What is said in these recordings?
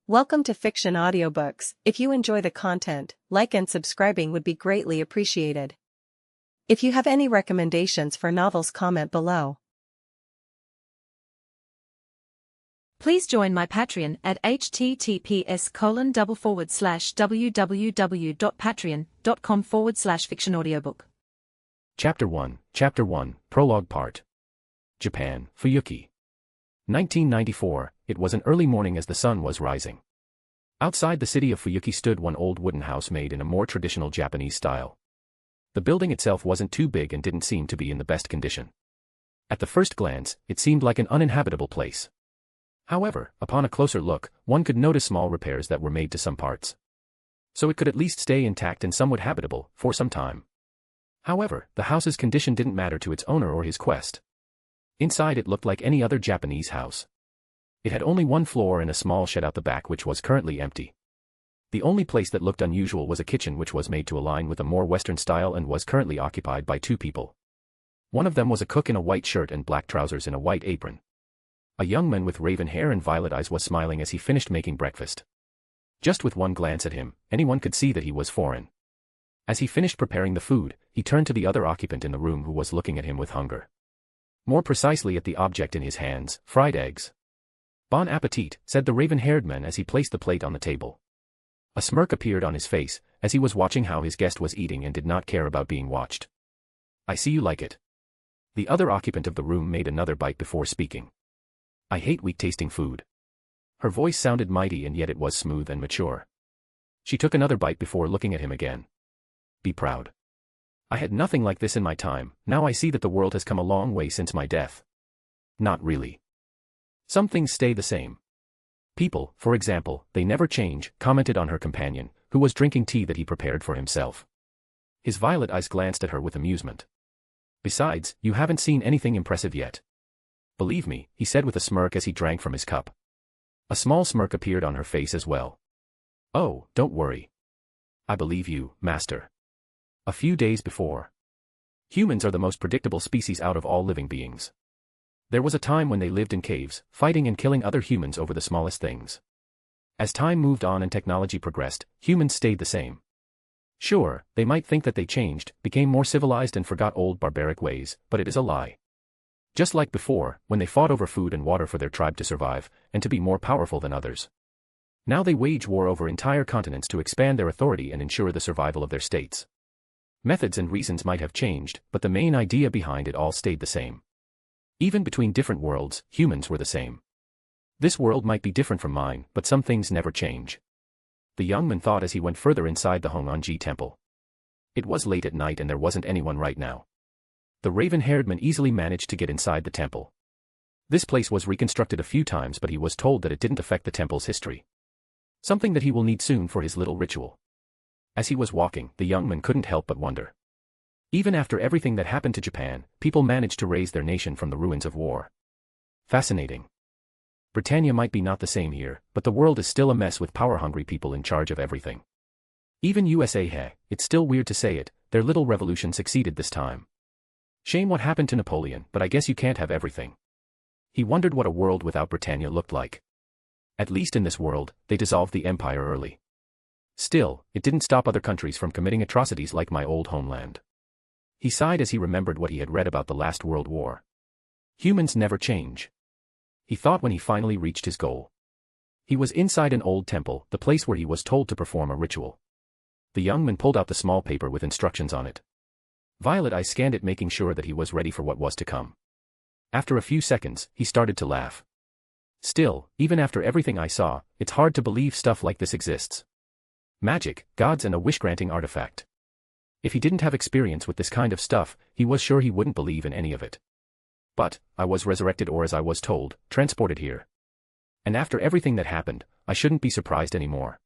Welcome to Fiction Audiobooks. If you enjoy the content, like and subscribing would be greatly appreciated. If you have any recommendations for novels, comment below. Please join my Patreon at https://www.patreon.com/fictionaudiobook. Chapter 1, Prologue Part. Japan, Fuyuki. 1994, it was an early morning as the sun was rising. Outside the city of Fuyuki stood one old wooden house made in a more traditional Japanese style. The building itself wasn't too big and didn't seem to be in the best condition. At the first glance, it seemed like an uninhabitable place. However, upon a closer look, one could notice small repairs that were made to some parts. So it could at least stay intact and somewhat habitable for some time. However, the house's condition didn't matter to its owner or his quest. Inside it looked like any other Japanese house. It had only one floor and a small shed out the back which was currently empty. The only place that looked unusual was a kitchen which was made to align with a more Western style and was currently occupied by two people. One of them was a cook in a white shirt and black trousers and a white apron. A young man with raven hair and violet eyes was smiling as he finished making breakfast. Just with one glance at him, anyone could see that he was foreign. As he finished preparing the food, he turned to the other occupant in the room who was looking at him with hunger. More precisely at the object in his hands, fried eggs. Bon appetit, said the raven-haired man as he placed the plate on the table. A smirk appeared on his face, as he was watching how his guest was eating and did not care about being watched. I see you like it. The other occupant of the room made another bite before speaking. I hate weak-tasting food. Her voice sounded mighty and yet it was smooth and mature. She took another bite before looking at him again. Be proud. I had nothing like this in my time, now I see that the world has come a long way since my death. Not really. Some things stay the same. People, for example, they never change, commented on her companion, who was drinking tea that he prepared for himself. His violet eyes glanced at her with amusement. Besides, you haven't seen anything impressive yet. Believe me, he said with a smirk as he drank from his cup. A small smirk appeared on her face as well. Oh, don't worry. I believe you, master. A few days before. Humans are the most predictable species out of all living beings. There was a time when they lived in caves, fighting and killing other humans over the smallest things. As time moved on and technology progressed, humans stayed the same. Sure, they might think that they changed, became more civilized and forgot old barbaric ways, but it is a lie. Just like before, when they fought over food and water for their tribe to survive, and to be more powerful than others. Now they wage war over entire continents to expand their authority and ensure the survival of their states. Methods and reasons might have changed, but the main idea behind it all stayed the same. Even between different worlds, humans were the same. This world might be different from mine, but some things never change. The young man thought as he went further inside the Hongonji temple. It was late at night and there wasn't anyone right now. The raven-haired man easily managed to get inside the temple. This place was reconstructed a few times but he was told that it didn't affect the temple's history. Something that he will need soon for his little ritual. As he was walking, the young man couldn't help but wonder. Even after everything that happened to Japan, people managed to raise their nation from the ruins of war. Fascinating. Britannia might be not the same here, but the world is still a mess with power-hungry people in charge of everything. Even USA, it's still weird to say it, their little revolution succeeded this time. Shame what happened to Napoleon, but I guess you can't have everything. He wondered what a world without Britannia looked like. At least in this world, they dissolved the empire early. Still, it didn't stop other countries from committing atrocities like my old homeland. He sighed as he remembered what he had read about the last World War. Humans never change. He thought when he finally reached his goal. He was inside an old temple, the place where he was told to perform a ritual. The young man pulled out the small paper with instructions on it. Violet Eye scanned it making sure that he was ready for what was to come. After a few seconds, he started to laugh. Still, even after everything I saw, it's hard to believe stuff like this exists. Magic, gods and a wish-granting artifact. If he didn't have experience with this kind of stuff, he was sure he wouldn't believe in any of it. But, I was resurrected or as I was told, transported here. And after everything that happened, I shouldn't be surprised anymore.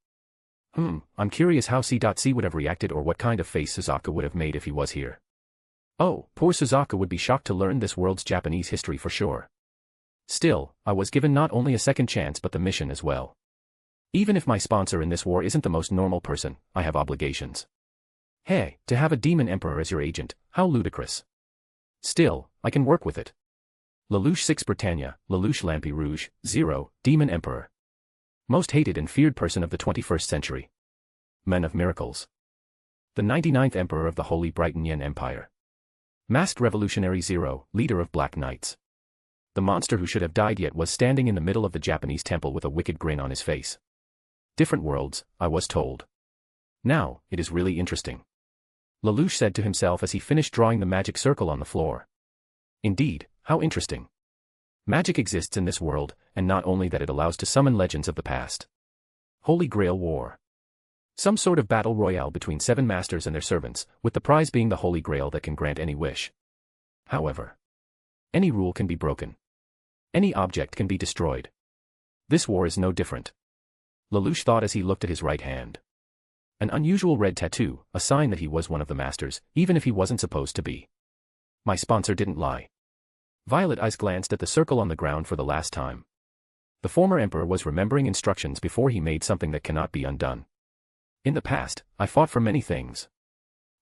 I'm curious how C.C would have reacted or what kind of face Suzuka would have made if he was here. Oh, poor Suzuka would be shocked to learn this world's Japanese history for sure. Still, I was given not only a second chance but the mission as well. Even if my sponsor in this war isn't the most normal person, I have obligations. Hey, to have a demon emperor as your agent, how ludicrous. Still, I can work with it. Lelouch 6 Britannia, Lelouch Lampi Rouge, 0, Demon Emperor. Most hated and feared person of the 21st century. Men of miracles. The 99th Emperor of the Holy Brighton Yen Empire. Masked Revolutionary Zero, leader of Black Knights. The monster who should have died yet was standing in the middle of the Japanese temple with a wicked grin on his face. Different worlds, I was told. Now, it is really interesting. Lelouch said to himself as he finished drawing the magic circle on the floor. Indeed, how interesting. Magic exists in this world, and not only that, it allows to summon legends of the past. Holy Grail War. Some sort of battle royale between 7 masters and their servants, with the prize being the Holy Grail that can grant any wish. However, any rule can be broken. Any object can be destroyed. This war is no different. Lelouch thought as he looked at his right hand. An unusual red tattoo, a sign that he was one of the masters, even if he wasn't supposed to be. My sponsor didn't lie. Violet eyes glanced at the circle on the ground for the last time. The former emperor was remembering instructions before he made something that cannot be undone. In the past, I fought for many things.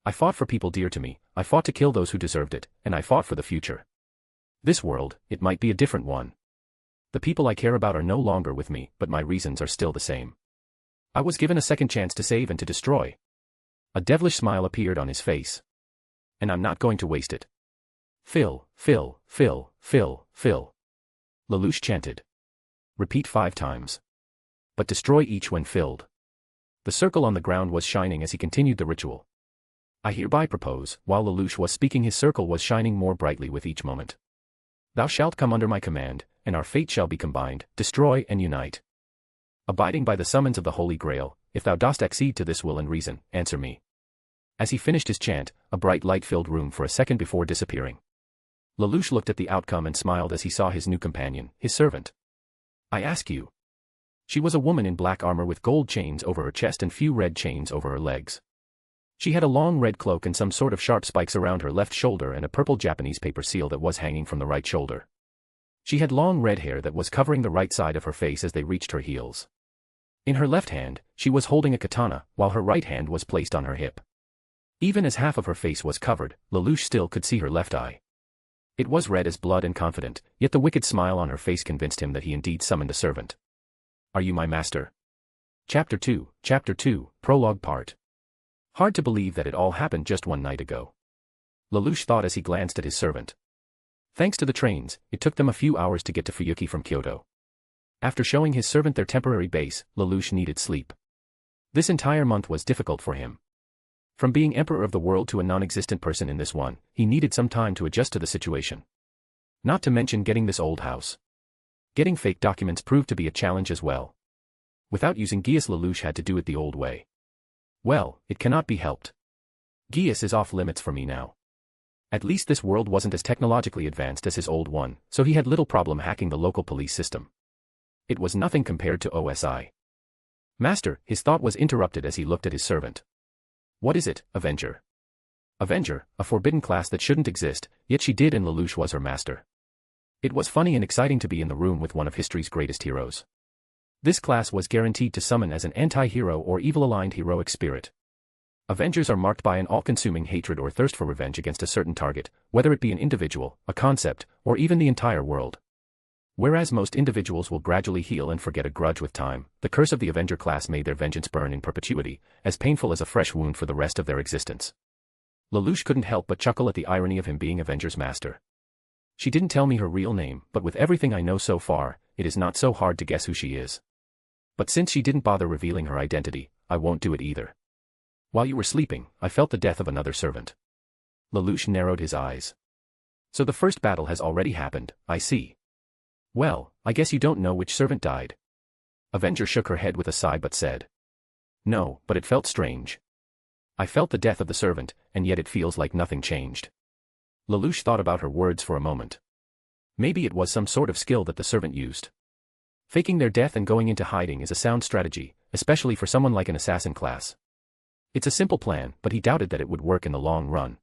I fought for people dear to me, I fought to kill those who deserved it, and I fought for the future. This world, it might be a different one. The people I care about are no longer with me, but my reasons are still the same. I was given a second chance to save and to destroy. A devilish smile appeared on his face. And I'm not going to waste it. Fill, fill, fill, fill, fill. Lelouch chanted. Repeat 5 times. But destroy each when filled. The circle on the ground was shining as he continued the ritual. I hereby propose, while Lelouch was speaking, his circle was shining more brightly with each moment. Thou shalt come under my command, and our fate shall be combined, destroy and unite. Abiding by the summons of the Holy Grail, if thou dost accede to this will and reason, answer me. As he finished his chant, a bright light filled room for a second before disappearing. Lelouch looked at the outcome and smiled as he saw his new companion, his servant. I ask you. She was a woman in black armor with gold chains over her chest and few red chains over her legs. She had a long red cloak and some sort of sharp spikes around her left shoulder and a purple Japanese paper seal that was hanging from the right shoulder. She had long red hair that was covering the right side of her face as they reached her heels. In her left hand, she was holding a katana, while her right hand was placed on her hip. Even as half of her face was covered, Lelouch still could see her left eye. It was red as blood and confident, yet the wicked smile on her face convinced him that he indeed summoned a servant. Are you my master? Chapter 2, Prologue Part. Hard to believe that it all happened just one night ago. Lelouch thought as he glanced at his servant. Thanks to the trains, it took them a few hours to get to Fuyuki from Kyoto. After showing his servant their temporary base, Lelouch needed sleep. This entire month was difficult for him. From being emperor of the world to a non-existent person in this one, he needed some time to adjust to the situation. Not to mention getting this old house. Getting fake documents proved to be a challenge as well. Without using Geass, Lelouch had to do it the old way. Well, it cannot be helped. Geass is off limits for me now. At least this world wasn't as technologically advanced as his old one, so he had little problem hacking the local police system. It was nothing compared to OSI. Master, his thought was interrupted as he looked at his servant. What is it, Avenger? Avenger, a forbidden class that shouldn't exist, yet she did, and Lelouch was her master. It was funny and exciting to be in the room with one of history's greatest heroes. This class was guaranteed to summon as an anti-hero or evil-aligned heroic spirit. Avengers are marked by an all-consuming hatred or thirst for revenge against a certain target, whether it be an individual, a concept, or even the entire world. Whereas most individuals will gradually heal and forget a grudge with time, the curse of the Avenger class made their vengeance burn in perpetuity, as painful as a fresh wound for the rest of their existence. Lelouch couldn't help but chuckle at the irony of him being Avenger's master. She didn't tell me her real name, but with everything I know so far, it is not so hard to guess who she is. But since she didn't bother revealing her identity, I won't do it either. While you were sleeping, I felt the death of another servant. Lelouch narrowed his eyes. So the first battle has already happened, I see. Well, I guess you don't know which servant died. Avenger shook her head with a sigh but said. No, but it felt strange. I felt the death of the servant, and yet it feels like nothing changed. Lelouch thought about her words for a moment. Maybe it was some sort of skill that the servant used. Faking their death and going into hiding is a sound strategy, especially for someone like an assassin class. It's a simple plan, but he doubted that it would work in the long run.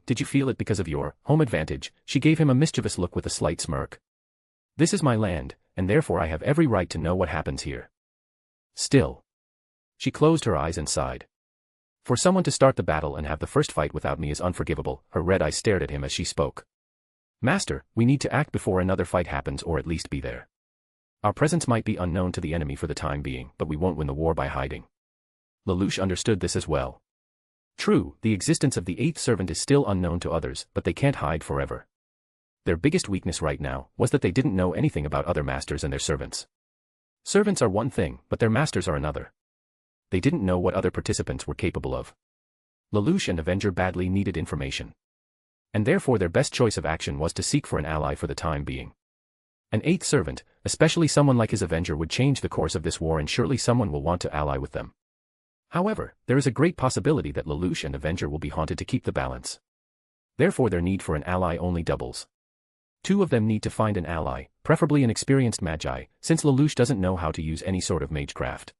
Did you feel it because of your home advantage? She gave him a mischievous look with a slight smirk. This is my land, and therefore I have every right to know what happens here. Still. She closed her eyes and sighed. For someone to start the battle and have the first fight without me is unforgivable. Her red eyes stared at him as she spoke. Master, we need to act before another fight happens, or at least be there. Our presence might be unknown to the enemy for the time being, but we won't win the war by hiding. Lelouch understood this as well. True, the existence of the eighth servant is still unknown to others, but they can't hide forever. Their biggest weakness right now was that they didn't know anything about other masters and their servants. Servants are one thing, but their masters are another. They didn't know what other participants were capable of. Lelouch and Avenger badly needed information. And therefore their best choice of action was to seek for an ally for the time being. An eighth servant, especially someone like his Avenger, would change the course of this war, and surely someone will want to ally with them. However, there is a great possibility that Lelouch and Avenger will be haunted to keep the balance. Therefore their need for an ally only doubles. Two of them need to find an ally, preferably an experienced magi, since Lelouch doesn't know how to use any sort of magecraft.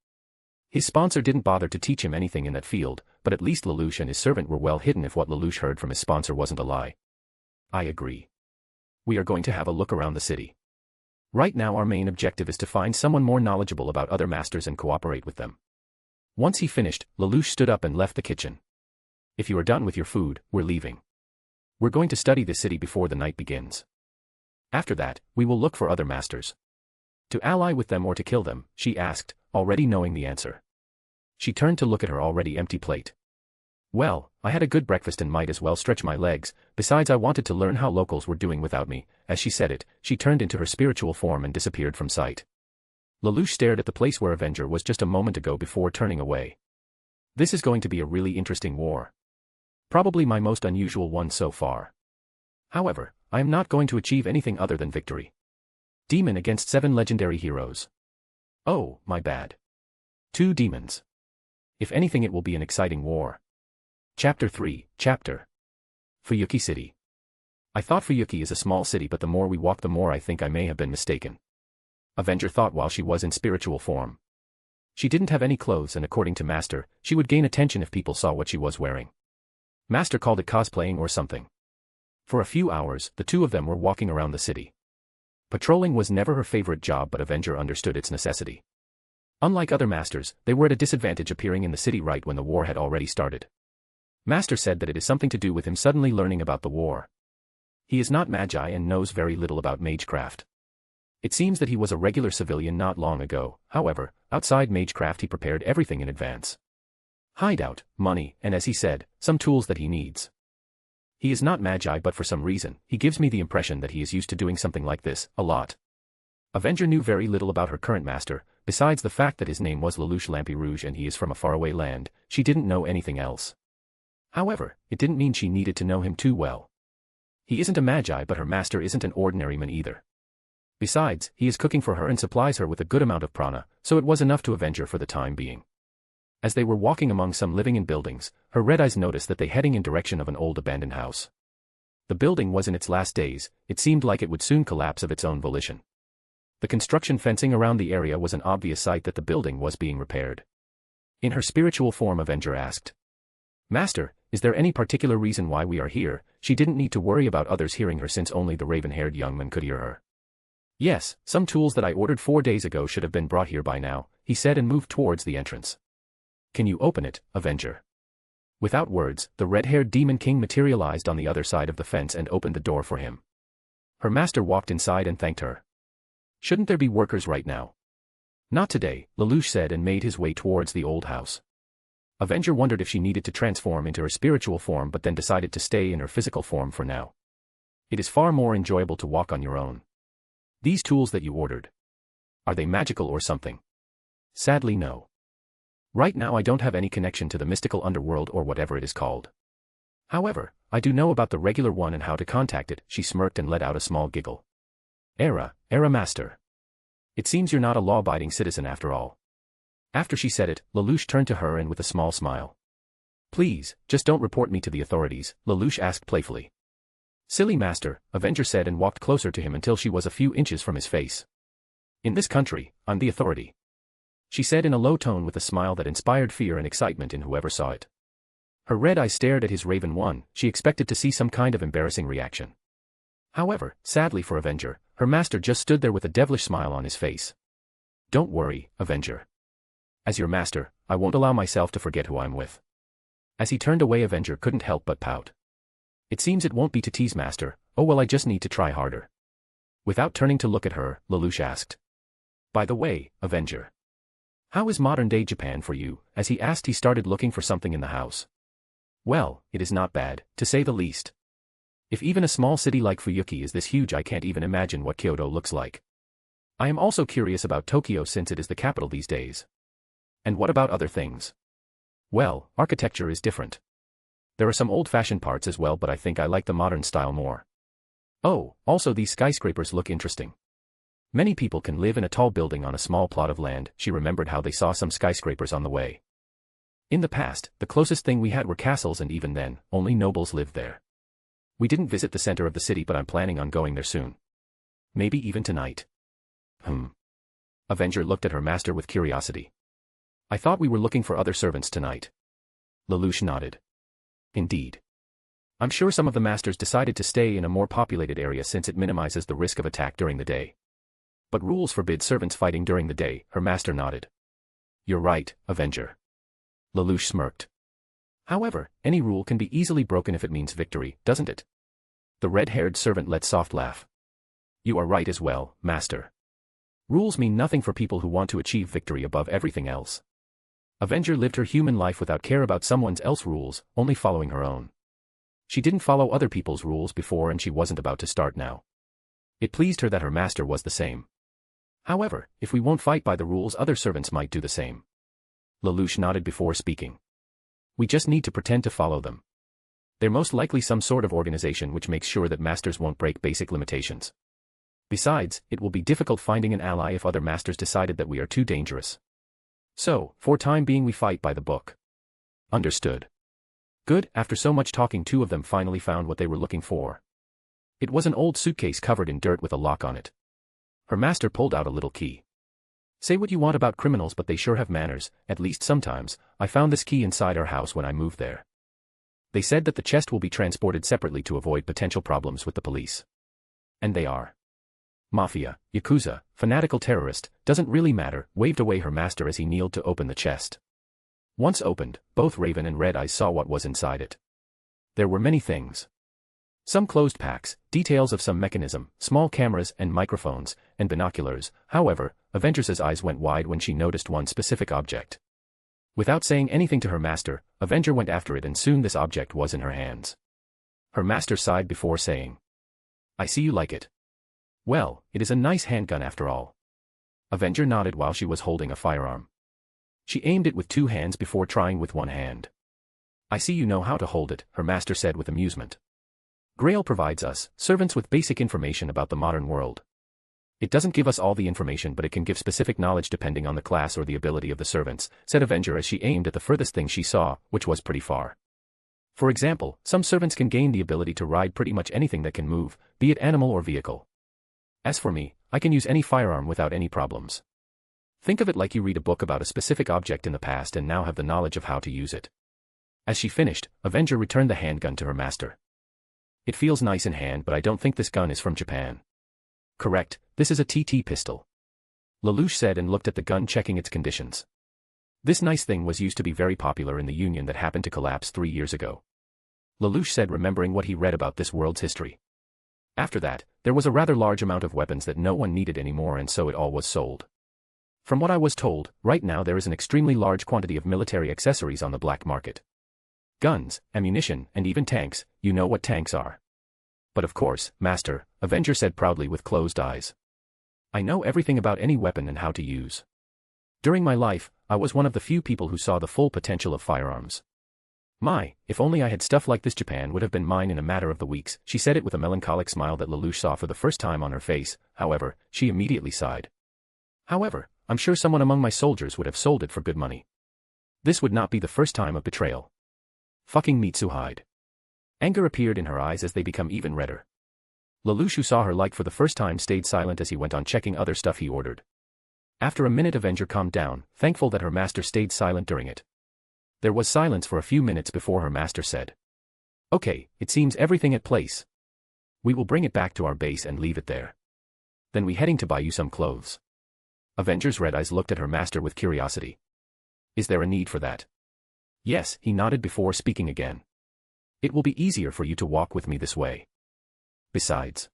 His sponsor didn't bother to teach him anything in that field, but at least Lelouch and his servant were well hidden if what Lelouch heard from his sponsor wasn't a lie. I agree. We are going to have a look around the city. Right now our main objective is to find someone more knowledgeable about other masters and cooperate with them. Once he finished, Lelouch stood up and left the kitchen. If you are done with your food, we're leaving. We're going to study the city before the night begins. After that, we will look for other masters. To ally with them or to kill them, she asked, already knowing the answer. She turned to look at her already empty plate. Well, I had a good breakfast and might as well stretch my legs, besides I wanted to learn how locals were doing without me. As she said it, she turned into her spiritual form and disappeared from sight. Lelouch stared at the place where Avenger was just a moment ago before turning away. This is going to be a really interesting war. Probably my most unusual one so far. However, I am not going to achieve anything other than victory. Demon against 7 legendary heroes. Oh, my bad. 2 demons. If anything, it will be an exciting war. Chapter 3, Chapter Fuyuki City. I thought Fuyuki is a small city, but the more we walk the more I think I may have been mistaken. Avenger thought while she was in spiritual form. She didn't have any clothes, and according to Master, she would gain attention if people saw what she was wearing. Master called it cosplaying or something. For a few hours, the two of them were walking around the city. Patrolling was never her favorite job, but Avenger understood its necessity. Unlike other masters, they were at a disadvantage appearing in the city right when the war had already started. Master said that it is something to do with him suddenly learning about the war. He is not magi and knows very little about magecraft. It seems that he was a regular civilian not long ago. However, outside magecraft he prepared everything in advance. Hideout, money, and as he said, some tools that he needs. He is not magi, but for some reason, he gives me the impression that he is used to doing something like this, a lot. Avenger knew very little about her current master, besides the fact that his name was Lelouch Lampirouge and he is from a faraway land. She didn't know anything else. However, it didn't mean she needed to know him too well. He isn't a magi, but her master isn't an ordinary man either. Besides, he is cooking for her and supplies her with a good amount of prana, so it was enough to Avenger for the time being. As they were walking among some living in buildings, her red eyes noticed that they heading in direction of an old abandoned house. The building was in its last days. It seemed like it would soon collapse of its own volition. The construction fencing around the area was an obvious sight that the building was being repaired. In her spiritual form, Avenger asked, "Master, is there any particular reason why we are here?" She didn't need to worry about others hearing her since only the raven-haired young man could hear her. "Yes, some tools that I ordered 4 days ago should have been brought here by now," he said and moved towards the entrance. "Can you open it, Avenger?" Without words, the red-haired demon king materialized on the other side of the fence and opened the door for him. Her master walked inside and thanked her. "Shouldn't there be workers right now?" "Not today," Lelouch said and made his way towards the old house. Avenger wondered if she needed to transform into her spiritual form, but then decided to stay in her physical form for now. It is far more enjoyable to walk on your own. "These tools that you ordered, are they magical or something?" "Sadly, no. Right now I don't have any connection to the mystical underworld or whatever it is called. However, I do know about the regular one and how to contact it." She smirked and let out a small giggle. Era master. It seems you're not a law-abiding citizen after all." After she said it, Lelouch turned to her and with a small smile. "Please, just don't report me to the authorities," Lelouch asked playfully. "Silly master," Avenger said and walked closer to him until she was a few inches from his face. "In this country, I'm the authority," she said in a low tone with a smile that inspired fear and excitement in whoever saw it. Her red eyes stared at his raven one. She expected to see some kind of embarrassing reaction. However, sadly for Avenger, her master just stood there with a devilish smile on his face. "Don't worry, Avenger. As your master, I won't allow myself to forget who I'm with." As he turned away, Avenger couldn't help but pout. "It seems it won't be to tease master. Oh well, I just need to try harder." Without turning to look at her, Lelouch asked, By the way, Avenger. How is modern-day Japan for you? As he asked, he started looking for something in the house. Well, it is not bad, to say the least. If even a small city like Fuyuki is this huge, I can't even imagine what Kyoto looks like. I am also curious about Tokyo since it is the capital these days. And what about other things? Well, architecture is different. There are some old-fashioned parts as well, but I think I like the modern style more. Oh, also these skyscrapers look interesting. Many people can live in a tall building on a small plot of land. She remembered how they saw some skyscrapers on the way. In the past, the closest thing we had were castles, and even then, only nobles lived there. We didn't visit the center of the city, but I'm planning on going there soon. Maybe even tonight. Avenger looked at her master with curiosity. I thought we were looking for other servants tonight. Lelouch nodded. Indeed. I'm sure some of the masters decided to stay in a more populated area since it minimizes the risk of attack during the day. But rules forbid servants fighting during the day, her master nodded. You're right, Avenger. Lelouch smirked. However, any rule can be easily broken if it means victory, doesn't it? The red-haired servant let soft laugh. You are right as well, master. Rules mean nothing for people who want to achieve victory above everything else. Avenger lived her human life without care about someone else's rules, only following her own. She didn't follow other people's rules before, and she wasn't about to start now. It pleased her that her master was the same. However, if we won't fight by the rules, other servants might do the same. Lelouch nodded before speaking. We just need to pretend to follow them. They're most likely some sort of organization which makes sure that masters won't break basic limitations. Besides, it will be difficult finding an ally if other masters decided that we are too dangerous. So, for time being, we fight by the book. Understood. Good. After so much talking, two of them finally found what they were looking for. It was an old suitcase covered in dirt with a lock on it. Her master pulled out a little key. Say what you want about criminals, but they sure have manners, at least sometimes. I found this key inside our house when I moved there. They said that the chest will be transported separately to avoid potential problems with the police. And they are. Mafia, Yakuza, fanatical terrorist, doesn't really matter, waved away her master as he kneeled to open the chest. Once opened, both Raven and Red Eyes saw what was inside it. There were many things. Some closed packs, details of some mechanism, small cameras and microphones, and binoculars. However, Avenger's eyes went wide when she noticed one specific object. Without saying anything to her master, Avenger went after it, and soon this object was in her hands. Her master sighed before saying, I see you like it. Well, it is a nice handgun after all. Avenger nodded while she was holding a firearm. She aimed it with two hands before trying with one hand. I see you know how to hold it, her master said with amusement. Grail provides us, servants, with basic information about the modern world. It doesn't give us all the information, but it can give specific knowledge depending on the class or the ability of the servants, said Avenger as she aimed at the furthest thing she saw, which was pretty far. For example, some servants can gain the ability to ride pretty much anything that can move, be it animal or vehicle. As for me, I can use any firearm without any problems. Think of it like you read a book about a specific object in the past and now have the knowledge of how to use it. As she finished, Avenger returned the handgun to her master. It feels nice in hand, but I don't think this gun is from Japan. Correct, this is a TT pistol. Lelouch said and looked at the gun, checking its conditions. This nice thing was used to be very popular in the Union that happened to collapse 3 years ago. Lelouch said, remembering what he read about this world's history. After that, there was a rather large amount of weapons that no one needed anymore, and so it all was sold. From what I was told, right now there is an extremely large quantity of military accessories on the black market. Guns, ammunition, and even tanks. You know what tanks are. But of course, Master, Avenger said proudly with closed eyes. I know everything about any weapon and how to use. During my life, I was one of the few people who saw the full potential of firearms. My, if only I had stuff like this. Japan would have been mine in a matter of the weeks. She said it with a melancholic smile that Lelouch saw for the first time on her face. However, she immediately sighed. However, I'm sure someone among my soldiers would have sold it for good money. This would not be the first time of betrayal. Fucking Mitsuhide. Anger appeared in her eyes as they become even redder. Lelouch, who saw her like for the first time, stayed silent as he went on checking other stuff he ordered. After a minute, Avenger calmed down, thankful that her master stayed silent during it. There was silence for a few minutes before her master said, Okay, it seems everything at place. We will bring it back to our base and leave it there. Then we heading to buy you some clothes. Avenger's red eyes looked at her master with curiosity. Is there a need for that? Yes, he nodded before speaking again. It will be easier for you to walk with me this way. Besides.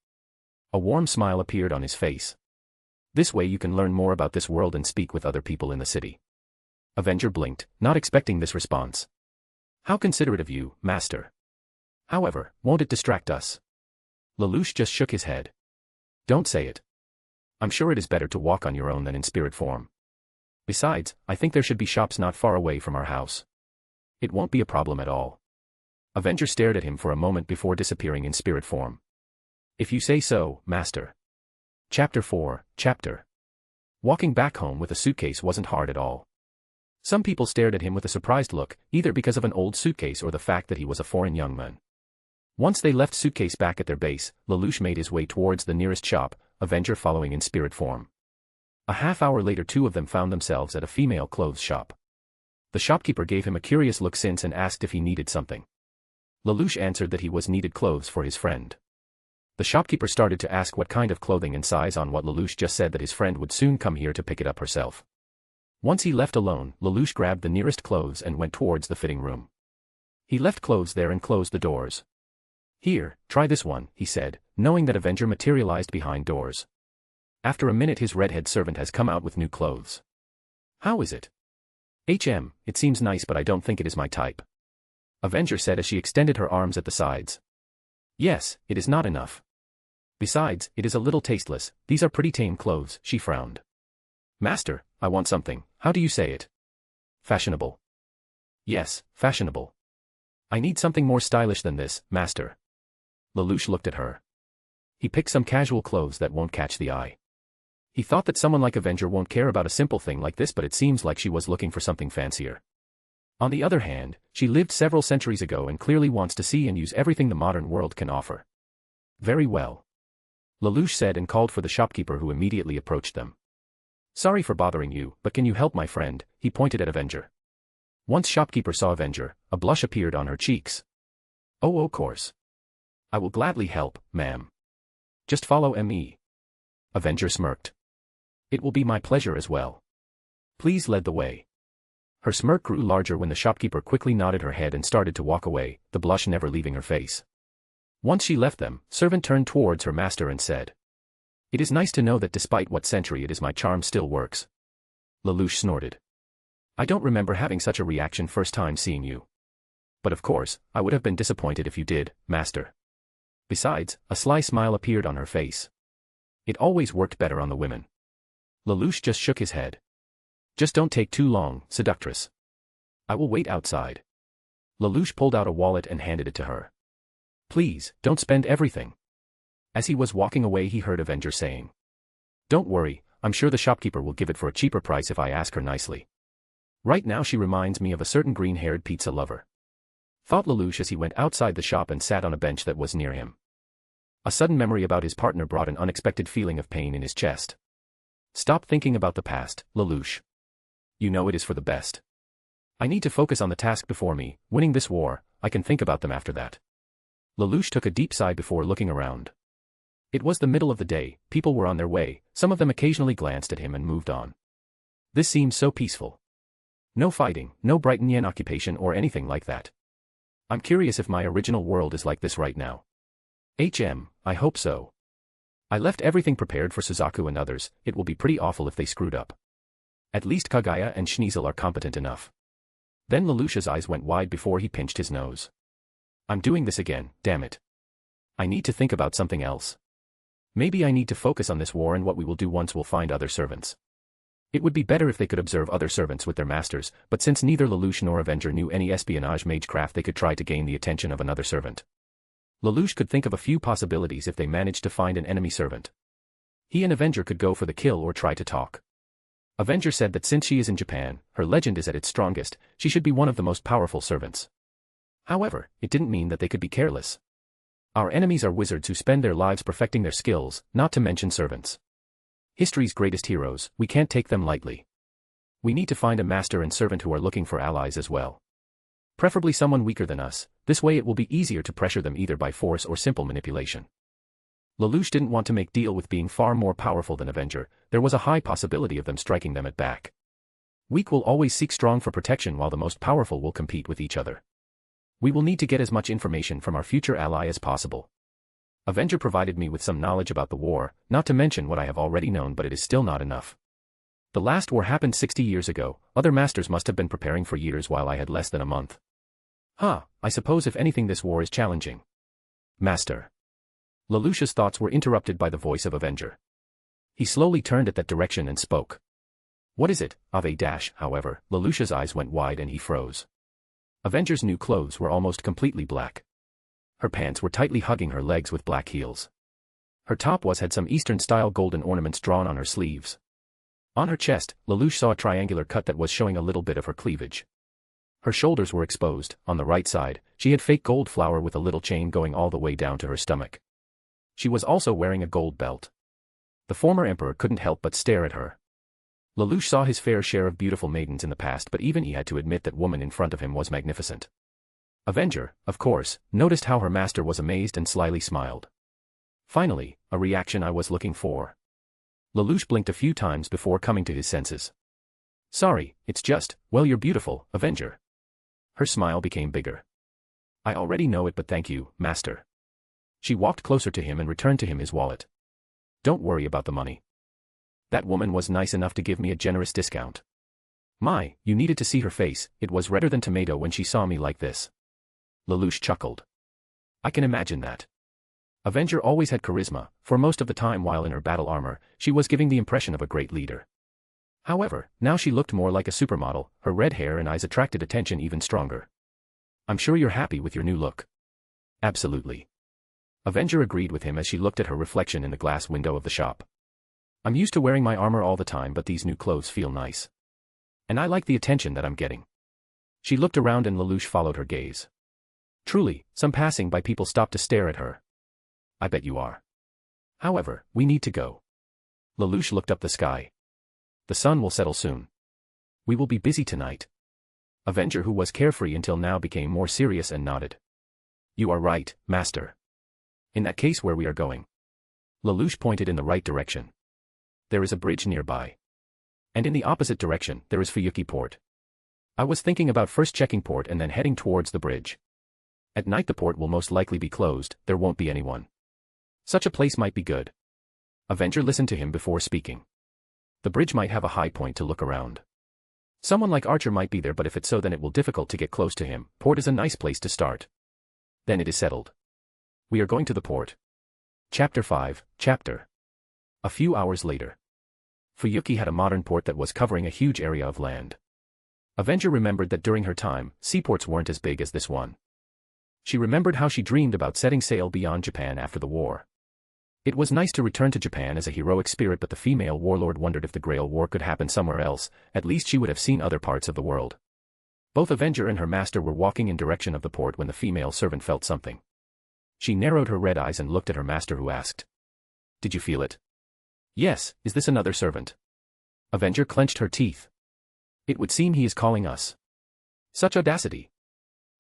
A warm smile appeared on his face. This way you can learn more about this world and speak with other people in the city. Avenger blinked, not expecting this response. How considerate of you, Master. However, won't it distract us? Lelouch just shook his head. Don't say it. I'm sure it is better to walk on your own than in spirit form. Besides, I think there should be shops not far away from our house. It won't be a problem at all. Avenger stared at him for a moment before disappearing in spirit form. If you say so, Master. Chapter 4, Chapter. Walking back home with a suitcase wasn't hard at all. Some people stared at him with a surprised look, either because of an old suitcase or the fact that he was a foreign young man. Once they left suitcase back at their base, Lelouch made his way towards the nearest shop, Avenger following in spirit form. A half-hour later 2 of them found themselves at a female clothes shop. The shopkeeper gave him a curious look since and asked if he needed something. Lelouch answered that he needed clothes for his friend. The shopkeeper started to ask what kind of clothing and size on what Lelouch just said that his friend would soon come here to pick it up herself. Once he left alone, Lelouch grabbed the nearest clothes and went towards the fitting room. He left clothes there and closed the doors. Here, try this one, he said, knowing that Avenger materialized behind doors. After a minute his redhead servant has come out with new clothes. How is it? It seems nice but I don't think it is my type. Avenger said as she extended her arms at the sides. Yes, it is not enough. Besides, it is a little tasteless, these are pretty tame clothes, she frowned. Master, I want something, how do you say it? Fashionable. Yes, fashionable. I need something more stylish than this, Master. Lelouch looked at her. He picked some casual clothes that won't catch the eye. He thought that someone like Avenger won't care about a simple thing like this, but it seems like she was looking for something fancier. On the other hand, she lived several centuries ago and clearly wants to see and use everything the modern world can offer. Very well. Lelouch said and called for the shopkeeper who immediately approached them. Sorry for bothering you, but can you help my friend? He pointed at Avenger. Once shopkeeper saw Avenger, a blush appeared on her cheeks. Oh, of course. I will gladly help, ma'am. Just follow me. Avenger smirked. It will be my pleasure as well. Please lead the way. Her smirk grew larger when the shopkeeper quickly nodded her head and started to walk away, the blush never leaving her face. Once she left them, servant turned towards her master and said. It is nice to know that despite what century it is my charm still works. Lelouch snorted. I don't remember having such a reaction first time seeing you. But of course, I would have been disappointed if you did, master. Besides, a sly smile appeared on her face. It always worked better on the women. Lelouch just shook his head. Just don't take too long, seductress. I will wait outside. Lelouch pulled out a wallet and handed it to her. Please, don't spend everything. As he was walking away he heard Avenger saying. Don't worry, I'm sure the shopkeeper will give it for a cheaper price if I ask her nicely. Right now she reminds me of a certain green-haired pizza lover. Thought Lelouch as he went outside the shop and sat on a bench that was near him. A sudden memory about his partner brought an unexpected feeling of pain in his chest. Stop thinking about the past, Lelouch. You know it is for the best. I need to focus on the task before me, winning this war, I can think about them after that. Lelouch took a deep sigh before looking around. It was the middle of the day, people were on their way, some of them occasionally glanced at him and moved on. This seemed so peaceful. No fighting, no Brighton occupation or anything like that. I'm curious if my original world is like this right now. I hope so. I left everything prepared for Suzaku and others, it will be pretty awful if they screwed up. At least Kagaya and Schneizel are competent enough. Then Lelouch's eyes went wide before he pinched his nose. I'm doing this again, damn it. I need to think about something else. Maybe I need to focus on this war and what we will do once we'll find other servants. It would be better if they could observe other servants with their masters, but since neither Lelouch nor Avenger knew any espionage magecraft they could try to gain the attention of another servant. Lelouch could think of a few possibilities if they managed to find an enemy servant. He and Avenger could go for the kill or try to talk. Avenger said that since she is in Japan, her legend is at its strongest, she should be one of the most powerful servants. However, it didn't mean that they could be careless. Our enemies are wizards who spend their lives perfecting their skills, not to mention servants. History's greatest heroes, we can't take them lightly. We need to find a master and servant who are looking for allies as well. Preferably someone weaker than us, this way it will be easier to pressure them either by force or simple manipulation. Lelouch didn't want to make deal with being far more powerful than Avenger, there was a high possibility of them striking them at back. Weak will always seek strong for protection while the most powerful will compete with each other. We will need to get as much information from our future ally as possible. Avenger provided me with some knowledge about the war, not to mention what I have already known, but it is still not enough. The last war happened 60 years ago, other masters must have been preparing for years while I had less than a month. I suppose if anything this war is challenging. Master. Lelouch's thoughts were interrupted by the voice of Avenger. He slowly turned at that direction and spoke. What is it, Ave dash, however, Lelouch's eyes went wide and he froze. Avenger's new clothes were almost completely black. Her pants were tightly hugging her legs with black heels. Her top had some Eastern-style golden ornaments drawn on her sleeves. On her chest, Lelouch saw a triangular cut that was showing a little bit of her cleavage. Her shoulders were exposed. On the right side, she had fake gold flower with a little chain going all the way down to her stomach. She was also wearing a gold belt. The former emperor couldn't help but stare at her. Lelouch saw his fair share of beautiful maidens in the past, but even he had to admit that woman in front of him was magnificent. Avenger, of course, noticed how her master was amazed and slyly smiled. Finally, a reaction I was looking for. Lelouch blinked a few times before coming to his senses. Sorry, it's just, well, you're beautiful, Avenger. Her smile became bigger. I already know it, but thank you, master. She walked closer to him and returned to him his wallet. Don't worry about the money. That woman was nice enough to give me a generous discount. My, you needed to see her face, it was redder than tomato when she saw me like this. Lelouch chuckled. I can imagine that. Avenger always had charisma, for most of the time while in her battle armor, she was giving the impression of a great leader. However, now she looked more like a supermodel, her red hair and eyes attracted attention even stronger. I'm sure you're happy with your new look. Absolutely. Avenger agreed with him as she looked at her reflection in the glass window of the shop. I'm used to wearing my armor all the time, but these new clothes feel nice. And I like the attention that I'm getting. She looked around and Lelouch followed her gaze. Truly, some passing by people stopped to stare at her. I bet you are. However, we need to go. Lelouch looked up the sky. The sun will settle soon. We will be busy tonight. Avenger, who was carefree until now, became more serious and nodded. You are right, master. In that case, where we are going? Lelouch pointed in the right direction. There is a bridge nearby. And in the opposite direction, there is Fuyuki port. I was thinking about first checking port and then heading towards the bridge. At night the port will most likely be closed, there won't be anyone. Such a place might be good. Avenger listened to him before speaking. The bridge might have a high point to look around. Someone like Archer might be there, but if it's so, then it will be difficult to get close to him. Port is a nice place to start. Then it is settled. We are going to the port. Chapter 5, Chapter. A few hours later. Fuyuki had a modern port that was covering a huge area of land. Avenger remembered that during her time, seaports weren't as big as this one. She remembered how she dreamed about setting sail beyond Japan after the war. It was nice to return to Japan as a heroic spirit, but the female warlord wondered if the Grail War could happen somewhere else. At least she would have seen other parts of the world. Both Avenger and her master were walking in direction of the port when the female servant felt something. She narrowed her red eyes and looked at her master, who asked, Did you feel it? Yes, is this another servant? Avenger clenched her teeth. It would seem he is calling us. Such audacity.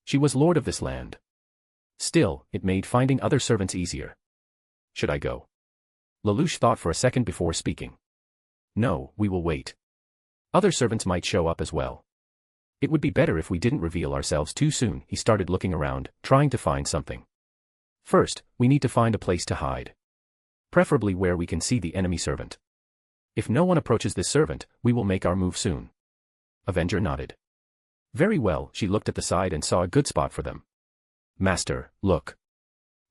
She was lord of this land. Still, it made finding other servants easier. Should I go? Lelouch thought for a second before speaking. No, we will wait. Other servants might show up as well. It would be better if we didn't reveal ourselves too soon. He started looking around, trying to find something. First, we need to find a place to hide. Preferably where we can see the enemy servant. If no one approaches this servant, we will make our move soon. Avenger nodded. Very well. She looked at the side and saw a good spot for them. Master, look.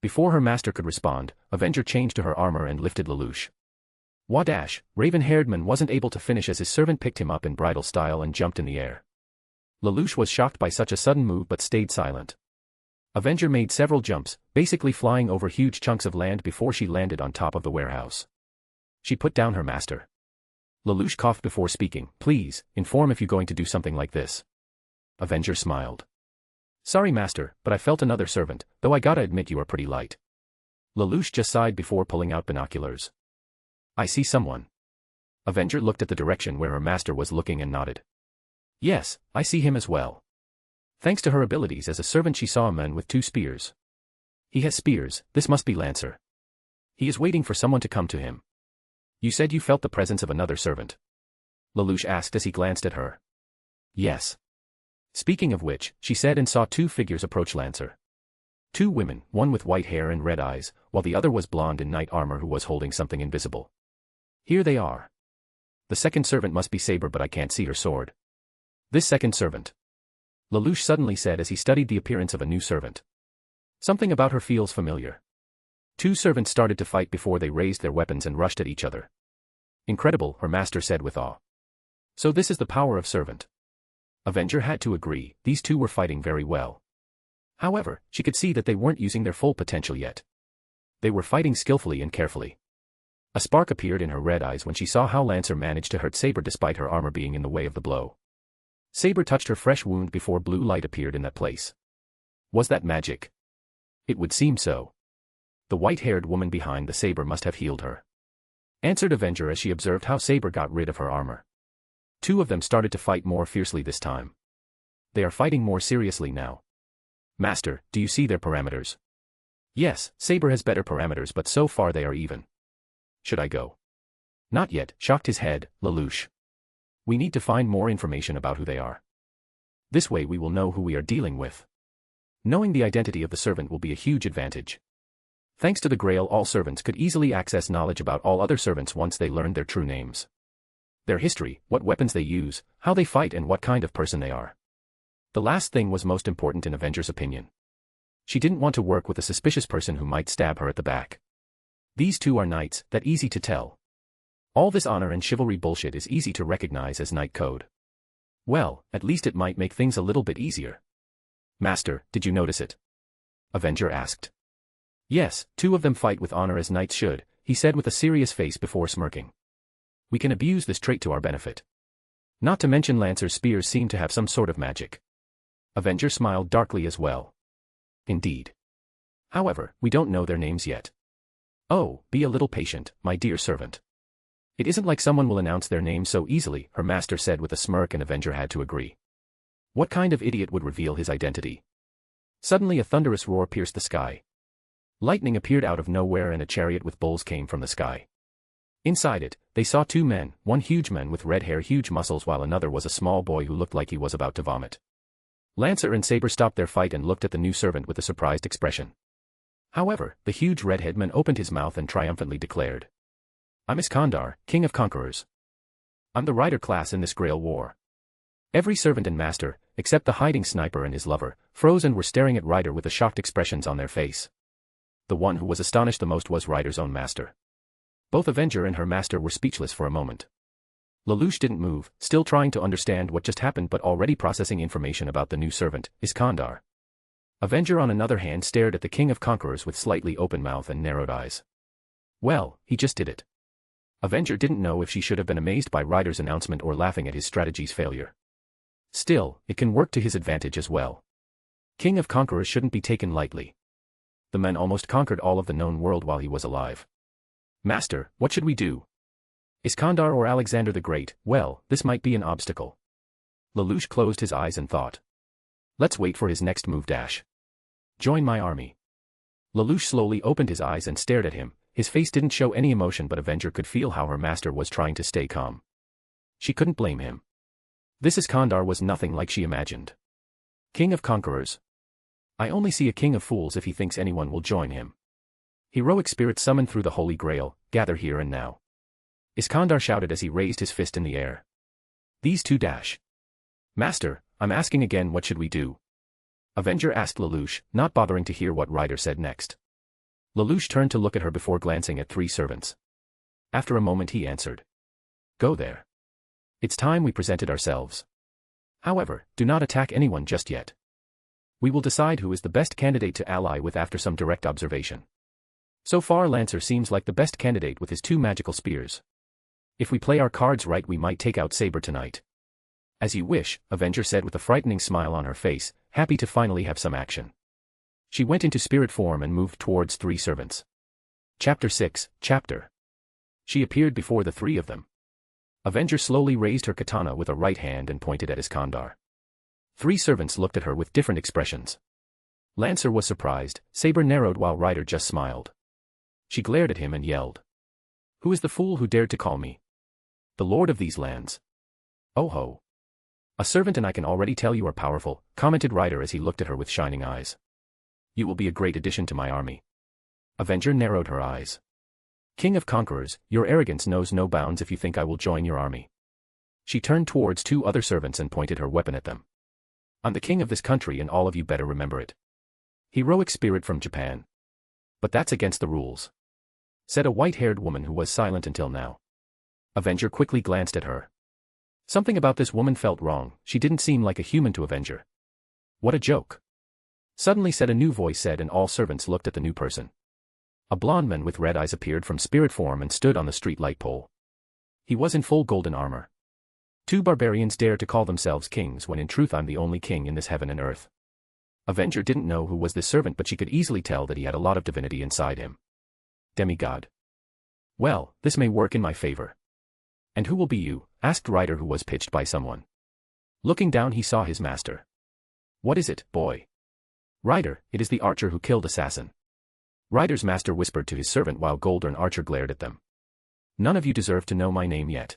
Before her master could respond, Avenger changed to her armor and lifted Lelouch. Wadash, raven-haired man wasn't able to finish as his servant picked him up in bridal style and jumped in the air. Lelouch was shocked by such a sudden move but stayed silent. Avenger made several jumps, basically flying over huge chunks of land before she landed on top of the warehouse. She put down her master. Lelouch coughed before speaking. Please, inform if you're going to do something like this. Avenger smiled. Sorry, master, but I felt another servant, though I gotta admit you are pretty light. Lelouch just sighed before pulling out binoculars. I see someone. Avenger looked at the direction where her master was looking and nodded. Yes, I see him as well. Thanks to her abilities as a servant, she saw a man with 2 spears. He has spears, this must be Lancer. He is waiting for someone to come to him. You said you felt the presence of another servant? Lelouch asked as he glanced at her. Yes. Speaking of which, she said, and saw 2 figures approach Lancer. Two women, one with white hair and red eyes, while the other was blonde in knight armor who was holding something invisible. Here they are. The second servant must be Saber, but I can't see her sword. This second servant. Lelouch suddenly said as he studied the appearance of a new servant. Something about her feels familiar. Two servants started to fight before they raised their weapons and rushed at each other. Incredible, her master said with awe. So this is the power of servant. Avenger had to agree, these two were fighting very well. However, she could see that they weren't using their full potential yet. They were fighting skillfully and carefully. A spark appeared in her red eyes when she saw how Lancer managed to hurt Saber despite her armor being in the way of the blow. Saber touched her fresh wound before blue light appeared in that place. Was that magic? It would seem so. The white-haired woman behind the Saber must have healed her. Answered Avenger as she observed how Saber got rid of her armor. Two of them started to fight more fiercely this time. They are fighting more seriously now. Master, do you see their parameters? Yes, Saber has better parameters, but so far they are even. Should I go? Not yet, shocked his head, Lelouch. We need to find more information about who they are. This way we will know who we are dealing with. Knowing the identity of the servant will be a huge advantage. Thanks to the Grail, all servants could easily access knowledge about all other servants once they learned their true names. Their history, what weapons they use, how they fight, and what kind of person they are. The last thing was most important in Avenger's opinion. She didn't want to work with a suspicious person who might stab her at the back. These two are knights, that easy to tell. All this honor and chivalry bullshit is easy to recognize as knight code. Well, at least it might make things a little bit easier. Master, did you notice it? Avenger asked. Yes, two of them fight with honor as knights should, he said with a serious face before smirking. We can abuse this trait to our benefit. Not to mention Lancer's spears seem to have some sort of magic. Avenger smiled darkly as well. Indeed. However, we don't know their names yet. Oh, be a little patient, my dear servant. It isn't like someone will announce their name so easily, her master said with a smirk, and Avenger had to agree. What kind of idiot would reveal his identity? Suddenly a thunderous roar pierced the sky. Lightning appeared out of nowhere and a chariot with bulls came from the sky. Inside it, they saw two men, one huge man with red hair, huge muscles, while another was a small boy who looked like he was about to vomit. Lancer and Saber stopped their fight and looked at the new servant with a surprised expression. However, the huge red-head man opened his mouth and triumphantly declared. I'm Iskandar, King of Conquerors. I'm the rider class in this Grail war. Every servant and master, except the hiding sniper and his lover, froze and were staring at Ryder with the shocked expressions on their face. The one who was astonished the most was Ryder's own master. Both Avenger and her master were speechless for a moment. Lelouch didn't move, still trying to understand what just happened but already processing information about the new servant, Iskandar. Avenger on another hand stared at the King of Conquerors with slightly open mouth and narrowed eyes. Well, he just did it. Avenger didn't know if she should have been amazed by Ryder's announcement or laughing at his strategy's failure. Still, it can work to his advantage as well. King of Conquerors shouldn't be taken lightly. The man almost conquered all of the known world while he was alive. Master, what should we do? Iskandar or Alexander the Great? Well, this might be an obstacle. Lelouch closed his eyes and thought. Let's wait for his next move. Join my army. Lelouch slowly opened his eyes and stared at him. His face didn't show any emotion, but Avenger could feel how her master was trying to stay calm. She couldn't blame him. This Iskandar was nothing like she imagined. King of Conquerors. I only see a king of fools if he thinks anyone will join him. Heroic spirits summoned through the Holy Grail, gather here and now. Iskandar shouted as he raised his fist in the air. These two Master, I'm asking again, what should we do? Avenger asked Lelouch, not bothering to hear what Ryder said next. Lelouch turned to look at her before glancing at three servants. After a moment he answered. Go there. It's time we presented ourselves. However, do not attack anyone just yet. We will decide who is the best candidate to ally with after some direct observation. So far Lancer seems like the best candidate with his two magical spears. If we play our cards right, we might take out Saber tonight. As you wish, Avenger said with a frightening smile on her face, happy to finally have some action. She went into spirit form and moved towards three servants. Chapter 6, Chapter. She appeared before the three of them. Avenger slowly raised her katana with a right hand and pointed at Iskandar. Three servants looked at her with different expressions. Lancer was surprised, Saber narrowed while Ryder just smiled. She glared at him and yelled. Who is the fool who dared to call me the lord of these lands? Oh ho. A servant, and I can already tell you are powerful, commented Ryder as he looked at her with shining eyes. You will be a great addition to my army. Avenger narrowed her eyes. King of Conquerors, your arrogance knows no bounds if you think I will join your army. She turned towards two other servants and pointed her weapon at them. I'm the king of this country and all of you better remember it. Heroic spirit from Japan. But that's against the rules, said a white-haired woman who was silent until now. Avenger quickly glanced at her. Something about this woman felt wrong, she didn't seem like a human to Avenger. What a joke. Suddenly said a new voice said and all servants looked at the new person. A blond man with red eyes appeared from spirit form and stood on the street light pole. He was in full golden armor. Two barbarians dare to call themselves kings when in truth I'm the only king in this heaven and earth. Avenger didn't know who was this servant but she could easily tell that he had a lot of divinity inside him. Demigod. Well, this may work in my favor. And who will be you? Asked Ryder who was pitched by someone. Looking down he saw his master. What is it, boy? Ryder, it is the archer who killed Assassin. Ryder's master whispered to his servant while Golden Archer glared at them. None of you deserve to know my name yet.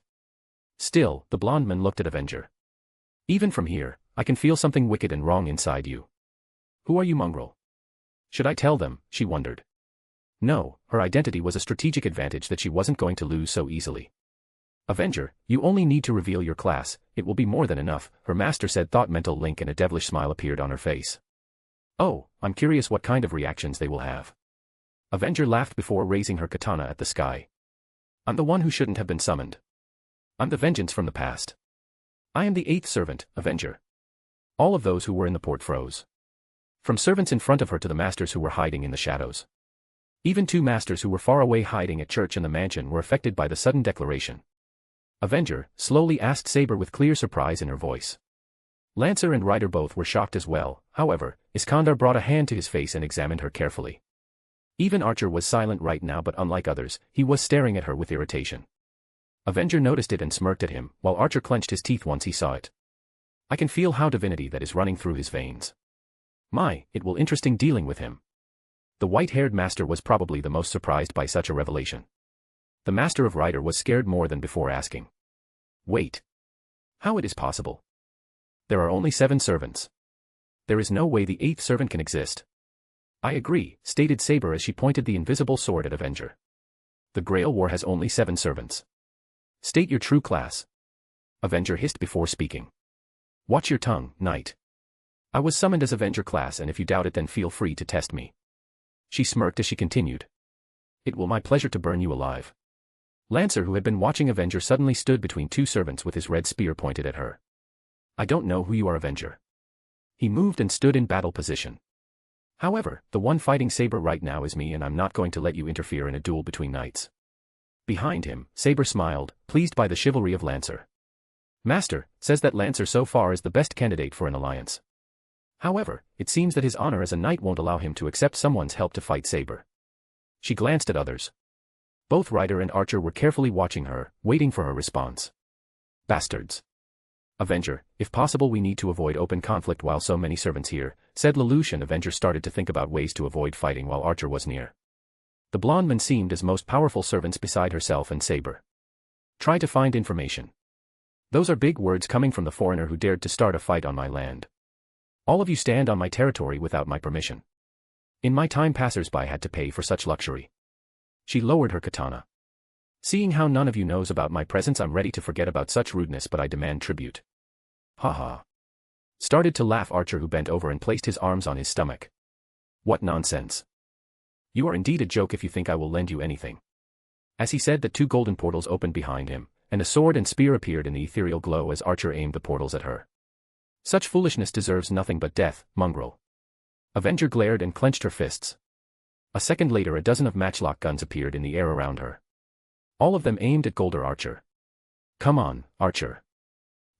Still, the blond man looked at Avenger. Even from here, I can feel something wicked and wrong inside you. Who are you, mongrel? Should I tell them? She wondered. No, her identity was a strategic advantage that she wasn't going to lose so easily. Avenger, you only need to reveal your class, it will be more than enough, her master said. Thought mental link and a devilish smile appeared on her face. Oh, I'm curious what kind of reactions they will have. Avenger laughed before raising her katana at the sky. I'm the one who shouldn't have been summoned. I'm the vengeance from the past. I am the eighth servant, Avenger. All of those who were in the port froze. From servants in front of her to the masters who were hiding in the shadows. Even two masters who were far away hiding at church in the mansion were affected by the sudden declaration. Avenger, slowly asked Saber with clear surprise in her voice. Lancer and Ryder both were shocked as well, however, Iskandar brought a hand to his face and examined her carefully. Even Archer was silent right now but unlike others, he was staring at her with irritation. Avenger noticed it and smirked at him, while Archer clenched his teeth once he saw it. I can feel how divinity that is running through his veins. My, it will interesting dealing with him. The white-haired master was probably the most surprised by such a revelation. The master of Ryder was scared more than before asking. Wait. How it is possible? There are only 7 servants. There is no way the 8th servant can exist. I agree, stated Saber as she pointed the invisible sword at Avenger. The Grail War has only 7 servants. State your true class. Avenger hissed before speaking. Watch your tongue, knight. I was summoned as Avenger class and if you doubt it then feel free to test me. She smirked as she continued. It will my pleasure to burn you alive. Lancer who had been watching Avenger suddenly stood between two servants with his red spear pointed at her. I don't know who you are, Avenger. He moved and stood in battle position. However, the one fighting Saber right now is me and I'm not going to let you interfere in a duel between knights. Behind him, Saber smiled, pleased by the chivalry of Lancer. Master, says that Lancer so far is the best candidate for an alliance. However, it seems that his honor as a knight won't allow him to accept someone's help to fight Saber. She glanced at others. Both Ryder and Archer were carefully watching her, waiting for her response. Bastards. Avenger, if possible we need to avoid open conflict while so many servants here, said Lelouch and Avenger started to think about ways to avoid fighting while Archer was near. The blonde man seemed as most powerful servants beside herself and Saber. Try to find information. Those are big words coming from the foreigner who dared to start a fight on my land. All of you stand on my territory without my permission. In my time passers-by had to pay for such luxury. She lowered her katana. Seeing how none of you knows about my presence I'm ready to forget about such rudeness but I demand tribute. Haha. Started to laugh Archer who bent over and placed his arms on his stomach. What nonsense. You are indeed a joke if you think I will lend you anything. As he said that 2 golden portals opened behind him, and a sword and spear appeared in the ethereal glow as Archer aimed the portals at her. Such foolishness deserves nothing but death, mongrel. Avenger glared and clenched her fists. A second later a dozen of matchlock guns appeared in the air around her. All of them aimed at Golden Archer. Come on, Archer.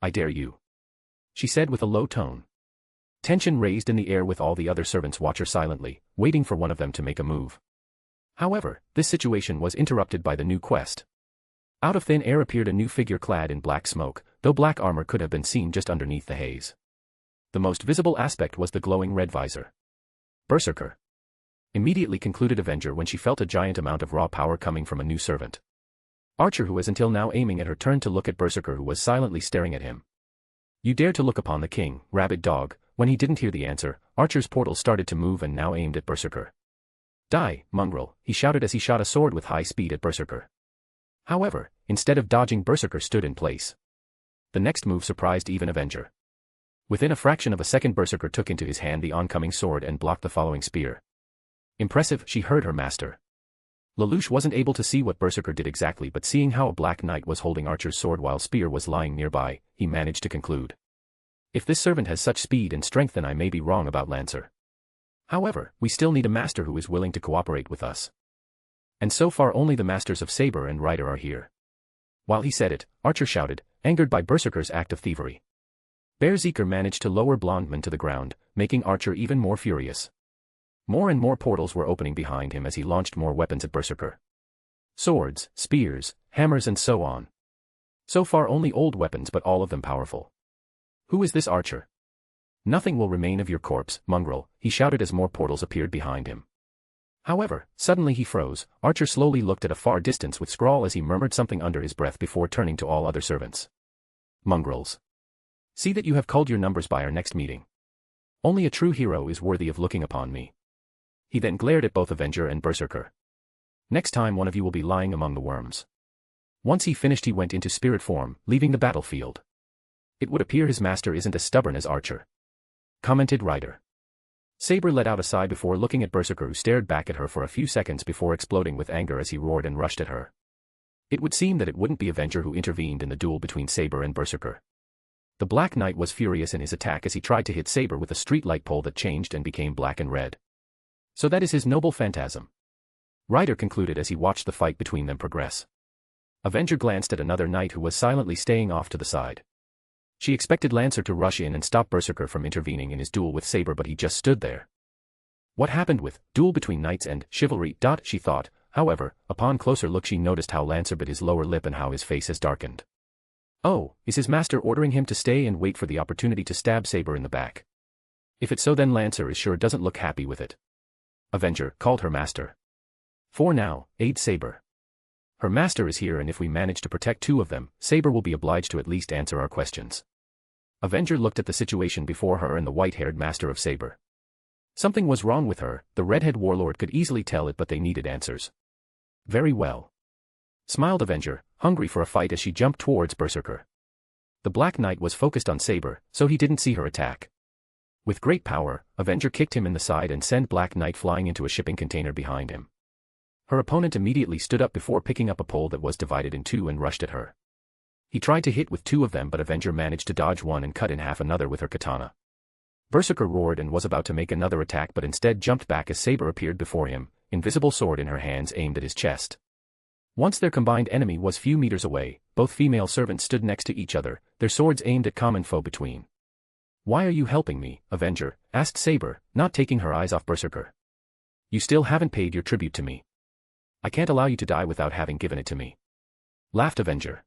I dare you. She said with a low tone. Tension raised in the air with all the other servants watch her silently, waiting for one of them to make a move. However, this situation was interrupted by the new quest. Out of thin air appeared a new figure clad in black smoke, though black armor could have been seen just underneath the haze. The most visible aspect was the glowing red visor. Berserker. Immediately concluded Avenger when she felt a giant amount of raw power coming from a new servant. Archer who was until now aiming at her turned to look at Berserker who was silently staring at him. You dare to look upon the king, rabid dog, when he didn't hear the answer, Archer's portal started to move and now aimed at Berserker. "Die, mongrel," he shouted as he shot a sword with high speed at Berserker. However, instead of dodging, Berserker stood in place. The next move surprised even Avenger. Within a fraction of a second, Berserker took into his hand the oncoming sword and blocked the following spear. Impressive, she heard her master. Lelouch wasn't able to see what Berserker did exactly, but seeing how a Black Knight was holding Archer's sword while spear was lying nearby, he managed to conclude. If this servant has such speed and strength, then I may be wrong about Lancer. However, we still need a master who is willing to cooperate with us. And so far only the masters of Saber and Rider are here. While he said it, Archer shouted, angered by Berserker's act of thievery. Berserker managed to lower Blondman to the ground, making Archer even more furious. More and more portals were opening behind him as he launched more weapons at Berserker. Swords, spears, hammers and so on. So far only old weapons, but all of them powerful. Who is this Archer? Nothing will remain of your corpse, mongrel, he shouted as more portals appeared behind him. However, suddenly he froze. Archer slowly looked at a far distance with Scrawl as he murmured something under his breath before turning to all other servants. Mongrels. See that you have called your numbers by our next meeting. Only a true hero is worthy of looking upon me. He then glared at both Avenger and Berserker. Next time one of you will be lying among the worms. Once he finished, he went into spirit form, leaving the battlefield. It would appear his master isn't as stubborn as Archer, commented Rider. Saber let out a sigh before looking at Berserker, who stared back at her for a few seconds before exploding with anger as he roared and rushed at her. It would seem that it wouldn't be Avenger who intervened in the duel between Saber and Berserker. The Black Knight was furious in his attack as he tried to hit Saber with a streetlight pole that changed and became black and red. So that is his noble phantasm, Rider concluded as he watched the fight between them progress. Avenger glanced at another knight who was silently staying off to the side. She expected Lancer to rush in and stop Berserker from intervening in his duel with Saber, but he just stood there. What happened with duel between knights and chivalry? She thought. However, upon closer look she noticed how Lancer bit his lower lip and how his face has darkened. Oh, is his master ordering him to stay and wait for the opportunity to stab Saber in the back? If it's so, then Lancer is sure doesn't look happy with it. Avenger called her master. For now, aid Saber. Her master is here, and if we manage to protect two of them, Saber will be obliged to at least answer our questions. Avenger looked at the situation before her and the white-haired master of Saber. Something was wrong with her. The redhead warlord could easily tell it, but they needed answers. Very well, smiled Avenger, hungry for a fight as she jumped towards Berserker. The Black Knight was focused on Saber, so he didn't see her attack. With great power, Avenger kicked him in the side and sent Black Knight flying into a shipping container behind him. Her opponent immediately stood up before picking up a pole that was divided in two and rushed at her. He tried to hit with two of them, but Avenger managed to dodge one and cut in half another with her katana. Berserker roared and was about to make another attack, but instead jumped back as Saber appeared before him, invisible sword in her hands aimed at his chest. Once their combined enemy was few meters away, both female servants stood next to each other, their swords aimed at common foe between. Why are you helping me, Avenger? Asked Saber, not taking her eyes off Berserker. You still haven't paid your tribute to me. I can't allow you to die without having given it to me, laughed Avenger.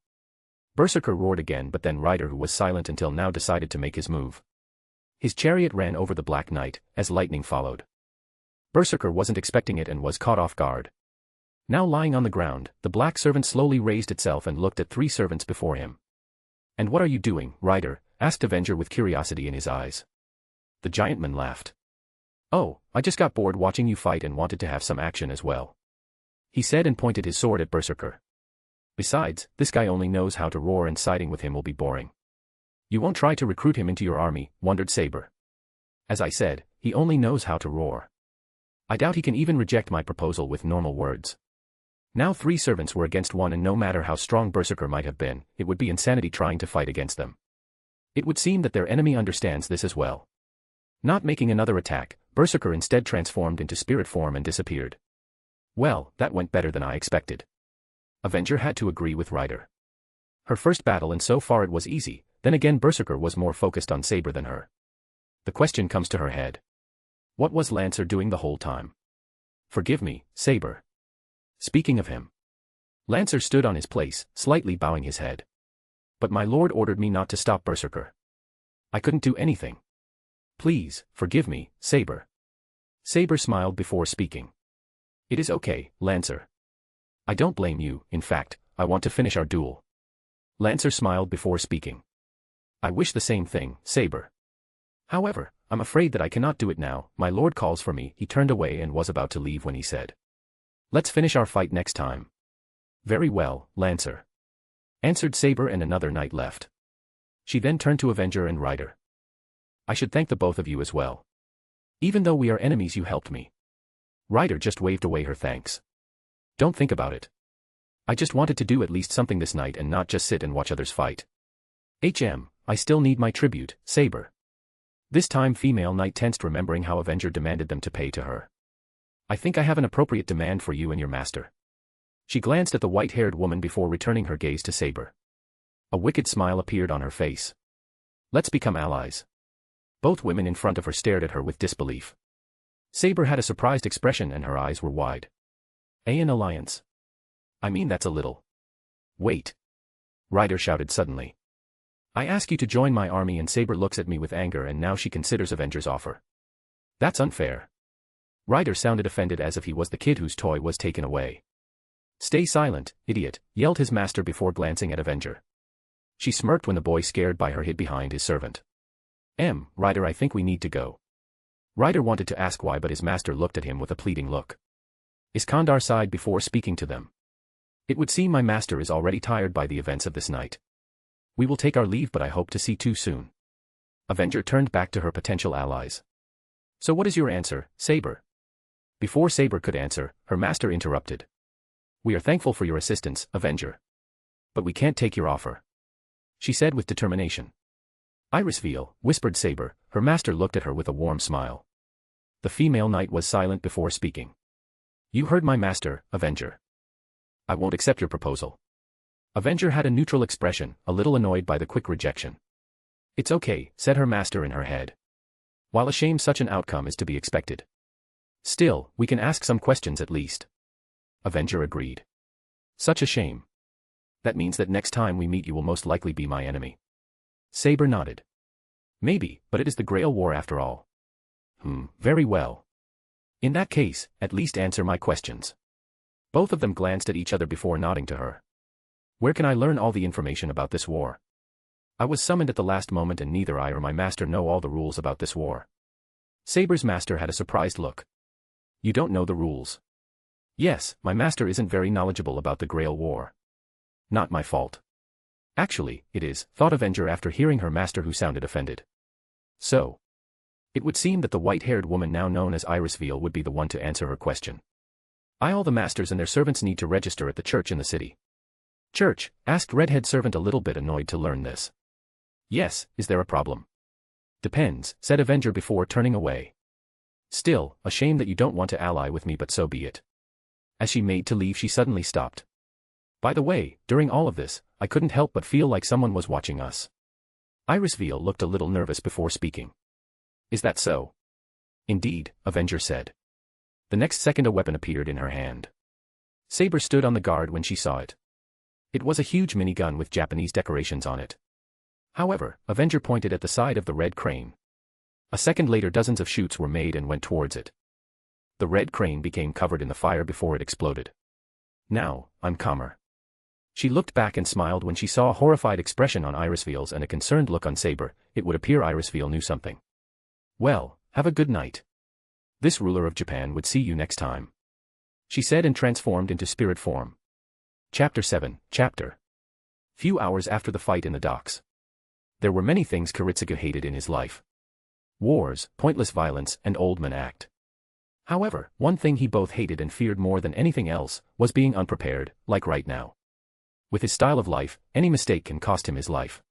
Berserker roared again, but then Rider, who was silent until now, decided to make his move. His chariot ran over the Black Knight, as lightning followed. Berserker wasn't expecting it and was caught off guard. Now lying on the ground, the black servant slowly raised itself and looked at three servants before him. And what are you doing, Rider? Asked Avenger with curiosity in his eyes. The giant man laughed. Oh, I just got bored watching you fight and wanted to have some action as well, he said and pointed his sword at Berserker. Besides, this guy only knows how to roar and siding with him will be boring. You won't try to recruit him into your army, wondered Saber. As I said, he only knows how to roar. I doubt he can even reject my proposal with normal words. Now three servants were against one, and no matter how strong Berserker might have been, it would be insanity trying to fight against them. It would seem that their enemy understands this as well. Not making another attack, Berserker instead transformed into spirit form and disappeared. Well, that went better than I expected. Avenger had to agree with Rider. Her first battle, and so far it was easy. Then again, Berserker was more focused on Saber than her. The question comes to her head. What was Lancer doing the whole time? Forgive me, Saber. Speaking of him, Lancer stood on his place, slightly bowing his head. But my lord ordered me not to stop Berserker. I couldn't do anything. Please, forgive me, Saber. Saber smiled before speaking. It is okay, Lancer. I don't blame you. In fact, I want to finish our duel. Lancer smiled before speaking. I wish the same thing, Saber. However, I'm afraid that I cannot do it now, my lord calls for me. He turned away and was about to leave when he said, let's finish our fight next time. Very well, Lancer, answered Saber, and another knight left. She then turned to Avenger and Rider. I should thank the both of you as well. Even though we are enemies, you helped me. Rider just waved away her thanks. Don't think about it. I just wanted to do at least something this night and not just sit and watch others fight. I still need my tribute, Saber. This time female knight tensed, remembering how Avenger demanded them to pay to her. I think I have an appropriate demand for you and your master. She glanced at the white-haired woman before returning her gaze to Saber. A wicked smile appeared on her face. Let's become allies. Both women in front of her stared at her with disbelief. Saber had a surprised expression and her eyes were wide. An alliance? I mean, that's a little. Wait. Rider shouted suddenly. I ask you to join my army, and Saber looks at me with anger, and now she considers Avenger's offer. That's unfair. Rider sounded offended, as if he was the kid whose toy was taken away. Stay silent, idiot, yelled his master before glancing at Avenger. She smirked when the boy, scared by her, hid behind his servant. Rider, I think we need to go. Rider wanted to ask why, but his master looked at him with a pleading look. Iskandar sighed before speaking to them. It would seem my master is already tired by the events of this night. We will take our leave, but I hope to see too soon. Avenger turned back to her potential allies. So what is your answer, Saber? Before Saber could answer, her master interrupted. We are thankful for your assistance, Avenger. But we can't take your offer, she said with determination. Irisveal, whispered Saber. Her master looked at her with a warm smile. The female knight was silent before speaking. You heard my master, Avenger. I won't accept your proposal. Avenger had a neutral expression, a little annoyed by the quick rejection. It's okay, said her master in her head. While a shame, such an outcome is to be expected. Still, we can ask some questions at least. Avenger agreed. Such a shame. That means that next time we meet you will most likely be my enemy. Saber nodded. Maybe, but it is the Grail War after all. Very well. In that case, at least answer my questions. Both of them glanced at each other before nodding to her. Where can I learn all the information about this war? I was summoned at the last moment, and neither I or my master know all the rules about this war. Saber's master had a surprised look. You don't know the rules? Yes, my master isn't very knowledgeable about the Grail War. Not my fault. Actually, it is, thought Avenger after hearing her master, who sounded offended. So, it would seem that the white-haired woman now known as Irisveal would be the one to answer her question. All the masters and their servants need to register at the church in the city. Church? Asked redhead servant, a little bit annoyed to learn this. Yes, is there a problem? Depends, said Avenger before turning away. Still, a shame that you don't want to ally with me, but so be it. As she made to leave, she suddenly stopped. By the way, during all of this, I couldn't help but feel like someone was watching us. Irisveal looked a little nervous before speaking. Is that so? Indeed, Avenger said. The next second a weapon appeared in her hand. Saber stood on the guard when she saw it. It was a huge minigun with Japanese decorations on it. However, Avenger pointed at the side of the red crane. A second later, dozens of shoots were made and went towards it. The red crane became covered in the fire before it exploded. Now, I'm calmer. She looked back and smiled when she saw a horrified expression on Irisveal's and a concerned look on Saber. It would appear Irisveal knew something. Well, have a good night. This ruler of Japan would see you next time, she said, and transformed into spirit form. Chapter 7. Few hours after the fight in the docks. There were many things Kariya hated in his life. Wars, pointless violence, and old man act. However, one thing he both hated and feared more than anything else was being unprepared, like right now. With his style of life, any mistake can cost him his life.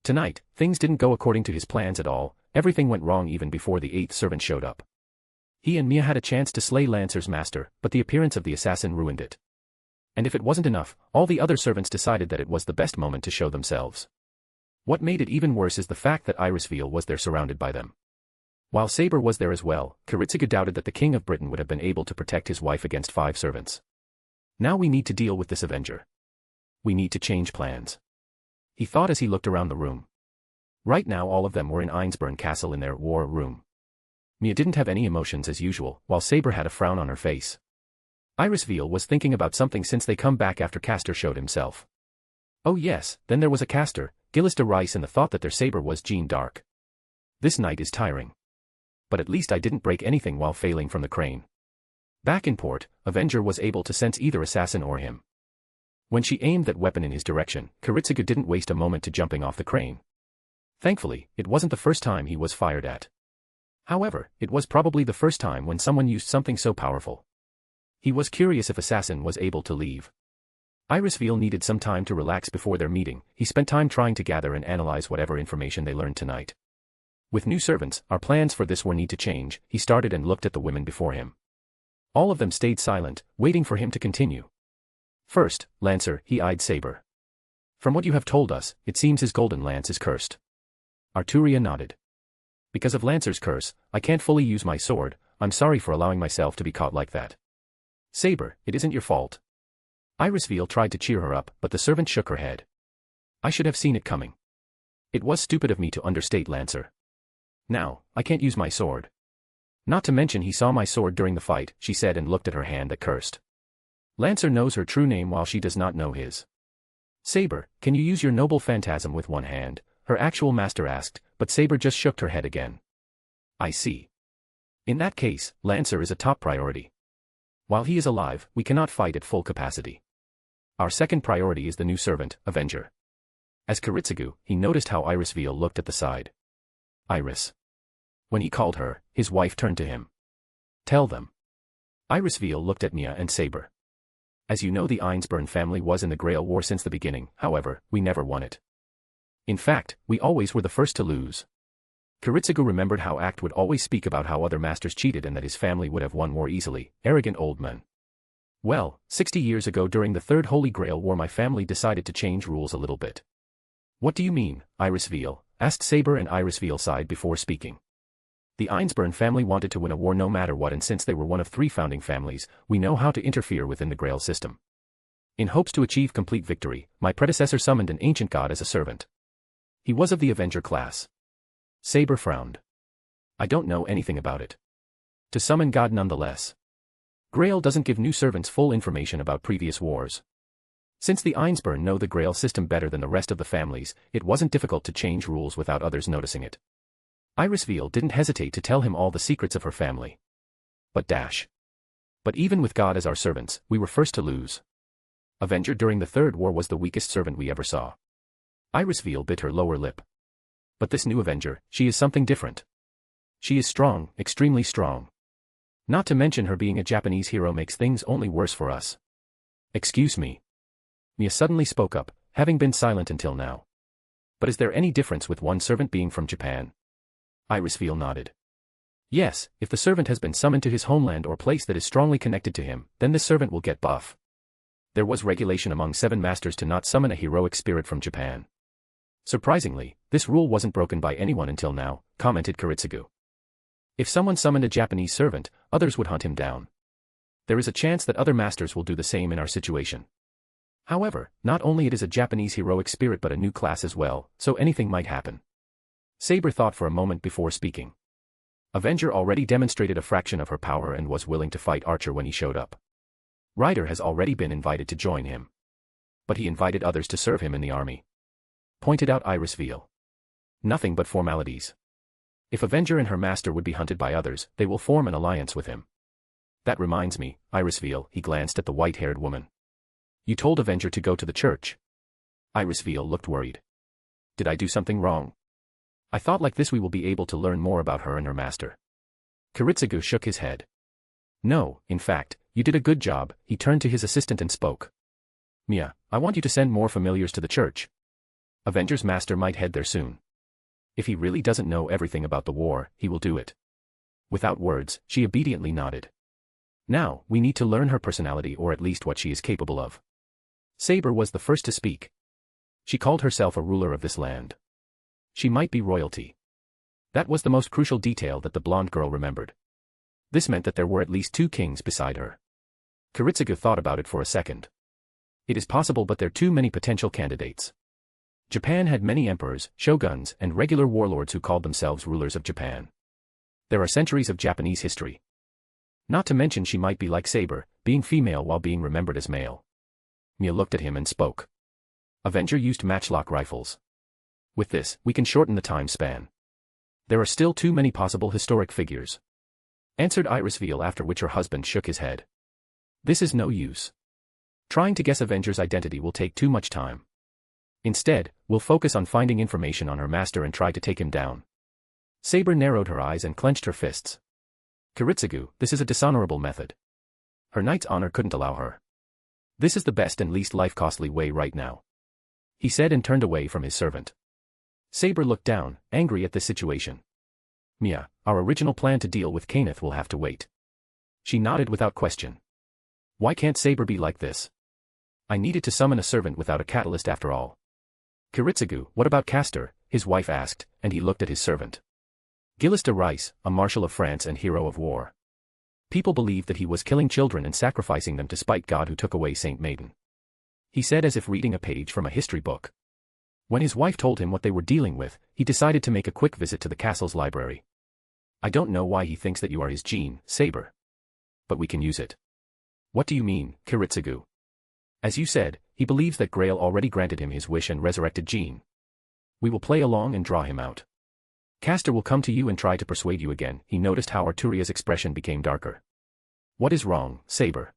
Tonight, things didn't go according to his plans at all. Everything went wrong even before the 8th servant showed up. He and Mia had a chance to slay Lancer's master, but the appearance of the assassin ruined it. And if it wasn't enough, all the other servants decided that it was the best moment to show themselves. What made it even worse is the fact that Irisveal was there surrounded by them. While Saber was there as well, Kariya doubted that the King of Britain would have been able to protect his wife against 5 servants. Now we need to deal with this Avenger. We need to change plans, he thought as he looked around the room. Right now all of them were in Einzbern castle in their war room. Mia didn't have any emotions as usual, while Saber had a frown on her face. Irisveal was thinking about something since they come back after Castor showed himself. Oh yes, then there was a Castor, Gillis de Rice, and the thought that their Saber was Jean d'Arc. This night is tiring. But at least I didn't break anything while failing from the crane. Back in port, Avenger was able to sense either assassin or him. When she aimed that weapon in his direction, Kariya didn't waste a moment to jumping off the crane. Thankfully, it wasn't the first time he was fired at. However, it was probably the first time when someone used something so powerful. He was curious if Assassin was able to leave. Irisveal needed some time to relax before their meeting. He spent time trying to gather and analyze whatever information they learned tonight. With new servants, our plans for this war need to change. He started and looked at the women before him. All of them stayed silent, waiting for him to continue. First, Lancer, he eyed Saber. From what you have told us, it seems his golden lance is cursed. Arturia nodded. Because of Lancer's curse, I can't fully use my sword. I'm sorry for allowing myself to be caught like that. Saber, it isn't your fault. Irisveal tried to cheer her up, but the servant shook her head. I should have seen it coming. It was stupid of me to understate Lancer. Now, I can't use my sword. Not to mention he saw my sword during the fight, she said and looked at her hand that cursed. Lancer knows her true name while she does not know his. Saber, can you use your noble phantasm with one hand? Her actual master asked, but Saber just shook her head again. I see. In that case, Lancer is a top priority. While he is alive, we cannot fight at full capacity. Our second priority is the new servant, Avenger. As Kariya, he noticed how Irisveal looked at the side. Iris. When he called her, his wife turned to him. Tell them. Irisveal looked at Mia and Saber. As you know, the Einzbern family was in the Grail War since the beginning. However, we never won it. In fact, we always were the first to lose. Kariya remembered how Act would always speak about how other masters cheated and that his family would have won more easily. Arrogant old man. Well, 60 years ago during the Third Holy Grail War my family decided to change rules a little bit. What do you mean, Irisveal? Asked Saber, and Irisveal sighed before speaking. The Einzbern family wanted to win a war no matter what, and since they were one of 3 founding families, we know how to interfere within the Grail system. In hopes to achieve complete victory, my predecessor summoned an ancient god as a servant. He was of the Avenger class. Saber frowned. I don't know anything about it. To summon god nonetheless. Grail doesn't give new servants full information about previous wars. Since the Einzbern know the Grail system better than the rest of the families, it wasn't difficult to change rules without others noticing it. Irisveal didn't hesitate to tell him all the secrets of her family. But even with God as our servants, we were first to lose. Avenger during the Third War was the weakest servant we ever saw. Irisveal bit her lower lip. But this new Avenger, she is something different. She is strong, extremely strong. Not to mention her being a Japanese hero makes things only worse for us. Excuse me. Mia suddenly spoke up, having been silent until now. But is there any difference with one servant being from Japan? Irisveal nodded. Yes, if the servant has been summoned to his homeland or place that is strongly connected to him, then this servant will get buff. There was regulation among 7 masters to not summon a heroic spirit from Japan. Surprisingly, this rule wasn't broken by anyone until now, commented Kariya. If someone summoned a Japanese servant, others would hunt him down. There is a chance that other masters will do the same in our situation. However, not only it is a Japanese heroic spirit but a new class as well, so anything might happen. Saber thought for a moment before speaking. Avenger already demonstrated a fraction of her power and was willing to fight Archer when he showed up. Ryder has already been invited to join him. But he invited others to serve him in the army. Pointed out Irisveal. Nothing but formalities. If Avenger and her master would be hunted by others, they will form an alliance with him. That reminds me, Irisveal, he glanced at the white-haired woman. You told Avenger to go to the church. Irisveal looked worried. Did I do something wrong? I thought like this we will be able to learn more about her and her master. Kariya shook his head. No, in fact, you did a good job. He turned to his assistant and spoke. Mia, I want you to send more familiars to the church. Avenger's master might head there soon. If he really doesn't know everything about the war, he will do it. Without words, she obediently nodded. Now, we need to learn her personality, or at least what she is capable of. Saber was the first to speak. She called herself a ruler of this land. She might be royalty. That was the most crucial detail that the blonde girl remembered. This meant that there were at least 2 kings beside her. Kariya thought about it for a second. It is possible, but there are too many potential candidates. Japan had many emperors, shoguns, and regular warlords who called themselves rulers of Japan. There are centuries of Japanese history. Not to mention she might be like Saber, being female while being remembered as male. Mia looked at him and spoke. Avenger used matchlock rifles. With this, we can shorten the time span. There are still too many possible historic figures, answered Irisveal, after which her husband shook his head. This is no use. Trying to guess Avenger's identity will take too much time. Instead, we'll focus on finding information on her master and try to take him down. Saber narrowed her eyes and clenched her fists. Kiritsugu, this is a dishonorable method. Her knight's honor couldn't allow her. This is the best and least life-costly way right now, he said, and turned away from his servant. Saber looked down, angry at this situation. Mia, our original plan to deal with Kenneth will have to wait. She nodded without question. Why can't Saber be like this? I needed to summon a servant without a catalyst after all. Kiritsugu, what about Castor? His wife asked, and he looked at his servant. Gilgamesh de Rice, a marshal of France and hero of war. People believed that he was killing children and sacrificing them to spite God who took away Saint Maiden, he said, as if reading a page from a history book. When his wife told him what they were dealing with, he decided to make a quick visit to the castle's library. I don't know why he thinks that you are his gene, Saber. But we can use it. What do you mean, Kiritsugu? As you said, he believes that Grail already granted him his wish and resurrected Jean. We will play along and draw him out. Castor will come to you and try to persuade you again. He noticed how Arturia's expression became darker. What is wrong, Saber?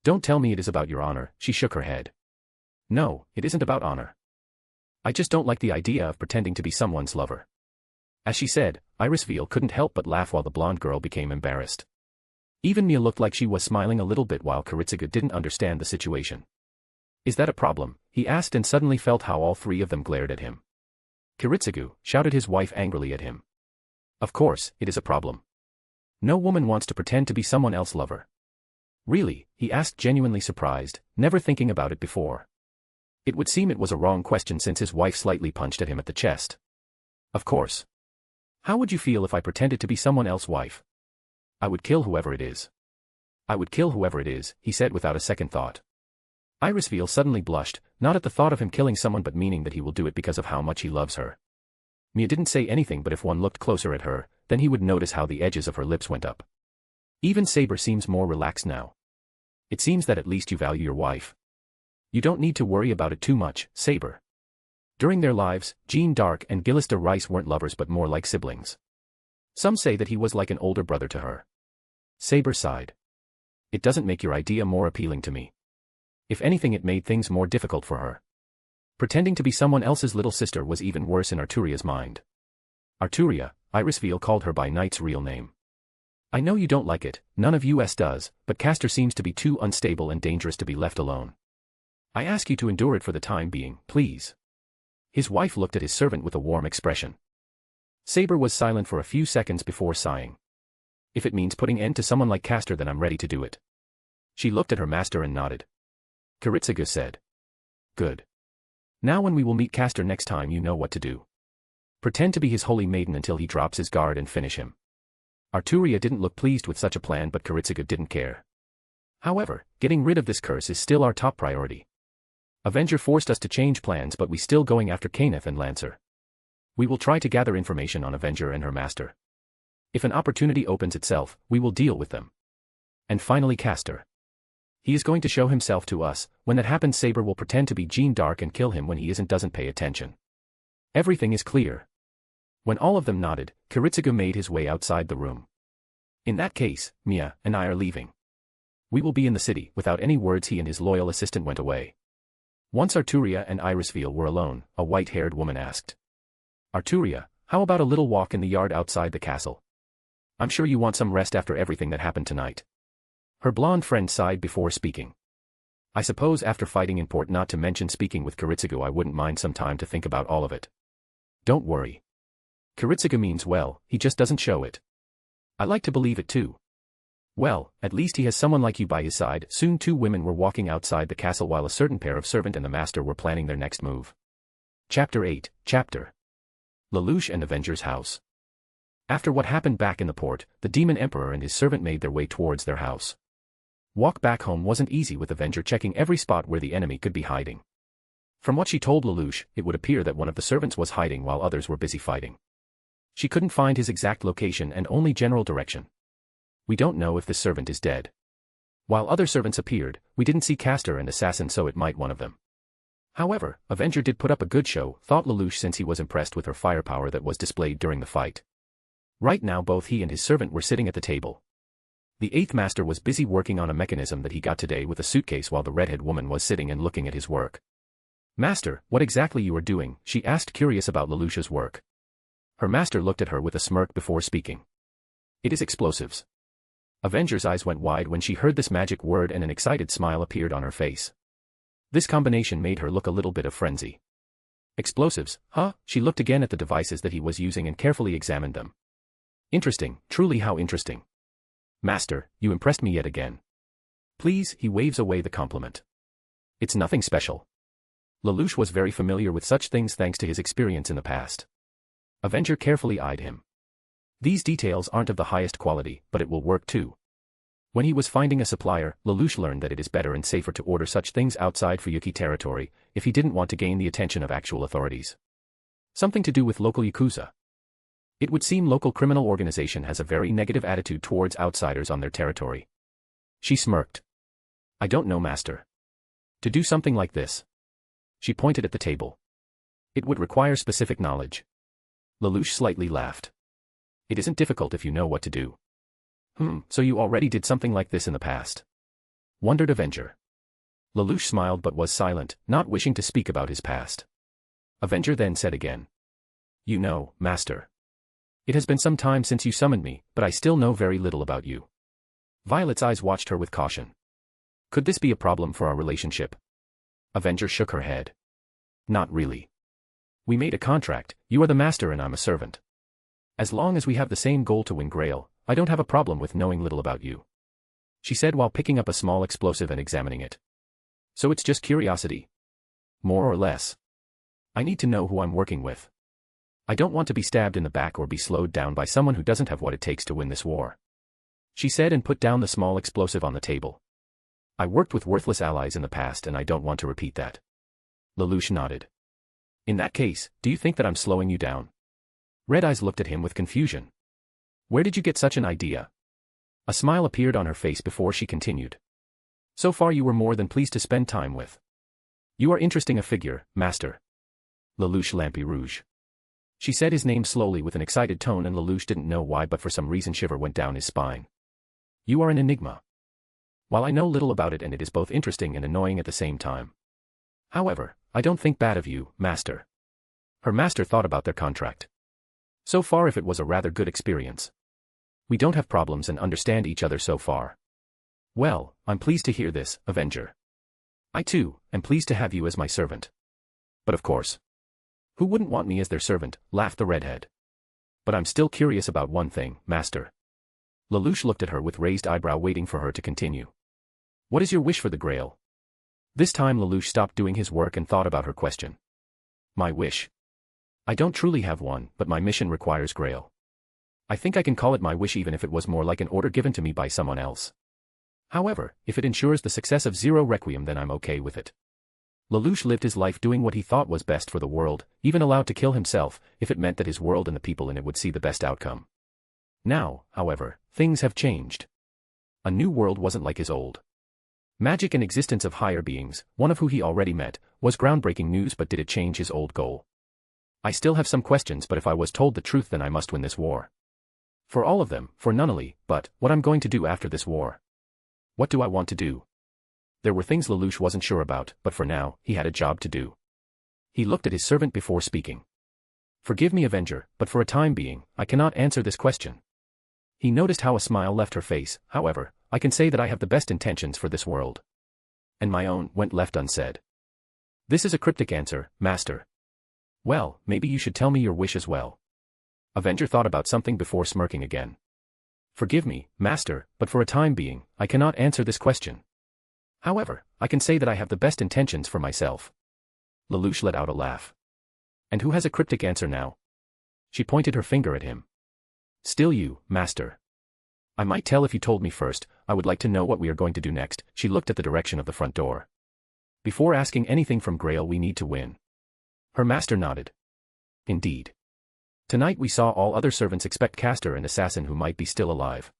Don't tell me it is about your honor. She shook her head. No, it isn't about honor. I just don't like the idea of pretending to be someone's lover. As she said, Irisveal couldn't help but laugh while the blonde girl became embarrassed. Even Mia looked like she was smiling a little bit while Kiritsugu didn't understand the situation. Is that a problem? He asked, and suddenly felt how all three of them glared at him. Kiritsugu, shouted his wife angrily at him. Of course, it is a problem. No woman wants to pretend to be someone else's lover. Really? He asked, genuinely surprised, never thinking about it before. It would seem it was a wrong question since his wife slightly punched at him at the chest. Of course. How would you feel if I pretended to be someone else's wife? I would kill whoever it is. I would kill whoever it is, he said without a second thought. Irisveal suddenly blushed, not at the thought of him killing someone but meaning that he will do it because of how much he loves her. Mia didn't say anything, but if one looked closer at her, then he would notice how the edges of her lips went up. Even Saber seems more relaxed now. It seems that at least you value your wife. You don't need to worry about it too much, Saber. During their lives, Jean d'Arc and Gilgamesh de Rice weren't lovers but more like siblings. Some say that he was like an older brother to her. Saber sighed. It doesn't make your idea more appealing to me. If anything, it made things more difficult for her. Pretending to be someone else's little sister was even worse in Arturia's mind. Arturia, Irisveal called her by Knight's real name. I know you don't like it, none of us does, but Castor seems to be too unstable and dangerous to be left alone. I ask you to endure it for the time being, please. His wife looked at his servant with a warm expression. Saber was silent for a few seconds before sighing. If it means putting end to someone like Castor, then I'm ready to do it. She looked at her master and nodded. Kiritsugu said. Good. Now when we will meet Castor next time, you know what to do. Pretend to be his holy maiden until he drops his guard and finish him. Arturia didn't look pleased with such a plan, but Kiritsugu didn't care. However, getting rid of this curse is still our top priority. Avenger forced us to change plans, but we still going after Kenneth and Lancer. We will try to gather information on Avenger and her master. If an opportunity opens itself, we will deal with them. And finally Castor. He is going to show himself to us. When that happens, Saber will pretend to be Jean d'Arc and kill him when he doesn't pay attention. Everything is clear. When all of them nodded, Kiritsugu made his way outside the room. In that case, Mia and I are leaving. We will be in the city. Without any words, he and his loyal assistant went away. Once Arturia and Irisveal were alone, a white-haired woman asked. Arturia, how about a little walk in the yard outside the castle? I'm sure you want some rest after everything that happened tonight. Her blonde friend sighed before speaking. I suppose after fighting in port, not to mention speaking with Kiritsugu, I wouldn't mind some time to think about all of it. Don't worry. Kiritsugu means well, he just doesn't show it. I like to believe it too. Well, at least he has someone like you by his side. Soon two women were walking outside the castle while a certain pair of servant and the master were planning their next move. Chapter 8, Lelouch and Avenger's house. After what happened back in the port, the Demon Emperor and his servant made their way towards their house. Walk back home wasn't easy, with Avenger checking every spot where the enemy could be hiding. From what she told Lelouch, it would appear that one of the servants was hiding while others were busy fighting. She couldn't find his exact location and only general direction. We don't know if this servant is dead. While other servants appeared, we didn't see Castor and Assassin, so it might one of them. However, Avenger did put up a good show, thought Lelouch, since he was impressed with her firepower that was displayed during the fight. Right now both he and his servant were sitting at the table. The 8th master was busy working on a mechanism that he got today with a suitcase, while the redhead woman was sitting and looking at his work. "Master, what exactly you are doing?" she asked, curious about Lelouch's work. Her master looked at her with a smirk before speaking. "It is explosives." Avenger's eyes went wide when she heard this magic word, and an excited smile appeared on her face. This combination made her look a little bit of frenzy. "Explosives, huh?" She looked again at the devices that he was using and carefully examined them. "Interesting, truly how interesting. Master, you impressed me yet again." "Please," he waves away the compliment. "It's nothing special." Lelouch was very familiar with such things thanks to his experience in the past. Avenger carefully eyed him. "These details aren't of the highest quality, but it will work too." When he was finding a supplier, Lelouch learned that it is better and safer to order such things outside Fuyuki territory, if he didn't want to gain the attention of actual authorities. Something to do with local Yakuza. It would seem local criminal organization has a very negative attitude towards outsiders on their territory. She smirked. "I don't know, master. To do something like this." She pointed at the table. "It would require specific knowledge." Lelouch slightly laughed. "It isn't difficult if you know what to do." So you already did something like this in the past?" wondered Avenger. Lelouch smiled but was silent, not wishing to speak about his past. Avenger then said again. "You know, master. It has been some time since you summoned me, but I still know very little about you." Violet's eyes watched her with caution. "Could this be a problem for our relationship?" Avenger shook her head. "Not really. We made a contract, you are the master and I'm a servant. As long as we have the same goal to win Grail, I don't have a problem with knowing little about you," she said while picking up a small explosive and examining it. "So it's just curiosity? More or less. I need to know who I'm working with. I don't want to be stabbed in the back or be slowed down by someone who doesn't have what it takes to win this war," she said and put down the small explosive on the table. "I worked with worthless allies in the past and I don't want to repeat that." Lelouch nodded. "In that case, do you think that I'm slowing you down?" Red Eyes looked at him with confusion. "Where did you get such an idea?" A smile appeared on her face before she continued. "So far you were more than pleased to spend time with. You are interesting a figure, master." Lelouch Lampy Rouge. She said his name slowly with an excited tone, and Lelouch didn't know why, but for some reason shiver went down his spine. "You are an enigma. While I know little about it and it is both interesting and annoying at the same time. However, I don't think bad of you, master." Her master thought about their contract. "So far if it was a rather good experience. We don't have problems and understand each other so far." "Well, I'm pleased to hear this, Avenger. I too am pleased to have you as my servant." "But of course. Who wouldn't want me as their servant?" laughed the redhead. "But I'm still curious about one thing, master." Lelouch looked at her with raised eyebrow, waiting for her to continue. "What is your wish for the Grail?" This time Lelouch stopped doing his work and thought about her question. "My wish? I don't truly have one, but my mission requires Grail. I think I can call it my wish even if it was more like an order given to me by someone else. However, if it ensures the success of Zero Requiem, then I'm okay with it." Lelouch lived his life doing what he thought was best for the world, even allowed to kill himself, if it meant that his world and the people in it would see the best outcome. Now, however, things have changed. A new world wasn't like his old. Magic and existence of higher beings, one of who he already met, was groundbreaking news, but did it change his old goal? "I still have some questions, but if I was told the truth then I must win this war. For all of them, for Nunnally, but what I'm going to do after this war. What do I want to do?" There were things Lelouch wasn't sure about, but for now, he had a job to do. He looked at his servant before speaking. "Forgive me, Avenger, but for a time being, I cannot answer this question." He noticed how a smile left her face. "However, I can say that I have the best intentions for this world. And my own went left unsaid." "This is a cryptic answer, master." "Well, maybe you should tell me your wish as well." Avenger thought about something before smirking again. "Forgive me, master, but for a time being, I cannot answer this question. However, I can say that I have the best intentions for myself." Lelouch let out a laugh. "And who has a cryptic answer now?" She pointed her finger at him. "Still you, master. I might tell if you told me first. I would like to know what we are going to do next." She looked at the direction of the front door. "Before asking anything from Grail we need to win." Her master nodded. "Indeed. Tonight we saw all other servants expect caster and assassin who might be still alive.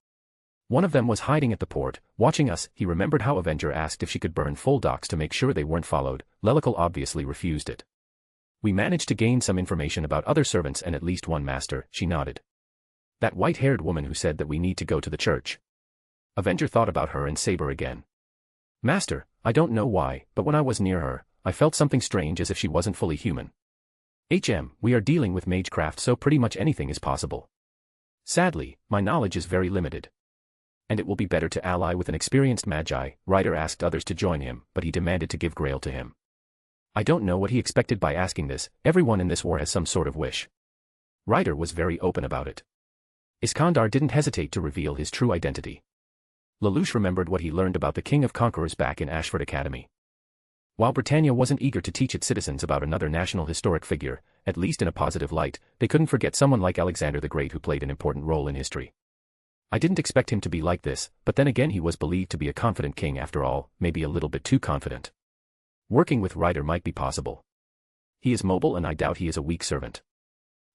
One of them was hiding at the port, watching us. He remembered how Avenger asked if she could burn full docks to make sure they weren't followed. Lelouch obviously refused it. We managed to gain some information about other servants and at least one master. She nodded. That white-haired woman who said that we need to go to the church. Avenger thought about her and Saber again. Master, I don't know why, but when I was near her, I felt something strange as if she wasn't fully human. We are dealing with magecraft, so pretty much anything is possible. Sadly, my knowledge is very limited. And it will be better to ally with an experienced magi. Ryder asked others to join him, but he demanded to give Grail to him. I don't know what he expected by asking this. Everyone in this war has some sort of wish. Ryder was very open about it. Iskandar didn't hesitate to reveal his true identity. Lelouch remembered what he learned about the King of Conquerors back in Ashford Academy. While Britannia wasn't eager to teach its citizens about another national historic figure, at least in a positive light, they couldn't forget someone like Alexander the Great who played an important role in history. I didn't expect him to be like this, but then again he was believed to be a confident king after all, maybe a little bit too confident. Working with Ryder might be possible. He is mobile and I doubt he is a weak servant.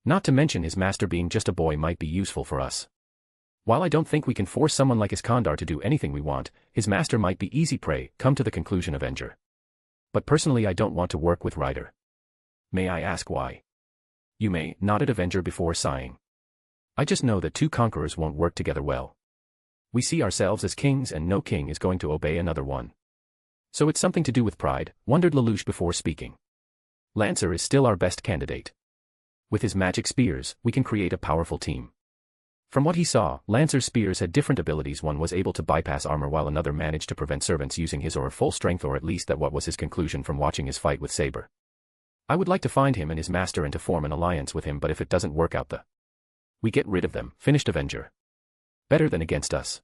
Not to mention his master being just a boy might be useful for us. While I don't think we can force someone like Iskandar to do anything we want, his master might be easy prey. Come to the conclusion, Avenger. But personally I don't want to work with Ryder. May I ask why? You may, nodded Avenger before sighing. I just know that two conquerors won't work together well. We see ourselves as kings and no king is going to obey another one. So it's something to do with pride, wondered Lelouch before speaking. Lancer is still our best candidate. With his magic spears, we can create a powerful team. From what he saw, Lancer's spears had different abilities. One was able to bypass armor while another managed to prevent servants using his or her full strength, or at least that what was his conclusion from watching his fight with Saber. I would like to find him and his master and to form an alliance with him, but if it doesn't work out we get rid of them, finished Avenger. Better than against us.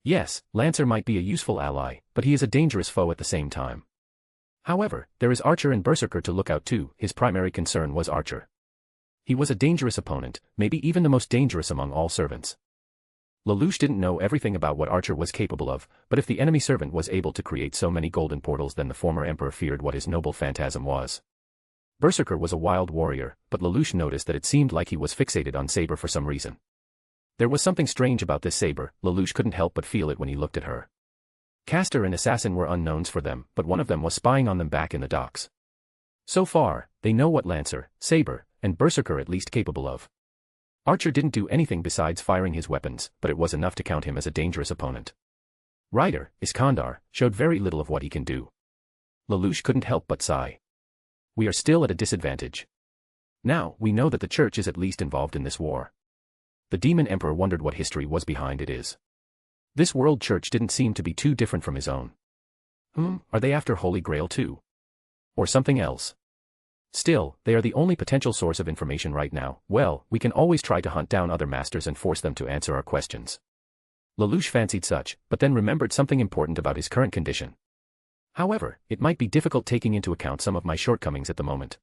Yes, Lancer might be a useful ally, but he is a dangerous foe at the same time. However, there is Archer and Berserker to look out too. His primary concern was Archer. He was a dangerous opponent, maybe even the most dangerous among all servants. Lelouch didn't know everything about what Archer was capable of, but if the enemy servant was able to create so many golden portals, then the former emperor feared what his noble phantasm was. Berserker was a wild warrior, but Lelouch noticed that it seemed like he was fixated on Saber for some reason. There was something strange about this Saber. Lelouch couldn't help but feel it when he looked at her. Caster and Assassin were unknowns for them, but one of them was spying on them back in the docks. So far, they know what Lancer, Saber, and Berserker at least capable of. Archer didn't do anything besides firing his weapons, but it was enough to count him as a dangerous opponent. Ryder, Iskandar, showed very little of what he can do. Lelouch couldn't help but sigh. We are still at a disadvantage. Now, we know that the church is at least involved in this war. The demon emperor wondered what history was behind it is. This world church didn't seem to be too different from his own. Are they after Holy Grail too? Or something else? Still, they are the only potential source of information right now. Well, we can always try to hunt down other masters and force them to answer our questions. Lelouch fancied such, but then remembered something important about his current condition. However, it might be difficult taking into account some of my shortcomings at the moment.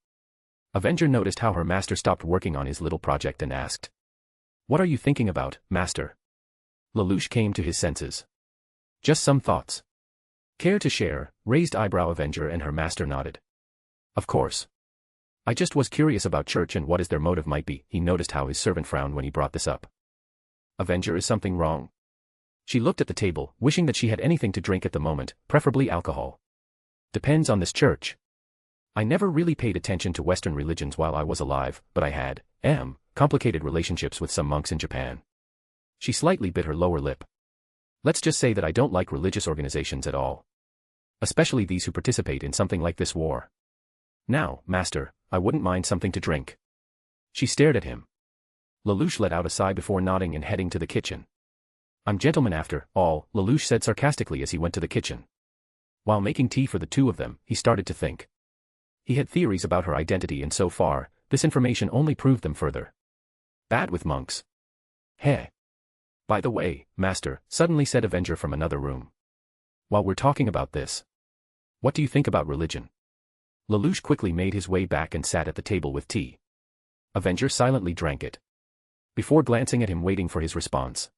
Avenger noticed how her master stopped working on his little project and asked, "What are you thinking about, master?" Lelouch came to his senses. "Just some thoughts." "Care to share?" raised eyebrow Avenger, and her master nodded. "Of course. I just was curious about church and what is their motive might be." He noticed how his servant frowned when he brought this up. "Avenger, is something wrong?" She looked at the table, wishing that she had anything to drink at the moment, preferably alcohol. "Depends on this church. I never really paid attention to Western religions while I was alive, but I had, complicated relationships with some monks in Japan." She slightly bit her lower lip. "Let's just say that I don't like religious organizations at all. Especially these who participate in something like this war. Now, master, I wouldn't mind something to drink." She stared at him. Lelouch let out a sigh before nodding and heading to the kitchen. "I'm gentleman after all," Lelouch said sarcastically as he went to the kitchen. While making tea for the two of them, he started to think. He had theories about her identity, and so far, this information only proved them further. Bad with monks. Heh. "By the way, master," suddenly said Avenger from another room. "While we're talking about this, what do you think about religion?" Lelouch quickly made his way back and sat at the table with tea. Avenger silently drank it, before glancing at him waiting for his response.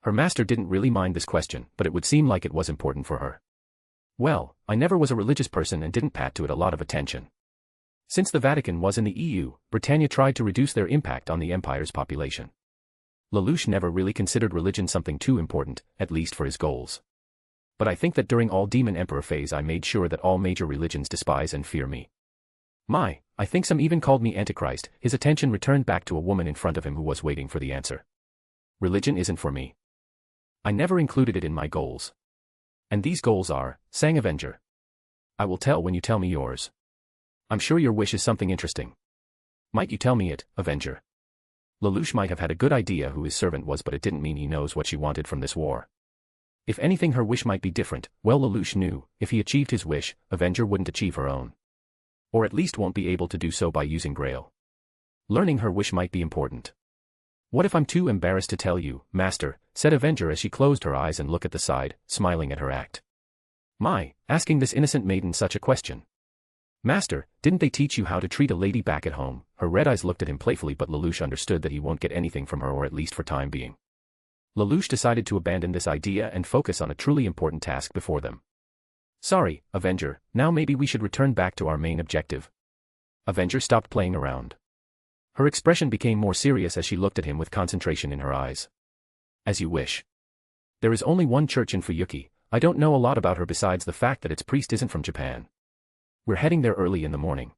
Her master didn't really mind this question, but it would seem like it was important for her. "Well, I never was a religious person and didn't pat to it a lot of attention. Since the Vatican was in the EU, Britannia tried to reduce their impact on the empire's population. Lelouch never really considered religion something too important, at least for his goals. But I think that during all Demon Emperor phase I made sure that all major religions despise and fear me. I think some even called me Antichrist. His attention returned back to a woman in front of him who was waiting for the answer. Religion isn't for me. I never included it in my goals. And these goals are, sang Avenger. I will tell when you tell me yours. I'm sure your wish is something interesting. Might you tell me it, Avenger? Lelouch might have had a good idea who his servant was, but it didn't mean he knows what she wanted from this war. If anything, her wish might be different. Well, Lelouch knew, if he achieved his wish, Avenger wouldn't achieve her own. Or at least won't be able to do so by using Grail. Learning her wish might be important. What if I'm too embarrassed to tell you, Master, said Avenger as she closed her eyes and looked at the side, smiling at her act. Asking this innocent maiden such a question. Master, didn't they teach you how to treat a lady back at home? Her red eyes looked at him playfully, but Lelouch understood that he won't get anything from her, or at least for time being. Lelouch decided to abandon this idea and focus on a truly important task before them. Sorry, Avenger, now maybe we should return back to our main objective. Avenger stopped playing around. Her expression became more serious as she looked at him with concentration in her eyes. As you wish. There is only one church in Fuyuki. I don't know a lot about her besides the fact that its priest isn't from Japan. We're heading there early in the morning.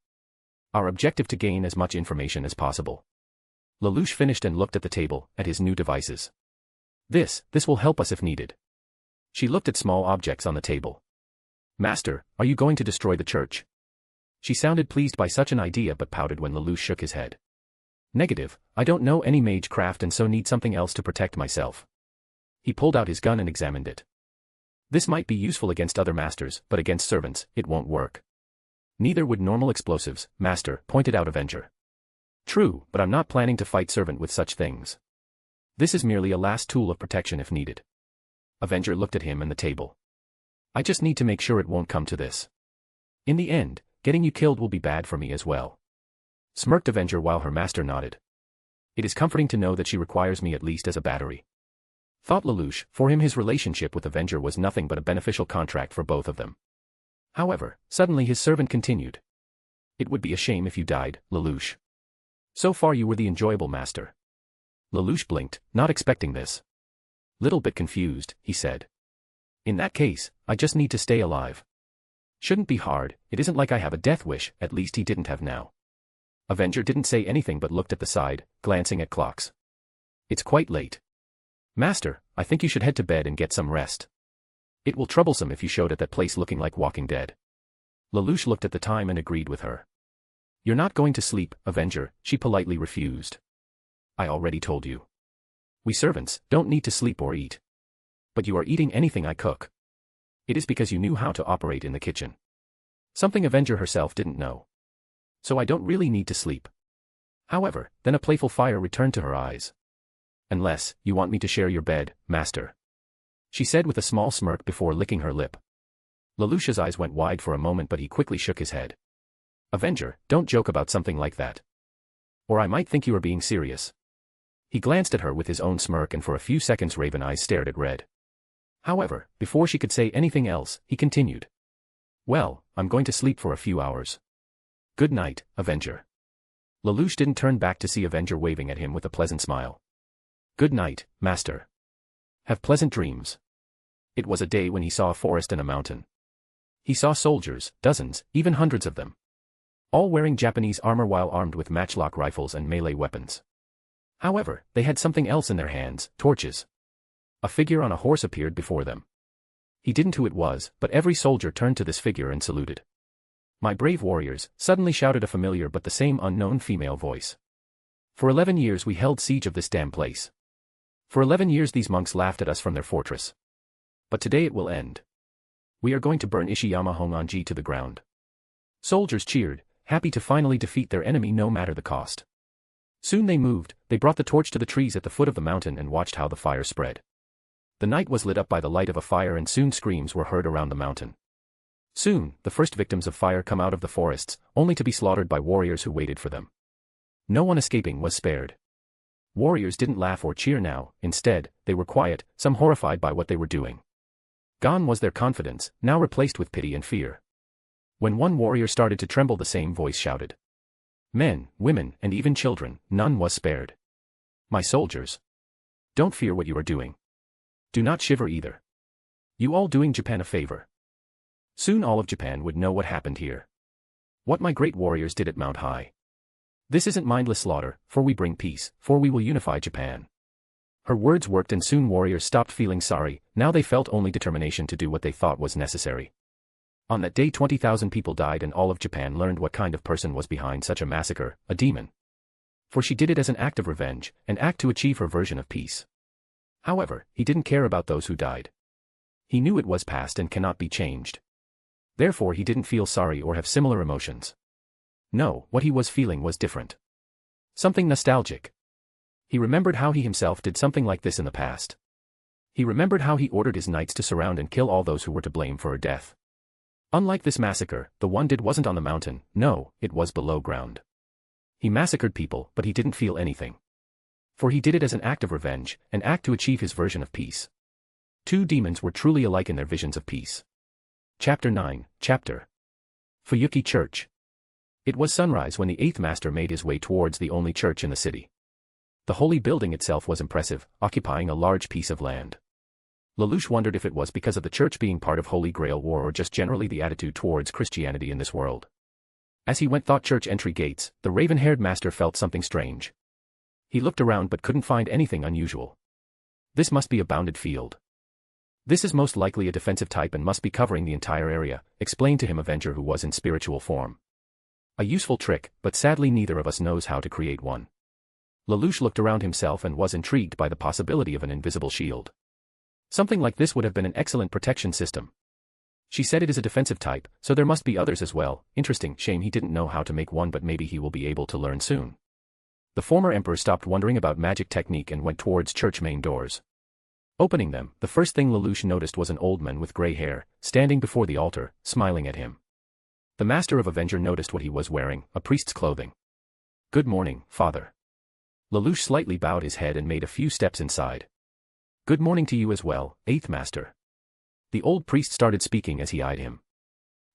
Our objective to gain as much information as possible. Lelouch finished and looked at the table, at his new devices. This will help us if needed. She looked at small objects on the table. Master, are you going to destroy the church? She sounded pleased by such an idea but pouted when Lelouch shook his head. Negative, I don't know any mage craft and so need something else to protect myself. He pulled out his gun and examined it. This might be useful against other masters, but against servants, it won't work. Neither would normal explosives, Master, pointed out Avenger. True, but I'm not planning to fight servant with such things. This is merely a last tool of protection if needed. Avenger looked at him and the table. I just need to make sure it won't come to this. In the end, getting you killed will be bad for me as well. Smirked Avenger while her master nodded. It is comforting to know that she requires me at least as a battery. Thought Lelouch, for him his relationship with Avenger was nothing but a beneficial contract for both of them. However, suddenly his servant continued. It would be a shame if you died, Lelouch. So far you were the enjoyable master. Lelouch blinked, not expecting this. Little bit confused, he said. In that case, I just need to stay alive. Shouldn't be hard, it isn't like I have a death wish, at least he didn't have now. Avenger didn't say anything but looked at the side, glancing at clocks. It's quite late. Master, I think you should head to bed and get some rest. It will troublesome if you showed at that place looking like Walking Dead. Lelouch looked at the time and agreed with her. You're not going to sleep, Avenger, she politely refused. I already told you. We servants don't need to sleep or eat. But you are eating anything I cook. It is because you knew how to operate in the kitchen. Something Avenger herself didn't know. So I don't really need to sleep. However, then a playful fire returned to her eyes. Unless you want me to share your bed, Master. She said with a small smirk before licking her lip. Lelouch's eyes went wide for a moment but he quickly shook his head. Avenger, don't joke about something like that. Or I might think you are being serious. He glanced at her with his own smirk and for a few seconds Raven eyes stared at Red. However, before she could say anything else, he continued. Well, I'm going to sleep for a few hours. Good night, Avenger. Lelouch didn't turn back to see Avenger waving at him with a pleasant smile. Good night, Master. Have pleasant dreams. It was a day when he saw a forest and a mountain. He saw soldiers, dozens, even hundreds of them. All wearing Japanese armor while armed with matchlock rifles and melee weapons. However, they had something else in their hands, torches. A figure on a horse appeared before them. He didn't know who it was, but every soldier turned to this figure and saluted. My brave warriors, suddenly shouted a familiar but the same unknown female voice. For 11 years we held siege of this damn place. For 11 years these monks laughed at us from their fortress. But today it will end. We are going to burn Ishiyama Honganji to the ground. Soldiers cheered, happy to finally defeat their enemy no matter the cost. Soon they moved, they brought the torch to the trees at the foot of the mountain and watched how the fire spread. The night was lit up by the light of a fire and soon screams were heard around the mountain. Soon, the first victims of fire come out of the forests, only to be slaughtered by warriors who waited for them. No one escaping was spared. Warriors didn't laugh or cheer now, instead, they were quiet, some horrified by what they were doing. Gone was their confidence, now replaced with pity and fear. When one warrior started to tremble the same voice shouted. Men, women, and even children, none was spared. My soldiers. Don't fear what you are doing. Do not shiver either. You all doing Japan a favor. Soon all of Japan would know what happened here. What my great warriors did at Mount High. This isn't mindless slaughter, for we bring peace, for we will unify Japan. Her words worked and soon warriors stopped feeling sorry, now they felt only determination to do what they thought was necessary. On that day 20,000 people died and all of Japan learned what kind of person was behind such a massacre, a demon. For she did it as an act of revenge, an act to achieve her version of peace. However, he didn't care about those who died. He knew it was past and cannot be changed. Therefore he didn't feel sorry or have similar emotions. No, what he was feeling was different. Something nostalgic. He remembered how he himself did something like this in the past. He remembered how he ordered his knights to surround and kill all those who were to blame for her death. Unlike this massacre, the one did wasn't on the mountain, no, it was below ground. He massacred people, but he didn't feel anything. For he did it as an act of revenge, an act to achieve his version of peace. Two demons were truly alike in their visions of peace. Chapter 9, Chapter Fuyuki Church. It was sunrise when the eighth master made his way towards the only church in the city. The holy building itself was impressive, occupying a large piece of land. Lelouch wondered if it was because of the church being part of Holy Grail War or just generally the attitude towards Christianity in this world. As he went thought church entry gates, the raven-haired master felt something strange. He looked around but couldn't find anything unusual. This must be a bounded field. This is most likely a defensive type and must be covering the entire area, explained to him Avenger who was in spiritual form. A useful trick, but sadly neither of us knows how to create one. Lelouch looked around himself and was intrigued by the possibility of an invisible shield. Something like this would have been an excellent protection system. She said it is a defensive type, so there must be others as well. Interesting, shame he didn't know how to make one, but maybe he will be able to learn soon. The former emperor stopped wondering about magic technique and went towards church main doors. Opening them, the first thing Lelouch noticed was an old man with grey hair, standing before the altar, smiling at him. The master of Avenger noticed what he was wearing, a priest's clothing. Good morning, father. Lelouch slightly bowed his head and made a few steps inside. Good morning to you as well, eighth master. The old priest started speaking as he eyed him.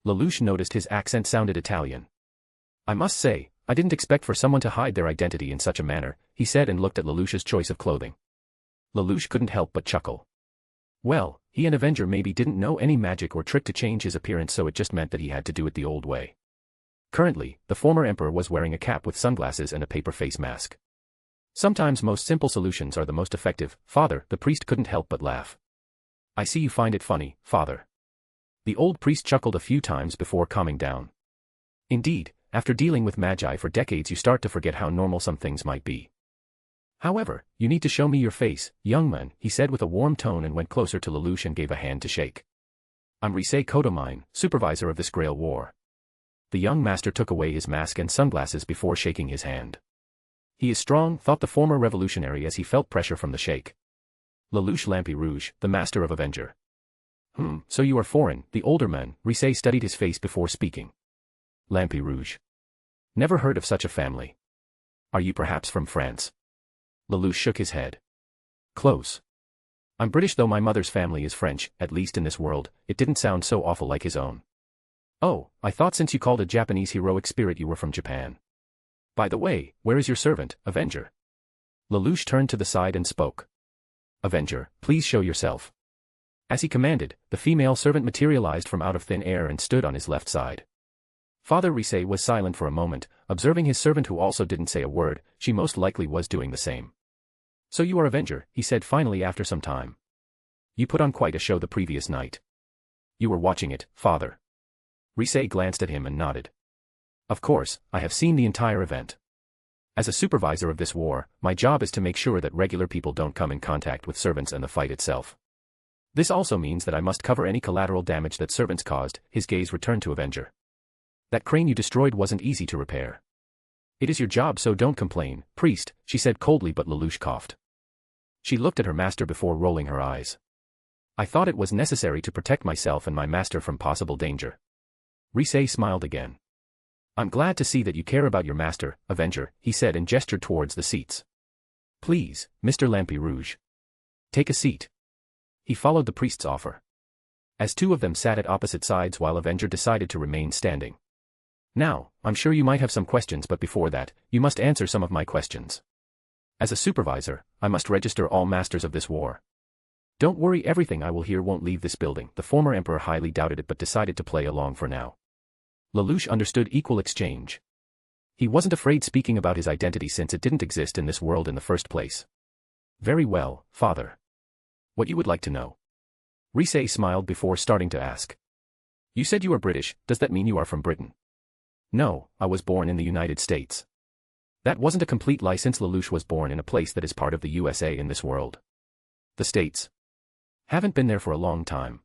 Lelouch noticed his accent sounded Italian. I must say, I didn't expect for someone to hide their identity in such a manner, he said and looked at Lelouch's choice of clothing. Lelouch couldn't help but chuckle. Well, he and Avenger maybe didn't know any magic or trick to change his appearance, so it just meant that he had to do it the old way. Currently, the former emperor was wearing a cap with sunglasses and a paper face mask. Sometimes most simple solutions are the most effective, father, the priest couldn't help but laugh. I see you find it funny, father. The old priest chuckled a few times before calming down. Indeed, after dealing with magi for decades you start to forget how normal some things might be. However, you need to show me your face, young man, he said with a warm tone and went closer to Lelouch and gave a hand to shake. I'm Risei Kodomine, supervisor of this Grail War. The young master took away his mask and sunglasses before shaking his hand. He is strong, thought the former revolutionary as he felt pressure from the shake. Lelouch Lampi Rouge, the master of Avenger. So you are foreign, the older man, Risei studied his face before speaking. Lampi Rouge. Never heard of such a family. Are you perhaps from France? Lelouch shook his head. Close. I'm British though my mother's family is French, at least in this world, it didn't sound so awful like his own. Oh, I thought since you called a Japanese heroic spirit you were from Japan. By the way, where is your servant, Avenger? Lelouch turned to the side and spoke. Avenger, please show yourself. As he commanded, the female servant materialized from out of thin air and stood on his left side. Father Risei was silent for a moment, observing his servant who also didn't say a word, she most likely was doing the same. So you are Avenger, he said finally after some time. You put on quite a show the previous night. You were watching it, father. Risei glanced at him and nodded. Of course, I have seen the entire event. As a supervisor of this war, my job is to make sure that regular people don't come in contact with servants and the fight itself. This also means that I must cover any collateral damage that servants caused, his gaze returned to Avenger. That crane you destroyed wasn't easy to repair. It is your job so don't complain, priest, she said coldly but Lelouch coughed. She looked at her master before rolling her eyes. I thought it was necessary to protect myself and my master from possible danger. Risei smiled again. I'm glad to see that you care about your master, Avenger, he said and gestured towards the seats. Please, Mr. Lampi Rouge. Take a seat. He followed the priest's offer. As two of them sat at opposite sides while Avenger decided to remain standing. Now, I'm sure you might have some questions but before that, you must answer some of my questions. As a supervisor, I must register all masters of this war. Don't worry, everything I will hear won't leave this building. The former emperor highly doubted it but decided to play along for now. Lelouch understood equal exchange. He wasn't afraid speaking about his identity since it didn't exist in this world in the first place. Very well, father. What you would like to know? Risei smiled before starting to ask. You said you are British, does that mean you are from Britain? No, I was born in the United States. That wasn't a complete lie since Lelouch was born in a place that is part of the USA in this world. The States. Haven't been there for a long time.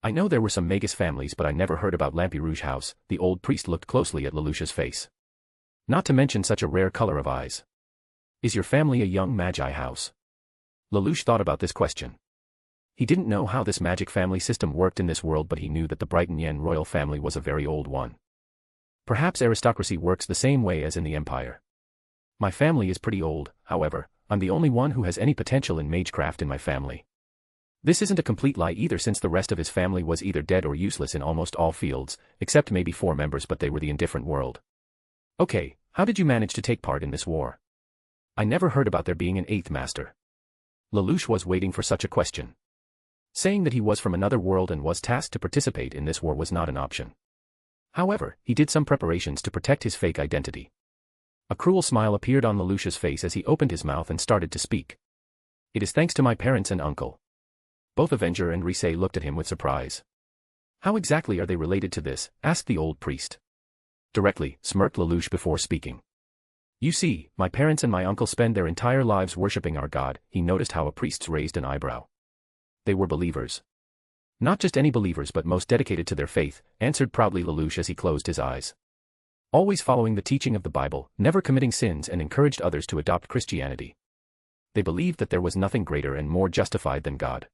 I know there were some Magus families but I never heard about Lampi Rouge House. The old priest looked closely at Lelouch's face. Not to mention such a rare color of eyes. Is your family a young magi house? Lelouch thought about this question. He didn't know how this magic family system worked in this world but he knew that the Brighton Yen royal family was a very old one. Perhaps aristocracy works the same way as in the Empire. My family is pretty old, however, I'm the only one who has any potential in magecraft in my family. This isn't a complete lie either since the rest of his family was either dead or useless in almost all fields, except maybe 4 members but they were the indifferent world. Okay, how did you manage to take part in this war? I never heard about there being an 8th master. Lelouch was waiting for such a question. Saying that he was from another world and was tasked to participate in this war was not an option. However, he did some preparations to protect his fake identity. A cruel smile appeared on Lelouch's face as he opened his mouth and started to speak. It is thanks to my parents and uncle. Both Avenger and Risei looked at him with surprise. How exactly are they related to this? Asked the old priest. Directly, smirked Lelouch before speaking. You see, my parents and my uncle spend their entire lives worshipping our god. He noticed how a priest raised an eyebrow. They were believers. Not just any believers but most dedicated to their faith, answered proudly Lelouch as he closed his eyes. Always following the teaching of the Bible, never committing sins and encouraged others to adopt Christianity. They believed that there was nothing greater and more justified than God.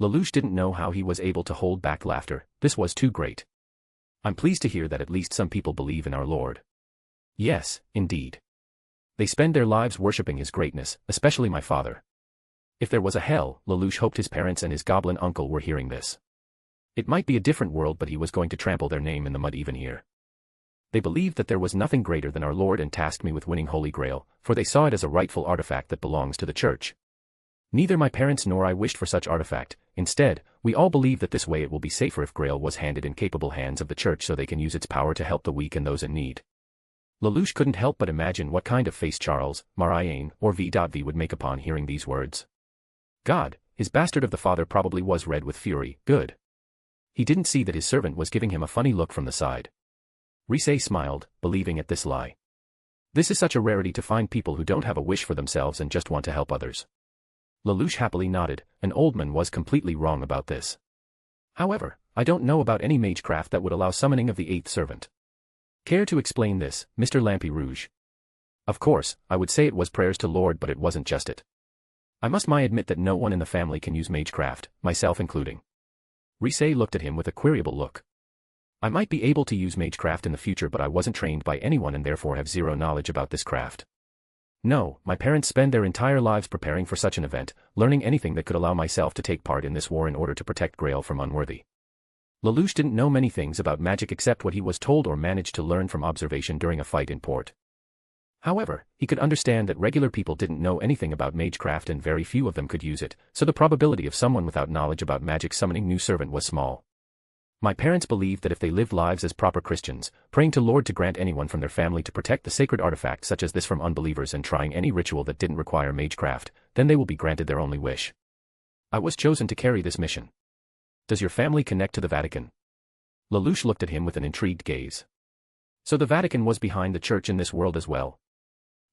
Lelouch didn't know how he was able to hold back laughter. This was too great. I'm pleased to hear that at least some people believe in our Lord. Yes, indeed. They spend their lives worshipping his greatness, especially my father. If there was a hell, Lelouch hoped his parents and his goblin uncle were hearing this. It might be a different world but he was going to trample their name in the mud even here. They believed that there was nothing greater than our Lord and tasked me with winning Holy Grail, for they saw it as a rightful artifact that belongs to the church. Neither my parents nor I wished for such artifact. Instead, we all believe that this way it will be safer if Grail was handed in capable hands of the church so they can use its power to help the weak and those in need. Lelouch couldn't help but imagine what kind of face Charles, Marianne, or V.V. would make upon hearing these words. God, his bastard of the father probably was red with fury. Good. He didn't see that his servant was giving him a funny look from the side. Risei smiled, believing at this lie. This is such a rarity to find people who don't have a wish for themselves and just want to help others. Lelouch happily nodded. An old man was completely wrong about this. However, I don't know about any magecraft that would allow summoning of the 8th servant. Care to explain this, Mr. Lampi Rouge? Of course, I would say it was prayers to Lord but it wasn't just it. I must admit that no one in the family can use magecraft, myself including. Risei looked at him with a queryable look. I might be able to use magecraft in the future but I wasn't trained by anyone and therefore have zero knowledge about this craft. No, my parents spend their entire lives preparing for such an event, learning anything that could allow myself to take part in this war in order to protect Grail from unworthy. Lelouch didn't know many things about magic except what he was told or managed to learn from observation during a fight in port. However, he could understand that regular people didn't know anything about magecraft and very few of them could use it, so the probability of someone without knowledge about magic summoning new servant was small. My parents believed that if they lived lives as proper Christians, praying to Lord to grant anyone from their family to protect the sacred artifact such as this from unbelievers and trying any ritual that didn't require magecraft, then they will be granted their only wish. I was chosen to carry this mission. Does your family connect to the Vatican? Lelouch looked at him with an intrigued gaze. So the Vatican was behind the church in this world as well.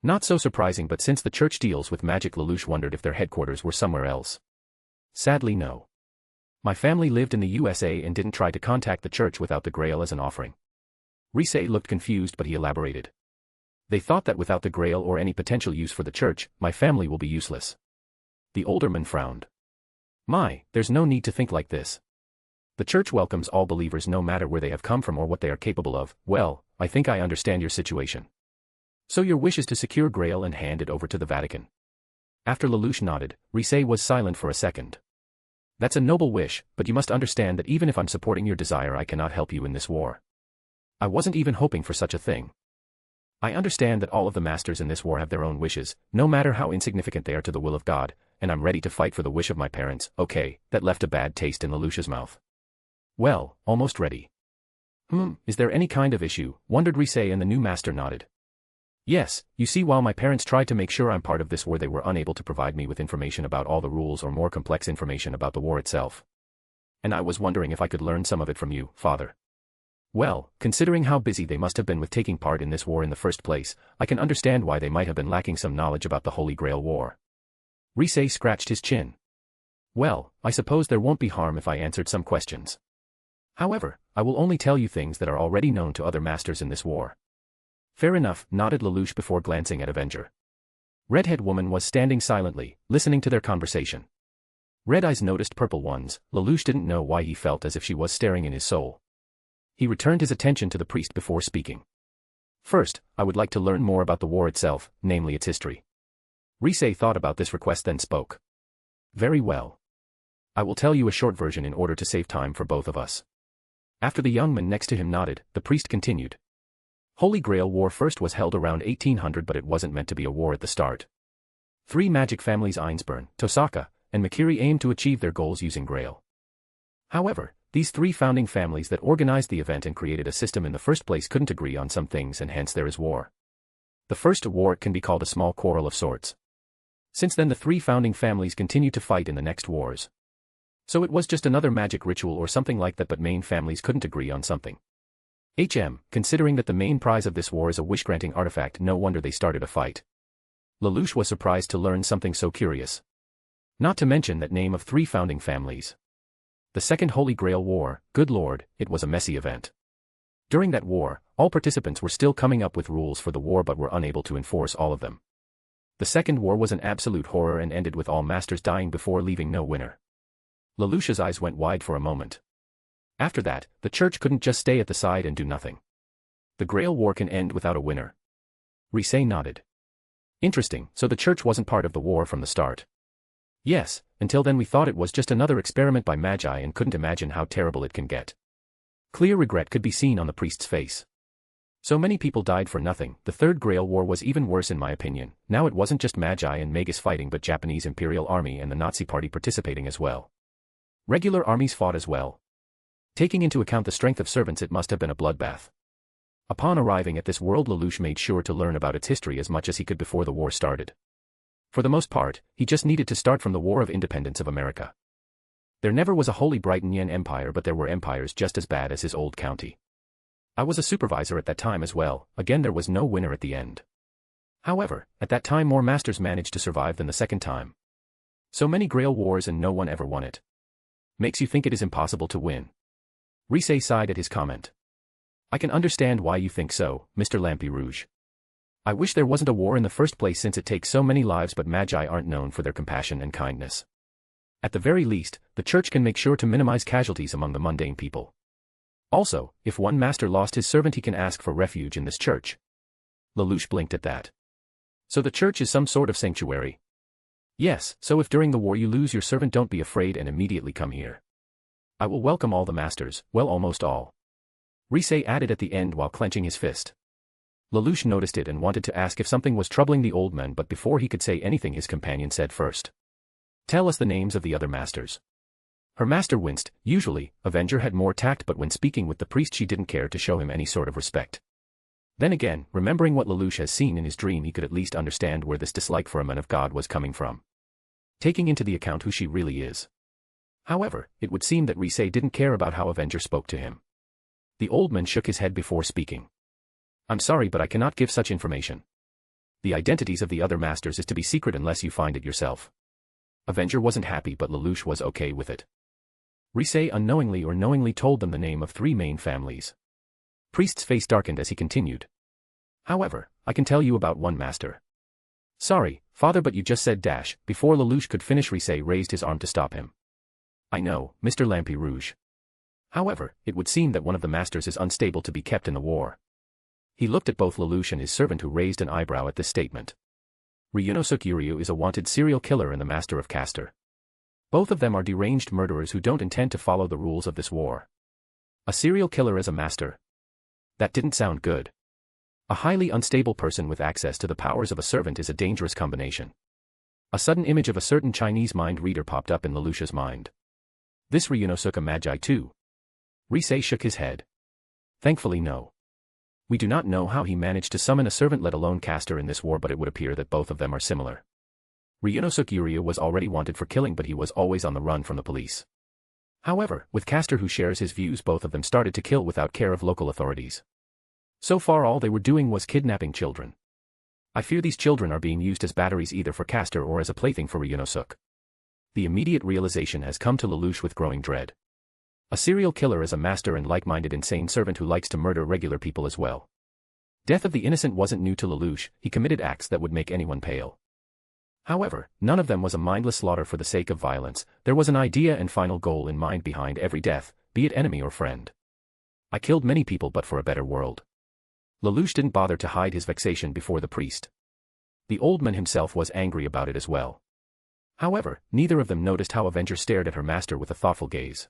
Not so surprising but since the church deals with magic Lelouch wondered if their headquarters were somewhere else. Sadly no. My family lived in the USA and didn't try to contact the church without the Grail as an offering. Risei looked confused but he elaborated. They thought that without the Grail or any potential use for the church, my family will be useless. The older man frowned. There's no need to think like this. The church welcomes all believers no matter where they have come from or what they are capable of. Well, I think I understand your situation. So your wish is to secure Grail and hand it over to the Vatican. After Lelouch nodded, Risei was silent for a second. That's a noble wish, but you must understand that even if I'm supporting your desire I cannot help you in this war. I wasn't even hoping for such a thing. I understand that all of the masters in this war have their own wishes, no matter how insignificant they are to the will of God, and I'm ready to fight for the wish of my parents. Okay, that left a bad taste in Lelouch's mouth. Well, almost ready. Is there any kind of issue? Wondered Risei, and the new master nodded. Yes, you see, while my parents tried to make sure I'm part of this war, they were unable to provide me with information about all the rules or more complex information about the war itself. And I was wondering if I could learn some of it from you, father. Well, considering how busy they must have been with taking part in this war in the first place, I can understand why they might have been lacking some knowledge about the Holy Grail War. Risei scratched his chin. Well, I suppose there won't be harm if I answered some questions. However, I will only tell you things that are already known to other masters in this war. Fair enough, nodded Lelouch before glancing at Avenger. Redhead woman was standing silently, listening to their conversation. Red Eyes noticed purple ones. Lelouch didn't know why he felt as if she was staring in his soul. He returned his attention to the priest before speaking. First, I would like to learn more about the war itself, namely its history. Risei thought about this request, then spoke. Very well. I will tell you a short version in order to save time for both of us. After the young man next to him nodded, the priest continued. Holy Grail War first was held around 1800, but it wasn't meant to be a war at the start. 3 magic families, Einzbern, Tosaka, and Makiri, aimed to achieve their goals using Grail. However, these 3 founding families that organized the event and created a system in the first place couldn't agree on some things, and hence there is war. The first war can be called a small quarrel of sorts. Since then the 3 founding families continued to fight in the next wars. So it was just another magic ritual or something like that, but main families couldn't agree on something. Considering that the main prize of this war is a wish-granting artifact, no wonder they started a fight. Lelouch was surprised to learn something so curious. Not to mention that name of 3 founding families. The Second Holy Grail War, good lord, it was a messy event. During that war, all participants were still coming up with rules for the war but were unable to enforce all of them. The Second War was an absolute horror and ended with all masters dying before leaving no winner. Lelouch's eyes went wide for a moment. After that, the church couldn't just stay at the side and do nothing. The Grail War can end without a winner. Risei nodded. Interesting, so the church wasn't part of the war from the start. Yes, until then we thought it was just another experiment by Magi and couldn't imagine how terrible it can get. Clear regret could be seen on the priest's face. So many people died for nothing. The Third Grail War was even worse in my opinion. Now it wasn't just Magi and Magus fighting, but Japanese Imperial Army and the Nazi Party participating as well. Regular armies fought as well. Taking into account the strength of servants, it must have been a bloodbath. Upon arriving at this world, Lelouch made sure to learn about its history as much as he could before the war started. For the most part, he just needed to start from the War of Independence of America. There never was a Holy Brighton Yen Empire, but there were empires just as bad as his old county. I was a supervisor at that time as well. Again, there was no winner at the end. However, at that time more masters managed to survive than the second time. So many Grail Wars and no one ever won it. Makes you think it is impossible to win. Risei sighed at his comment. I can understand why you think so, Mr. Lampi Rouge. I wish there wasn't a war in the first place, since it takes so many lives, but Magi aren't known for their compassion and kindness. At the very least, the church can make sure to minimize casualties among the mundane people. Also, if one master lost his servant, he can ask for refuge in this church. Lelouch blinked at that. So the church is some sort of sanctuary? Yes, so if during the war you lose your servant, don't be afraid and immediately come here. I will welcome all the masters, well, almost all. Risei added at the end while clenching his fist. Lelouch noticed it and wanted to ask if something was troubling the old man, but before he could say anything his companion said first. Tell us the names of the other masters. Her master winced. Usually, Avenger had more tact, but when speaking with the priest she didn't care to show him any sort of respect. Then again, remembering what Lelouch has seen in his dream, he could at least understand where this dislike for a man of God was coming from. Taking into the account who she really is. However, it would seem that Risei didn't care about how Avenger spoke to him. The old man shook his head before speaking. I'm sorry, but I cannot give such information. The identities of the other masters is to be secret unless you find it yourself. Avenger wasn't happy, but Lelouch was okay with it. Risei unknowingly or knowingly told them the name of 3 main families. Priest's face darkened as he continued. However, I can tell you about one master. Sorry, father, but you just said dash. Before Lelouch could finish, Risei raised his arm to stop him. I know, Mr. Lampi Rouge. However, it would seem that one of the masters is unstable to be kept in the war. He looked at both Lelouch and his servant, who raised an eyebrow at this statement. Ryunosuke Uryu is a wanted serial killer and the master of Castor. Both of them are deranged murderers who don't intend to follow the rules of this war. A serial killer as a master? That didn't sound good. A highly unstable person with access to the powers of a servant is a dangerous combination. A sudden image of a certain Chinese mind reader popped up in Lelouch's mind. This Ryunosuke Magi too? Rise shook his head. Thankfully no. We do not know how he managed to summon a servant let alone caster in this war, but it would appear that both of them are similar. Ryunosuke Uriya was already wanted for killing, but he was always on the run from the police. However, with Caster who shares his views, both of them started to kill without care of local authorities. So far all they were doing was kidnapping children. I fear these children are being used as batteries either for Caster or as a plaything for Ryunosuke. The immediate realization has come to Lelouch with growing dread. A serial killer is a master and like-minded insane servant who likes to murder regular people as well. Death of the innocent wasn't new to Lelouch, he committed acts that would make anyone pale. However, none of them was a mindless slaughter for the sake of violence, there was an idea and final goal in mind behind every death, be it enemy or friend. I killed many people but for a better world. Lelouch didn't bother to hide his vexation before the priest. The old man himself was angry about it as well. However, neither of them noticed how Avenger stared at her master with a thoughtful gaze.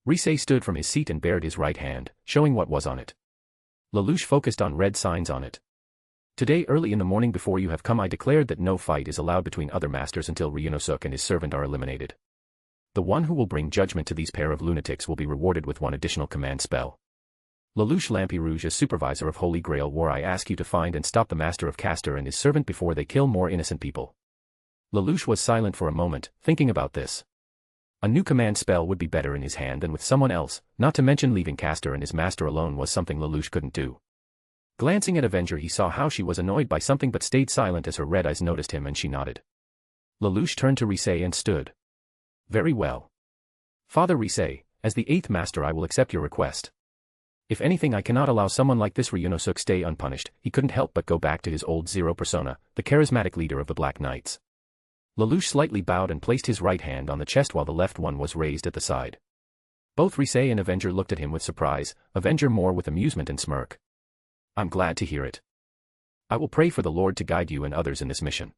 Rise stood from his seat and bared his right hand, showing what was on it. Lelouch focused on red signs on it. Today early in the morning before you have come I declared that no fight is allowed between other masters until Ryunosuke and his servant are eliminated. The one who will bring judgment to these pair of lunatics will be rewarded with one additional command spell. Lelouch Lampirouge, as supervisor of Holy Grail War, I ask you to find and stop the master of Caster and his servant before they kill more innocent people. Lelouch was silent for a moment, thinking about this. A new command spell would be better in his hand than with someone else, not to mention leaving Caster and his master alone was something Lelouch couldn't do. Glancing at Avenger he saw how she was annoyed by something but stayed silent as her red eyes noticed him and she nodded. Lelouch turned to Rise and stood. Very well. Father Rise, as the 8th master I will accept your request. If anything I cannot allow someone like this Ryunosuke stay unpunished, he couldn't help but go back to his old Zero persona, the charismatic leader of the Black Knights. Lelouch slightly bowed and placed his right hand on the chest while the left one was raised at the side. Both Rise and Avenger looked at him with surprise, Avenger more with amusement and smirk. I'm glad to hear it. I will pray for the Lord to guide you and others in this mission.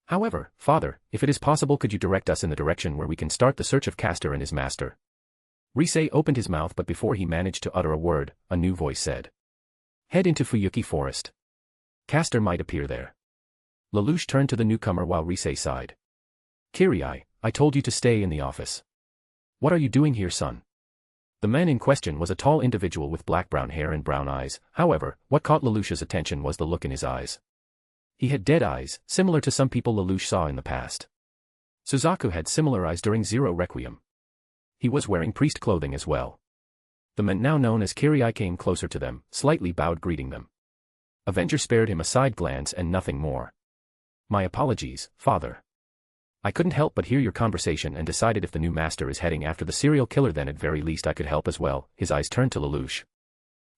However, Father, if it is possible could you direct us in the direction where we can start the search of Caster and his master? Rise opened his mouth but before he managed to utter a word, a new voice said. Head into Fuyuki Forest. Caster might appear there. Lelouch turned to the newcomer while Rise sighed. Kariya, I told you to stay in the office. What are you doing here, son? The man in question was a tall individual with black-brown hair and brown eyes, however, what caught Lelouch's attention was the look in his eyes. He had dead eyes, similar to some people Lelouch saw in the past. Suzaku had similar eyes during Zero Requiem. He was wearing priest clothing as well. The man now known as Kariya came closer to them, slightly bowed greeting them. Avenger spared him a side glance and nothing more. My apologies, Father. I couldn't help but hear your conversation and decided if the new master is heading after the serial killer then at very least I could help as well. His eyes turned to Lelouch.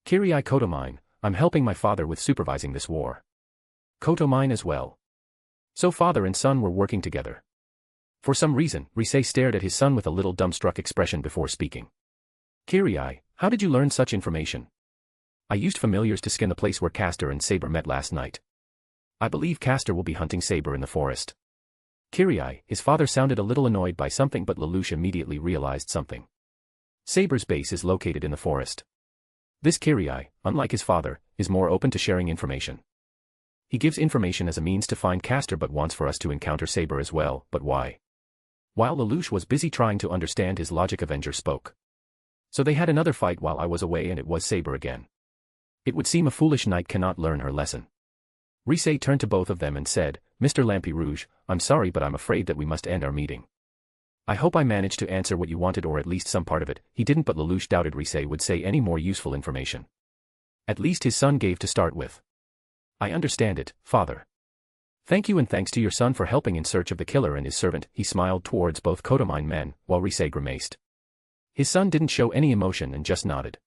Kariya Kotomine, I'm helping my father with supervising this war. Kotomine as well. So father and son were working together. For some reason, Rise stared at his son with a little dumbstruck expression before speaking. Kariya, how did you learn such information? I used familiars to skin the place where Caster and Saber met last night. I believe Caster will be hunting Saber in the forest. Kariya, his father sounded a little annoyed by something but Lelouch immediately realized something. Saber's base is located in the forest. This Kariya, unlike his father, is more open to sharing information. He gives information as a means to find Caster but wants for us to encounter Saber as well, but why? While Lelouch was busy trying to understand his logic, Avenger spoke. So they had another fight while I was away and it was Saber again. It would seem a foolish knight cannot learn her lesson. Rise turned to both of them and said, Mr. Lampirouge, I'm sorry but I'm afraid that we must end our meeting. I hope I managed to answer what you wanted or at least some part of it. He didn't but Lelouch doubted Rise would say any more useful information. At least his son gave to start with. I understand it, Father. Thank you and thanks to your son for helping in search of the killer and his servant. He smiled towards both Kotomine men, while Rise grimaced. His son didn't show any emotion and just nodded.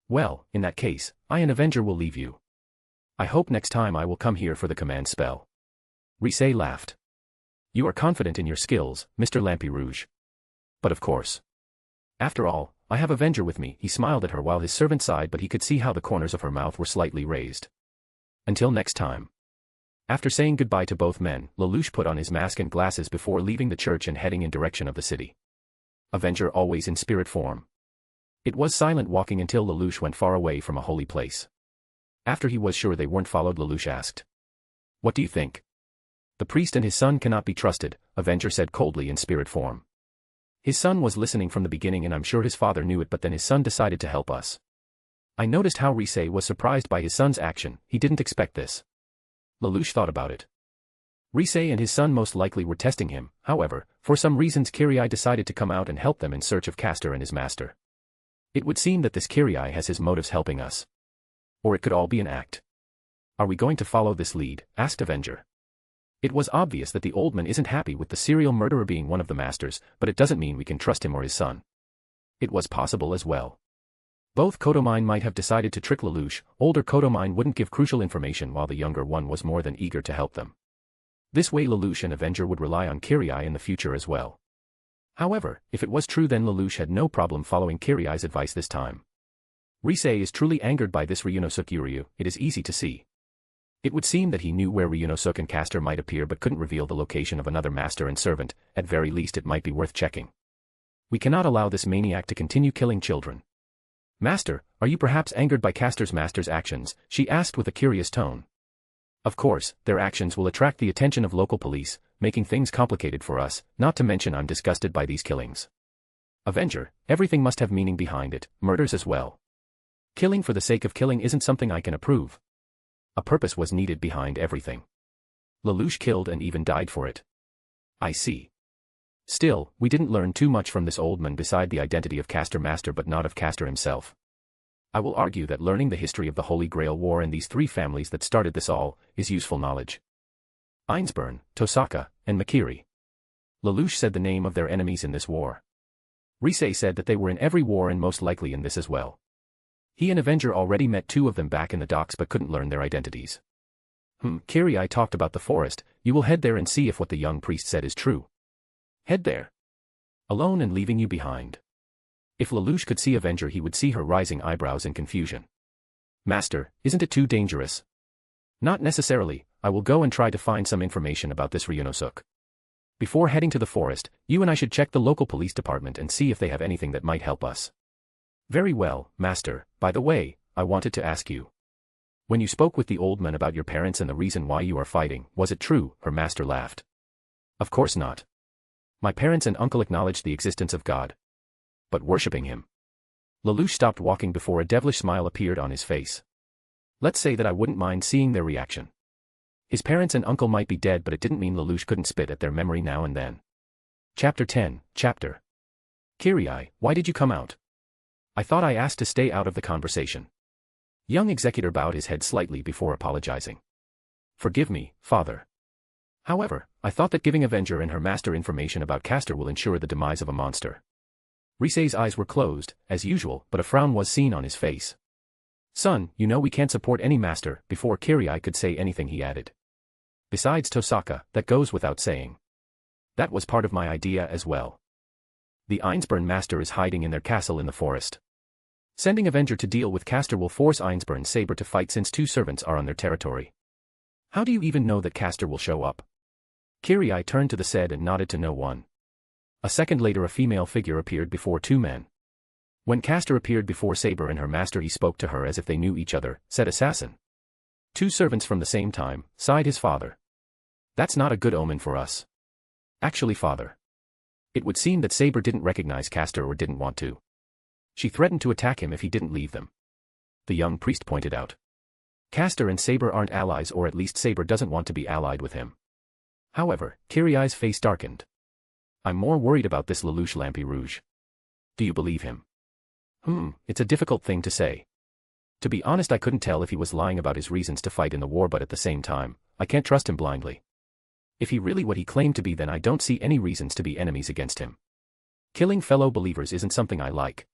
Well, in that case, I and Avenger will leave you. I hope next time I will come here for the command spell. Rise laughed. You are confident in your skills, Mr. Lampirouge. But of course. After all, I have Avenger with me. He smiled at her while his servant sighed but he could see how the corners of her mouth were slightly raised. Until next time. After saying goodbye to both men, Lelouch put on his mask and glasses before leaving the church and heading in direction of the city. Avenger always in spirit form. It was silent walking until Lelouch went far away from a holy place. After he was sure they weren't followed, Lelouch asked. What do you think? The priest and his son cannot be trusted, Avenger said coldly in spirit form. His son was listening from the beginning and I'm sure his father knew it, but then his son decided to help us. I noticed how Rise was surprised by his son's action, he didn't expect this. Lelouch thought about it. Rise and his son most likely were testing him, however, for some reasons Kariya decided to come out and help them in search of Castor and his master. It would seem that this Kariya has his motives helping us. Or it could all be an act. Are we going to follow this lead? Asked Avenger. It was obvious that the old man isn't happy with the serial murderer being one of the masters, but it doesn't mean we can trust him or his son. It was possible as well. Both Kodomine might have decided to trick Lelouch. Older Kodomine wouldn't give crucial information while the younger one was more than eager to help them. This way Lelouch and Avenger would rely on Kariya in the future as well. However, if it was true then Lelouch had no problem following Kiriya's advice this time. Rise is truly angered by this Ryunosuke Uryu, it is easy to see. It would seem that he knew where Ryunosuke and Castor might appear but couldn't reveal the location of another master and servant. At very least it might be worth checking. We cannot allow this maniac to continue killing children. Master, are you perhaps angered by Castor's master's actions? She asked with a curious tone. Of course, their actions will attract the attention of local police, making things complicated for us, not to mention I'm disgusted by these killings. Avenger, everything must have meaning behind it, murders as well. Killing for the sake of killing isn't something I can approve. A purpose was needed behind everything. Lelouch killed and even died for it. I see. Still, we didn't learn too much from this old man beside the identity of Castor Master but not of Castor himself. I will argue that learning the history of the Holy Grail War and these three families that started this all, is useful knowledge. Einzbern, Tosaka, and Makiri. Lelouch said the name of their enemies in this war. Rise said that they were in every war and most likely in this as well. He and Avenger already met two of them back in the docks but couldn't learn their identities. Kariya talked about the forest, you will head there and see if what the young priest said is true. Head there. Alone and leaving you behind. If Lelouch could see Avenger he would see her rising eyebrows in confusion. Master, isn't it too dangerous? Not necessarily, I will go and try to find some information about this Ryunosuke. Before heading to the forest, you and I should check the local police department and see if they have anything that might help us. Very well, Master. By the way, I wanted to ask you. When you spoke with the old man about your parents and the reason why you are fighting, was it true? Her master laughed. Of course not. My parents and uncle acknowledged the existence of God. But worshipping him. Lelouch stopped walking before a devilish smile appeared on his face. Let's say that I wouldn't mind seeing their reaction. His parents and uncle might be dead but it didn't mean Lelouch couldn't spit at their memory now and then. Chapter 10, Chapter. Kariya, why did you come out? I thought I asked to stay out of the conversation. Young executor bowed his head slightly before apologizing. Forgive me, father. However, I thought that giving Avenger and her master information about Castor will ensure the demise of a monster. Rise's eyes were closed, as usual, but a frown was seen on his face. Son, you know we can't support any master. Before Kariya could say anything he added. Besides Tosaka, that goes without saying. That was part of my idea as well. The Einzbern master is hiding in their castle in the forest. Sending Avenger to deal with Castor will force Einzbern Saber to fight since two servants are on their territory. How do you even know that Castor will show up? Kariya turned to the said and nodded to no one. A second later a female figure appeared before two men. When Castor appeared before Saber and her master he spoke to her as if they knew each other, said assassin. Two servants from the same time, sighed his father. That's not a good omen for us. Actually father. It would seem that Saber didn't recognize Castor or didn't want to. She threatened to attack him if he didn't leave them. The young priest pointed out. Castor and Saber aren't allies or at least Saber doesn't want to be allied with him. However, Kiriya's face darkened. I'm more worried about this Lelouch Lampi Rouge. Do you believe him? It's a difficult thing to say. To be honest I couldn't tell if he was lying about his reasons to fight in the war but at the same time, I can't trust him blindly. If he really what he claimed to be then I don't see any reasons to be enemies against him. Killing fellow believers isn't something I like.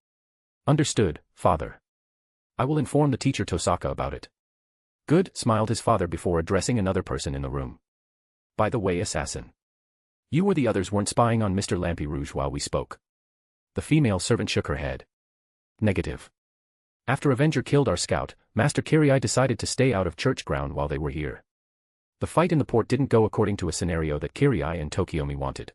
Understood, father. I will inform the teacher Tosaka about it. Good, smiled his father before addressing another person in the room. By the way, assassin. You or the others weren't spying on Mr. Lampi Rouge while we spoke. The female servant shook her head. Negative. After Avenger killed our scout, Master Kariya decided to stay out of church ground while they were here. The fight in the port didn't go according to a scenario that Kariya and Tokiomi wanted.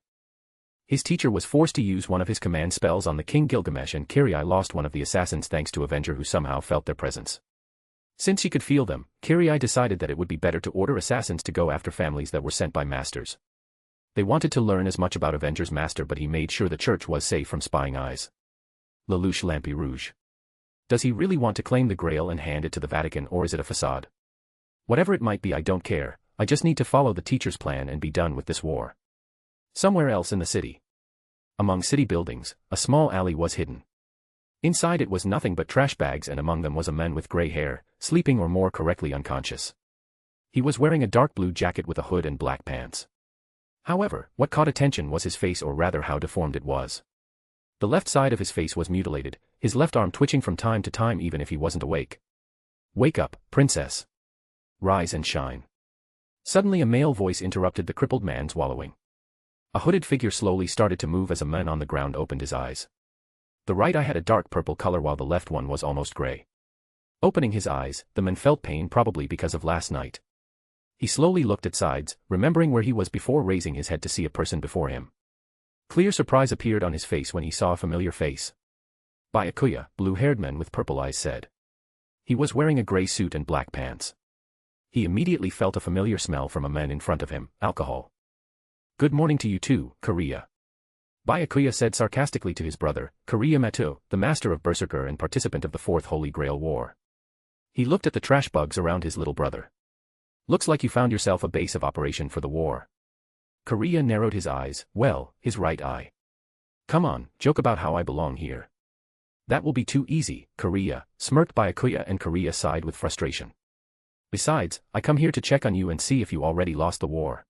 His teacher was forced to use one of his command spells on the King Gilgamesh and Kariya lost one of the assassins thanks to Avenger who somehow felt their presence. Since she could feel them, Kariya decided that it would be better to order assassins to go after families that were sent by masters. They wanted to learn as much about Avenger's master, but he made sure the church was safe from spying eyes. Lelouch Lampi Rouge. Does he really want to claim the Grail and hand it to the Vatican, or is it a facade? Whatever it might be, I don't care. I just need to follow the teacher's plan and be done with this war. Somewhere else in the city. Among city buildings, a small alley was hidden. Inside it was nothing but trash bags, and among them was a man with gray hair, sleeping or more correctly unconscious. He was wearing a dark blue jacket with a hood and black pants. However, what caught attention was his face, or rather how deformed it was. The left side of his face was mutilated, his left arm twitching from time to time even if he wasn't awake. "Wake up, princess. Rise and shine." Suddenly a male voice interrupted the crippled man's wallowing. A hooded figure slowly started to move as a man on the ground opened his eyes. The right eye had a dark purple color while the left one was almost gray. Opening his eyes, the man felt pain, probably because of last night. He slowly looked at sides, remembering where he was before raising his head to see a person before him. Clear surprise appeared on his face when he saw a familiar face. Byakuya, blue-haired man with purple eyes, said. He was wearing a gray suit and black pants. He immediately felt a familiar smell from a man in front of him, alcohol. "Good morning to you too, Kariya," Byakuya said sarcastically to his brother, Kariya Mato, the master of Berserker and participant of the Fourth Holy Grail War. He looked at the trash bugs around his little brother. "Looks like you found yourself a base of operation for the war." Kariya narrowed his eyes, well, his right eye. "Come on, joke about how I belong here." "That will be too easy, Kariya," smirked Byakuya, and Kariya sighed with frustration. "Besides, I come here to check on you and see if you already lost the war."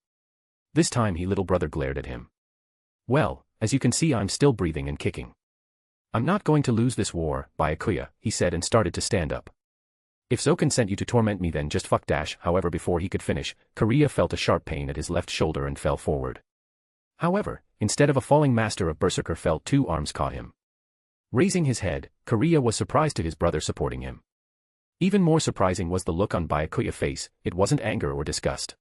This time his little brother glared at him. "Well, as you can see, I'm still breathing and kicking." "I'm not going to lose this war, Byakuya," he said, and started to stand up. "If Zokan sent you to torment me, then just fuck dash." However, before he could finish, Kariya felt a sharp pain at his left shoulder and fell forward. However, instead of a falling master of Berserker felt, two arms caught him. Raising his head, Kariya was surprised to his brother supporting him. Even more surprising was the look on Byakuya's face. It wasn't anger or disgust.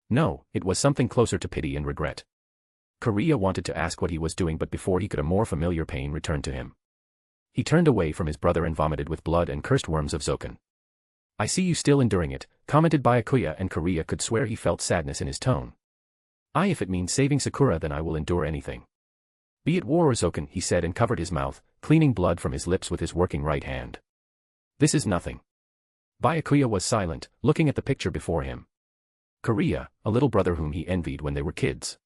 No, it was something closer to pity and regret. Kariya wanted to ask what he was doing, but before he could, a more familiar pain returned to him. He turned away from his brother and vomited with blood and cursed worms of Zokan. "I see you still enduring it," commented Byakuya, and Kariya could swear he felt sadness in his tone. If it means saving Sakura, then I will endure anything. Be it war or Zokan," he said, and covered his mouth, cleaning blood from his lips with his working right hand. "This is nothing." Byakuya was silent, looking at the picture before him. Kariya, a little brother whom he envied when they were kids.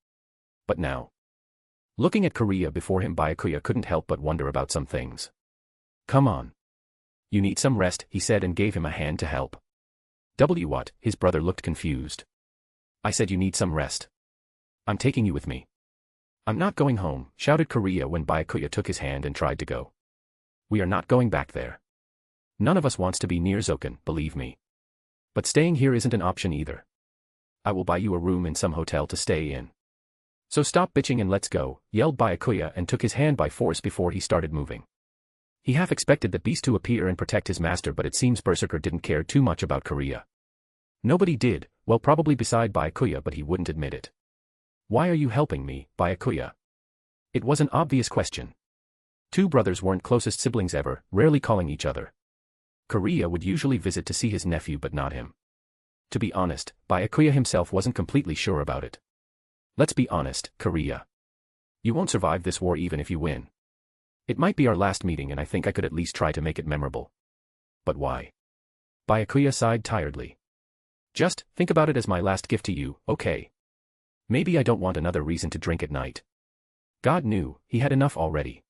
But now, looking at Kariya before him, Byakuya couldn't help but wonder about some things. "Come on. You need some rest," he said, and gave him a hand to help. What?" His brother looked confused. "I said you need some rest. I'm taking you with me." "I'm not going home," shouted Kariya when Byakuya took his hand and tried to go. "We are not going back there. None of us wants to be near Zokan, believe me. But staying here isn't an option either. I will buy you a room in some hotel to stay in. So stop bitching and let's go," yelled Byakuya, and took his hand by force before he started moving. He half expected the beast to appear and protect his master, but it seems Berserker didn't care too much about Kariya. Nobody did, well, probably beside Byakuya, but he wouldn't admit it. "Why are you helping me, Byakuya?" It was an obvious question. Two brothers weren't closest siblings ever, rarely calling each other. Kariya would usually visit to see his nephew, but not him. To be honest, Byakuya himself wasn't completely sure about it. "Let's be honest, Kariya. You won't survive this war even if you win. It might be our last meeting, and I think I could at least try to make it memorable." "But why?" Byakuya sighed tiredly. "Just think about it as my last gift to you, okay? Maybe I don't want another reason to drink at night." God knew, he had enough already.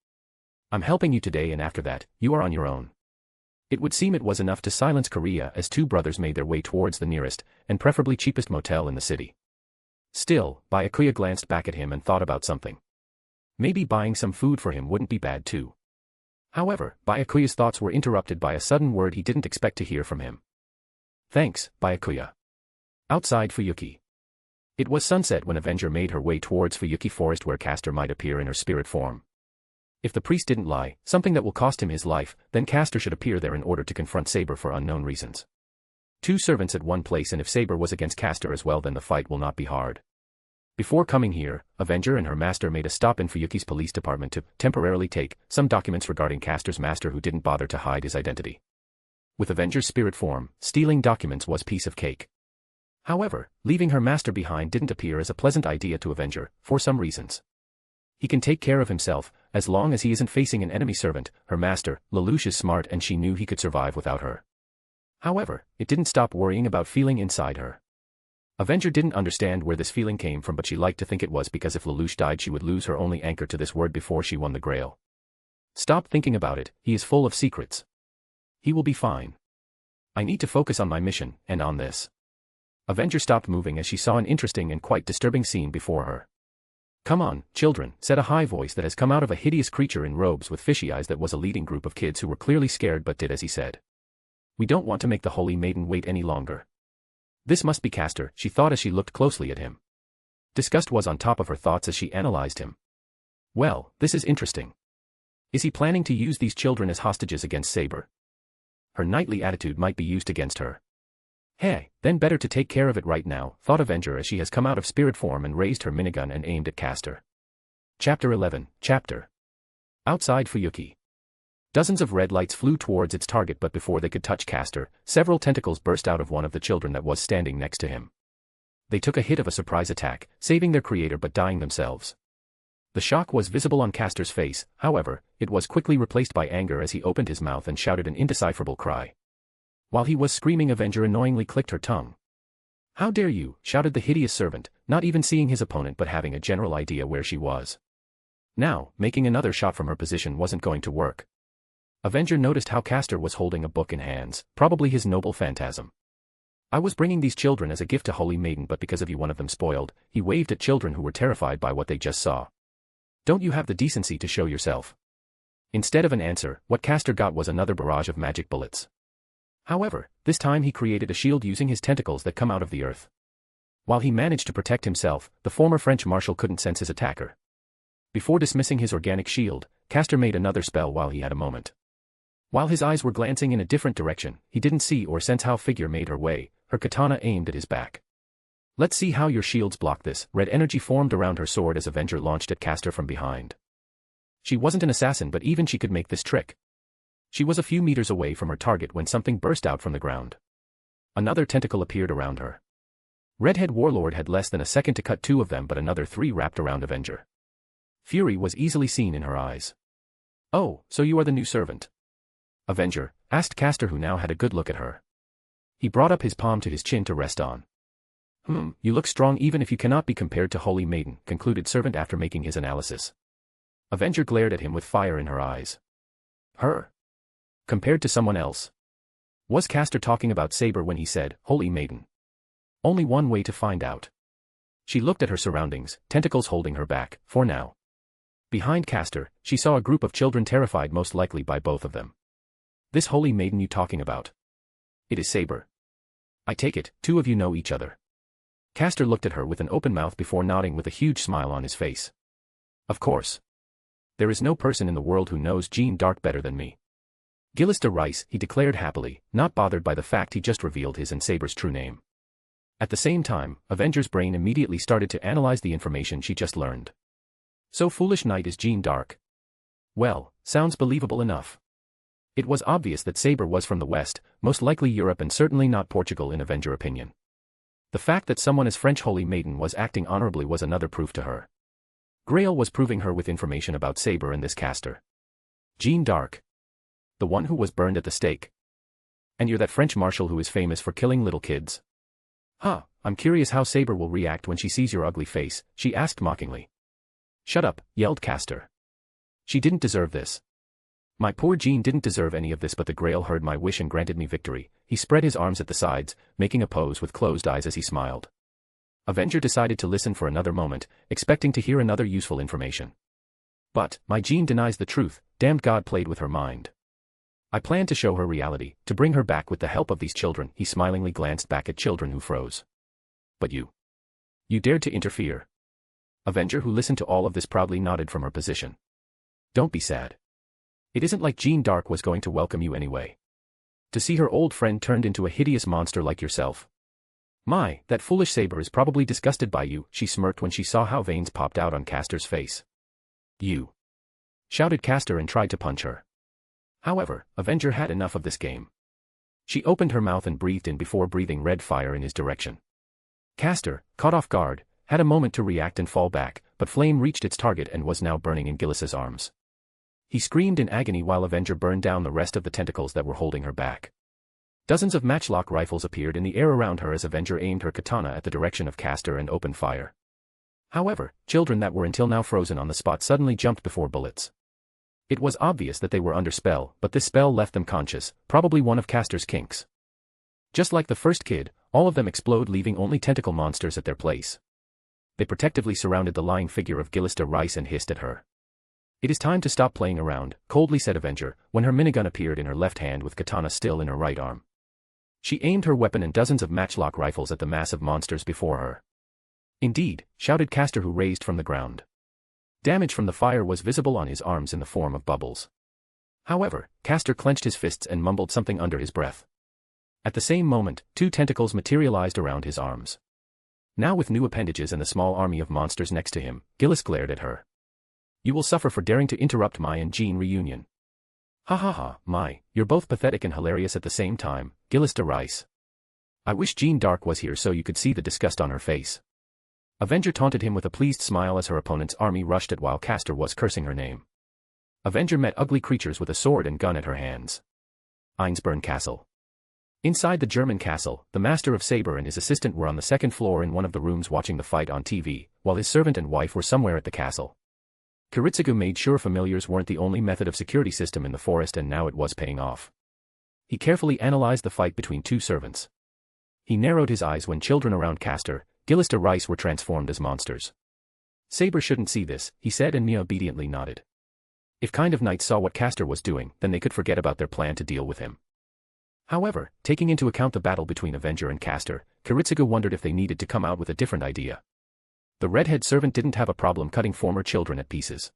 "I'm helping you today, and after that, you are on your own." It would seem it was enough to silence Kariya as two brothers made their way towards the nearest, and preferably cheapest motel in the city. Still, Byakuya glanced back at him and thought about something. Maybe buying some food for him wouldn't be bad too. However, Byakuya's thoughts were interrupted by a sudden word he didn't expect to hear from him. "Thanks, Byakuya." Outside Fuyuki. It was sunset when Avenger made her way towards Fuyuki Forest, where Castor might appear in her spirit form. If the priest didn't lie, something that will cost him his life, then Castor should appear there in order to confront Saber for unknown reasons. Two servants at one place, and if Saber was against Castor as well, then the fight will not be hard. Before coming here, Avenger and her master made a stop in Fuyuki's police department to temporarily take some documents regarding Castor's master, who didn't bother to hide his identity. With Avenger's spirit form, stealing documents was piece of cake. However, leaving her master behind didn't appear as a pleasant idea to Avenger, for some reasons. He can take care of himself, as long as he isn't facing an enemy servant. Her master, Lelouch, is smart and she knew he could survive without her. However, it didn't stop worrying about feeling inside her. Avenger didn't understand where this feeling came from, but she liked to think it was because if Lelouch died she would lose her only anchor to this word before she won the Grail. Stop thinking about it, he is full of secrets. He will be fine. I need to focus on my mission, and on this. Avenger stopped moving as she saw an interesting and quite disturbing scene before her. Come on, children, said a high voice that has come out of a hideous creature in robes with fishy eyes that was a leading group of kids who were clearly scared but did as he said. We don't want to make the Holy Maiden wait any longer. This must be Castor, she thought as she looked closely at him. Disgust was on top of her thoughts as she analyzed him. Well, this is interesting. Is he planning to use these children as hostages against Saber? Her knightly attitude might be used against her. Hey, then better to take care of it right now, thought Avenger as she has come out of spirit form and raised her minigun and aimed at Castor. Chapter 11, Chapter. Outside Fuyuki. Dozens of red lights flew towards its target, but before they could touch Castor, several tentacles burst out of one of the children that was standing next to him. They took a hit of a surprise attack, saving their creator but dying themselves. The shock was visible on Castor's face, however, it was quickly replaced by anger as he opened his mouth and shouted an indecipherable cry. While he was screaming, Avenger annoyingly clicked her tongue. How dare you, shouted the hideous servant, not even seeing his opponent but having a general idea where she was. Now, making another shot from her position wasn't going to work. Avenger noticed how Castor was holding a book in hands, probably his noble phantasm. I was bringing these children as a gift to Holy Maiden, but because of you one of them spoiled. He waved at children who were terrified by what they just saw. Don't you have the decency to show yourself? Instead of an answer, what Castor got was another barrage of magic bullets. However, this time he created a shield using his tentacles that come out of the earth. While he managed to protect himself, the former French marshal couldn't sense his attacker. Before dismissing his organic shield, Castor made another spell while he had a moment. While his eyes were glancing in a different direction, he didn't see or sense how figure made her way, her katana aimed at his back. Let's see how your shields block this. Red energy formed around her sword as Avenger launched at Castor from behind. She wasn't an assassin, but even she could make this trick. She was a few meters away from her target when something burst out from the ground. Another tentacle appeared around her. Redhead Warlord had less than a second to cut two of them, but another three wrapped around Avenger. Fury was easily seen in her eyes. Oh, so you are the new servant? Avenger asked Castor, who now had a good look at her. He brought up his palm to his chin to rest on. You look strong even if you cannot be compared to Holy Maiden, concluded servant after making his analysis. Avenger glared at him with fire in her eyes. Her? Compared to someone else? Was Castor talking about Saber when he said, Holy Maiden? Only one way to find out. She looked at her surroundings, tentacles holding her back, for now. Behind Castor, she saw a group of children terrified most likely by both of them. This Holy Maiden you talking about? It is Saber. I take it, two of you know each other. Castor looked at her with an open mouth before nodding with a huge smile on his face. Of course. There is no person in the world who knows Jeanne d'Arc better than me. Gillis de Rice, he declared happily, not bothered by the fact he just revealed his and Saber's true name. At the same time, Avenger's brain immediately started to analyze the information she just learned. So foolish knight is Jeanne d'Arc. Well, sounds believable enough. It was obvious that Saber was from the West, most likely Europe and certainly not Portugal in Avenger opinion. The fact that someone as French Holy Maiden was acting honorably was another proof to her. Grail was proving her with information about Saber and this Castor. Jeanne d'Arc. The one who was burned at the stake. And you're that French marshal who is famous for killing little kids? Huh, I'm curious how Saber will react when she sees your ugly face, she asked mockingly. Shut up, yelled Castor. She didn't deserve this. My poor Jeanne didn't deserve any of this, but the Grail heard my wish and granted me victory. He spread his arms at the sides, making a pose with closed eyes as he smiled. Avenger decided to listen for another moment, expecting to hear another useful information. But, my Jeanne denies the truth, damned God played with her mind. I plan to show her reality, to bring her back with the help of these children. He smilingly glanced back at children who froze. But you dared to interfere. Avenger, who listened to all of this, proudly nodded from her position. Don't be sad. It isn't like Jeanne d'Arc was going to welcome you anyway. To see her old friend turned into a hideous monster like yourself. My, that foolish Saber is probably disgusted by you, she smirked when she saw how veins popped out on Castor's face. You! Shouted Castor and tried to punch her. However, Avenger had enough of this game. She opened her mouth and breathed in before breathing red fire in his direction. Castor, caught off guard, had a moment to react and fall back, but flame reached its target and was now burning in Gillis's arms. He screamed in agony while Avenger burned down the rest of the tentacles that were holding her back. Dozens of matchlock rifles appeared in the air around her as Avenger aimed her katana at the direction of Castor and opened fire. However, children that were until now frozen on the spot suddenly jumped before bullets. It was obvious that they were under spell, but this spell left them conscious, probably one of Castor's kinks. Just like the first kid, all of them explode, leaving only tentacle monsters at their place. They protectively surrounded the lying figure of Gilgamesh Rice and hissed at her. "It is time to stop playing around," coldly said Avenger, when her minigun appeared in her left hand with katana still in her right arm. She aimed her weapon and dozens of matchlock rifles at the massive monsters before her. "Indeed," shouted Castor, who raised from the ground. Damage from the fire was visible on his arms in the form of bubbles. However, Castor clenched his fists and mumbled something under his breath. At the same moment, two tentacles materialized around his arms. Now with new appendages and the small army of monsters next to him, Gillis glared at her. "You will suffer for daring to interrupt my and Jean reunion." "Ha ha ha, my, you're both pathetic and hilarious at the same time, Gilgamesh Rice. I wish Jean Dark was here so you could see the disgust on her face." Avenger taunted him with a pleased smile as her opponent's army rushed at while Castor was cursing her name. Avenger met ugly creatures with a sword and gun at her hands. Einzbern Castle. Inside the German castle, the master of Saber and his assistant were on the second floor in one of the rooms watching the fight on TV, while his servant and wife were somewhere at the castle. Kiritsugu made sure familiars weren't the only method of security system in the forest, and now it was paying off. He carefully analyzed the fight between two servants. He narrowed his eyes when children around Castor, Gilgamesh Rice, were transformed as monsters. "Saber shouldn't see this," he said, and Mia obediently nodded. If kind of knights saw what Castor was doing, then they could forget about their plan to deal with him. However, taking into account the battle between Avenger and Castor, Kiritsugu wondered if they needed to come out with a different idea. The redhead servant didn't have a problem cutting former children at pieces.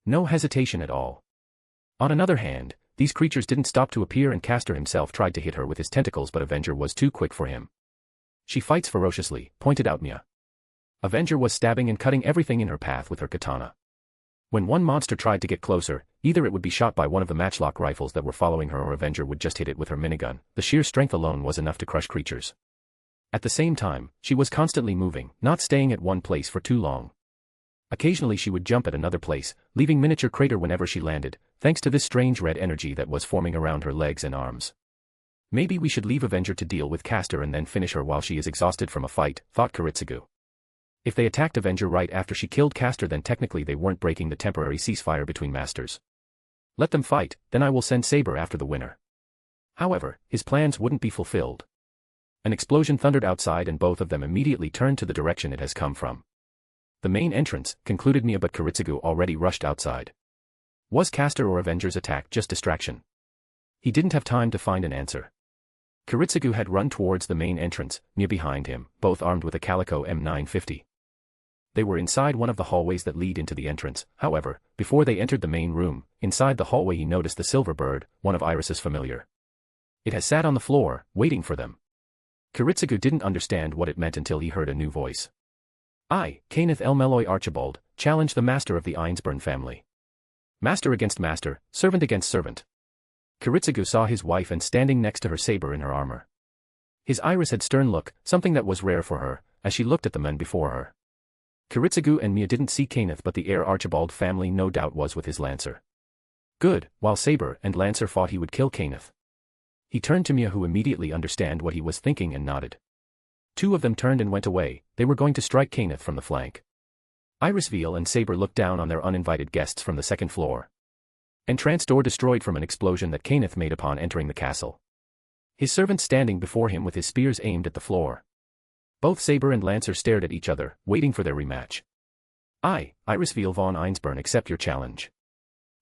No hesitation at all. On another hand, these creatures didn't stop to appear, and Castor himself tried to hit her with his tentacles, but Avenger was too quick for him. "She fights ferociously," pointed out Mia. Avenger was stabbing and cutting everything in her path with her katana. When one monster tried to get closer, either it would be shot by one of the matchlock rifles that were following her, or Avenger would just hit it with her minigun. The sheer strength alone was enough to crush creatures. At the same time, she was constantly moving, not staying at one place for too long. Occasionally she would jump at another place, leaving miniature crater whenever she landed, thanks to this strange red energy that was forming around her legs and arms. "Maybe we should leave Avenger to deal with Castor and then finish her while she is exhausted from a fight," thought Kiritsugu. If they attacked Avenger right after she killed Castor, then technically they weren't breaking the temporary ceasefire between masters. Let them fight, then I will send Saber after the winner. However, his plans wouldn't be fulfilled. An explosion thundered outside, and both of them immediately turned to the direction it has come from. "The main entrance," concluded Mia, but Kiritsugu already rushed outside. Was Castor or Avenger's attack just distraction? He didn't have time to find an answer. Kiritsugu had run towards the main entrance, Mia behind him, both armed with a Calico M950. They were inside one of the hallways that lead into the entrance. However, before they entered the main room, inside the hallway he noticed the silver bird, one of Iris's familiar. It has sat on the floor, waiting for them. Kiritsugu didn't understand what it meant until he heard a new voice. "I, Kenneth L. Meloy Archibald, challenge the master of the Einzbern family. Master against master, servant against servant." Kiritsugu saw his wife and standing next to her Saber in her armor. His iris had stern look, something that was rare for her, as she looked at the men before her. Kiritsugu and Mia didn't see Kenneth, but the heir Archibald family no doubt was with his Lancer. Good, while Saber and Lancer fought he would kill Kenneth. He turned to Mia, who immediately understood what he was thinking, and nodded. Two of them turned and went away. They were going to strike Kenneth from the flank. Irisveal and Saber looked down on their uninvited guests from the second floor. Entrance door destroyed from an explosion that Kenneth made upon entering the castle. His servant standing before him with his spears aimed at the floor. Both Saber and Lancer stared at each other, waiting for their rematch. "I, Irisveal von Einzbern, accept your challenge.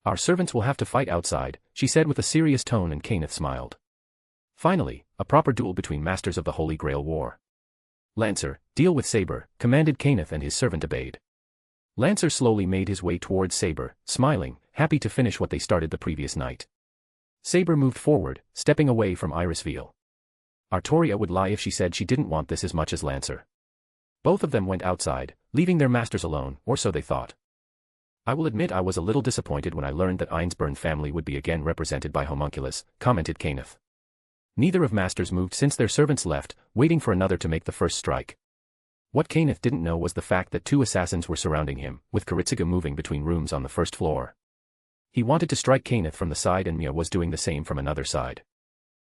Our servants will have to fight outside," she said with a serious tone, and Kenneth smiled. Finally, a proper duel between masters of the Holy Grail War. "Lancer, deal with Saber," commanded Kenneth, and his servant obeyed. Lancer slowly made his way towards Saber, smiling, happy to finish what they started the previous night. Saber moved forward, stepping away from Irisveal. Artoria would lie if she said she didn't want this as much as Lancer. Both of them went outside, leaving their masters alone, or so they thought. "I will admit I was a little disappointed when I learned that Einzbern family would be again represented by Homunculus," commented Kenneth. Neither of masters moved since their servants left, waiting for another to make the first strike. What Kenneth didn't know was the fact that 2 assassins were surrounding him, with Kariya moving between rooms on the first floor. He wanted to strike Kenneth from the side and Mia was doing the same from another side.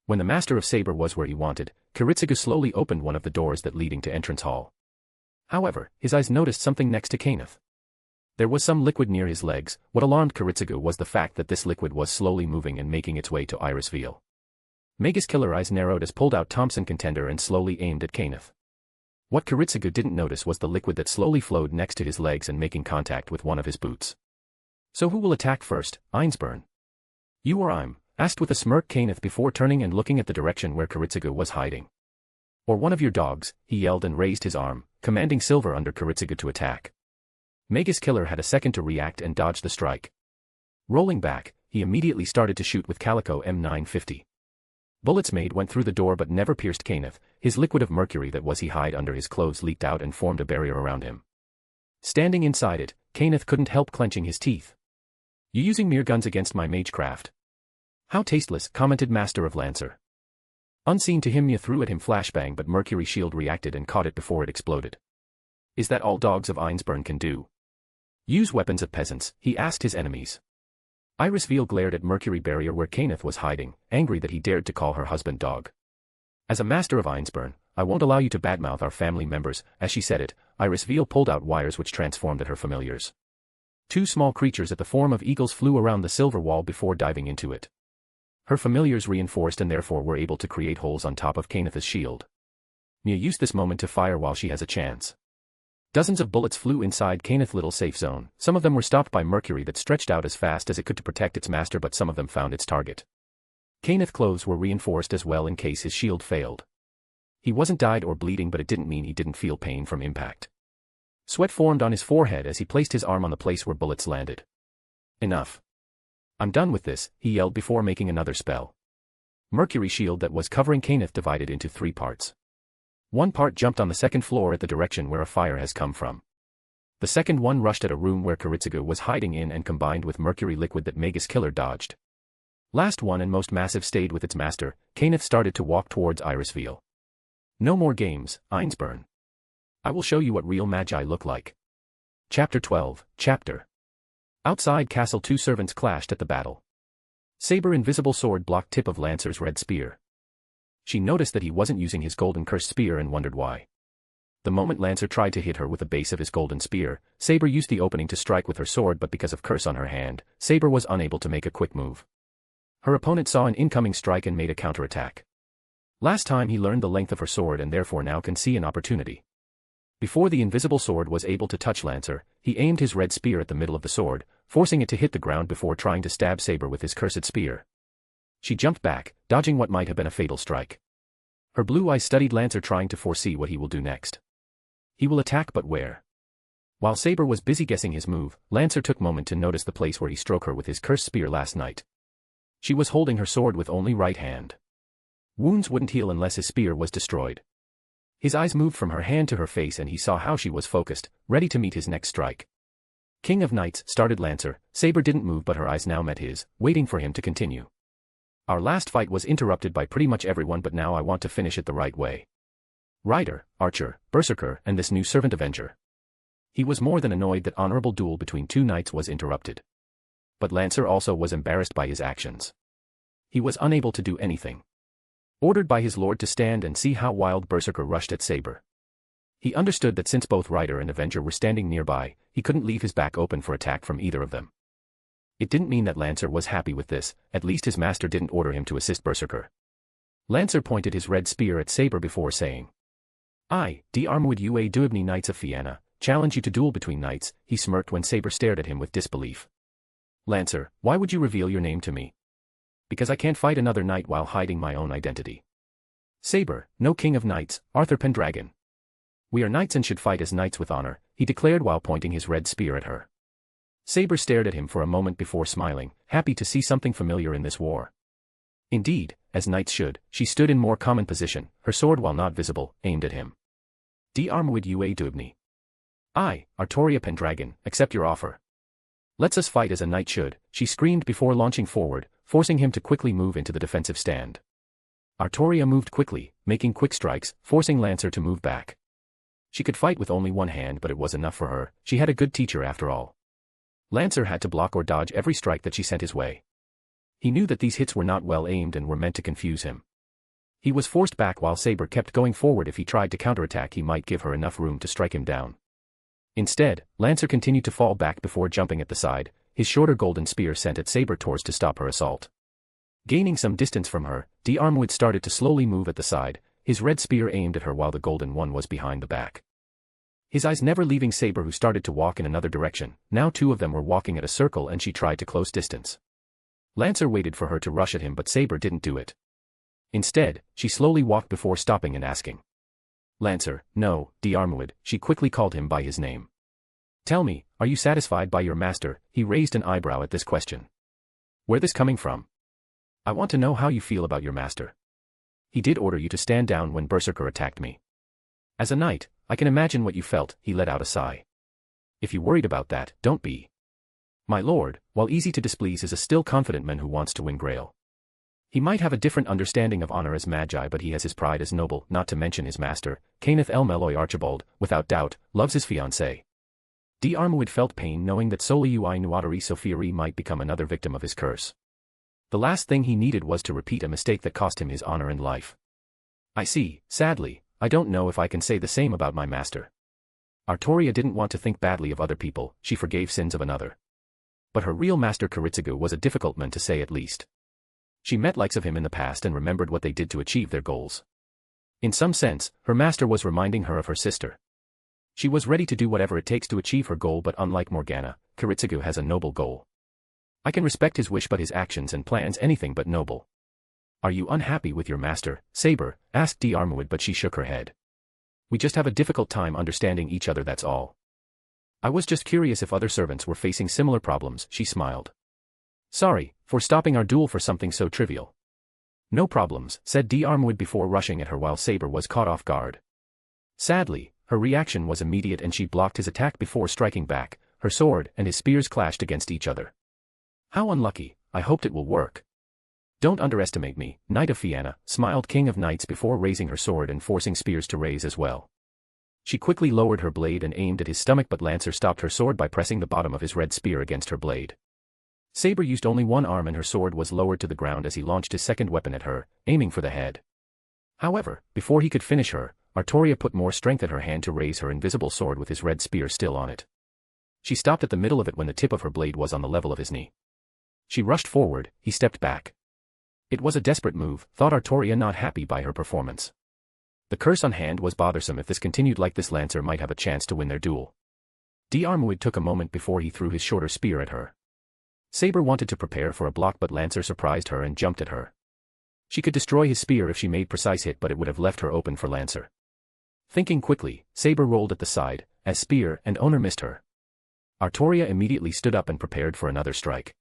When the master of Saber was where he wanted, Kariya slowly opened one of the doors that leading to entrance hall. However, his eyes noticed something next to Kenneth. There was some liquid near his legs. What alarmed Kariya was the fact that this liquid was slowly moving and making its way to Iris Veil. Mega's killer eyes narrowed as pulled out Thompson contender and slowly aimed at Kenneth. What Kariya didn't notice was the liquid that slowly flowed next to his legs and making contact with one of his boots. So who will attack first, Einzbern? You or I'm? Asked with a smirk Kenneth before turning and looking at the direction where Kariya was hiding. Or one of your dogs, he yelled and raised his arm, commanding Silver under Kariya to attack. Mega's killer had a second to react and dodge the strike. Rolling back, he immediately started to shoot with Calico M950. Bullets went through the door but never pierced Kenneth. His liquid of mercury that was he hid under his clothes leaked out and formed a barrier around him. Standing inside it, Kenneth couldn't help clenching his teeth. You using mere guns against my magecraft? How tasteless, commented Master of Lancer. Unseen to him, Mia threw at him flashbang but Mercury Shield reacted and caught it before it exploded. Is that all dogs of Einzbern can do? Use weapons of peasants, he asked his enemies. Iris Veil glared at Mercury Barrier where Kenneth was hiding, angry that he dared to call her husband dog. As a master of Einzbern, I won't allow you to badmouth our family members. As she said it, Iris Veil pulled out wires which transformed at her familiars. 2 small creatures at the form of eagles flew around the silver wall before diving into it. Her familiars reinforced and therefore were able to create holes on top of Kenneth's shield. Mia used this moment to fire while she has a chance. Dozens of bullets flew inside Kenneth's little safe zone. Some of them were stopped by Mercury that stretched out as fast as it could to protect its master, but some of them found its target. Kenneth's clothes were reinforced as well in case his shield failed. He wasn't died or bleeding, but it didn't mean he didn't feel pain from impact. Sweat formed on his forehead as he placed his arm on the place where bullets landed. Enough. I'm done with this, he yelled before making another spell. Mercury shield that was covering Kenneth divided into 3 parts. One part jumped on the second floor at the direction where a fire has come from. The second one rushed at a room where Kariya was hiding in and combined with mercury liquid that Mega's killer dodged. Last one and most massive stayed with its master. Kenneth started to walk towards Iris Veil. No more games, Einzbern. I will show you what real magi look like. Chapter 12, Chapter. Outside castle 2 servants clashed at the battle. Saber invisible sword blocked tip of Lancer's red spear. She noticed that he wasn't using his golden cursed spear and wondered why. The moment Lancer tried to hit her with the base of his golden spear, Saber used the opening to strike with her sword, but because of curse on her hand, Saber was unable to make a quick move. Her opponent saw an incoming strike and made a counterattack. Last time he learned the length of her sword and therefore now can see an opportunity. Before the invisible sword was able to touch Lancer, he aimed his red spear at the middle of the sword, forcing it to hit the ground before trying to stab Saber with his cursed spear. She jumped back, dodging what might have been a fatal strike. Her blue eyes studied Lancer, trying to foresee what he will do next. He will attack, but where? While Saber was busy guessing his move, Lancer took a moment to notice the place where he struck her with his cursed spear last night. She was holding her sword with only right hand. Wounds wouldn't heal unless his spear was destroyed. His eyes moved from her hand to her face and he saw how she was focused, ready to meet his next strike. King of Knights, started Lancer. Saber didn't move, but her eyes now met his, waiting for him to continue. Our last fight was interrupted by pretty much everyone, but now I want to finish it the right way. Rider, Archer, Berserker, and this new servant Avenger. He was more than annoyed that honorable duel between 2 knights was interrupted. But Lancer also was embarrassed by his actions. He was unable to do anything. Ordered by his lord to stand and see how wild Berserker rushed at Saber. He understood that since both Rider and Avenger were standing nearby, he couldn't leave his back open for attack from either of them. It didn't mean that Lancer was happy with this, at least his master didn't order him to assist Berserker. Lancer pointed his red spear at Saber before saying, I, D'Armwood Ua Duibni Knights of Fianna, challenge you to duel between knights. He smirked when Saber stared at him with disbelief. Lancer, why would you reveal your name to me? Because I can't fight another knight while hiding my own identity. Saber, no king of knights, Arthur Pendragon. We are knights and should fight as knights with honor, he declared while pointing his red spear at her. Saber stared at him for a moment before smiling, happy to see something familiar in this war. Indeed, as knights should, she stood in more common position, her sword while not visible, aimed at him. D'Armwood Ua Duibni. I, Artoria Pendragon, accept your offer. Let's us fight as a knight should, she screamed before launching forward, forcing him to quickly move into the defensive stand. Artoria moved quickly, making quick strikes, forcing Lancer to move back. She could fight with only one hand, but it was enough for her. She had a good teacher after all. Lancer had to block or dodge every strike that she sent his way. He knew that these hits were not well aimed and were meant to confuse him. He was forced back while Saber kept going forward. If he tried to counterattack, he might give her enough room to strike him down. Instead, Lancer continued to fall back before jumping at the side, his shorter golden spear sent at Saber towards to stop her assault. Gaining some distance from her, D'Armwood started to slowly move at the side, his red spear aimed at her while the golden one was behind the back. His eyes never leaving Saber, who started to walk in another direction. Now two of them were walking at a circle and she tried to close distance. Lancer waited for her to rush at him, but Saber didn't do it. Instead, she slowly walked before stopping and asking. Lancer, no, D'Armwood, she quickly called him by his name. Tell me, are you satisfied by your master? He raised an eyebrow at this question. Where this coming from? I want to know how you feel about your master. He did order you to stand down when Berserker attacked me. As a knight, I can imagine what you felt. He let out a sigh. If you worried about that, don't be. My lord, while easy to displease, is a still confident man who wants to win Grail. He might have a different understanding of honor as Magi, but he has his pride as noble, not to mention his master, Kenneth L. Meloy Archibald, without doubt, loves his fiancée. D'Armwood felt pain knowing that Solui Nuatari Sofieri might become another victim of his curse. The last thing he needed was to repeat a mistake that cost him his honor and life. I see, sadly, I don't know if I can say the same about my master. Artoria didn't want to think badly of other people, she forgave sins of another. But her real master Kiritsugu was a difficult man to say, at least. She met likes of him in the past and remembered what they did to achieve their goals. In some sense, her master was reminding her of her sister. She was ready to do whatever it takes to achieve her goal, but unlike Morgana, Kiritsugu has a noble goal. I can respect his wish, but his actions and plans anything but noble. Are you unhappy with your master, Saber? Asked D'Armwood, but she shook her head. We just have a difficult time understanding each other, that's all. I was just curious if other servants were facing similar problems, she smiled. Sorry, for stopping our duel for something so trivial. No problems, said D'Armwood before rushing at her while Saber was caught off guard. Sadly, her reaction was immediate and she blocked his attack before striking back. Her sword and his spears clashed against each other. How unlucky, I hoped it will work. Don't underestimate me, Knight of Fianna, smiled King of Knights before raising her sword and forcing spears to raise as well. She quickly lowered her blade and aimed at his stomach, but Lancer stopped her sword by pressing the bottom of his red spear against her blade. Saber used only one arm and her sword was lowered to the ground as he launched his second weapon at her, aiming for the head. However, before he could finish her, Artoria put more strength at her hand to raise her invisible sword with his red spear still on it. She stopped at the middle of it when the tip of her blade was on the level of his knee. She rushed forward, he stepped back. It was a desperate move, thought Artoria, not happy by her performance. The curse on hand was bothersome. If this continued like this, Lancer might have a chance to win their duel. D'Armwood took a moment before he threw his shorter spear at her. Saber wanted to prepare for a block, but Lancer surprised her and jumped at her. She could destroy his spear if she made precise hit, but it would have left her open for Lancer. Thinking quickly, Saber rolled at the side, as spear and owner missed her. Artoria immediately stood up and prepared for another strike.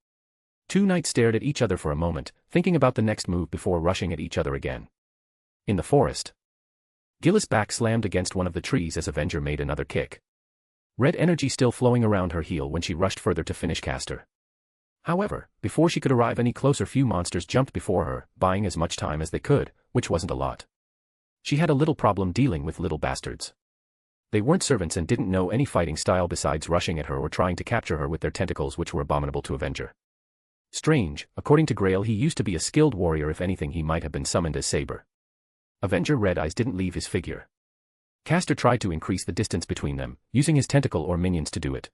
Two knights stared at each other for a moment, thinking about the next move before rushing at each other again. In the forest, Gillis' back slammed against one of the trees as Avenger made another kick. Red energy still flowing around her heel when she rushed further to finish Caster. However, before she could arrive any closer, few monsters jumped before her, buying as much time as they could, which wasn't a lot. She had a little problem dealing with little bastards. They weren't servants and didn't know any fighting style besides rushing at her or trying to capture her with their tentacles, which were abominable to Avenger. Strange, according to Grail, he used to be a skilled warrior. If anything, he might have been summoned as Saber. Avenger Red Eyes didn't leave his figure. Caster tried to increase the distance between them, using his tentacle or minions to do it.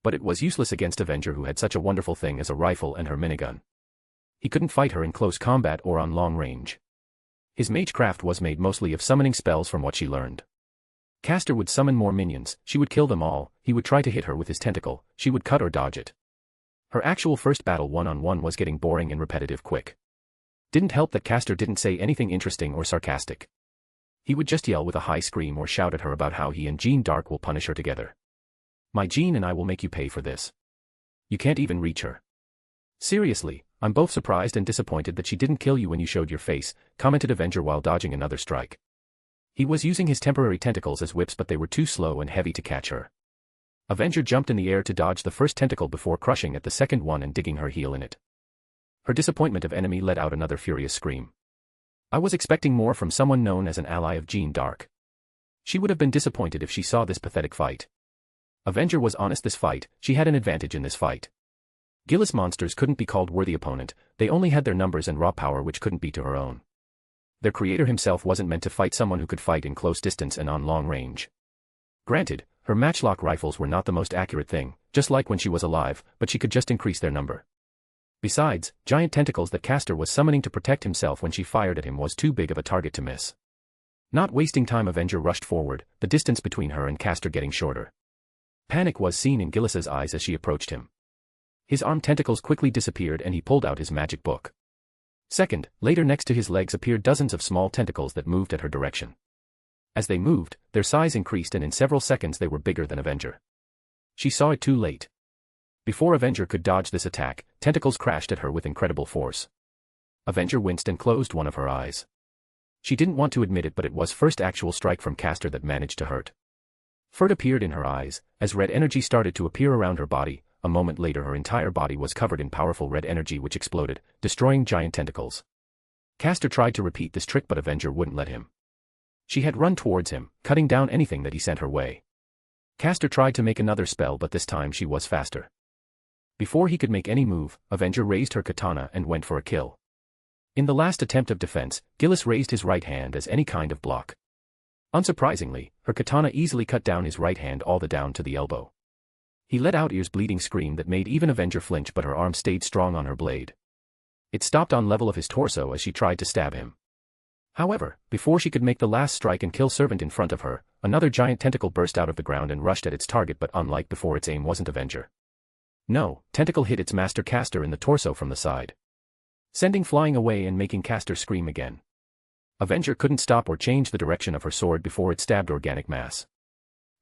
But it was useless against Avenger, who had such a wonderful thing as a rifle and her minigun. He couldn't fight her in close combat or on long range. His magecraft was made mostly of summoning spells from what she learned. Caster would summon more minions, she would kill them all, he would try to hit her with his tentacle, she would cut or dodge it. Her actual first battle one-on-one was getting boring and repetitive quick. Didn't help that Caster didn't say anything interesting or sarcastic. He would just yell with a high scream or shout at her about how he and Jean Dark will punish her together. My Jean and I will make you pay for this. You can't even reach her. Seriously, I'm both surprised and disappointed that she didn't kill you when you showed your face, commented Avenger while dodging another strike. He was using his temporary tentacles as whips, but they were too slow and heavy to catch her. Avenger jumped in the air to dodge the first tentacle before crushing at the second one and digging her heel in it. Her disappointment of enemy let out another furious scream. I was expecting more from someone known as an ally of Jeanne d'Arc. She would have been disappointed if she saw this pathetic fight. Avenger was honest this fight, she had an advantage in this fight. Geass monsters couldn't be called worthy opponent, they only had their numbers and raw power which couldn't be to her own. Their creator himself wasn't meant to fight someone who could fight in close distance and on long range. Granted, her matchlock rifles were not the most accurate thing, just like when she was alive, but she could just increase their number. Besides, giant tentacles that Castor was summoning to protect himself when she fired at him was too big of a target to miss. Not wasting time, Avenger rushed forward, the distance between her and Castor getting shorter. Panic was seen in Geass's eyes as she approached him. His arm tentacles quickly disappeared and he pulled out his magic book. Second, later next to his legs appeared dozens of small tentacles that moved at her direction. As they moved, their size increased and in several seconds they were bigger than Avenger. She saw it too late. Before Avenger could dodge this attack, tentacles crashed at her with incredible force. Avenger winced and closed one of her eyes. She didn't want to admit it, but it was first actual strike from Castor that managed to hurt. Furt appeared in her eyes, as red energy started to appear around her body. A moment later her entire body was covered in powerful red energy which exploded, destroying giant tentacles. Castor tried to repeat this trick but Avenger wouldn't let him. She had run towards him, cutting down anything that he sent her way. Castor tried to make another spell but this time she was faster. Before he could make any move, Avenger raised her katana and went for a kill. In the last attempt of defense, Geass raised his right hand as any kind of block. Unsurprisingly, her katana easily cut down his right hand all the down to the elbow. He let out ears-bleeding scream that made even Avenger flinch but her arm stayed strong on her blade. It stopped on level of his torso as she tried to stab him. However, before she could make the last strike and kill Servant in front of her, another giant tentacle burst out of the ground and rushed at its target but unlike before its aim wasn't Avenger. No, tentacle hit its master Castor in the torso from the side, sending flying away and making Castor scream again. Avenger couldn't stop or change the direction of her sword before it stabbed organic mass.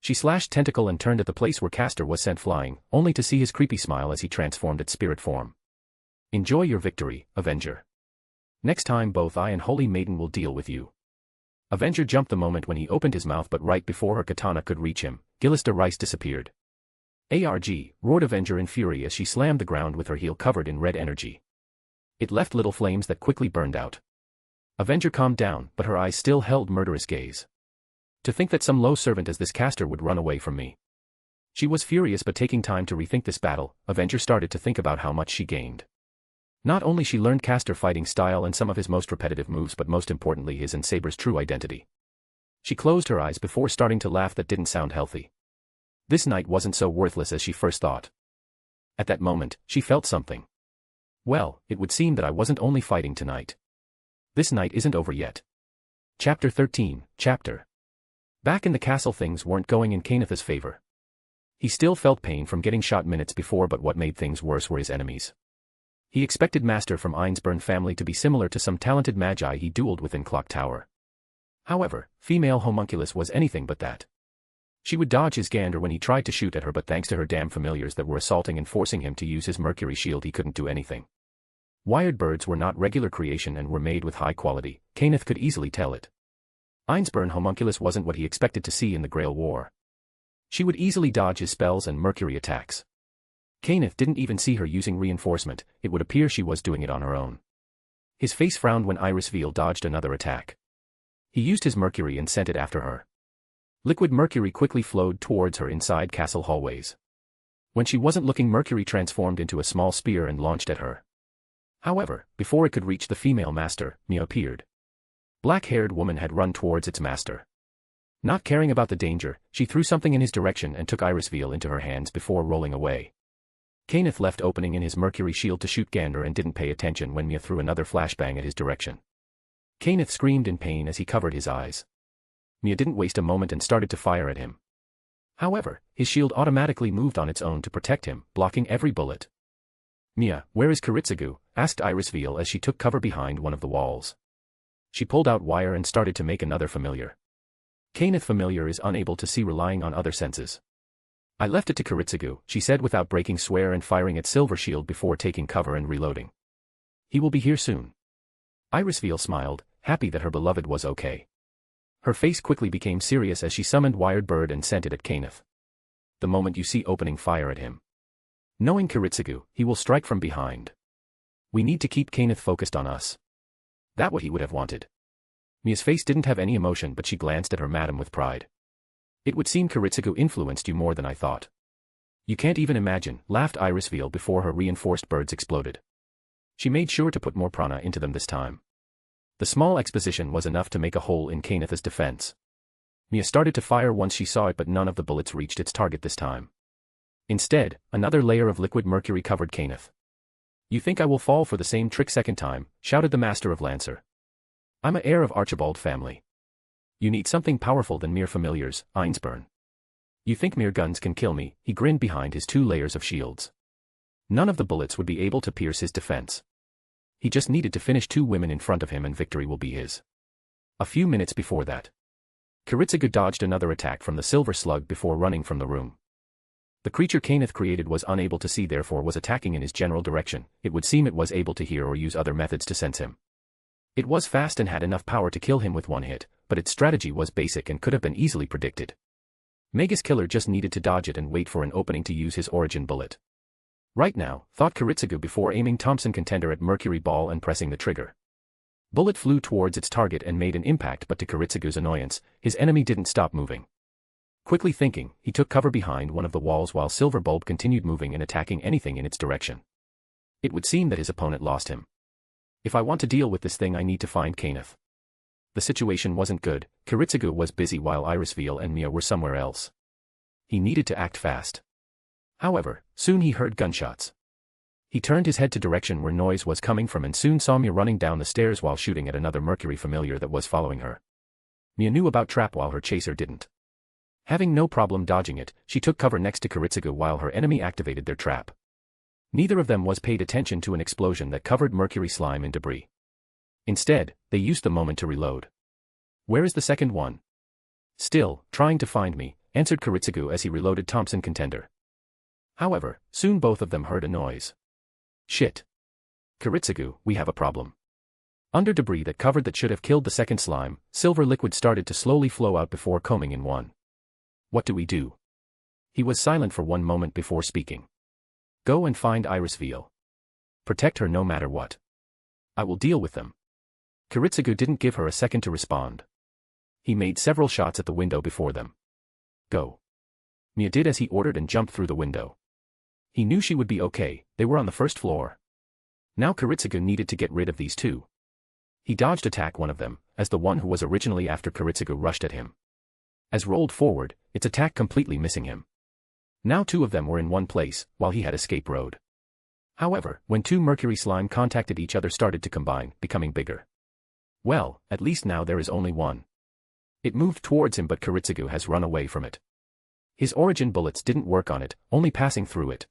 She slashed tentacle and turned at the place where Castor was sent flying, only to see his creepy smile as he transformed its spirit form. Enjoy your victory, Avenger. Next time both I and Holy Maiden will deal with you. Avenger jumped the moment when he opened his mouth but right before her katana could reach him, Geass de Rice disappeared. ARG, roared Avenger in fury as she slammed the ground with her heel covered in red energy. It left little flames that quickly burned out. Avenger calmed down but her eyes still held murderous gaze. To think that some low servant as this Castor would run away from me. She was furious but taking time to rethink this battle, Avenger started to think about how much she gained. Not only she learned Castor fighting style and some of his most repetitive moves but most importantly his and Saber's true identity. She closed her eyes before starting to laugh that didn't sound healthy. This night wasn't so worthless as she first thought. At that moment, she felt something. Well, it would seem that I wasn't only fighting tonight. This night isn't over yet. Chapter 13, Back in the castle things weren't going in Kenneth's favor. He still felt pain from getting shot minutes before but what made things worse were his enemies. He expected Master from Einzbern family to be similar to some talented magi he dueled with in Clock Tower. However, female homunculus was anything but that. She would dodge his gander when he tried to shoot at her but thanks to her damn familiars that were assaulting and forcing him to use his mercury shield he couldn't do anything. Wired birds were not regular creation and were made with high quality, Kenneth could easily tell it. Einzbern homunculus wasn't what he expected to see in the Grail War. She would easily dodge his spells and mercury attacks. Kenneth didn't even see her using reinforcement, it would appear she was doing it on her own. His face frowned when Iris Veil dodged another attack. He used his mercury and sent it after her. Liquid mercury quickly flowed towards her inside castle hallways. When she wasn't looking, mercury transformed into a small spear and launched at her. However, before it could reach the female master, Mia appeared. Black-haired woman had run towards its master. Not caring about the danger, she threw something in his direction and took Iris Veil into her hands before rolling away. Kenneth left opening in his mercury shield to shoot Gander and didn't pay attention when Mia threw another flashbang at his direction. Kenneth screamed in pain as he covered his eyes. Mia didn't waste a moment and started to fire at him. However, his shield automatically moved on its own to protect him, blocking every bullet. Mia, where is Kiritsugu? Asked Iris Veil as she took cover behind one of the walls. She pulled out wire and started to make another familiar. Kenneth familiar is unable to see, relying on other senses. I left it to Kiritsugu, she said without breaking swear and firing its silver shield before taking cover and reloading. He will be here soon. Iris Veil smiled, happy that her beloved was okay. Her face quickly became serious as she summoned Wired Bird and sent it at Kenneth. The moment you see opening fire at him. Knowing Kiritsugu, he will strike from behind. We need to keep Kenneth focused on us. That what he would have wanted. Mia's face didn't have any emotion, but she glanced at her madam with pride. It would seem Kiritsugu influenced you more than I thought. You can't even imagine, laughed Irisveal before her reinforced birds exploded. She made sure to put more prana into them this time. The small exposition was enough to make a hole in Kenneth's defense. Mia started to fire once she saw it, but none of the bullets reached its target this time. Instead, another layer of liquid mercury covered Kenneth. You think I will fall for the same trick second time, shouted the master of Lancer. I'm a heir of Archibald family. You need something powerful than mere familiars, Einzbern. You think mere guns can kill me, he grinned behind his 2 layers of shields. None of the bullets would be able to pierce his defense. He just needed to finish 2 women in front of him and victory will be his. A few minutes before that, Kiritsugu dodged another attack from the silver slug before running from the room. The creature Kenneth created was unable to see, therefore was attacking in his general direction. It would seem it was able to hear or use other methods to sense him. It was fast and had enough power to kill him with 1 hit, but its strategy was basic and could have been easily predicted. Magus Killer just needed to dodge it and wait for an opening to use his origin bullet. Right now, thought Kiritsugu before aiming Thompson Contender at Mercury Ball and pressing the trigger. Bullet flew towards its target and made an impact, but to Kiritsugu's annoyance, his enemy didn't stop moving. Quickly thinking, he took cover behind one of the walls while Silver Bulb continued moving and attacking anything in its direction. It would seem that his opponent lost him. If I want to deal with this thing, I need to find Kenneth. The situation wasn't good. Kiritsugu was busy while Irisveal and Mia were somewhere else. He needed to act fast. However, soon he heard gunshots. He turned his head to direction where noise was coming from and soon saw Mia running down the stairs while shooting at another Mercury familiar that was following her. Mia knew about trap while her chaser didn't. Having no problem dodging it, she took cover next to Kiritsugu while her enemy activated their trap. Neither of them was paid attention to an explosion that covered Mercury slime in debris. Instead, they used the moment to reload. Where is the second one? Still, trying to find me, answered Kiritsugu as he reloaded Thompson Contender. However, soon both of them heard a noise. Shit. Kiritsugu, we have a problem. Under debris that covered that should have killed the second slime, silver liquid started to slowly flow out before combing in one. What do we do? He was silent for 1 moment before speaking. Go and find Irisveal. Protect her no matter what. I will deal with them. Kiritsugu didn't give her a second to respond. He made several shots at the window before them. Go. Mia did as he ordered and jumped through the window. He knew she would be okay, they were on the 1st floor. Now Kiritsugu needed to get rid of these 2. He dodged attack one of them, as the one who was originally after Kiritsugu rushed at him. As rolled forward, its attack completely missing him. Now 2 of them were in one place, while he had escape road. However, when 2 mercury slime contacted each other started to combine, becoming bigger. Well, at least now there is only one. It moved towards him but Kiritsugu has run away from it. His origin bullets didn't work on it, only passing through it.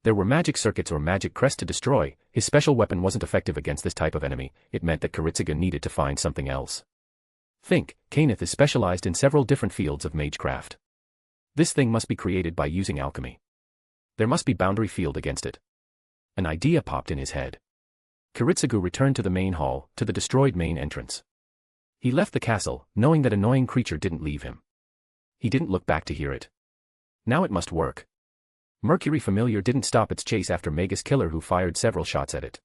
There were magic circuits or magic crest to destroy. His special weapon wasn't effective against this type of enemy. It meant that Kiritsugu needed to find something else. Think, Kenneth is specialized in several different fields of magecraft. This thing must be created by using alchemy. There must be boundary field against it. An idea popped in his head. Kiritsugu returned to the main hall, to the destroyed main entrance. He left the castle, knowing that annoying creature didn't leave him. He didn't look back to hear it. Now it must work. Mercury Familiar didn't stop its chase after Magus Killer, who fired several shots at it.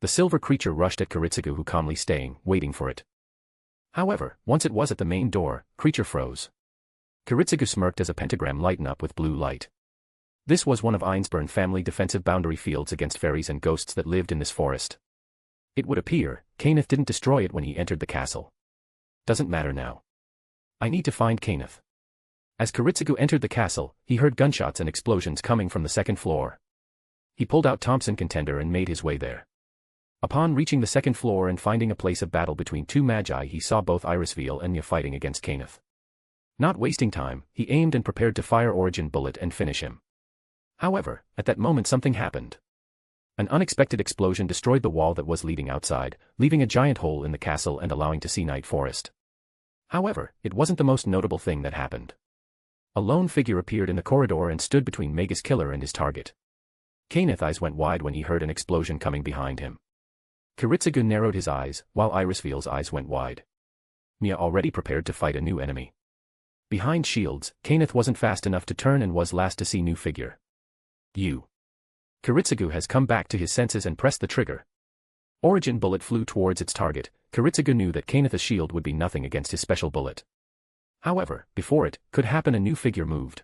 The silver creature rushed at Kiritsugu, who calmly staying, waiting for it. However, once it was at the main door, creature froze. Kiritsugu smirked as a pentagram lightened up with blue light. This was one of Einzbern family defensive boundary fields against fairies and ghosts that lived in this forest. It would appear, Kenneth didn't destroy it when he entered the castle. Doesn't matter now. I need to find Kenneth. As Kiritsugu entered the castle, he heard gunshots and explosions coming from the 2nd floor. He pulled out Thompson Contender and made his way there. Upon reaching the 2nd floor and finding a place of battle between 2 magi, he saw both Irisveal and Nya fighting against Kenneth. Not wasting time, he aimed and prepared to fire origin bullet and finish him. However, at that moment something happened. An unexpected explosion destroyed the wall that was leading outside, leaving a giant hole in the castle and allowing to see night forest. However, it wasn't the most notable thing that happened. A lone figure appeared in the corridor and stood between Magus Killer and his target. Kenneth's eyes went wide when he heard an explosion coming behind him. Kiritsugu narrowed his eyes, while Irisveal's eyes went wide. Mia already prepared to fight a new enemy. Behind shields, Kenneth wasn't fast enough to turn and was last to see new figure. You. Kiritsugu has come back to his senses and pressed the trigger. Origin bullet flew towards its target, Kariya knew that Kenneth's shield would be nothing against his special bullet. However, before it could happen, a new figure moved.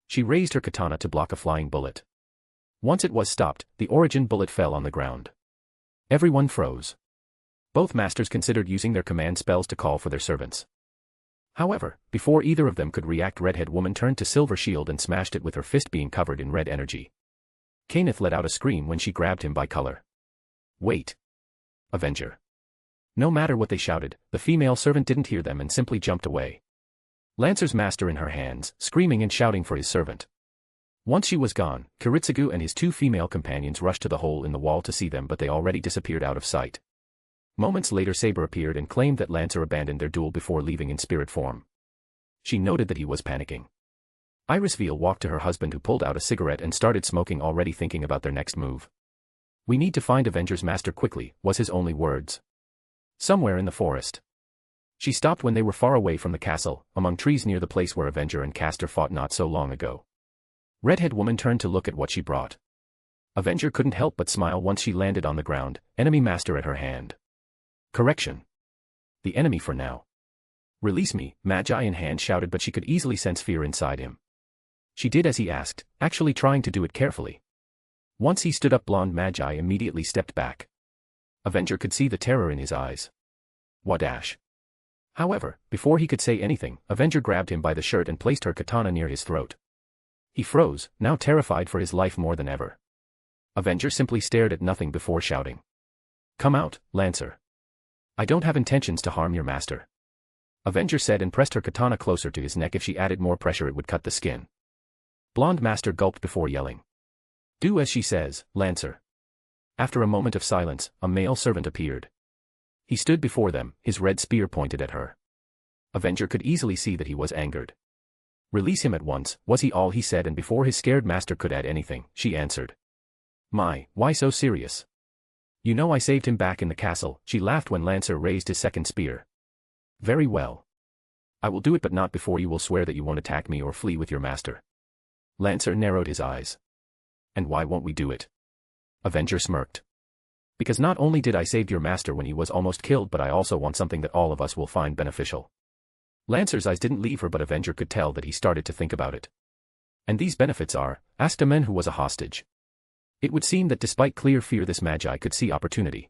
She raised her katana to block a flying bullet. Once it was stopped, the origin bullet fell on the ground. Everyone froze. Both masters considered using their command spells to call for their servants. However, before either of them could react, redhead woman turned to silver shield and smashed it with her fist being covered in red energy. Kenneth let out a scream when she grabbed him by collar. Wait. Avenger. No matter what they shouted, the female servant didn't hear them and simply jumped away. Lancer's master in her hands, screaming and shouting for his servant. Once she was gone, Kariya and his two female companions rushed to the hole in the wall to see them, but they already disappeared out of sight. Moments later, Saber appeared and claimed that Lancer abandoned their duel before leaving in spirit form. She noted that he was panicking. Irisveal walked to her husband, who pulled out a cigarette and started smoking, already thinking about their next move. "We need to find Avenger's master quickly," was his only words. "Somewhere in the forest." She stopped when they were far away from the castle, among trees near the place where Avenger and Caster fought not so long ago. Redhead woman turned to look at what she brought. Avenger couldn't help but smile once she landed on the ground, enemy master at her hand. Correction. The enemy for now. "Release me," Magi in hand shouted, but she could easily sense fear inside him. She did as he asked, actually trying to do it carefully. Once he stood up, blonde Magi immediately stepped back. Avenger could see the terror in his eyes. What dash? However, before he could say anything, Avenger grabbed him by the shirt and placed her katana near his throat. He froze, now terrified for his life more than ever. Avenger simply stared at nothing before shouting. "Come out, Lancer. I don't have intentions to harm your master." Avenger said and pressed her katana closer to his neck. If she added more pressure, it would cut the skin. Blonde master gulped before yelling. "Do as she says, Lancer." After a moment of silence, a male servant appeared. He stood before them, his red spear pointed at her. Avenger could easily see that he was angered. "Release him at once," was he all he said, and before his scared master could add anything, she answered. "My, why so serious? You know I saved him back in the castle." She laughed when Lancer raised his second spear. "Very well. I will do it, but not before you will swear that you won't attack me or flee with your master." Lancer narrowed his eyes. "And why won't we do it?" Avenger smirked. "Because not only did I save your master when he was almost killed, but I also want something that all of us will find beneficial." Lancer's eyes didn't leave her, but Avenger could tell that he started to think about it. "And these benefits are?" asked a man who was a hostage. It would seem that despite clear fear, this Magi could see opportunity.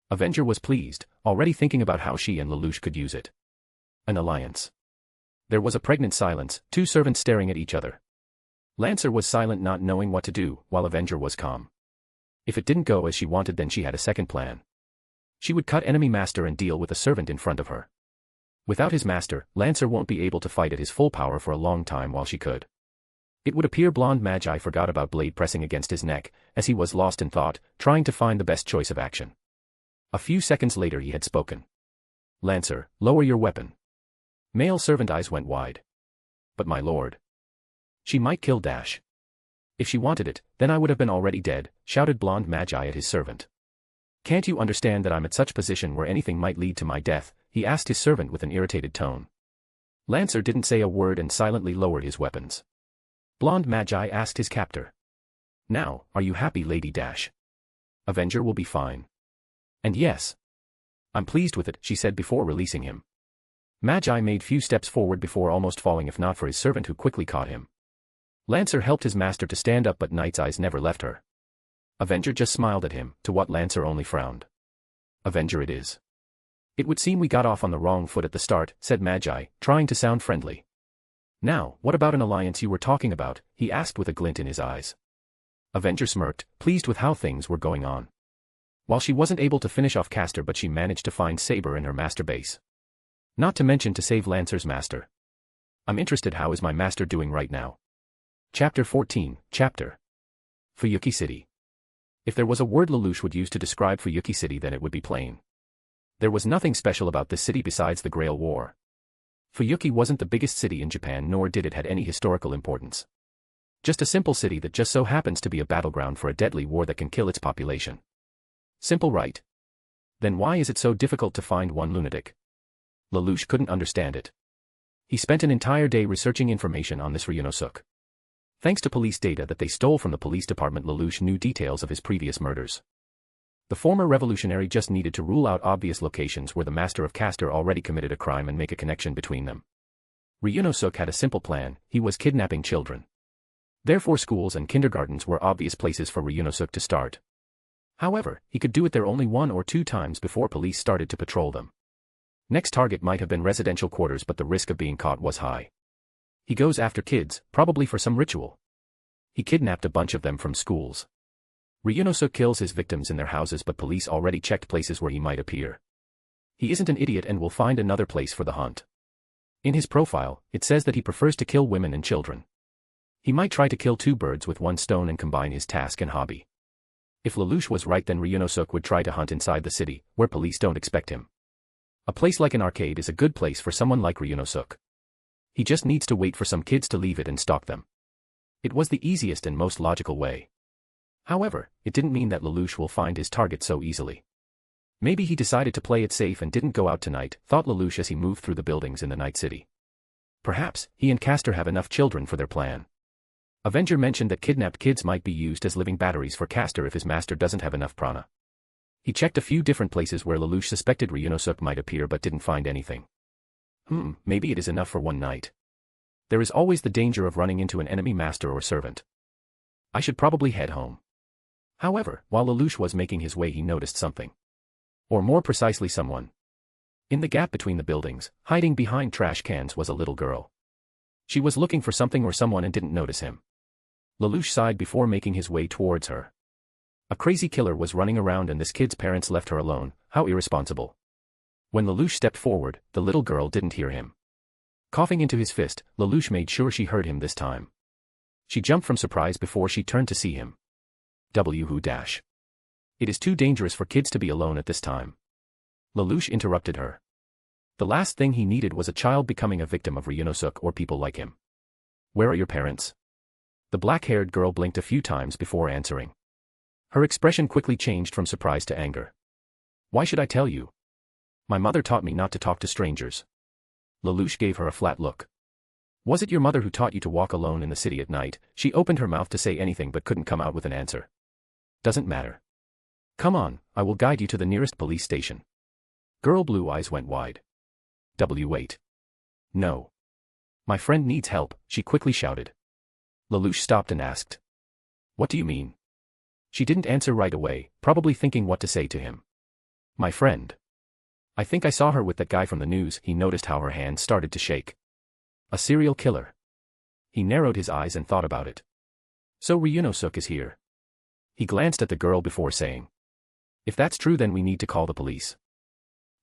Avenger was pleased, already thinking about how she and Lelouch could use it. An alliance. There was a pregnant silence, two servants staring at each other. Lancer was silent, not knowing what to do, while Avenger was calm. If it didn't go as she wanted, then she had a second plan. She would cut enemy master and deal with a servant in front of her. Without his master, Lancer won't be able to fight at his full power for a long time, while she could. It would appear blonde Magi forgot about blade pressing against his neck, as he was lost in thought, trying to find the best choice of action. A few seconds later he had spoken. "Lancer, lower your weapon." Male servant eyes went wide. "But my lord. She might kill Dash." "If she wanted it, then I would have been already dead," shouted blonde Magi at his servant. "Can't you understand that I'm at such position where anything might lead to my death?" he asked his servant with an irritated tone. Lancer didn't say a word and silently lowered his weapons. Blonde Magi asked his captor. "Now, are you happy, Lady Dash? Avenger will be fine." "And yes. I'm pleased with it," she said before releasing him. Magi made few steps forward before almost falling, if not for his servant who quickly caught him. Lancer helped his master to stand up, but Knight's eyes never left her. Avenger just smiled at him, to what Lancer only frowned. "Avenger it is." "It would seem we got off on the wrong foot at the start," said Magi, trying to sound friendly. "Now, what about an alliance you were talking about?" he asked with a glint in his eyes. Avenger smirked, pleased with how things were going on. While she wasn't able to finish off Caster, but she managed to find Saber in her master base. Not to mention to save Lancer's master. "I'm interested, how is my master doing right now?" Chapter 14, Chapter Fuyuki City. If there was a word Lelouch would use to describe Fuyuki City, then it would be plain. There was nothing special about this city besides the Grail War. Fuyuki wasn't the biggest city in Japan, nor did it have any historical importance. Just a simple city that just so happens to be a battleground for a deadly war that can kill its population. Simple, right? Then why is it so difficult to find one lunatic? Lelouch couldn't understand it. He spent an entire day researching information on this Ryunosuke. Thanks to police data that they stole from the police department, Lelouch knew details of his previous murders. The former revolutionary just needed to rule out obvious locations where the master of Castor already committed a crime and make a connection between them. Ryunosuke had a simple plan: he was kidnapping children. Therefore schools and kindergartens were obvious places for Ryunosuke to start. However, he could do it there only 1 or 2 times before police started to patrol them. Next target might have been residential quarters, but the risk of being caught was high. He goes after kids, probably for some ritual. He kidnapped a bunch of them from schools. Ryunosuke kills his victims in their houses, but police already checked places where he might appear. He isn't an idiot and will find another place for the hunt. In his profile, it says that he prefers to kill women and children. He might try to kill 2 birds with 1 stone and combine his task and hobby. If Lelouch was right, then Ryunosuke would try to hunt inside the city, where police don't expect him. A place like an arcade is a good place for someone like Ryunosuke. He just needs to wait for some kids to leave it and stalk them. It was the easiest and most logical way. However, it didn't mean that Lelouch will find his target so easily. Maybe he decided to play it safe and didn't go out tonight, thought Lelouch as he moved through the buildings in the night city. Perhaps he and Castor have enough children for their plan. Avenger mentioned that kidnapped kids might be used as living batteries for Castor if his master doesn't have enough prana. He checked a few different places where Lelouch suspected Ryunosuke might appear but didn't find anything. Maybe it is enough for one night. There is always the danger of running into an enemy master or servant. I should probably head home. However, while Lelouch was making his way, he noticed something. Or more precisely, someone. In the gap between the buildings, hiding behind trash cans, was a little girl. She was looking for something or someone and didn't notice him. Lelouch sighed before making his way towards her. A crazy killer was running around and this kid's parents left her alone. How irresponsible. When Lelouch stepped forward, the little girl didn't hear him. Coughing into his fist, Lelouch made sure she heard him this time. She jumped from surprise before she turned to see him. Who dash. It is too dangerous for kids to be alone at this time. Lelouch interrupted her. The last thing he needed was a child becoming a victim of Ryunosuke or people like him. Where are your parents? The black-haired girl blinked a few times before answering. Her expression quickly changed from surprise to anger. Why should I tell you? My mother taught me not to talk to strangers. Lelouch gave her a flat look. Was it your mother who taught you to walk alone in the city at night? She opened her mouth to say anything but couldn't come out with an answer. Doesn't matter. Come on, I will guide you to the nearest police station. Girl blue eyes went wide. Wait. No. My friend needs help, she quickly shouted. Lelouch stopped and asked. What do you mean? She didn't answer right away, probably thinking what to say to him. My friend. I think I saw her with that guy from the news. He noticed how her hands started to shake. A serial killer. He narrowed his eyes and thought about it. So Ryunosuke is here. He glanced at the girl before saying. If that's true, then we need to call the police.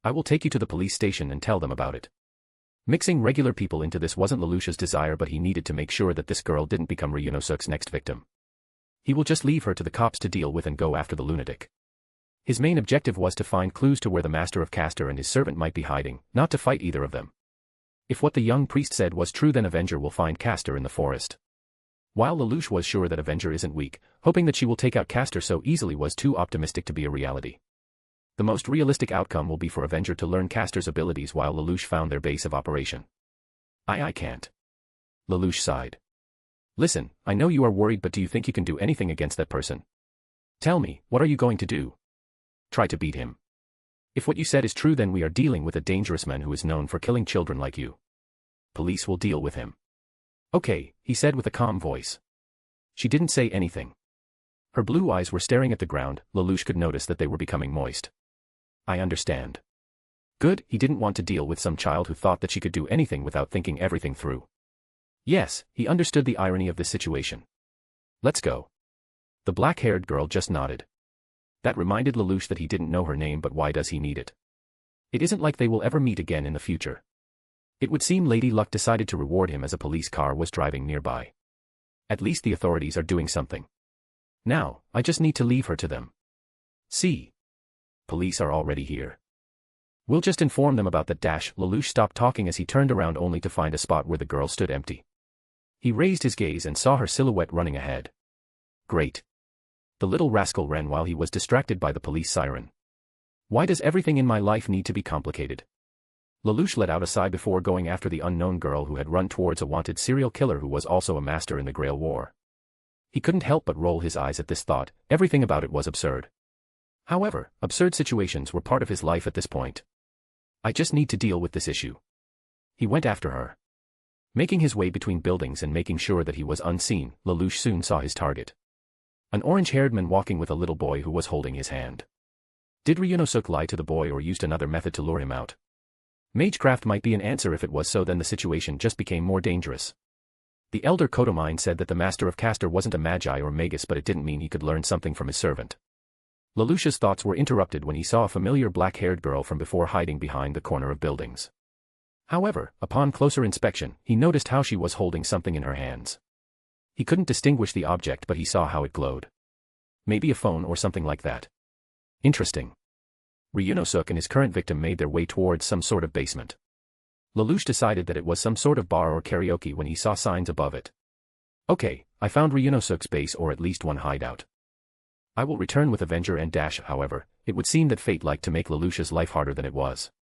I will take you to the police station and tell them about it. Mixing regular people into this wasn't Lelouch's desire, but he needed to make sure that this girl didn't become Ryunosuke's next victim. He will just leave her to the cops to deal with and go after the lunatic. His main objective was to find clues to where the master of Castor and his servant might be hiding, not to fight either of them. If what the young priest said was true, then Avenger will find Castor in the forest. While Lelouch was sure that Avenger isn't weak, hoping that she will take out Castor so easily was too optimistic to be a reality. The most realistic outcome will be for Avenger to learn Castor's abilities while Lelouch found their base of operation. I can't. Lelouch sighed. Listen, I know you are worried, but do you think you can do anything against that person? Tell me, what are you going to do? Try to beat him. If what you said is true, then we are dealing with a dangerous man who is known for killing children like you. Police will deal with him. Okay, he said with a calm voice. She didn't say anything. Her blue eyes were staring at the ground. Lelouch could notice that they were becoming moist. I understand. Good, he didn't want to deal with some child who thought that she could do anything without thinking everything through. Yes, he understood the irony of this situation. Let's go. The black-haired girl just nodded. That reminded Lelouch that he didn't know her name, but why does he need it? It isn't like they will ever meet again in the future. It would seem Lady Luck decided to reward him as a police car was driving nearby. At least the authorities are doing something. Now, I just need to leave her to them. See. Police are already here. We'll just inform them about that dash. Lelouch stopped talking as he turned around only to find a spot where the girl stood empty. He raised his gaze and saw her silhouette running ahead. Great. The little rascal ran while he was distracted by the police siren. Why does everything in my life need to be complicated? Lelouch let out a sigh before going after the unknown girl who had run towards a wanted serial killer who was also a master in the Grail War. He couldn't help but roll his eyes at this thought. Everything about it was absurd. However, absurd situations were part of his life at this point. I just need to deal with this issue. He went after her. Making his way between buildings and making sure that he was unseen, Lelouch soon saw his target. An orange-haired man walking with a little boy who was holding his hand. Did Ryunosuke lie to the boy or used another method to lure him out? Magecraft might be an answer. If it was so, then the situation just became more dangerous. The elder Kodomine said that the master of Caster wasn't a magi or magus, but it didn't mean he could learn something from his servant. Lelouch's thoughts were interrupted when he saw a familiar black-haired girl from before hiding behind the corner of buildings. However, upon closer inspection, he noticed how she was holding something in her hands. He couldn't distinguish the object, but he saw how it glowed. Maybe a phone or something like that. Interesting. Ryunosuke and his current victim made their way towards some sort of basement. Lelouch decided that it was some sort of bar or karaoke when he saw signs above it. Okay, I found Ryunosuke's base, or at least one hideout. I will return with Avenger and Dash. However, it would seem that fate liked to make Lelouch's life harder than it was.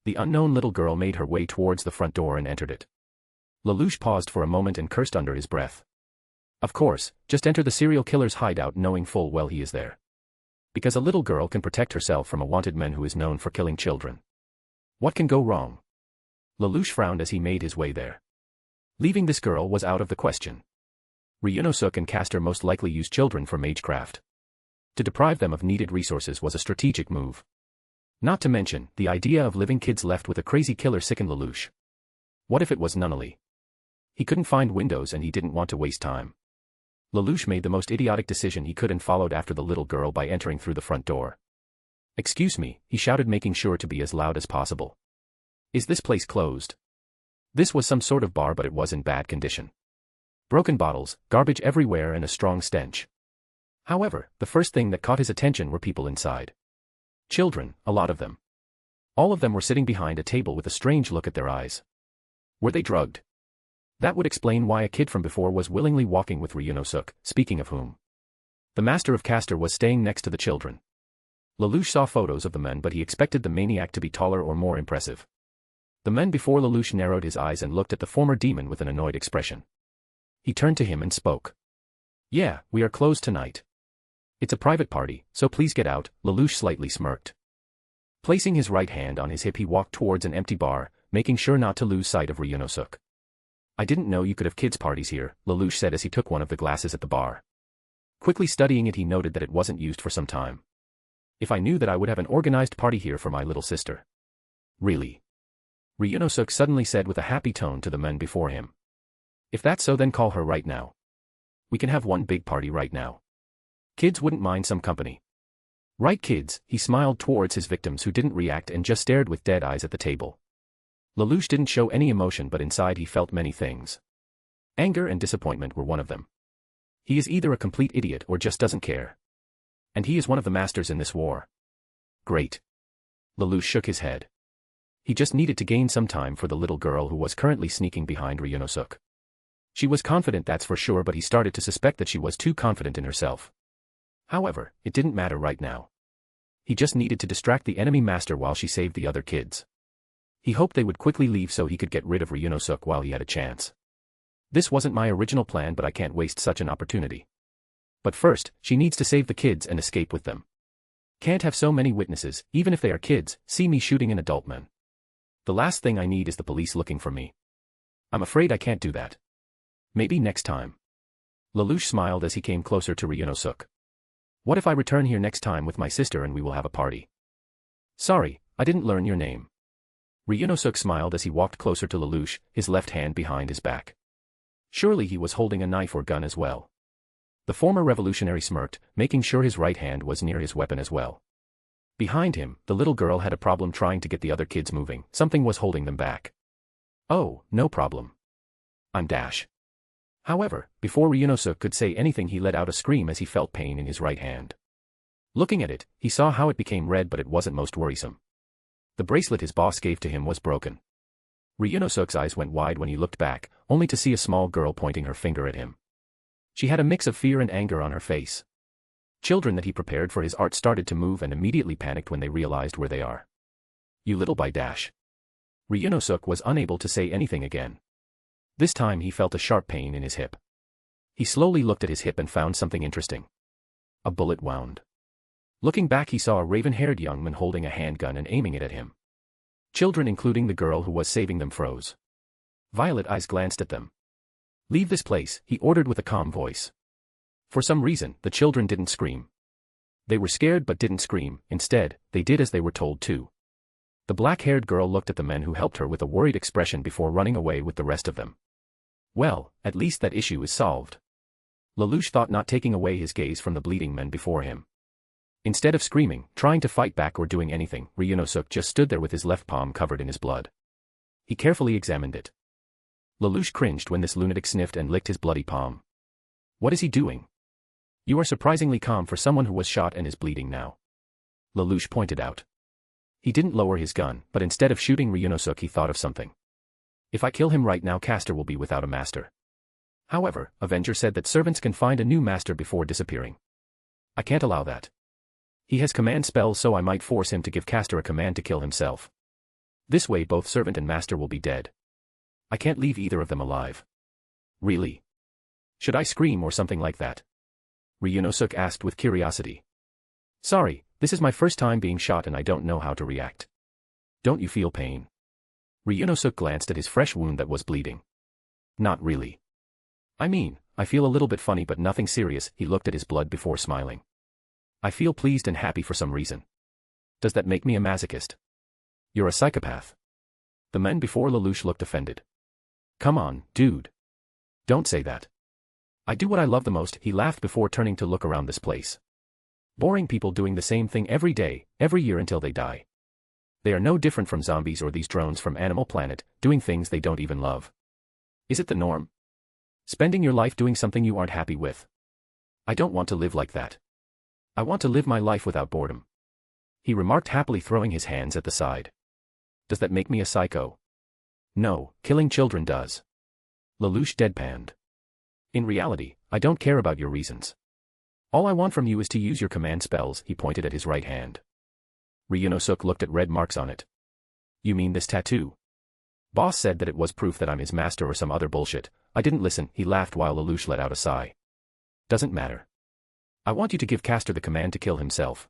The unknown little girl made her way towards the front door and entered it. Lelouch paused for a moment and cursed under his breath. Of course, just enter the serial killer's hideout knowing full well he is there. Because a little girl can protect herself from a wanted man who is known for killing children. What can go wrong? Lelouch frowned as he made his way there. Leaving this girl was out of the question. Ryunosuke and Caster most likely used children for magecraft. To deprive them of needed resources was a strategic move. Not to mention, the idea of living kids left with a crazy killer sickened Lelouch. What if it was Nunnally? He couldn't find windows and he didn't want to waste time. Lelouch made the most idiotic decision he could and followed after the little girl by entering through the front door. Excuse me, he shouted, making sure to be as loud as possible. Is this place closed? This was some sort of bar, but it was in bad condition. Broken bottles, garbage everywhere, and a strong stench. However, the first thing that caught his attention were people inside. Children, a lot of them. All of them were sitting behind a table with a strange look at their eyes. Were they drugged? That would explain why a kid from before was willingly walking with Ryunosuke, speaking of whom. The master of Caster was staying next to the children. Lelouch saw photos of the men, but he expected the maniac to be taller or more impressive. The men before Lelouch narrowed his eyes and looked at the former demon with an annoyed expression. He turned to him and spoke. Yeah, we are closed tonight. It's a private party, so please get out, Lelouch slightly smirked. Placing his right hand on his hip, he walked towards an empty bar, making sure not to lose sight of Ryunosuke. I didn't know you could have kids' parties here, Lelouch said as he took one of the glasses at the bar. Quickly studying it, he noted that it wasn't used for some time. If I knew that, I would have an organized party here for my little sister. Really? Ryunosuke suddenly said with a happy tone to the men before him. If that's so, then call her right now. We can have one big party right now. Kids wouldn't mind some company. Right, kids, he smiled towards his victims who didn't react and just stared with dead eyes at the table. Lelouch didn't show any emotion, but inside he felt many things. Anger and disappointment were one of them. He is either a complete idiot or just doesn't care. And he is one of the masters in this war. Great. Lelouch shook his head. He just needed to gain some time for the little girl who was currently sneaking behind Ryunosuke. She was confident, that's for sure, but he started to suspect that she was too confident in herself. However, it didn't matter right now. He just needed to distract the enemy master while she saved the other kids. He hoped they would quickly leave so he could get rid of Ryunosuke while he had a chance. This wasn't my original plan, but I can't waste such an opportunity. But first, she needs to save the kids and escape with them. Can't have so many witnesses, even if they are kids, see me shooting an adult man. The last thing I need is the police looking for me. I'm afraid I can't do that. Maybe next time. Lelouch smiled as he came closer to Ryunosuke. What if I return here next time with my sister and we will have a party? Sorry, I didn't learn your name. Ryunosuke smiled as he walked closer to Lelouch, his left hand behind his back. Surely he was holding a knife or gun as well. The former revolutionary smirked, making sure his right hand was near his weapon as well. Behind him, the little girl had a problem trying to get the other kids moving. Something was holding them back. Oh, no problem. I'm Dash. However, before Ryunosuke could say anything, he let out a scream as he felt pain in his right hand. Looking at it, he saw how it became red, but it wasn't most worrisome. The bracelet his boss gave to him was broken. Ryunosuke's eyes went wide when he looked back, only to see a small girl pointing her finger at him. She had a mix of fear and anger on her face. Children that he prepared for his art started to move and immediately panicked when they realized where they are. You little by Dash. Ryunosuke was unable to say anything again. This time he felt a sharp pain in his hip. He slowly looked at his hip and found something interesting. A bullet wound. Looking back, he saw a raven-haired young man holding a handgun and aiming it at him. Children, including the girl who was saving them, froze. Violet eyes glanced at them. "Leave this place," he ordered with a calm voice. For some reason, the children didn't scream. They were scared but didn't scream. Instead, they did as they were told to. The black-haired girl looked at the men who helped her with a worried expression before running away with the rest of them. Well, at least that issue is solved. Lelouch thought, not taking away his gaze from the bleeding men before him. Instead of screaming, trying to fight back or doing anything, Reconnaissance just stood there with his left palm covered in his blood. He carefully examined it. Lelouch cringed when this lunatic sniffed and licked his bloody palm. "What is he doing?" "You are surprisingly calm for someone who was shot and is bleeding now," Lelouch pointed out. He didn't lower his gun, but instead of shooting Reconnaissance, he thought of something. "If I kill him right now, Caster will be without a master. However, Avenger said that servants can find a new master before disappearing. I can't allow that. He has command spells, so I might force him to give Caster a command to kill himself. This way both servant and master will be dead. I can't leave either of them alive." "Really? Should I scream or something like that?" Reconnaissance asked with curiosity. "Sorry, this is my first time being shot and I don't know how to react." "Don't you feel pain?" Reconnaissance glanced at his fresh wound that was bleeding. "Not really. I mean, I feel a little bit funny but nothing serious." He looked at his blood before smiling. "I feel pleased and happy for some reason. Does that make me a masochist?" "You're a psychopath." The men before Lelouch looked offended. "Come on, dude. Don't say that. I do what I love the most," he laughed before turning to look around this place. "Boring people doing the same thing every day, every year until they die. They are no different from zombies or these drones from Animal Planet, doing things they don't even love. Is it the norm? Spending your life doing something you aren't happy with? I don't want to live like that. I want to live my life without boredom," he remarked happily, throwing his hands at the side. "Does that make me a psycho?" "No, killing children does." Lelouch deadpanned. "In reality, I don't care about your reasons. All I want from you is to use your command spells." He pointed at his right hand. Reconnaissance looked at red marks on it. "You mean this tattoo? Boss said that it was proof that I'm his master or some other bullshit. I didn't listen." He laughed while Lelouch let out a sigh. "Doesn't matter. I want you to give Caster the command to kill himself."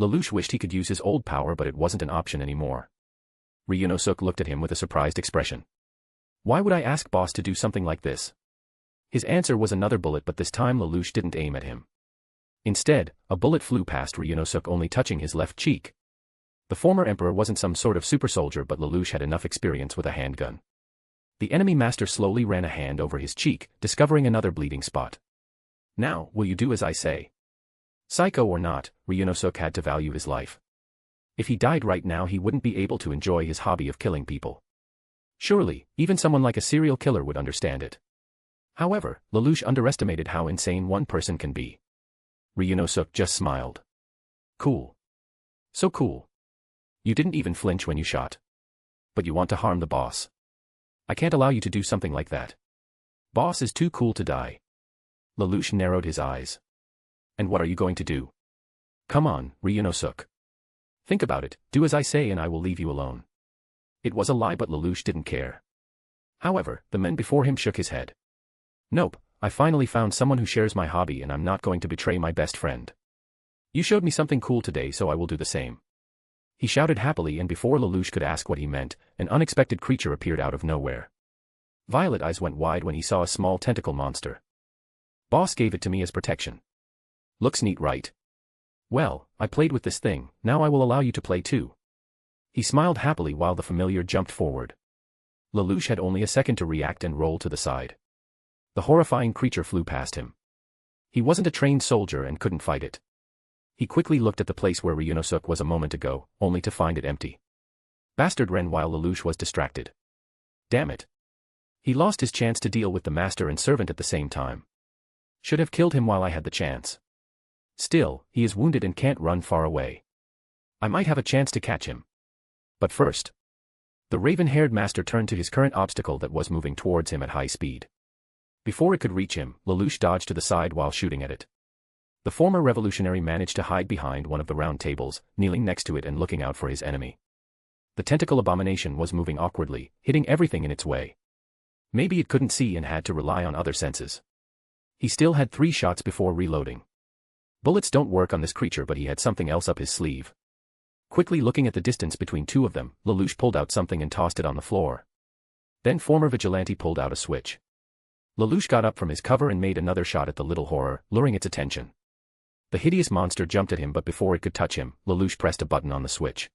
Lelouch wished he could use his old power, but it wasn't an option anymore. Reconnaissance looked at him with a surprised expression. "Why would I ask boss to do something like this?" His answer was another bullet, but this time Lelouch didn't aim at him. Instead, a bullet flew past Reconnaissance, only touching his left cheek. The former emperor wasn't some sort of super soldier, but Lelouch had enough experience with a handgun. The enemy master slowly ran a hand over his cheek, discovering another bleeding spot. "Now, will you do as I say?" Psycho or not, Reconnaissance had to value his life. If he died right now, he wouldn't be able to enjoy his hobby of killing people. Surely, even someone like a serial killer would understand it. However, Lelouch underestimated how insane one person can be. Reconnaissance just smiled. "Cool. So cool. You didn't even flinch when you shot. But you want to harm the boss. I can't allow you to do something like that. Boss is too cool to die." Lelouch narrowed his eyes. "And what are you going to do?" "Come on, Reconnaissance. Think about it, do as I say and I will leave you alone." It was a lie, but Lelouch didn't care. However, the men before him shook his head. "Nope, I finally found someone who shares my hobby and I'm not going to betray my best friend. You showed me something cool today, so I will do the same." He shouted happily, and before Lelouch could ask what he meant, an unexpected creature appeared out of nowhere. Violet eyes went wide when he saw a small tentacle monster. "Boss gave it to me as protection. Looks neat, right? Well, I played with this thing, now I will allow you to play too." He smiled happily while the familiar jumped forward. Lelouch had only a second to react and roll to the side. The horrifying creature flew past him. He wasn't a trained soldier and couldn't fight it. He quickly looked at the place where Reconnaissance was a moment ago, only to find it empty. Bastard ran while Lelouch was distracted. Damn it. He lost his chance to deal with the master and servant at the same time. Should have killed him while I had the chance. Still, he is wounded and can't run far away. I might have a chance to catch him. But first. The raven-haired master turned to his current obstacle that was moving towards him at high speed. Before it could reach him, Lelouch dodged to the side while shooting at it. The former revolutionary managed to hide behind one of the round tables, kneeling next to it and looking out for his enemy. The tentacle abomination was moving awkwardly, hitting everything in its way. Maybe it couldn't see and had to rely on other senses. He still had 3 shots before reloading. Bullets don't work on this creature, but he had something else up his sleeve. Quickly looking at the distance between two of them, Lelouch pulled out something and tossed it on the floor. Then former vigilante pulled out a switch. Lelouch got up from his cover and made another shot at the little horror, luring its attention. The hideous monster jumped at him, but before it could touch him, Lelouch pressed a button on the switch.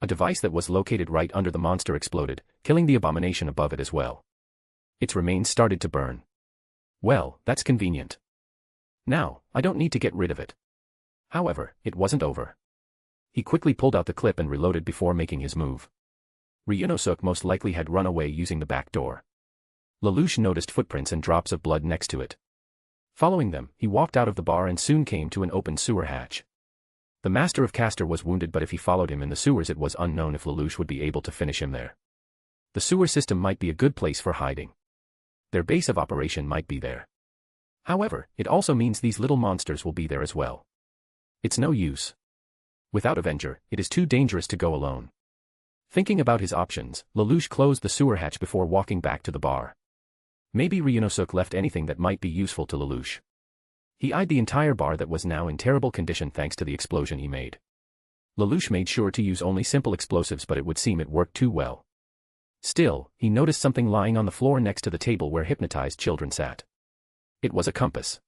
A device that was located right under the monster exploded, killing the abomination above it as well. Its remains started to burn. Well, that's convenient. Now, I don't need to get rid of it. However, it wasn't over. He quickly pulled out the clip and reloaded before making his move. Ryunosuke most likely had run away using the back door. Lelouch noticed footprints and drops of blood next to it. Following them, he walked out of the bar and soon came to an open sewer hatch. The master of Castor was wounded, but if he followed him in the sewers, it was unknown if Lelouch would be able to finish him there. The sewer system might be a good place for hiding. Their base of operation might be there. However, it also means these little monsters will be there as well. It's no use. Without Avenger, it is too dangerous to go alone. Thinking about his options, Lelouch closed the sewer hatch before walking back to the bar. Maybe Ryunosuke left anything that might be useful to Lelouch. He eyed the entire bar that was now in terrible condition thanks to the explosion he made. Lelouch made sure to use only simple explosives, but it would seem it worked too well. Still, he noticed something lying on the floor next to the table where hypnotized children sat. It was a compass.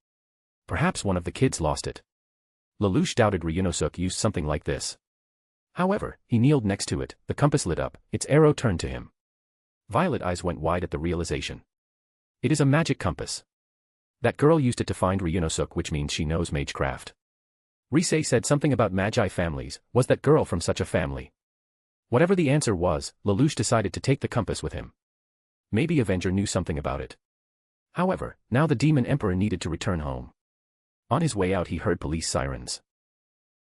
Perhaps one of the kids lost it. Lelouch doubted Ryunosuke used something like this. However, he kneeled next to it, the compass lit up, its arrow turned to him. Violet eyes went wide at the realization. It is a magic compass. That girl used it to find Ryunosuke, which means she knows magecraft. Rise said something about magi families. Was that girl from such a family? Whatever the answer was, Lelouch decided to take the compass with him. Maybe Avenger knew something about it. However, now the Demon Emperor needed to return home. On his way out he heard police sirens.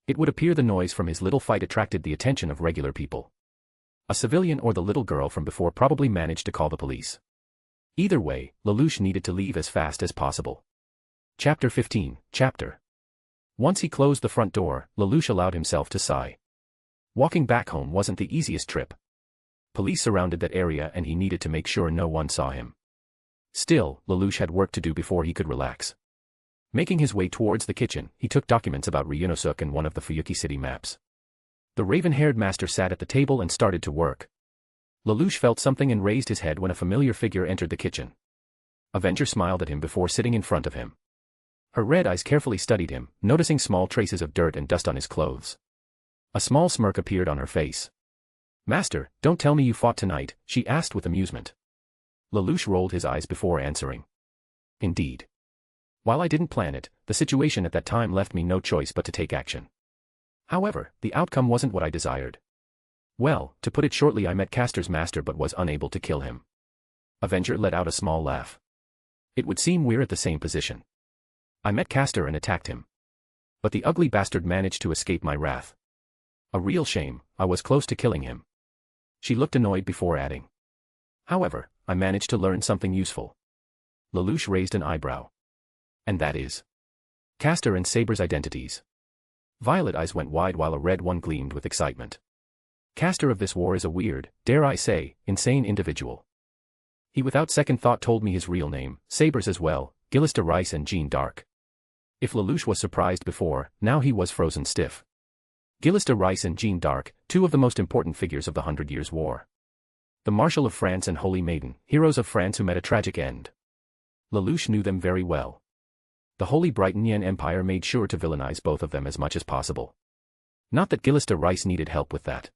It would appear the noise from his little fight attracted the attention of regular people. A civilian or the little girl from before probably managed to call the police. Either way, Lelouch needed to leave as fast as possible. Chapter 15, Chapter. Once he closed the front door, Lelouch allowed himself to sigh. Walking back home wasn't the easiest trip. Police surrounded that area and he needed to make sure no one saw him. Still, Lelouch had work to do before he could relax. Making his way towards the kitchen, he took documents about Ryunosuke and one of the Fuyuki city maps. The raven-haired master sat at the table and started to work. Lelouch felt something and raised his head when a familiar figure entered the kitchen. Avenger smiled at him before sitting in front of him. Her red eyes carefully studied him, noticing small traces of dirt and dust on his clothes. A small smirk appeared on her face. "Master, don't tell me you fought tonight," she asked with amusement. Lelouch rolled his eyes before answering. "Indeed. While I didn't plan it, the situation at that time left me no choice but to take action. However, the outcome wasn't what I desired. Well, to put it shortly, I met Castor's master but was unable to kill him." Avenger let out a small laugh. "It would seem we're at the same position. I met Castor and attacked him. But the ugly bastard managed to escape my wrath. A real shame, I was close to killing him." She looked annoyed before adding. "However, I managed to learn something useful." Lelouch raised an eyebrow. "And that is?" "Castor and Saber's identities." Violet eyes went wide while a red one gleamed with excitement. "Castor of this war is a weird, dare I say, insane individual. He without second thought told me his real name, Saber's as well, Gilgamesh Rice and Jeanne d'Arc." If Lelouch was surprised before, now he was frozen stiff. Gilgamesh Rice and Jeanne d'Arc, two of the most important figures of the 100 Years' War. The Marshal of France and Holy Maiden, heroes of France who met a tragic end. Lelouch knew them very well. The Holy Brighton Empire made sure to villainize both of them as much as possible. Not that Gilgamesh Rice needed help with that.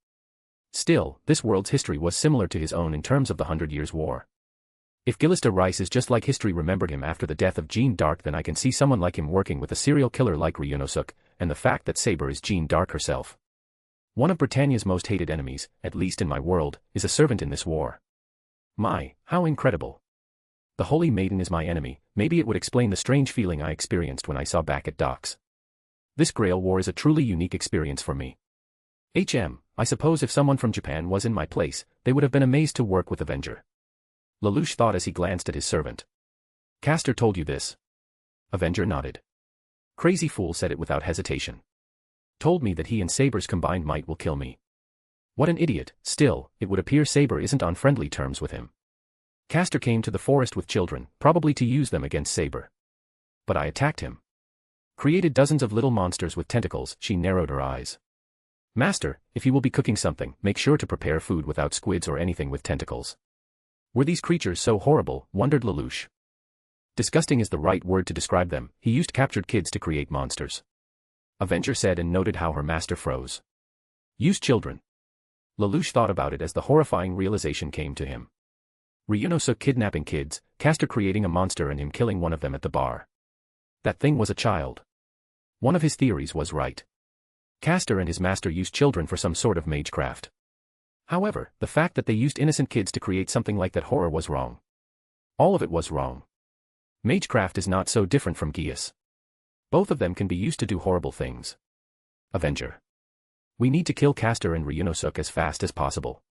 Still, this world's history was similar to his own in terms of the 100 Years' War. If Gilgamesh Rice is just like history remembered him after the death of Jeanne d'Arc, then I can see someone like him working with a serial killer like Ryunosuke, and the fact that Saber is Jeanne d'Arc herself. One of Britannia's most hated enemies, at least in my world, is a servant in this war. My, how incredible. The Holy Maiden is my enemy. Maybe it would explain the strange feeling I experienced when I saw back at docks. This Grail War is a truly unique experience for me. I suppose if someone from Japan was in my place, they would have been amazed to work with Avenger." Lelouch thought as he glanced at his servant. "Castor told you this?" Avenger nodded. "Crazy fool," said it without hesitation. "Told me that he and Saber's combined might will kill me." What an idiot. Still, it would appear Saber isn't on friendly terms with him. Castor came to the forest with children, probably to use them against Saber. But I attacked him. Created dozens of little monsters with tentacles, she narrowed her eyes. Master, if you will be cooking something, make sure to prepare food without squids or anything with tentacles. Were these creatures so horrible, wondered Lelouch. Disgusting is the right word to describe them. He used captured kids to create monsters. Avenger said and noted how her master froze. Use children. Lelouch thought about it as the horrifying realization came to him. Ryunosuke kidnapping kids, Caster creating a monster and him killing one of them at the bar. That thing was a child. One of his theories was right. Caster and his master used children for some sort of magecraft. However, the fact that they used innocent kids to create something like that horror was wrong. All of it was wrong. Magecraft is not so different from Geass. Both of them can be used to do horrible things. Avenger. We need to kill Caster and Ryunosuke as fast as possible.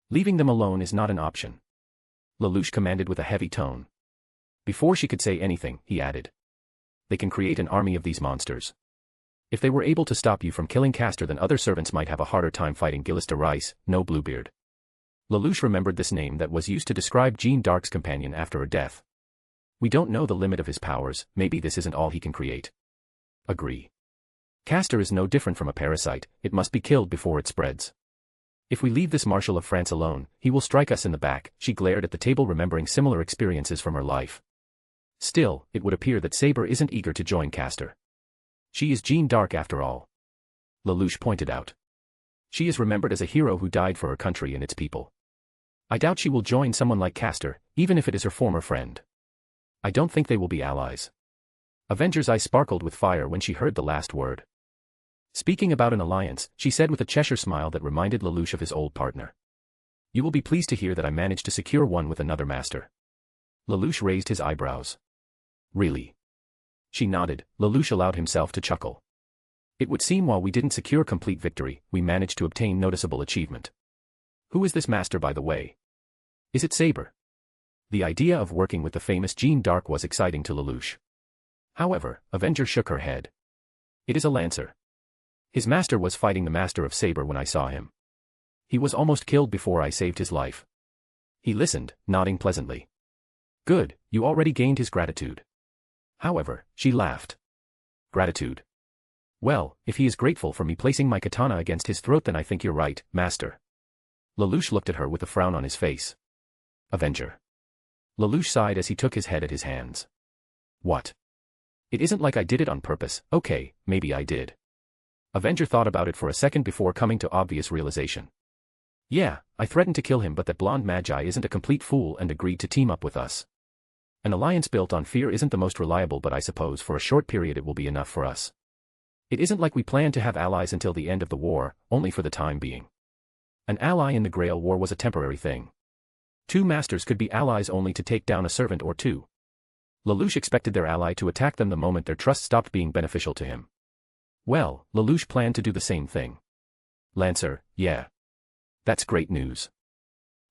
Leaving them alone is not an option. Lelouch commanded with a heavy tone. Before she could say anything, he added. They can create an army of these monsters. If they were able to stop you from killing Caster, then other servants might have a harder time fighting Gillis de Rice, no Bluebeard. Lelouch remembered this name that was used to describe Jeanne d'Arc's companion after her death. We don't know the limit of his powers, maybe this isn't all he can create. Agree. Caster is no different from a parasite, it must be killed before it spreads. If we leave this Marshal of France alone, he will strike us in the back. She glared at the table, remembering similar experiences from her life. Still, it would appear that Saber isn't eager to join Caster. She is Jeanne d'Arc after all. Lelouch pointed out. She is remembered as a hero who died for her country and its people. I doubt she will join someone like Caster, even if it is her former friend. I don't think they will be allies. Avenger's eyes sparkled with fire when she heard the last word. Speaking about an alliance, she said with a Cheshire smile that reminded Lelouch of his old partner. You will be pleased to hear that I managed to secure one with another master. Lelouch raised his eyebrows. Really? She nodded. Lelouch allowed himself to chuckle. It would seem while we didn't secure complete victory, we managed to obtain noticeable achievement. Who is this master, by the way? Is it Saber? The idea of working with the famous Jeanne d'Arc was exciting to Lelouch. However, Avenger shook her head. It is a lancer. His master was fighting the master of Saber when I saw him. He was almost killed before I saved his life. He listened, nodding pleasantly. Good, you already gained his gratitude. However, she laughed. Gratitude. Well, if he is grateful for me placing my katana against his throat, then I think you're right, master. Lelouch looked at her with a frown on his face. Avenger. Lelouch sighed as he took his head at his hands. What? It isn't like I did it on purpose. Okay, maybe I did. Avenger thought about it for a second before coming to obvious realization. Yeah, I threatened to kill him, but that blonde magi isn't a complete fool and agreed to team up with us. An alliance built on fear isn't the most reliable, but I suppose for a short period it will be enough for us. It isn't like we plan to have allies until the end of the war, only for the time being. An ally in the Grail War was a temporary thing. Two masters could be allies only to take down a servant or two. Lelouch expected their ally to attack them the moment their trust stopped being beneficial to him. Well, Lelouch planned to do the same thing. Lancer, yeah. That's great news.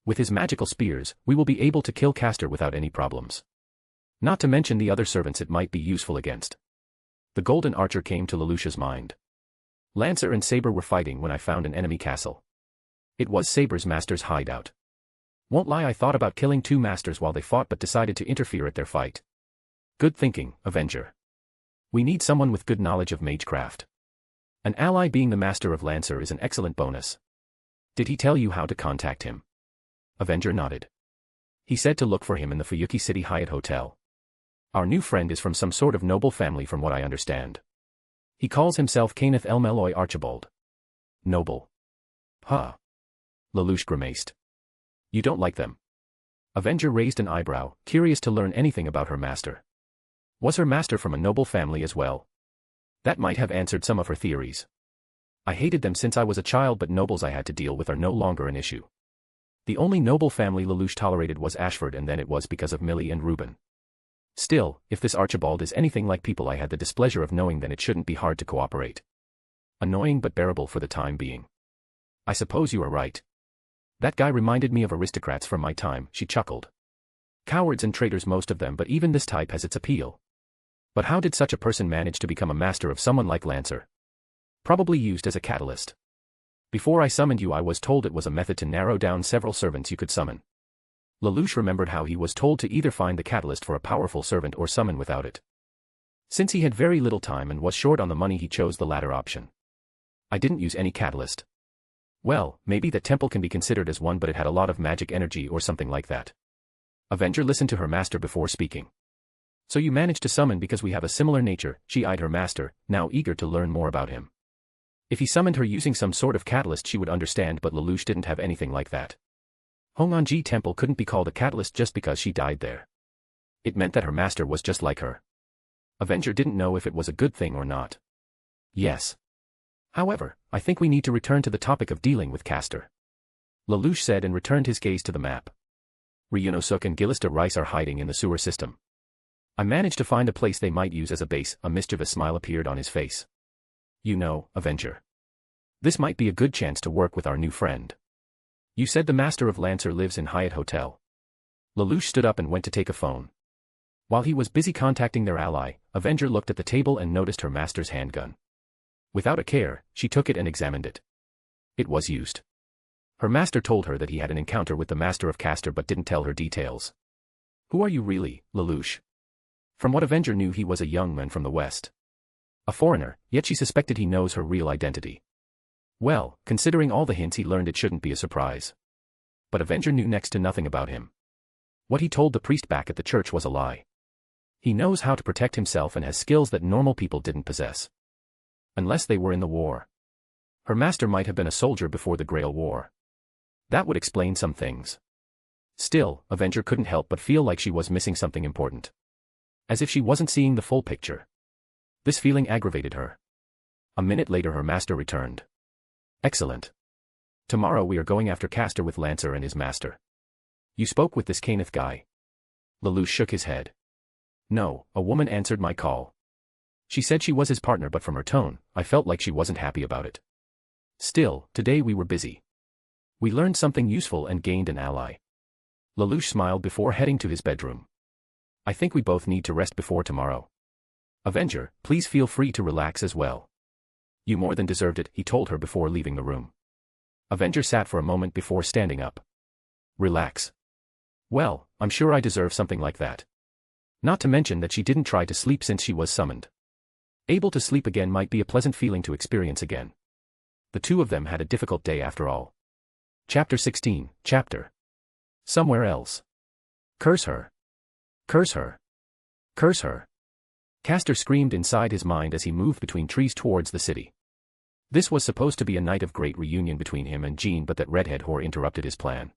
With his magical spears, we will be able to kill Caster without any problems. Not to mention the other servants it might be useful against. The golden archer came to Lelouch's mind. Lancer and Saber were fighting when I found an enemy castle. It was Saber's master's hideout. Won't lie, I thought about killing two masters while they fought but decided to interfere at their fight. Good thinking, Avenger. We need someone with good knowledge of magecraft. An ally being the master of Lancer is an excellent bonus. Did he tell you how to contact him? Avenger nodded. He said to look for him in the Fuyuki City Hyatt Hotel. Our new friend is from some sort of noble family from what I understand. He calls himself Kenneth Elmeloy Archibald. Noble. Huh. Lelouch grimaced. You don't like them? Avenger raised an eyebrow, curious to learn anything about her master. Was her master from a noble family as well? That might have answered some of her theories. I hated them since I was a child, but nobles I had to deal with are no longer an issue. The only noble family Lelouch tolerated was Ashford, and then it was because of Millie and Reuben. Still, if this Archibald is anything like people I had the displeasure of knowing, then it shouldn't be hard to cooperate. Annoying but bearable for the time being. I suppose you are right. That guy reminded me of aristocrats from my time, she chuckled. Cowards and traitors, most of them, but even this type has its appeal. But how did such a person manage to become a master of someone like Lancer? Probably used as a catalyst. Before I summoned you, I was told it was a method to narrow down several servants you could summon. Lelouch remembered how he was told to either find the catalyst for a powerful servant or summon without it. Since he had very little time and was short on the money, he chose the latter option. I didn't use any catalyst. Well, maybe that temple can be considered as one, but it had a lot of magic energy or something like that. Avenger listened to her master before speaking. So you managed to summon because we have a similar nature. She eyed her master, now eager to learn more about him. If he summoned her using some sort of catalyst she would understand, but Lelouch didn't have anything like that. Hong'anji Temple couldn't be called a catalyst just because she died there. It meant that her master was just like her. Avenger didn't know if it was a good thing or not. Yes. However, I think we need to return to the topic of dealing with Castor. Lelouch said and returned his gaze to the map. Ryunosuke and Gillis de Rice are hiding in the sewer system. I managed to find a place they might use as a base. A mischievous smile appeared on his face. You know, Avenger. This might be a good chance to work with our new friend. You said the master of Lancer lives in Hyatt Hotel. Lelouch stood up and went to take a phone. While he was busy contacting their ally, Avenger looked at the table and noticed her master's handgun. Without a care, she took it and examined it. It was used. Her master told her that he had an encounter with the master of Castor but didn't tell her details. Who are you really, Lelouch? From what Avenger knew, he was a young man from the West. A foreigner, yet she suspected he knows her real identity. Well, considering all the hints he learned, it shouldn't be a surprise. But Avenger knew next to nothing about him. What he told the priest back at the church was a lie. He knows how to protect himself and has skills that normal people didn't possess. Unless they were in the war. Her master might have been a soldier before the Grail War. That would explain some things. Still, Avenger couldn't help but feel like she was missing something important. As if she wasn't seeing the full picture. This feeling aggravated her. A minute later her master returned. Excellent. Tomorrow we are going after Castor with Lancer and his master. You spoke with this Kenneth guy? Lelouch shook his head. No, a woman answered my call. She said she was his partner, but from her tone, I felt like she wasn't happy about it. Still, today we were busy. We learned something useful and gained an ally. Lelouch smiled before heading to his bedroom. I think we both need to rest before tomorrow. Avenger, please feel free to relax as well. You more than deserved it, he told her before leaving the room. Avenger sat for a moment before standing up. Relax. Well, I'm sure I deserve something like that. Not to mention that she didn't try to sleep since she was summoned. Able to sleep again might be a pleasant feeling to experience again. The two of them had a difficult day after all. Chapter 16, Chapter. Somewhere else. Curse her. Curse her. Curse her. Castor screamed inside his mind as he moved between trees towards the city. This was supposed to be a night of great reunion between him and Jean, but that redhead whore interrupted his plan.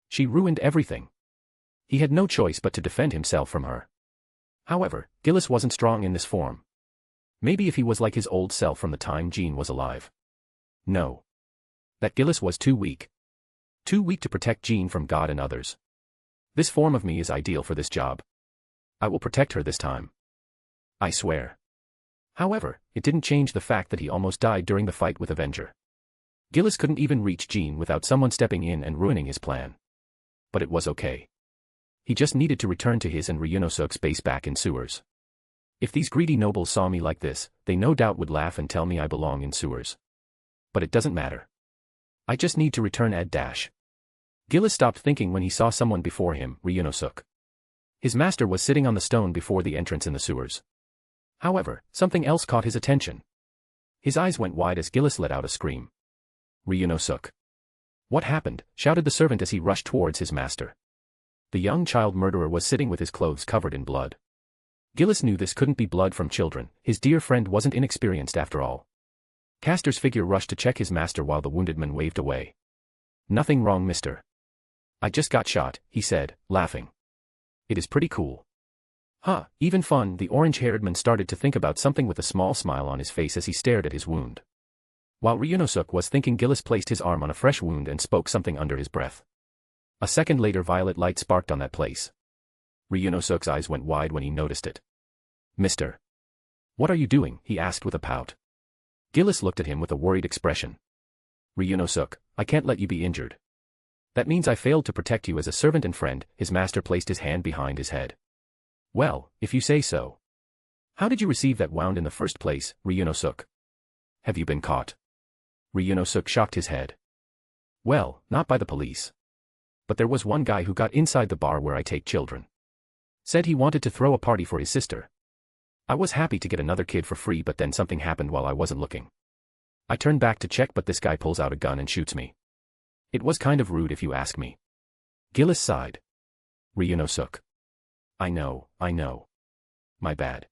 She ruined everything. He had no choice but to defend himself from her. However, Gillis wasn't strong in this form. Maybe if he was like his old self from the time Jean was alive. No. That Gillis was too weak. Too weak to protect Jean from God and others. This form of me is ideal for this job. I will protect her this time. I swear. However, it didn't change the fact that he almost died during the fight with Avenger. Gillis couldn't even reach Jean without someone stepping in and ruining his plan. But it was okay. He just needed to return to his and Ryunosuke's base back in sewers. If these greedy nobles saw me like this, they no doubt would laugh and tell me I belong in sewers. But it doesn't matter. I just need to return ad dash. Gillis stopped thinking when he saw someone before him, Ryunosuke. His master was sitting on the stone before the entrance in the sewers. However, something else caught his attention. His eyes went wide as Gillis let out a scream. Ryunosuke. What happened? Shouted the servant as he rushed towards his master. The young child murderer was sitting with his clothes covered in blood. Gillis knew this couldn't be blood from children, his dear friend wasn't inexperienced after all. Castor's figure rushed to check his master while the wounded man waved away. Nothing wrong, mister. I just got shot, he said, laughing. It is pretty cool. Huh, even fun. The orange-haired man started to think about something with a small smile on his face as he stared at his wound. While Ryunosuke was thinking, Gillis placed his arm on a fresh wound and spoke something under his breath. A second later, violet light sparked on that place. Ryunosuke's eyes went wide when he noticed it. Mister. What are you doing? He asked with a pout. Gillis looked at him with a worried expression. Ryunosuke, I can't let you be injured. That means I failed to protect you as a servant and friend. His master placed his hand behind his head. Well, if you say so. How did you receive that wound in the first place, Ryunosuke? Have you been caught? Ryunosuke shocked his head. Well, not by the police. But there was one guy who got inside the bar where I take children. Said he wanted to throw a party for his sister. I was happy to get another kid for free, but then something happened while I wasn't looking. I turn back to check, but this guy pulls out a gun and shoots me. It was kind of rude if you ask me. Gillis sighed. Ryunosuke. I know. My bad.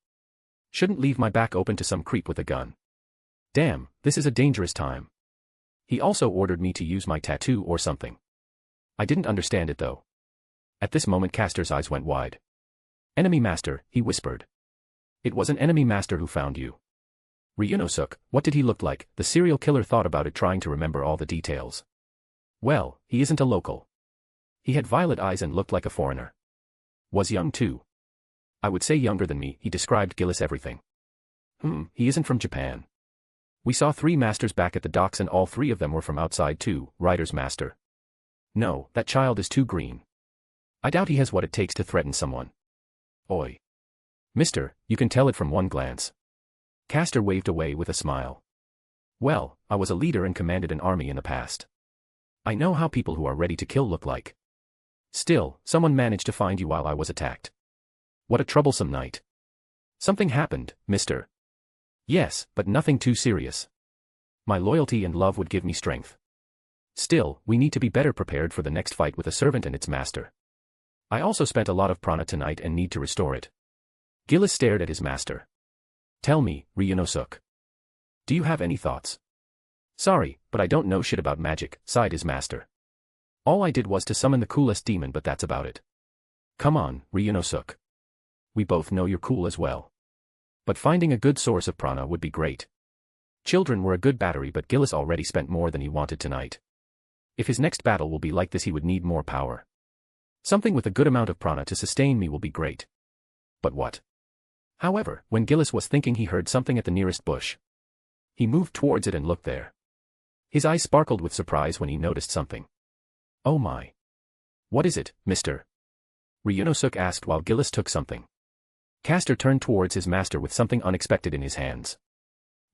Shouldn't leave my back open to some creep with a gun. Damn, this is a dangerous time. He also ordered me to use my tattoo or something. I didn't understand it though. At this moment Castor's eyes went wide. Enemy master, he whispered. It was an enemy master who found you. Ryunosuke, what did he look like? The serial killer thought about it, trying to remember all the details. Well, he isn't a local. He had violet eyes and looked like a foreigner. Was young too. I would say younger than me. He described Gillis everything. He isn't from Japan. We saw 3 masters back at the docks and all 3 of them were from outside too. Rider's master. No, that child is too green. I doubt he has what it takes to threaten someone. Oi. Mister, you can tell it from one glance. Castor waved away with a smile. Well, I was a leader and commanded an army in the past. I know how people who are ready to kill look like. Still, someone managed to find you while I was attacked. What a troublesome night. Something happened, mister. Yes, but nothing too serious. My loyalty and love would give me strength. Still, we need to be better prepared for the next fight with a servant and its master. I also spent a lot of prana tonight and need to restore it. Gillis stared at his master. Tell me, Ryunosuke. Do you have any thoughts? Sorry, but I don't know shit about magic, sighed his master. All I did was to summon the coolest demon, but that's about it. Come on, Ryunosuke. We both know you're cool as well. But finding a good source of prana would be great. Children were a good battery, but Gillis already spent more than he wanted tonight. If his next battle will be like this, he would need more power. Something with a good amount of prana to sustain me will be great. But what? However, when Gillis was thinking, he heard something at the nearest bush. He moved towards it and looked there. His eyes sparkled with surprise when he noticed something. Oh my. What is it, mister? Ryunosuke asked while Gillis took something. Castor turned towards his master with something unexpected in his hands.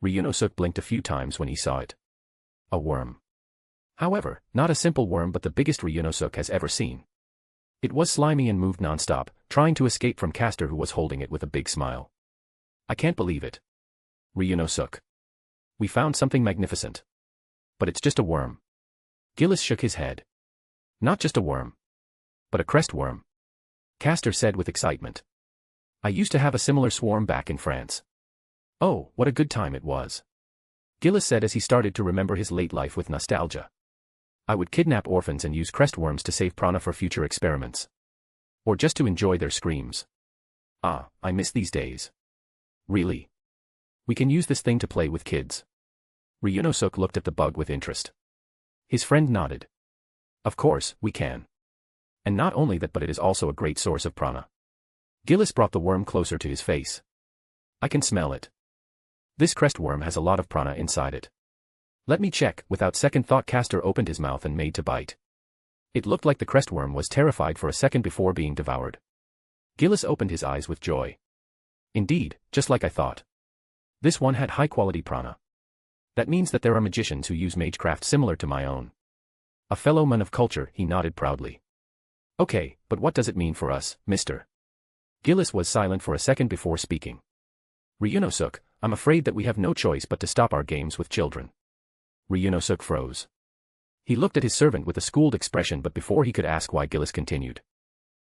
Ryunosuke blinked a few times when he saw it. A worm. However, not a simple worm, but the biggest Ryunosuke has ever seen. It was slimy and moved non-stop, trying to escape from Castor, who was holding it with a big smile. I can't believe it. Ryunosuke. We found something magnificent. But it's just a worm. Gillis shook his head. Not just a worm. But a crest worm. Castor said with excitement. I used to have a similar swarm back in France. Oh, what a good time it was. Gillis said as he started to remember his late life with nostalgia. I would kidnap orphans and use crest worms to save prana for future experiments. Or just to enjoy their screams. Ah, I miss these days. Really? We can use this thing to play with kids. Ryunosuke looked at the bug with interest. His friend nodded. Of course, we can. And not only that, but it is also a great source of prana. Gillis brought the worm closer to his face. I can smell it. This crest worm has a lot of prana inside it. Let me check. Without second thought, Castor opened his mouth and made to bite. It looked like the crest worm was terrified for a second before being devoured. Gillis opened his eyes with joy. Indeed, just like I thought. This one had high-quality prana. That means that there are magicians who use magecraft similar to my own. A fellow man of culture, he nodded proudly. Okay, but what does it mean for us, mister? Gillis was silent for a second before speaking. Ryunosuke, I'm afraid that we have no choice but to stop our games with children. Ryunosuke froze. He looked at his servant with a schooled expression, but before he could ask why, Gillis continued.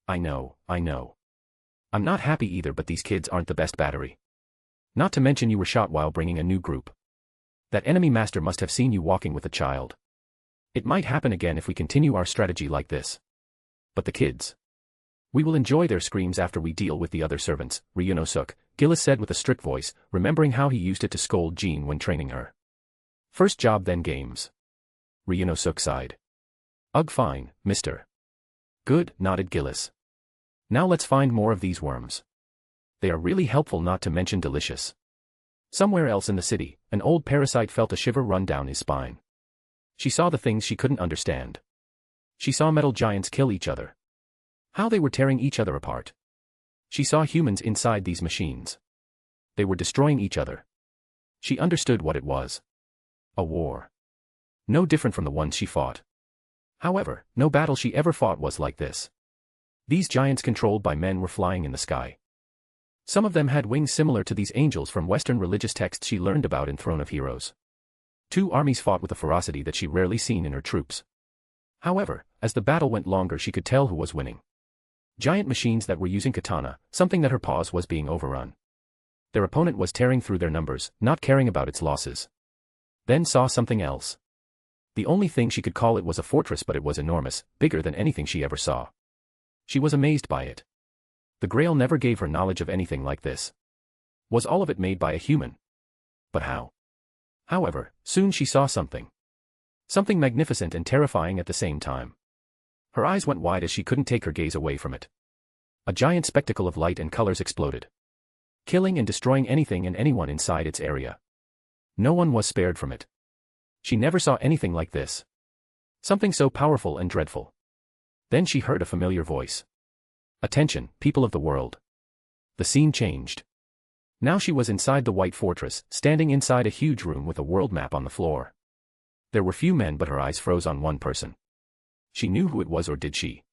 I know. I'm not happy either, but these kids aren't the best battery. Not to mention you were shot while bringing a new group. That enemy master must have seen you walking with a child. It might happen again if we continue our strategy like this. But the kids. We will enjoy their screams after we deal with the other servants, Ryunosuke, Gillis said with a strict voice, remembering how he used it to scold Jean when training her. First job then games. Ryunosuke sighed. Ugh, fine, mister. Good, nodded Gillis. Now let's find more of these worms. They are really helpful, not to mention delicious. Somewhere else in the city, an old parasite felt a shiver run down his spine. She saw the things she couldn't understand. She saw metal giants kill each other. How they were tearing each other apart. She saw humans inside these machines. They were destroying each other. She understood what it was. A war. No different from the ones she fought. However, no battle she ever fought was like this. These giants controlled by men were flying in the sky. Some of them had wings similar to these angels from Western religious texts she learned about in Throne of Heroes. Two armies fought with a ferocity that she rarely seen in her troops. However, as the battle went longer she could tell who was winning. Giant machines that were using katana, something that her paws was being overrun. Their opponent was tearing through their numbers, not caring about its losses. Then saw something else. The only thing she could call it was a fortress, but it was enormous, bigger than anything she ever saw. She was amazed by it. The Grail never gave her knowledge of anything like this. Was all of it made by a human? But how? However, soon she saw something. Something magnificent and terrifying at the same time. Her eyes went wide as she couldn't take her gaze away from it. A giant spectacle of light and colors exploded, killing and destroying anything and anyone inside its area. No one was spared from it. She never saw anything like this. Something so powerful and dreadful. Then she heard a familiar voice. Attention, people of the world. The scene changed. Now she was inside the White Fortress, standing inside a huge room with a world map on the floor. There were few men, but her eyes froze on one person. She knew who it was, or did she?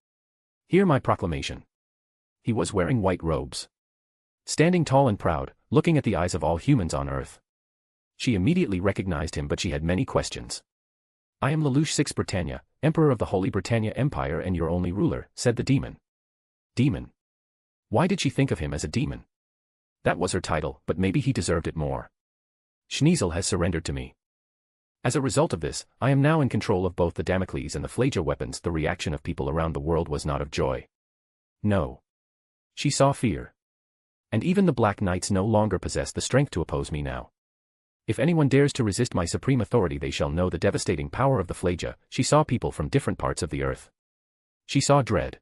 Hear my proclamation. He was wearing white robes. Standing tall and proud, looking at the eyes of all humans on Earth. She immediately recognized him, but she had many questions. I am Lelouch VI Britannia, Emperor of the Holy Britannia Empire and your only ruler, said the demon. Demon. Why did she think of him as a demon? That was her title, but maybe he deserved it more. Schneasel has surrendered to me. As a result of this, I am now in control of both the Damocles and the Flagia weapons. The reaction of people around the world was not of joy. No. She saw fear. And even the Black Knights no longer possess the strength to oppose me now. If anyone dares to resist my supreme authority, they shall know the devastating power of the Flagia. She saw people from different parts of the earth. She saw dread.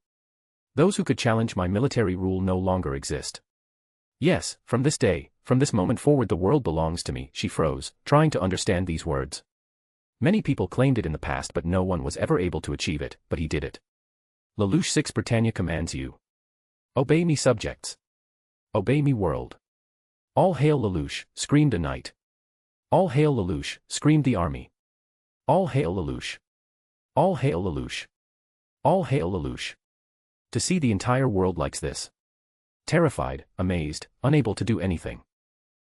Those who could challenge my military rule no longer exist. Yes, from this day, from this moment forward, the world belongs to me. She froze, trying to understand these words. Many people claimed it in the past, but no one was ever able to achieve it, but he did it. Lelouch VI Britannia commands you. Obey me, subjects. Obey me, world. All hail Lelouch, screamed a knight. All hail Lelouch, screamed the army. All hail Lelouch. All hail Lelouch. All hail Lelouch. To see the entire world like this. Terrified, amazed, unable to do anything.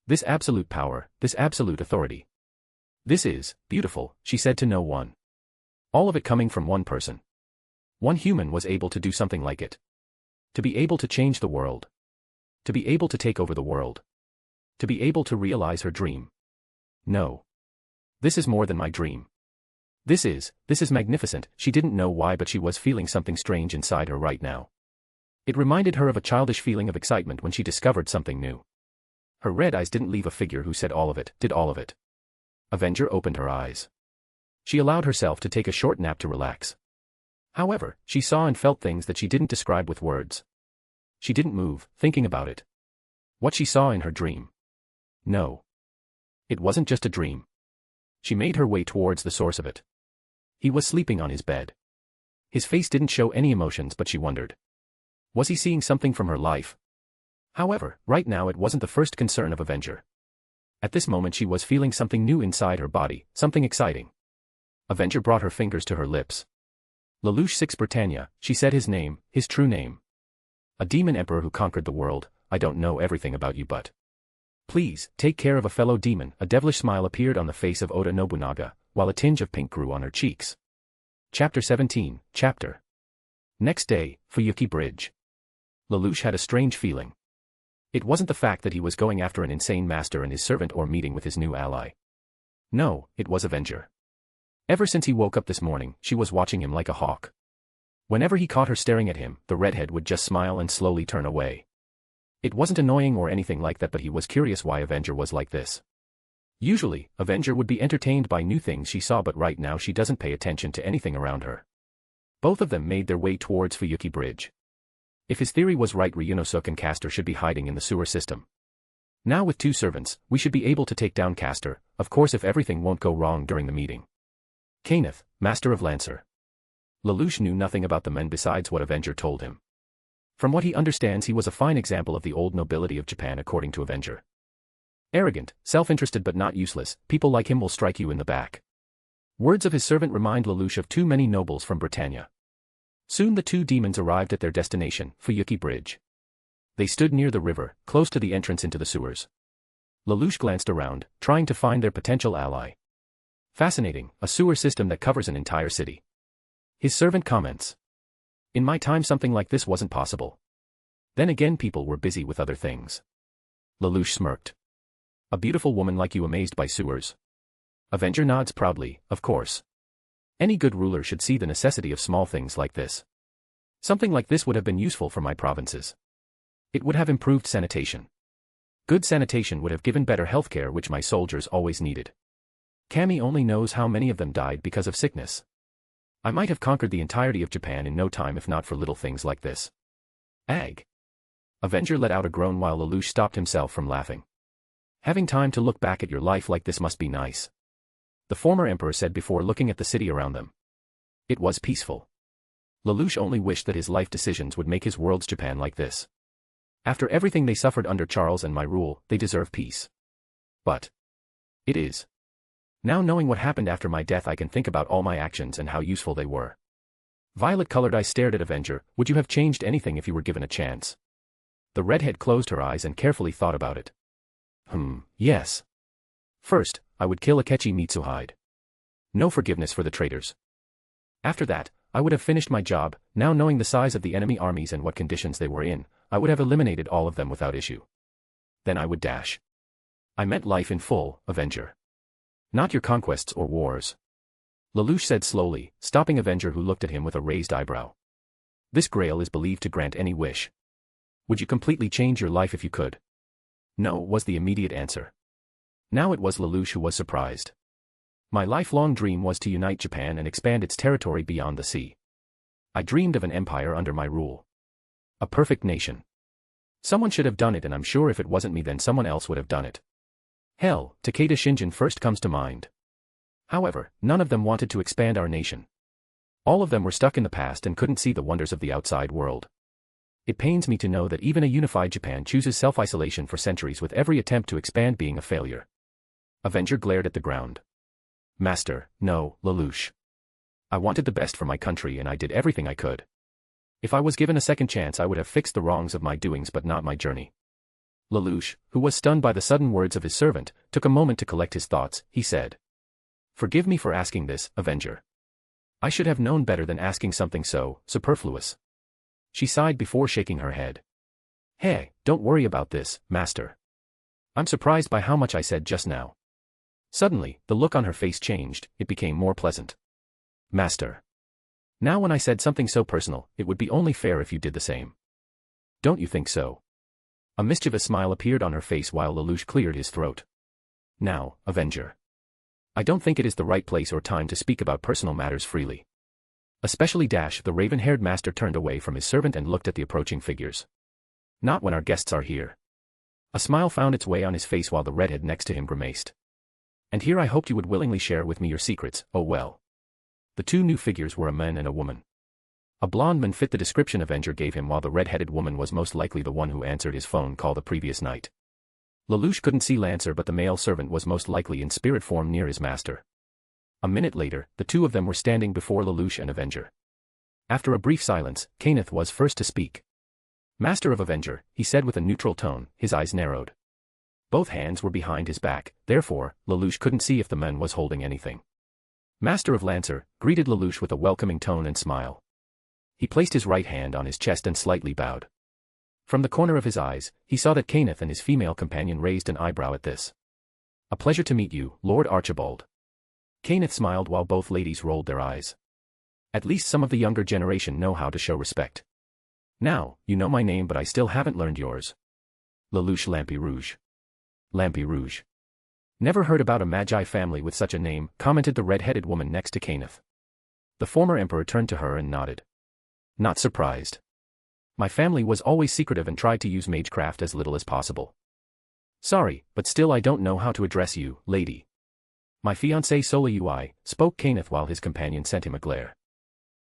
This absolute power, this absolute authority. This is beautiful, she said to no one. All of it coming from one person. One human was able to do something like it. To be able to change the world. To be able to take over the world. To be able to realize her dream. No. This is more than my dream. This is magnificent. She didn't know why, but she was feeling something strange inside her right now. It reminded her of a childish feeling of excitement when she discovered something new. Her red eyes didn't leave a figure who said all of it, did all of it. Avenger opened her eyes. She allowed herself to take a short nap to relax. However, she saw and felt things that she didn't describe with words. She didn't move, thinking about it. What she saw in her dream. No. It wasn't just a dream. She made her way towards the source of it. He was sleeping on his bed. His face didn't show any emotions, but she wondered. Was he seeing something from her life? However, right now it wasn't the first concern of Avenger. At this moment she was feeling something new inside her body, something exciting. Avenger brought her fingers to her lips. Lelouch VI Britannia, she said his name, his true name. A demon emperor who conquered the world. I don't know everything about you, but please, take care of a fellow demon. A devilish smile appeared on the face of Oda Nobunaga, while a tinge of pink grew on her cheeks. Chapter 17, Chapter. Next day, Fuyuki Bridge. Lelouch had a strange feeling. It wasn't the fact that he was going after an insane master and his servant or meeting with his new ally. No, it was Avenger. Ever since he woke up this morning, she was watching him like a hawk. Whenever he caught her staring at him, the redhead would just smile and slowly turn away. It wasn't annoying or anything like that, but he was curious why Avenger was like this. Usually, Avenger would be entertained by new things she saw, but right now she doesn't pay attention to anything around her. Both of them made their way towards Fuyuki Bridge. If his theory was right, Ryunosuke and Castor should be hiding in the sewer system. Now with two servants, we should be able to take down Castor, of course if everything won't go wrong during the meeting. Kenneth, Master of Lancer. Lelouch knew nothing about the men besides what Avenger told him. From what he understands, he was a fine example of the old nobility of Japan according to Avenger. Arrogant, self-interested but not useless, people like him will strike you in the back. Words of his servant remind Lelouch of too many nobles from Britannia. Soon the two demons arrived at their destination, Fuyuki Bridge. They stood near the river, close to the entrance into the sewers. Lelouch glanced around, trying to find their potential ally. Fascinating, a sewer system that covers an entire city. His servant comments. In my time something like this wasn't possible. Then again people were busy with other things. Lelouch smirked. A beautiful woman like you amazed by sewers? Avenger nods proudly, of course. Any good ruler should see the necessity of small things like this. Something like this would have been useful for my provinces. It would have improved sanitation. Good sanitation would have given better healthcare which my soldiers always needed. Kami only knows how many of them died because of sickness. I might have conquered the entirety of Japan in no time if not for little things like this. Ag. Avenger let out a groan while Lelouch stopped himself from laughing. Having time to look back at your life like this must be nice. The former emperor said before looking at the city around them. It was peaceful. Lelouch only wished that his life decisions would make his world's Japan like this. After everything they suffered under Charles and my rule, they deserve peace. But it is. Now knowing what happened after my death I can think about all my actions and how useful they were. Violet-colored eyes stared at Avenger. Would you have changed anything if you were given a chance? The redhead closed her eyes and carefully thought about it. Yes. First, I would kill Akechi Mitsuhide. No forgiveness for the traitors. After that, I would have finished my job. Now knowing the size of the enemy armies and what conditions they were in, I would have eliminated all of them without issue. Then I would dash. I meant life in full, Avenger. Not your conquests or wars. Lelouch said slowly, stopping Avenger who looked at him with a raised eyebrow. This grail is believed to grant any wish. Would you completely change your life if you could? No, was the immediate answer. Now it was Lelouch who was surprised. My lifelong dream was to unite Japan and expand its territory beyond the sea. I dreamed of an empire under my rule. A perfect nation. Someone should have done it and I'm sure if it wasn't me then someone else would have done it. Hell, Takeda Shingen first comes to mind. However, none of them wanted to expand our nation. All of them were stuck in the past and couldn't see the wonders of the outside world. It pains me to know that even a unified Japan chooses self-isolation for centuries with every attempt to expand being a failure. Avenger glared at the ground. Master, no, Lelouch. I wanted the best for my country and I did everything I could. If I was given a second chance I would have fixed the wrongs of my doings but not my journey. Lelouch, who was stunned by the sudden words of his servant, took a moment to collect his thoughts. He said. Forgive me for asking this, Avenger. I should have known better than asking something so superfluous. She sighed before shaking her head. Hey, don't worry about this, Master. I'm surprised by how much I said just now. Suddenly, the look on her face changed, it became more pleasant. Master. Now when I said something so personal, it would be only fair if you did the same. Don't you think so? A mischievous smile appeared on her face while Lelouch cleared his throat. Now, Avenger. I don't think it is the right place or time to speak about personal matters freely. Especially the raven-haired master turned away from his servant and looked at the approaching figures. Not when our guests are here. A smile found its way on his face while the redhead next to him grimaced. And here I hoped you would willingly share with me your secrets, oh well. The two new figures were a man and a woman. A blonde man fit the description Avenger gave him while the red-headed woman was most likely the one who answered his phone call the previous night. Lelouch couldn't see Lancer but the male servant was most likely in spirit form near his master. A minute later, the two of them were standing before Lelouch and Avenger. After a brief silence, Kenneth was first to speak. Master of Avenger, he said with a neutral tone, his eyes narrowed. Both hands were behind his back, therefore, Lelouch couldn't see if the man was holding anything. Master of Lancer, greeted Lelouch with a welcoming tone and smile. He placed his right hand on his chest and slightly bowed. From the corner of his eyes, he saw that Kenneth and his female companion raised an eyebrow at this. A pleasure to meet you, Lord Archibald. Kenneth smiled while both ladies rolled their eyes. At least some of the younger generation know how to show respect. Now, you know my name but I still haven't learned yours. Lelouch Lampi Rouge. Lampi Rouge. Never heard about a Magi family with such a name, commented the red-headed woman next to Kenneth. The former emperor turned to her and nodded. Not surprised. My family was always secretive and tried to use magecraft as little as possible. Sorry, but still I don't know how to address you, lady. My fiancé Sola Ui, spoke Kenneth while his companion sent him a glare.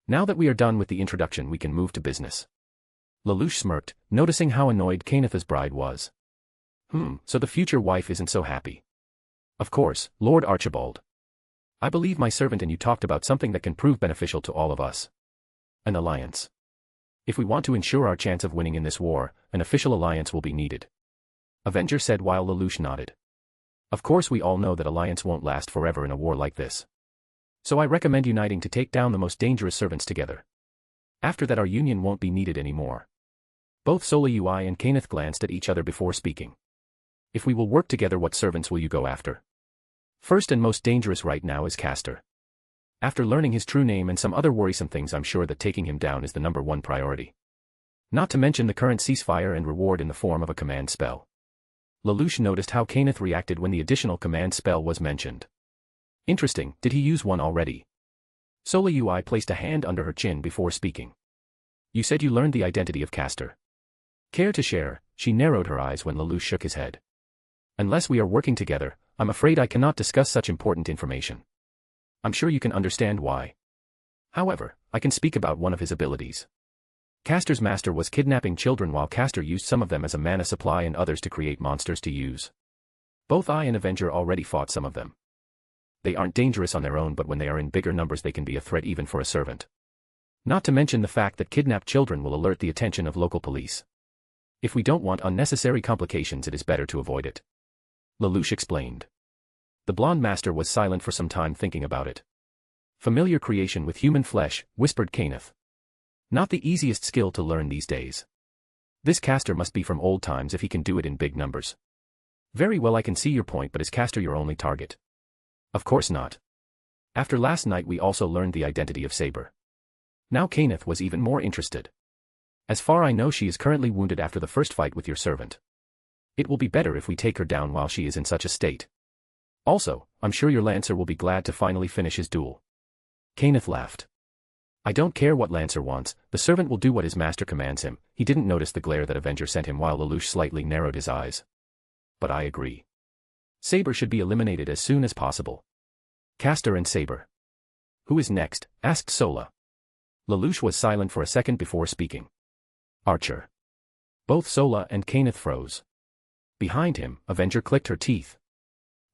Now that we are done with the introduction we can move to business. Lelouch smirked, noticing how annoyed Kenneth's bride was. So the future wife isn't so happy. Of course, Lord Archibald. I believe my servant and you talked about something that can prove beneficial to all of us. An alliance. If we want to ensure our chance of winning in this war, an official alliance will be needed. Avenger said while Lelouch nodded. Of course we all know that alliance won't last forever in a war like this. So I recommend uniting to take down the most dangerous servants together. After that our union won't be needed anymore. Both Soleui and Kenneth glanced at each other before speaking. If we will work together, what servants will you go after? First and most dangerous right now is Castor. After learning his true name and some other worrisome things, I'm sure that taking him down is the #1 priority. Not to mention the current ceasefire and reward in the form of a command spell. Lelouch noticed how Kenneth reacted when the additional command spell was mentioned. Interesting, did he use one already? Soleui placed a hand under her chin before speaking. You said you learned the identity of Castor. Care to share? She narrowed her eyes when Lelouch shook his head. Unless we are working together, I'm afraid I cannot discuss such important information. I'm sure you can understand why. However, I can speak about one of his abilities. Castor's master was kidnapping children while Castor used some of them as a mana supply and others to create monsters to use. Both I and Avenger already fought some of them. They aren't dangerous on their own, but when they are in bigger numbers they can be a threat even for a servant. Not to mention the fact that kidnapped children will alert the attention of local police. If we don't want unnecessary complications, it is better to avoid it. Lelouch explained. The blonde master was silent for some time thinking about it. Familiar creation with human flesh, whispered Kenneth. Not the easiest skill to learn these days. This Castor must be from old times if he can do it in big numbers. Very well, I can see your point, but is Castor your only target? Of course not. After last night we also learned the identity of Saber. Now Kenneth was even more interested. As far I know, she is currently wounded after the first fight with your servant. It will be better if we take her down while she is in such a state. Also, I'm sure your Lancer will be glad to finally finish his duel. Kenneth laughed. I don't care what Lancer wants, the servant will do what his master commands him. He didn't notice the glare that Avenger sent him while Lelouch slightly narrowed his eyes. But I agree. Saber should be eliminated as soon as possible. Castor and Saber. Who is next? Asked Sola. Lelouch was silent for a second before speaking. Archer. Both Sola and Kenneth froze. Behind him, Avenger clicked her teeth.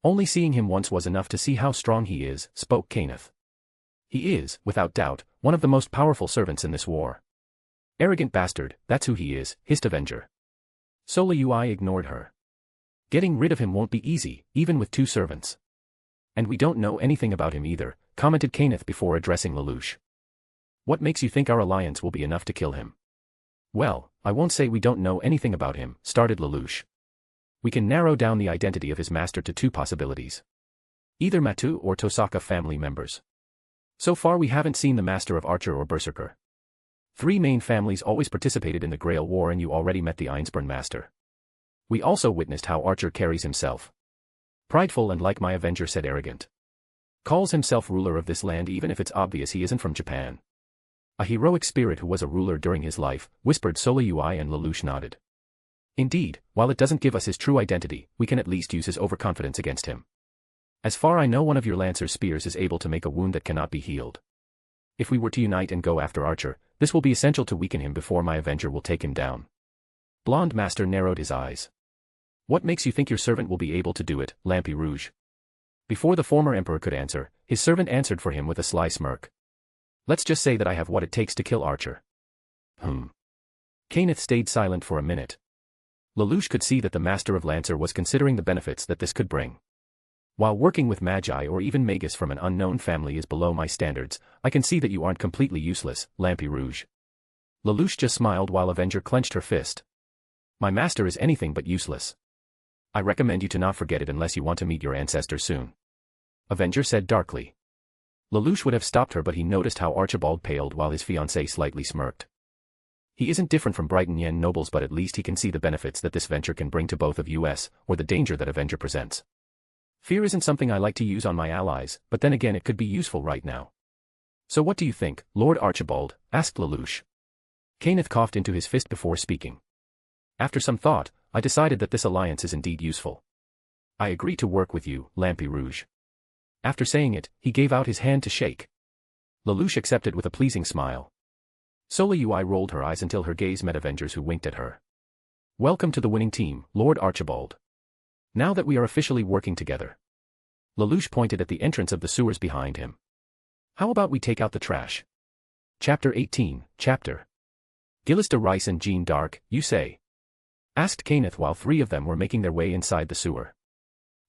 Only seeing him once was enough to see how strong he is, spoke Kenneth. He is, without doubt, one of the most powerful servants in this war. Arrogant bastard, that's who he is, hissed Avenger. Soleui ignored her. Getting rid of him won't be easy, even with 2 servants. And we don't know anything about him either, commented Kenneth before addressing Lelouch. What makes you think our alliance will be enough to kill him? Well, I won't say we don't know anything about him, started Lelouch. We can narrow down the identity of his master to 2 possibilities. Either Matu or Tosaka family members. So far we haven't seen the master of Archer or Berserker. 3 main families always participated in the Grail War, and you already met the Einzbern master. We also witnessed how Archer carries himself. Prideful and, like my Avenger said, arrogant. Calls himself ruler of this land even if it's obvious he isn't from Japan. A heroic spirit who was a ruler during his life, whispered Soleui, and Lelouch nodded. Indeed, while it doesn't give us his true identity, we can at least use his overconfidence against him. As far I know, one of your Lancer's spears is able to make a wound that cannot be healed. If we were to unite and go after Archer, this will be essential to weaken him before my Avenger will take him down. Blonde Master narrowed his eyes. What makes you think your servant will be able to do it, Lampy Rouge? Before the former emperor could answer, his servant answered for him with a sly smirk. Let's just say that I have what it takes to kill Archer. Kenneth stayed silent for a minute. Lelouch could see that the Master of Lancer was considering the benefits that this could bring. While working with Magi or even Magus from an unknown family is below my standards, I can see that you aren't completely useless, Lampy Rouge. Lelouch just smiled while Avenger clenched her fist. My master is anything but useless. I recommend you to not forget it unless you want to meet your ancestor soon. Avenger said darkly. Lelouch would have stopped her, but he noticed how Archibald paled while his fiancée slightly smirked. He isn't different from Brighton Yen nobles, but at least he can see the benefits that this venture can bring to both of us, or the danger that Avenger presents. Fear isn't something I like to use on my allies, but then again it could be useful right now. So what do you think, Lord Archibald? Asked Lelouch. Kenneth coughed into his fist before speaking. After some thought, I decided that this alliance is indeed useful. I agree to work with you, Lampy Rouge. After saying it, he gave out his hand to shake. Lelouch accepted with a pleasing smile. Soleui rolled her eyes until her gaze met Avenger's, who winked at her. Welcome to the winning team, Lord Archibald. Now that we are officially working together. Lelouch pointed at the entrance of the sewers behind him. How about we take out the trash? Chapter 18, Chapter Gillis de Rice and Jean d'Arc, you say? Asked Kenneth while three of them were making their way inside the sewer.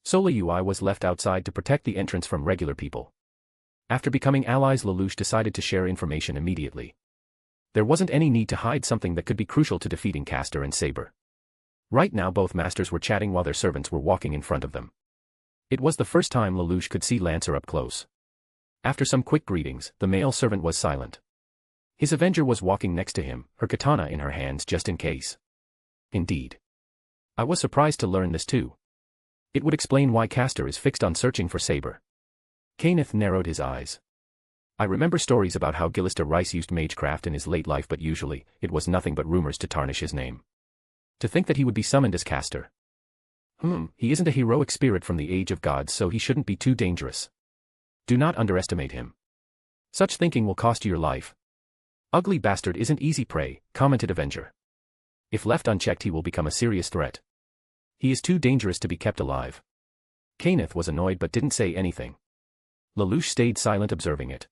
Soleil was left outside to protect the entrance from regular people. After becoming allies, Lelouch decided to share information immediately. There wasn't any need to hide something that could be crucial to defeating Castor and Saber. Right now both masters were chatting while their servants were walking in front of them. It was the first time Lelouch could see Lancer up close. After some quick greetings, the male servant was silent. His avenger was walking next to him, her katana in her hands just in case. Indeed. I was surprised to learn this too. It would explain why Castor is fixed on searching for Saber. Kenneth narrowed his eyes. I remember stories about how Gillis de Rice used magecraft in his late life, but usually, it was nothing but rumors to tarnish his name. To think that he would be summoned as Castor. He isn't a heroic spirit from the age of gods, so he shouldn't be too dangerous. Do not underestimate him. Such thinking will cost you your life. Ugly bastard isn't easy prey, commented Avenger. If left unchecked he will become a serious threat. He is too dangerous to be kept alive. Kenneth was annoyed but didn't say anything. Lelouch stayed silent observing it.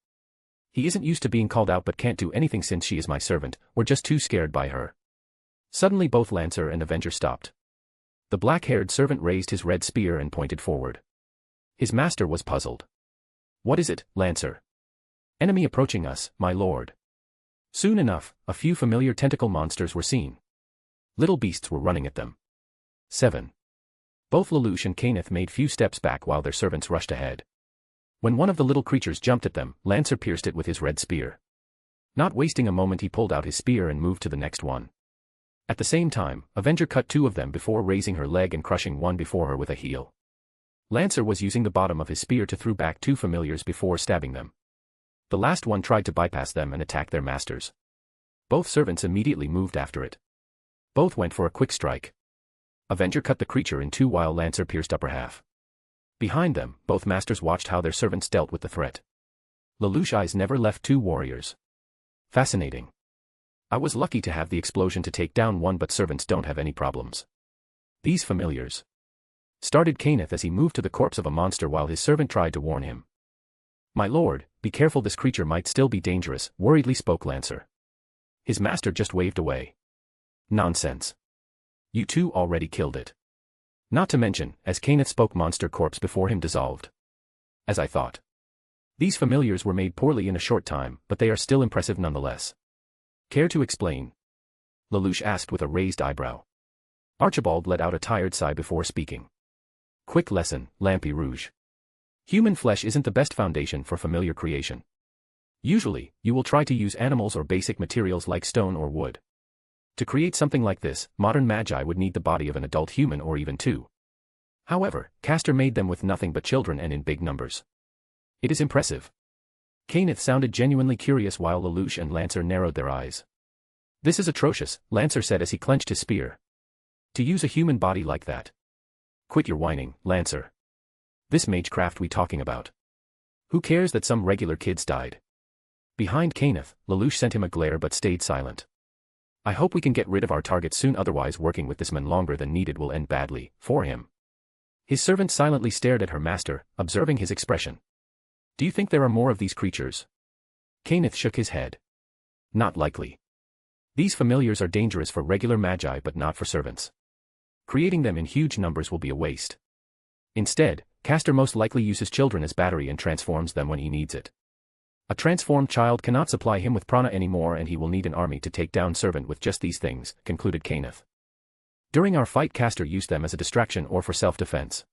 He isn't used to being called out but can't do anything since she is my servant, or just too scared by her. Suddenly both Lancer and Avenger stopped. The black-haired servant raised his red spear and pointed forward. His master was puzzled. What is it, Lancer? Enemy approaching us, my lord. Soon enough, a few familiar tentacle monsters were seen. Little beasts were running at them. 7. Both Lelouch and Kenneth made few steps back while their servants rushed ahead. When one of the little creatures jumped at them, Lancer pierced it with his red spear. Not wasting a moment he pulled out his spear and moved to the next one. At the same time, Avenger cut two of them before raising her leg and crushing one before her with a heel. Lancer was using the bottom of his spear to throw back two familiars before stabbing them. The last one tried to bypass them and attack their masters. Both servants immediately moved after it. Both went for a quick strike. Avenger cut the creature in two while Lancer pierced upper half. Behind them, both masters watched how their servants dealt with the threat. Lelouch's eyes never left two warriors. Fascinating. I was lucky to have the explosion to take down one, but servants don't have any problems. These familiars. Started Kenneth as he moved to the corpse of a monster while his servant tried to warn him. My lord, be careful, this creature might still be dangerous, worriedly spoke Lancer. His master just waved away. Nonsense. You two already killed it. Not to mention, as Kenneth spoke, monster corpse before him dissolved. As I thought. These familiars were made poorly in a short time, but they are still impressive nonetheless. Care to explain? Lelouch asked with a raised eyebrow. Archibald let out a tired sigh before speaking. Quick lesson, Lampy Rouge. Human flesh isn't the best foundation for familiar creation. Usually, you will try to use animals or basic materials like stone or wood. To create something like this, modern magi would need the body of an adult human or even two. However, Castor made them with nothing but children and in big numbers. It is impressive. Kenneth sounded genuinely curious while Lelouch and Lancer narrowed their eyes. This is atrocious, Lancer said as he clenched his spear. To use a human body like that. Quit your whining, Lancer. This magecraft we talking about. Who cares that some regular kids died? Behind Kenneth, Lelouch sent him a glare but stayed silent. I hope we can get rid of our target soon, otherwise working with this man longer than needed will end badly, for him. His servant silently stared at her master, observing his expression. Do you think there are more of these creatures? Kenneth shook his head. Not likely. These familiars are dangerous for regular magi but not for servants. Creating them in huge numbers will be a waste. Instead, Castor most likely uses children as battery and transforms them when he needs it. A transformed child cannot supply him with prana anymore, and he will need an army to take down servant with just these things, concluded Kenneth. During our fight, Castor used them as a distraction or for self-defense.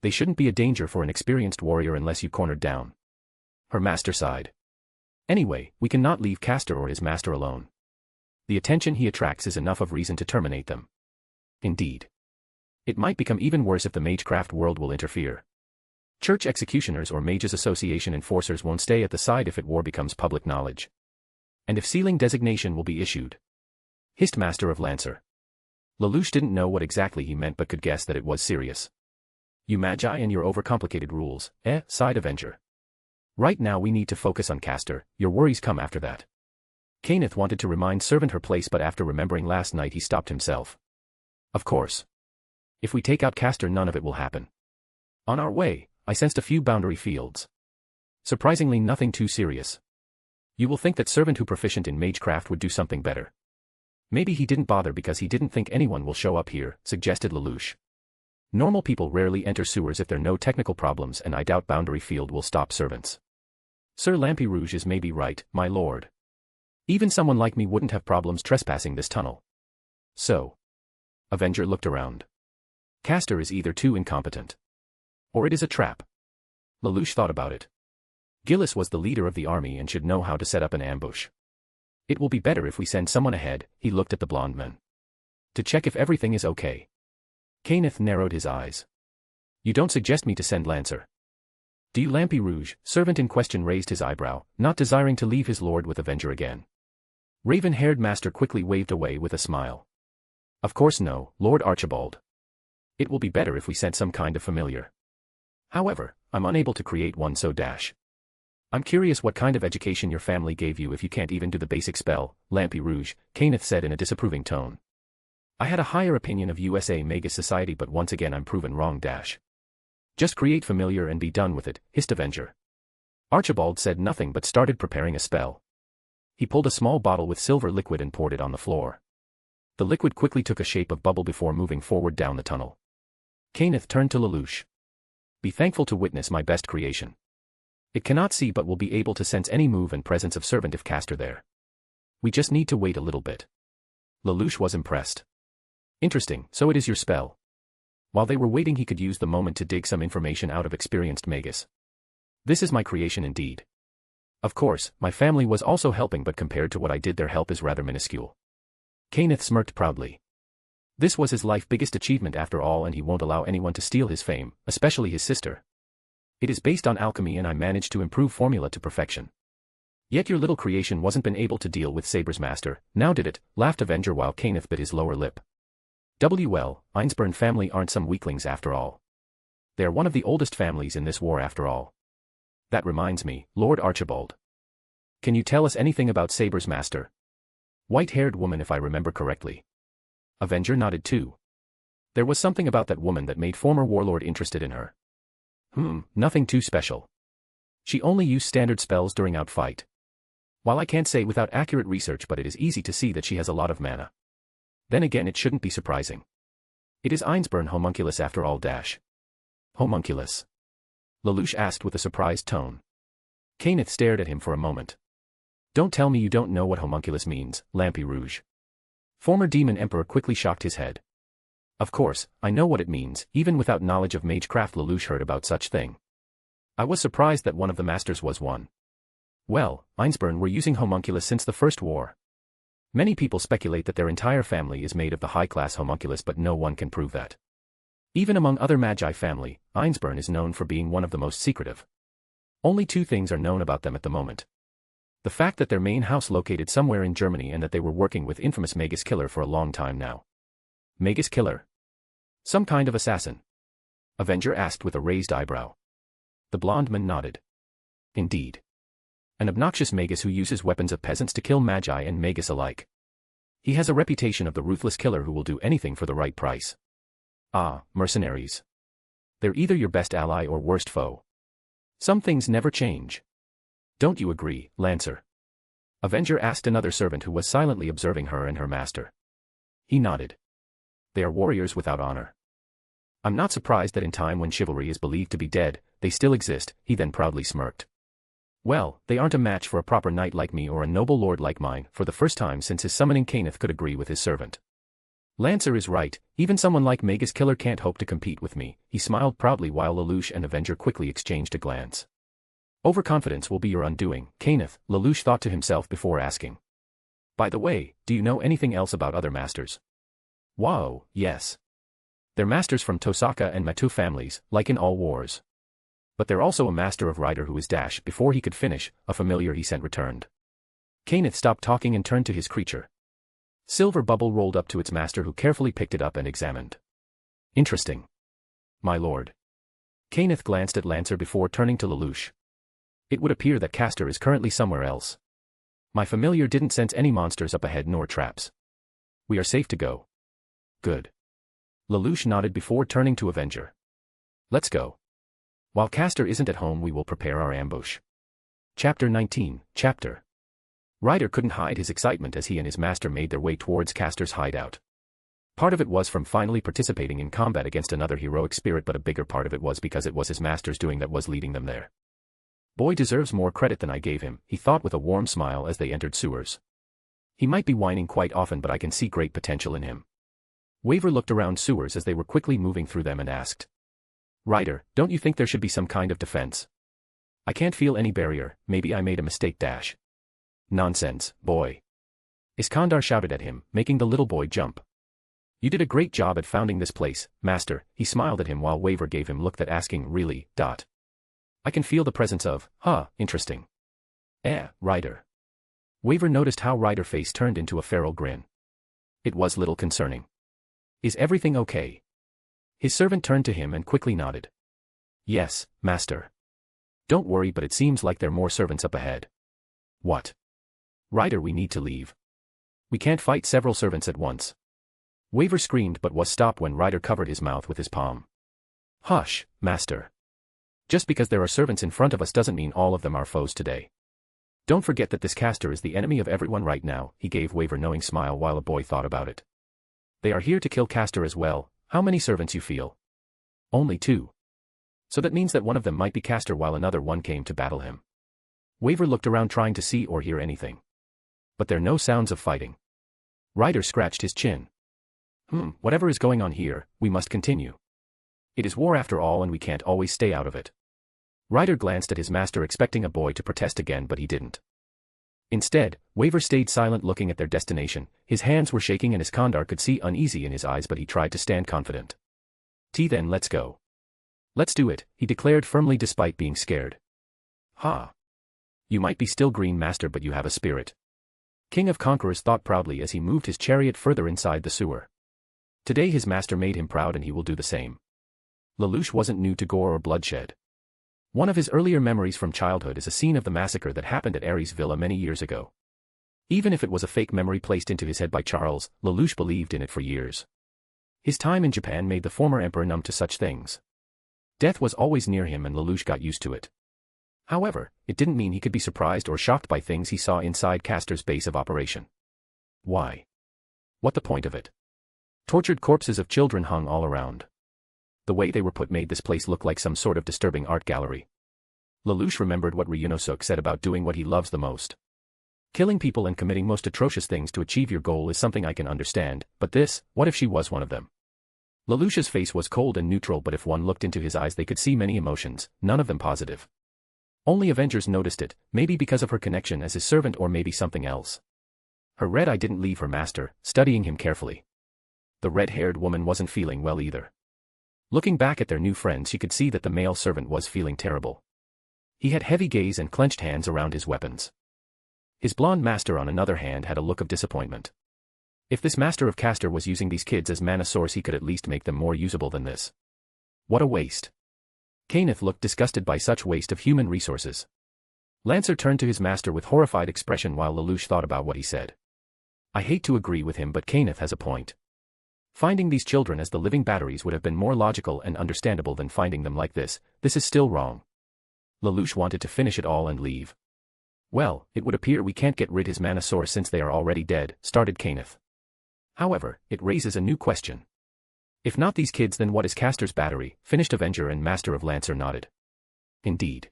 They shouldn't be a danger for an experienced warrior unless you cornered down. Her master sighed. Anyway, we cannot leave Castor or his master alone. The attention he attracts is enough of reason to terminate them. Indeed. It might become even worse if the magecraft world will interfere. Church executioners or Mages Association enforcers won't stay at the side if war becomes public knowledge. And if sealing designation will be issued. Hissed Master of Lancer. Lelouch didn't know what exactly he meant but could guess that it was serious. You magi and your overcomplicated rules, sighed Avenger. Right now we need to focus on Castor, your worries come after that. Kenneth wanted to remind servant her place, but after remembering last night he stopped himself. Of course. If we take out Castor, none of it will happen. On our way, I sensed a few boundary fields. Surprisingly nothing too serious. You will think that servant who proficient in magecraft would do something better. Maybe he didn't bother because he didn't think anyone will show up here, suggested Lelouch. Normal people rarely enter sewers if there are no technical problems, and I doubt Boundary Field will stop servants. Sir Lampy Rouge is maybe right, my lord. Even someone like me wouldn't have problems trespassing this tunnel. So. Avenger looked around. Castor is either too incompetent. Or it is a trap. Lelouch thought about it. Geass was the leader of the army and should know how to set up an ambush. It will be better if we send someone ahead, he looked at the blonde man. To check if everything is okay. Kenneth narrowed his eyes. You don't suggest me to send Lancer? Do you, Lampy Rouge? Servant in question raised his eyebrow, not desiring to leave his lord with Avenger again. Raven-haired master quickly waved away with a smile. Of course no, Lord Archibald. It will be better if we sent some kind of familiar. However, I'm unable to create one, so dash. I'm curious what kind of education your family gave you if you can't even do the basic spell, Lampy Rouge, Kenneth said in a disapproving tone. I had a higher opinion of USA Magus Society, but once again I'm proven wrong dash. Just create familiar and be done with it, hissed Avenger. Archibald said nothing but started preparing a spell. He pulled a small bottle with silver liquid and poured it on the floor. The liquid quickly took a shape of bubble before moving forward down the tunnel. Kenneth turned to Lelouch. Be thankful to witness my best creation. It cannot see but will be able to sense any move and presence of servant if Castor there. We just need to wait a little bit. Lelouch was impressed. Interesting, so it is your spell. While they were waiting, he could use the moment to dig some information out of experienced magus. This is my creation indeed. Of course, my family was also helping, but compared to what I did, their help is rather minuscule. Kenneth smirked proudly. This was his life's biggest achievement after all, and he won't allow anyone to steal his fame, especially his sister. It is based on alchemy, and I managed to improve formula to perfection. Yet your little creation wasn't been able to deal with Saber's master, now did it, laughed Avenger while Kenneth bit his lower lip. Well, Einzbern family aren't some weaklings after all. They are one of the oldest families in this war after all. That reminds me, Lord Archibald. Can you tell us anything about Saber's master? White-haired woman, if I remember correctly. Avenger nodded too. There was something about that woman that made former warlord interested in her. Nothing too special. She only used standard spells during outfight. While I can't say without accurate research, but it is easy to see that she has a lot of mana. Then again, it shouldn't be surprising. It is Einzbern homunculus after all dash. Homunculus? Lelouch asked with a surprised tone. Kenneth stared at him for a moment. Don't tell me you don't know what homunculus means, Lampy Rouge. Former demon emperor quickly shocked his head. Of course, I know what it means, even without knowledge of magecraft. Lelouch heard about such thing. I was surprised that one of the masters was one. Well, Einzbern were using homunculus since the First War. Many people speculate that their entire family is made of the high-class homunculus, but no one can prove that. Even among other magi family, Einzbern is known for being one of the most secretive. Only two things are known about them at the moment. The fact that their main house located somewhere in Germany, and that they were working with infamous Magus Killer for a long time now. Magus Killer? Some kind of assassin? Avenger asked with a raised eyebrow. The blonde man nodded. Indeed. An obnoxious magus who uses weapons of peasants to kill magi and magus alike. He has a reputation of the ruthless killer who will do anything for the right price. Ah, mercenaries. They're either your best ally or worst foe. Some things never change. Don't you agree, Lancer? Avenger asked another servant who was silently observing her and her master. He nodded. They are warriors without honor. I'm not surprised that in time when chivalry is believed to be dead, they still exist, he then proudly smirked. Well, they aren't a match for a proper knight like me or a noble lord like mine. For the first time since his summoning, Kenneth could agree with his servant. Lancer is right, even someone like Magus Killer can't hope to compete with me, he smiled proudly while Lelouch and Avenger quickly exchanged a glance. Overconfidence will be your undoing, Kenneth, Lelouch thought to himself before asking. By the way, do you know anything else about other masters? Wow, yes. They're masters from Tosaka and Matu families, like in all wars. But they're also a master of Rider who is dash. Before he could finish, a familiar he sent returned. Kenneth stopped talking and turned to his creature. Silver bubble rolled up to its master, who carefully picked it up and examined. Interesting. My lord. Kenneth glanced at Lancer before turning to Lelouch. It would appear that Castor is currently somewhere else. My familiar didn't sense any monsters up ahead nor traps. We are safe to go. Good. Lelouch nodded before turning to Avenger. Let's go. While Castor isn't at home, we will prepare our ambush. Chapter 19, Chapter Ryder couldn't hide his excitement as he and his master made their way towards Castor's hideout. Part of it was from finally participating in combat against another heroic spirit, but a bigger part of it was because it was his master's doing that was leading them there. Boy deserves more credit than I gave him, he thought with a warm smile as they entered sewers. He might be whining quite often, but I can see great potential in him. Waver looked around sewers as they were quickly moving through them and asked. Ryder, don't you think there should be some kind of defense? I can't feel any barrier, maybe I made a mistake. Nonsense, boy. Iskandar shouted at him, making the little boy jump. You did a great job at founding this place, master, he smiled at him while Waver gave him look that asking really, I can feel the presence of, interesting. Ryder. Waver noticed how Ryder's face turned into a feral grin. It was little concerning. Is everything okay? His servant turned to him and quickly nodded. Yes, master. Don't worry, but it seems like there are more servants up ahead. What? Ryder, we need to leave. We can't fight several servants at once. Waver screamed but was stopped when Ryder covered his mouth with his palm. Hush, master. Just because there are servants in front of us doesn't mean all of them are foes today. Don't forget that this Castor is the enemy of everyone right now, he gave Waver a knowing smile while a boy thought about it. They are here to kill Castor as well. How many servants you feel? Only 2. So that means that one of them might be Castor while another one came to battle him. Waver looked around trying to see or hear anything. But there are no sounds of fighting. Ryder scratched his chin. Whatever is going on here, we must continue. It is war after all and we can't always stay out of it. Ryder glanced at his master expecting a boy to protest again, but he didn't. Instead, Waver stayed silent looking at their destination. His hands were shaking and Iskandar could see uneasy in his eyes, but he tried to stand confident. Then let's go. Let's do it, he declared firmly despite being scared. You might be still green, master, but you have a spirit. King of Conquerors thought proudly as he moved his chariot further inside the sewer. Today his master made him proud and he will do the same. Lelouch wasn't new to gore or bloodshed. One of his earlier memories from childhood is a scene of the massacre that happened at Ares Villa many years ago. Even if it was a fake memory placed into his head by Charles, Lelouch believed in it for years. His time in Japan made the former emperor numb to such things. Death was always near him and Lelouch got used to it. However, it didn't mean he could be surprised or shocked by things he saw inside Castor's base of operation. Why? What the point of it? Tortured corpses of children hung all around. The way they were put made this place look like some sort of disturbing art gallery. Lelouch remembered what Ryunosuke said about doing what he loves the most. Killing people and committing most atrocious things to achieve your goal is something I can understand, but this, what if she was one of them? Lelouch's face was cold and neutral, but if one looked into his eyes they could see many emotions, none of them positive. Only Avengers noticed it, maybe because of her connection as his servant or maybe something else. Her red eye didn't leave her master, studying him carefully. The red-haired woman wasn't feeling well either. Looking back at their new friend, she could see that the male servant was feeling terrible. He had heavy gaze and clenched hands around his weapons. His blonde master on another hand had a look of disappointment. If this master of Castor was using these kids as mana source, he could at least make them more usable than this. What a waste. Kenneth looked disgusted by such waste of human resources. Lancer turned to his master with horrified expression while Lelouch thought about what he said. I hate to agree with him, but Kenneth has a point. Finding these children as the living batteries would have been more logical and understandable than finding them like this. This is still wrong. Lelouch wanted to finish it all and leave. Well, it would appear we can't get rid his mana source since they are already dead, started Kenneth. However, it raises a new question. If not these kids, then what is Castor's battery? Finished Avenger and Master of Lancer nodded. Indeed.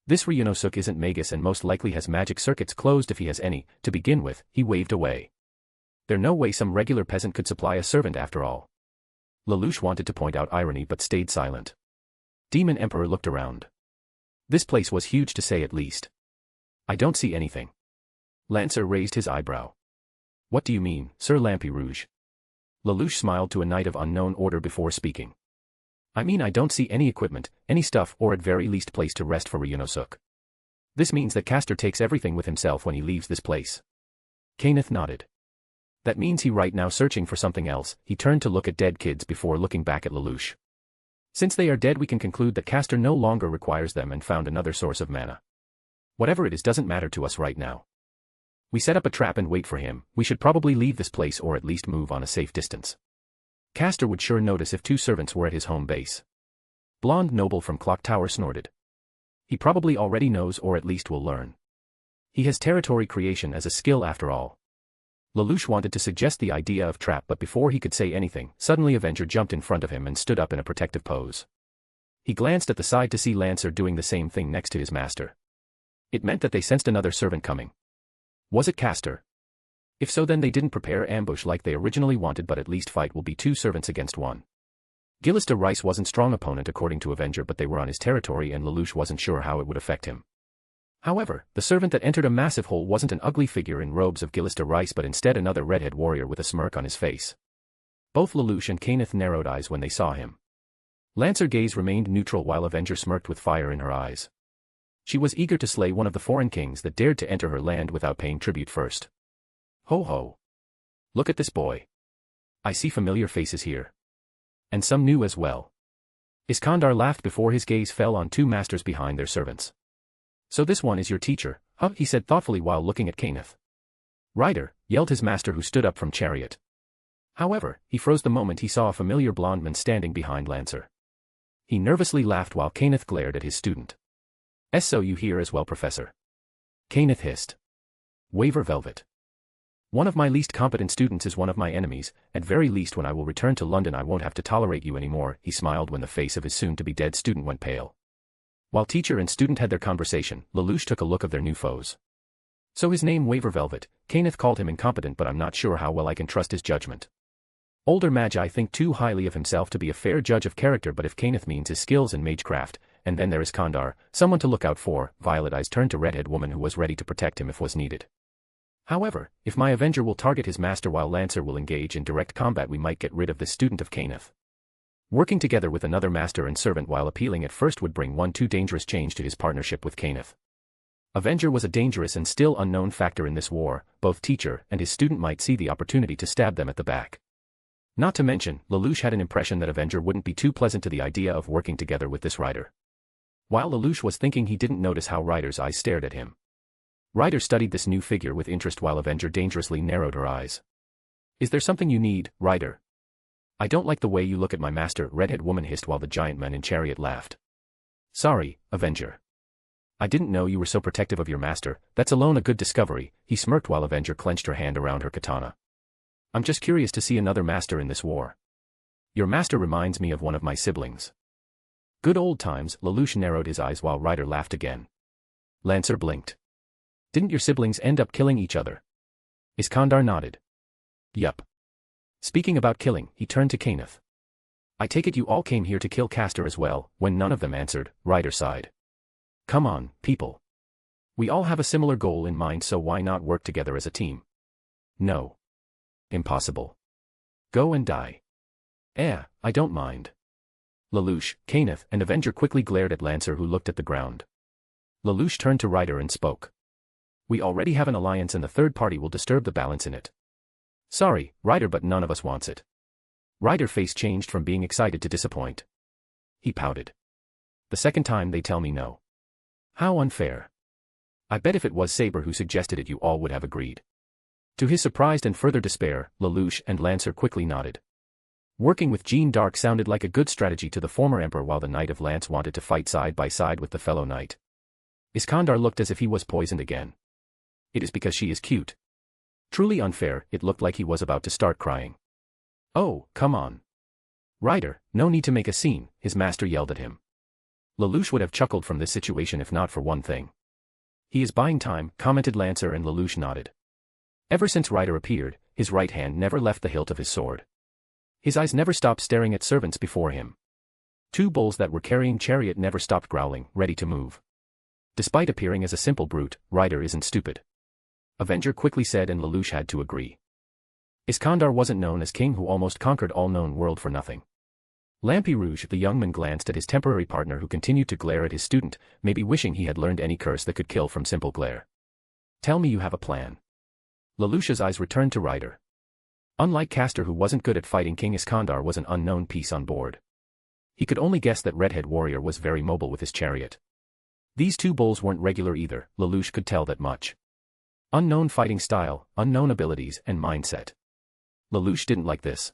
This Ryunosuke isn't Magus and most likely has magic circuits closed if he has any. To begin with, he waved away. There's no way some regular peasant could supply a servant after all. Lelouch wanted to point out irony but stayed silent. Demon Emperor looked around. This place was huge to say at least. I don't see anything. Lancer raised his eyebrow. What do you mean, Sir Lampy Rouge? Lelouch smiled to a knight of unknown order before speaking. I mean, I don't see any equipment, any stuff, or at very least place to rest for Ryunosuke. This means that Castor takes everything with himself when he leaves this place. Kenneth nodded. That means he right now searching for something else. He turned to look at dead kids before looking back at Lelouch. Since they are dead, we can conclude that Castor no longer requires them and found another source of mana. Whatever it is doesn't matter to us right now. We set up a trap and wait for him. We should probably leave this place or at least move on a safe distance. Castor would sure notice if 2 servants were at his home base. Blonde Noble from Clock Tower snorted. He probably already knows or at least will learn. He has territory creation as a skill after all. Lelouch wanted to suggest the idea of trap, but before he could say anything, suddenly Avenger jumped in front of him and stood up in a protective pose. He glanced at the side to see Lancer doing the same thing next to his master. It meant that they sensed another servant coming. Was it Castor? If so, then they didn't prepare ambush like they originally wanted, but at least fight will be 2 servants against 1. Gilgamesh de Rice wasn't strong opponent according to Avenger, but they were on his territory and Lelouch wasn't sure how it would affect him. However, the servant that entered a massive hole wasn't an ugly figure in robes of Gilgamesh de Rice, but instead another redhead warrior with a smirk on his face. Both Lelouch and Kenneth narrowed eyes when they saw him. Lancer's gaze remained neutral while Avenger smirked with fire in her eyes. She was eager to slay one of the foreign kings that dared to enter her land without paying tribute first. Ho ho! Look at this boy. I see familiar faces here. And some new as well. Iskandar laughed before his gaze fell on 2 masters behind their servants. So this one is your teacher, huh? He said thoughtfully while looking at Kenneth. Rider, yelled his master, who stood up from chariot. However, he froze the moment he saw a familiar blonde man standing behind Lancer. He nervously laughed while Kenneth glared at his student. So you here as well, Professor? Kenneth hissed. Waver Velvet. One of my least competent students is one of my enemies. At very least, when I will return to London I won't have to tolerate you anymore. He smiled when the face of his soon-to-be dead student went pale. While teacher and student had their conversation, Lelouch took a look of their new foes. So his name Waver Velvet. Kenneth called him incompetent, but I'm not sure how well I can trust his judgment. Older Magi think too highly of himself to be a fair judge of character, but if Kenneth means his skills in magecraft, and then there is Kandar, someone to look out for. Violet eyes turned to redhead woman who was ready to protect him if was needed. However, if my Avenger will target his master while Lancer will engage in direct combat, we might get rid of this student of Kenneth. Working together with another master and servant while appealing at first would bring one too dangerous change to his partnership with Kenneth. Avenger was a dangerous and still unknown factor in this war. Both teacher and his student might see the opportunity to stab them at the back. Not to mention, Lelouch had an impression that Avenger wouldn't be too pleasant to the idea of working together with this rider. While Lelouch was thinking, he didn't notice how Ryder's eyes stared at him. Ryder studied this new figure with interest while Avenger dangerously narrowed her eyes. Is there something you need, Ryder? I don't like the way you look at my master, redhead woman hissed while the giant man in chariot laughed. Sorry, Avenger. I didn't know you were so protective of your master. That's alone a good discovery. He smirked while Avenger clenched her hand around her katana. I'm just curious to see another master in this war. Your master reminds me of one of my siblings. Good old times. Lelouch narrowed his eyes while Ryder laughed again. Lancer blinked. Didn't your siblings end up killing each other? Iskandar nodded. Yup. Speaking about killing, he turned to Kenneth. I take it you all came here to kill Castor as well. When none of them answered, Ryder sighed. Come on, people. We all have a similar goal in mind, so why not work together as a team? No. Impossible. Go and die. I don't mind. Lelouch, Kenneth, and Avenger quickly glared at Lancer, who looked at the ground. Lelouch turned to Ryder and spoke. We already have an alliance and the third party will disturb the balance in it. Sorry, Ryder, but none of us wants it. Ryder's face changed from being excited to disappoint. He pouted. The second time they tell me no. How unfair. I bet if it was Saber who suggested it, you all would have agreed. To his surprise and further despair, Lelouch and Lancer quickly nodded. Working with Jeanne d'Arc sounded like a good strategy to the former emperor, while the Knight of Lance wanted to fight side by side with the fellow knight. Iskandar looked as if he was poisoned again. It is because she is cute. Truly unfair. It looked like he was about to start crying. Oh, come on. Ryder, no need to make a scene, his master yelled at him. Lelouch would have chuckled from this situation if not for one thing. He is buying time, commented Lancer, and Lelouch nodded. Ever since Ryder appeared, his right hand never left the hilt of his sword. His eyes never stopped staring at servants before him. 2 bulls that were carrying chariot never stopped growling, ready to move. Despite appearing as a simple brute, Ryder isn't stupid. Avenger quickly said, and Lelouch had to agree. Iskandar wasn't known as king who almost conquered all known world for nothing. Lampy Rouge, the young man, glanced at his temporary partner who continued to glare at his student, maybe wishing he had learned any curse that could kill from simple glare. Tell me you have a plan. Lelouch's eyes returned to Ryder. Unlike Castor, who wasn't good at fighting, King Iskandar was an unknown piece on board. He could only guess that redhead warrior was very mobile with his chariot. These 2 bulls weren't regular either, Lelouch could tell that much. Unknown fighting style, unknown abilities, and mindset. Lelouch didn't like this.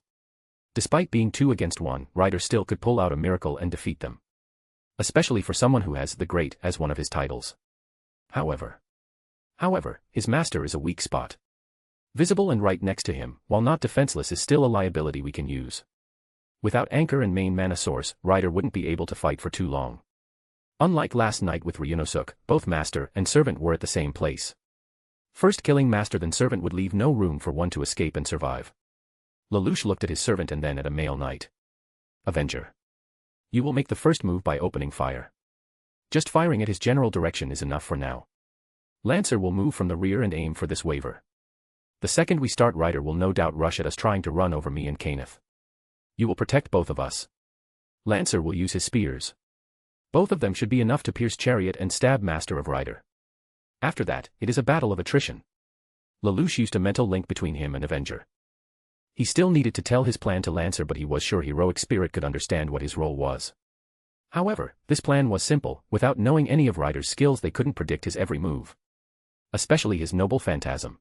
Despite being 2 against 1, Ryder still could pull out a miracle and defeat them. Especially for someone who has the Great as one of his titles. However, However, his master is a weak spot. Visible and right next to him, while not defenseless, is still a liability we can use. Without anchor and main mana source, Rider wouldn't be able to fight for too long. Unlike last night with Ryunosuke, both master and servant were at the same place. First killing master then servant would leave no room for one to escape and survive. Lelouch looked at his servant and then at a male knight. Avenger. You will make the first move by opening fire. Just firing at his general direction is enough for now. Lancer will move from the rear and aim for this waver. The second we start, Rider will no doubt rush at us trying to run over me and Kenneth. You will protect both of us. Lancer will use his spears. Both of them should be enough to pierce chariot and stab master of Rider. After that, it is a battle of attrition. Lelouch used a mental link between him and Avenger. He still needed to tell his plan to Lancer, but he was sure heroic spirit could understand what his role was. However, this plan was simple. Without knowing any of Rider's skills, they couldn't predict his every move. Especially his noble phantasm.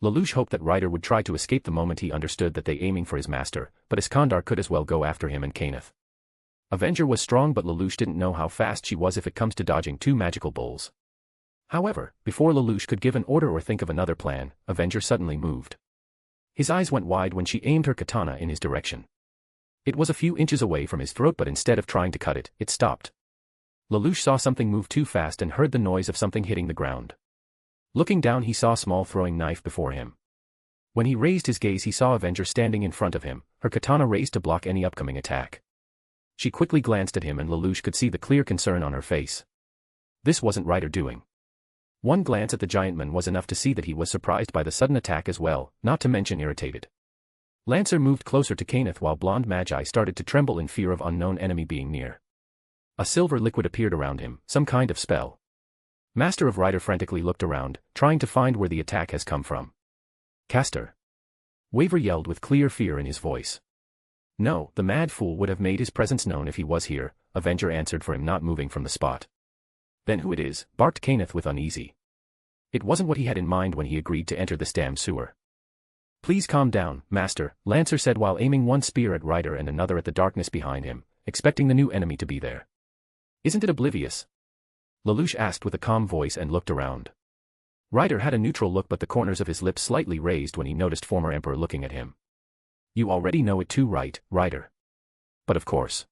Lelouch hoped that Rider would try to escape the moment he understood that they aiming for his master, but Iskandar could as well go after him and Kenneth. Avenger was strong, but Lelouch didn't know how fast she was if it comes to dodging two magical bulls. However, before Lelouch could give an order or think of another plan, Avenger suddenly moved. His eyes went wide when she aimed her katana in his direction. It was a few inches away from his throat, but instead of trying to cut it, it stopped. Lelouch saw something move too fast and heard the noise of something hitting the ground. Looking down, he saw a small throwing knife before him. When he raised his gaze, he saw Avenger standing in front of him, her katana raised to block any upcoming attack. She quickly glanced at him and Lelouch could see the clear concern on her face. This wasn't Rider doing. One glance at the giant man was enough to see that he was surprised by the sudden attack as well, not to mention irritated. Lancer moved closer to Kenneth while blonde Magi started to tremble in fear of unknown enemy being near. A silver liquid appeared around him, some kind of spell. Master of Rider frantically looked around, trying to find where the attack has come from. Caster. Waver yelled with clear fear in his voice. No, the mad fool would have made his presence known if he was here, Avenger answered for him, not moving from the spot. Then who it is, barked Kenneth with uneasy. It wasn't what he had in mind when he agreed to enter this damn sewer. Please calm down, Master, Lancer said while aiming one spear at Rider and another at the darkness behind him, expecting the new enemy to be there. Isn't it oblivious? Lelouch asked with a calm voice and looked around. Rider had a neutral look, but the corners of his lips slightly raised when he noticed former Emperor looking at him. You already know it too, right, Rider? But of course.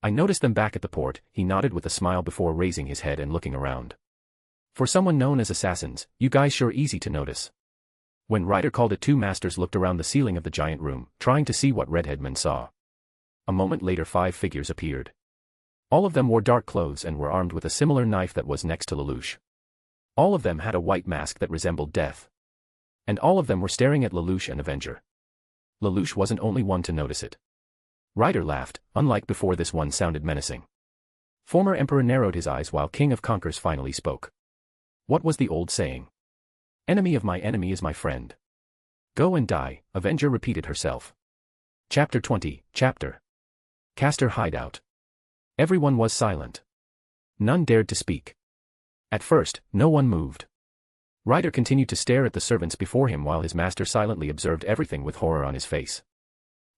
I noticed them back at the port, he nodded with a smile before raising his head and looking around. For someone known as assassins, you guys sure easy to notice. When Rider called it, two masters looked around the ceiling of the giant room, trying to see what Redheadman saw. A moment later 5 figures appeared. All of them wore dark clothes and were armed with a similar knife that was next to Lelouch. All of them had a white mask that resembled death. And all of them were staring at Lelouch and Avenger. Lelouch wasn't only one to notice it. Rider laughed, unlike before, this one sounded menacing. Former Emperor narrowed his eyes while King of Conquers finally spoke. What was the old saying? Enemy of my enemy is my friend. Go and die, Avenger repeated herself. Chapter 20, Chapter. Caster Hideout. Everyone was silent. None dared to speak. At first, no one moved. Rider continued to stare at the servants before him while his master silently observed everything with horror on his face.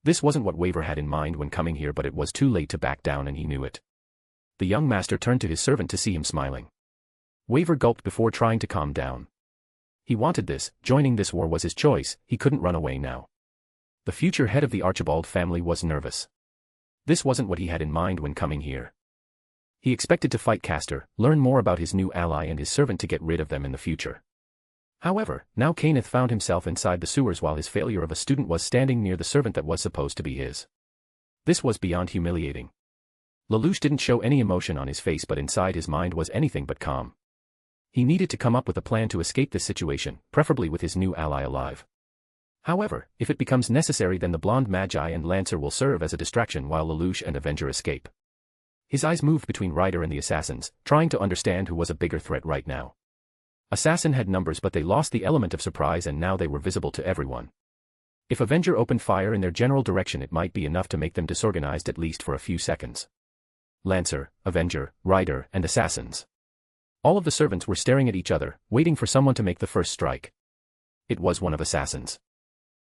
This wasn't what Waver had in mind when coming here, but it was too late to back down and he knew it. The young master turned to his servant to see him smiling. Waver gulped before trying to calm down. He wanted this, joining this war was his choice, he couldn't run away now. The future head of the Archibald family was nervous. This wasn't what he had in mind when coming here. He expected to fight Caster, learn more about his new ally and his servant to get rid of them in the future. However, now Kenneth found himself inside the sewers while his failure of a student was standing near the servant that was supposed to be his. This was beyond humiliating. Lelouch didn't show any emotion on his face, but inside his mind was anything but calm. He needed to come up with a plan to escape this situation, preferably with his new ally alive. However, if it becomes necessary, then the blonde Magi and Lancer will serve as a distraction while Lelouch and Avenger escape. His eyes moved between Rider and the assassins, trying to understand who was a bigger threat right now. Assassin had numbers, but they lost the element of surprise and now they were visible to everyone. If Avenger opened fire in their general direction, it might be enough to make them disorganized at least for a few seconds. Lancer, Avenger, Rider, and assassins. All of the servants were staring at each other, waiting for someone to make the first strike. It was one of assassins.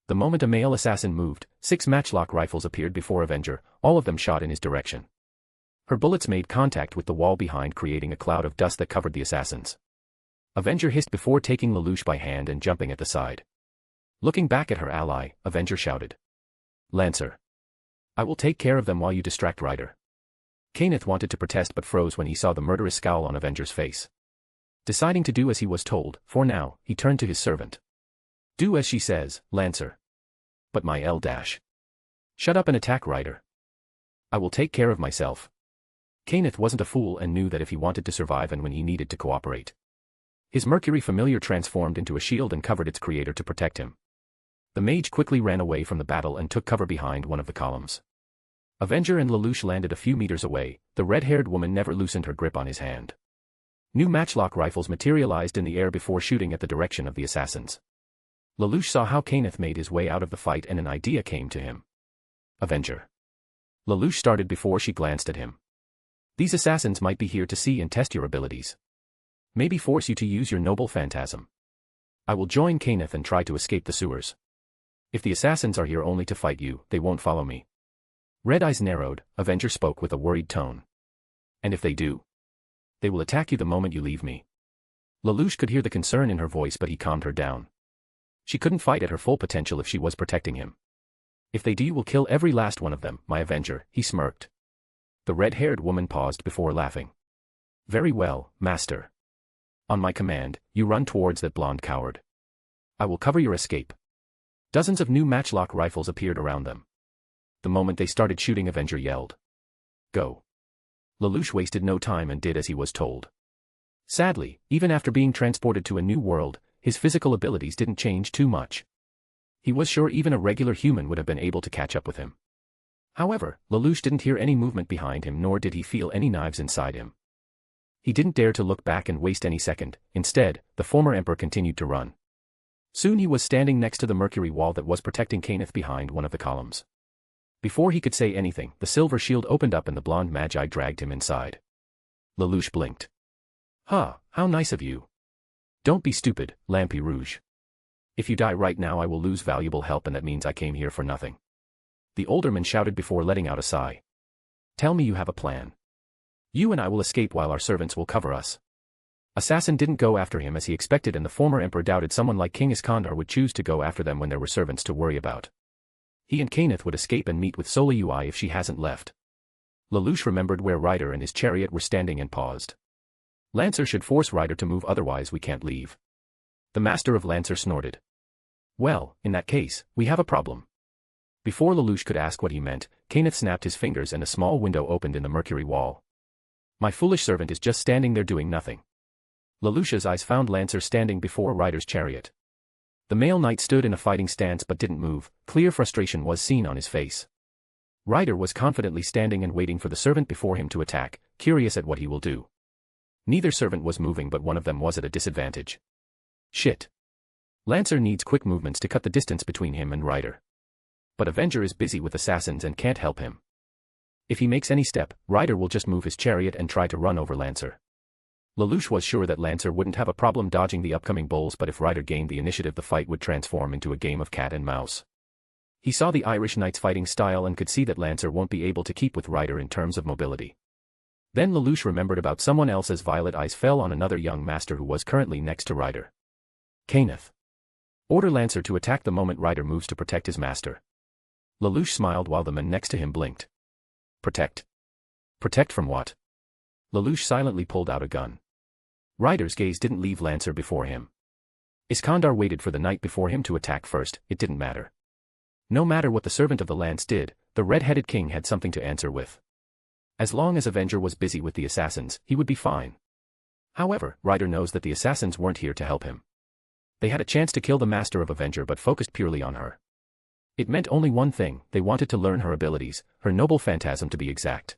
The moment a male assassin moved, 6 matchlock rifles appeared before Avenger, all of them shot in his direction. Her bullets made contact with the wall behind, creating a cloud of dust that covered the assassins. Avenger hissed before taking Lelouch by hand and jumping at the side. Looking back at her ally, Avenger shouted. Lancer. I will take care of them while you distract Ryder. Kenneth wanted to protest but froze when he saw the murderous scowl on Avenger's face. Deciding to do as he was told, for now, he turned to his servant. Do as she says, Lancer. But my L-. Shut up and attack Ryder. I will take care of myself. Kenneth wasn't a fool and knew that if he wanted to survive and when he needed to cooperate. His Mercury familiar transformed into a shield and covered its creator to protect him. The mage quickly ran away from the battle and took cover behind one of the columns. Avenger and Lelouch landed a few meters away. The red-haired woman never loosened her grip on his hand. New matchlock rifles materialized in the air before shooting at the direction of the assassins. Lelouch saw how Kenneth made his way out of the fight and an idea came to him. Avenger. Lelouch started before she glanced at him. These assassins might be here to see and test your abilities. Maybe force you to use your noble phantasm. I will join Kenneth and try to escape the sewers. If the assassins are here only to fight you, they won't follow me. Red eyes narrowed, Avenger spoke with a worried tone. And if they do? They will attack you the moment you leave me. Lelouch could hear the concern in her voice but he calmed her down. She couldn't fight at her full potential if she was protecting him. If they do you will kill every last one of them, my Avenger, he smirked. The red-haired woman paused before laughing. Very well, master. On my command, you run towards that blonde coward. I will cover your escape. Dozens of new matchlock rifles appeared around them. The moment they started shooting, Avenger yelled. Go. Lelouch wasted no time and did as he was told. Sadly, even after being transported to a new world, his physical abilities didn't change too much. He was sure even a regular human would have been able to catch up with him. However, Lelouch didn't hear any movement behind him nor did he feel any knives inside him. He didn't dare to look back and waste any second. Instead, the former emperor continued to run. Soon he was standing next to the mercury wall that was protecting Kenneth behind one of the columns. Before he could say anything, the silver shield opened up and the blonde magi dragged him inside. Lelouch blinked. Huh, how nice of you. Don't be stupid, Lampy Rouge. If you die right now I will lose valuable help and that means I came here for nothing. The alderman shouted before letting out a sigh. Tell me you have a plan. You and I will escape while our servants will cover us. Assassin didn't go after him as he expected and the former emperor doubted someone like King Iskandar would choose to go after them when there were servants to worry about. He and Kenneth would escape and meet with Sola Ui if she hasn't left. Lelouch remembered where Ryder and his chariot were standing and paused. Lancer should force Ryder to move otherwise we can't leave. The master of Lancer snorted. Well, in that case, we have a problem. Before Lelouch could ask what he meant, Kenneth snapped his fingers and a small window opened in the mercury wall. My foolish servant is just standing there doing nothing. Lelouch's eyes found Lancer standing before Ryder's chariot. The male knight stood in a fighting stance but didn't move. Clear frustration was seen on his face. Ryder was confidently standing and waiting for the servant before him to attack, curious at what he will do. Neither servant was moving but one of them was at a disadvantage. Shit. Lancer needs quick movements to cut the distance between him and Ryder. But Avenger is busy with assassins and can't help him. If he makes any step, Ryder will just move his chariot and try to run over Lancer. Lelouch was sure that Lancer wouldn't have a problem dodging the upcoming bulls but if Ryder gained the initiative the fight would transform into a game of cat and mouse. He saw the Irish knight's fighting style and could see that Lancer won't be able to keep with Ryder in terms of mobility. Then Lelouch remembered about someone else as violet eyes fell on another young master who was currently next to Ryder. Kenneth. Order Lancer to attack the moment Ryder moves to protect his master. Lelouch smiled while the man next to him blinked. Protect. Protect from what? Lelouch silently pulled out a gun. Ryder's gaze didn't leave Lancer before him. Iskandar waited for the knight before him to attack first, it didn't matter. No matter what the servant of the lance did, the red-headed king had something to answer with. As long as Avenger was busy with the assassins, he would be fine. However, Ryder knows that the assassins weren't here to help him. They had a chance to kill the master of Avenger but focused purely on her. It meant only one thing, they wanted to learn her abilities, her noble phantasm to be exact.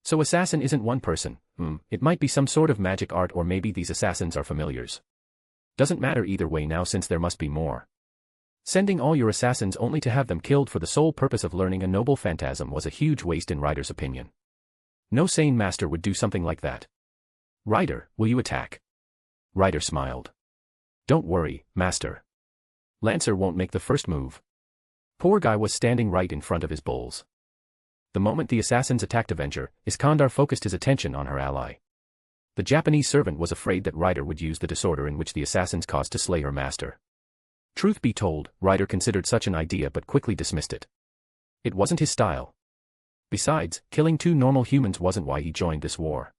So assassin isn't one person, it might be some sort of magic art or maybe these assassins are familiars. Doesn't matter either way now since there must be more. Sending all your assassins only to have them killed for the sole purpose of learning a noble phantasm was a huge waste in Ryder's opinion. No sane master would do something like that. Ryder, will you attack? Ryder smiled. Don't worry, master. Lancer won't make the first move. Poor guy was standing right in front of his bulls. The moment the assassins attacked Avenger, Iskandar focused his attention on her ally. The Japanese servant was afraid that Ryder would use the disorder in which the assassins caused to slay her master. Truth be told, Ryder considered such an idea but quickly dismissed it. It wasn't his style. Besides, killing 2 normal humans wasn't why he joined this war.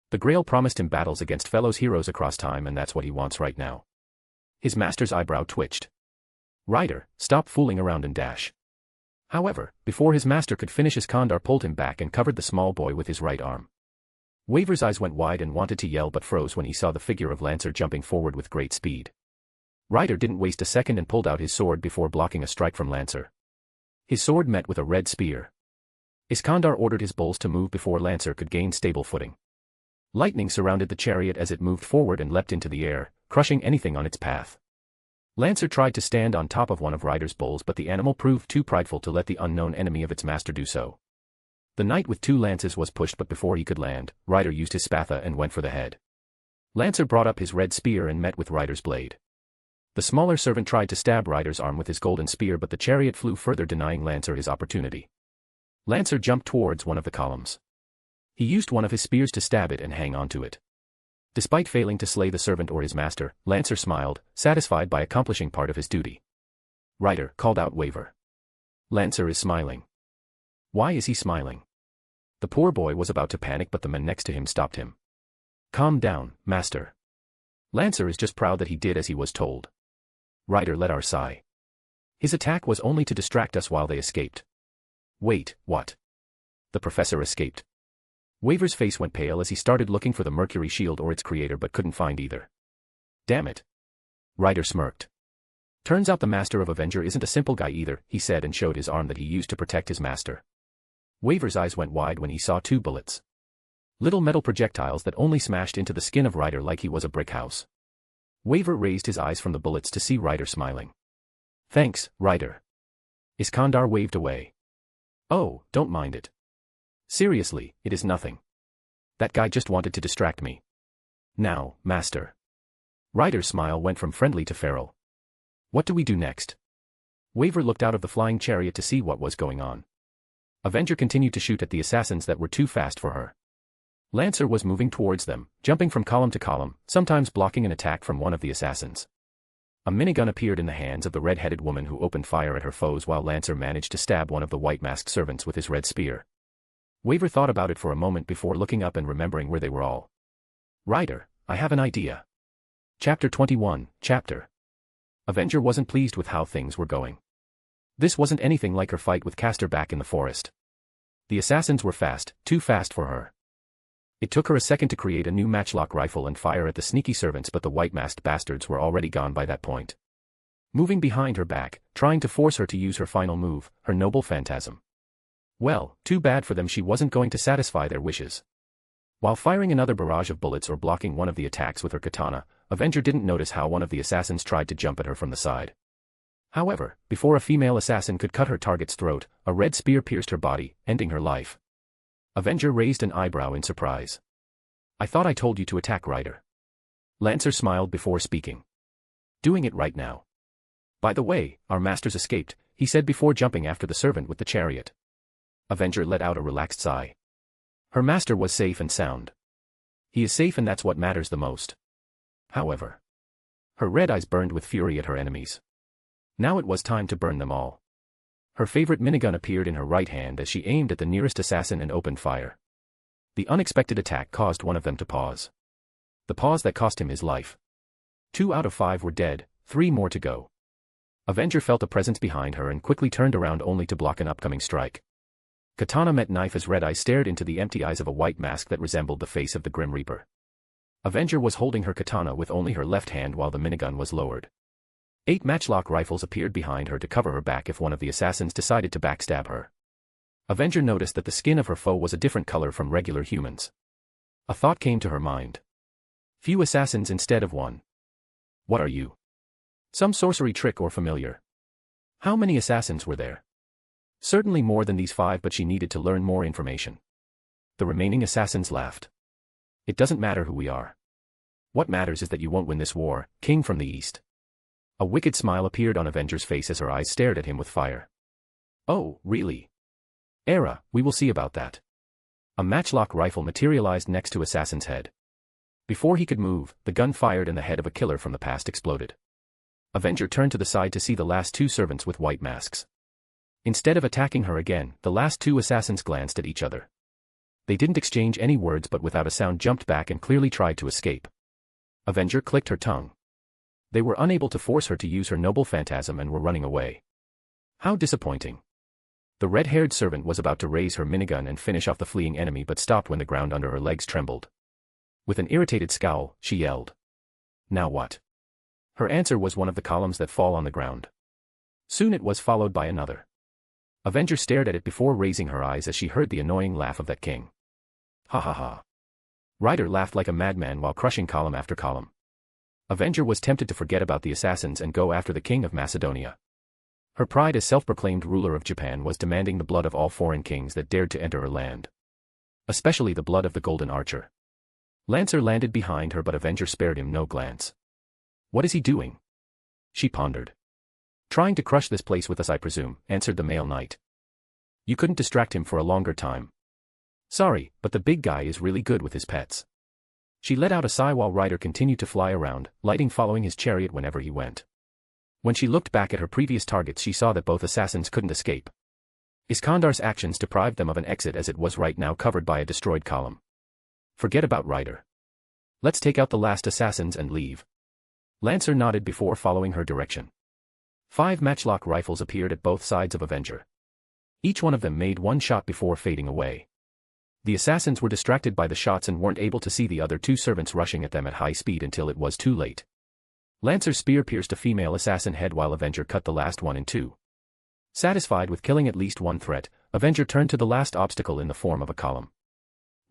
The Grail promised him battles against fellow heroes across time, and that's what he wants right now. His master's eyebrow twitched. Ryder, stop fooling around and dash. However, before his master could finish, Iskandar pulled him back and covered the small boy with his right arm. Waver's eyes went wide and wanted to yell but froze when he saw the figure of Lancer jumping forward with great speed. Ryder didn't waste a second and pulled out his sword before blocking a strike from Lancer. His sword met with a red spear. Iskandar ordered his bulls to move before Lancer could gain stable footing. Lightning surrounded the chariot as it moved forward and leapt into the air, crushing anything on its path. Lancer tried to stand on top of one of Ryder's bulls, but the animal proved too prideful to let the unknown enemy of its master do so. The knight with 2 lances was pushed, but before he could land, Ryder used his spatha and went for the head. Lancer brought up his red spear and met with Ryder's blade. The smaller servant tried to stab Ryder's arm with his golden spear, but the chariot flew further, denying Lancer his opportunity. Lancer jumped towards one of the columns. He used one of his spears to stab it and hang onto it. Despite failing to slay the servant or his master, Lancer smiled, satisfied by accomplishing part of his duty. Ryder, called out Waver. Lancer is smiling. Why is he smiling? The poor boy was about to panic, but the man next to him stopped him. Calm down, master. Lancer is just proud that he did as he was told. Ryder let out a sigh. His attack was only to distract us while they escaped. Wait, what? The professor escaped. Waver's face went pale as he started looking for the Mercury shield or its creator but couldn't find either. Damn it. Ryder smirked. Turns out the master of Avenger isn't a simple guy either, he said and showed his arm that he used to protect his master. Waver's eyes went wide when he saw 2 bullets. Little metal projectiles that only smashed into the skin of Ryder like he was a brick house. Waver raised his eyes from the bullets to see Ryder smiling. Thanks, Ryder. Iskandar waved away. Oh, don't mind it. Seriously, it is nothing. That guy just wanted to distract me. Now, master. Ryder's smile went from friendly to feral. What do we do next? Waver looked out of the flying chariot to see what was going on. Avenger continued to shoot at the assassins that were too fast for her. Lancer was moving towards them, jumping from column to column, sometimes blocking an attack from one of the assassins. A minigun appeared in the hands of the red-headed woman who opened fire at her foes while Lancer managed to stab one of the white-masked servants with his red spear. Waver thought about it for a moment before looking up and remembering where they were all. Ryder, I have an idea. Chapter 21, Chapter. Avenger wasn't pleased with how things were going. This wasn't anything like her fight with Castor back in the forest. The assassins were fast, too fast for her. It took her a second to create a new matchlock rifle and fire at the sneaky servants, but the white-masked bastards were already gone by that point. Moving behind her back, trying to force her to use her final move, her noble phantasm. Well, too bad for them, she wasn't going to satisfy their wishes. While firing another barrage of bullets or blocking one of the attacks with her katana, Avenger didn't notice how one of the assassins tried to jump at her from the side. However, before a female assassin could cut her target's throat, a red spear pierced her body, ending her life. Avenger raised an eyebrow in surprise. I thought I told you to attack Ryder. Lancer smiled before speaking. Doing it right now. By the way, our masters escaped, he said before jumping after the servant with the chariot. Avenger let out a relaxed sigh. Her master was safe and sound. He is safe, and that's what matters the most. However, her red eyes burned with fury at her enemies. Now it was time to burn them all. Her favorite minigun appeared in her right hand as she aimed at the nearest assassin and opened fire. The unexpected attack caused one of them to pause. The pause that cost him his life. 2 out of 5 were dead, 3 more to go. Avenger felt a presence behind her and quickly turned around only to block an upcoming strike. Katana met knife as red eyes stared into the empty eyes of a white mask that resembled the face of the Grim Reaper. Avenger was holding her katana with only her left hand while the minigun was lowered. 8 matchlock rifles appeared behind her to cover her back if one of the assassins decided to backstab her. Avenger noticed that the skin of her foe was a different color from regular humans. A thought came to her mind. Few assassins instead of one. What are you? Some sorcery trick or familiar? How many assassins were there? Certainly more than these 5, but she needed to learn more information. The remaining assassins laughed. It doesn't matter who we are. What matters is that you won't win this war, King from the East. A wicked smile appeared on Avenger's face as her eyes stared at him with fire. Oh, really? Era, we will see about that. A matchlock rifle materialized next to Assassin's head. Before he could move, the gun fired and the head of a killer from the past exploded. Avenger turned to the side to see the last two servants with white masks. Instead of attacking her again, the last two assassins glanced at each other. They didn't exchange any words but without a sound jumped back and clearly tried to escape. Avenger clicked her tongue. They were unable to force her to use her noble phantasm and were running away. How disappointing. The red-haired servant was about to raise her minigun and finish off the fleeing enemy but stopped when the ground under her legs trembled. With an irritated scowl, she yelled. Now what? Her answer was one of the columns that fall on the ground. Soon it was followed by another. Avenger stared at it before raising her eyes as she heard the annoying laugh of that king. Ha ha ha. Ryder laughed like a madman while crushing column after column. Avenger was tempted to forget about the assassins and go after the king of Macedonia. Her pride as self-proclaimed ruler of Japan was demanding the blood of all foreign kings that dared to enter her land. Especially the blood of the Golden Archer. Lancer landed behind her but Avenger spared him no glance. What is he doing? She pondered. Trying to crush this place with us I presume, answered the male knight. You couldn't distract him for a longer time. Sorry, but the big guy is really good with his pets. She let out a sigh while Ryder continued to fly around, lighting following his chariot whenever he went. When she looked back at her previous targets she saw that both assassins couldn't escape. Iskandar's actions deprived them of an exit as it was right now covered by a destroyed column. Forget about Ryder. Let's take out the last assassins and leave. Lancer nodded before following her direction. 5 matchlock rifles appeared at both sides of Avenger. Each one of them made one shot before fading away. The assassins were distracted by the shots and weren't able to see the other 2 servants rushing at them at high speed until it was too late. Lancer's spear pierced a female assassin head while Avenger cut the last one in 2. Satisfied with killing at least one threat, Avenger turned to the last obstacle in the form of a column.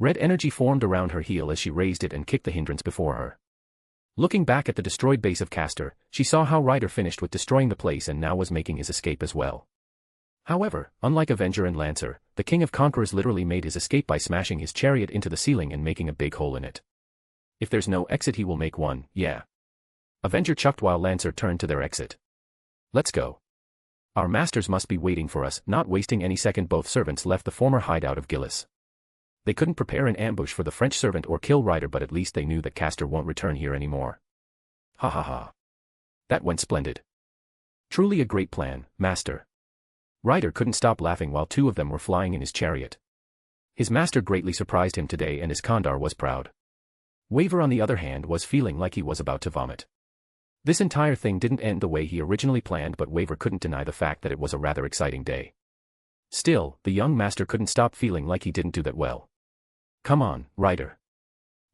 Red energy formed around her heel as she raised it and kicked the hindrance before her. Looking back at the destroyed base of Castor, she saw how Ryder finished with destroying the place and now was making his escape as well. However, unlike Avenger and Lancer, the King of Conquerors literally made his escape by smashing his chariot into the ceiling and making a big hole in it. If there's no exit he will make one, yeah. Avenger chucked while Lancer turned to their exit. Let's go. Our masters must be waiting for us. Not wasting any second both servants left the former hideout of Gilgamesh. They couldn't prepare an ambush for the French servant or kill Ryder but at least they knew that Castor won't return here anymore. Ha ha ha. That went splendid. Truly a great plan, master. Ryder couldn't stop laughing while 2 of them were flying in his chariot. His master greatly surprised him today and Iskandar was proud. Waver on the other hand was feeling like he was about to vomit. This entire thing didn't end the way he originally planned but Waver couldn't deny the fact that it was a rather exciting day. Still, the young master couldn't stop feeling like he didn't do that well. Come on, Ryder.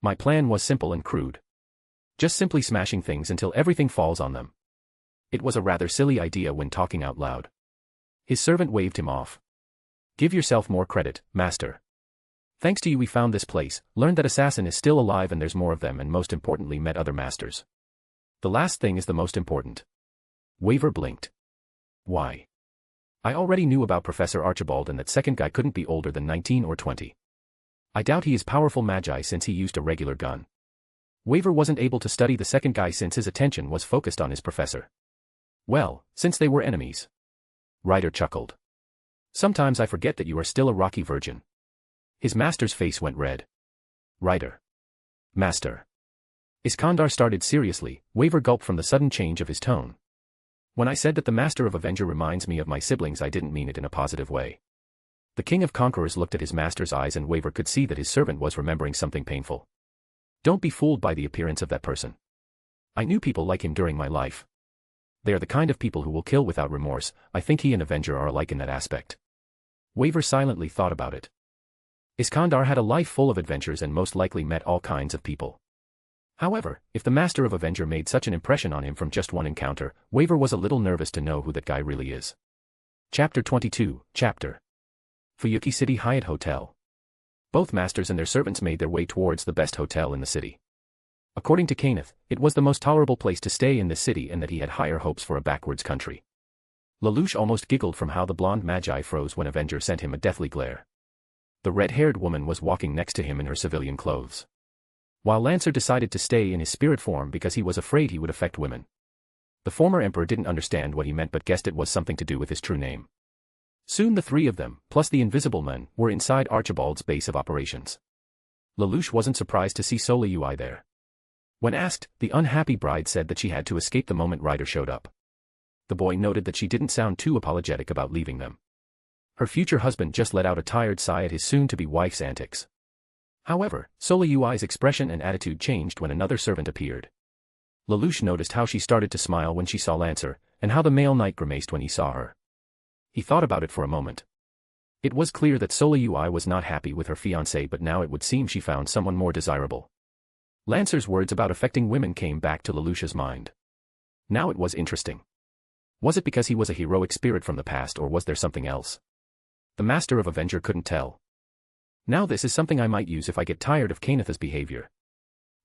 My plan was simple and crude. Just simply smashing things until everything falls on them. It was a rather silly idea when talking out loud. His servant waved him off. Give yourself more credit, master. Thanks to you we found this place, learned that assassin is still alive and there's more of them and most importantly met other masters. The last thing is the most important. Waver blinked. Why? I already knew about Professor Archibald and that second guy couldn't be older than 19 or 20. I doubt he is powerful magi since he used a regular gun. Waver wasn't able to study the second guy since his attention was focused on his professor. Well, since they were enemies. Ryder chuckled. Sometimes I forget that you are still a rocky virgin. His master's face went red. Ryder. Master. Iskandar started seriously. Waver gulped from the sudden change of his tone. When I said that the master of Avenger reminds me of my siblings I didn't mean it in a positive way. The King of Conquerors looked at his master's eyes and Waver could see that his servant was remembering something painful. Don't be fooled by the appearance of that person. I knew people like him during my life. They are the kind of people who will kill without remorse. I think he and Avenger are alike in that aspect. Waver silently thought about it. Iskandar had a life full of adventures and most likely met all kinds of people. However, if the master of Avenger made such an impression on him from just one encounter, Waver was a little nervous to know who that guy really is. Chapter 22, Chapter Fuyuki City Hyatt Hotel. Both masters and their servants made their way towards the best hotel in the city. According to Kenneth, it was the most tolerable place to stay in this city and that he had higher hopes for a backwards country. Lelouch almost giggled from how the blonde magi froze when Avenger sent him a deathly glare. The red-haired woman was walking next to him in her civilian clothes. While Lancer decided to stay in his spirit form because he was afraid he would affect women. The former emperor didn't understand what he meant but guessed it was something to do with his true name. Soon the 3 of them, plus the invisible men, were inside Archibald's base of operations. Lelouch wasn't surprised to see Soleui there. When asked, the unhappy bride said that she had to escape the moment Ryder showed up. The boy noted that she didn't sound too apologetic about leaving them. Her future husband just let out a tired sigh at his soon-to-be wife's antics. However, Solayui's expression and attitude changed when another servant appeared. Lelouch noticed how she started to smile when she saw Lancer, and how the male knight grimaced when he saw her. He thought about it for a moment. It was clear that Solayui was not happy with her fiancé, but now it would seem she found someone more desirable. Lancer's words about affecting women came back to Lelouch's mind. Now it was interesting. Was it because he was a heroic spirit from the past, or was there something else? The Master of Avenger couldn't tell. Now this is something I might use if I get tired of Kenneth's behavior.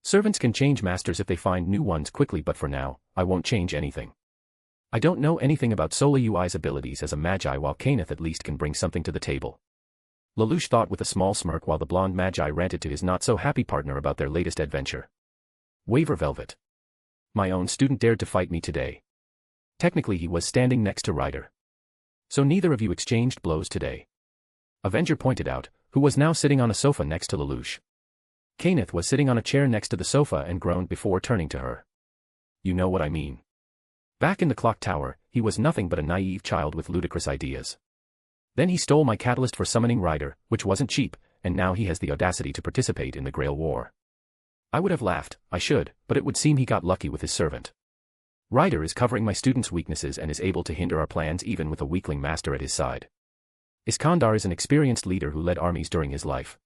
Servants can change masters if they find new ones quickly, but for now, I won't change anything. I don't know anything about Solayui's abilities as a magi, while Kenneth at least can bring something to the table. Lelouch thought with a small smirk while the blonde magi ranted to his not-so-happy partner about their latest adventure. Waver Velvet. My own student dared to fight me today. Technically he was standing next to Ryder. So neither of you exchanged blows today. Avenger pointed out, who was now sitting on a sofa next to Lelouch. Kenneth was sitting on a chair next to the sofa and groaned before turning to her. You know what I mean. Back in the clock tower, he was nothing but a naive child with ludicrous ideas. Then he stole my catalyst for summoning Ryder, which wasn't cheap, and now he has the audacity to participate in the Grail War. I would have laughed, I should, but it would seem he got lucky with his servant. Ryder is covering my student's weaknesses and is able to hinder our plans even with a weakling master at his side. Iskandar is an experienced leader who led armies during his life.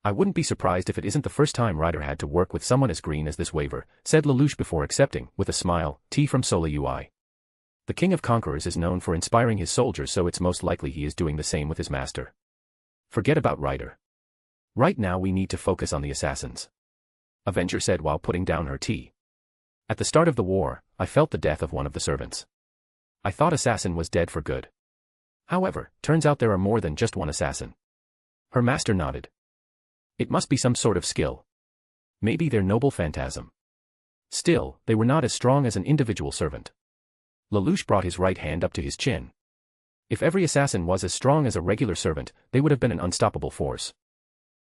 I wouldn't be surprised if it isn't the first time Ryder had to work with someone as green as this Waver, said Lelouch before accepting, with a smile, tea from Solayui. The King of Conquerors is known for inspiring his soldiers, so it's most likely he is doing the same with his master. Forget about Ryder. Right now we need to focus on the assassins. Avenger said while putting down her tea. At the start of the war, I felt the death of one of the servants. I thought Assassin was dead for good. However, turns out there are more than just one assassin. Her master nodded. It must be some sort of skill. Maybe their noble phantasm. Still, they were not as strong as an individual servant. Lelouch brought his right hand up to his chin. If every assassin was as strong as a regular servant, they would have been an unstoppable force.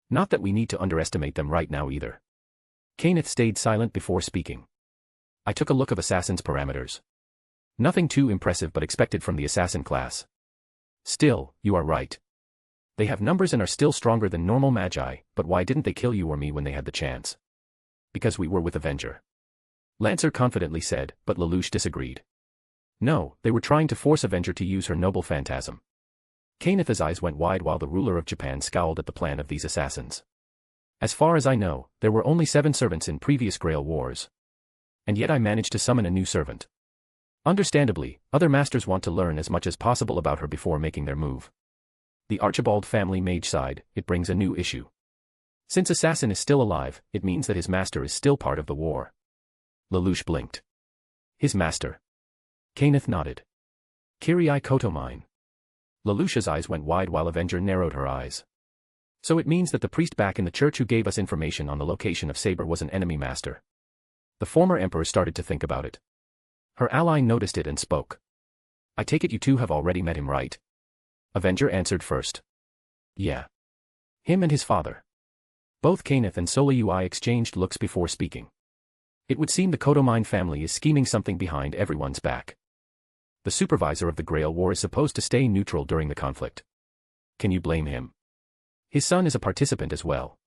Not that we need to underestimate them right now either. Kenneth stayed silent before speaking. I took a look of Assassin's parameters. Nothing too impressive but expected from the assassin class. Still, you are right. They have numbers and are still stronger than normal magi, but why didn't they kill you or me when they had the chance? Because we were with Avenger. Lancer confidently said, but Lelouch disagreed. No, they were trying to force Avenger to use her noble phantasm. Kenneth's eyes went wide while the ruler of Japan scowled at the plan of these assassins. As far as I know, there were only 7 servants in previous Grail Wars. And yet I managed to summon a new servant. Understandably, other masters want to learn as much as possible about her before making their move. The Archibald family mage side, it brings a new issue. Since Assassin is still alive, it means that his master is still part of the war. Lelouch blinked. His master. Kenneth nodded. Kariya Kotomine. Lelouch's eyes went wide while Avenger narrowed her eyes. So it means that the priest back in the church who gave us information on the location of Saber was an enemy master. The former emperor started to think about it. Her ally noticed it and spoke. I take it you two have already met him, right? Avenger answered first. Yeah. Him and his father. Both Kenneth and Solayui exchanged looks before speaking. It would seem the Kotomine family is scheming something behind everyone's back. The supervisor of the Grail War is supposed to stay neutral during the conflict. Can you blame him? His son is a participant as well.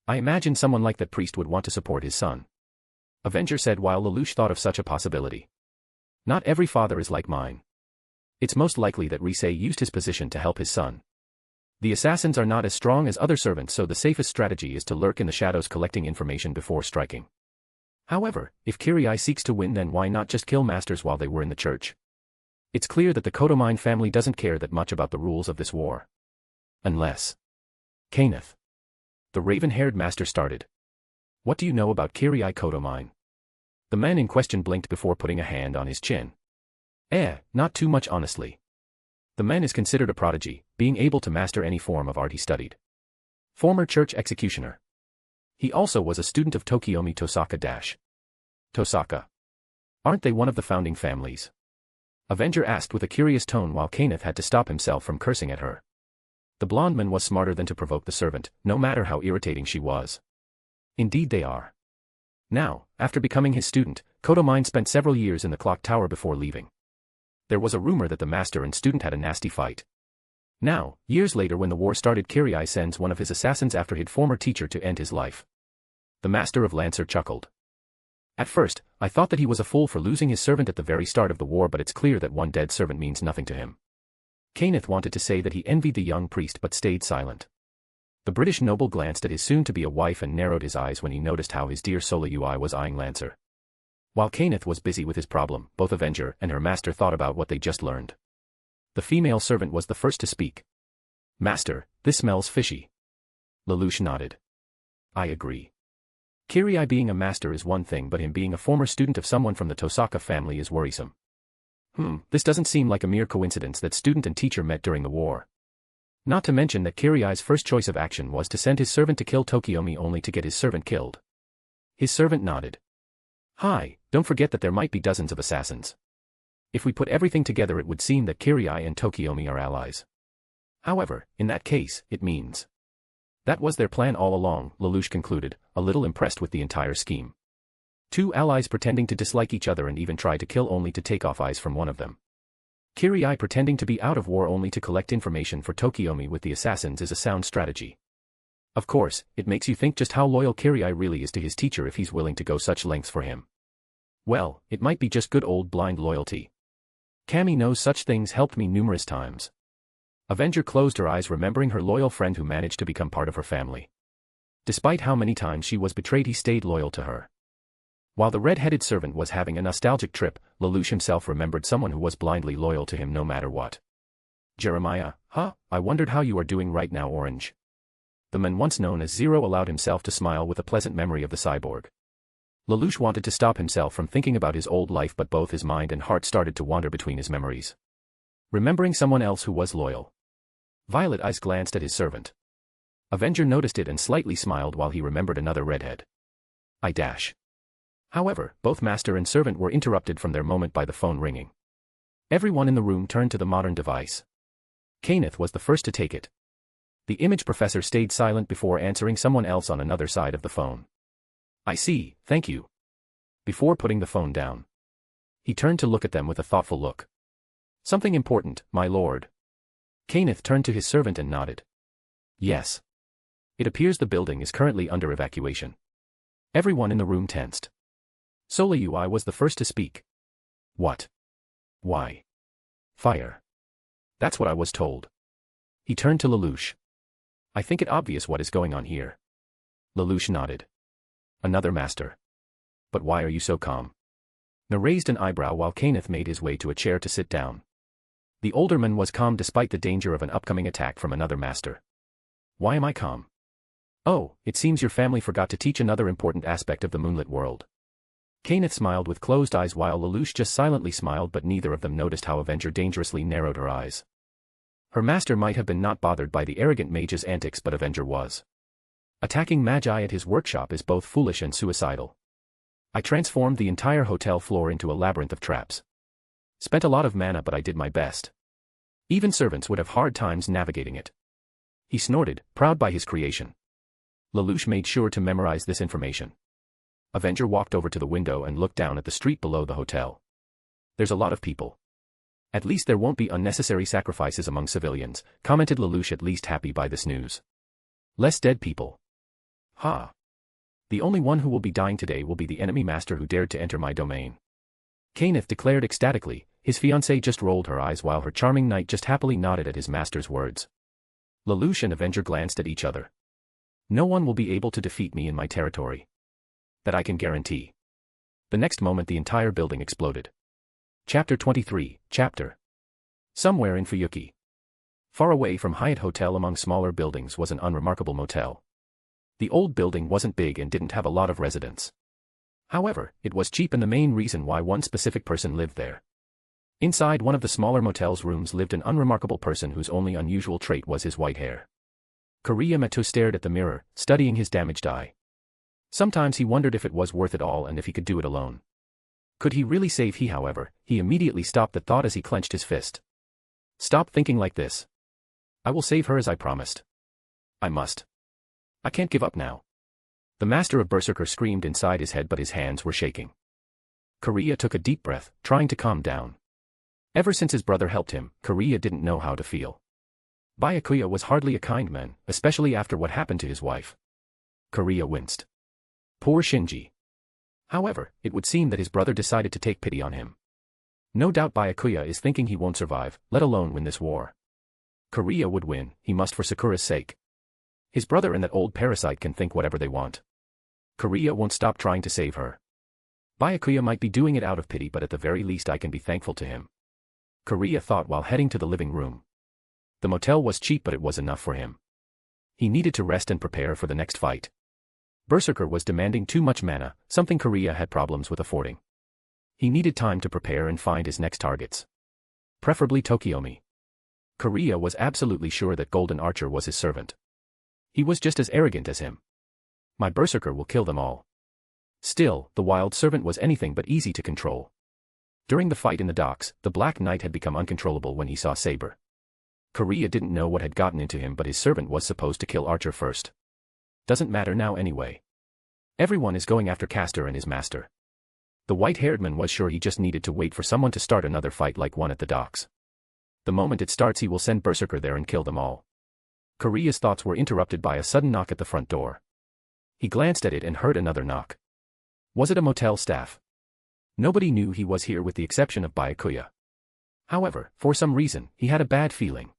I imagine someone like that priest would want to support his son. Avenger said while Lelouch thought of such a possibility. Not every father is like mine. It's most likely that Risei used his position to help his son. The assassins are not as strong as other servants, so the safest strategy is to lurk in the shadows collecting information before striking. However, if Kariya seeks to win, then why not just kill masters while they were in the church? It's clear that the Kotomine family doesn't care that much about the rules of this war. Unless... Kenneth. The raven-haired master started. What do you know about Kariya Kotomine? The man in question blinked before putting a hand on his chin. Not too much honestly. The man is considered a prodigy, being able to master any form of art he studied. Former church executioner. He also was a student of Tokiomi Tosaka Tosaka. Aren't they one of the founding families? Avenger asked with a curious tone while Kenneth had to stop himself from cursing at her. The blonde man was smarter than to provoke the servant, no matter how irritating she was. Indeed they are. Now, after becoming his student, Einzbern spent several years in the clock tower before leaving. There was a rumor that the master and student had a nasty fight. Now, years later when the war started, Kariya sends one of his assassins after his former teacher to end his life. The master of Lancer chuckled. At first, I thought that he was a fool for losing his servant at the very start of the war, but it's clear that one dead servant means nothing to him. Kenneth wanted to say that he envied the young priest but stayed silent. The British noble glanced at his soon-to-be wife and narrowed his eyes when he noticed how his dear Lelouch was eyeing Lancer. While Kenneth was busy with his problem, both Avenger and her master thought about what they just learned. The female servant was the first to speak. "Master, this smells fishy." Lelouch nodded. "I agree. Kariya being a master is one thing, but him being a former student of someone from the Tosaka family is worrisome. This doesn't seem like a mere coincidence that student and teacher met during the war. Not to mention that Kariya's first choice of action was to send his servant to kill Tokiomi only to get his servant killed." His servant nodded. "Hi, don't forget that there might be dozens of assassins. If we put everything together, it would seem that Kariya and Tokiomi are allies. However, in that case, it means that was their plan all along," Lelouch concluded, a little impressed with the entire scheme. Two allies pretending to dislike each other and even try to kill only to take off eyes from one of them. Kariya pretending to be out of war only to collect information for Tokiomi with the assassins is a sound strategy. Of course, it makes you think just how loyal Kariya really is to his teacher if he's willing to go such lengths for him. Well, it might be just good old blind loyalty. Kami knows such things helped me numerous times. Avenger closed her eyes, remembering her loyal friend who managed to become part of her family. Despite how many times she was betrayed, he stayed loyal to her. While the red-headed servant was having a nostalgic trip, Lelouch himself remembered someone who was blindly loyal to him no matter what. "Jeremiah, I wondered how you are doing right now, Orange." The man once known as Zero allowed himself to smile with a pleasant memory of the cyborg. Lelouch wanted to stop himself from thinking about his old life, but both his mind and heart started to wander between his memories. Remembering someone else who was loyal. Violet eyes glanced at his servant. Avenger noticed it and slightly smiled while he remembered another redhead. However, both master and servant were interrupted from their moment by the phone ringing. Everyone in the room turned to the modern device. Kenneth was the first to take it. The image professor stayed silent before answering someone else on another side of the phone. "I see, thank you." Before putting the phone down, he turned to look at them with a thoughtful look. "Something important, my lord." Kenneth turned to his servant and nodded. "Yes. It appears the building is currently under evacuation." Everyone in the room tensed. Lelouch was the first to speak. "What? Why? Fire. That's what I was told." He turned to Lelouch. "I think it obvious what is going on here." Lelouch nodded. "Another master. But why are you so calm?" He raised an eyebrow while Kenneth made his way to a chair to sit down. The older man was calm despite the danger of an upcoming attack from another master. "Why am I calm?" "Oh, it seems your family forgot to teach another important aspect of the moonlit world." Kenneth smiled with closed eyes while Lelouch just silently smiled, but neither of them noticed how Avenger dangerously narrowed her eyes. Her master might have been not bothered by the arrogant mage's antics, but Avenger was. Attacking Magi at his workshop is both foolish and suicidal. "I transformed the entire hotel floor into a labyrinth of traps. Spent a lot of mana, but I did my best. Even servants would have hard times navigating it." He snorted, proud by his creation. Lelouch made sure to memorize this information. Avenger walked over to the window and looked down at the street below the hotel. "There's a lot of people. At least there won't be unnecessary sacrifices among civilians," commented Lelouch, at least happy by this news. "Less dead people. The only one who will be dying today will be the enemy master who dared to enter my domain." Kenneth declared ecstatically. His fiancée just rolled her eyes while her charming knight just happily nodded at his master's words. Lelouch and Avenger glanced at each other. "No one will be able to defeat me in my territory. That I can guarantee." The next moment the entire building exploded. Chapter 23, Somewhere in Fuyuki. Far away from Hyatt Hotel among smaller buildings was an unremarkable motel. The old building wasn't big and didn't have a lot of residents. However, it was cheap and the main reason why one specific person lived there. Inside one of the smaller motel's rooms lived an unremarkable person whose only unusual trait was his white hair. Kariya stared at the mirror, studying his damaged eye. Sometimes he wondered if it was worth it all and if he could do it alone. Could he really save he? However, he immediately stopped that thought as he clenched his fist. "Stop thinking like this. I will save her as I promised. I must. I can't give up now." The master of Berserker screamed inside his head, but his hands were shaking. Kariya took a deep breath, trying to calm down. Ever since his brother helped him, Kariya didn't know how to feel. Byakuya was hardly a kind man, especially after what happened to his wife. Kariya winced. Poor Shinji. However, it would seem that his brother decided to take pity on him. No doubt Byakuya is thinking he won't survive, let alone win this war. Kariya would win, he must for Sakura's sake. His brother and that old parasite can think whatever they want. Kariya won't stop trying to save her. Byakuya might be doing it out of pity, but at the very least I can be thankful to him. Kariya thought while heading to the living room. The motel was cheap, but it was enough for him. He needed to rest and prepare for the next fight. Berserker was demanding too much mana, something Kariya had problems with affording. He needed time to prepare and find his next targets. Preferably Tokiomi. Kariya was absolutely sure that Golden Archer was his servant. He was just as arrogant as him. My Berserker will kill them all. Still, the wild servant was anything but easy to control. During the fight in the docks, the Black Knight had become uncontrollable when he saw Saber. Kariya didn't know what had gotten into him, but his servant was supposed to kill Archer first. Doesn't matter now anyway. Everyone is going after Castor and his master. The white-haired man was sure he just needed to wait for someone to start another fight like one at the docks. The moment it starts he will send Berserker there and kill them all. Kariya's thoughts were interrupted by a sudden knock at the front door. He glanced at it and heard another knock. Was it a motel staff? Nobody knew he was here with the exception of Byakuya. However, for some reason, he had a bad feeling.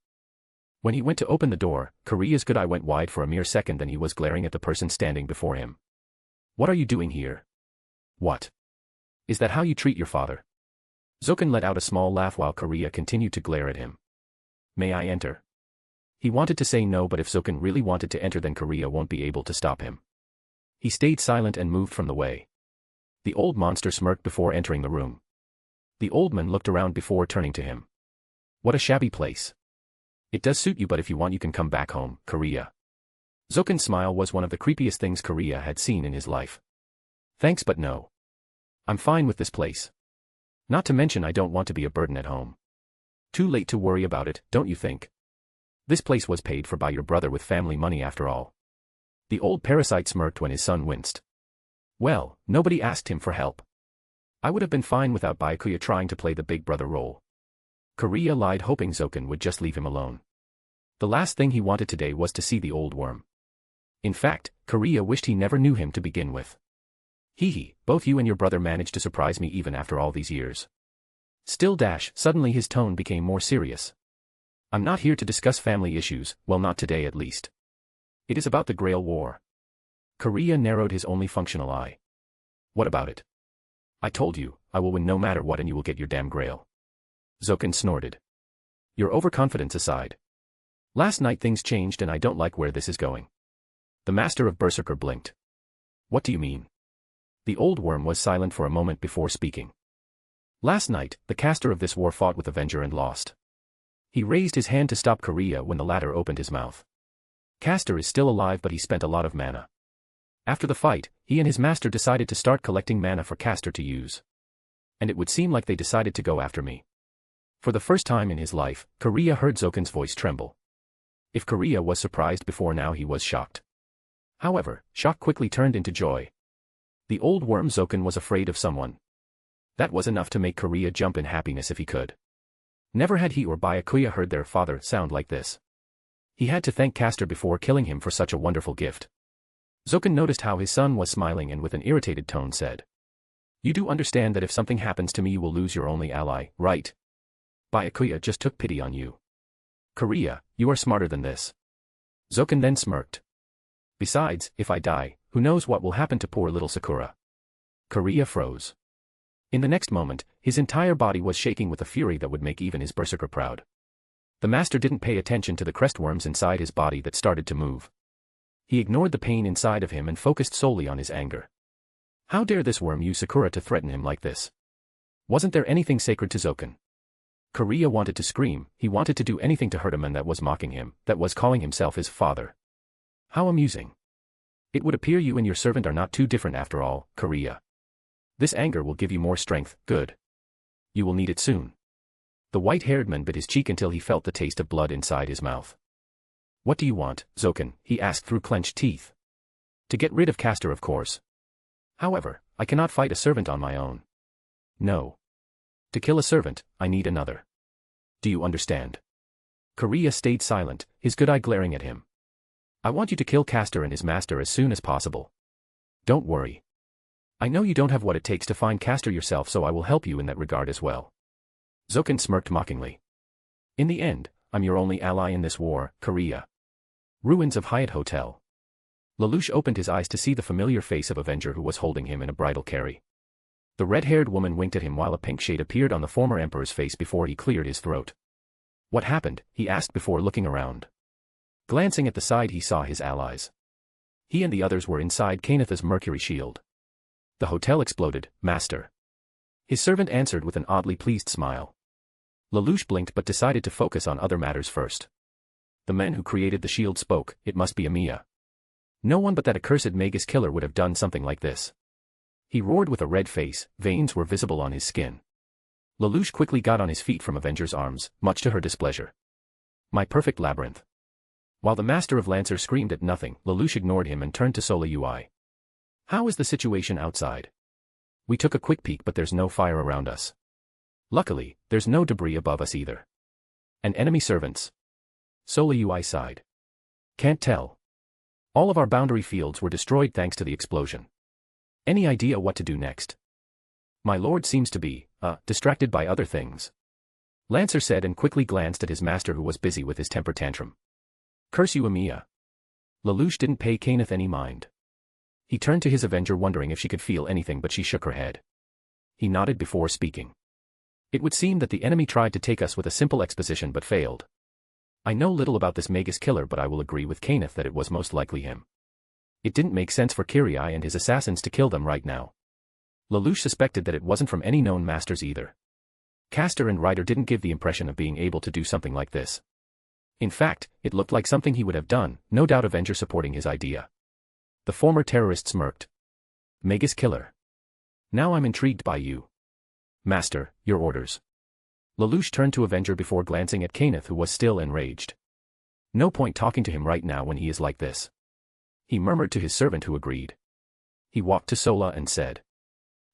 When he went to open the door, Kariya's good eye went wide for a mere second, then he was glaring at the person standing before him. What are you doing here? What? Is that how you treat your father? Zoken let out a small laugh while Kariya continued to glare at him. May I enter? He wanted to say no, but if Zoken really wanted to enter then Kariya won't be able to stop him. He stayed silent and moved from the way. The old monster smirked before entering the room. The old man looked around before turning to him. What a shabby place. It does suit you, but if you want you can come back home, Kariya. Zoken's smile was one of the creepiest things Kariya had seen in his life. Thanks, but no. I'm fine with this place. Not to mention I don't want to be a burden at home. Too late to worry about it, don't you think? This place was paid for by your brother with family money after all. The old parasite smirked when his son winced. Well, nobody asked him for help. I would have been fine without Byakuya trying to play the big brother role. Kariya lied, hoping Zoken would just leave him alone. The last thing he wanted today was to see the old worm. In fact, Kariya wished he never knew him to begin with. Hee, both you and your brother managed to surprise me even after all these years. Still, suddenly his tone became more serious. I'm not here to discuss family issues, well, not today at least. It is about the Grail War. Kariya narrowed his only functional eye. What about it? I told you, I will win no matter what and you will get your damn Grail. Zoken snorted. Your overconfidence aside. Last night things changed and I don't like where this is going. The master of Berserker blinked. What do you mean? The old worm was silent for a moment before speaking. Last night, the caster of this war fought with Avenger and lost. He raised his hand to stop Kariya when the latter opened his mouth. Caster is still alive, but he spent a lot of mana. After the fight, he and his master decided to start collecting mana for Caster to use. And it would seem like they decided to go after me. For the first time in his life, Kariya heard Zoken's voice tremble. If Kariya was surprised before, now he was shocked. However, shock quickly turned into joy. The old worm Zoken was afraid of someone. That was enough to make Kariya jump in happiness if he could. Never had he or Byakuya heard their father sound like this. He had to thank Caster before killing him for such a wonderful gift. Zoken noticed how his son was smiling and with an irritated tone said. You do understand that if something happens to me you will lose your only ally, right? Byakuya just took pity on you. Kariya, you are smarter than this. Zoken then smirked. Besides, if I die, who knows what will happen to poor little Sakura. Kariya froze. In the next moment, his entire body was shaking with a fury that would make even his Berserker proud. The master didn't pay attention to the crestworms inside his body that started to move. He ignored the pain inside of him and focused solely on his anger. How dare this worm use Sakura to threaten him like this? Wasn't there anything sacred to Zoken? Kariya wanted to scream, he wanted to do anything to hurt a man that was mocking him, that was calling himself his father. How amusing. It would appear you and your servant are not too different after all, Kariya. This anger will give you more strength, good. You will need it soon. The white-haired man bit his cheek until he felt the taste of blood inside his mouth. What do you want, Zoken? He asked through clenched teeth. To get rid of Castor, of course. However, I cannot fight a servant on my own. No. To kill a servant, I need another. Do you understand? Kariya stayed silent, his good eye glaring at him. I want you to kill Castor and his master as soon as possible. Don't worry. I know you don't have what it takes to find Castor yourself, so I will help you in that regard as well. Zoken smirked mockingly. In the end, I'm your only ally in this war, Kariya. Ruins of Hyatt Hotel. Lelouch opened his eyes to see the familiar face of Avenger who was holding him in a bridal carry. The red-haired woman winked at him while a pink shade appeared on the former emperor's face before he cleared his throat. What happened? He asked before looking around. Glancing at the side he saw his allies. He and the others were inside Kenneth's mercury shield. The hotel exploded, master. His servant answered with an oddly pleased smile. Lelouch blinked but decided to focus on other matters first. The men who created the shield spoke, it must be Amiya. No one but that accursed Magus killer would have done something like this. He roared with a red face, veins were visible on his skin. Lelouch quickly got on his feet from Avenger's arms, much to her displeasure. My perfect labyrinth. While the master of Lancer screamed at nothing, Lelouch ignored him and turned to Sola Ui. How is the situation outside? We took a quick peek but there's no fire around us. Luckily, there's no debris above us either. And enemy servants? Sola Ui sighed. Can't tell. All of our boundary fields were destroyed thanks to the explosion. Any idea what to do next? My lord seems to be, distracted by other things. Lancer said and quickly glanced at his master who was busy with his temper tantrum. Curse you, Amiya. Lelouch didn't pay Kenneth any mind. He turned to his Avenger wondering if she could feel anything but she shook her head. He nodded before speaking. It would seem that the enemy tried to take us with a simple exposition but failed. I know little about this Magus killer but I will agree with Kenneth that it was most likely him. It didn't make sense for Kariya and his assassins to kill them right now. Lelouch suspected that it wasn't from any known masters either. Castor and Ryder didn't give the impression of being able to do something like this. In fact, it looked like something he would have done, no doubt Avenger supporting his idea. The former terrorist smirked. Magus killer. Now I'm intrigued by you. Master, your orders. Lelouch turned to Avenger before glancing at Kenneth who was still enraged. No point talking to him right now when he is like this. He murmured to his servant who agreed. He walked to Sola and said.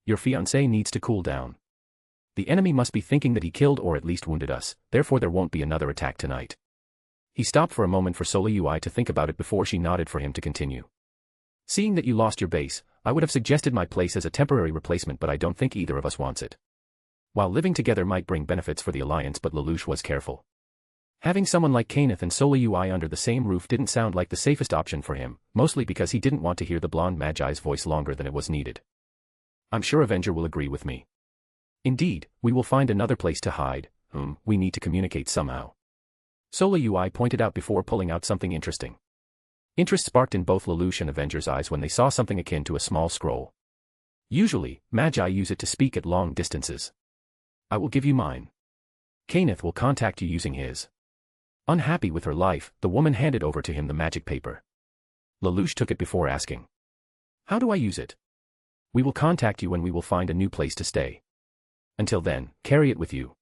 Your fiancé needs to cool down. The enemy must be thinking that he killed or at least wounded us, therefore there won't be another attack tonight. He stopped for a moment for Sola Ui to think about it before she nodded for him to continue. Seeing that you lost your base, I would have suggested my place as a temporary replacement but I don't think either of us wants it. While living together might bring benefits for the alliance but Lelouch was careful. Having someone like Kenneth and Sola Ui under the same roof didn't sound like the safest option for him, mostly because he didn't want to hear the blonde Magi's voice longer than it was needed. I'm sure Avenger will agree with me. Indeed, we will find another place to hide, we need to communicate somehow. Sola Ui pointed out before pulling out something interesting. Interest sparked in both Lelouch and Avenger's eyes when they saw something akin to a small scroll. Usually, Magi use it to speak at long distances. I will give you mine. Kenneth will contact you using his. Unhappy with her life, the woman handed over to him the magic paper. Lelouch took it before asking. How do I use it? We will contact you when we will find a new place to stay. Until then, carry it with you.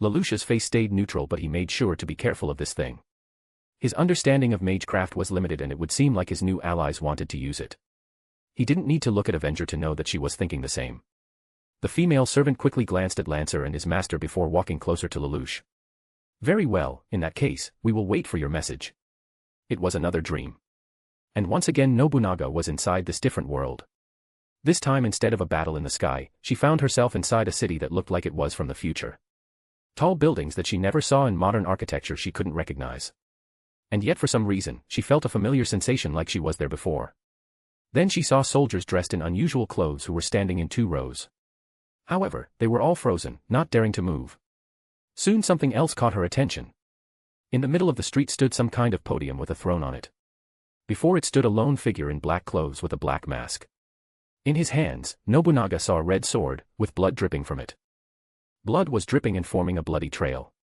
Lelouch's face stayed neutral but he made sure to be careful of this thing. His understanding of magecraft was limited and it would seem like his new allies wanted to use it. He didn't need to look at Avenger to know that she was thinking the same. The female servant quickly glanced at Lancer and his master before walking closer to Lelouch. Very well, in that case, we will wait for your message. It was another dream. And once again Nounaga was inside this different world. This time instead of a battle in the sky, she found herself inside a city that looked like it was from the future. Tall buildings that she never saw in modern architecture she couldn't recognize. And yet for some reason, she felt a familiar sensation like she was there before. Then she saw soldiers dressed in unusual clothes who were standing in 2 rows. However, they were all frozen, not daring to move. Soon something else caught her attention. In the middle of the street stood some kind of podium with a throne on it. Before it stood a lone figure in black clothes with a black mask. In his hands, Nobunaga saw a red sword, with blood dripping from it. Blood was dripping and forming a bloody trail.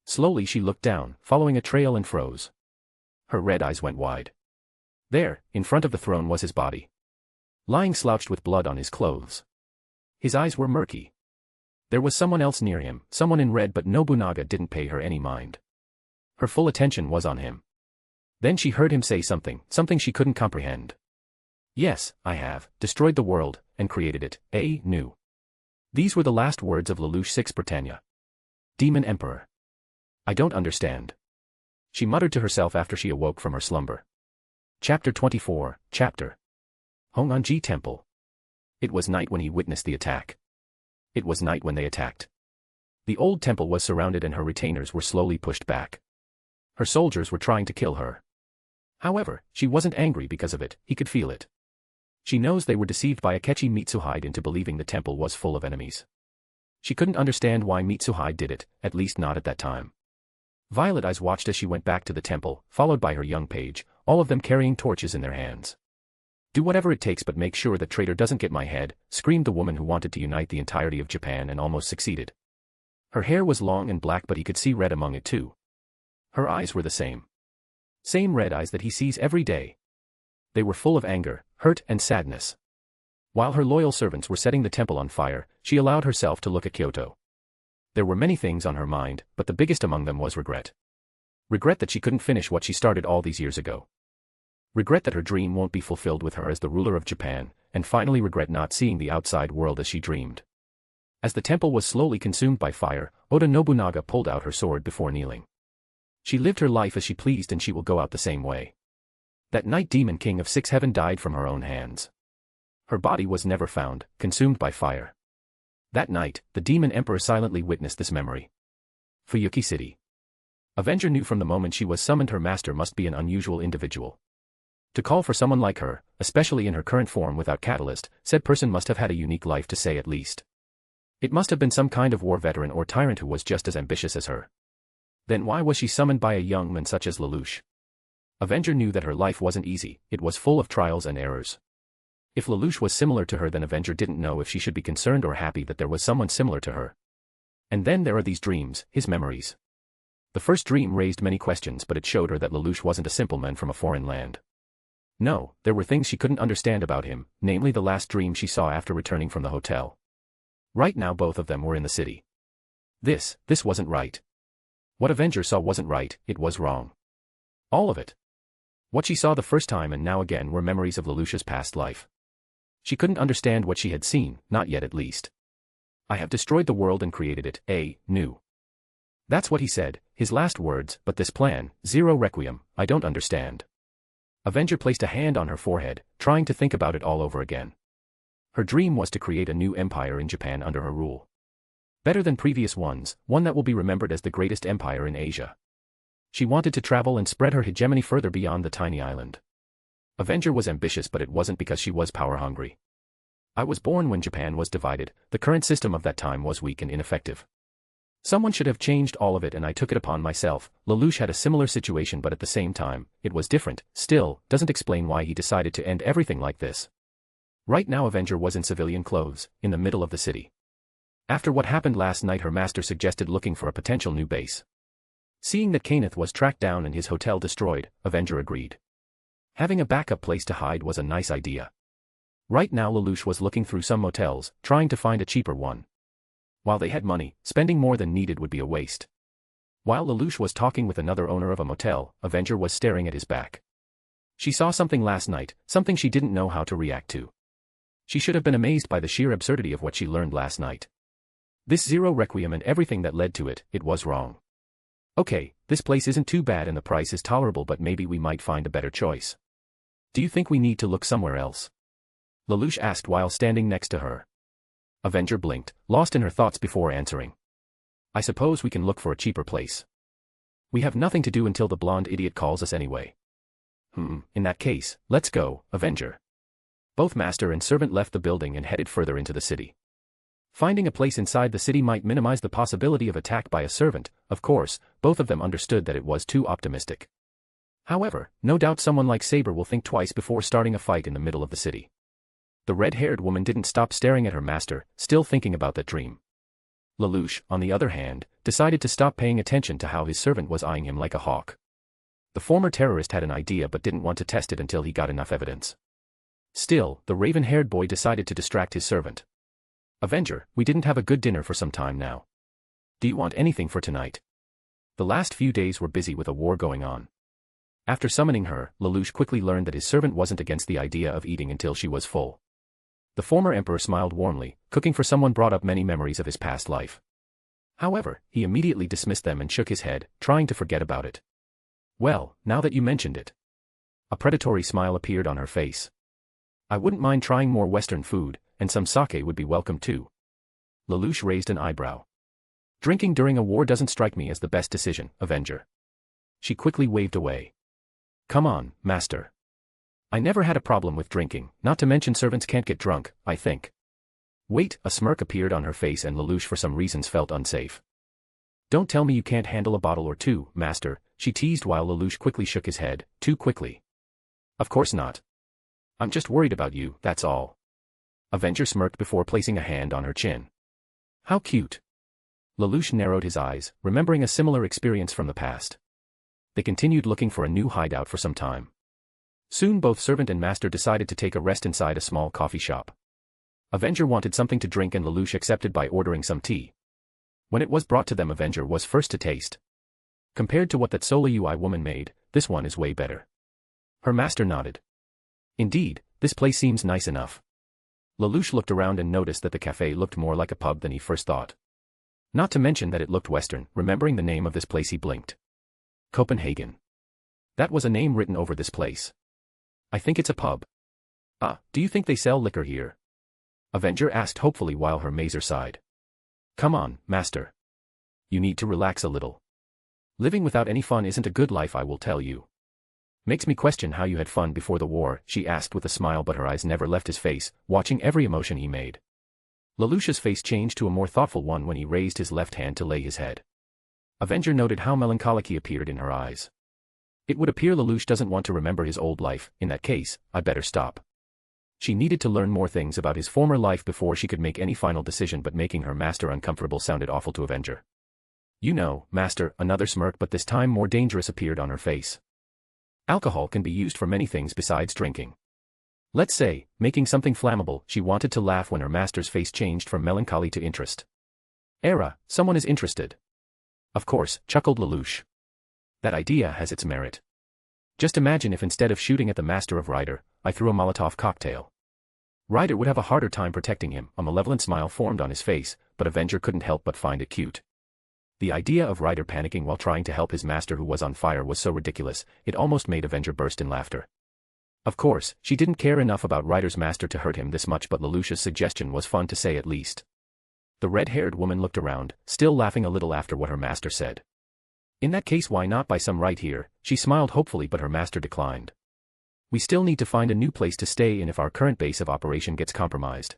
Slowly she looked down, following a trail and froze. Her red eyes went wide. There, in front of the throne was his body. Lying slouched with blood on his clothes. His eyes were murky. There was someone else near him, someone in red but Nobunaga didn't pay her any mind. Her full attention was on him. Then she heard him say something she couldn't comprehend. Yes, I have, destroyed the world, and created it, new. These were the last words of Lelouch 6 Britannia. Demon Emperor. I don't understand. She muttered to herself after she awoke from her slumber. Chapter 24, Chapter Hong'anji Temple. It was night when he witnessed the attack. It was night when they attacked. The old temple was surrounded and her retainers were slowly pushed back. Her soldiers were trying to kill her. However, she wasn't angry because of it, he could feel it. She knows they were deceived by Akechi Mitsuhide into believing the temple was full of enemies. She couldn't understand why Mitsuhide did it, at least not at that time. Violet Eyes watched as she went back to the temple, followed by her young page, all of them carrying torches in their hands. Do whatever it takes but make sure that traitor doesn't get my head, screamed the woman who wanted to unite the entirety of Japan and almost succeeded. Her hair was long and black but he could see red among it too. Her eyes were the same. Same red eyes that he sees every day. They were full of anger, hurt and sadness. While her loyal servants were setting the temple on fire, she allowed herself to look at Kyoto. There were many things on her mind, but the biggest among them was regret. Regret that she couldn't finish what she started all these years ago. Regret that her dream won't be fulfilled with her as the ruler of Japan, and finally regret not seeing the outside world as she dreamed. As the temple was slowly consumed by fire, Oda Nobunaga pulled out her sword before kneeling. She lived her life as she pleased and she will go out the same way. That night Demon King of 6 Heaven died from her own hands. Her body was never found, consumed by fire. That night, the Demon Emperor silently witnessed this memory. Fuyuki City. Avenger knew from the moment she was summoned her master must be an unusual individual. To call for someone like her, especially in her current form without catalyst, said person must have had a unique life to say at least. It must have been some kind of war veteran or tyrant who was just as ambitious as her. Then why was she summoned by a young man such as Lelouch? Avenger knew that her life wasn't easy, it was full of trials and errors. If Lelouch was similar to her then Avenger didn't know if she should be concerned or happy that there was someone similar to her. And then there are these dreams, his memories. The first dream raised many questions but it showed her that Lelouch wasn't a simple man from a foreign land. No, there were things she couldn't understand about him, namely the last dream she saw after returning from the hotel. Right now both of them were in the city. This wasn't right. What Avenger saw wasn't right, it was wrong. All of it. What she saw the first time and now again were memories of Lelouch's past life. She couldn't understand what she had seen, not yet at least. I have destroyed the world and created it, new. That's what he said, his last words, but this plan, Zero Requiem, I don't understand. Avenger placed a hand on her forehead, trying to think about it all over again. Her dream was to create a new empire in Japan under her rule. Better than previous ones, one that will be remembered as the greatest empire in Asia. She wanted to travel and spread her hegemony further beyond the tiny island. Avenger was ambitious but it wasn't because she was power-hungry. I was born when Japan was divided, the current system of that time was weak and ineffective. Someone should have changed all of it and I took it upon myself. Lelouch had a similar situation but at the same time, it was different, still, doesn't explain why he decided to end everything like this. Right now Avenger was in civilian clothes, in the middle of the city. After what happened last night her master suggested looking for a potential new base. Seeing that Kenneth was tracked down and his hotel destroyed, Avenger agreed. Having a backup place to hide was a nice idea. Right now Lelouch was looking through some motels, trying to find a cheaper one. While they had money, spending more than needed would be a waste. While Lelouch was talking with another owner of a motel, Avenger was staring at his back. She saw something last night, something she didn't know how to react to. She should have been amazed by the sheer absurdity of what she learned last night. This Zero Requiem and everything that led to it, it was wrong. Okay, this place isn't too bad and the price is tolerable but maybe we might find a better choice. Do you think we need to look somewhere else? Lelouch asked while standing next to her. Avenger blinked, lost in her thoughts before answering. I suppose we can look for a cheaper place. We have nothing to do until the blonde idiot calls us anyway. In that case, let's go, Avenger. Both master and servant left the building and headed further into the city. Finding a place inside the city might minimize the possibility of attack by a servant, of course, both of them understood that it was too optimistic. However, no doubt someone like Saber will think twice before starting a fight in the middle of the city. The red-haired woman didn't stop staring at her master, still thinking about that dream. Lelouch, on the other hand, decided to stop paying attention to how his servant was eyeing him like a hawk. The former terrorist had an idea but didn't want to test it until he got enough evidence. Still, the raven-haired boy decided to distract his servant. Avenger, we didn't have a good dinner for some time now. Do you want anything for tonight? The last few days were busy with a war going on. After summoning her, Lelouch quickly learned that his servant wasn't against the idea of eating until she was full. The former emperor smiled warmly, cooking for someone brought up many memories of his past life. However, he immediately dismissed them and shook his head, trying to forget about it. Well, now that you mentioned it. A predatory smile appeared on her face. I wouldn't mind trying more Western food, and some sake would be welcome too. Lelouch raised an eyebrow. Drinking during a war doesn't strike me as the best decision, Avenger. She quickly waved away. Come on, master. I never had a problem with drinking, not to mention servants can't get drunk, I think. Wait, a smirk appeared on her face and Lelouch for some reasons felt unsafe. Don't tell me you can't handle a bottle or two, master, she teased while Lelouch quickly shook his head, too quickly. Of course not. I'm just worried about you, that's all. Avenger smirked before placing a hand on her chin. How cute. Lelouch narrowed his eyes, remembering a similar experience from the past. They continued looking for a new hideout for some time. Soon both servant and master decided to take a rest inside a small coffee shop. Avenger wanted something to drink and Lelouch accepted by ordering some tea. When it was brought to them, Avenger was first to taste. Compared to what that Sola UI woman made, this one is way better. Her master nodded. Indeed, this place seems nice enough. Lelouch looked around and noticed that the cafe looked more like a pub than he first thought. Not to mention that it looked Western. Remembering the name of this place he blinked. Copenhagen. That was a name written over this place. I think it's a pub. Ah, do you think they sell liquor here? Avenger asked hopefully while her mazer sighed. Come on, master. You need to relax a little. Living without any fun isn't a good life, I will tell you. Makes me question how you had fun before the war, she asked with a smile, but her eyes never left his face, watching every emotion he made. Lelouch's face changed to a more thoughtful one when he raised his left hand to lay his head. Avenger noted how melancholic he appeared in her eyes. It would appear Lelouch doesn't want to remember his old life. In that case, I better stop. She needed to learn more things about his former life before she could make any final decision, but making her master uncomfortable sounded awful to Avenger. You know, master, another smirk, but this time more dangerous, appeared on her face. Alcohol can be used for many things besides drinking. Let's say, making something flammable. She wanted to laugh when her master's face changed from melancholy to interest. Era, someone is interested. Of course, chuckled Lelouch. That idea has its merit. Just imagine if instead of shooting at the master of Ryder, I threw a Molotov cocktail. Ryder would have a harder time protecting him. A malevolent smile formed on his face, but Avenger couldn't help but find it cute. The idea of Ryder panicking while trying to help his master who was on fire was so ridiculous, it almost made Avenger burst in laughter. Of course, she didn't care enough about Ryder's master to hurt him this much, but Lelouch's suggestion was fun to say at least. The red-haired woman looked around, still laughing a little after what her master said. In that case, why not buy some right here? She smiled hopefully, but her master declined. We still need to find a new place to stay in if our current base of operation gets compromised.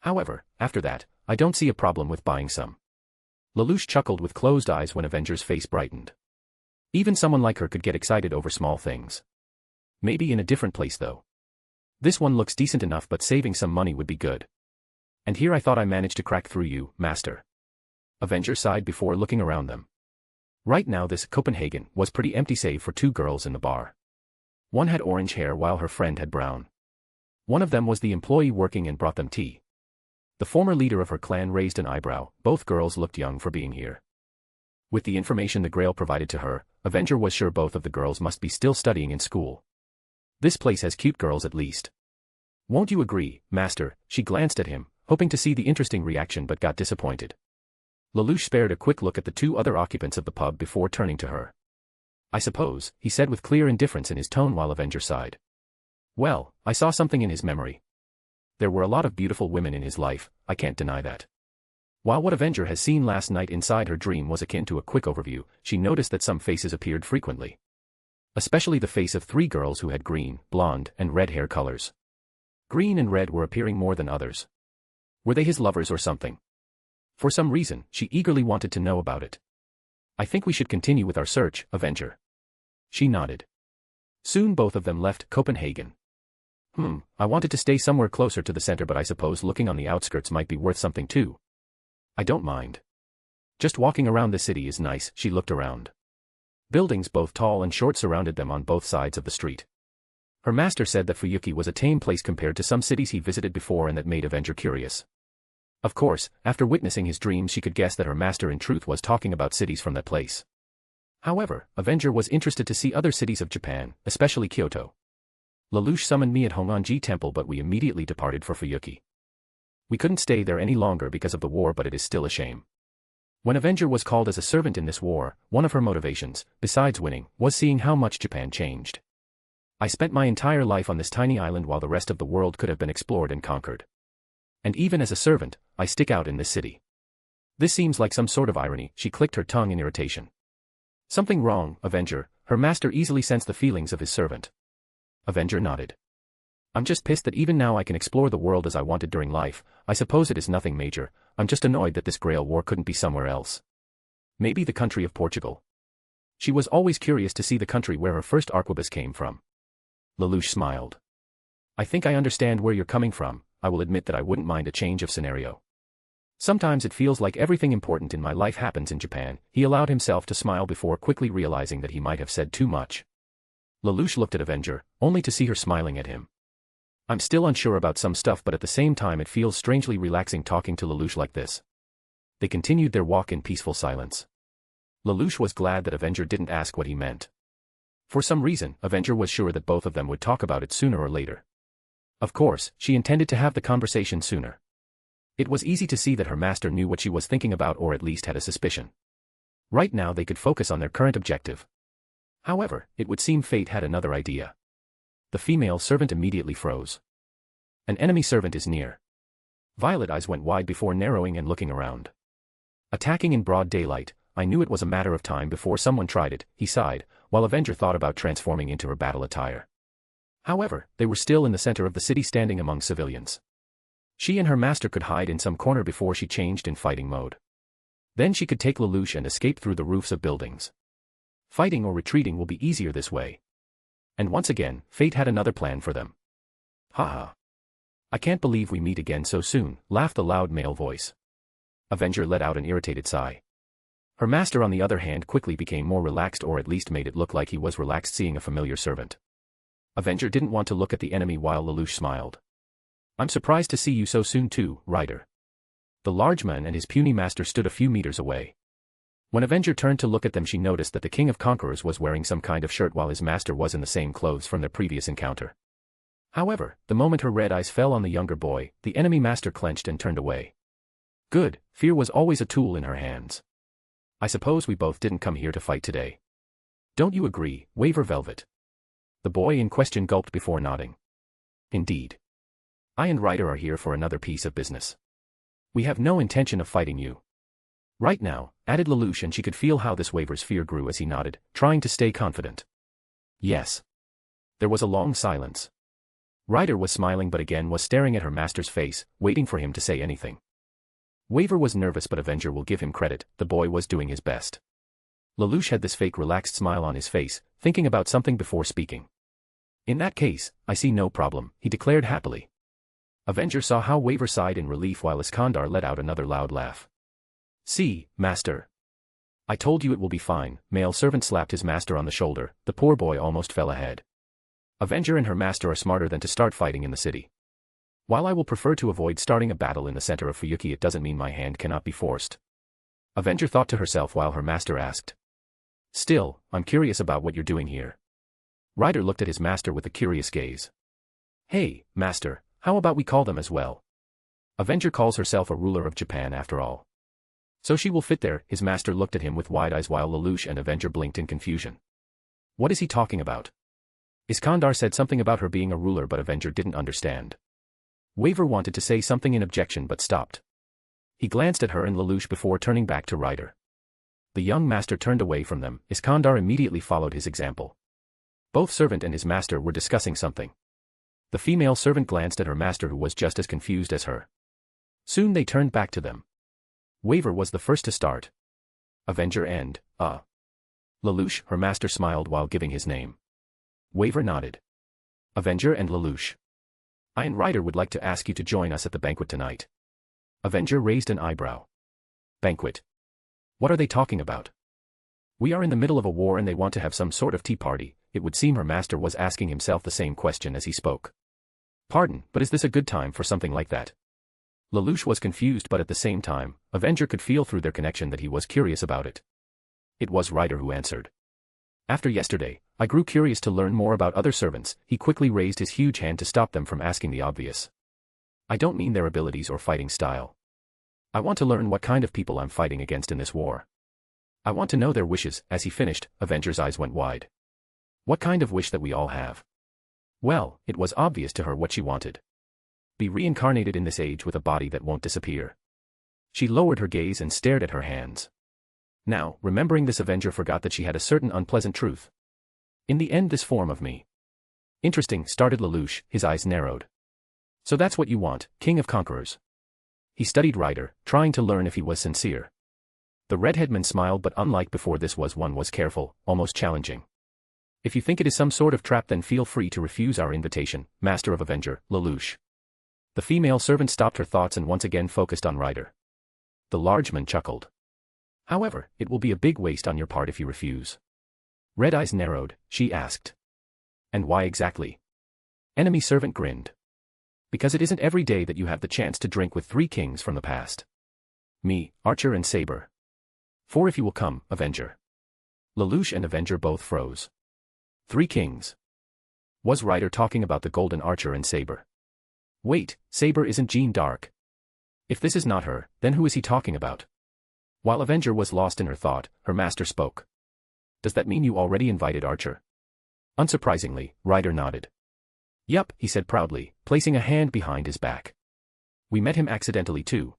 However, after that, I don't see a problem with buying some. Lelouch chuckled with closed eyes when Avenger's face brightened. Even someone like her could get excited over small things. Maybe in a different place though. This one looks decent enough, but saving some money would be good. And here I thought I managed to crack through you, master. Avenger sighed before looking around them. Right now this Copenhagen was pretty empty save for two girls in the bar. One had orange hair while her friend had brown. One of them was the employee working and brought them tea. The former leader of her clan raised an eyebrow. Both girls looked young for being here. With the information the Grail provided to her, Avenger was sure both of the girls must be still studying in school. This place has cute girls at least. Won't you agree, master? She glanced at him, hoping to see the interesting reaction, but got disappointed. Lelouch spared a quick look at the two other occupants of the pub before turning to her. I suppose, he said with clear indifference in his tone while Avenger sighed. Well, I saw something in his memory. There were a lot of beautiful women in his life, I can't deny that. While what Avenger has seen last night inside her dream was akin to a quick overview, she noticed that some faces appeared frequently. Especially the face of three girls who had green, blonde, and red hair colors. Green and red were appearing more than others. Were they his lovers or something? For some reason, she eagerly wanted to know about it. I think we should continue with our search, Avenger. She nodded. Soon both of them left Copenhagen. I wanted to stay somewhere closer to the center, but I suppose looking on the outskirts might be worth something too. I don't mind. Just walking around the city is nice. She looked around. Buildings both tall and short surrounded them on both sides of the street. Her master said that Fuyuki was a tame place compared to some cities he visited before, and that made Avenger curious. Of course, after witnessing his dreams she could guess that her master in truth was talking about cities from that place. However, Avenger was interested to see other cities of Japan, especially Kyoto. Lelouch summoned me at Honganji Temple, but we immediately departed for Fuyuki. We couldn't stay there any longer because of the war, but it is still a shame. When Avenger was called as a servant in this war, one of her motivations, besides winning, was seeing how much Japan changed. I spent my entire life on this tiny island while the rest of the world could have been explored and conquered. And even as a servant, I stick out in this city. This seems like some sort of irony. She clicked her tongue in irritation. Something wrong, Avenger? Her master easily sensed the feelings of his servant. Avenger nodded. I'm just pissed that even now I can explore the world as I wanted during life. I suppose it is nothing major. I'm just annoyed that this Grail war couldn't be somewhere else. Maybe the country of Portugal. She was always curious to see the country where her first arquebus came from. Lelouch smiled. I think I understand where you're coming from. I will admit that I wouldn't mind a change of scenario. Sometimes it feels like everything important in my life happens in Japan. He allowed himself to smile before quickly realizing that he might have said too much. Lelouch looked at Avenger, only to see her smiling at him. I'm still unsure about some stuff, but at the same time it feels strangely relaxing talking to Lelouch like this. They continued their walk in peaceful silence. Lelouch was glad that Avenger didn't ask what he meant. For some reason, Avenger was sure that both of them would talk about it sooner or later. Of course, she intended to have the conversation sooner. It was easy to see that her master knew what she was thinking about, or at least had a suspicion. Right now they could focus on their current objective. However, it would seem fate had another idea. The female servant immediately froze. An enemy servant is near. Violet eyes went wide before narrowing and looking around. Attacking in broad daylight, I knew it was a matter of time before someone tried it, he sighed, while Avenger thought about transforming into her battle attire. However, they were still in the center of the city standing among civilians. She and her master could hide in some corner before she changed in fighting mode. Then she could take Lelouch and escape through the roofs of buildings. Fighting or retreating will be easier this way. And once again, fate had another plan for them. Haha. I can't believe we meet again so soon, laughed a loud male voice. Avenger let out an irritated sigh. Her master on the other hand quickly became more relaxed, or at least made it look like he was relaxed seeing a familiar servant. Avenger didn't want to look at the enemy while Lelouch smiled. I'm surprised to see you so soon too, Rider. The large man and his puny master stood a few meters away. When Avenger turned to look at them, she noticed that the King of Conquerors was wearing some kind of shirt while his master was in the same clothes from their previous encounter. However, the moment her red eyes fell on the younger boy, the enemy master clenched and turned away. Good, fear was always a tool in her hands. I suppose we both didn't come here to fight today. Don't you agree, Waver Velvet? The boy in question gulped before nodding. Indeed. I and Rider are here for another piece of business. We have no intention of fighting you. Right now, added Lelouch, and she could feel how this Waver's fear grew as he nodded, trying to stay confident. Yes. There was a long silence. Rider was smiling but again was staring at her master's face, waiting for him to say anything. Waver was nervous, but Avenger will give him credit, the boy was doing his best. Lelouch had this fake relaxed smile on his face, thinking about something before speaking. In that case, I see no problem, he declared happily. Avenger saw how Waver sighed in relief while Iskandar let out another loud laugh. See, master. I told you it will be fine. Male servant slapped his master on the shoulder, the poor boy almost fell ahead. Avenger and her master are smarter than to start fighting in the city. While I will prefer to avoid starting a battle in the center of Fuyuki, it doesn't mean my hand cannot be forced. Avenger thought to herself while her master asked. Still, I'm curious about what you're doing here. Rider looked at his master with a curious gaze. Hey, master, how about we call them as well? Avenger calls herself a ruler of Japan after all. So she will fit there. His master looked at him with wide eyes while Lelouch and Avenger blinked in confusion. What is he talking about? Iskandar said something about her being a ruler, but Avenger didn't understand. Waver wanted to say something in objection but stopped. He glanced at her and Lelouch before turning back to Rider. The young master turned away from them. Iskandar immediately followed his example. Both servant and his master were discussing something. The female servant glanced at her master, who was just as confused as her. Soon they turned back to them. Waver was the first to start. Avenger and, Lelouch, her master smiled while giving his name. Waver nodded. Avenger and Lelouch. I and Rider would like to ask you to join us at the banquet tonight. Avenger raised an eyebrow. Banquet? What are they talking about? We are in the middle of a war and they want to have some sort of tea party. It would seem her master was asking himself the same question as he spoke. Pardon, but is this a good time for something like that? Lelouch was confused, but at the same time, Avenger could feel through their connection that he was curious about it. It was Ryder who answered. After yesterday, I grew curious to learn more about other servants. He quickly raised his huge hand to stop them from asking the obvious. I don't mean their abilities or fighting style. I want to learn what kind of people I'm fighting against in this war. I want to know their wishes. As he finished, Avenger's eyes went wide. What kind of wish that we all have? Well, it was obvious to her what she wanted. Be reincarnated in this age with a body that won't disappear. She lowered her gaze and stared at her hands. Now, remembering this, Avenger forgot that she had a certain unpleasant truth. In the end, this form of me. Interesting, started Lelouch, his eyes narrowed. So that's what you want, King of Conquerors. He studied Ryder, trying to learn if he was sincere. The redheadman smiled, but unlike before, this one was careful, almost challenging. If you think it is some sort of trap, then feel free to refuse our invitation, Master of Avenger, Lelouch. The female servant stopped her thoughts and once again focused on Ryder. The large man chuckled. However, it will be a big waste on your part if you refuse. Red eyes narrowed, she asked. And why exactly? Enemy servant grinned. Because it isn't every day that you have the chance to drink with 3 kings from the past. Me, Archer and Saber. 4 if you will come, Avenger. Lelouch and Avenger both froze. 3 kings. Was Ryder talking about the golden Archer and Saber? Wait, Saber isn't Jeanne d'Arc. If this is not her, then who is he talking about? While Avenger was lost in her thought, her master spoke. Does that mean you already invited Archer? Unsurprisingly, Ryder nodded. Yup, he said proudly, placing a hand behind his back. We met him accidentally too.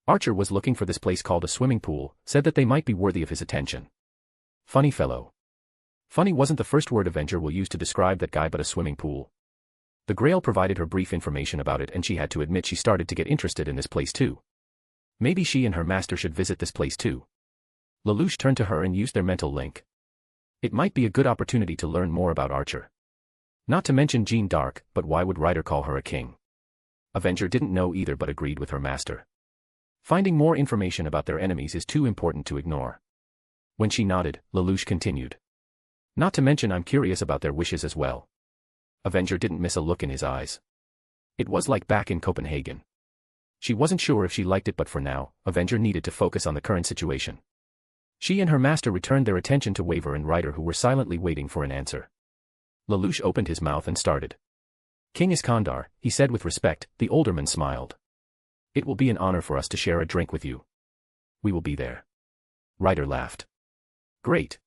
Archer was looking for this place called a swimming pool, said that they might be worthy of his attention. Funny fellow. Funny wasn't the first word Avenger will use to describe that guy, but a swimming pool. The Grail provided her brief information about it, and she had to admit she started to get interested in this place too. Maybe she and her master should visit this place too. Lelouch turned to her and used their mental link. It might be a good opportunity to learn more about Archer. Not to mention Jeanne d'Arc, but why would Ryder call her a king? Avenger didn't know either, but agreed with her master. Finding more information about their enemies is too important to ignore. When she nodded, Lelouch continued. Not to mention I'm curious about their wishes as well. Avenger didn't miss a look in his eyes. It was like back in Copenhagen. She wasn't sure if she liked it, but for now, Avenger needed to focus on the current situation. She and her master returned their attention to Waver and Ryder, who were silently waiting for an answer. Lelouch opened his mouth and started. King Iskandar, he said with respect. The older man smiled. It will be an honor for us to share a drink with you. We will be there. Ryder laughed. Great.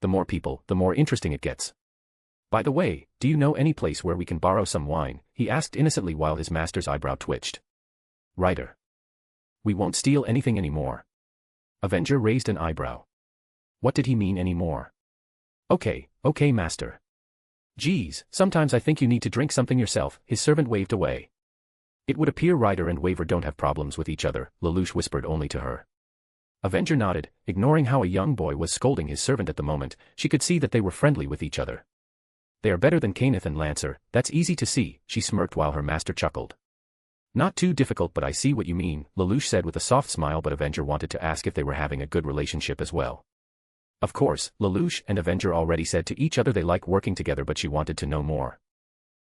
The more people, the more interesting it gets. By the way, do you know any place where we can borrow some wine? He asked innocently while his master's eyebrow twitched. Ryder. We won't steal anything anymore. Avenger raised an eyebrow. What did he mean anymore? Okay, master. Geez, sometimes I think you need to drink something yourself. His servant waved away. It would appear Ryder and Waver don't have problems with each other, Lelouch whispered only to her. Avenger nodded, ignoring how a young boy was scolding his servant at the moment. She could see that they were friendly with each other. They are better than Kenneth and Lancer, that's easy to see, she smirked while her master chuckled. Not too difficult, but I see what you mean, Lelouch said with a soft smile, but Avenger wanted to ask if they were having a good relationship as well. Of course, Lelouch and Avenger already said to each other they like working together, but she wanted to know more.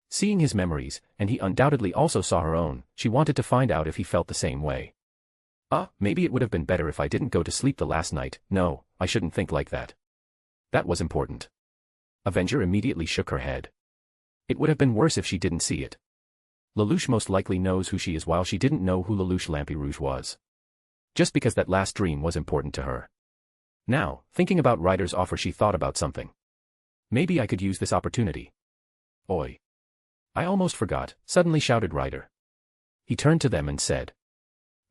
Seeing his memories, and he undoubtedly also saw her own, she wanted to find out if he felt the same way. Maybe it would have been better if I didn't go to sleep the last night. No, I shouldn't think like that. That was important. Avenger immediately shook her head. It would have been worse if she didn't see it. Lelouch most likely knows who she is, while she didn't know who Lelouch Lampirouge was. Just because that last dream was important to her. Now, thinking about Ryder's offer, she thought about something. Maybe I could use this opportunity. Oi. I almost forgot, suddenly shouted Ryder. He turned to them and said.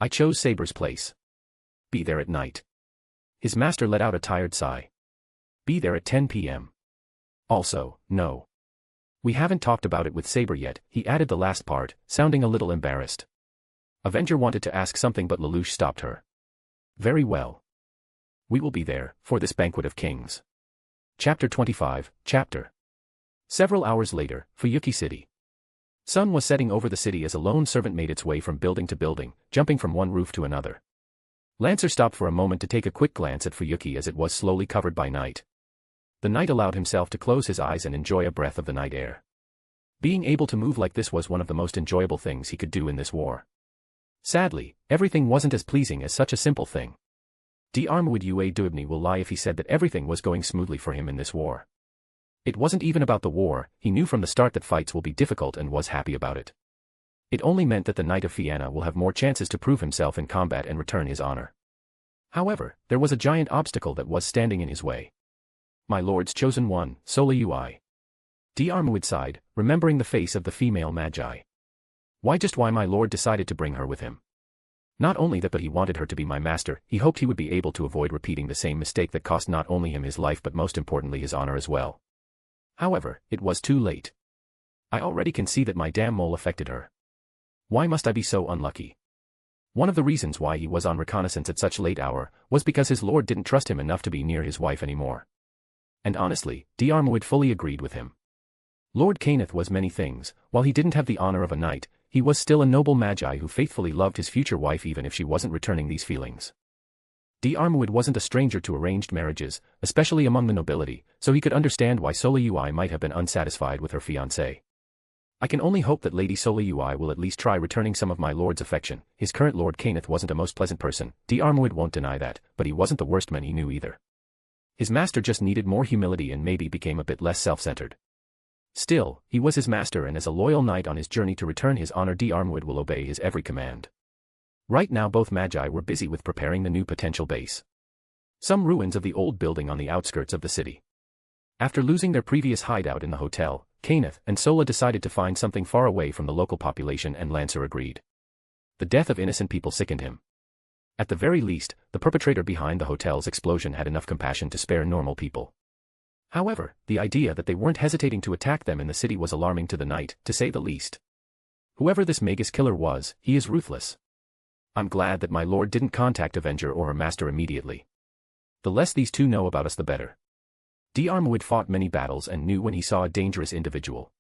I chose Saber's place. Be there at night. His master let out a tired sigh. Be there at 10 p.m. Also, no. We haven't talked about it with Saber yet, he added the last part, sounding a little embarrassed. Avenger wanted to ask something, but Lelouch stopped her. Very well. We will be there, for this banquet of kings. Chapter 25, Chapter. Several hours later, Fuyuki City. Sun was setting over the city as a lone servant made its way from building to building, jumping from one roof to another. Lancer stopped for a moment to take a quick glance at Fuyuki as it was slowly covered by night. The knight allowed himself to close his eyes and enjoy a breath of the night air. Being able to move like this was one of the most enjoyable things he could do in this war. Sadly, everything wasn't as pleasing as such a simple thing. D'Armwood Ua Duibni will lie if he said that everything was going smoothly for him in this war. It wasn't even about the war, he knew from the start that fights will be difficult and was happy about it. It only meant that the Knight of Fianna will have more chances to prove himself in combat and return his honor. However, there was a giant obstacle that was standing in his way. My lord's chosen one, Sola Ui. D'Armwood sighed, remembering the face of the female magi. Why my lord decided to bring her with him. Not only that, but he wanted her to be my master. He hoped he would be able to avoid repeating the same mistake that cost not only him his life but most importantly his honor as well. However, it was too late. I already can see that my damn mole affected her. Why must I be so unlucky? One of the reasons why he was on reconnaissance at such late hour was because his lord didn't trust him enough to be near his wife anymore. And honestly, D'Armwood fully agreed with him. Lord Cainith was many things. While he didn't have the honor of a knight, he was still a noble magi who faithfully loved his future wife even if she wasn't returning these feelings. D'Armwood wasn't a stranger to arranged marriages, especially among the nobility, so he could understand why Sola Ui might have been unsatisfied with her fiancé. I can only hope that Lady Sola Ui will at least try returning some of my lord's affection. His current Lord Cainith wasn't a most pleasant person, D'Armwood won't deny that, but he wasn't the worst man he knew either. His master just needed more humility and maybe became a bit less self-centered. Still, he was his master, and as a loyal knight on his journey to return his honor, D'Armwood will obey his every command. Right now both magi were busy with preparing the new potential base. Some ruins of the old building on the outskirts of the city. After losing their previous hideout in the hotel, Cainith and Sola decided to find something far away from the local population, and Lancer agreed. The death of innocent people sickened him. At the very least, the perpetrator behind the hotel's explosion had enough compassion to spare normal people. However, the idea that they weren't hesitating to attack them in the city was alarming to the knight, to say the least. Whoever this Magus killer was, he is ruthless. I'm glad that my lord didn't contact Avenger or her master immediately. The less these two know about us the better. D'Armwood fought many battles and knew when he saw a dangerous individual.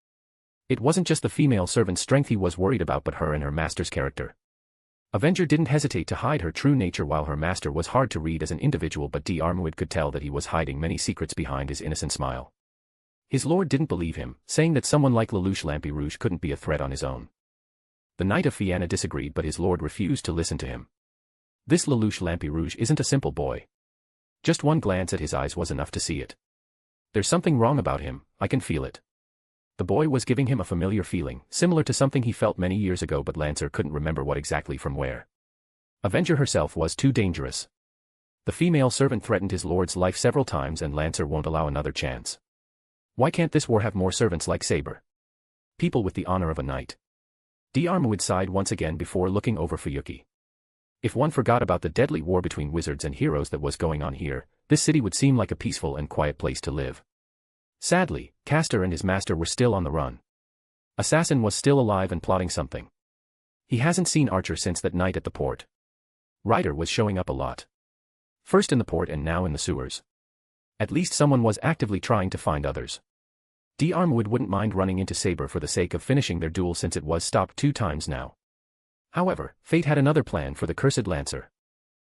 It wasn't just the female servant's strength he was worried about but her and her master's character. Avenger didn't hesitate to hide her true nature while her master was hard to read as an individual, but D'Armwood could tell that he was hiding many secrets behind his innocent smile. His lord didn't believe him, saying that someone like Lelouch Lampi Rouge couldn't be a threat on his own. The Knight of Fianna disagreed, but his lord refused to listen to him. This Lelouch Lampi Rouge isn't a simple boy. Just one glance at his eyes was enough to see it. There's something wrong about him, I can feel it. The boy was giving him a familiar feeling, similar to something he felt many years ago, but Lancer couldn't remember what exactly from where. Avenger herself was too dangerous. The female servant threatened his lord's life several times and Lancer won't allow another chance. Why can't this war have more servants like Saber? People with the honor of a knight. D'Armwood sighed once again before looking over Fuyuki. If one forgot about the deadly war between wizards and heroes that was going on here, this city would seem like a peaceful and quiet place to live. Sadly, Castor and his master were still on the run. Assassin was still alive and plotting something. He hasn't seen Archer since that night at the port. Ryder was showing up a lot. First in the port and now in the sewers. At least someone was actively trying to find others. D'Armwood wouldn't mind running into Saber for the sake of finishing their duel since it was stopped 2 times now. However, fate had another plan for the cursed Lancer.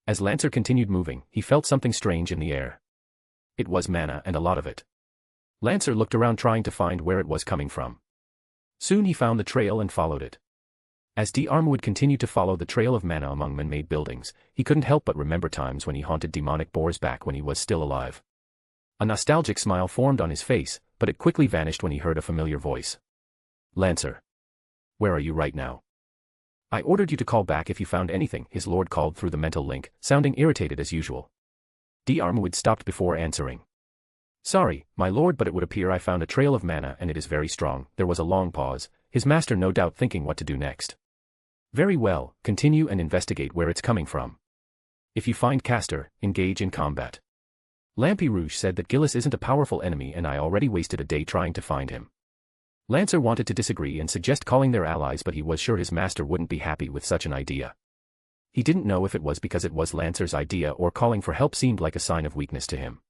As Lancer continued moving, he felt something strange in the air. It was mana, and a lot of it. Lancer looked around trying to find where it was coming from. Soon he found the trail and followed it. As D'Armwood continued to follow the trail of mana among man-made buildings, he couldn't help but remember times when he haunted demonic boars back when he was still alive. A nostalgic smile formed on his face, but it quickly vanished when he heard a familiar voice. Lancer. Where are you right now? I ordered you to call back if you found anything, his lord called through the mental link, sounding irritated as usual. D'Armwood stopped before answering. Sorry, my lord, but it would appear I found a trail of mana and it is very strong. There was a long pause, his master no doubt thinking what to do next. Very well, continue and investigate where it's coming from. If you find Castor, engage in combat. Lampi Rouge said that Gilgamesh isn't a powerful enemy and I already wasted a day trying to find him. Lancer wanted to disagree and suggest calling their allies, but he was sure his master wouldn't be happy with such an idea. He didn't know if it was because it was Lancer's idea or calling for help seemed like a sign of weakness to him.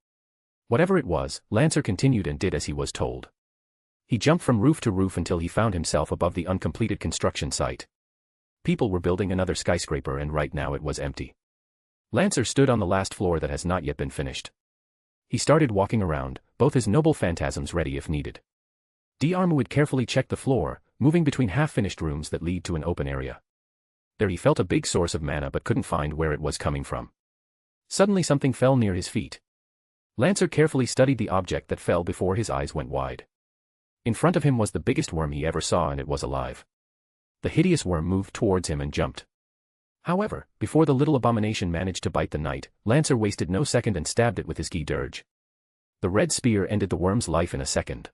Whatever it was, Lancer continued and did as he was told. He jumped from roof to roof until he found himself above the uncompleted construction site. People were building another skyscraper and right now it was empty. Lancer stood on the last floor that has not yet been finished. He started walking around, both his noble phantasms ready if needed. D'Armwood carefully checked the floor, moving between half-finished rooms that lead to an open area. There he felt a big source of mana but couldn't find where it was coming from. Suddenly something fell near his feet. Lancer carefully studied the object that fell before his eyes went wide. In front of him was the biggest worm he ever saw, and it was alive. The hideous worm moved towards him and jumped. However, before the little abomination managed to bite the knight, Lancer wasted no second and stabbed it with his dirge. The red spear ended the worm's life in a second.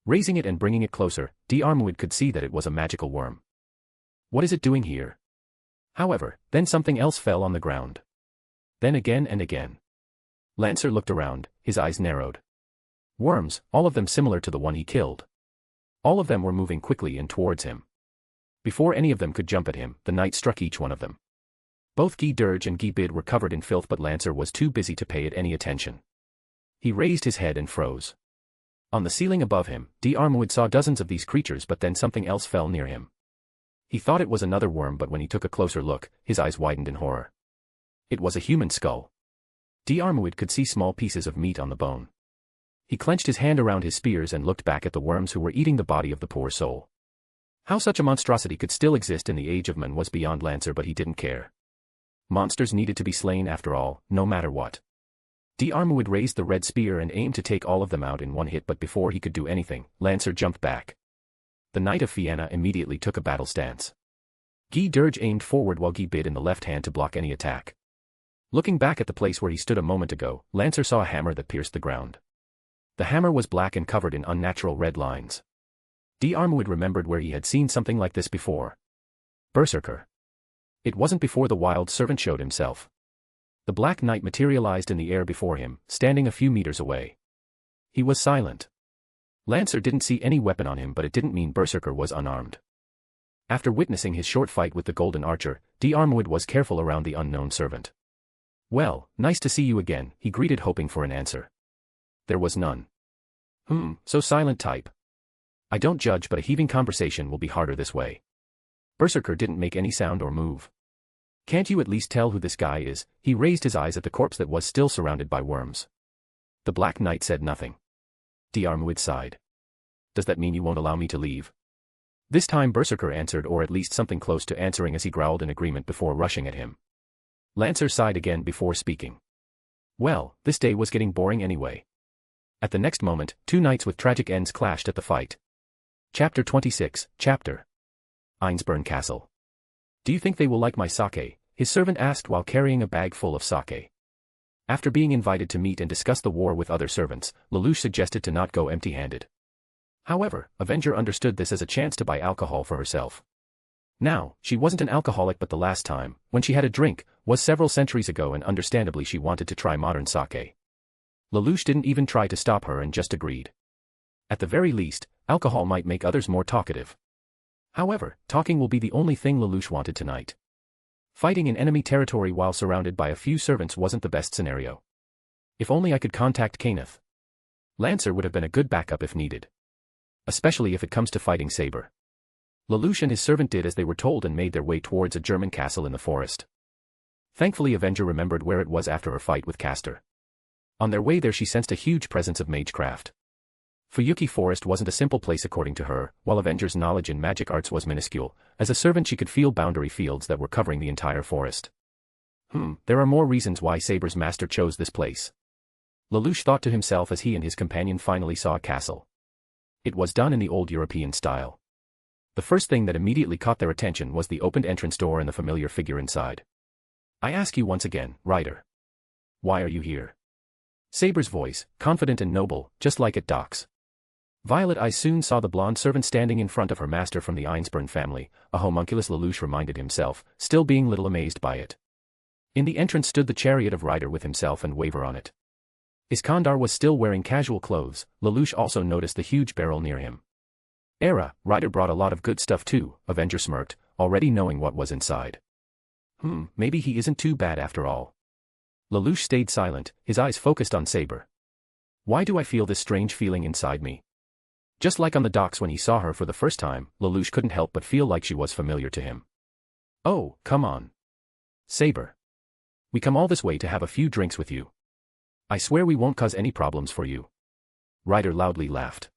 Raising it and bringing it closer, Armuid could see that it was a magical worm. What is it doing here? However, then something else fell on the ground. Then again and again. Lancer looked around, his eyes narrowed. Worms, all of them similar to the one he killed. All of them were moving quickly in towards him. Before any of them could jump at him, the knight struck each one of them. Both Dirge and Bid were covered in filth, but Lancer was too busy to pay it any attention. He raised his head and froze. On the ceiling above him, Armuid saw dozens of these creatures, but then something else fell near him. He thought it was another worm, but when he took a closer look, his eyes widened in horror. It was a human skull. Armuid could see small pieces of meat on the bone. He clenched his hand around his spears and looked back at the worms who were eating the body of the poor soul. How such a monstrosity could still exist in the age of man was beyond Lancer, but he didn't care. Monsters needed to be slain after all, no matter what. Armuid raised the red spear and aimed to take all of them out in one hit, but before he could do anything, Lancer jumped back. The Knight of Fianna immediately took a battle stance. Dirge aimed forward while Bid in the left hand to block any attack. Looking back at the place where he stood a moment ago, Lancer saw a hammer that pierced the ground. The hammer was black and covered in unnatural red lines. Armuid remembered where he had seen something like this before. Berserker. It wasn't before the wild servant showed himself. The Black Knight materialized in the air before him, standing a few meters away. He was silent. Lancer didn't see any weapon on him, but it didn't mean Berserker was unarmed. After witnessing his short fight with the Golden Archer, Armuid was careful around the unknown servant. "Well, nice to see you again," he greeted, hoping for an answer. There was none. So silent type. I don't judge, but a heaving conversation will be harder this way." Berserker didn't make any sound or move. "Can't you at least tell who this guy is?" He raised his eyes at the corpse that was still surrounded by worms. The Black Knight said nothing. Armuid sighed. "Does that mean you won't allow me to leave?" This time Berserker answered, or at least something close to answering, as he growled in agreement before rushing at him. Lancer sighed again before speaking. Well, this day was getting boring anyway. At the next moment, two knights with tragic ends clashed at the fight. Chapter 26, Chapter Einzbern Castle. "Do you think they will like my sake?" his servant asked while carrying a bag full of sake. After being invited to meet and discuss the war with other servants, Lelouch suggested to not go empty-handed. However, Avenger understood this as a chance to buy alcohol for herself. Now, she wasn't an alcoholic, but the last time, when she had a drink, was several centuries ago, and understandably she wanted to try modern sake. Lelouch didn't even try to stop her and just agreed. At the very least, alcohol might make others more talkative. However, talking will be the only thing Lelouch wanted tonight. Fighting in enemy territory while surrounded by a few servants wasn't the best scenario. If only I could contact Kenneth. Lancer would have been a good backup if needed. Especially if it comes to fighting Saber. Lelouch and his servant did as they were told and made their way towards a German castle in the forest. Thankfully Avenger remembered where it was after her fight with Castor. On their way there she sensed a huge presence of magecraft. Fuyuki Forest wasn't a simple place according to her, while Avenger's knowledge in magic arts was minuscule. As a servant she could feel boundary fields that were covering the entire forest. There are more reasons why Saber's master chose this place. Lelouch thought to himself as he and his companion finally saw a castle. It was done in the old European style. The first thing that immediately caught their attention was the opened entrance door and the familiar figure inside. "I ask you once again, Ryder. Why are you here?" Saber's voice, confident and noble, just like at Doc's. Violet Eyes soon saw the blonde servant standing in front of her master from the Einzbern family, a homunculus, Lelouch reminded himself, still being little amazed by it. In the entrance stood the chariot of Ryder with himself and Waver on it. Iskandar was still wearing casual clothes. Lelouch also noticed the huge barrel near him. Ryder brought a lot of good stuff too, Avenger smirked, already knowing what was inside. Maybe he isn't too bad after all. Lelouch stayed silent, his eyes focused on Saber. Why do I feel this strange feeling inside me? Just like on the docks when he saw her for the first time, Lelouch couldn't help but feel like she was familiar to him. "Oh, come on. Saber. We come all this way to have a few drinks with you. I swear we won't cause any problems for you." Ryder loudly laughed.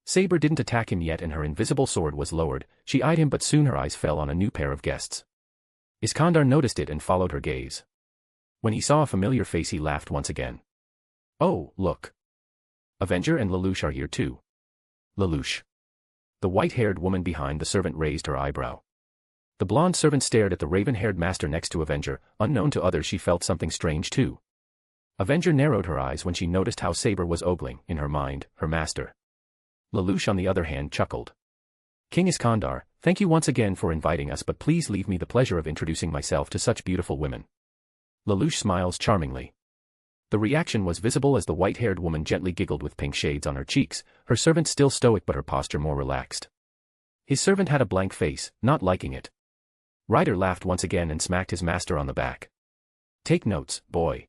Saber didn't attack him yet and her invisible sword was lowered. She eyed him, but soon her eyes fell on a new pair of guests. Iskandar noticed it and followed her gaze. When he saw a familiar face he laughed once again. Oh, look. Avenger and Lelouch are here too. Lelouch. The white-haired woman behind the servant raised her eyebrow. The blonde servant stared at the raven-haired master next to Avenger. Unknown to others, she felt something strange too. Avenger narrowed her eyes when she noticed how Saber was ogling, in her mind, her master. Lelouch on the other hand chuckled. King Iskandar, thank you once again for inviting us, but please leave me the pleasure of introducing myself to such beautiful women. Lelouch smiles charmingly. The reaction was visible as the white-haired woman gently giggled with pink shades on her cheeks, her servant still stoic but her posture more relaxed. His servant had a blank face, not liking it. Ryder laughed once again and smacked his master on the back. Take notes, boy.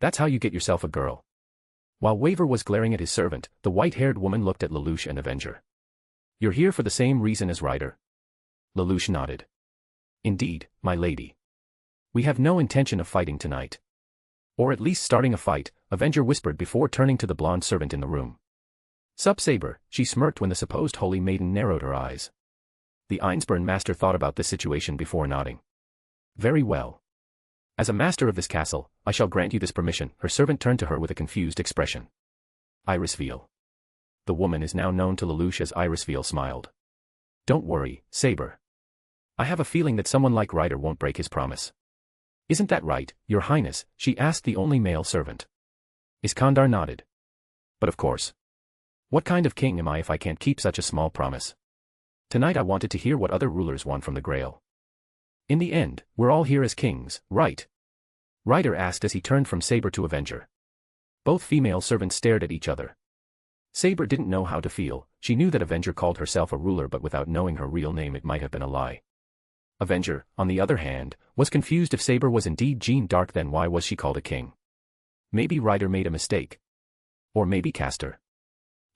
That's how you get yourself a girl. While Waver was glaring at his servant, the white-haired woman looked at Lelouch and Avenger. You're here for the same reason as Ryder? Lelouch nodded. Indeed, my lady. We have no intention of fighting tonight. Or at least starting a fight, Avenger whispered before turning to the blonde servant in the room. Sup, Saber, she smirked when the supposed holy maiden narrowed her eyes. The Einzbern master thought about this situation before nodding. Very well. As a master of this castle, I shall grant you this permission. Her servant turned to her with a confused expression. Irisveal. The woman is now known to Lelouch as Irisveal smiled. Don't worry, Saber. I have a feeling that someone like Ryder won't break his promise. Isn't that right, Your Highness? She asked the only male servant. Iskandar nodded. But of course. What kind of king am I if I can't keep such a small promise? Tonight I wanted to hear what other rulers want from the Grail. In the end, we're all here as kings, right? Ryder asked as he turned from Saber to Avenger. Both female servants stared at each other. Saber didn't know how to feel. She knew that Avenger called herself a ruler, but without knowing her real name it might have been a lie. Avenger, on the other hand, was confused. If Saber was indeed Jeanne d'Arc, then why was she called a king? Maybe Ryder made a mistake. Or maybe Castor.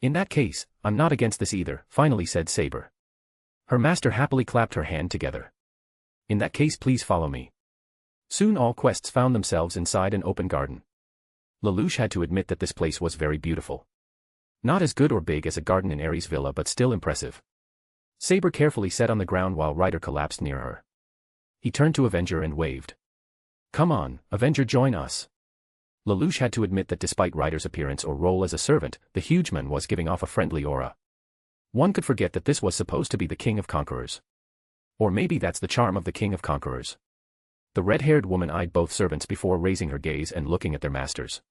In that case, I'm not against this either, finally said Saber. Her master happily clapped her hand together. In that case, please follow me. Soon all quests found themselves inside an open garden. Lelouch had to admit that this place was very beautiful. Not as good or big as a garden in Ares Villa, but still impressive. Saber carefully sat on the ground while Ryder collapsed near her. He turned to Avenger and waved. Come on, Avenger, join us. Lelouch had to admit that despite Ryder's appearance or role as a servant, the huge man was giving off a friendly aura. One could forget that this was supposed to be the King of Conquerors. Or maybe that's the charm of the King of Conquerors. The red-haired woman eyed both servants before raising her gaze and looking at their masters.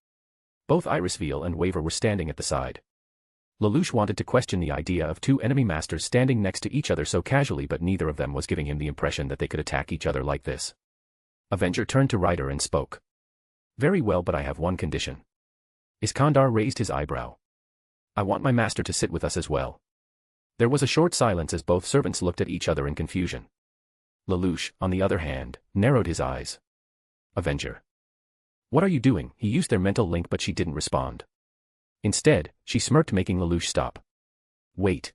Both Irisveal and Waver were standing at the side. Lelouch wanted to question the idea of two enemy masters standing next to each other so casually, but neither of them was giving him the impression that they could attack each other like this. Avenger turned to Ryder and spoke. Very well, but I have one condition. Iskandar raised his eyebrow. I want my master to sit with us as well. There was a short silence as both servants looked at each other in confusion. Lelouch, on the other hand, narrowed his eyes. Avenger. What are you doing? He used their mental link, but she didn't respond. Instead, she smirked, making Lelouch stop. Wait.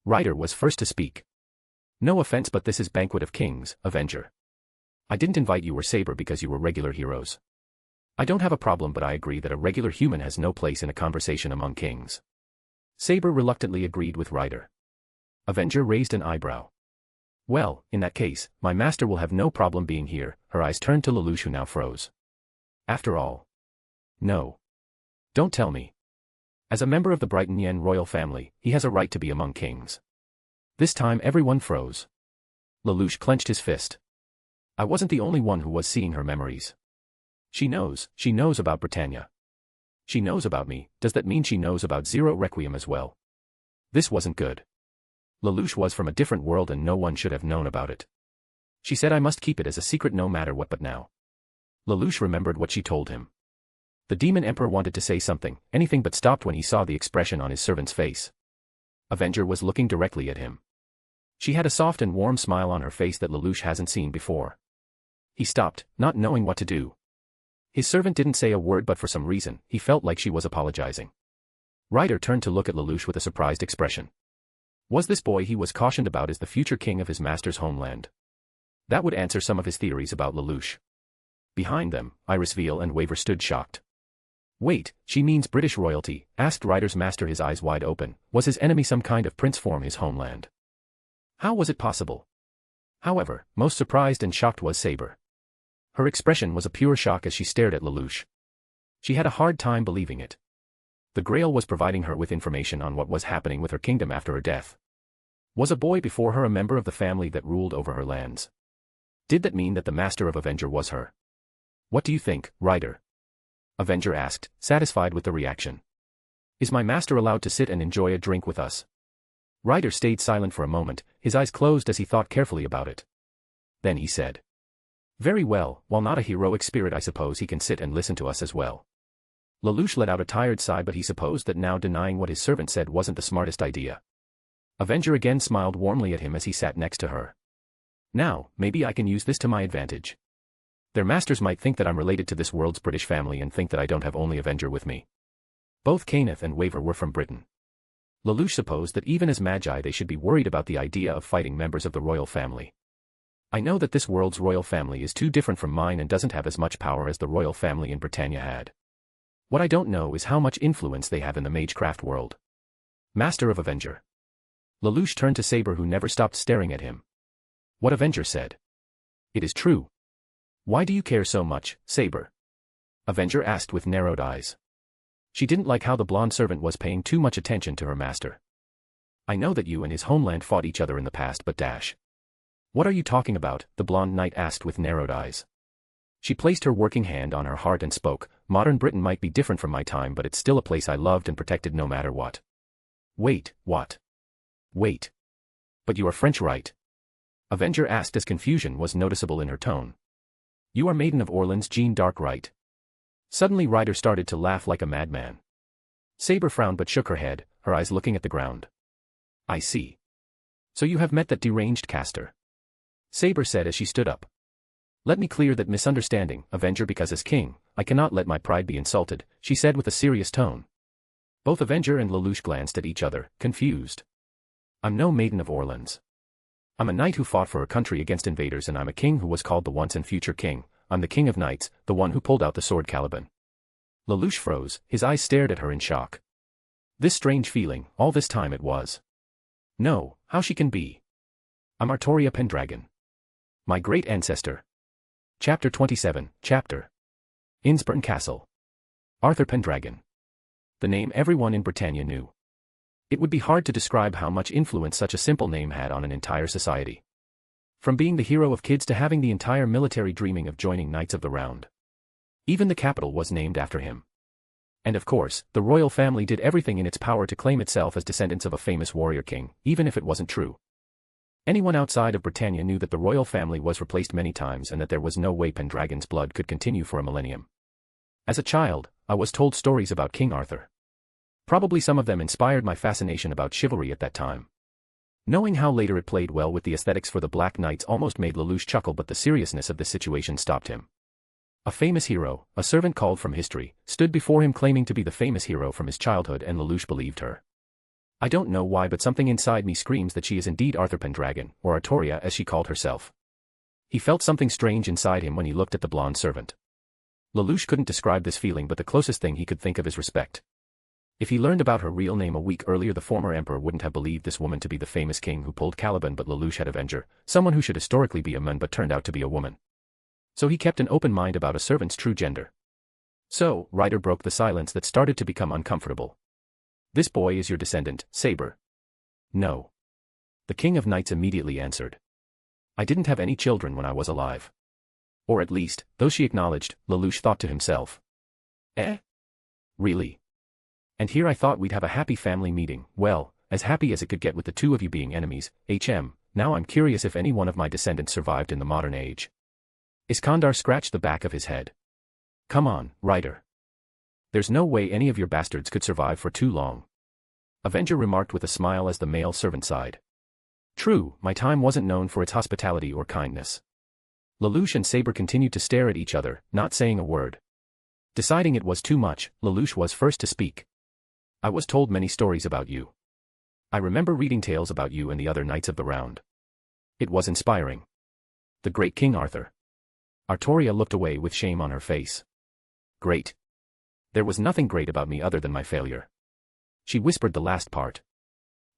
Ryder was first to speak. No offense, but this is Banquet of Kings, Avenger. I didn't invite you or Saber because you were regular heroes. I don't have a problem, but I agree that a regular human has no place in a conversation among kings. Saber reluctantly agreed with Ryder. Avenger raised an eyebrow. Well, in that case, my master will have no problem being here. Her eyes turned to Lelouch, who now froze. After all. No. Don't tell me. As a member of the Brighton Yen royal family, he has a right to be among kings. This time everyone froze. Lelouch clenched his fist. I wasn't the only one who was seeing her memories. She knows about Britannia. She knows about me. Does that mean she knows about Zero Requiem as well? This wasn't good. Lelouch was from a different world and no one should have known about it. She said I must keep it as a secret no matter what, but now. Lelouch remembered what she told him. The Demon Emperor wanted to say something, anything, but stopped when he saw the expression on his servant's face. Avenger was looking directly at him. She had a soft and warm smile on her face that Lelouch hasn't seen before. He stopped, not knowing what to do. His servant didn't say a word, but for some reason, he felt like she was apologizing. Ryder turned to look at Lelouch with a surprised expression. Was this boy he was cautioned about as the future king of his master's homeland? That would answer some of his theories about Lelouch. Behind them, Irisveal and Waver stood shocked. Wait, she means British royalty, asked Ryder's master, his eyes wide open. Was his enemy some kind of prince from his homeland? How was it possible? However, most surprised and shocked was Saber. Her expression was a pure shock as she stared at Lelouch. She had a hard time believing it. The Grail was providing her with information on what was happening with her kingdom after her death. Was a boy before her a member of the family that ruled over her lands? Did that mean that the master of Avenger was her? What do you think, Ryder? Avenger asked, satisfied with the reaction. Is my master allowed to sit and enjoy a drink with us? Ryder stayed silent for a moment, his eyes closed as he thought carefully about it. Then he said. Very well, while not a heroic spirit I suppose he can sit and listen to us as well. Lelouch let out a tired sigh, but he supposed that now denying what his servant said wasn't the smartest idea. Avenger again smiled warmly at him as he sat next to her. Now, maybe I can use this to my advantage. Their masters might think that I'm related to this world's British family and think that I don't have only Avenger with me. Both Kenneth and Waver were from Britain. Lelouch supposed that even as Magi they should be worried about the idea of fighting members of the royal family. I know that this world's royal family is too different from mine and doesn't have as much power as the royal family in Britannia had. What I don't know is how much influence they have in the magecraft world. Master of Avenger. Lelouch turned to Saber, who never stopped staring at him. What Avenger said. It is true. Why do you care so much, Saber? Avenger asked with narrowed eyes. She didn't like how the blonde servant was paying too much attention to her master. I know that you and his homeland fought each other in the past, but dash. What are you talking about? The blonde knight asked with narrowed eyes. She placed her working hand on her heart and spoke. Modern Britain might be different from my time, but it's still a place I loved and protected no matter what. Wait, what? Wait. But you are French, right? Avenger asked as confusion was noticeable in her tone. You are Maiden of Orleans Jeanne d'Arc, right? Suddenly Ryder started to laugh like a madman. Saber frowned but shook her head, her eyes looking at the ground. I see. So you have met that deranged caster? Saber said as she stood up. Let me clear that misunderstanding, Avenger, because as king, I cannot let my pride be insulted, she said with a serious tone. Both Avenger and Lelouch glanced at each other, confused. I'm no Maiden of Orleans. I'm a knight who fought for her country against invaders, and I'm a king who was called the once and future king. I'm the king of knights, the one who pulled out the sword Caliban. Lelouch froze, his eyes stared at her in shock. This strange feeling, all this time it was. No, how she can be. I'm Artoria Pendragon. My great ancestor. Chapter 27, Chapter. Einzbern Castle. Arthur Pendragon. The name everyone in Britannia knew. It would be hard to describe how much influence such a simple name had on an entire society. From being the hero of kids to having the entire military dreaming of joining Knights of the Round. Even the capital was named after him. And of course, the royal family did everything in its power to claim itself as descendants of a famous warrior king, even if it wasn't true. Anyone outside of Britannia knew that the royal family was replaced many times and that there was no way Pendragon's blood could continue for a millennium. As a child, I was told stories about King Arthur. Probably some of them inspired my fascination about chivalry at that time. Knowing how later it played well with the aesthetics for the Black Knights almost made Lelouch chuckle, but the seriousness of this situation stopped him. A famous hero, a servant called from history, stood before him claiming to be the famous hero from his childhood, and Lelouch believed her. I don't know why, but something inside me screams that she is indeed Arthur Pendragon, or Artoria as she called herself. He felt something strange inside him when he looked at the blonde servant. Lelouch couldn't describe this feeling, but the closest thing he could think of is respect. If he learned about her real name a week earlier, the former emperor wouldn't have believed this woman to be the famous king who pulled Caliban, but Lelouch had Avenger, someone who should historically be a man but turned out to be a woman. So he kept an open mind about a servant's true gender. So, Ryder broke the silence that started to become uncomfortable. This boy is your descendant, Saber. No. The King of Knights immediately answered. I didn't have any children when I was alive. Or at least, those she acknowledged, Lelouch thought to himself. Eh? Really? And here I thought we'd have a happy family meeting, well, as happy as it could get with the two of you being enemies, now I'm curious if any one of my descendants survived in the modern age. Iskandar scratched the back of his head. Come on, Ryder. There's no way any of your bastards could survive for too long. Avenger remarked with a smile as the male servant sighed. True, my time wasn't known for its hospitality or kindness. Lelouch and Saber continued to stare at each other, not saying a word. Deciding it was too much, Lelouch was first to speak. I was told many stories about you. I remember reading tales about you and the other Knights of the Round. It was inspiring. The great King Arthur. Artoria looked away with shame on her face. Great. There was nothing great about me other than my failure. She whispered the last part.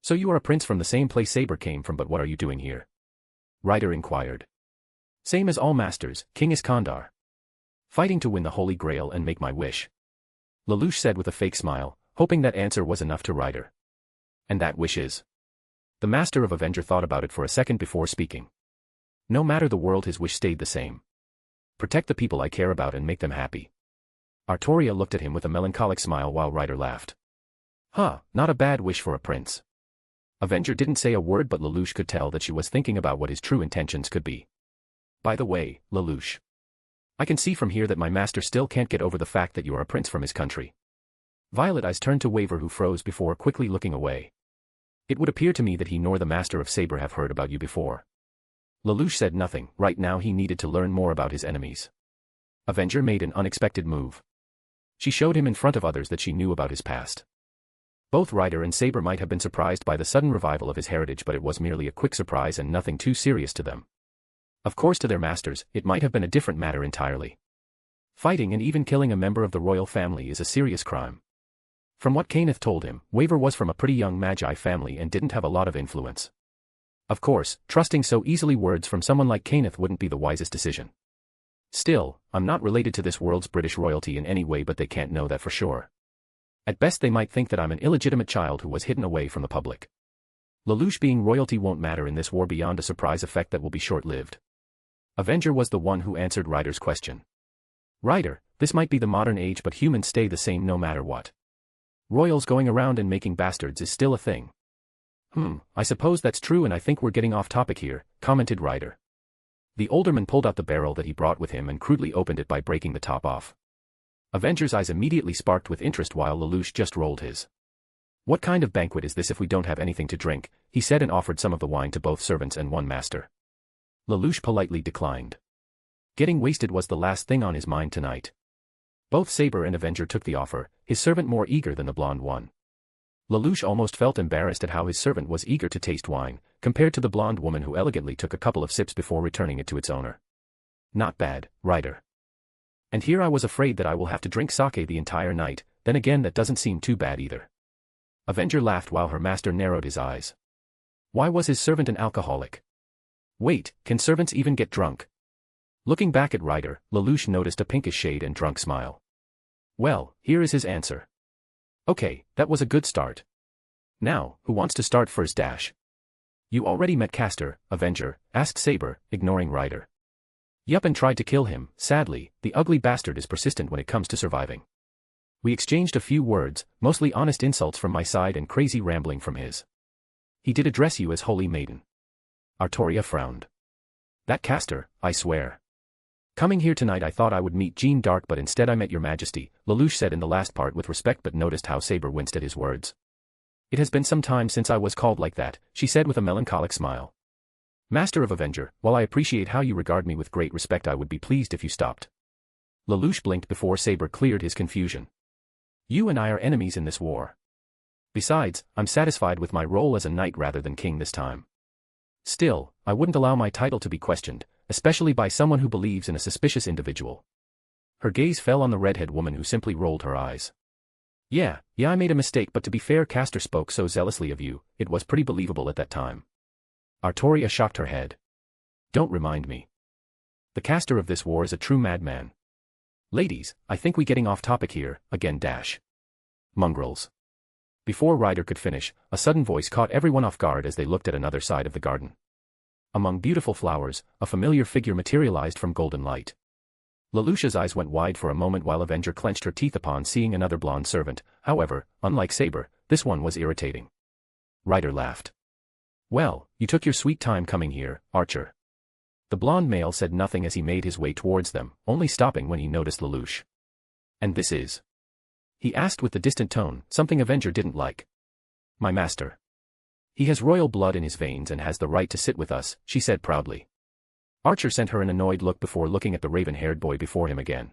So you are a prince from the same place Saber came from, but what are you doing here? Ryder inquired. Same as all masters, King Iskandar. Fighting to win the Holy Grail and make my wish. Lelouch said with a fake smile, hoping that answer was enough to Ryder. And that wish is? The Master of Avenger thought about it for a second before speaking. No matter the world, his wish stayed the same. Protect the people I care about and make them happy. Artoria looked at him with a melancholic smile while Ryder laughed. Huh, not a bad wish for a prince. Avenger didn't say a word, but Lelouch could tell that she was thinking about what his true intentions could be. By the way, Lelouch. I can see from here that my master still can't get over the fact that you are a prince from his country. Violet eyes turned to Waver, who froze before quickly looking away. It would appear to me that he nor the master of Saber have heard about you before. Lelouch said nothing. Right now he needed to learn more about his enemies. Avenger made an unexpected move. She showed him in front of others that she knew about his past. Both Ryder and Saber might have been surprised by the sudden revival of his heritage, but it was merely a quick surprise and nothing too serious to them. Of course, to their masters, it might have been a different matter entirely. Fighting and even killing a member of the royal family is a serious crime. From what Kenneth told him, Waver was from a pretty young Magi family and didn't have a lot of influence. Of course, trusting so easily words from someone like Kenneth wouldn't be the wisest decision. Still, I'm not related to this world's British royalty in any way, but they can't know that for sure. At best they might think that I'm an illegitimate child who was hidden away from the public. Lelouch being royalty won't matter in this war beyond a surprise effect that will be short-lived. Avenger was the one who answered Ryder's question. Ryder, this might be the modern age, but humans stay the same no matter what. Royals going around and making bastards is still a thing. I suppose that's true, and I think we're getting off topic here, commented Ryder. The alderman pulled out the barrel that he brought with him and crudely opened it by breaking the top off. Avenger's eyes immediately sparked with interest while Lelouch just rolled his. What kind of banquet is this if we don't have anything to drink? He said, and offered some of the wine to both servants and one master. Lelouch politely declined. Getting wasted was the last thing on his mind tonight. Both Saber and Avenger took the offer, his servant more eager than the blonde one. Lelouch almost felt embarrassed at how his servant was eager to taste wine, compared to the blonde woman who elegantly took a couple of sips before returning it to its owner. Not bad, Ryder. And here I was afraid that I will have to drink sake the entire night, then again that doesn't seem too bad either. Avenger laughed while her master narrowed his eyes. Why was his servant an alcoholic? Wait, can servants even get drunk? Looking back at Ryder, Lelouch noticed a pinkish shade and drunk smile. Well, here is his answer. Okay, that was a good start. Now, who wants to start first? You already met Castor, Avenger, asked Saber, ignoring Ryder. Yup, and tried to kill him. Sadly, the ugly bastard is persistent when it comes to surviving. We exchanged a few words, mostly honest insults from my side and crazy rambling from his. He did address you as Holy Maiden. Artoria frowned. That Castor, I swear. Coming here tonight I thought I would meet Jeanne d'Arc, but instead I met your majesty, Lelouch said in the last part with respect, but noticed how Saber winced at his words. It has been some time since I was called like that, she said with a melancholic smile. Master of Avenger, while I appreciate how you regard me with great respect, I would be pleased if you stopped. Lelouch blinked before Saber cleared his confusion. You and I are enemies in this war. Besides, I'm satisfied with my role as a knight rather than king this time. Still, I wouldn't allow my title to be questioned, especially by someone who believes in a suspicious individual. Her gaze fell on the redhead woman, who simply rolled her eyes. Yeah, I made a mistake, but to be fair, Castor spoke so zealously of you, it was pretty believable at that time. Artoria shocked her head. Don't remind me. The Castor of this war is a true madman. Ladies, I think we getting off topic here, again. Mongrels. Before Ryder could finish, a sudden voice caught everyone off guard as they looked at another side of the garden. Among beautiful flowers, a familiar figure materialized from golden light. Lelouch's eyes went wide for a moment while Avenger clenched her teeth upon seeing another blonde servant. However, unlike Saber, this one was irritating. Ryder laughed. Well, you took your sweet time coming here, Archer. The blonde male said nothing as he made his way towards them, only stopping when he noticed Lelouch. And this is? He asked with the distant tone, something Avenger didn't like. My master. He has royal blood in his veins and has the right to sit with us, she said proudly. Archer sent her an annoyed look before looking at the raven-haired boy before him again.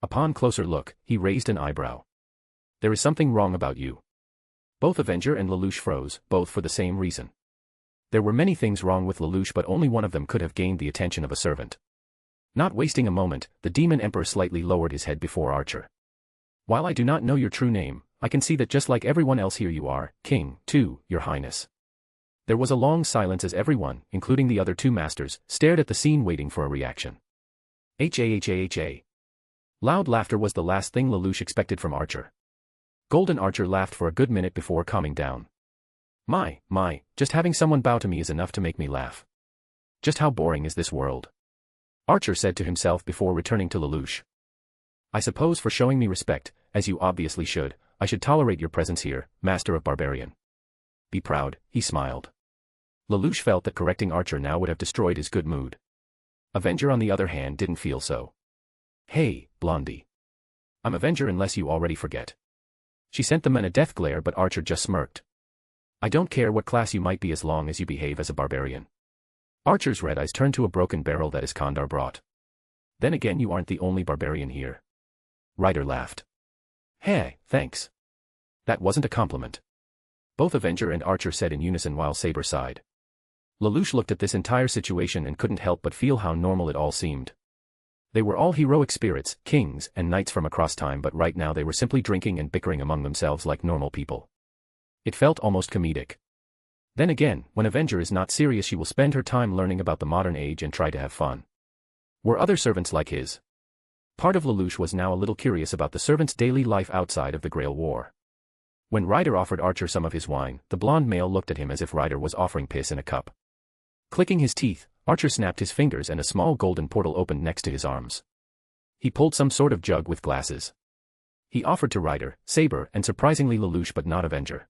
Upon closer look, he raised an eyebrow. There is something wrong about you. Both Avenger and Lelouch froze, both for the same reason. There were many things wrong with Lelouch, but only one of them could have gained the attention of a servant. Not wasting a moment, the demon emperor slightly lowered his head before Archer. While I do not know your true name, I can see that just like everyone else here you are, king, too, your highness. There was a long silence as everyone, including the other two masters, stared at the scene waiting for a reaction. Ha. Loud laughter was the last thing Lelouch expected from Archer. Golden Archer laughed for a good minute before calming down. My, just having someone bow to me is enough to make me laugh. Just how boring is this world? Archer said to himself before returning to Lelouch. I suppose for showing me respect, as you obviously should, I should tolerate your presence here, Master of Barbarian. Be proud, he smiled. Lelouch felt that correcting Archer now would have destroyed his good mood. Avenger on the other hand didn't feel so. Hey, Blondie. I'm Avenger unless you already forget. She sent the men a death glare but Archer just smirked. I don't care what class you might be as long as you behave as a barbarian. Archer's red eyes turned to a broken barrel that Iskandar brought. Then again you aren't the only barbarian here. Ryder laughed. Hey, thanks. That wasn't a compliment. Both Avenger and Archer said in unison while Saber sighed. Lelouch looked at this entire situation and couldn't help but feel how normal it all seemed. They were all heroic spirits, kings, and knights from across time but right now they were simply drinking and bickering among themselves like normal people. It felt almost comedic. Then again, when Avenger is not serious she will spend her time learning about the modern age and try to have fun. Were other servants like his? Part of Lelouch was now a little curious about the servants' daily life outside of the Grail War. When Ryder offered Archer some of his wine, the blonde male looked at him as if Ryder was offering piss in a cup. Clicking his teeth, Archer snapped his fingers and a small golden portal opened next to his arms. He pulled some sort of jug with glasses. He offered to Ryder, Saber, and surprisingly Lelouch but not Avenger.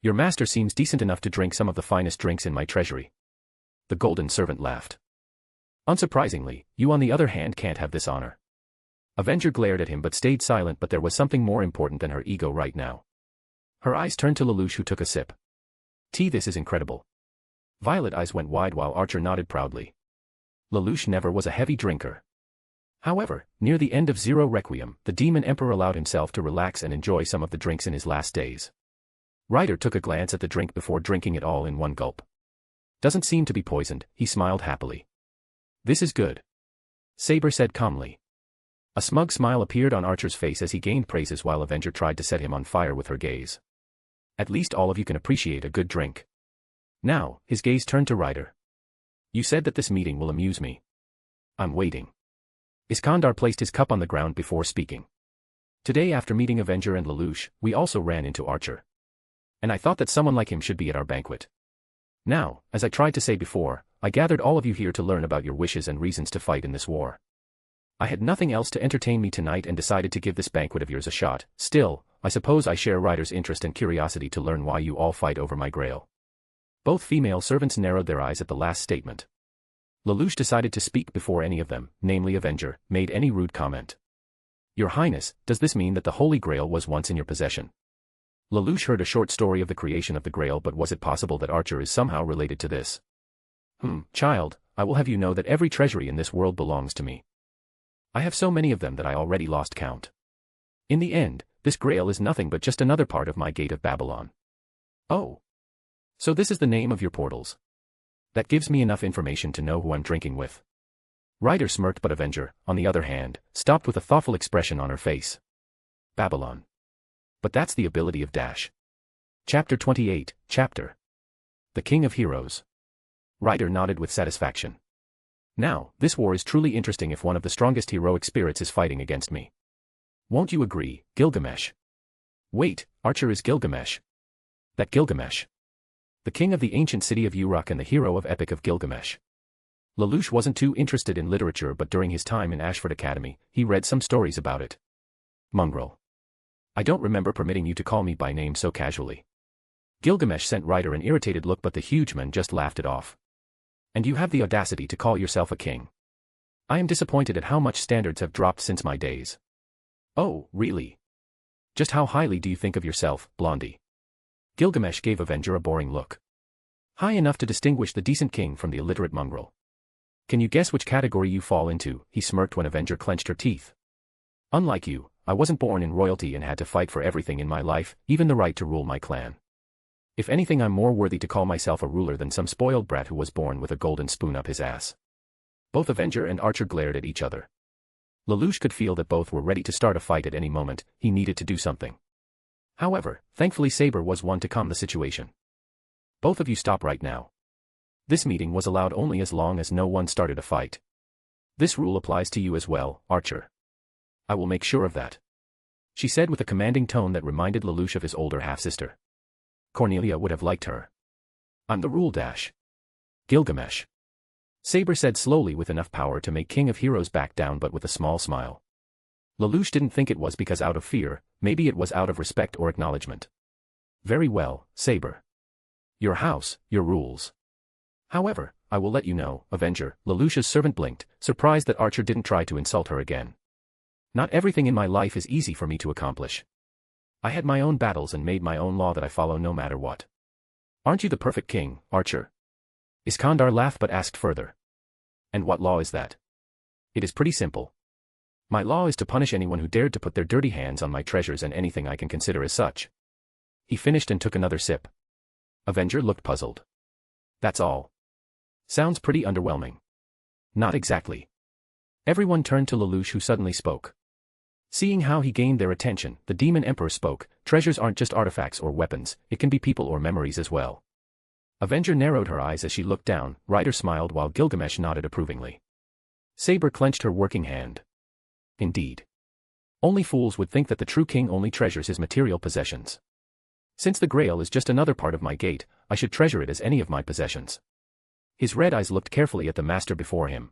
Your master seems decent enough to drink some of the finest drinks in my treasury. The golden servant laughed. Unsurprisingly, you on the other hand can't have this honor. Avenger glared at him but stayed silent but there was something more important than her ego right now. Her eyes turned to Lelouch who took a sip. This is incredible. Violet eyes went wide while Archer nodded proudly. Lelouch never was a heavy drinker. However, near the end of Zero Requiem, the Demon Emperor allowed himself to relax and enjoy some of the drinks in his last days. Ryder took a glance at the drink before drinking it all in one gulp. Doesn't seem to be poisoned, he smiled happily. This is good. Saber said calmly. A smug smile appeared on Archer's face as he gained praises while Avenger tried to set him on fire with her gaze. At least all of you can appreciate a good drink. Now, his gaze turned to Ryder. You said that this meeting will amuse me. I'm waiting. Iskandar placed his cup on the ground before speaking. Today after meeting Avenger and Lelouch, we also ran into Archer. And I thought that someone like him should be at our banquet. Now, as I tried to say before, I gathered all of you here to learn about your wishes and reasons to fight in this war. I had nothing else to entertain me tonight and decided to give this banquet of yours a shot. Still, I suppose I share Ryder's interest and curiosity to learn why you all fight over my grail. Both female servants narrowed their eyes at the last statement. Lelouch decided to speak before any of them, namely Avenger, made any rude comment. Your Highness, does this mean that the Holy Grail was once in your possession? Lelouch heard a short story of the creation of the Grail but was it possible that Archer is somehow related to this? Child, I will have you know that every treasury in this world belongs to me. I have so many of them that I already lost count. In the end, this Grail is nothing but just another part of my Gate of Babylon. Oh. So this is the name of your portals. That gives me enough information to know who I'm drinking with. Ryder smirked but Avenger, on the other hand, stopped with a thoughtful expression on her face. Babylon. But that's the ability of Dash. Chapter 28, Chapter. The King of Heroes. Ryder nodded with satisfaction. Now, this war is truly interesting if one of the strongest heroic spirits is fighting against me. Won't you agree, Gilgamesh? Wait, Archer is Gilgamesh. That Gilgamesh. The king of the ancient city of Uruk and the hero of Epic of Gilgamesh. Lelouch wasn't too interested in literature but during his time in Ashford Academy, he read some stories about it. Mongrel. I don't remember permitting you to call me by name so casually. Gilgamesh sent Ryder an irritated look but the huge man just laughed it off. And you have the audacity to call yourself a king. I am disappointed at how much standards have dropped since my days. Oh, really? Just how highly do you think of yourself, Blondie? Gilgamesh gave Avenger a boring look. High enough to distinguish the decent king from the illiterate mongrel. Can you guess which category you fall into? He smirked when Avenger clenched her teeth. Unlike you, I wasn't born in royalty and had to fight for everything in my life, even the right to rule my clan. If anything, I'm more worthy to call myself a ruler than some spoiled brat who was born with a golden spoon up his ass. Both Avenger and Archer glared at each other. Lelouch could feel that both were ready to start a fight at any moment, he needed to do something. However, thankfully Saber was one to calm the situation. Both of you stop right now. This meeting was allowed only as long as no one started a fight. This rule applies to you as well, Archer. I will make sure of that, she said with a commanding tone that reminded Lelouch of his older half-sister. Cornelia would have liked her. I'm the rule dash. Gilgamesh. Saber said slowly with enough power to make King of Heroes back down but with a small smile. Lelouch didn't think it was because out of fear, maybe it was out of respect or acknowledgement. Very well, Saber. Your house, your rules. However, I will let you know, Avenger, Lelouch's servant blinked, surprised that Archer didn't try to insult her again. Not everything in my life is easy for me to accomplish. I had my own battles and made my own law that I follow no matter what. Aren't you the perfect king, Archer? Iskandar laughed but asked further. And what law is that? It is pretty simple. My law is to punish anyone who dared to put their dirty hands on my treasures and anything I can consider as such. He finished and took another sip. Avenger looked puzzled. That's all. Sounds pretty underwhelming. Not exactly. Everyone turned to Lelouch, who suddenly spoke. Seeing how he gained their attention, the Demon Emperor spoke. Treasures aren't just artifacts or weapons, it can be people or memories as well. Avenger narrowed her eyes as she looked down. Ryder smiled while Gilgamesh nodded approvingly. Saber clenched her working hand. Indeed. Only fools would think that the true king only treasures his material possessions. Since the Grail is just another part of my gate, I should treasure it as any of my possessions. His red eyes looked carefully at the master before him.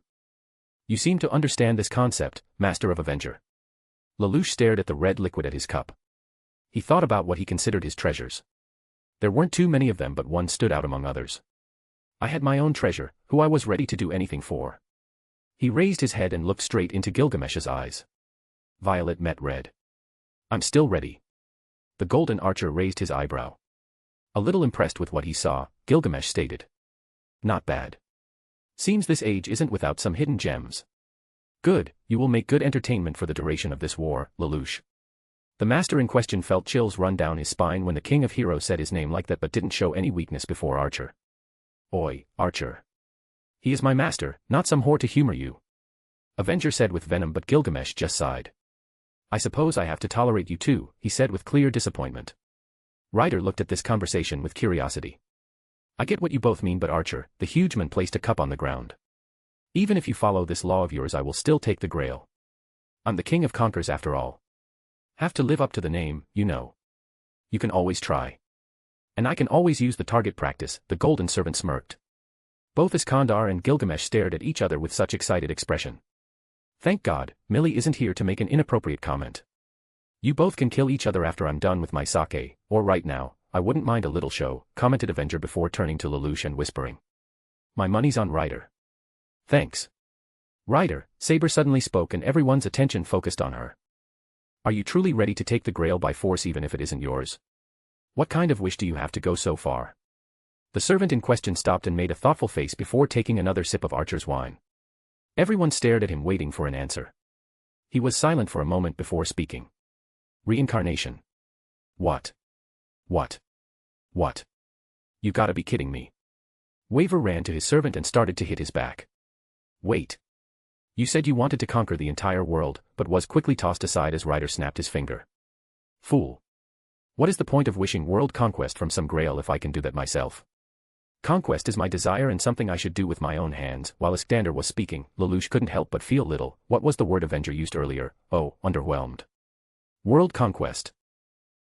You seem to understand this concept, Master of Avenger. Lelouch stared at the red liquid at his cup. He thought about what he considered his treasures. There weren't too many of them, but one stood out among others. I had my own treasure, who I was ready to do anything for. He raised his head and looked straight into Gilgamesh's eyes. Violet met red. I'm still ready. The golden archer raised his eyebrow. A little impressed with what he saw, Gilgamesh stated. Not bad. Seems this age isn't without some hidden gems. Good, you will make good entertainment for the duration of this war, Lelouch. The master in question felt chills run down his spine when the King of Heroes said his name like that but didn't show any weakness before Archer. Oi, Archer. He is my master, not some whore to humor you. Avenger said with venom, but Gilgamesh just sighed. I suppose I have to tolerate you too, he said with clear disappointment. Ryder looked at this conversation with curiosity. I get what you both mean, but Archer, the huge man placed a cup on the ground. Even if you follow this law of yours, I will still take the Grail. I'm the king of conquerors after all. Have to live up to the name, you know. You can always try. And I can always use the target practice, the golden servant smirked. Both Iskandar and Gilgamesh stared at each other with such excited expression. Thank God, Millie isn't here to make an inappropriate comment. You both can kill each other after I'm done with my sake, or right now, I wouldn't mind a little show, commented Avenger before turning to Lelouch and whispering. My money's on Ryder. Thanks. Ryder, Saber suddenly spoke and everyone's attention focused on her. Are you truly ready to take the Grail by force even if it isn't yours? What kind of wish do you have to go so far? The servant in question stopped and made a thoughtful face before taking another sip of Archer's wine. Everyone stared at him waiting for an answer. He was silent for a moment before speaking. Reincarnation. What? What? What? You gotta be kidding me. Waver ran to his servant and started to hit his back. Wait. You said you wanted to conquer the entire world, but was quickly tossed aside as Ryder snapped his finger. Fool. What is the point of wishing world conquest from some Grail if I can do that myself? Conquest is my desire and something I should do with my own hands. While Iskandar was speaking, Lelouch couldn't help but feel little, what was the word Avenger used earlier, underwhelmed. World conquest.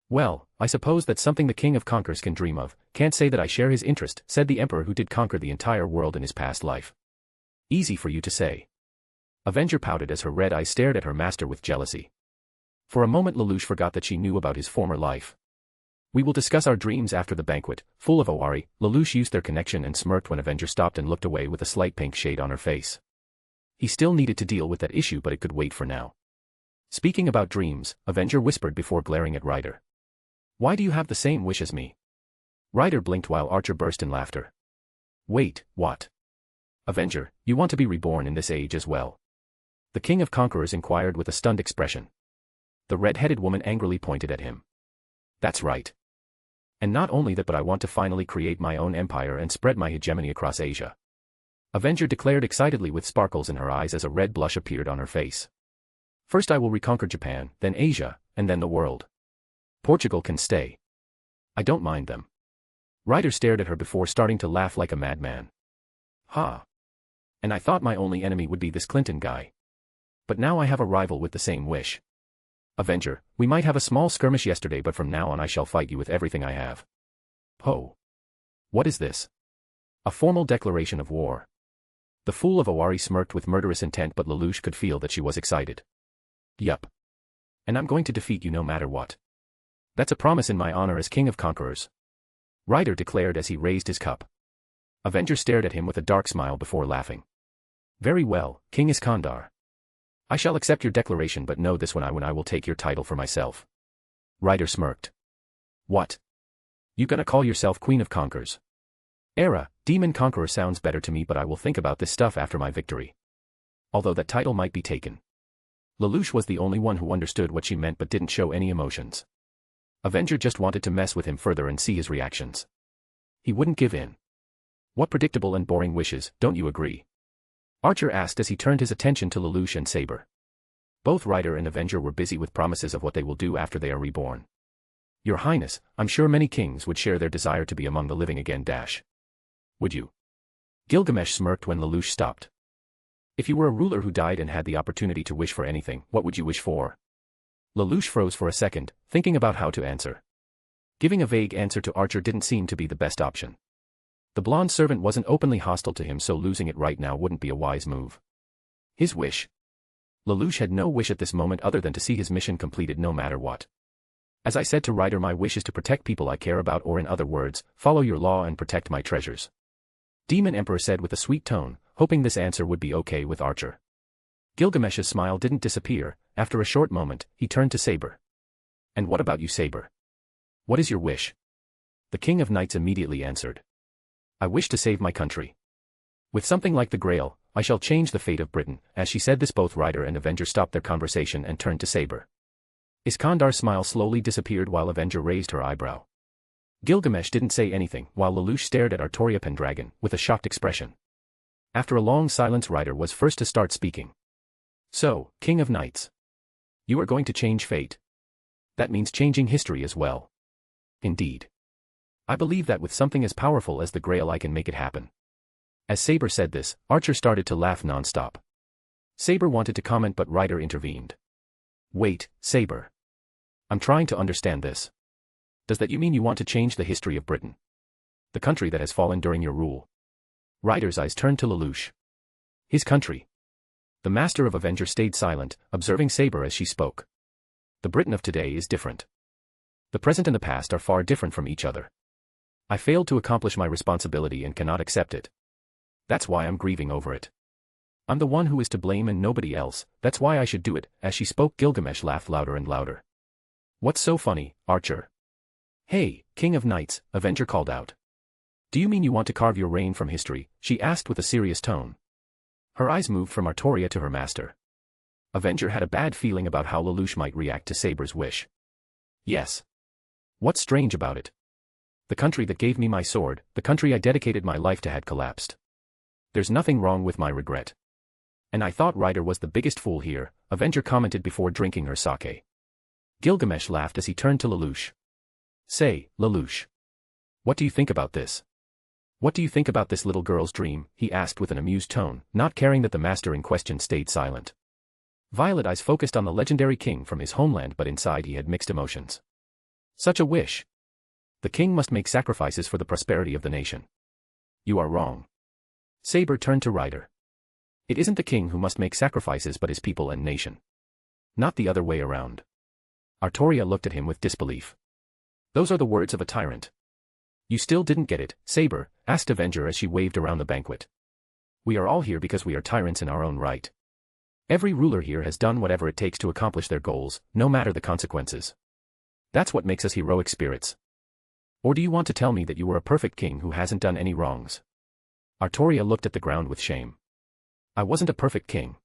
Well, I suppose that's something the King of Conquerors can dream of. Can't say that I share his interest, said the Emperor who did conquer the entire world in his past life. Easy for you to say. Avenger pouted as her red eyes stared at her master with jealousy. For a moment Lelouch forgot that she knew about his former life. We will discuss our dreams after the banquet, full of Owari. Lelouch used their connection and smirked when Avenger stopped and looked away with a slight pink shade on her face. He still needed to deal with that issue, but it could wait for now. Speaking about dreams, Avenger whispered before glaring at Ryder. Why do you have the same wish as me? Ryder blinked while Archer burst in laughter. Wait, what? Avenger, you want to be reborn in this age as well? The King of Conquerors inquired with a stunned expression. The red-headed woman angrily pointed at him. That's right. And not only that, but I want to finally create my own empire and spread my hegemony across Asia. Avenger declared excitedly with sparkles in her eyes as a red blush appeared on her face. First I will reconquer Japan, then Asia, and then the world. Portugal can stay. I don't mind them. Ryder stared at her before starting to laugh like a madman. Ha! And I thought my only enemy would be this Clinton guy. But now I have a rival with the same wish. Avenger, we might have a small skirmish yesterday, but from now on I shall fight you with everything I have. Ho! What is this? A formal declaration of war. The fool of Owari smirked with murderous intent, but Lelouch could feel that she was excited. Yup. And I'm going to defeat you no matter what. That's a promise in my honor as King of Conquerors. Ryder declared as he raised his cup. Avenger stared at him with a dark smile before laughing. Very well, King Iskandar. I shall accept your declaration, but know this, when I will take your title for myself. Ryder smirked. What? You gonna call yourself Queen of Conquerors? Demon Conqueror sounds better to me, but I will think about this stuff after my victory. Although that title might be taken. Lelouch was the only one who understood what she meant but didn't show any emotions. Avenger just wanted to mess with him further and see his reactions. He wouldn't give in. What predictable and boring wishes, don't you agree? Archer asked as he turned his attention to Lelouch and Saber. Both Ryder and Avenger were busy with promises of what they will do after they are reborn. Your Highness, I'm sure many kings would share their desire to be among the living again. Would you? Gilgamesh smirked when Lelouch stopped. If you were a ruler who died and had the opportunity to wish for anything, what would you wish for? Lelouch froze for a second, thinking about how to answer. Giving a vague answer to Archer didn't seem to be the best option. The blonde servant wasn't openly hostile to him, so losing it right now wouldn't be a wise move. His wish. Lelouch had no wish at this moment other than to see his mission completed no matter what. As I said to Ryder, my wish is to protect people I care about, or in other words, follow your law and protect my treasures. Demon Emperor said with a sweet tone, hoping this answer would be okay with Archer. Gilgamesh's smile didn't disappear. After a short moment, he turned to Saber. And what about you, Saber? What is your wish? The King of Knights immediately answered. I wish to save my country. With something like the Grail, I shall change the fate of Britain. As she said this, both Ryder and Avenger stopped their conversation and turned to Saber. Iskandar's smile slowly disappeared while Avenger raised her eyebrow. Gilgamesh didn't say anything, while Lelouch stared at Artoria Pendragon with a shocked expression. After a long silence, Ryder was first to start speaking. So, King of Knights. You are going to change fate. That means changing history as well. Indeed. I believe that with something as powerful as the Grail I can make it happen. As Saber said this, Archer started to laugh non-stop. Saber wanted to comment, but Ryder intervened. Wait, Saber. I'm trying to understand this. Does that you mean you want to change the history of Britain? The country that has fallen during your rule? Ryder's eyes turned to Lelouch. His country. The master of Avenger stayed silent, observing Saber as she spoke. The Britain of today is different. The present and the past are far different from each other. I failed to accomplish my responsibility and cannot accept it. That's why I'm grieving over it. I'm the one who is to blame and nobody else. That's why I should do it. As she spoke, Gilgamesh laughed louder and louder. What's so funny, Archer? Hey, King of Knights, Avenger called out. Do you mean you want to carve your reign from history? She asked with a serious tone. Her eyes moved from Artoria to her master. Avenger had a bad feeling about how Lelouch might react to Saber's wish. Yes. What's strange about it? The country that gave me my sword, the country I dedicated my life to, had collapsed. There's nothing wrong with my regret. And I thought Ryder was the biggest fool here, Avenger commented before drinking her sake. Gilgamesh laughed as he turned to Lelouch. Say, Lelouch. What do you think about this? What do you think about this little girl's dream? He asked with an amused tone, not caring that the master in question stayed silent. Violet eyes focused on the legendary king from his homeland, but inside he had mixed emotions. Such a wish. The king must make sacrifices for the prosperity of the nation. You are wrong. Saber turned to Ryder. It isn't the king who must make sacrifices but his people and nation. Not the other way around. Artoria looked at him with disbelief. Those are the words of a tyrant. You still didn't get it, Saber? Asked Avenger as she waved around the banquet. We are all here because we are tyrants in our own right. Every ruler here has done whatever it takes to accomplish their goals, no matter the consequences. That's what makes us heroic spirits. Or do you want to tell me that you were a perfect king who hasn't done any wrongs? Artoria looked at the ground with shame. I wasn't a perfect king.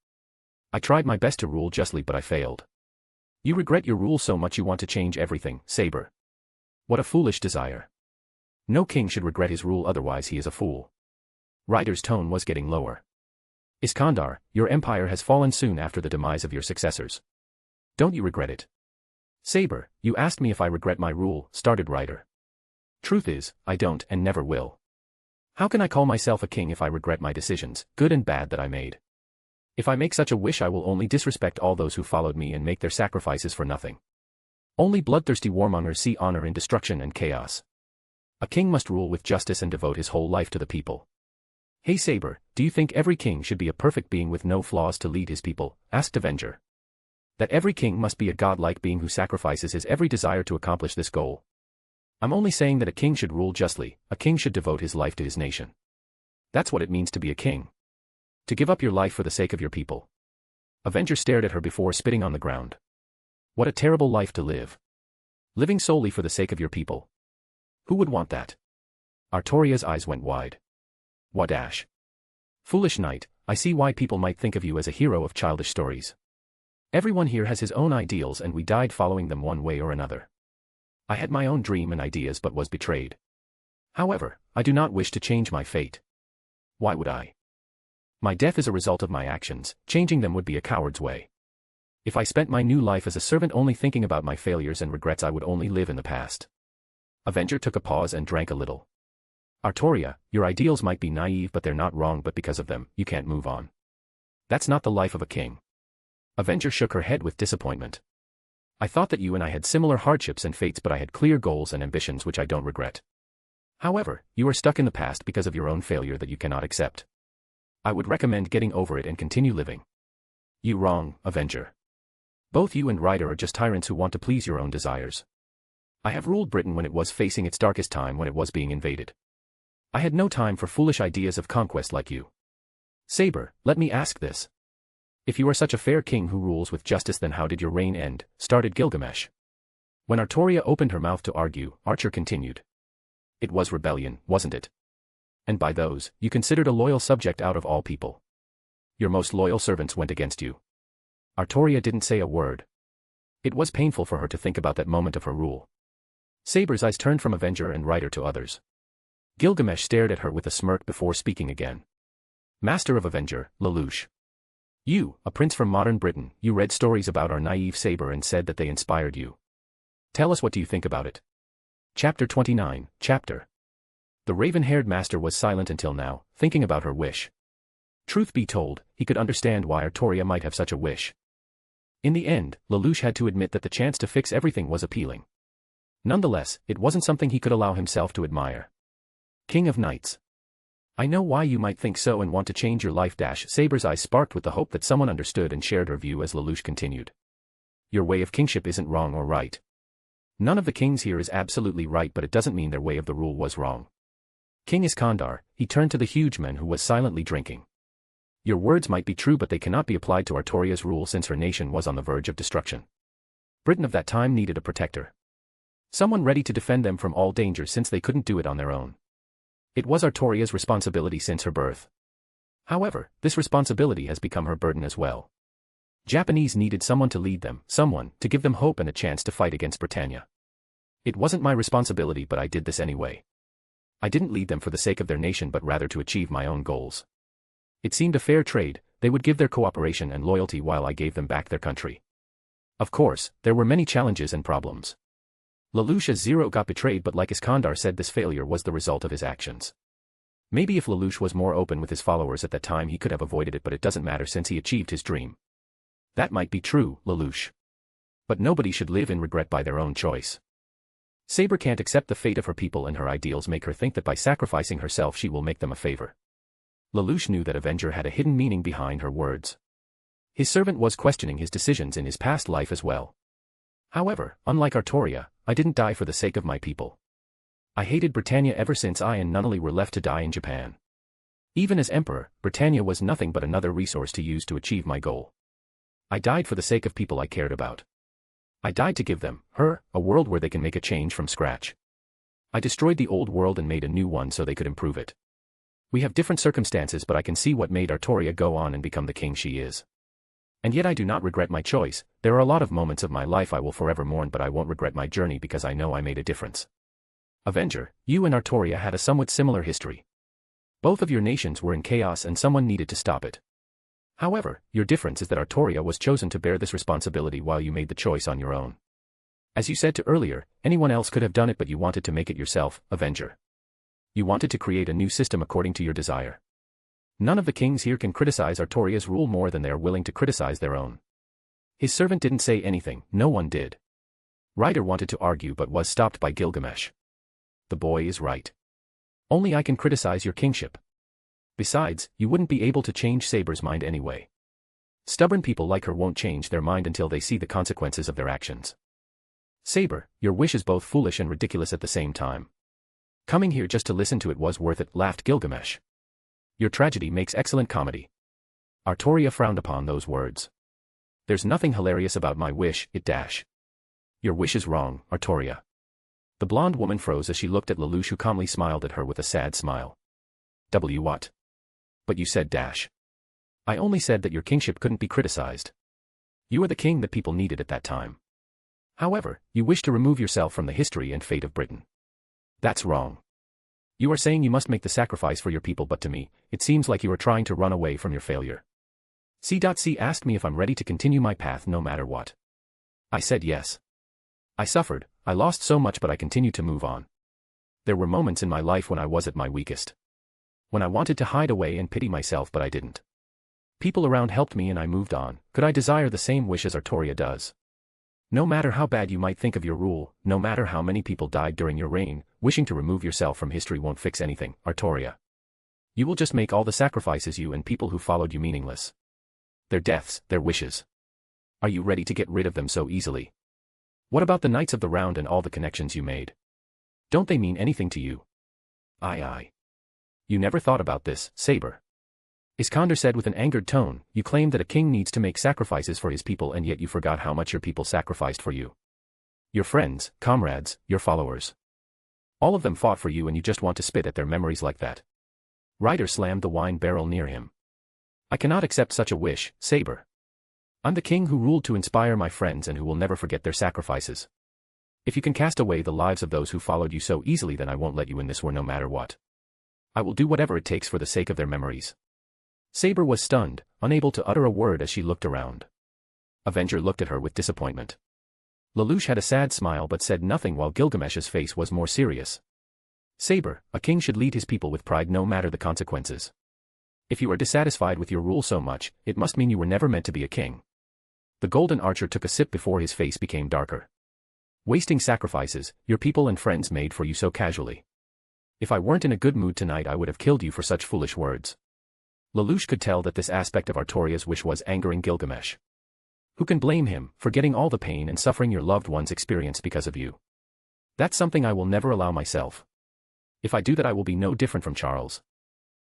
I tried my best to rule justly, but I failed. You regret your rule so much you want to change everything, Saber. What a foolish desire. No king should regret his rule, otherwise he is a fool. Ryder's tone was getting lower. Iskandar, your empire has fallen soon after the demise of your successors. Don't you regret it? Saber, you asked me if I regret my rule, started Ryder. Truth is, I don't and never will. How can I call myself a king if I regret my decisions, good and bad, that I made? If I make such a wish, I will only disrespect all those who followed me and make their sacrifices for nothing. Only bloodthirsty warmongers see honor in destruction and chaos. A king must rule with justice and devote his whole life to the people. Hey Saber, do you think every king should be a perfect being with no flaws to lead his people? Asked Avenger. That every king must be a godlike being who sacrifices his every desire to accomplish this goal. I'm only saying that a king should rule justly, a king should devote his life to his nation. That's what it means to be a king. To give up your life for the sake of your people. Avenger stared at her before spitting on the ground. What a terrible life to live. Living solely for the sake of your people. Who would want that? Artoria's eyes went wide. What dash? Foolish knight, I see why people might think of you as a hero of childish stories. Everyone here has his own ideals and we died following them one way or another. I had my own dream and ideas but was betrayed. However, I do not wish to change my fate. Why would I? My death is a result of my actions, changing them would be a coward's way. If I spent my new life as a servant only thinking about my failures and regrets, I would only live in the past. Avenger took a pause and drank a little. Artoria, your ideals might be naive but they're not wrong, but because of them, you can't move on. That's not the life of a king. Avenger shook her head with disappointment. I thought that you and I had similar hardships and fates, but I had clear goals and ambitions which I don't regret. However, you are stuck in the past because of your own failure that you cannot accept. I would recommend getting over it and continue living. You wrong, Avenger. Both you and Ryder are just tyrants who want to please your own desires. I have ruled Britain when it was facing its darkest time, when it was being invaded. I had no time for foolish ideas of conquest like you. Saber, let me ask this. If you are such a fair king who rules with justice, then how did your reign end? Started Gilgamesh. When Artoria opened her mouth to argue, Archer continued. It was rebellion, wasn't it? And by those, you considered a loyal subject out of all people. Your most loyal servants went against you. Artoria didn't say a word. It was painful for her to think about that moment of her rule. Saber's eyes turned from Avenger and Ryder to others. Gilgamesh stared at her with a smirk before speaking again. Master of Avenger, Lelouch. You, a prince from modern Britain, you read stories about our naive Saber and said that they inspired you. Tell us, what do you think about it? Chapter 29, Chapter. The raven-haired master was silent until now, thinking about her wish. Truth be told, he could understand why Artoria might have such a wish. In the end, Lelouch had to admit that the chance to fix everything was appealing. Nonetheless, it wasn't something he could allow himself to admire. King of Knights. I know why you might think so and want to change your life. Saber's eyes sparked with the hope that someone understood and shared her view as Lelouch continued. Your way of kingship isn't wrong or right. None of the kings here is absolutely right, but it doesn't mean their way of the rule was wrong. King Iskandar, he turned to the huge man who was silently drinking. Your words might be true, but they cannot be applied to Artoria's rule since her nation was on the verge of destruction. Britain of that time needed a protector. Someone ready to defend them from all danger since they couldn't do it on their own. It was Artoria's responsibility since her birth. However, this responsibility has become her burden as well. Japanese needed someone to lead them, someone to give them hope and a chance to fight against Britannia. It wasn't my responsibility, but I did this anyway. I didn't lead them for the sake of their nation but rather to achieve my own goals. It seemed a fair trade, they would give their cooperation and loyalty while I gave them back their country. Of course, there were many challenges and problems. Lelouch Zero got betrayed, but like Iskandar said, this failure was the result of his actions. Maybe if Lelouch was more open with his followers at that time he could have avoided it, but it doesn't matter since he achieved his dream. That might be true, Lelouch. But nobody should live in regret by their own choice. Saber can't accept the fate of her people, and her ideals make her think that by sacrificing herself she will make them a favor. Lelouch knew that Avenger had a hidden meaning behind her words. His servant was questioning his decisions in his past life as well. However, unlike Artoria, I didn't die for the sake of my people. I hated Britannia ever since I and Nunnally were left to die in Japan. Even as emperor, Britannia was nothing but another resource to use to achieve my goal. I died for the sake of people I cared about. I died to give them, her, a world where they can make a change from scratch. I destroyed the old world and made a new one so they could improve it. We have different circumstances, but I can see what made Artoria go on and become the king she is. And yet I do not regret my choice. There are a lot of moments of my life I will forever mourn, but I won't regret my journey because I know I made a difference. Avenger, you and Artoria had a somewhat similar history. Both of your nations were in chaos and someone needed to stop it. However, your difference is that Artoria was chosen to bear this responsibility while you made the choice on your own. As you said to earlier, anyone else could have done it but you wanted to make it yourself, Avenger. You wanted to create a new system according to your desire. None of the kings here can criticize Artoria's rule more than they are willing to criticize their own. His servant didn't say anything, no one did. Ryder wanted to argue but was stopped by Gilgamesh. The boy is right. Only I can criticize your kingship. Besides, you wouldn't be able to change Saber's mind anyway. Stubborn people like her won't change their mind until they see the consequences of their actions. Saber, your wish is both foolish and ridiculous at the same time. Coming here just to listen to it was worth it, laughed Gilgamesh. Your tragedy makes excellent comedy. Artoria frowned upon those words. There's nothing hilarious about my wish, it dash. Your wish is wrong, Artoria. The blonde woman froze as she looked at Lelouch, who calmly smiled at her with a sad smile. What? But you said dash. I only said that your kingship couldn't be criticized. You are the king that people needed at that time. However, you wish to remove yourself from the history and fate of Britain. That's wrong. You are saying you must make the sacrifice for your people, but to me, it seems like you are trying to run away from your failure. C.C. asked me if I'm ready to continue my path no matter what. I said yes. I suffered, I lost so much, but I continued to move on. There were moments in my life when I was at my weakest. When I wanted to hide away and pity myself, but I didn't. People around helped me and I moved on. Could I desire the same wish as Artoria does? No matter how bad you might think of your rule, no matter how many people died during your reign, wishing to remove yourself from history won't fix anything, Artoria. You will just make all the sacrifices you and people who followed you meaningless. Their deaths, their wishes. Are you ready to get rid of them so easily? What about the Knights of the Round and all the connections you made? Don't they mean anything to you? Aye. You never thought about this, Saber. Iskander said with an angered tone, you claimed that a king needs to make sacrifices for his people, and yet you forgot how much your people sacrificed for you. Your friends, comrades, your followers. All of them fought for you and you just want to spit at their memories like that. Ryder slammed the wine barrel near him. I cannot accept such a wish, Saber. I'm the king who ruled to inspire my friends and who will never forget their sacrifices. If you can cast away the lives of those who followed you so easily, then I won't let you in this war no matter what. I will do whatever it takes for the sake of their memories. Saber was stunned, unable to utter a word as she looked around. Avenger looked at her with disappointment. Lelouch had a sad smile but said nothing, while Gilgamesh's face was more serious. Saber, a king should lead his people with pride no matter the consequences. If you are dissatisfied with your rule so much, it must mean you were never meant to be a king. The golden archer took a sip before his face became darker. Wasting sacrifices, your people and friends made for you so casually. If I weren't in a good mood tonight, I would have killed you for such foolish words. Lelouch could tell that this aspect of Artoria's wish was angering Gilgamesh. Who can blame him, for getting all the pain and suffering your loved ones experienced because of you? That's something I will never allow myself. If I do that, I will be no different from Charles.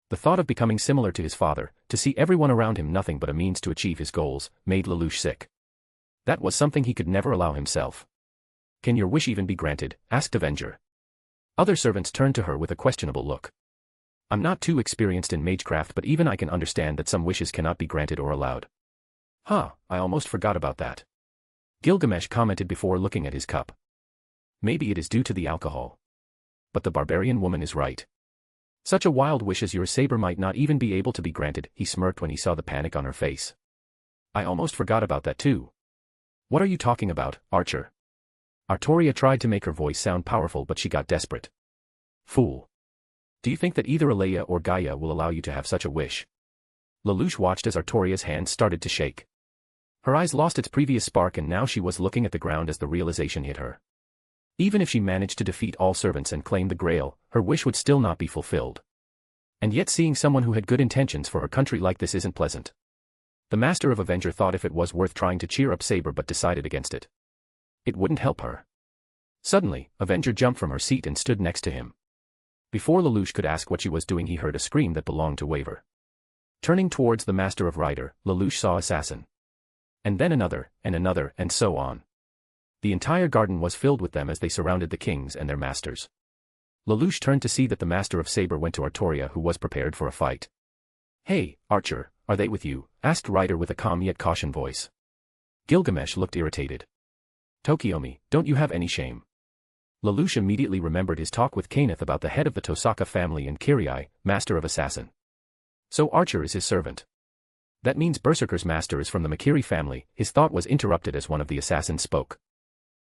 The thought of becoming similar to his father, to see everyone around him nothing but a means to achieve his goals, made Lelouch sick. That was something he could never allow himself. Can your wish even be granted? Asked Avenger. Other servants turned to her with a questionable look. I'm not too experienced in magecraft, but even I can understand that some wishes cannot be granted or allowed. I almost forgot about that. Gilgamesh commented before looking at his cup. Maybe it is due to the alcohol. But the barbarian woman is right. Such a wild wish as your Saber might not even be able to be granted, he smirked when he saw the panic on her face. I almost forgot about that too. What are you talking about, Archer? Artoria tried to make her voice sound powerful, but she got desperate. Fool. Do you think that either Alea or Gaia will allow you to have such a wish? Lelouch watched as Artoria's hand started to shake. Her eyes lost its previous spark and now she was looking at the ground as the realization hit her. Even if she managed to defeat all servants and claim the Grail, her wish would still not be fulfilled. And yet seeing someone who had good intentions for her country like this isn't pleasant. The Master of Avenger thought if it was worth trying to cheer up Saber but decided against it. It wouldn't help her. Suddenly, Avenger jumped from her seat and stood next to him. Before Lelouch could ask what she was doing, he heard a scream that belonged to Waver. Turning towards the Master of Ryder, Lelouch saw Assassin. And then another, and so on. The entire garden was filled with them as they surrounded the kings and their masters. Lelouch turned to see that the Master of Saber went to Artoria, who was prepared for a fight. Hey, Archer, are they with you? Asked Ryder with a calm yet caution voice. Gilgamesh looked irritated. Tokiomi, don't you have any shame? Lelouch immediately remembered his talk with Kaneth about the head of the Tosaka family and Kariya, master of assassin. So Archer is his servant. That means Berserker's master is from the Makiri family. His thought was interrupted as one of the assassins spoke.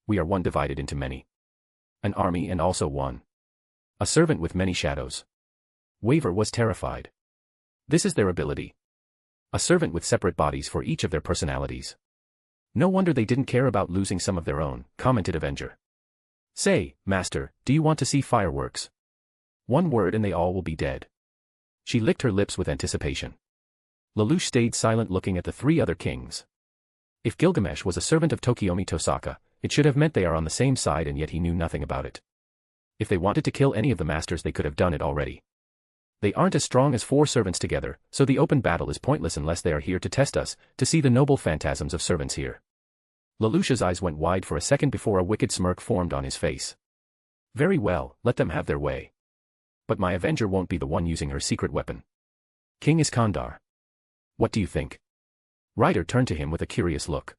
We are one divided into many. An army and also one. A servant with many shadows. Waver was terrified. This is their ability. A servant with separate bodies for each of their personalities. No wonder they didn't care about losing some of their own, commented Avenger. Say, Master, do you want to see fireworks? One word and they all will be dead. She licked her lips with anticipation. Lelouch stayed silent looking at the three other kings. If Gilgamesh was a servant of Tokiomi Tosaka, it should have meant they are on the same side and yet he knew nothing about it. If they wanted to kill any of the masters they could have done it already. They aren't as strong as 4 servants together, so the open battle is pointless unless they are here to test us, to see the noble phantasms of servants here. Lelouch's eyes went wide for a second before a wicked smirk formed on his face. Very well, let them have their way. But my Avenger won't be the one using her secret weapon. King Iskandar. What do you think? Ryder turned to him with a curious look.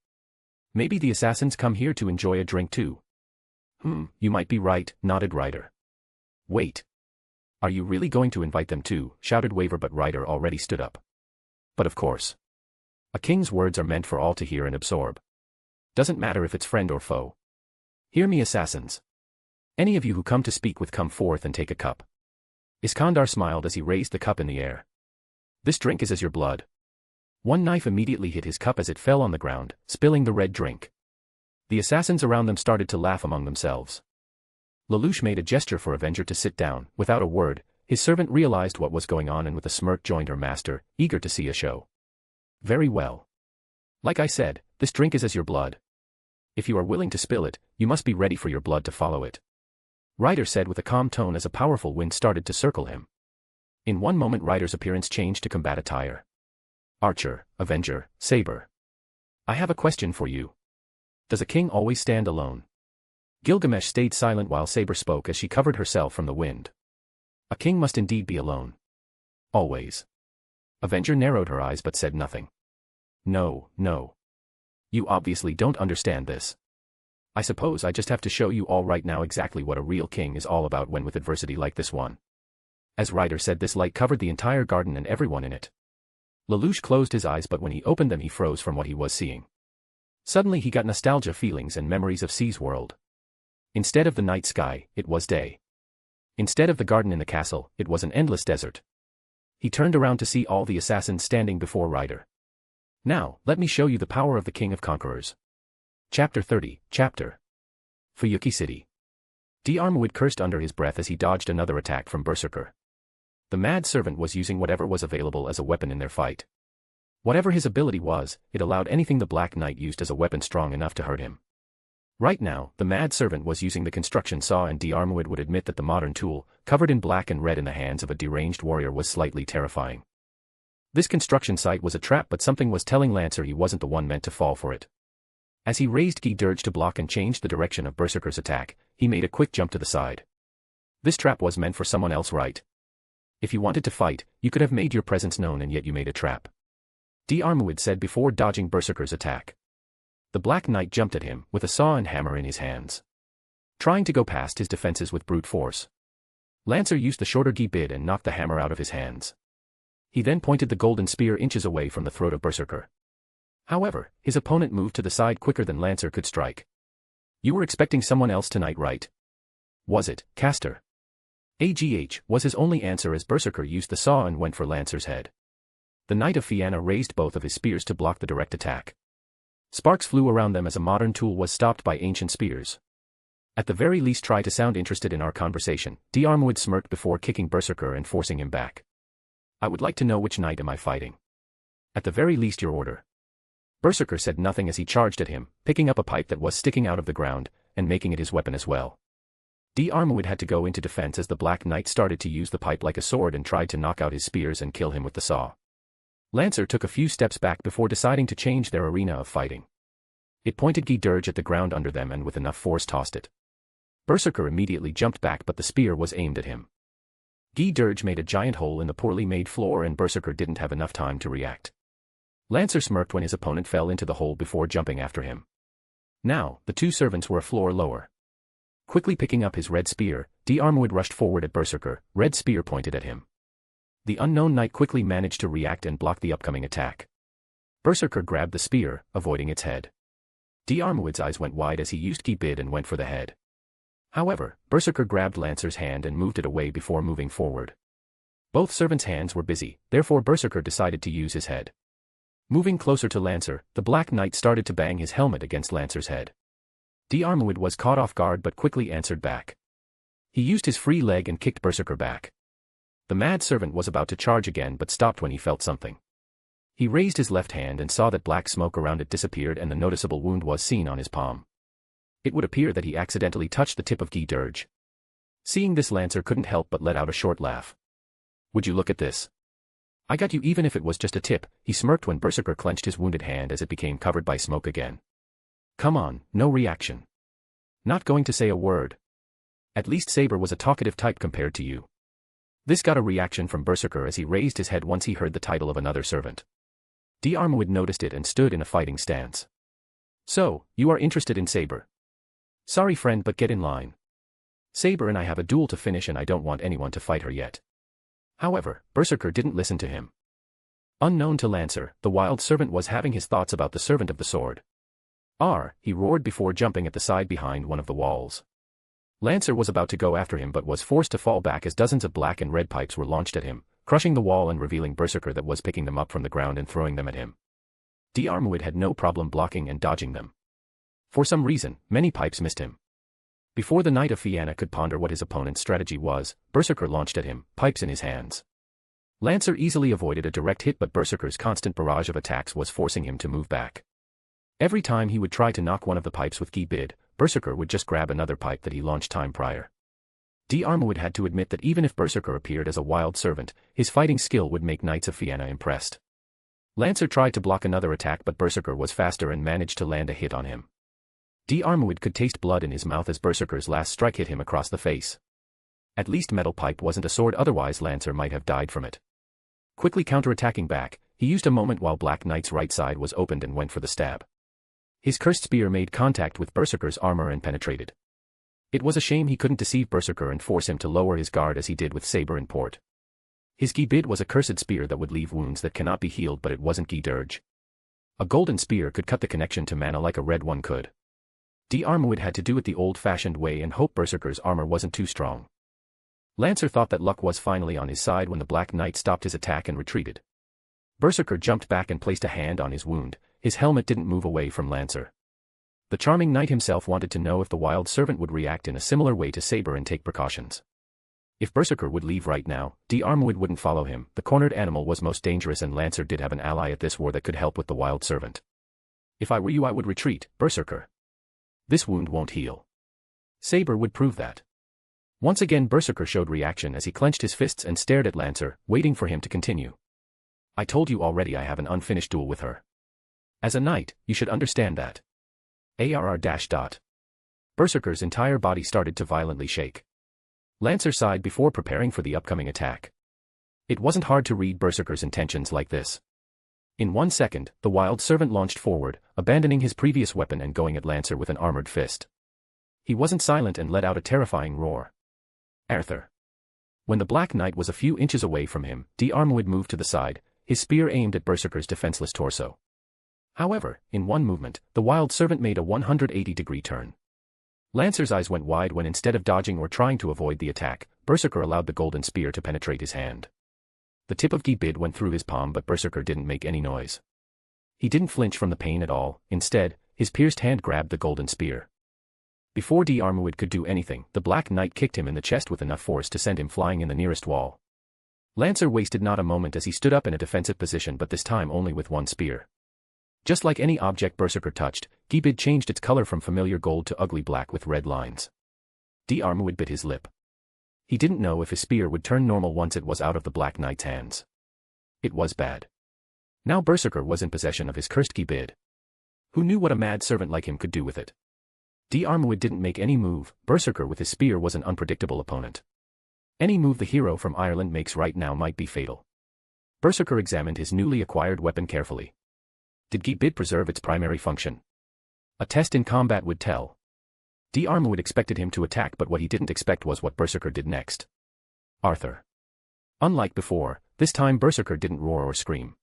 Maybe the assassins come here to enjoy a drink too. You might be right, nodded Ryder. Wait. Are you really going to invite them too? Shouted Waver, but Ryder already stood up. But of course. A king's words are meant for all to hear and absorb. Doesn't matter if it's friend or foe. Hear me, assassins. Any of you who come to speak with, come forth and take a cup. Iskandar smiled as he raised the cup in the air. This drink is as your blood. One knife immediately hit his cup as it fell on the ground, spilling the red drink. The assassins around them started to laugh among themselves. Lelouch made a gesture for Avenger to sit down. Without a word, his servant realized what was going on and with a smirk joined her master, eager to see a show. Very well. Like I said, this drink is as your blood. If you are willing to spill it, you must be ready for your blood to follow it. Ryder said with a calm tone as a powerful wind started to circle him. In one moment Ryder's appearance changed to combat attire. Archer, Avenger, Saber. I have a question for you. Does a king always stand alone? Gilgamesh stayed silent while Saber spoke as she covered herself from the wind. A king must indeed be alone. Always. Avenger narrowed her eyes but said nothing. No. You obviously don't understand this. I suppose I just have to show you all right now exactly what a real king is all about when with adversity like this one. As Ryder said, this light covered the entire garden and everyone in it. Lelouch closed his eyes, but when he opened them he froze from what he was seeing. Suddenly he got nostalgia feelings and memories of C's world. Instead of the night sky, it was day. Instead of the garden in the castle, it was an endless desert. He turned around to see all the assassins standing before Ryder. Now, let me show you the power of the King of Conquerors. Chapter 30, Chapter Fuyuki City. D'Armwood cursed under his breath as he dodged another attack from Berserker. The mad servant was using whatever was available as a weapon in their fight. Whatever his ability was, it allowed anything the Black Knight used as a weapon strong enough to hurt him. Right now, the mad servant was using the construction saw, and D'Armwood would admit that the modern tool, covered in black and red in the hands of a deranged warrior, was slightly terrifying. This construction site was a trap, but something was telling Lancer he wasn't the one meant to fall for it. As he raised Gi Dirge to block and changed the direction of Berserker's attack, he made a quick jump to the side. This trap was meant for someone else, right? If you wanted to fight, you could have made your presence known, and yet you made a trap. D'Armwood said before dodging Berserker's attack. The Black Knight jumped at him, with a saw and hammer in his hands, trying to go past his defenses with brute force. Lancer used the shorter Gi bid and knocked the hammer out of his hands. He then pointed the golden spear inches away from the throat of Berserker. However, his opponent moved to the side quicker than Lancer could strike. You were expecting someone else tonight, right? Was it, Caster? AGH was his only answer as Berserker used the saw and went for Lancer's head. The Knight of Fianna raised both of his spears to block the direct attack. Sparks flew around them as a modern tool was stopped by ancient spears. At the very least, try to sound interested in our conversation, D'Armwood smirked before kicking Berserker and forcing him back. I would like to know which knight am I fighting? At the very least, your order. Berserker said nothing as he charged at him, picking up a pipe that was sticking out of the ground, and making it his weapon as well. D'Armwood had to go into defense as the Black Knight started to use the pipe like a sword and tried to knock out his spears and kill him with the saw. Lancer took a few steps back before deciding to change their arena of fighting. It pointed Gi Dirge at the ground under them and with enough force tossed it. Berserker immediately jumped back, but the spear was aimed at him. Gi Dirge made a giant hole in the poorly made floor and Berserker didn't have enough time to react. Lancer smirked when his opponent fell into the hole before jumping after him. Now, the two servants were a floor lower. Quickly picking up his red spear, D'Armwood rushed forward at Berserker, red spear pointed at him. The unknown knight quickly managed to react and block the upcoming attack. Berserker grabbed the spear, avoiding its head. D'Armwood's eyes went wide as he used Key Bid and went for the head. However, Berserker grabbed Lancer's hand and moved it away before moving forward. Both servants' hands were busy, therefore Berserker decided to use his head. Moving closer to Lancer, the Black Knight started to bang his helmet against Lancer's head. D'Armwood was caught off guard but quickly answered back. He used his free leg and kicked Berserker back. The mad servant was about to charge again but stopped when he felt something. He raised his left hand and saw that black smoke around it disappeared and the noticeable wound was seen on his palm. It would appear that he accidentally touched the tip of Guy Dirge. Seeing this, Lancer couldn't help but let out a short laugh. "Would you look at this? I got you even if it was just a tip," he smirked when Berserker clenched his wounded hand as it became covered by smoke again. "Come on, no reaction. Not going to say a word. At least Saber was a talkative type compared to you." This got a reaction from Berserker as he raised his head once he heard the title of another servant. D'Armwood noticed it and stood in a fighting stance. "So, you are interested in Saber? Sorry friend, but get in line. Saber and I have a duel to finish and I don't want anyone to fight her yet." However, Berserker didn't listen to him. Unknown to Lancer, the wild servant was having his thoughts about the servant of the sword. He roared before jumping at the side behind one of the walls. Lancer was about to go after him but was forced to fall back as dozens of black and red pipes were launched at him, crushing the wall and revealing Berserker that was picking them up from the ground and throwing them at him. D'Armwood had no problem blocking and dodging them. For some reason, many pipes missed him. Before the Knight of Fianna could ponder what his opponent's strategy was, Berserker launched at him, pipes in his hands. Lancer easily avoided a direct hit but Berserker's constant barrage of attacks was forcing him to move back. Every time he would try to knock one of the pipes with Key Bid, Berserker would just grab another pipe that he launched time prior. D'Armwood had to admit that even if Berserker appeared as a wild servant, his fighting skill would make Knights of Fianna impressed. Lancer tried to block another attack but Berserker was faster and managed to land a hit on him. D'Armwood could taste blood in his mouth as Berserker's last strike hit him across the face. At least Metal Pipe wasn't a sword, otherwise Lancer might have died from it. Quickly counterattacking back, he used a moment while Black Knight's right side was opened and went for the stab. His cursed spear made contact with Berserker's armor and penetrated. It was a shame he couldn't deceive Berserker and force him to lower his guard as he did with Saber in port. His Guy Bid was a cursed spear that would leave wounds that cannot be healed, but it wasn't Guy Dirge. A golden spear could cut the connection to mana like a red one could. D'Armwood had to do it the old-fashioned way and hope Berserker's armor wasn't too strong. Lancer thought that luck was finally on his side when the Black Knight stopped his attack and retreated. Berserker jumped back and placed a hand on his wound. His helmet didn't move away from Lancer. The charming knight himself wanted to know if the wild servant would react in a similar way to Saber and take precautions. If Berserker would leave right now, D'Armwood wouldn't follow him. The cornered animal was most dangerous and Lancer did have an ally at this war that could help with the wild servant. "If I were you I would retreat, Berserker. This wound won't heal. Saber would prove that." Once again Berserker showed reaction as he clenched his fists and stared at Lancer, waiting for him to continue. "I told you already I have an unfinished duel with her. As a knight, you should understand that." Berserker's entire body started to violently shake. Lancer sighed before preparing for the upcoming attack. It wasn't hard to read Berserker's intentions like this. In 1 second, the wild servant launched forward, abandoning his previous weapon and going at Lancer with an armored fist. He wasn't silent and let out a terrifying roar. "Arthur." When the Black Knight was a few inches away from him, D'Armwood moved to the side, his spear aimed at Berserker's defenseless torso. However, in one movement, the wild servant made a 180-degree turn. Lancer's eyes went wide when instead of dodging or trying to avoid the attack, Berserker allowed the golden spear to penetrate his hand. The tip of Guy Bid went through his palm but Berserker didn't make any noise. He didn't flinch from the pain at all, instead, his pierced hand grabbed the golden spear. Before D'Armwood could do anything, the Black Knight kicked him in the chest with enough force to send him flying in the nearest wall. Lancer wasted not a moment as he stood up in a defensive position but this time only with one spear. Just like any object Berserker touched, Guy Bid changed its color from familiar gold to ugly black with red lines. D'Armwood bit his lip. He didn't know if his spear would turn normal once it was out of the Black Knight's hands. It was bad. Now Berserker was in possession of his cursed Guy Bid. Who knew what a mad servant like him could do with it? D'Armwood didn't make any move. Berserker with his spear was an unpredictable opponent. Any move the hero from Ireland makes right now might be fatal. Berserker examined his newly acquired weapon carefully. Did Guy Bid preserve its primary function? A test in combat would tell. D'Armwood expected him to attack but what he didn't expect was what Berserker did next. Arthur. Unlike before, this time Berserker didn't roar or scream.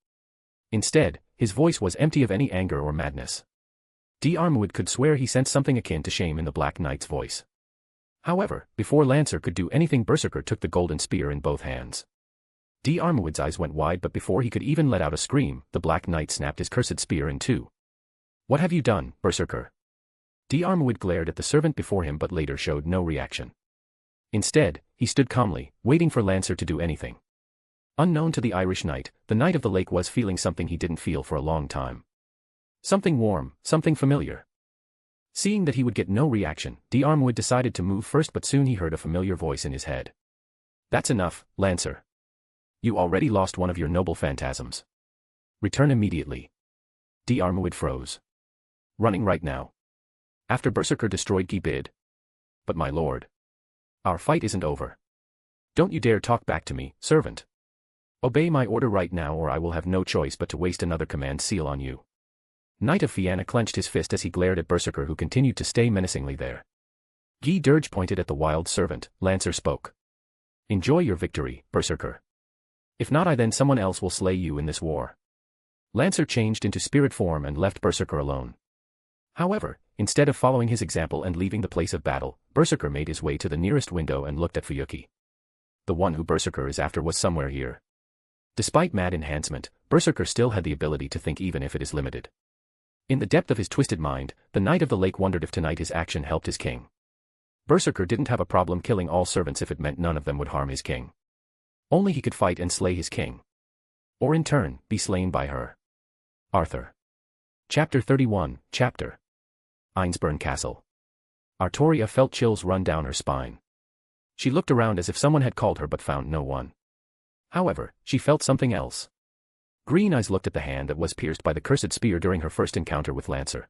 Instead, his voice was empty of any anger or madness. Armwood could swear he sensed something akin to shame in the Black Knight's voice. However, before Lancer could do anything, Berserker took the golden spear in both hands. Armwood's eyes went wide, but before he could even let out a scream, the Black Knight snapped his cursed spear in two. "What have you done, Berserker?" Armwood glared at the servant before him but later showed no reaction. Instead, he stood calmly, waiting for Lancer to do anything. Unknown to the Irish Knight, the Knight of the Lake was feeling something he didn't feel for a long time. Something warm, something familiar. Seeing that he would get no reaction, Armwood decided to move first, but soon he heard a familiar voice in his head. "That's enough, Lancer. You already lost one of your noble phantasms. Return immediately." Armwood froze. "Running right now? After Berserker destroyed Geass? But my lord. Our fight isn't over. Don't you dare talk back to me, servant. Obey my order right now or I will have no choice but to waste another command seal on you." Knight of Fianna clenched his fist as he glared at Berserker, who continued to stay menacingly there. Dirge pointed at the wild servant. Lancer spoke. "Enjoy your victory, Berserker. If not, I then someone else will slay you in this war." Lancer changed into spirit form and left Berserker alone. However, instead of following his example and leaving the place of battle, Berserker made his way to the nearest window and looked at Fuyuki. The one who Berserker is after was somewhere here. Despite mad enhancement, Berserker still had the ability to think even if it is limited. In the depth of his twisted mind, the Knight of the Lake wondered if tonight his action helped his king. Berserker didn't have a problem killing all servants if it meant none of them would harm his king. Only he could fight and slay his king. Or in turn, be slain by her. Author. Chapter 31, Chapter. Einzbern Castle. Artoria felt chills run down her spine. She looked around as if someone had called her but found no one. However, she felt something else. Green Eyes looked at the hand that was pierced by the cursed spear during her first encounter with Lancer.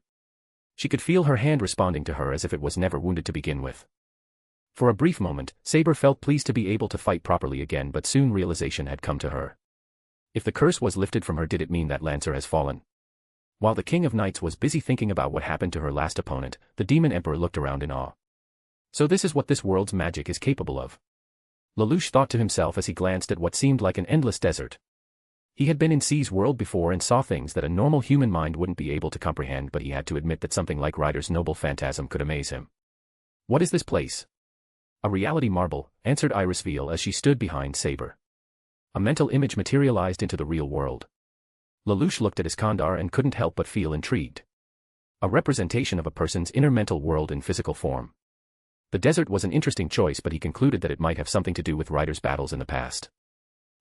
She could feel her hand responding to her as if it was never wounded to begin with. For a brief moment, Saber felt pleased to be able to fight properly again, but soon realization had come to her. If the curse was lifted from her, did it mean that Lancer has fallen? While the King of Knights was busy thinking about what happened to her last opponent, the Demon Emperor looked around in awe. So this is what this world's magic is capable of. Lelouch thought to himself as he glanced at what seemed like an endless desert. He had been in C's world before and saw things that a normal human mind wouldn't be able to comprehend, but he had to admit that something like Ryder's noble phantasm could amaze him. "What is this place?" "A reality marble," answered Irisveal as she stood behind Saber. A mental image materialized into the real world. Lelouch looked at Iskandar and couldn't help but feel intrigued. A representation of a person's inner mental world in physical form. The desert was an interesting choice, but he concluded that it might have something to do with Ryder's battles in the past.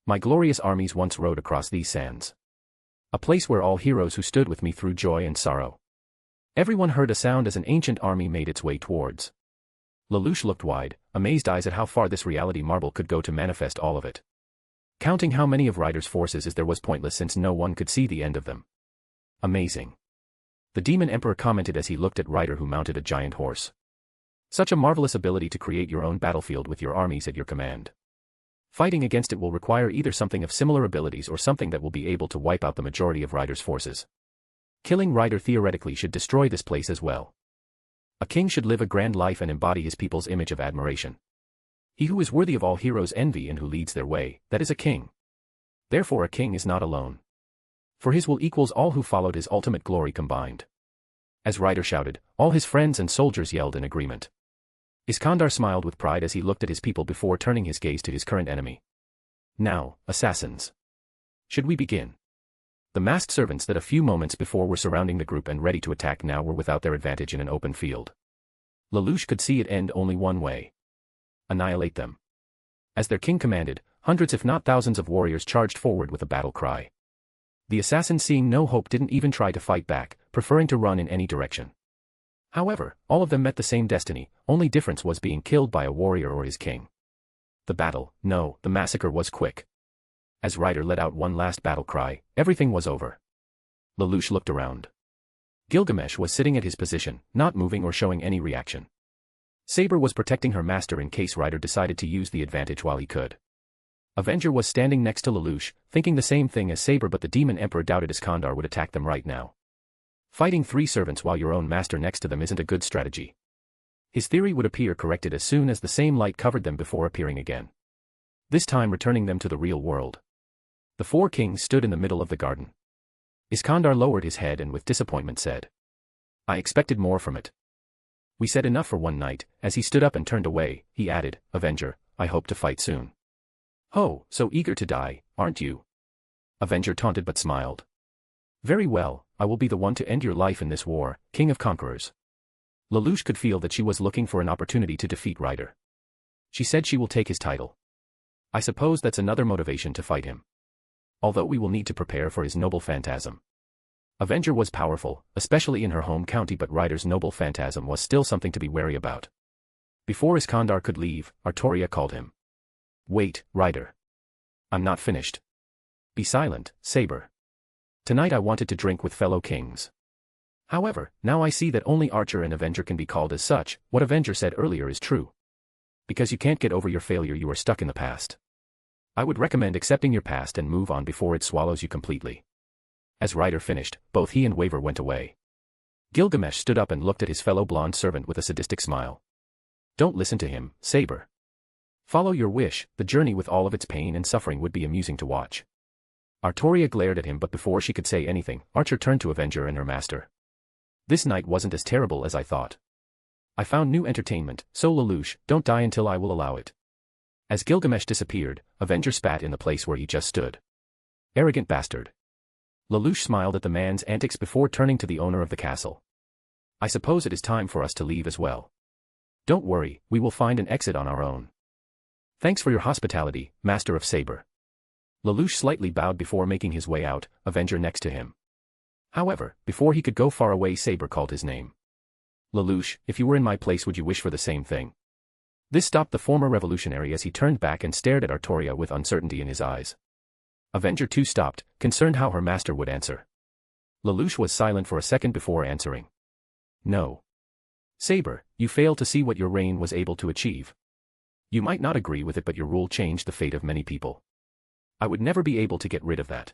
"My glorious armies once rode across these sands. A place where all heroes who stood with me through joy and sorrow." Everyone heard a sound as an ancient army made its way towards. Lelouch looked wide, amazed eyes at how far this reality marble could go to manifest all of it. Counting how many of Ryder's forces there was pointless since no one could see the end of them. Amazing. The Demon Emperor commented as he looked at Ryder, who mounted a giant horse. Such a marvelous ability to create your own battlefield with your armies at your command. Fighting against it will require either something of similar abilities or something that will be able to wipe out the majority of Ryder's forces. Killing Ryder theoretically should destroy this place as well. A king should live a grand life and embody his people's image of admiration. He who is worthy of all heroes' envy and who leads their way, that is a king. Therefore a king is not alone. For his will equals all who followed his ultimate glory combined. As Ryder shouted, all his friends and soldiers yelled in agreement. Iskandar smiled with pride as he looked at his people before turning his gaze to his current enemy. "Now, assassins. Should we begin?" The masked servants that a few moments before were surrounding the group and ready to attack now were without their advantage in an open field. Lelouch could see it end only one way. Annihilate them. As their king commanded, hundreds if not thousands of warriors charged forward with a battle cry. The assassins, seeing no hope, didn't even try to fight back, preferring to run in any direction. However, all of them met the same destiny, only difference was being killed by a warrior or his king. The massacre was quick. As Ryder let out one last battle cry, everything was over. Lelouch looked around. Gilgamesh was sitting at his position, not moving or showing any reaction. Saber was protecting her master in case Ryder decided to use the advantage while he could. Avenger was standing next to Lelouch, thinking the same thing as Saber, but the Demon Emperor doubted Iskandar would attack them right now. Fighting three servants while your own master next to them isn't a good strategy. His theory would appear corrected as soon as the same light covered them before appearing again. This time returning them to the real world. The four kings stood in the middle of the garden. Iskandar lowered his head and with disappointment said, I expected more from it. We said enough for one night. As he stood up and turned away, he added, Avenger, I hope to fight soon. Oh, so eager to die, aren't you? Avenger taunted but smiled. Very well, I will be the one to end your life in this war, King of Conquerors. Lelouch could feel that she was looking for an opportunity to defeat Ryder. She said she will take his title. I suppose that's another motivation to fight him. Although we will need to prepare for his noble phantasm. Avenger was powerful, especially in her home county, but Ryder's noble phantasm was still something to be wary about. Before Iskandar could leave, Artoria called him. Wait, Ryder. I'm not finished. Be silent, Saber. Tonight I wanted to drink with fellow kings. However, now I see that only Archer and Avenger can be called as such. What Avenger said earlier is true. Because you can't get over your failure, you are stuck in the past. I would recommend accepting your past and move on before it swallows you completely. As Ryder finished, both he and Waver went away. Gilgamesh stood up and looked at his fellow blonde servant with a sadistic smile. Don't listen to him, Saber. Follow your wish. The journey with all of its pain and suffering would be amusing to watch. Artoria glared at him, but before she could say anything, Archer turned to Avenger and her master. This night wasn't as terrible as I thought. I found new entertainment, so Lelouch, don't die until I will allow it. As Gilgamesh disappeared, Avenger spat in the place where he just stood. Arrogant bastard. Lelouch smiled at the man's antics before turning to the owner of the castle. I suppose it is time for us to leave as well. Don't worry, we will find an exit on our own. Thanks for your hospitality, Master of Saber. Lelouch slightly bowed before making his way out, Avenger next to him. However, before he could go far away, Saber called his name. Lelouch, if you were in my place, would you wish for the same thing? This stopped the former revolutionary as he turned back and stared at Artoria with uncertainty in his eyes. Avenger too stopped, concerned how her master would answer. Lelouch was silent for a second before answering. No. Saber, you fail to see what your reign was able to achieve. You might not agree with it, but your rule changed the fate of many people. I would never be able to get rid of that.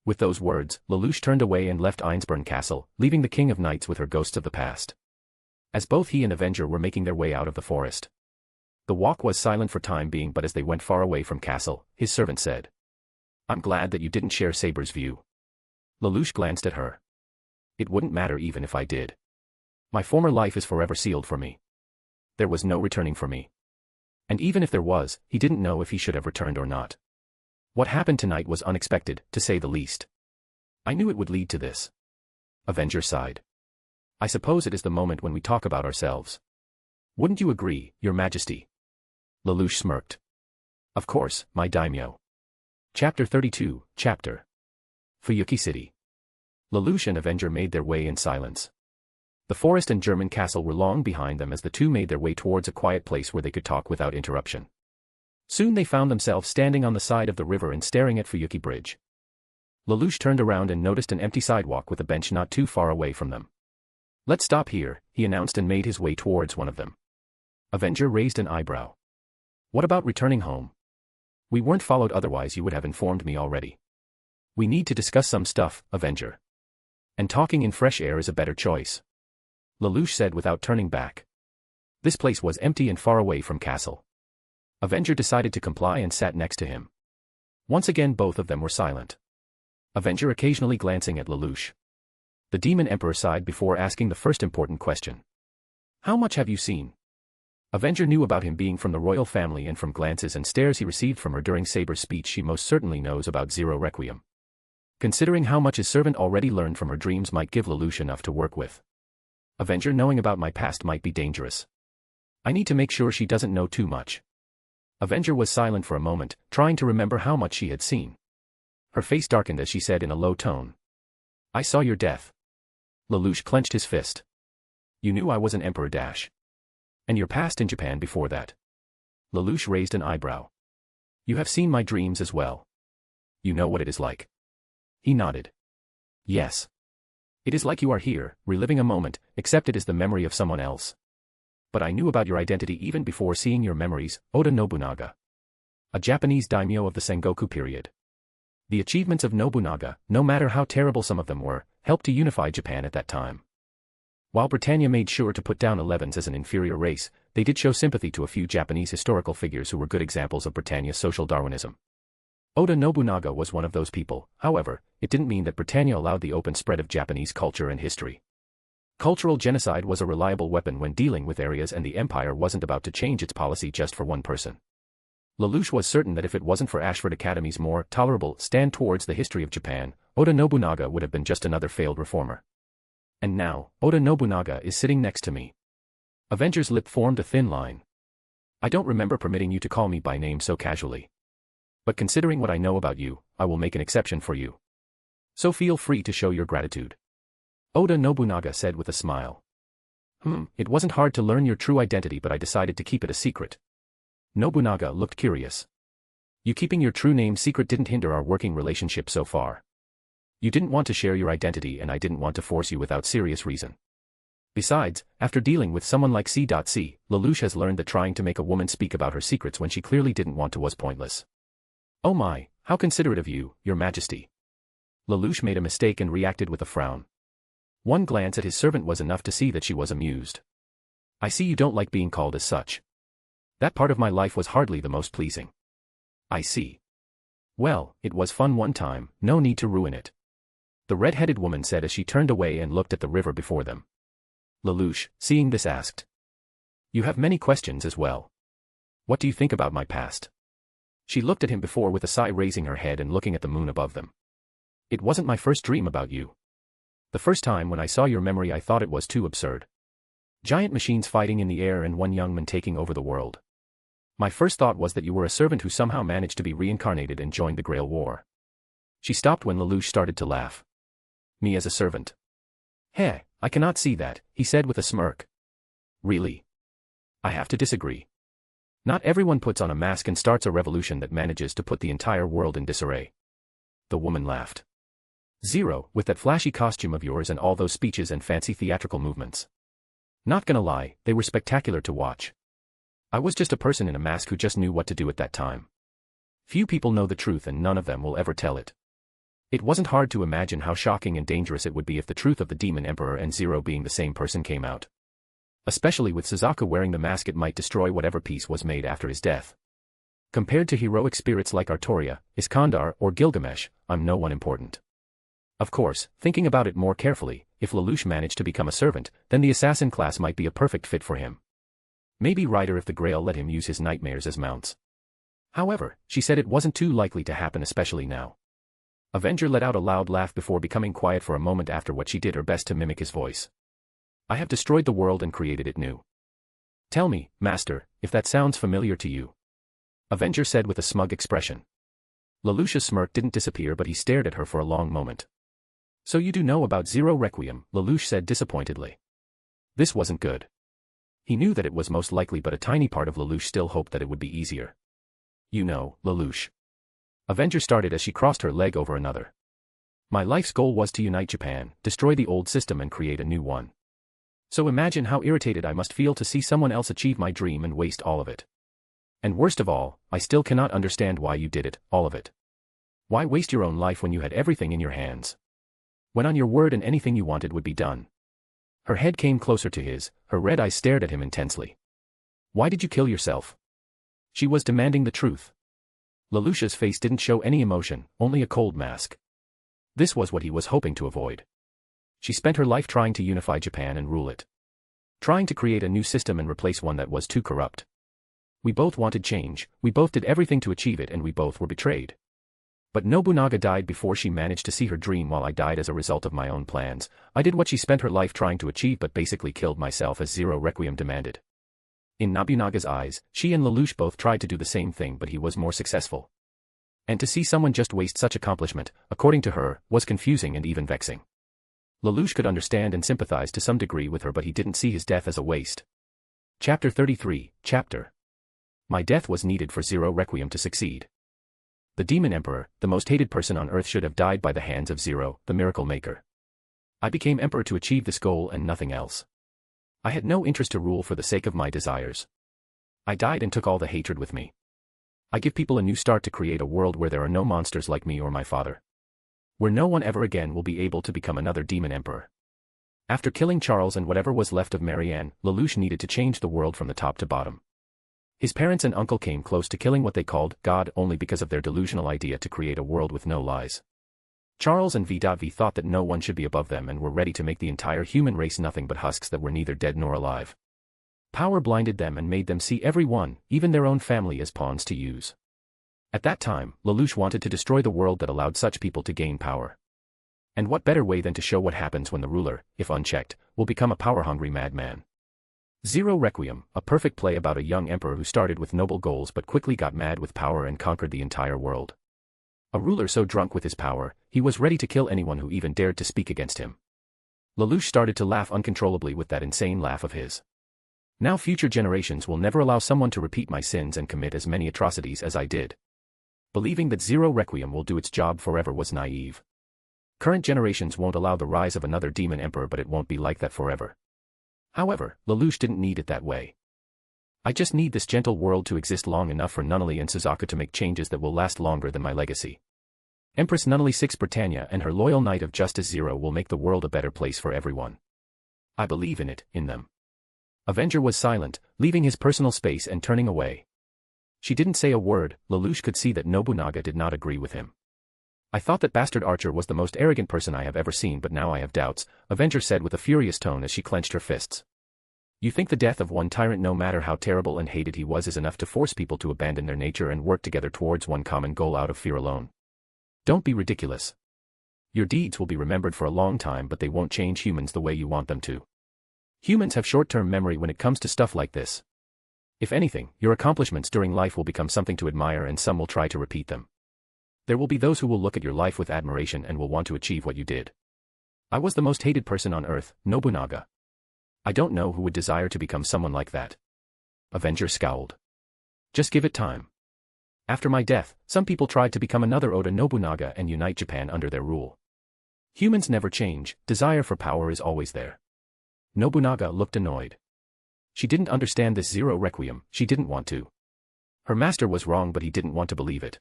With those words, Lelouch turned away and left Einzbern Castle, leaving the King of Knights with her ghosts of the past. As both he and Avenger were making their way out of the forest. The walk was silent for time being, but as they went far away from castle, his servant said. I'm glad that you didn't share Saber's view. Lelouch glanced at her. It wouldn't matter even if I did. My former life is forever sealed for me. There was no returning for me. And even if there was, he didn't know if he should have returned or not. What happened tonight was unexpected, to say the least. I knew it would lead to this. Avenger sighed. I suppose it is the moment when we talk about ourselves. Wouldn't you agree, Your Majesty? Lelouch smirked. Of course, my daimyo. Chapter 32, Chapter. Fuyuki City. Lelouch and Avenger made their way in silence. The forest and German castle were long behind them as the two made their way towards a quiet place where they could talk without interruption. Soon they found themselves standing on the side of the river and staring at Fuyuki Bridge. Lelouch turned around and noticed an empty sidewalk with a bench not too far away from them. Let's stop here, he announced and made his way towards one of them. Avenger raised an eyebrow. What about returning home? We weren't followed, otherwise you would have informed me already. We need to discuss some stuff, Avenger. And talking in fresh air is a better choice. Lelouch said without turning back. This place was empty and far away from castle. Avenger decided to comply and sat next to him. Once again both of them were silent. Avenger occasionally glancing at Lelouch. The Demon Emperor sighed before asking the first important question. How much have you seen? Avenger knew about him being from the royal family, and from glances and stares he received from her during Saber's speech she most certainly knows about Zero Requiem. Considering how much his servant already learned from her dreams might give Lelouch enough to work with. Avenger, knowing about my past might be dangerous. I need to make sure she doesn't know too much. Avenger was silent for a moment, trying to remember how much she had seen. Her face darkened as she said in a low tone. I saw your death. Lelouch clenched his fist. You knew I was an emperor dash. And your past in Japan before that. Lelouch raised an eyebrow. You have seen my dreams as well. You know what it is like. He nodded. Yes. It is like you are here, reliving a moment, except it is the memory of someone else. But I knew about your identity even before seeing your memories, Oda Nobunaga. A Japanese daimyo of the Sengoku period. The achievements of Nobunaga, no matter how terrible some of them were, helped to unify Japan at that time. While Britannia made sure to put down Elevens as an inferior race, they did show sympathy to a few Japanese historical figures who were good examples of Britannia's social Darwinism. Oda Nobunaga was one of those people. However, it didn't mean that Britannia allowed the open spread of Japanese culture and history. Cultural genocide was a reliable weapon when dealing with areas, and the Empire wasn't about to change its policy just for one person. Lelouch was certain that if it wasn't for Ashford Academy's more tolerable stand towards the history of Japan, Oda Nobunaga would have been just another failed reformer. And now, Oda Nobunaga is sitting next to me. Avenger's lip formed a thin line. I don't remember permitting you to call me by name so casually. But considering what I know about you, I will make an exception for you. So feel free to show your gratitude. Oda Nobunaga said with a smile. It wasn't hard to learn your true identity, but I decided to keep it a secret. Nobunaga looked curious. You keeping your true name secret didn't hinder our working relationship so far. You didn't want to share your identity, and I didn't want to force you without serious reason. Besides, after dealing with someone like C.C., Lelouch has learned that trying to make a woman speak about her secrets when she clearly didn't want to was pointless. Oh my, how considerate of you, Your Majesty. Lelouch made a mistake and reacted with a frown. One glance at his servant was enough to see that she was amused. I see you don't like being called as such. That part of my life was hardly the most pleasing. I see. Well, it was fun one time, no need to ruin it. The red-headed woman said as she turned away and looked at the river before them. Lelouch, seeing this, asked. You have many questions as well. What do you think about my past? She looked at him before with a sigh, raising her head and looking at the moon above them. It wasn't my first dream about you. The first time when I saw your memory I thought it was too absurd. Giant machines fighting in the air and one young man taking over the world. My first thought was that you were a servant who somehow managed to be reincarnated and joined the Grail War. She stopped when Lelouch started to laugh. Me as a servant? Heh, I cannot see that, he said with a smirk. Really? I have to disagree. Not everyone puts on a mask and starts a revolution that manages to put the entire world in disarray. The woman laughed. Zero, with that flashy costume of yours and all those speeches and fancy theatrical movements. Not gonna lie, they were spectacular to watch. I was just a person in a mask who just knew what to do at that time. Few people know the truth and none of them will ever tell it. It wasn't hard to imagine how shocking and dangerous it would be if the truth of the Demon Emperor and Zero being the same person came out. Especially with Suzaku wearing the mask, it might destroy whatever peace was made after his death. Compared to heroic spirits like Artoria, Iskandar, or Gilgamesh, I'm no one important. Of course, thinking about it more carefully, if Lelouch managed to become a servant, then the assassin class might be a perfect fit for him. Maybe Ryder if the Grail let him use his nightmares as mounts. However, she said it wasn't too likely to happen, especially now. Avenger let out a loud laugh before becoming quiet for a moment after what she did her best to mimic his voice. I have destroyed the world and created it new. Tell me, Master, if that sounds familiar to you. Avenger said with a smug expression. Lelouch's smirk didn't disappear, but he stared at her for a long moment. So you do know about Zero Requiem, Lelouch said disappointedly. This wasn't good. He knew that it was most likely, but a tiny part of Lelouch still hoped that it would be easier. You know, Lelouch. Avenger started as she crossed her leg over another. My life's goal was to unite Japan, destroy the old system and create a new one. So imagine how irritated I must feel to see someone else achieve my dream and waste all of it. And worst of all, I still cannot understand why you did it, all of it. Why waste your own life when you had everything in your hands? When on your word and anything you wanted would be done. Her head came closer to his, her red eyes stared at him intensely. Why did you kill yourself? She was demanding the truth. Lelouch's face didn't show any emotion, only a cold mask. This was what he was hoping to avoid. She spent her life trying to unify Japan and rule it. Trying to create a new system and replace one that was too corrupt. We both wanted change, we both did everything to achieve it, and we both were betrayed. But Nobunaga died before she managed to see her dream, while I died as a result of my own plans. I did what she spent her life trying to achieve, but basically killed myself as Zero Requiem demanded. In Nobunaga's eyes, she and Lelouch both tried to do the same thing, but he was more successful. And to see someone just waste such accomplishment, according to her, was confusing and even vexing. Lelouch could understand and sympathize to some degree with her, but he didn't see his death as a waste. Chapter 33, Chapter. My death was needed for Zero Requiem to succeed. The Demon Emperor, the most hated person on Earth, should have died by the hands of Zero, the Miracle Maker. I became Emperor to achieve this goal and nothing else. I had no interest to rule for the sake of my desires. I died and took all the hatred with me. I give people a new start to create a world where there are no monsters like me or my father. Where no one ever again will be able to become another Demon Emperor. After killing Charles and whatever was left of Marianne, Lelouch needed to change the world from the top to bottom. His parents and uncle came close to killing what they called God only because of their delusional idea to create a world with no lies. Charles and V.V thought that no one should be above them and were ready to make the entire human race nothing but husks that were neither dead nor alive. Power blinded them and made them see everyone, even their own family, as pawns to use. At that time, Lelouch wanted to destroy the world that allowed such people to gain power. And what better way than to show what happens when the ruler, if unchecked, will become a power-hungry madman. Zero Requiem, a perfect play about a young emperor who started with noble goals but quickly got mad with power and conquered the entire world. A ruler so drunk with his power, he was ready to kill anyone who even dared to speak against him. Lelouch started to laugh uncontrollably with that insane laugh of his. Now future generations will never allow someone to repeat my sins and commit as many atrocities as I did. Believing that Zero Requiem will do its job forever was naive. Current generations won't allow the rise of another demon emperor, but it won't be like that forever. However, Lelouch didn't need it that way. I just need this gentle world to exist long enough for Nunnally and Suzaku to make changes that will last longer than my legacy. Empress Nunnally 6 Britannia and her loyal Knight of Justice Zero will make the world a better place for everyone. I believe in it, in them. Avenger was silent, leaving his personal space and turning away. She didn't say a word. Lelouch could see that Nobunaga did not agree with him. I thought that bastard Archer was the most arrogant person I have ever seen, but now I have doubts, Avenger said with a furious tone as she clenched her fists. You think the death of one tyrant, no matter how terrible and hated he was, is enough to force people to abandon their nature and work together towards one common goal out of fear alone? Don't be ridiculous. Your deeds will be remembered for a long time, but they won't change humans the way you want them to. Humans have short-term memory when it comes to stuff like this. If anything, your accomplishments during life will become something to admire, and some will try to repeat them. There will be those who will look at your life with admiration and will want to achieve what you did. I was the most hated person on earth, Nobunaga. I don't know who would desire to become someone like that. Avenger scowled. Just give it time. After my death, some people tried to become another Oda Nobunaga and unite Japan under their rule. Humans never change, desire for power is always there. Nobunaga looked annoyed. She didn't understand this Zero Requiem, she didn't want to. Her master was wrong, but he didn't want to believe it.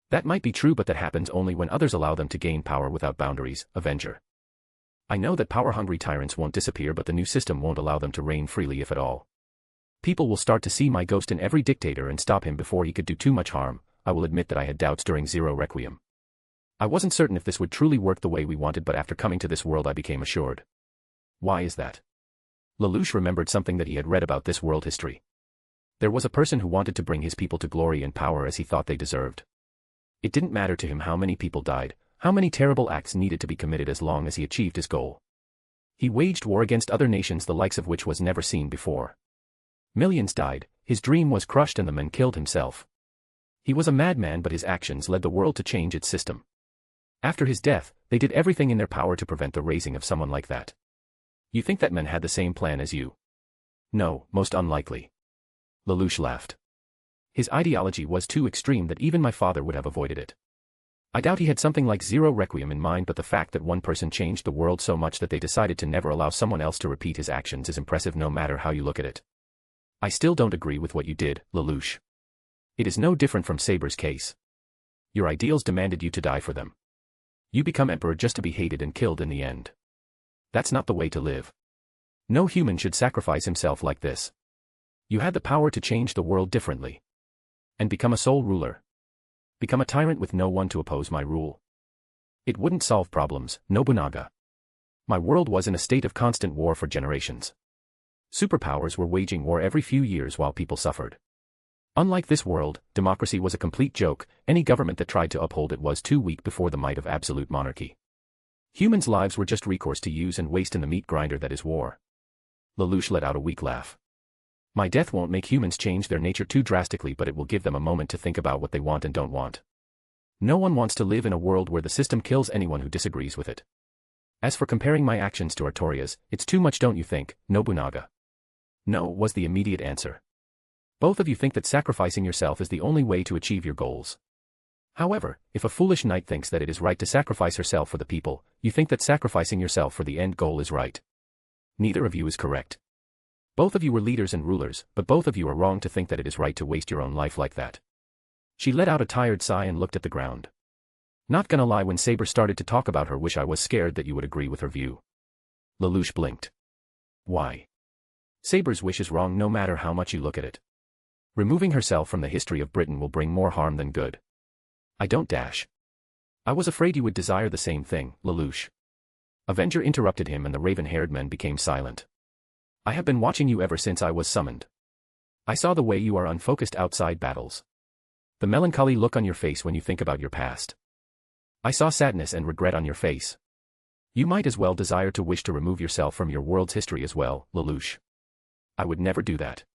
That might be true, but that happens only when others allow them to gain power without boundaries, Avenger. I know that power-hungry tyrants won't disappear, but the new system won't allow them to reign freely, if at all. People will start to see my ghost in every dictator and stop him before he could do too much harm. I will admit that I had doubts during Zero Requiem. I wasn't certain if this would truly work the way we wanted, but after coming to this world I became assured. Why is that? Lelouch remembered something that he had read about this world history. There was a person who wanted to bring his people to glory and power as he thought they deserved. It didn't matter to him how many people died, how many terrible acts needed to be committed, as long as he achieved his goal. He waged war against other nations, the likes of which was never seen before. Millions died, his dream was crushed, and the man killed himself. He was a madman, but his actions led the world to change its system. After his death, they did everything in their power to prevent the raising of someone like that. You think that man had the same plan as you? No, most unlikely. Lelouch laughed. His ideology was too extreme that even my father would have avoided it. I doubt he had something like Zero Requiem in mind, but the fact that one person changed the world so much that they decided to never allow someone else to repeat his actions is impressive, no matter how you look at it. I still don't agree with what you did, Lelouch. It is no different from Saber's case. Your ideals demanded you to die for them. You become emperor just to be hated and killed in the end. That's not the way to live. No human should sacrifice himself like this. You had the power to change the world differently. And become a sole ruler. Become a tyrant with no one to oppose my rule. It wouldn't solve problems, Nobunaga. My world was in a state of constant war for generations. Superpowers were waging war every few years while people suffered. Unlike this world, democracy was a complete joke. Any government that tried to uphold it was too weak before the might of absolute monarchy. Humans' lives were just recourse to use and waste in the meat grinder that is war. Lelouch let out a weak laugh. My death won't make humans change their nature too drastically, but it will give them a moment to think about what they want and don't want. No one wants to live in a world where the system kills anyone who disagrees with it. As for comparing my actions to Artoria's, it's too much, don't you think, Nobunaga? No, was the immediate answer. Both of you think that sacrificing yourself is the only way to achieve your goals. However, if a foolish knight thinks that it is right to sacrifice herself for the people, you think that sacrificing yourself for the end goal is right. Neither of you is correct. Both of you were leaders and rulers, but both of you are wrong to think that it is right to waste your own life like that. She let out a tired sigh and looked at the ground. Not gonna lie, when Saber started to talk about her wish, I was scared that you would agree with her view. Lelouch blinked. Why? Saber's wish is wrong no matter how much you look at it. Removing herself from the history of Britain will bring more harm than good. I don't dash. I was afraid you would desire the same thing, Lelouch. Avenger interrupted him and the raven-haired men became silent. I have been watching you ever since I was summoned. I saw the way you are unfocused outside battles. The melancholy look on your face when you think about your past. I saw sadness and regret on your face. You might as well desire to wish to remove yourself from your world's history as well, Lelouch. I would never do that.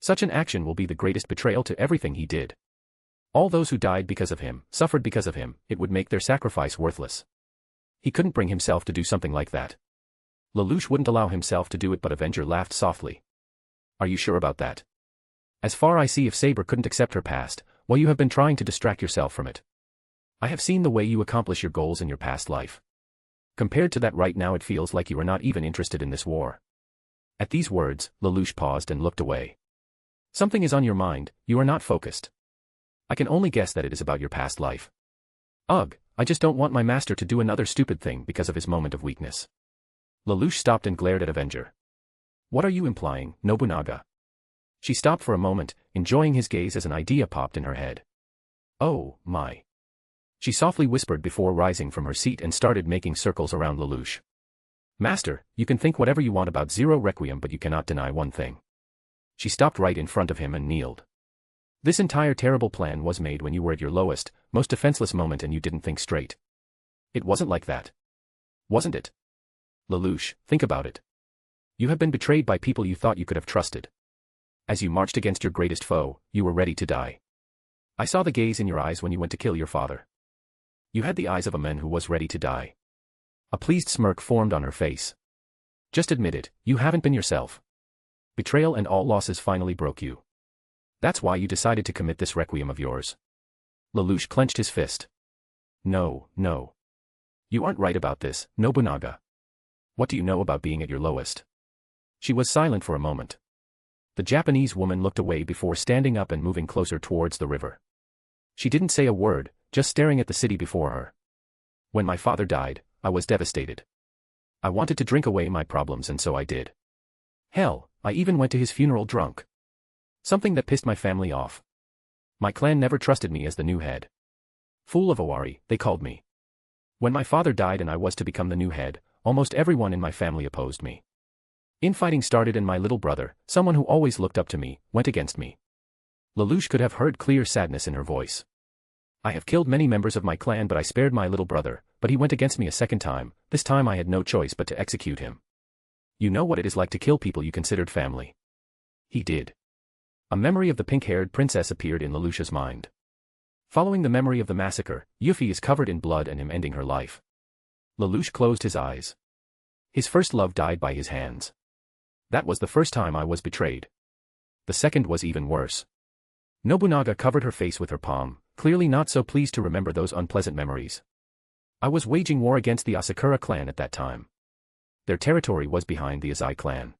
Such an action will be the greatest betrayal to everything he did. All those who died because of him, suffered because of him, it would make their sacrifice worthless. He couldn't bring himself to do something like that. Lelouch wouldn't allow himself to do it, but Avenger laughed softly. Are you sure about that? As far I see, if Saber couldn't accept her past, well, you have been trying to distract yourself from it. I have seen the way you accomplish your goals in your past life. Compared to that right now, it feels like you are not even interested in this war. At these words, Lelouch paused and looked away. Something is on your mind, you are not focused. I can only guess that it is about your past life. Ugh, I just don't want my master to do another stupid thing because of his moment of weakness. Lelouch stopped and glared at Avenger. What are you implying, Nobunaga? She stopped for a moment, enjoying his gaze as an idea popped in her head. Oh, my. She softly whispered before rising from her seat and started making circles around Lelouch. Master, you can think whatever you want about Zero Requiem, but you cannot deny one thing. She stopped right in front of him and kneeled. This entire terrible plan was made when you were at your lowest, most defenseless moment and you didn't think straight. It wasn't like that. Wasn't it? Lelouch, think about it. You have been betrayed by people you thought you could have trusted. As you marched against your greatest foe, you were ready to die. I saw the gaze in your eyes when you went to kill your father. You had the eyes of a man who was ready to die. A pleased smirk formed on her face. Just admit it, you haven't been yourself. Betrayal and all losses finally broke you. That's why you decided to commit this requiem of yours. Lelouch clenched his fist. No, no. You aren't right about this, Nobunaga. What do you know about being at your lowest? She was silent for a moment. The Japanese woman looked away before standing up and moving closer towards the river. She didn't say a word, just staring at the city before her. When my father died, I was devastated. I wanted to drink away my problems, and so I did. Hell, I even went to his funeral drunk. Something that pissed my family off. My clan never trusted me as the new head. Fool of Owari, they called me. When my father died and I was to become the new head, almost everyone in my family opposed me. Infighting started and my little brother, someone who always looked up to me, went against me. Lelouch could have heard clear sadness in her voice. I have killed many members of my clan, but I spared my little brother, but he went against me a second time. This time I had no choice but to execute him. You know what it is like to kill people you considered family. He did. A memory of the pink-haired princess appeared in Lelouch's mind. Following the memory of the massacre, Yuffie is covered in blood and him ending her life. Lelouch closed his eyes. His first love died by his hands. That was the first time I was betrayed. The second was even worse. Nobunaga covered her face with her palm, clearly not so pleased to remember those unpleasant memories. I was waging war against the Asakura clan at that time. Their territory was behind the Azai clan.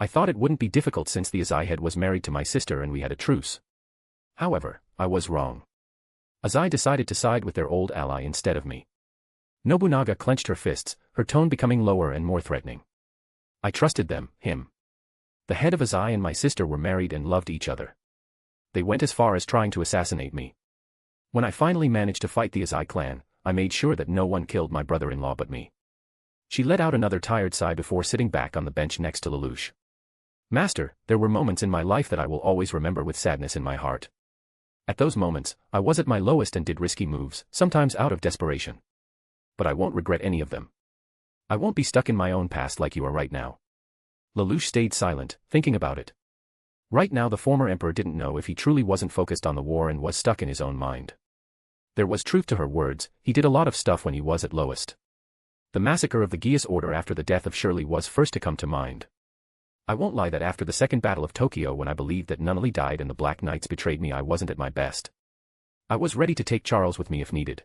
I thought it wouldn't be difficult since the Azai head was married to my sister and we had a truce. However, I was wrong. Azai decided to side with their old ally instead of me. Nobunaga clenched her fists, her tone becoming lower and more threatening. I trusted them, him. The head of Azai and my sister were married and loved each other. They went as far as trying to assassinate me. When I finally managed to fight the Azai clan, I made sure that no one killed my brother-in-law but me. She let out another tired sigh before sitting back on the bench next to Lelouch. Master, there were moments in my life that I will always remember with sadness in my heart. At those moments, I was at my lowest and did risky moves, sometimes out of desperation. But I won't regret any of them. I won't be stuck in my own past like you are right now. Lelouch stayed silent, thinking about it. Right now the former emperor didn't know if he truly wasn't focused on the war and was stuck in his own mind. There was truth to her words, he did a lot of stuff when he was at lowest. The massacre of the Geass order after the death of Shirley was first to come to mind. I won't lie that after the Second Battle of Tokyo, when I believed that Nunnally died and the Black Knights betrayed me, I wasn't at my best. I was ready to take Charles with me if needed.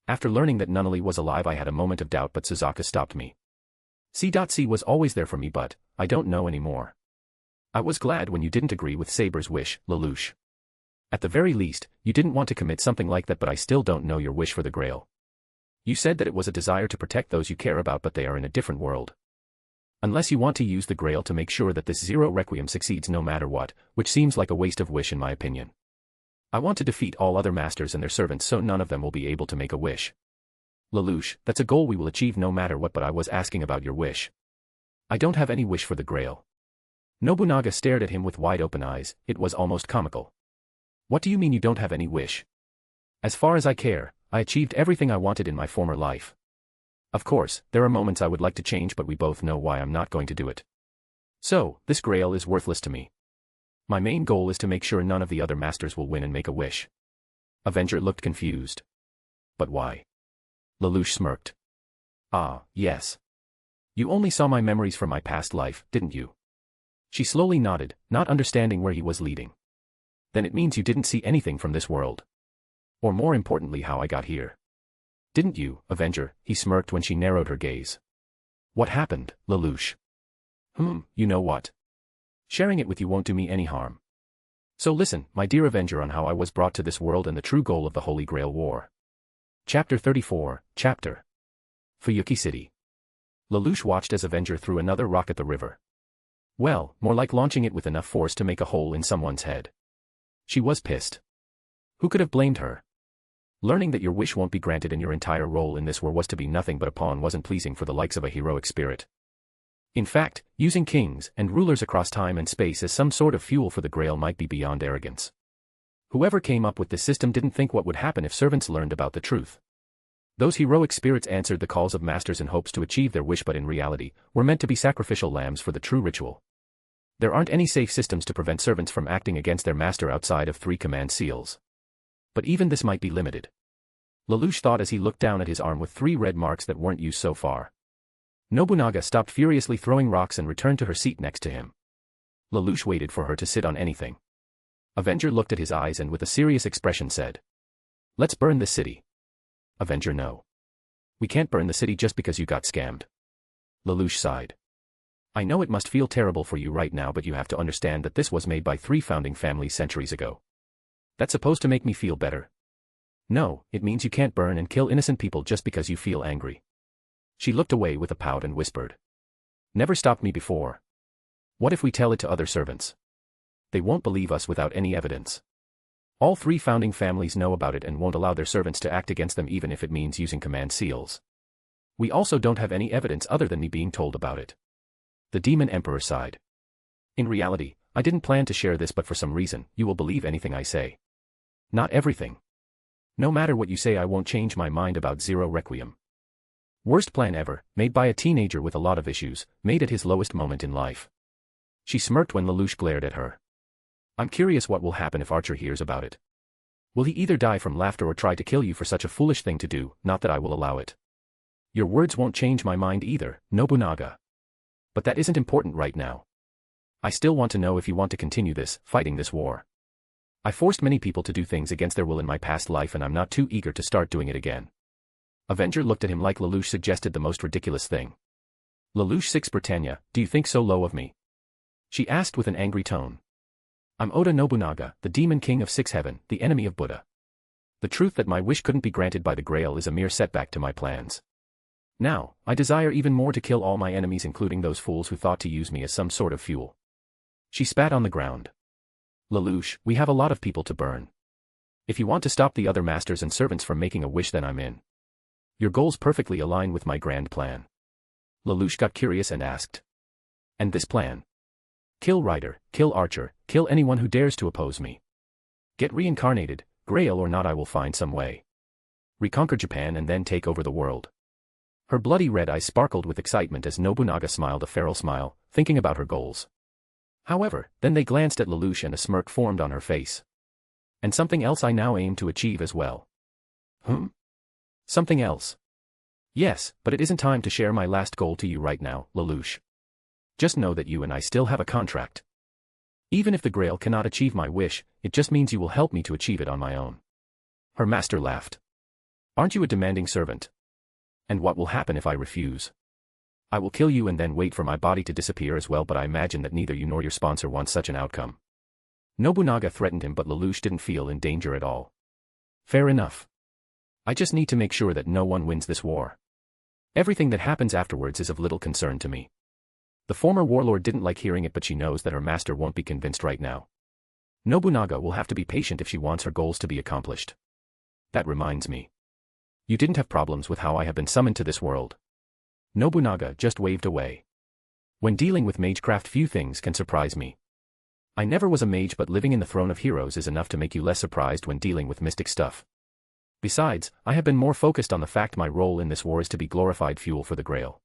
After learning that Nunnally was alive, I had a moment of doubt, but Suzaka stopped me. C.C was always there for me, but I don't know anymore. I was glad when you didn't agree with Saber's wish, Lelouch. At the very least, you didn't want to commit something like that, but I still don't know your wish for the Grail. You said that it was a desire to protect those you care about, but they are in a different world. Unless you want to use the Grail to make sure that this Zero Requiem succeeds no matter what, which seems like a waste of wish in my opinion. I want to defeat all other masters and their servants so none of them will be able to make a wish. Lelouch, that's a goal we will achieve no matter what, but I was asking about your wish. I don't have any wish for the Grail. Nobunaga stared at him with wide-open eyes. It was almost comical. What do you mean you don't have any wish? As far as I care, I achieved everything I wanted in my former life. Of course, there are moments I would like to change, but we both know why I'm not going to do it. So, this Grail is worthless to me. My main goal is to make sure none of the other masters will win and make a wish. Avenger looked confused. But why? Lelouch smirked. Ah, yes. You only saw my memories from my past life, didn't you? She slowly nodded, not understanding where he was leading. Then it means you didn't see anything from this world. Or more importantly, how I got here. Didn't you, Avenger? He smirked when she narrowed her gaze. What happened, Lelouch? You know what? Sharing it with you won't do me any harm. So listen, my dear Avenger, on how I was brought to this world and the true goal of the Holy Grail War. Chapter 34, Chapter Fuyuki City. Lelouch watched as Avenger threw another rock at the river. Well, more like launching it with enough force to make a hole in someone's head. She was pissed. Who could have blamed her? Learning that your wish won't be granted and your entire role in this war was to be nothing but a pawn wasn't pleasing for the likes of a heroic spirit. In fact, using kings and rulers across time and space as some sort of fuel for the Grail might be beyond arrogance. Whoever came up with this system didn't think what would happen if servants learned about the truth. Those heroic spirits answered the calls of masters in hopes to achieve their wish, but in reality, were meant to be sacrificial lambs for the true ritual. There aren't any safe systems to prevent servants from acting against their master outside of 3 command seals. But even this might be limited. Lelouch thought as he looked down at his arm with 3 red marks that weren't used so far. Nobunaga stopped furiously throwing rocks and returned to her seat next to him. Lelouch waited for her to sit on anything. Avenger looked at his eyes and with a serious expression said, "Let's burn this city." Avenger, no. We can't burn the city just because you got scammed. Lelouch sighed. I know it must feel terrible for you right now, but you have to understand that this was made by 3 founding families centuries ago. That's supposed to make me feel better. No, it means you can't burn and kill innocent people just because you feel angry. She looked away with a pout and whispered. Never stopped me before. What if we tell it to other servants? They won't believe us without any evidence. All 3 founding families know about it and won't allow their servants to act against them even if it means using command seals. We also don't have any evidence other than me being told about it. The Demon Emperor sighed. In reality, I didn't plan to share this, but for some reason, you will believe anything I say. Not everything. No matter what you say, I won't change my mind about Zero Requiem. Worst plan ever, made by a teenager with a lot of issues, made at his lowest moment in life. She smirked when Lelouch glared at her. I'm curious what will happen if Archer hears about it. Will he either die from laughter or try to kill you for such a foolish thing to do? Not that I will allow it. Your words won't change my mind either, Nobunaga. But that isn't important right now. I still want to know if you want to continue fighting this war. I forced many people to do things against their will in my past life and I'm not too eager to start doing it again. Avenger looked at him like Lelouch suggested the most ridiculous thing. Lelouch 6 Britannia, do you think so low of me? She asked with an angry tone. I'm Oda Nobunaga, the Demon King of 6 Heaven, the enemy of Buddha. The truth that my wish couldn't be granted by the Grail is a mere setback to my plans. Now, I desire even more to kill all my enemies, including those fools who thought to use me as some sort of fuel. She spat on the ground. Lelouch, we have a lot of people to burn. If you want to stop the other masters and servants from making a wish, then I'm in. Your goals perfectly align with my grand plan. Lelouch got curious and asked. And this plan? Kill Rider, kill Archer, kill anyone who dares to oppose me. Get reincarnated, Grail or not, I will find some way. Reconquer Japan and then take over the world. Her bloody red eyes sparkled with excitement as Nobunaga smiled a feral smile, thinking about her goals. However, then they glanced at Lelouch and a smirk formed on her face. And something else I now aim to achieve as well. Something else? Yes, but it isn't time to share my last goal to you right now, Lelouch. Just know that you and I still have a contract. Even if the Grail cannot achieve my wish, it just means you will help me to achieve it on my own. Her master laughed. Aren't you a demanding servant? And what will happen if I refuse? I will kill you and then wait for my body to disappear as well, but I imagine that neither you nor your sponsor wants such an outcome. Nobunaga threatened him, but Lelouch didn't feel in danger at all. Fair enough. I just need to make sure that no one wins this war. Everything that happens afterwards is of little concern to me. The former warlord didn't like hearing it, but she knows that her master won't be convinced right now. Nobunaga will have to be patient if she wants her goals to be accomplished. That reminds me. You didn't have problems with how I have been summoned to this world. Nobunaga just waved away. When dealing with magecraft, few things can surprise me. I never was a mage, but living in the throne of heroes is enough to make you less surprised when dealing with mystic stuff. Besides, I have been more focused on the fact my role in this war is to be glorified fuel for the Grail.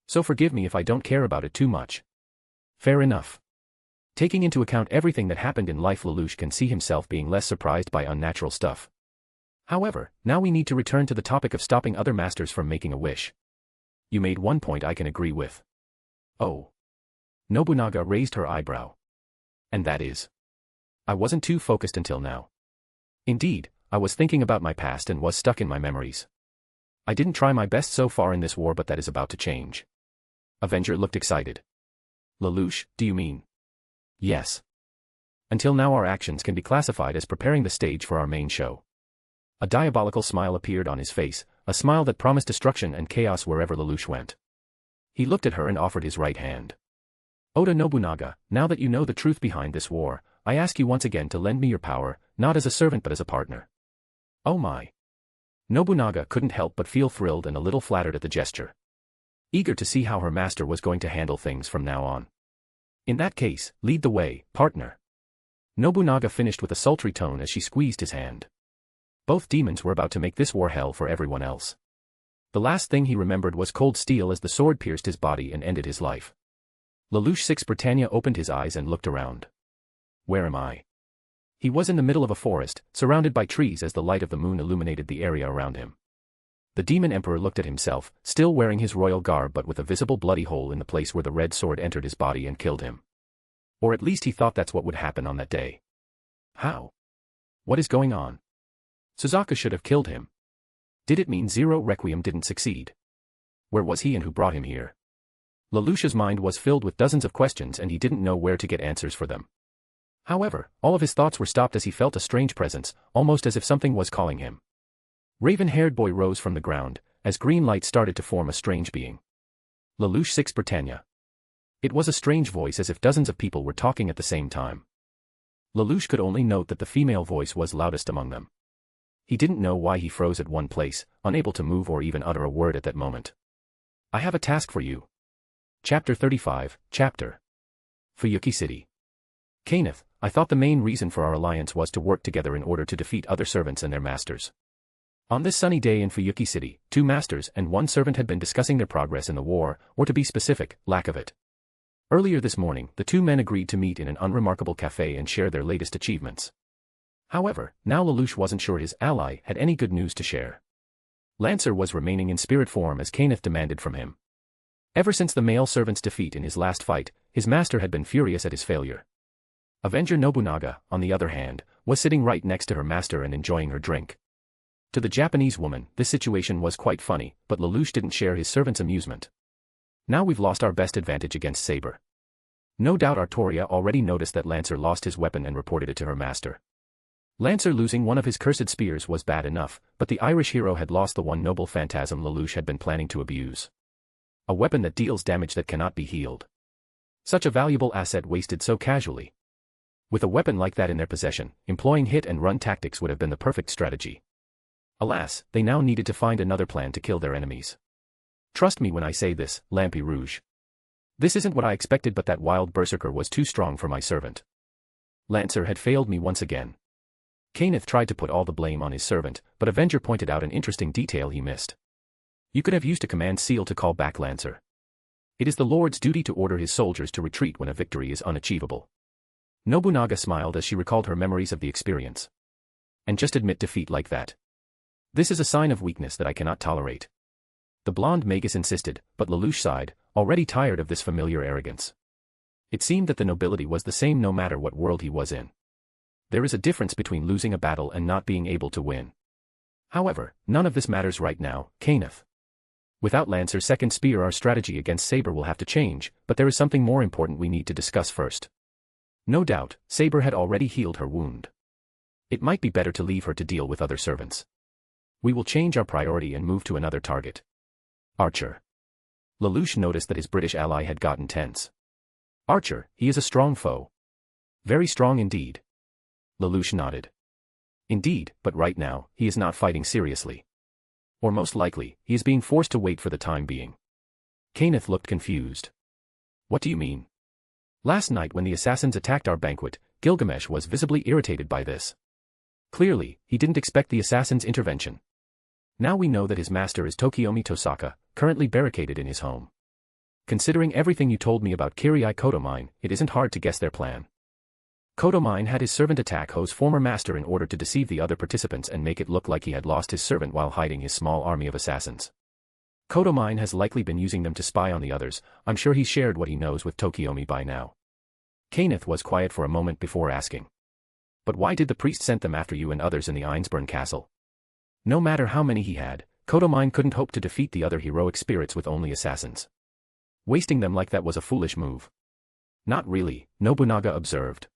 So forgive me if I don't care about it too much. Fair enough. Taking into account everything that happened in life, Lelouch can see himself being less surprised by unnatural stuff. However, now we need to return to the topic of stopping other masters from making a wish. You made one point I can agree with. Oh. Nobunaga raised her eyebrow. And that is. I wasn't too focused until now. Indeed, I was thinking about my past and was stuck in my memories. I didn't try my best so far in this war, but that is about to change. Avenger looked excited. Lelouch, do you mean? Yes. Until now our actions can be classified as preparing the stage for our main show. A diabolical smile appeared on his face, a smile that promised destruction and chaos wherever Lelouch went. He looked at her and offered his right hand. Oda Nobunaga, now that you know the truth behind this war, I ask you once again to lend me your power, not as a servant but as a partner. Oh my. Nobunaga couldn't help but feel thrilled and a little flattered at the gesture. Eager to see how her master was going to handle things from now on. In that case, lead the way, partner. Nobunaga finished with a sultry tone as she squeezed his hand. Both demons were about to make this war hell for everyone else. The last thing he remembered was cold steel as the sword pierced his body and ended his life. Lelouch Six Britannia opened his eyes and looked around. Where am I? He was in the middle of a forest, surrounded by trees as the light of the moon illuminated the area around him. The demon emperor looked at himself, still wearing his royal garb but with a visible bloody hole in the place where the red sword entered his body and killed him. Or at least he thought that's what would happen on that day. How? What is going on? Suzaku should have killed him. Did it mean Zero Requiem didn't succeed? Where was he and who brought him here? Lelouch's mind was filled with dozens of questions and he didn't know where to get answers for them. However, all of his thoughts were stopped as he felt a strange presence, almost as if something was calling him. Raven-haired boy rose from the ground, as green light started to form a strange being. Lelouch Six Britannia. It was a strange voice, as if dozens of people were talking at the same time. Lelouch could only note that the female voice was loudest among them. He didn't know why he froze at one place, unable to move or even utter a word at that moment. I have a task for you. Chapter 35, Chapter Fuyuki City. Kenneth, I thought the main reason for our alliance was to work together in order to defeat other servants and their masters. On this sunny day in Fuyuki City, 2 masters and 1 servant had been discussing their progress in the war, or to be specific, lack of it. Earlier this morning, the 2 men agreed to meet in an unremarkable cafe and share their latest achievements. However, now Lelouch wasn't sure his ally had any good news to share. Lancer was remaining in spirit form as Kenneth demanded from him. Ever since the male servant's defeat in his last fight, his master had been furious at his failure. Avenger Nobunaga, on the other hand, was sitting right next to her master and enjoying her drink. To the Japanese woman, this situation was quite funny, but Lelouch didn't share his servant's amusement. Now we've lost our best advantage against Saber. No doubt Autor already noticed that Lancer lost his weapon and reported it to her master. Lancer losing one of his cursed spears was bad enough, but the Irish hero had lost the one noble phantasm Lelouch had been planning to abuse. A weapon that deals damage that cannot be healed. Such a valuable asset wasted so casually. With a weapon like that in their possession, employing hit-and-run tactics would have been the perfect strategy. Alas, they now needed to find another plan to kill their enemies. Trust me when I say this, Lampy Rouge. This isn't what I expected, but that wild berserker was too strong for my servant. Lancer had failed me once again. Kenneth tried to put all the blame on his servant, but Avenger pointed out an interesting detail he missed. You could have used a command seal to call back Lancer. It is the Lord's duty to order his soldiers to retreat when a victory is unachievable. Nobunaga smiled as she recalled her memories of the experience. And just admit defeat like that. This is a sign of weakness that I cannot tolerate. The blonde magus insisted, but Lelouch sighed, already tired of this familiar arrogance. It seemed that the nobility was the same no matter what world he was in. There is a difference between losing a battle and not being able to win. However, none of this matters right now, Kenneth. Without Lancer's second spear, our strategy against Saber will have to change, but there is something more important we need to discuss first. No doubt, Saber had already healed her wound. It might be better to leave her to deal with other servants. We will change our priority and move to another target. Archer. Lelouch noticed that his British ally had gotten tense. Archer, he is a strong foe. Very strong indeed. Lelouch nodded. Indeed, but right now, he is not fighting seriously. Or most likely, he is being forced to wait for the time being. Kenneth looked confused. What do you mean? Last night when the assassins attacked our banquet, Gilgamesh was visibly irritated by this. Clearly, he didn't expect the assassins' intervention. Now we know that his master is Tokiomi Tosaka, currently barricaded in his home. Considering everything you told me about Kariya Kotomine, it isn't hard to guess their plan. Kotomine had his servant attack Ho's former master in order to deceive the other participants and make it look like he had lost his servant while hiding his small army of assassins. Kotomine has likely been using them to spy on the others. I'm sure he's shared what he knows with Tokiomi by now. Kenneth was quiet for a moment before asking. But why did the priest send them after you and others in the Einzbern castle? No matter how many he had, Kotomine couldn't hope to defeat the other heroic spirits with only assassins. Wasting them like that was a foolish move. Not really, Nounaga observed.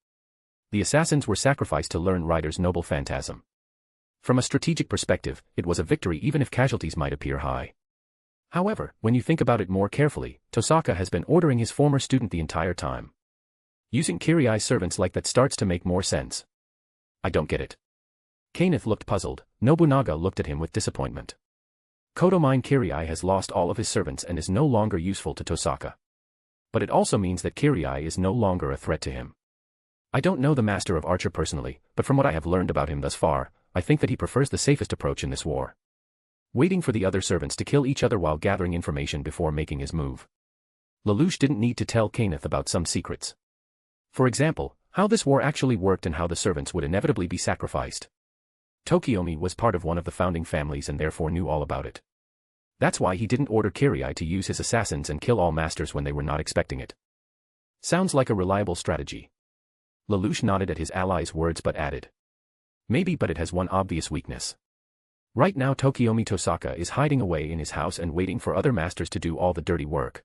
The assassins were sacrificed to learn Rider's noble phantasm. From a strategic perspective, it was a victory even if casualties might appear high. However, when you think about it more carefully, Tosaka has been ordering his former student the entire time. Using Kiriya's servants like that starts to make more sense. I don't get it. Kenneth looked puzzled. Nounaga looked at him with disappointment. Kotomine Kiriya has lost all of his servants and is no longer useful to Tosaka. But it also means that Kiriya is no longer a threat to him. I don't know the master of Archer personally, but from what I have learned about him thus far, I think that he prefers the safest approach in this war. Waiting for the other servants to kill each other while gathering information before making his move. Lelouch didn't need to tell Kenneth about some secrets. For example, how this war actually worked and how the servants would inevitably be sacrificed. Tokiomi was part of one of the founding families and therefore knew all about it. That's why he didn't order Kiriya to use his assassins and kill all masters when they were not expecting it. Sounds like a reliable strategy. Lelouch nodded at his ally's words but added. Maybe, but it has one obvious weakness. Right now Tokiomi Tosaka is hiding away in his house and waiting for other masters to do all the dirty work.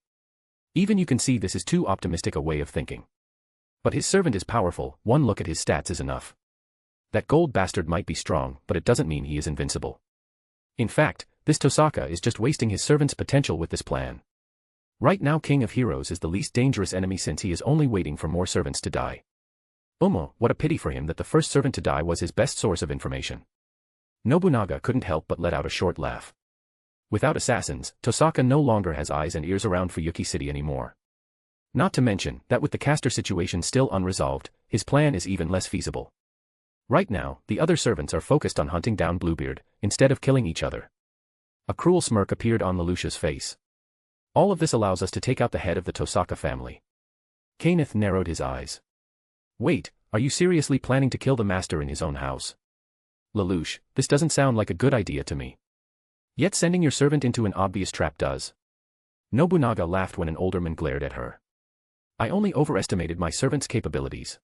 Even you can see this is too optimistic a way of thinking. But his servant is powerful, one look at his stats is enough. That gold bastard might be strong, but it doesn't mean he is invincible. In fact, this Tosaka is just wasting his servant's potential with this plan. Right now King of Heroes is the least dangerous enemy since he is only waiting for more servants to die. What a pity for him that the first servant to die was his best source of information. Nounaga couldn't help but let out a short laugh. Without assassins, Tosaka no longer has eyes and ears around Fuyuki City anymore. Not to mention that with the caster situation still unresolved, his plan is even less feasible. Right now, the other servants are focused on hunting down Bluebeard, instead of killing each other. A cruel smirk appeared on Lelouch's face. All of this allows us to take out the head of the Tosaka family. Kenneth narrowed his eyes. Wait, are you seriously planning to kill the master in his own house? Lelouch, this doesn't sound like a good idea to me. Yet sending your servant into an obvious trap does. Nounaga laughed when an alderman glared at her. I only overestimated my servant's capabilities.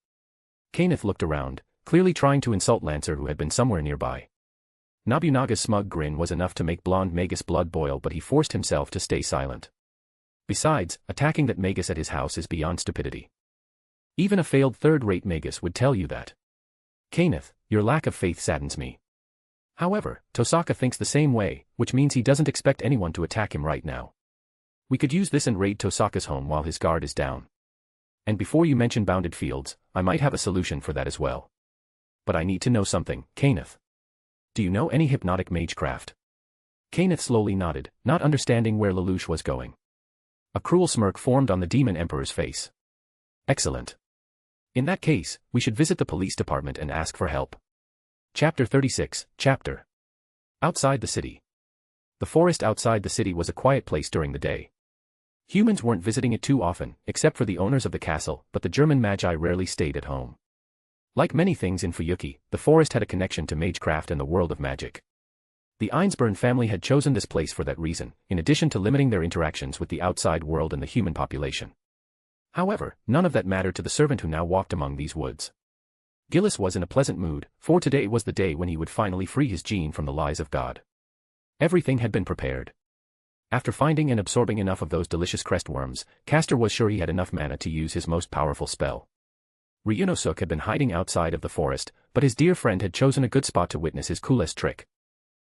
Kenneth looked around, clearly trying to insult Lancer who had been somewhere nearby. Nobunaga's smug grin was enough to make blonde Magus' blood boil, but he forced himself to stay silent. Besides, attacking that Magus at his house is beyond stupidity. Even a failed third-rate Magus would tell you that. Kenneth, your lack of faith saddens me. However, Tosaka thinks the same way, which means he doesn't expect anyone to attack him right now. We could use this and raid Tosaka's home while his guard is down. And before you mention bounded fields, I might have a solution for that as well. But I need to know something, Kenneth. Do you know any hypnotic magecraft? Kenneth slowly nodded, not understanding where Lelouch was going. A cruel smirk formed on the Demon Emperor's face. Excellent. In that case, we should visit the police department and ask for help. Chapter 36, Chapter. Outside the city. The forest outside the city was a quiet place during the day. Humans weren't visiting it too often, except for the owners of the castle, but the German magi rarely stayed at home. Like many things in Fuyuki, the forest had a connection to magecraft and the world of magic. The Einzbern family had chosen this place for that reason, in addition to limiting their interactions with the outside world and the human population. However, none of that mattered to the servant who now walked among these woods. Gilgamesh was in a pleasant mood, for today was the day when he would finally free his gene from the lies of God. Everything had been prepared. After finding and absorbing enough of those delicious crest worms, Castor was sure he had enough mana to use his most powerful spell. Ryunosuke had been hiding outside of the forest, but his dear friend had chosen a good spot to witness his coolest trick.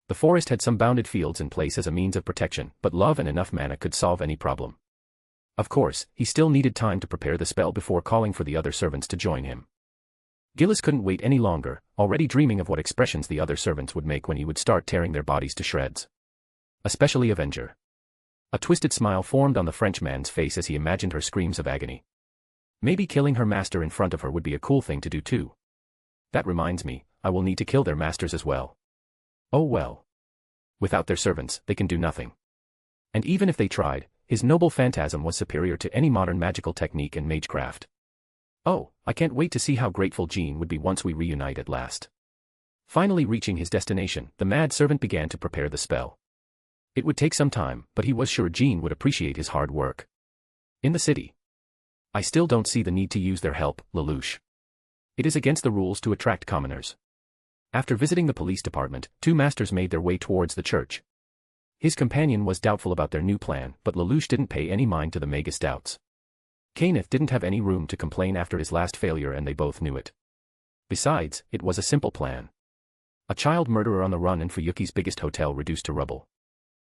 The forest had some bounded fields in place as a means of protection, but love and enough mana could solve any problem. Of course, he still needed time to prepare the spell before calling for the other servants to join him. Gilgamesh couldn't wait any longer, already dreaming of what expressions the other servants would make when he would start tearing their bodies to shreds. Especially Avenger. A twisted smile formed on the Frenchman's face as he imagined her screams of agony. Maybe killing her master in front of her would be a cool thing to do too. That reminds me, I will need to kill their masters as well. Oh well. Without their servants, they can do nothing. And even if they tried, his noble phantasm was superior to any modern magical technique and magecraft. Oh, I can't wait to see how grateful Jean would be once we reunite at last. Finally reaching his destination, the mad servant began to prepare the spell. It would take some time, but he was sure Jean would appreciate his hard work. In the city. I still don't see the need to use their help, Lelouch. It is against the rules to attract commoners. After visiting the police department, two masters made their way towards the church. His companion was doubtful about their new plan, but Lelouch didn't pay any mind to the Magus' doubts. Kenneth didn't have any room to complain after his last failure and they both knew it. Besides, it was a simple plan. A child murderer on the run and Fuyuki's biggest hotel reduced to rubble.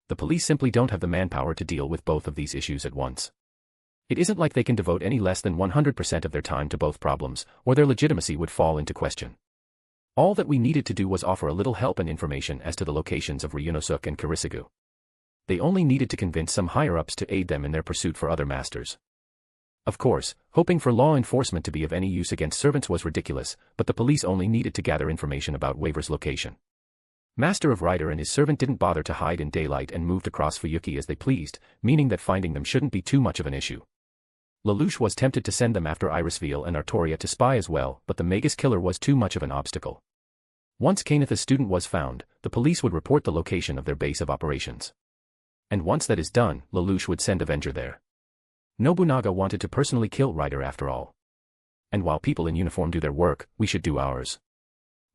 The police simply don't have the manpower to deal with both of these issues at once. It isn't like they can devote any less than 100% of their time to both problems, or their legitimacy would fall into question. All that we needed to do was offer a little help and information as to the locations of Reconnaissance and Kariya. They only needed to convince some higher-ups to aid them in their pursuit for other masters. Of course, hoping for law enforcement to be of any use against servants was ridiculous, but the police only needed to gather information about Waver's location. Master of Rider and his servant didn't bother to hide in daylight and moved across Fuyuki as they pleased, meaning that finding them shouldn't be too much of an issue. Lelouch was tempted to send them after Irisville and Autor to spy as well, but the Magus killer was too much of an obstacle. Once Kenneth's student was found, the police would report the location of their base of operations. And once that is done, Lelouch would send Avenger there. Nounaga wanted to personally kill Rider after all. And while people in uniform do their work, we should do ours.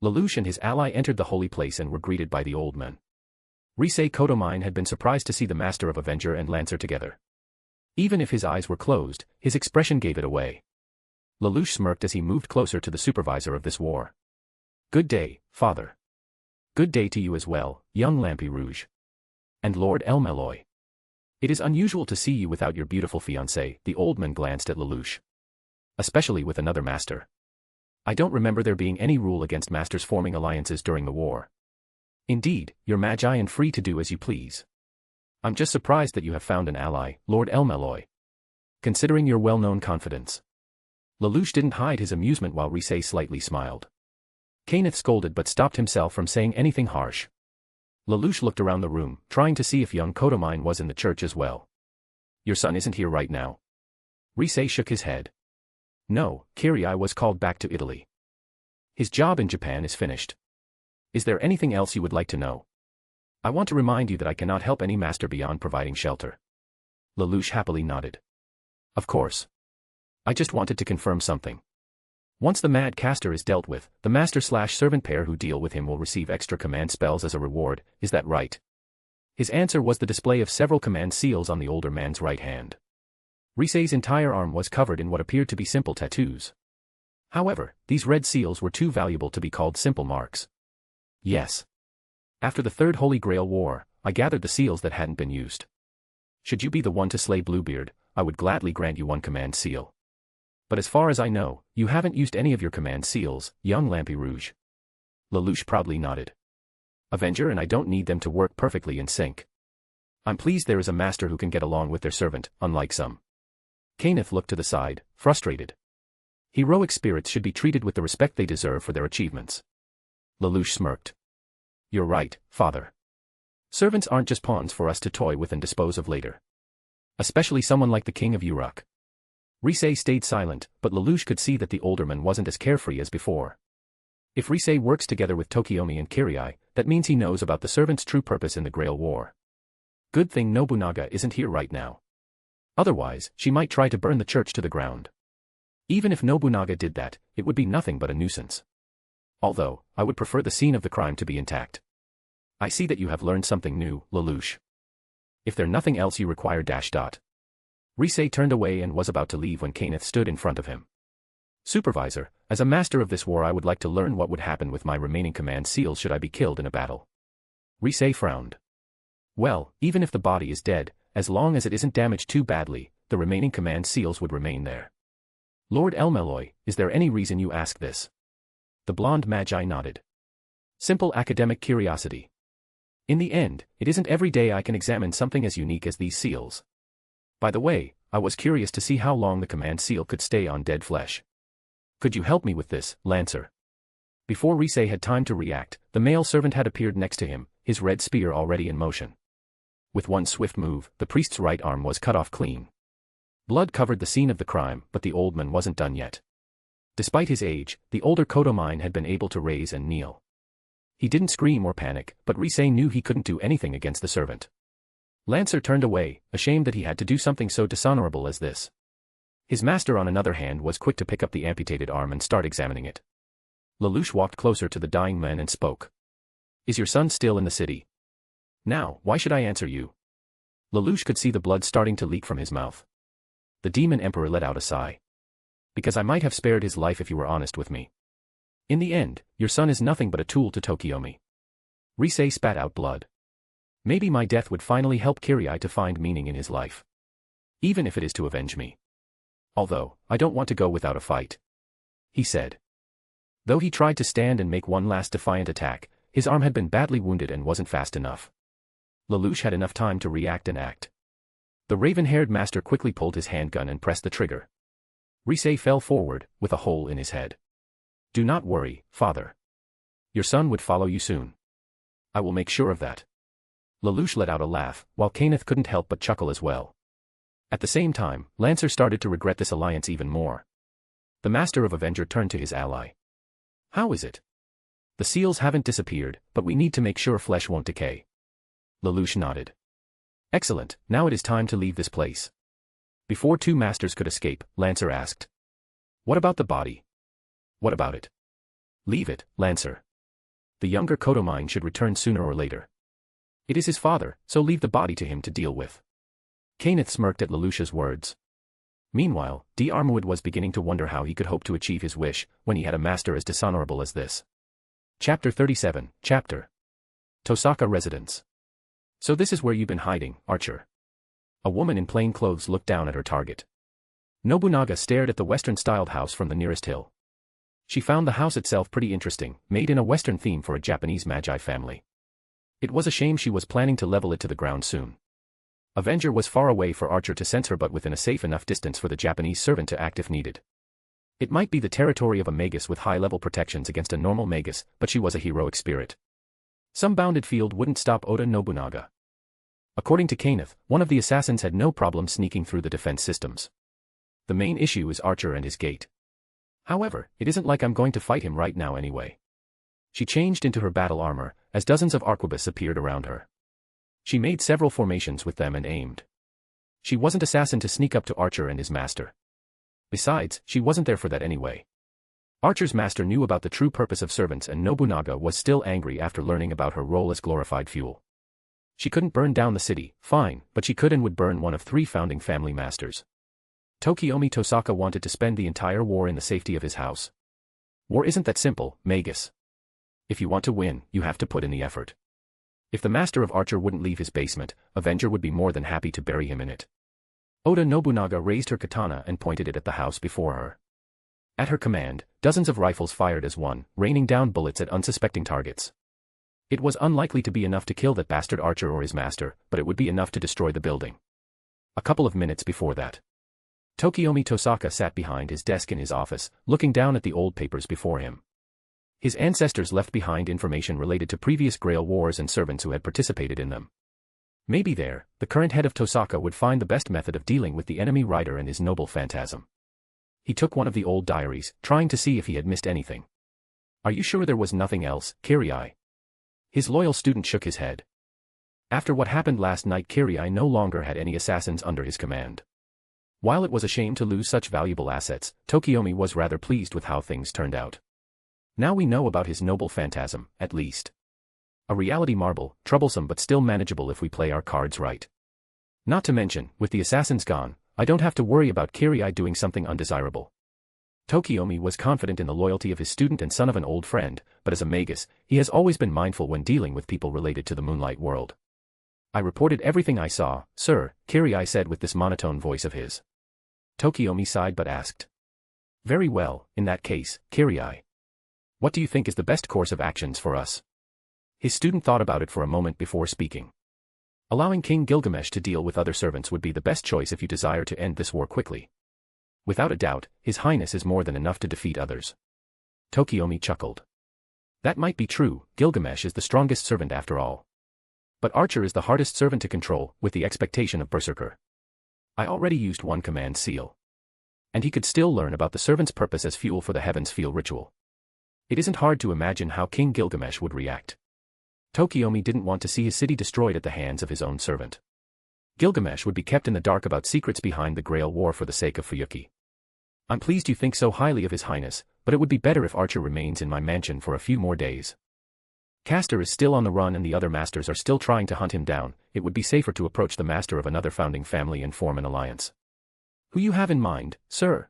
Lelouch and his ally entered the holy place and were greeted by the old men. Kodomine had been surprised to see the master of Avenger and Lancer together. Even if his eyes were closed, his expression gave it away. Lelouch smirked as he moved closer to the supervisor of this war. Good day, father. Good day to you as well, young Lampi Rouge. And Lord Elmeloy. It is unusual to see you without your beautiful fiancée, the old man glanced at Lelouch. Especially with another master. I don't remember there being any rule against masters forming alliances during the war. Indeed, you're magi and free to do as you please. I'm just surprised that you have found an ally, Lord Elmeloy. Considering your well-known confidence. Lelouch didn't hide his amusement while Risset slightly smiled. Kenneth scolded but stopped himself from saying anything harsh. Lelouch looked around the room, trying to see if young Kodomine was in the church as well. Your son isn't here right now. Risset shook his head. No, Kariya was called back to Italy. His job in Japan is finished. Is there anything else you would like to know? I want to remind you that I cannot help any master beyond providing shelter. Lelouch happily nodded. Of course. I just wanted to confirm something. Once the mad caster is dealt with, the master/servant pair who deal with him will receive extra command spells as a reward, is that right? His answer was the display of several command seals on the older man's right hand. Risset's entire arm was covered in what appeared to be simple tattoos. However, these red seals were too valuable to be called simple marks. Yes. After the Third Holy Grail War, I gathered the seals that hadn't been used. Should you be the one to slay Bluebeard, I would gladly grant you one command seal. But as far as I know, you haven't used any of your command seals, young Lampi Rouge. Lelouch proudly nodded. Avenger and I don't need them to work perfectly in sync. I'm pleased there is a master who can get along with their servant, unlike some. Kenneth looked to the side, frustrated. Heroic spirits should be treated with the respect they deserve for their achievements. Lelouch smirked. You're right, father. Servants aren't just pawns for us to toy with and dispose of later. Especially someone like the king of Uruk. Risset stayed silent, but Lelouch could see that the older man wasn't as carefree as before. If Risset works together with Tokiomi and Kariya, that means he knows about the servant's true purpose in the Grail War. Good thing Nounaga isn't here right now. Otherwise, she might try to burn the church to the ground. Even if Nounaga did that, it would be nothing but a nuisance. Although, I would prefer the scene of the crime to be intact. I see that you have learned something new, Lelouch. If there's nothing else you require ... Risset turned away and was about to leave when Kenneth stood in front of him. Supervisor, as a master of this war I would like to learn what would happen with my remaining command seals should I be killed in a battle. Risset frowned. Well, even if the body is dead, as long as it isn't damaged too badly, the remaining command seals would remain there. Lord Elmeloy, is there any reason you ask this? The blonde magi nodded. Simple academic curiosity. In the end, it isn't every day I can examine something as unique as these seals. By the way, I was curious to see how long the command seal could stay on dead flesh. Could you help me with this, Lancer? Before Rise had time to react, the male servant had appeared next to him, his red spear already in motion. With one swift move, the priest's right arm was cut off clean. Blood covered the scene of the crime, but the old man wasn't done yet. Despite his age, the older Kodomine had been able to raise and kneel. He didn't scream or panic, but Rise knew he couldn't do anything against the servant. Lancer turned away, ashamed that he had to do something so dishonorable as this. His master on another hand was quick to pick up the amputated arm and start examining it. Lelouch walked closer to the dying man and spoke. Is your son still in the city? Now, why should I answer you? Lelouch could see the blood starting to leak from his mouth. The demon emperor let out a sigh. Because I might have spared his life if you were honest with me. In the end, your son is nothing but a tool to Tokiomi. Rise spat out blood. Maybe my death would finally help Kariya to find meaning in his life. Even if it is to avenge me. Although, I don't want to go without a fight. He said. Though he tried to stand and make one last defiant attack, his arm had been badly wounded and wasn't fast enough. Lelouch had enough time to react and act. The raven-haired master quickly pulled his handgun and pressed the trigger. Rise fell forward, with a hole in his head. Do not worry, father. Your son would follow you soon. I will make sure of that. Lelouch let out a laugh, while Kenneth couldn't help but chuckle as well. At the same time, Lancer started to regret this alliance even more. The Master of Avenger turned to his ally. How is it? The seals haven't disappeared, but we need to make sure flesh won't decay. Lelouch nodded. Excellent, now it is time to leave this place. Before two masters could escape, Lancer asked. What about the body? What about it? Leave it, Lancer. The younger Kodomine should return sooner or later. It is his father, so leave the body to him to deal with. Kenneth smirked at Lelouch's words. Meanwhile, D'Armwood was beginning to wonder how he could hope to achieve his wish, when he had a master as dishonorable as this. Chapter 37, Chapter Tosaka Residence. So this is where you've been hiding, Archer. A woman in plain clothes looked down at her target. Nobunaga stared at the Western-styled house from the nearest hill. She found the house itself pretty interesting, made in a Western theme for a Japanese magi family. It was a shame she was planning to level it to the ground soon. Avenger was far away for Archer to sense her but within a safe enough distance for the Japanese servant to act if needed. It might be the territory of a magus with high-level protections against a normal magus, but she was a heroic spirit. Some bounded field wouldn't stop Oda Nobunaga. According to Kenneth, one of the assassins had no problem sneaking through the defense systems. The main issue is Archer and his gate. However, it isn't like I'm going to fight him right now anyway. She changed into her battle armor, as dozens of arquebus appeared around her. She made several formations with them and aimed. She wasn't assassin to sneak up to Archer and his master. Besides, she wasn't there for that anyway. Archer's master knew about the true purpose of servants and Nobunaga was still angry after learning about her role as glorified fuel. She couldn't burn down the city, fine, but she could and would burn one of 3 founding family masters. Tokiomi Tosaka wanted to spend the entire war in the safety of his house. War isn't that simple, Magus. If you want to win, you have to put in the effort. If the master of Archer wouldn't leave his basement, Avenger would be more than happy to bury him in it. Oda Nobunaga raised her katana and pointed it at the house before her. At her command, dozens of rifles fired as one, raining down bullets at unsuspecting targets. It was unlikely to be enough to kill that bastard Archer or his master, but it would be enough to destroy the building. A couple of minutes before that, Tokiomi Tosaka sat behind his desk in his office, looking down at the old papers before him. His ancestors left behind information related to previous Grail wars and servants who had participated in them. Maybe there, the current head of Tosaka would find the best method of dealing with the enemy rider and his noble phantasm. He took one of the old diaries, trying to see if he had missed anything. Are you sure there was nothing else, Kariya? His loyal student shook his head. After what happened last night, Kariya no longer had any assassins under his command. While it was a shame to lose such valuable assets, Tokiomi was rather pleased with how things turned out. Now we know about his noble phantasm, at least. A reality marble, troublesome but still manageable if we play our cards right. Not to mention, with the assassins gone, I don't have to worry about Kariya doing something undesirable. Tokiomi was confident in the loyalty of his student and son of an old friend, but as a magus, he has always been mindful when dealing with people related to the Moonlight World. I reported everything I saw, sir, Kariya said with this monotone voice of his. Tokiomi sighed but asked. Very well, in that case, Kariya. What do you think is the best course of actions for us? His student thought about it for a moment before speaking. Allowing King Gilgamesh to deal with other servants would be the best choice if you desire to end this war quickly. Without a doubt, His Highness is more than enough to defeat others. Tokiomi chuckled. That might be true, Gilgamesh is the strongest servant after all. But Archer is the hardest servant to control, with the expectation of Berserker. I already used one command seal. And he could still learn about the servant's purpose as fuel for the Heaven's Feel ritual. It isn't hard to imagine how King Gilgamesh would react. Tokiomi didn't want to see his city destroyed at the hands of his own servant. Gilgamesh would be kept in the dark about secrets behind the Grail War for the sake of Fuyuki. I'm pleased you think so highly of His Highness, but it would be better if Archer remains in my mansion for a few more days. Castor is still on the run and the other masters are still trying to hunt him down. It would be safer to approach the master of another founding family and form an alliance. Who you have in mind, sir?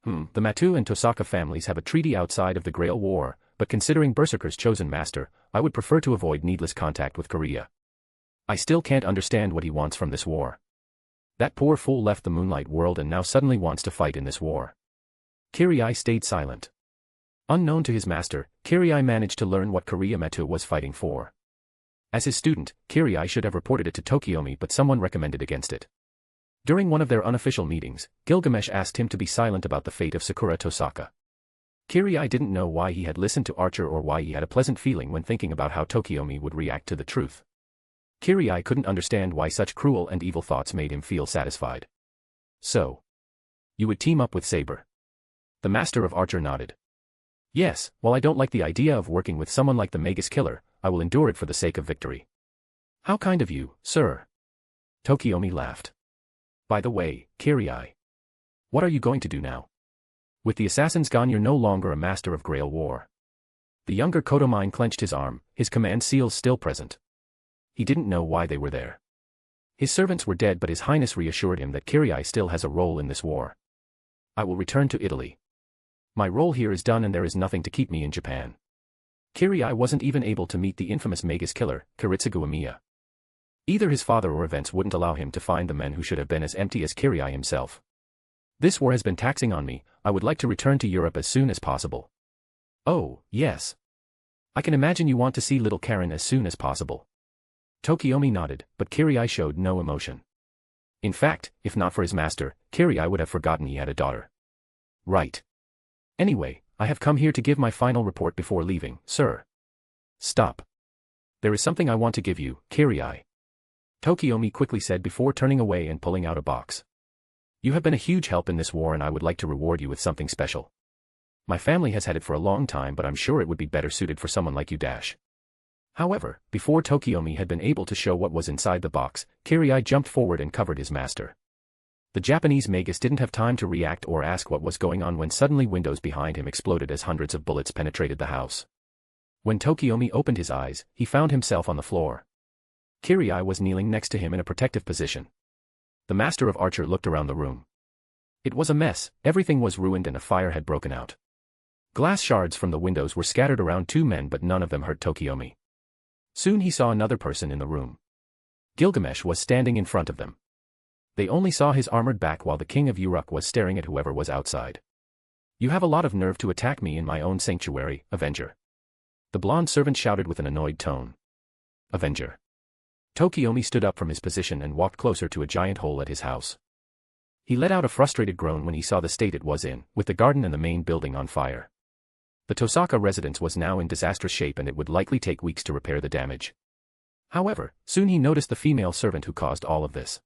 The Matu and Tosaka families have a treaty outside of the Grail War, but considering Berserker's chosen master, I would prefer to avoid needless contact with Kariya. I still can't understand what he wants from this war. That poor fool left the Moonlight World and now suddenly wants to fight in this war. Kariya stayed silent. Unknown to his master, Kariya managed to learn what Kariya Matu was fighting for. As his student, Kariya should have reported it to Tokiomi, but someone recommended against it. During one of their unofficial meetings, Gilgamesh asked him to be silent about the fate of Sakura Tosaka. Kariya didn't know why he had listened to Archer or why he had a pleasant feeling when thinking about how Tokiomi would react to the truth. Kariya couldn't understand why such cruel and evil thoughts made him feel satisfied. So, you would team up with Saber? The master of Archer nodded. Yes, while I don't like the idea of working with someone like the Magus Killer, I will endure it for the sake of victory. How kind of you, sir. Tokiomi laughed. By the way, Kariya, what are you going to do now? With the assassins gone, you're no longer a master of Grail War. The younger Kodomine clenched his arm, his command seals still present. He didn't know why they were there. His servants were dead, but His Highness reassured him that Kariya still has a role in this war. I will return to Italy. My role here is done and there is nothing to keep me in Japan. Kariya wasn't even able to meet the infamous Magus Killer, Kiritsugu Amiya. Either his father or events wouldn't allow him to find the men who should have been as empty as Kariya himself. This war has been taxing on me. I would like to return to Europe as soon as possible. Oh, yes. I can imagine you want to see little Karen as soon as possible. Tokiomi nodded, but Kariya showed no emotion. In fact, if not for his master, Kariya would have forgotten he had a daughter. Right. Anyway, I have come here to give my final report before leaving, sir. Stop. There is something I want to give you, Kariya. Tokiomi quickly said before turning away and pulling out a box. You have been a huge help in this war and I would like to reward you with something special. My family has had it for a long time, but I'm sure it would be better suited for someone like you. However, before Tokiomi had been able to show what was inside the box, Kariya jumped forward and covered his master. The Japanese Magus didn't have time to react or ask what was going on when suddenly windows behind him exploded as hundreds of bullets penetrated the house. When Tokiomi opened his eyes, he found himself on the floor. Kariya was kneeling next to him in a protective position. The master of Archer looked around the room. It was a mess, everything was ruined and a fire had broken out. Glass shards from the windows were scattered around two men, but none of them hurt Tokiomi. Soon he saw another person in the room. Gilgamesh was standing in front of them. They only saw his armored back while the king of Uruk was staring at whoever was outside. You have a lot of nerve to attack me in my own sanctuary, Avenger. The blonde servant shouted with an annoyed tone. Avenger. Tokiomi stood up from his position and walked closer to a giant hole at his house. He let out a frustrated groan when he saw the state it was in, with the garden and the main building on fire. The Tosaka residence was now in disastrous shape and it would likely take weeks to repair the damage. However, soon he noticed the female servant who caused all of this.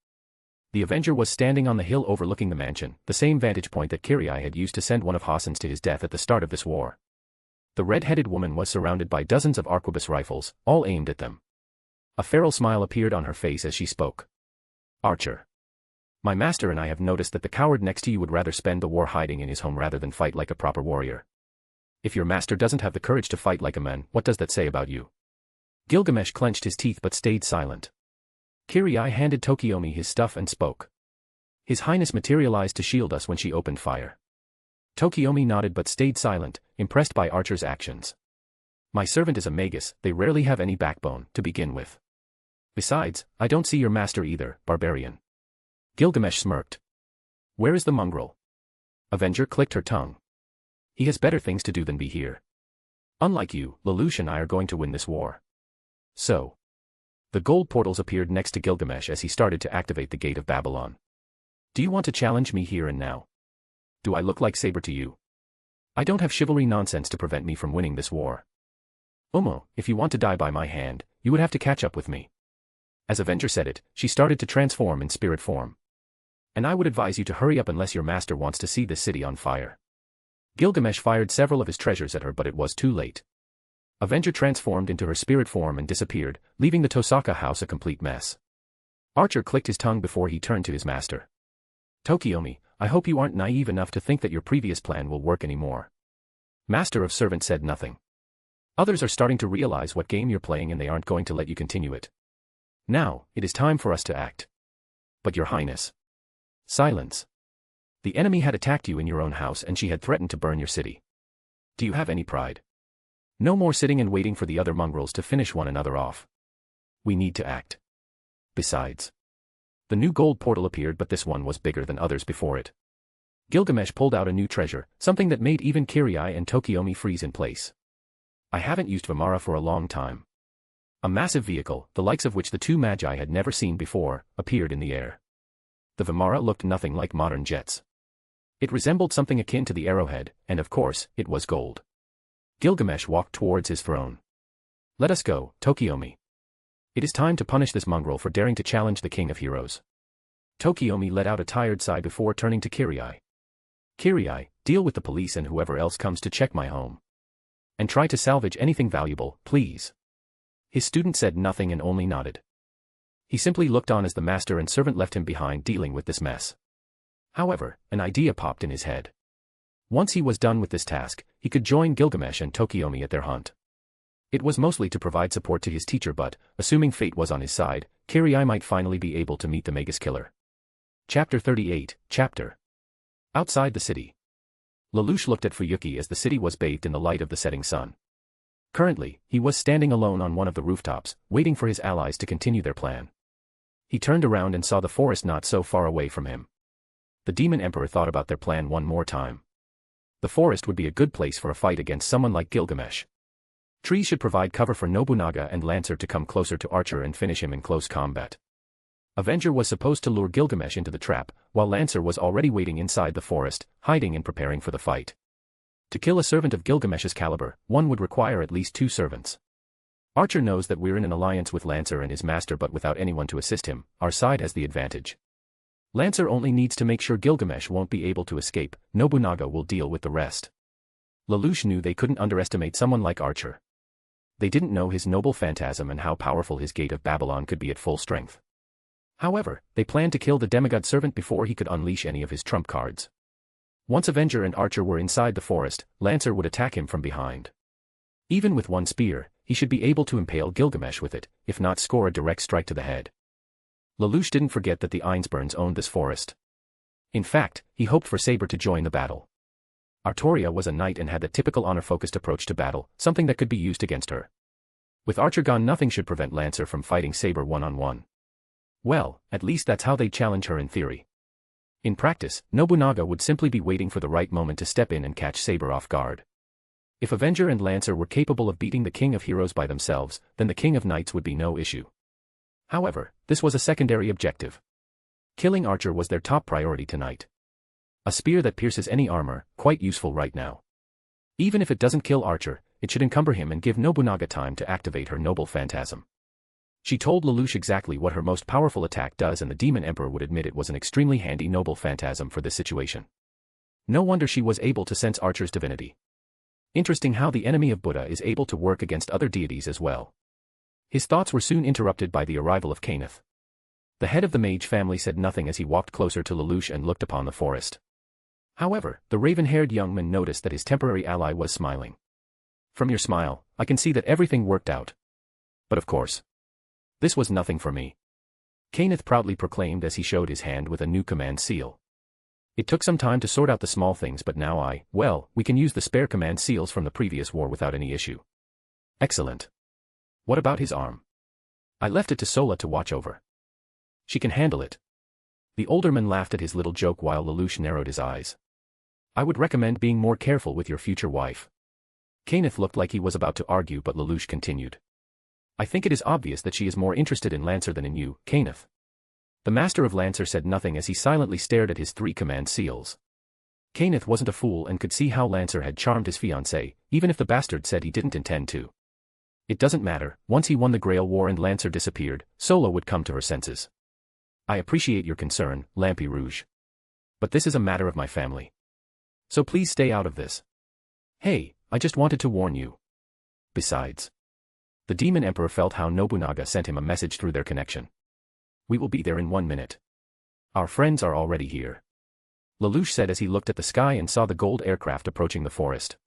The Avenger was standing on the hill overlooking the mansion, the same vantage point that Kariya had used to send one of Hassan's to his death at the start of this war. The red-headed woman was surrounded by dozens of arquebus rifles, all aimed at them. A feral smile appeared on her face as she spoke. Archer. My master and I have noticed that the coward next to you would rather spend the war hiding in his home rather than fight like a proper warrior. If your master doesn't have the courage to fight like a man, what does that say about you? Gilgamesh clenched his teeth but stayed silent. Kariya handed Tokiomi his stuff and spoke. His Highness materialized to shield us when she opened fire. Tokiomi nodded but stayed silent, impressed by Archer's actions. My servant is a magus, they rarely have any backbone, to begin with. Besides, I don't see your master either, barbarian. Gilgamesh smirked. Where is the mongrel? Avenger clicked her tongue. He has better things to do than be here. Unlike you, Lelouch and I are going to win this war. So. The gold portals appeared next to Gilgamesh as he started to activate the Gate of Babylon. Do you want to challenge me here and now? Do I look like Saber to you? I don't have chivalry nonsense to prevent me from winning this war. If you want to die by my hand, you would have to catch up with me. As Avenger said it, she started to transform in spirit form. And I would advise you to hurry up unless your master wants to see this city on fire. Gilgamesh fired several of his treasures at her, but it was too late. Avenger transformed into her spirit form and disappeared, leaving the Tosaka house a complete mess. Archer clicked his tongue before he turned to his master. Tokiomi, I hope you aren't naive enough to think that your previous plan will work anymore. Master of Servant said nothing. Others are starting to realize what game you're playing and they aren't going to let you continue it. Now, it is time for us to act. But your highness. Silence. The enemy had attacked you in your own house and she had threatened to burn your city. Do you have any pride? No more sitting and waiting for the other mongrels to finish one another off. We need to act. Besides. The new gold portal appeared, but this one was bigger than others before it. Gilgamesh pulled out a new treasure, something that made even Kariya and Tokiomi freeze in place. I haven't used Vimara for a long time. A massive vehicle, the likes of which the two magi had never seen before, appeared in the air. The Vimara looked nothing like modern jets. It resembled something akin to the arrowhead, and of course, it was gold. Gilgamesh walked towards his throne. Let us go, Tokiomi. It is time to punish this mongrel for daring to challenge the king of heroes. Tokiomi let out a tired sigh before turning to Kariya. Kariya, deal with the police and whoever else comes to check my home. And try to salvage anything valuable, please. His student said nothing and only nodded. He simply looked on as the master and servant left him behind dealing with this mess. However, an idea popped in his head. Once he was done with this task, he could join Gilgamesh and Tokiomi at their hunt. It was mostly to provide support to his teacher, but, assuming fate was on his side, Kariya might finally be able to meet the Magus Killer. Chapter 38, Chapter. Outside the city. Lelouch looked at Fuyuki as the city was bathed in the light of the setting sun. Currently, he was standing alone on one of the rooftops, waiting for his allies to continue their plan. He turned around and saw the forest not so far away from him. The Demon Emperor thought about their plan one more time. The forest would be a good place for a fight against someone like Gilgamesh. Trees should provide cover for Nobunaga and Lancer to come closer to Archer and finish him in close combat. Avenger was supposed to lure Gilgamesh into the trap, while Lancer was already waiting inside the forest, hiding and preparing for the fight. To kill a servant of Gilgamesh's caliber, one would require at least 2 servants. Archer knows that we're in an alliance with Lancer and his master, but without anyone to assist him, our side has the advantage. Lancer only needs to make sure Gilgamesh won't be able to escape, Nobunaga will deal with the rest. Lelouch knew they couldn't underestimate someone like Archer. They didn't know his noble phantasm and how powerful his Gate of Babylon could be at full strength. However, they planned to kill the demigod servant before he could unleash any of his trump cards. Once Avenger and Archer were inside the forest, Lancer would attack him from behind. Even with one spear, he should be able to impale Gilgamesh with it, if not score a direct strike to the head. Lelouch didn't forget that the Einzberns owned this forest. In fact, he hoped for Saber to join the battle. Autor was a knight and had the typical honor-focused approach to battle, something that could be used against her. With Archer gone, nothing should prevent Lancer from fighting Saber one-on-one. Well, at least that's how they'd challenge her in theory. In practice, Nobunaga would simply be waiting for the right moment to step in and catch Saber off guard. If Avenger and Lancer were capable of beating the King of Heroes by themselves, then the King of Knights would be no issue. However, this was a secondary objective. Killing Archer was their top priority tonight. A spear that pierces any armor, quite useful right now. Even if it doesn't kill Archer, it should encumber him and give Nobunaga time to activate her noble phantasm. She told Lelouch exactly what her most powerful attack does, and the Demon Emperor would admit it was an extremely handy noble phantasm for this situation. No wonder she was able to sense Archer's divinity. Interesting how the enemy of Buddha is able to work against other deities as well. His thoughts were soon interrupted by the arrival of Kenneth. The head of the mage family said nothing as he walked closer to Lelouch and looked upon the forest. However, the raven-haired young man noticed that his temporary ally was smiling. From your smile, I can see that everything worked out. But of course, this was nothing for me. Kenneth proudly proclaimed as he showed his hand with a new command seal. It took some time to sort out the small things, but now we can use the spare command seals from the previous war without any issue. Excellent. What about his arm? I left it to Sola to watch over. She can handle it. The older man laughed at his little joke while Lelouch narrowed his eyes. I would recommend being more careful with your future wife. Kenneth looked like he was about to argue, but Lelouch continued. I think it is obvious that she is more interested in Lancer than in you, Kenneth. The master of Lancer said nothing as he silently stared at his 3 command seals. Kenneth wasn't a fool and could see how Lancer had charmed his fiancée, even if the bastard said he didn't intend to. It doesn't matter, once he won the Grail War and Lancer disappeared, Solo would come to her senses. I appreciate your concern, Lampy Rouge. But this is a matter of my family. So please stay out of this. Hey, I just wanted to warn you. Besides, the Demon Emperor felt how Nobunaga sent him a message through their connection. We will be there in 1 minute. Our friends are already here. Lelouch said as he looked at the sky and saw the gold aircraft approaching the forest.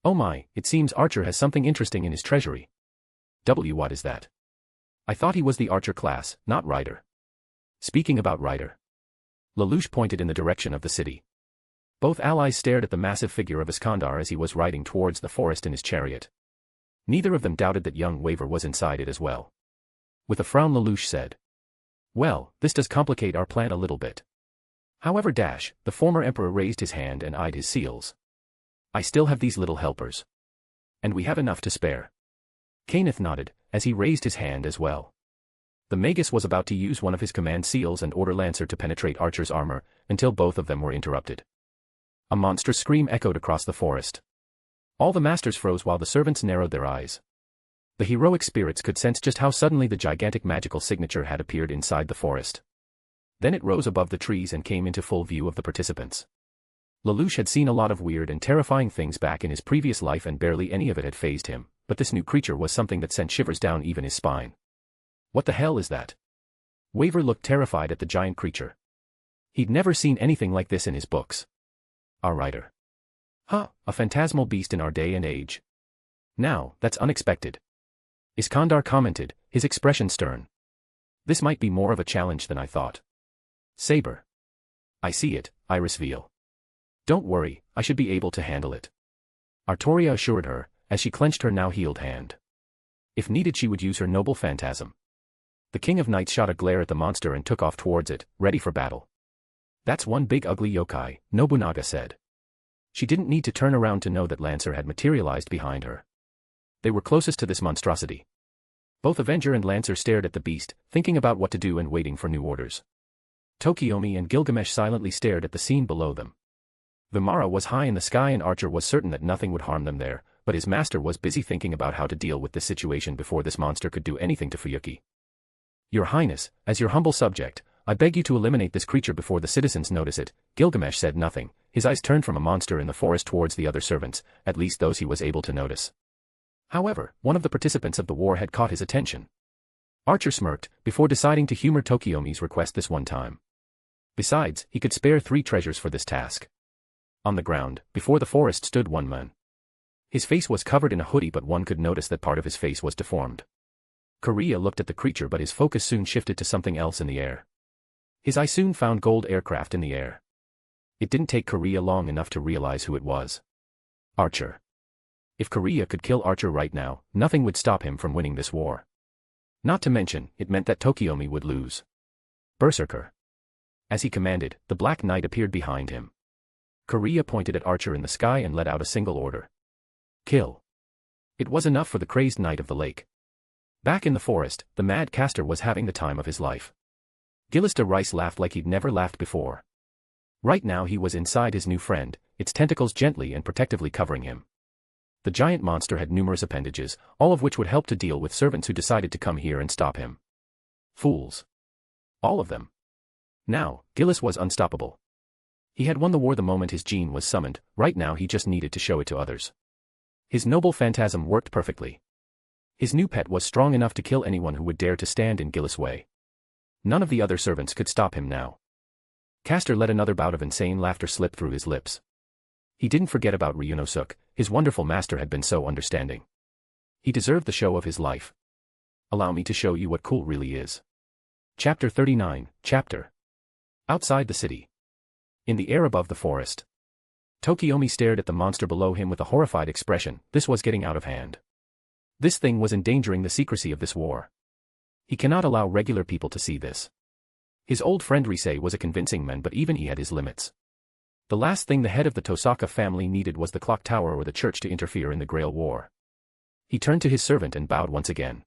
Oh my, it seems Archer has something interesting in his treasury. What is that? I thought he was the Archer class, not Rider. Speaking about Rider. Lelouch pointed in the direction of the city. Both allies stared at the massive figure of Iskandar as he was riding towards the forest in his chariot. Neither of them doubted that young Waver was inside it as well. With a frown, Lelouch said, well, this does complicate our plan a little bit. However, the former emperor raised his hand and eyed his seals. I still have these little helpers. And we have enough to spare. Kenneth nodded, as he raised his hand as well. The Magus was about to use one of his command seals and order Lancer to penetrate Archer's armor, until both of them were interrupted. A monstrous scream echoed across the forest. All the masters froze while the servants narrowed their eyes. The heroic spirits could sense just how suddenly the gigantic magical signature had appeared inside the forest. Then it rose above the trees and came into full view of the participants. Lelouch had seen a lot of weird and terrifying things back in his previous life and barely any of it had fazed him, but this new creature was something that sent shivers down even his spine. What the hell is that? Waver looked terrified at the giant creature. He'd never seen anything like this in his books. Our Rider. Huh, a phantasmal beast in our day and age. Now, that's unexpected. Iskandar commented, his expression stern. This might be more of a challenge than I thought. Saber. I see it, Iris Veil. Don't worry, I should be able to handle it. Artoria assured her, as she clenched her now healed hand. If needed, she would use her noble phantasm. The King of Knights shot a glare at the monster and took off towards it, ready for battle. That's one big ugly yokai, Nobunaga said. She didn't need to turn around to know that Lancer had materialized behind her. They were closest to this monstrosity. Both Avenger and Lancer stared at the beast, thinking about what to do and waiting for new orders. Tokiomi and Gilgamesh silently stared at the scene below them. Vimara was high in the sky and Archer was certain that nothing would harm them there, but his master was busy thinking about how to deal with this situation before this monster could do anything to Fuyuki. Your Highness, as your humble subject, I beg you to eliminate this creature before the citizens notice it. Gilgamesh said nothing, his eyes turned from a monster in the forest towards the other servants, at least those he was able to notice. However, one of the participants of the war had caught his attention. Archer smirked, before deciding to humor Tokiomi's request this one time. Besides, he could spare 3 treasures for this task. On the ground, before the forest stood one man. His face was covered in a hoodie, but one could notice that part of his face was deformed. Kariya looked at the creature, but his focus soon shifted to something else in the air. His eye soon found gold aircraft in the air. It didn't take Kariya long enough to realize who it was. Archer. If Kariya could kill Archer right now, nothing would stop him from winning this war. Not to mention, it meant that Tokiomi would lose. Berserker. As he commanded, the Black Knight appeared behind him. Kariya pointed at Archer in the sky and let out a single order. Kill. It was enough for the crazed Knight of the Lake. Back in the forest, the mad caster was having the time of his life. Gillista Rice laughed like he'd never laughed before. Right now he was inside his new friend, its tentacles gently and protectively covering him. The giant monster had numerous appendages, all of which would help to deal with servants who decided to come here and stop him. Fools. All of them. Now, Gillis was unstoppable. He had won the war the moment his gene was summoned, right now he just needed to show it to others. His noble phantasm worked perfectly. His new pet was strong enough to kill anyone who would dare to stand in Gillis' way. None of the other servants could stop him now. Caster let another bout of insane laughter slip through his lips. He didn't forget about Ryunosuke, his wonderful master had been so understanding. He deserved the show of his life. Allow me to show you what cool really is. Chapter 39, Chapter. Outside the city. In the air above the forest. Tokiomi stared at the monster below him with a horrified expression. This was getting out of hand. This thing was endangering the secrecy of this war. He cannot allow regular people to see this. His old friend Rise was a convincing man, but even he had his limits. The last thing the head of the Tosaka family needed was the clock tower or the church to interfere in the Grail War. He turned to his servant and bowed once again.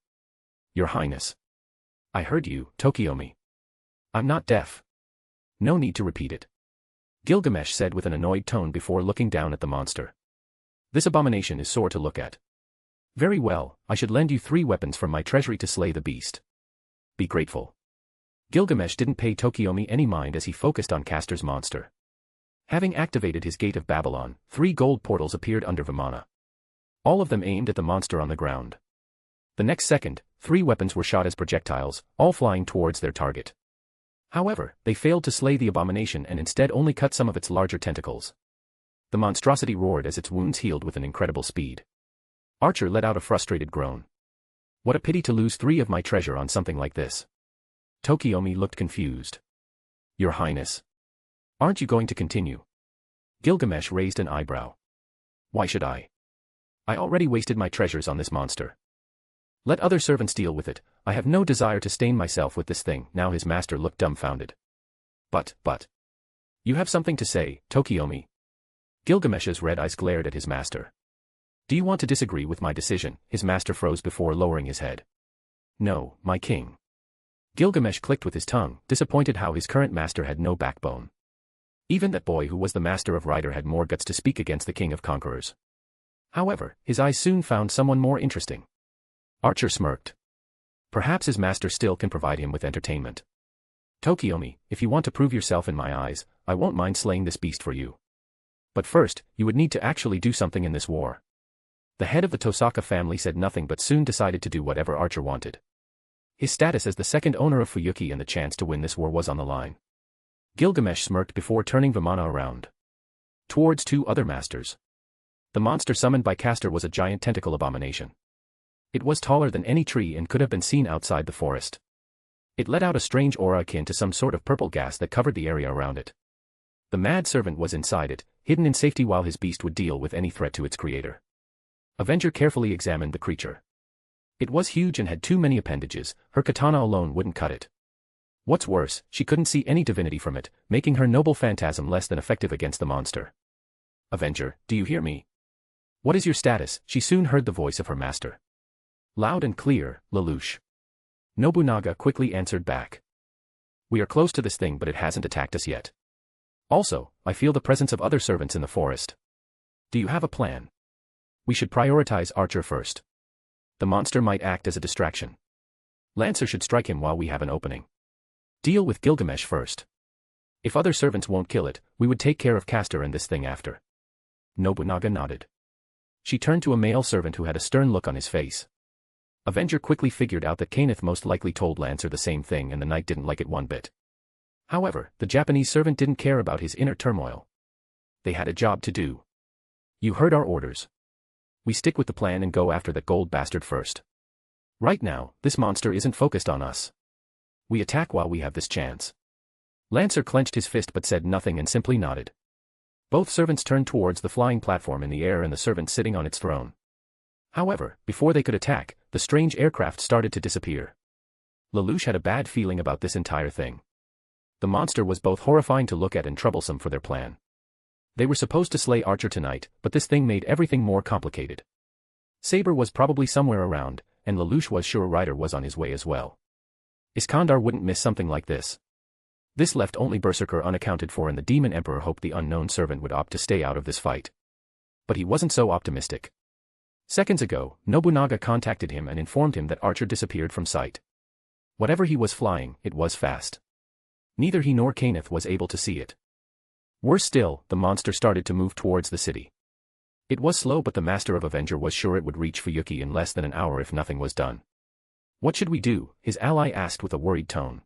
Your Highness. I heard you, Tokiomi. I'm not deaf. No need to repeat it. Gilgamesh said with an annoyed tone before looking down at the monster. This abomination is sore to look at. Very well, I should lend you 3 weapons from my treasury to slay the beast. Be grateful. Gilgamesh didn't pay Tokiomi any mind as he focused on Castor's monster. Having activated his Gate of Babylon, 3 gold portals appeared under Vimana. All of them aimed at the monster on the ground. The next second, 3 weapons were shot as projectiles, all flying towards their target. However, they failed to slay the abomination and instead only cut some of its larger tentacles. The monstrosity roared as its wounds healed with an incredible speed. Archer let out a frustrated groan. What a pity to lose 3 of my treasure on something like this. Tokiomi looked confused. Your Highness. Aren't you going to continue? Gilgamesh raised an eyebrow. Why should I? I already wasted my treasures on this monster. Let other servants deal with it, I have no desire to stain myself with this thing. Now his master looked dumbfounded. But. You have something to say, Tokiomi. Gilgamesh's red eyes glared at his master. Do you want to disagree with my decision? His master froze before lowering his head. No, my king. Gilgamesh clicked with his tongue, disappointed how his current master had no backbone. Even that boy who was the master of Rider had more guts to speak against the king of conquerors. However, his eyes soon found someone more interesting. Archer smirked. Perhaps his master still can provide him with entertainment. Tokiomi, if you want to prove yourself in my eyes, I won't mind slaying this beast for you. But first, you would need to actually do something in this war. The head of the Tosaka family said nothing but soon decided to do whatever Archer wanted. His status as the second owner of Fuyuki and the chance to win this war was on the line. Gilgamesh smirked before turning Vimana around. Towards 2 other masters. The monster summoned by Castor was a giant tentacle abomination. It was taller than any tree and could have been seen outside the forest. It let out a strange aura akin to some sort of purple gas that covered the area around it. The mad servant was inside it, hidden in safety while his beast would deal with any threat to its creator. Avenger carefully examined the creature. It was huge and had too many appendages, her katana alone wouldn't cut it. What's worse, she couldn't see any divinity from it, making her noble phantasm less than effective against the monster. Avenger, do you hear me? What is your status? She soon heard the voice of her master. Loud and clear, Lelouch. Nounaga quickly answered back. We are close to this thing but it hasn't attacked us yet. Also, I feel the presence of other servants in the forest. Do you have a plan? We should prioritize Archer first. The monster might act as a distraction. Lancer should strike him while we have an opening. Deal with Gilgamesh first. If other servants won't kill it, we would take care of Castor and this thing after. Nounaga nodded. She turned to a male servant who had a stern look on his face. Avenger quickly figured out that Kaneth most likely told Lancer the same thing and the knight didn't like it one bit. However, the Japanese servant didn't care about his inner turmoil. They had a job to do. You heard our orders. We stick with the plan and go after that gold bastard first. Right now, this monster isn't focused on us. We attack while we have this chance. Lancer clenched his fist but said nothing and simply nodded. Both servants turned towards the flying platform in the air and the servant sitting on its throne. However, before they could attack, the strange aircraft started to disappear. Lelouch had a bad feeling about this entire thing. The monster was both horrifying to look at and troublesome for their plan. They were supposed to slay Archer tonight, but this thing made everything more complicated. Saber was probably somewhere around, and Lelouch was sure Rider was on his way as well. Iskandar wouldn't miss something like this. This left only Berserker unaccounted for and the Demon Emperor hoped the unknown servant would opt to stay out of this fight. But he wasn't so optimistic. Seconds ago, Nounaga contacted him and informed him that Archer disappeared from sight. Whatever he was flying, it was fast. Neither he nor Kaneth was able to see it. Worse still, the monster started to move towards the city. It was slow but the master of Avenger was sure it would reach Fuyuki in less than an hour if nothing was done. What should we do? His ally asked with a worried tone.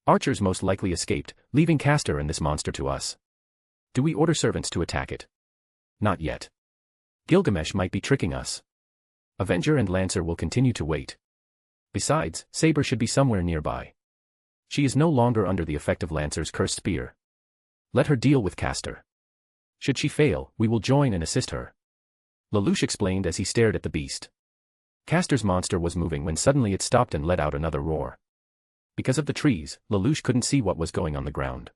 Archers most likely escaped, leaving Castor and this monster to us. Do we order servants to attack it? Not yet. Gilgamesh might be tricking us. Avenger and Lancer will continue to wait. Besides, Saber should be somewhere nearby. She is no longer under the effect of Lancer's cursed spear. Let her deal with Castor. Should she fail, we will join and assist her. Lelouch explained as he stared at the beast. Castor's monster was moving when suddenly it stopped and let out another roar. Because of the trees, Lelouch couldn't see what was going on the ground.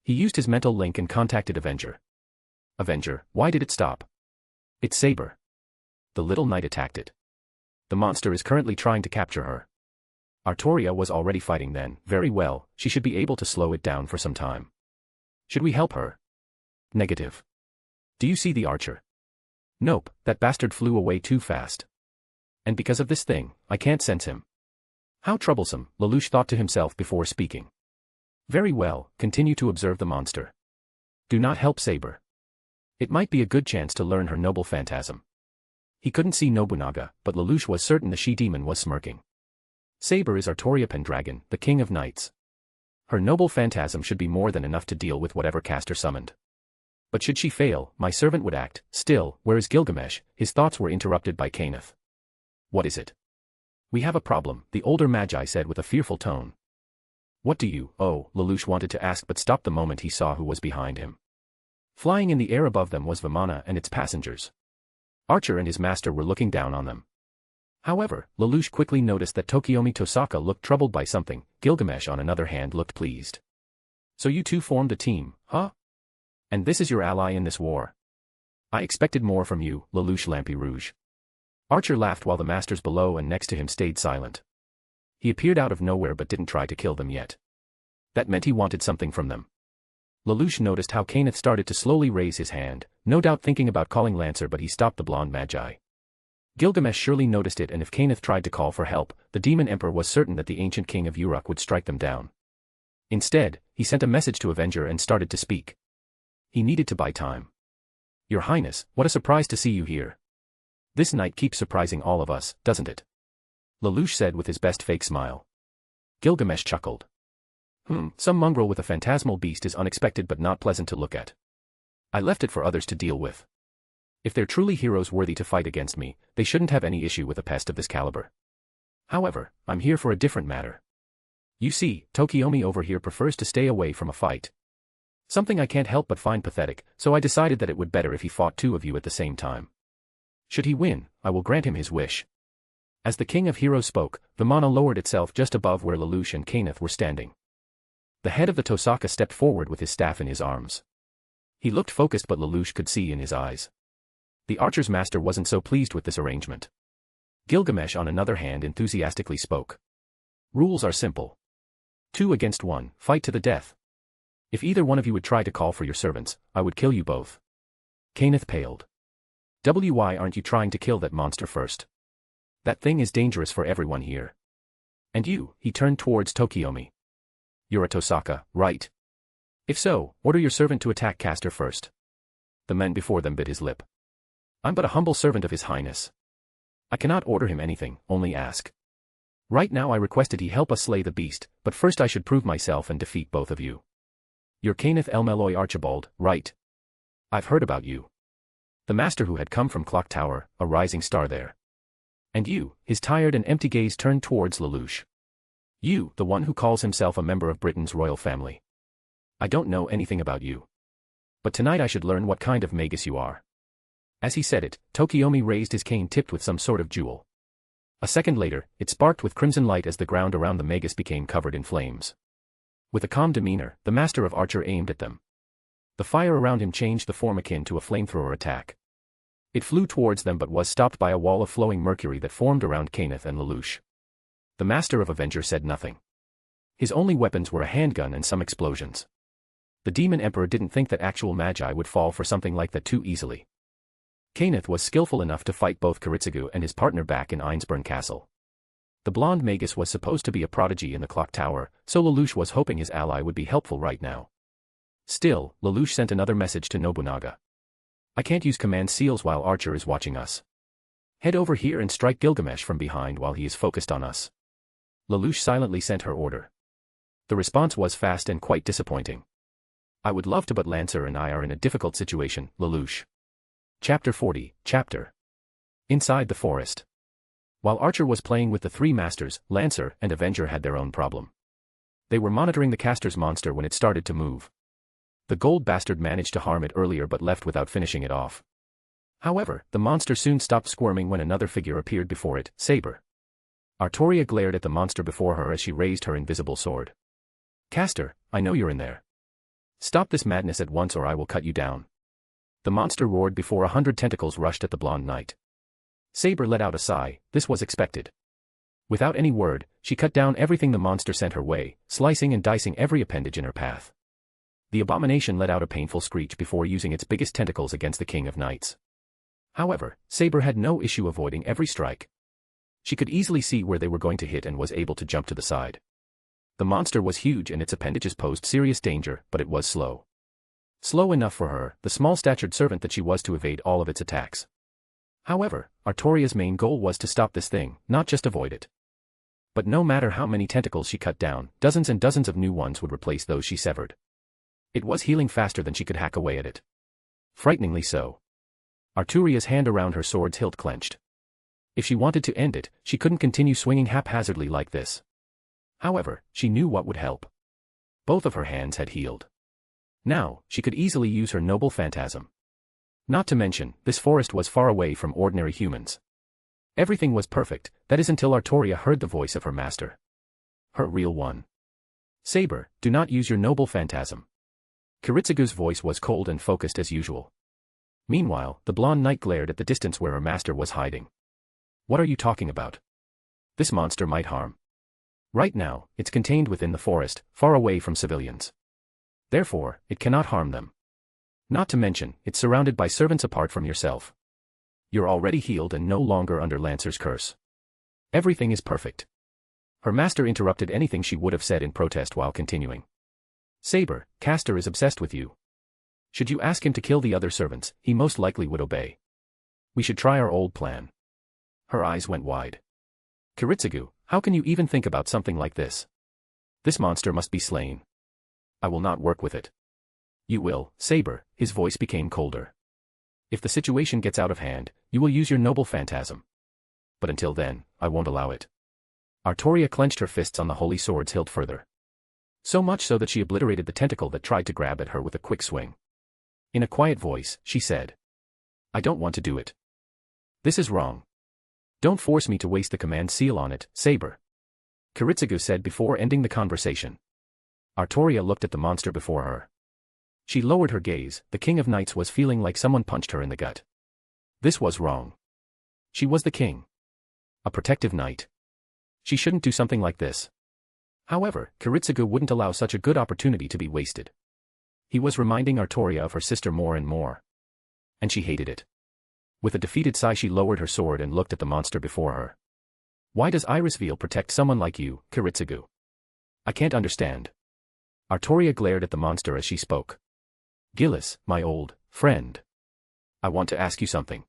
He used his mental link and contacted Avenger. Avenger, why did it stop? It's Saber. The little knight attacked it. The monster is currently trying to capture her. Autoria was already fighting then. Very well, she should be able to slow it down for some time. Should we help her? Negative. Do you see the archer? Nope, that bastard flew away too fast. And because of this thing, I can't sense him. How troublesome, Lelouch thought to himself before speaking. Very well, continue to observe the monster. Do not help Saber. It might be a good chance to learn her noble phantasm. He couldn't see Nobunaga, but Lelouch was certain the she-demon was smirking. Saber is Artoria Pendragon, the king of knights. Her noble phantasm should be more than enough to deal with whatever caster summoned. But should she fail, my servant would act. Still, where is Gilgamesh? His thoughts were interrupted by Kenneth. What is it? We have a problem, the older magi said with a fearful tone. What do you, Lelouch wanted to ask but stopped the moment he saw who was behind him. Flying in the air above them was Vimana and its passengers. Archer and his master were looking down on them. However, Lelouch quickly noticed that Tokiomi Tosaka looked troubled by something. Gilgamesh on another hand looked pleased. So you two formed a team, huh? And this is your ally in this war? I expected more from you, Lelouch Lampi Rouge. Archer laughed while the masters below and next to him stayed silent. He appeared out of nowhere but didn't try to kill them yet. That meant he wanted something from them. Lelouch noticed how Kenneth started to slowly raise his hand, no doubt thinking about calling Lancer, but he stopped the blonde magi. Gilgamesh surely noticed it, and if Kenneth tried to call for help, the demon emperor was certain that the ancient king of Uruk would strike them down. Instead, he sent a message to Avenger and started to speak. He needed to buy time. Your Highness, what a surprise to see you here. This night keeps surprising all of us, doesn't it? Lelouch said with his best fake smile. Gilgamesh chuckled. Some mongrel with a phantasmal beast is unexpected but not pleasant to look at. I left it for others to deal with. If they're truly heroes worthy to fight against me, they shouldn't have any issue with a pest of this caliber. However, I'm here for a different matter. You see, Tokiomi over here prefers to stay away from a fight. Something I can't help but find pathetic, so I decided that it would better if he fought two of you at the same time. Should he win, I will grant him his wish. As the king of heroes spoke, Vimana lowered itself just above where Lelouch and Kenneth were standing. The head of the Tosaka stepped forward with his staff in his arms. He looked focused, but Lelouch could see in his eyes. The archer's master wasn't so pleased with this arrangement. Gilgamesh on another hand enthusiastically spoke. Rules are simple. 2 against 1, fight to the death. If either one of you would try to call for your servants, I would kill you both. Kenneth paled. Why aren't you trying to kill that monster first? That thing is dangerous for everyone here. And you, he turned towards Tokiomi. You're a Tosaka, right? If so, order your servant to attack caster first. The men before them bit his lip. I'm but a humble servant of his highness. I cannot order him anything, only ask. Right now I requested he help us slay the beast, but first I should prove myself and defeat both of you. You're Kenneth Elmeloy Archibald, right? I've heard about you. The master who had come from Clock Tower, a rising star there. And you, his tired and empty gaze turned towards Lelouch. You, the one who calls himself a member of Britain's royal family. I don't know anything about you. But tonight I should learn what kind of magus you are. As he said it, Tokiomi raised his cane tipped with some sort of jewel. A second later, it sparked with crimson light as the ground around the magus became covered in flames. With a calm demeanor, the master of archer aimed at them. The fire around him changed the form akin to a flamethrower attack. It flew towards them but was stopped by a wall of flowing mercury that formed around Kenneth and Lelouch. The master of Avenger said nothing. His only weapons were a handgun and some explosions. The demon emperor didn't think that actual magi would fall for something like that too easily. Kenneth was skillful enough to fight both Kiritsugu and his partner back in Einzbern Castle. The blonde magus was supposed to be a prodigy in the clock tower, so Lelouch was hoping his ally would be helpful right now. Still, Lelouch sent another message to Nobunaga. I can't use command seals while Archer is watching us. Head over here and strike Gilgamesh from behind while he is focused on us. Lelouch silently sent her order. The response was fast and quite disappointing. I would love to, but Lancer and I are in a difficult situation, Lelouch. Chapter 40, Chapter. Inside the forest. While Archer was playing with the three masters, Lancer and Avenger had their own problem. They were monitoring the caster's monster when it started to move. The gold bastard managed to harm it earlier but left without finishing it off. However, the monster soon stopped squirming when another figure appeared before it, Saber. Artoria glared at the monster before her as she raised her invisible sword. Caster, I know you're in there. Stop this madness at once or I will cut you down. The monster roared before 100 tentacles rushed at the blonde knight. Saber let out a sigh, this was expected. Without any word, she cut down everything the monster sent her way, slicing and dicing every appendage in her path. The abomination let out a painful screech before using its biggest tentacles against the King of Knights. However, Saber had no issue avoiding every strike. She could easily see where they were going to hit and was able to jump to the side. The monster was huge and its appendages posed serious danger, but it was slow. Slow enough for her, the small-statured servant that she was, to evade all of its attacks. However, Autoria's main goal was to stop this thing, not just avoid it. But no matter how many tentacles she cut down, dozens and dozens of new ones would replace those she severed. It was healing faster than she could hack away at it. Frighteningly so. Arturia's hand around her sword's hilt clenched. If she wanted to end it, she couldn't continue swinging haphazardly like this. However, she knew what would help. Both of her hands had healed. Now, she could easily use her noble phantasm. Not to mention, this forest was far away from ordinary humans. Everything was perfect, that is until Artoria heard the voice of her master. Her real one. Saber, do not use your noble phantasm. Kiritsugu's voice was cold and focused as usual. Meanwhile, the blonde knight glared at the distance where her master was hiding. What are you talking about? This monster might harm. Right now, it's contained within the forest, far away from civilians. Therefore, it cannot harm them. Not to mention, it's surrounded by servants apart from yourself. You're already healed and no longer under Lancer's curse. Everything is perfect. Her master interrupted anything she would have said in protest while continuing. Saber, Castor is obsessed with you. Should you ask him to kill the other servants, he most likely would obey. We should try our old plan. Her eyes went wide. Kiritsugu, how can you even think about something like this? This monster must be slain. I will not work with it. You will, Saber, his voice became colder. If the situation gets out of hand, you will use your noble phantasm. But until then, I won't allow it. Artoria clenched her fists on the holy sword's hilt further. So much so that she obliterated the tentacle that tried to grab at her with a quick swing. In a quiet voice, she said, I don't want to do it. This is wrong. Don't force me to waste the command seal on it, Saber. Kiritsugu said before ending the conversation. Artoria looked at the monster before her. She lowered her gaze, the King of Knights was feeling like someone punched her in the gut. This was wrong. She was the king. A protective knight. She shouldn't do something like this. However, Kiritsugu wouldn't allow such a good opportunity to be wasted. He was reminding Artoria of her sister more and more. And she hated it. With a defeated sigh she lowered her sword and looked at the monster before her. Why does Irisveil protect someone like you, Kiritsugu? I can't understand. Artoria glared at the monster as she spoke. Gilgamesh, my old friend. I want to ask you something.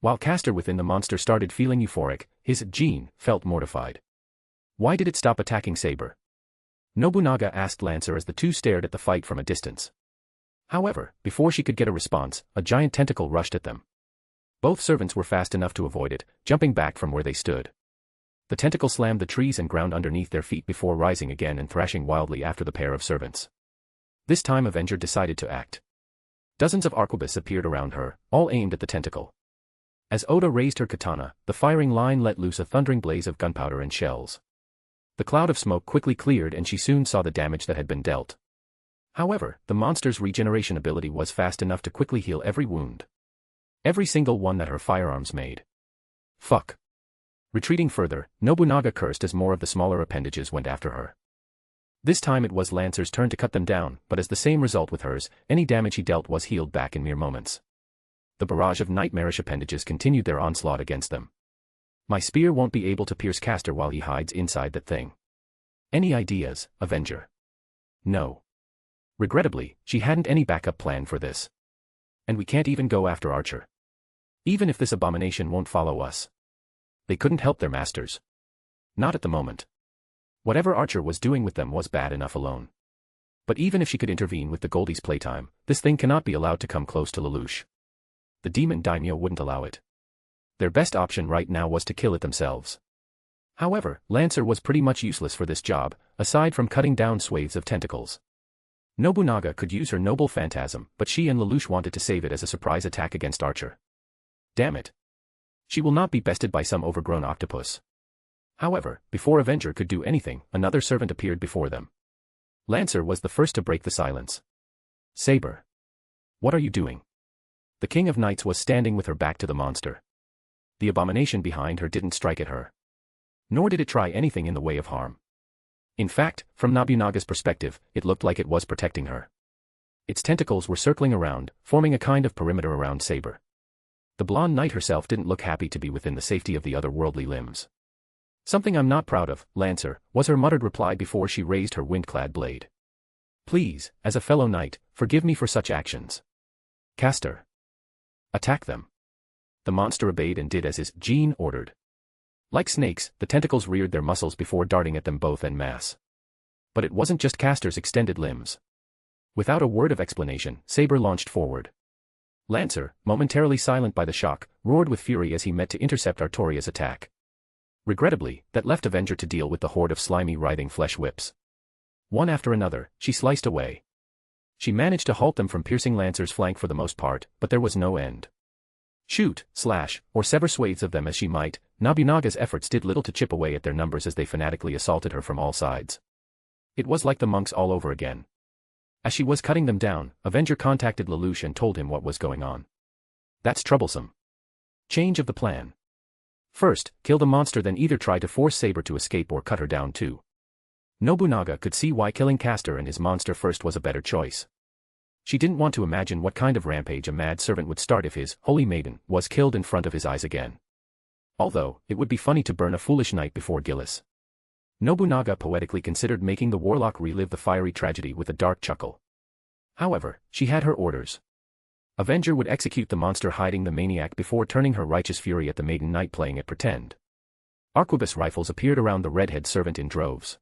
While Castor within the monster started feeling euphoric, his gene felt mortified. Why did it stop attacking Saber? Nobunaga asked Lancer as the two stared at the fight from a distance. However, before she could get a response, a giant tentacle rushed at them. Both servants were fast enough to avoid it, jumping back from where they stood. The tentacle slammed the trees and ground underneath their feet before rising again and thrashing wildly after the pair of servants. This time Avenger decided to act. Dozens of arquebuses appeared around her, all aimed at the tentacle. As Oda raised her katana, the firing line let loose a thundering blaze of gunpowder and shells. The cloud of smoke quickly cleared and she soon saw the damage that had been dealt. However, the monster's regeneration ability was fast enough to quickly heal every wound. Every single one that her firearms made. Fuck. Retreating further, Nobunaga cursed as more of the smaller appendages went after her. This time it was Lancer's turn to cut them down, but as the same result with hers, any damage he dealt was healed back in mere moments. The barrage of nightmarish appendages continued their onslaught against them. My spear won't be able to pierce Castor while he hides inside that thing. Any ideas, Avenger? No. Regrettably, she hadn't any backup plan for this. And we can't even go after Archer. Even if this abomination won't follow us. They couldn't help their masters. Not at the moment. Whatever Archer was doing with them was bad enough alone. But even if she could intervene with the Goldie's playtime, this thing cannot be allowed to come close to Lelouch. The demon daimyo wouldn't allow it. Their best option right now was to kill it themselves. However, Lancer was pretty much useless for this job, aside from cutting down swathes of tentacles. Nobunaga could use her noble phantasm, but she and Lelouch wanted to save it as a surprise attack against Archer. Damn it. She will not be bested by some overgrown octopus. However, before Avenger could do anything, another servant appeared before them. Lancer was the first to break the silence. Saber. What are you doing? The King of Knights was standing with her back to the monster. The abomination behind her didn't strike at her. Nor did it try anything in the way of harm. In fact, from Nobunaga's perspective, it looked like it was protecting her. Its tentacles were circling around, forming a kind of perimeter around Saber. The blonde knight herself didn't look happy to be within the safety of the otherworldly limbs. "Something I'm not proud of, Lancer," was her muttered reply before she raised her wind-clad blade. "Please, as a fellow knight, forgive me for such actions. Caster. Attack them." The monster obeyed and did as his gene ordered. Like snakes, the tentacles reared their muscles before darting at them both en masse. But it wasn't just Caster's extended limbs. Without a word of explanation, Saber launched forward. Lancer, momentarily silent by the shock, roared with fury as he met to intercept Artoria's attack. Regrettably, that left Avenger to deal with the horde of slimy writhing flesh whips. One after another, she sliced away. She managed to halt them from piercing Lancer's flank for the most part, but there was no end. Shoot, slash, or sever swathes of them as she might, Nobunaga's efforts did little to chip away at their numbers as they fanatically assaulted her from all sides. It was like the monks all over again. As she was cutting them down, Avenger contacted Lelouch and told him what was going on. "That's troublesome. Change of the plan. First, kill the monster, then either try to force Saber to escape or cut her down too." Nobunaga could see why killing Caster and his monster first was a better choice. She didn't want to imagine what kind of rampage a mad servant would start if his holy maiden was killed in front of his eyes again. Although, it would be funny to burn a foolish knight before Gilgamesh. Nobunaga poetically considered making the warlock relive the fiery tragedy with a dark chuckle. However, she had her orders. Avenger would execute the monster hiding the maniac before turning her righteous fury at the maiden knight playing at pretend. Arquebus rifles appeared around the redhead servant in droves.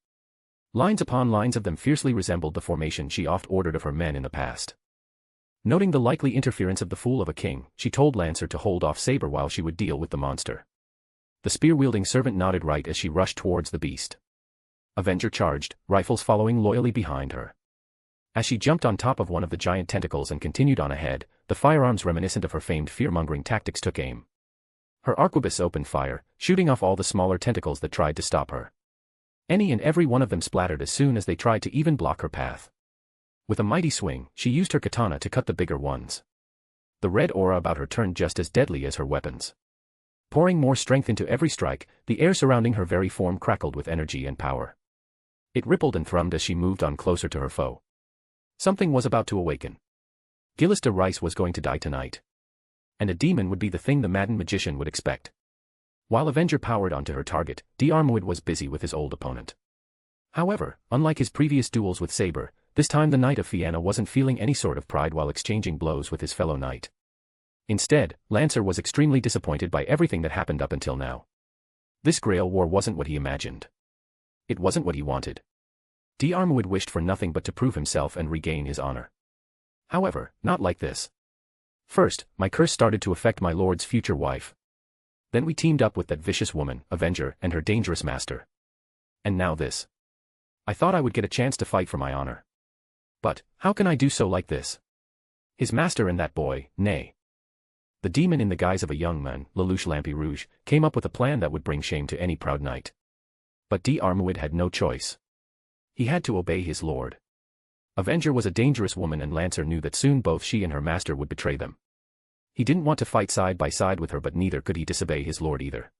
Lines upon lines of them fiercely resembled the formation she oft ordered of her men in the past. Noting the likely interference of the fool of a king, she told Lancer to hold off Saber while she would deal with the monster. The spear-wielding servant nodded right as she rushed towards the beast. Avenger charged, rifles following loyally behind her. As she jumped on top of one of the giant tentacles and continued on ahead, the firearms reminiscent of her famed fear-mongering tactics took aim. Her arquebus opened fire, shooting off all the smaller tentacles that tried to stop her. Any and every one of them splattered as soon as they tried to even block her path. With a mighty swing, she used her katana to cut the bigger ones. The red aura about her turned just as deadly as her weapons. Pouring more strength into every strike, the air surrounding her very form crackled with energy and power. It rippled and thrummed as she moved on closer to her foe. Something was about to awaken. Gilgamesh de Rice was going to die tonight. And a demon would be the thing the maddened magician would expect. While Avenger powered onto her target, D'Armwood was busy with his old opponent. However, unlike his previous duels with Saber, this time the Knight of Fianna wasn't feeling any sort of pride while exchanging blows with his fellow knight. Instead, Lancer was extremely disappointed by everything that happened up until now. This Grail War wasn't what he imagined. It wasn't what he wanted. D'Armwood wished for nothing but to prove himself and regain his honor. However, not like this. First, my curse started to affect my lord's future wife. Then we teamed up with that vicious woman, Avenger, and her dangerous master. And now this. I thought I would get a chance to fight for my honor. But, how can I do so like this? His master and that boy, nay. The demon in the guise of a young man, Lelouch Lampirouge, came up with a plan that would bring shame to any proud knight. But D'Armwood had no choice. He had to obey his lord. Avenger was a dangerous woman and Lancer knew that soon both she and her master would betray them. He didn't want to fight side by side with her but neither could he disobey his lord either.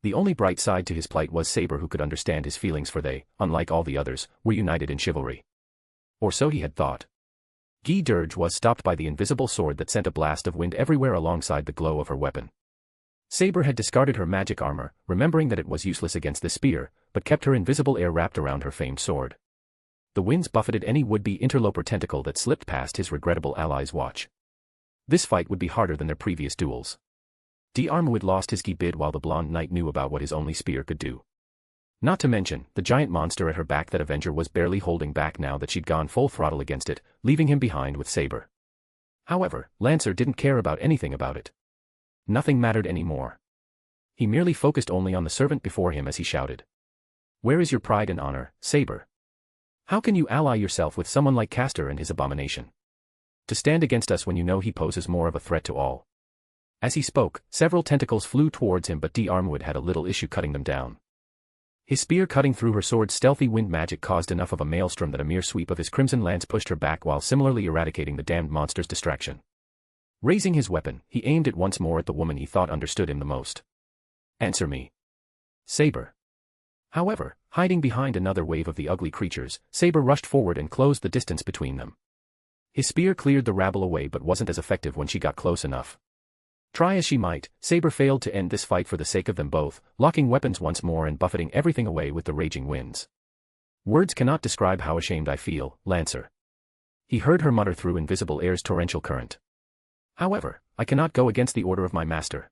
The only bright side to his plight was Saber who could understand his feelings for they, unlike all the others, were united in chivalry. Or so he had thought. Guy Dirge was stopped by the invisible sword that sent a blast of wind everywhere alongside the glow of her weapon. Saber had discarded her magic armor, remembering that it was useless against the spear, but kept her invisible air wrapped around her famed sword. The winds buffeted any would-be interloper tentacle that slipped past his regrettable ally's watch. This fight would be harder than their previous duels. D'Armwood lost his bid while the blonde knight knew about what his only spear could do. Not to mention, the giant monster at her back that Avenger was barely holding back now that she'd gone full throttle against it, leaving him behind with Saber. However, Lancer didn't care about anything about it. Nothing mattered anymore. He merely focused only on the servant before him as he shouted. Where is your pride and honor, Saber? How can you ally yourself with someone like Caster and his abomination? To stand against us when you know he poses more of a threat to all. As he spoke, several tentacles flew towards him but D'Armwood had a little issue cutting them down. His spear cutting through her sword's stealthy wind magic caused enough of a maelstrom that a mere sweep of his crimson lance pushed her back while similarly eradicating the damned monster's distraction. Raising his weapon, he aimed it once more at the woman he thought understood him the most. "Answer me, Saber." However, hiding behind another wave of the ugly creatures, Saber rushed forward and closed the distance between them. His spear cleared the rabble away but wasn't as effective when she got close enough. Try as she might, Saber failed to end this fight for the sake of them both, locking weapons once more and buffeting everything away with the raging winds. "Words cannot describe how ashamed I feel, Lancer," he heard her mutter through invisible air's torrential current. "However, I cannot go against the order of my master,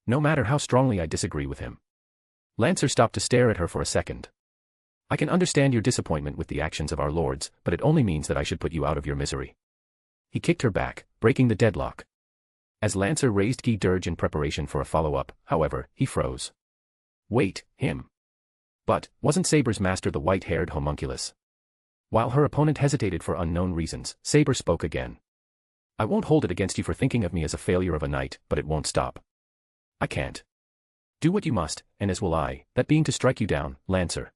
no matter how strongly I disagree with him." Lancer stopped to stare at her for a second. "I can understand your disappointment with the actions of our lords, but it only means that I should put you out of your misery." He kicked her back, breaking the deadlock. As Lancer raised Gi Dirge in preparation for a follow-up, however, he froze. Wait, him? But, wasn't Saber's master the white-haired homunculus? While her opponent hesitated for unknown reasons, Saber spoke again. "I won't hold it against you for thinking of me as a failure of a knight, but it won't stop. I can't. Do what you must, and as will I, that being to strike you down, Lancer."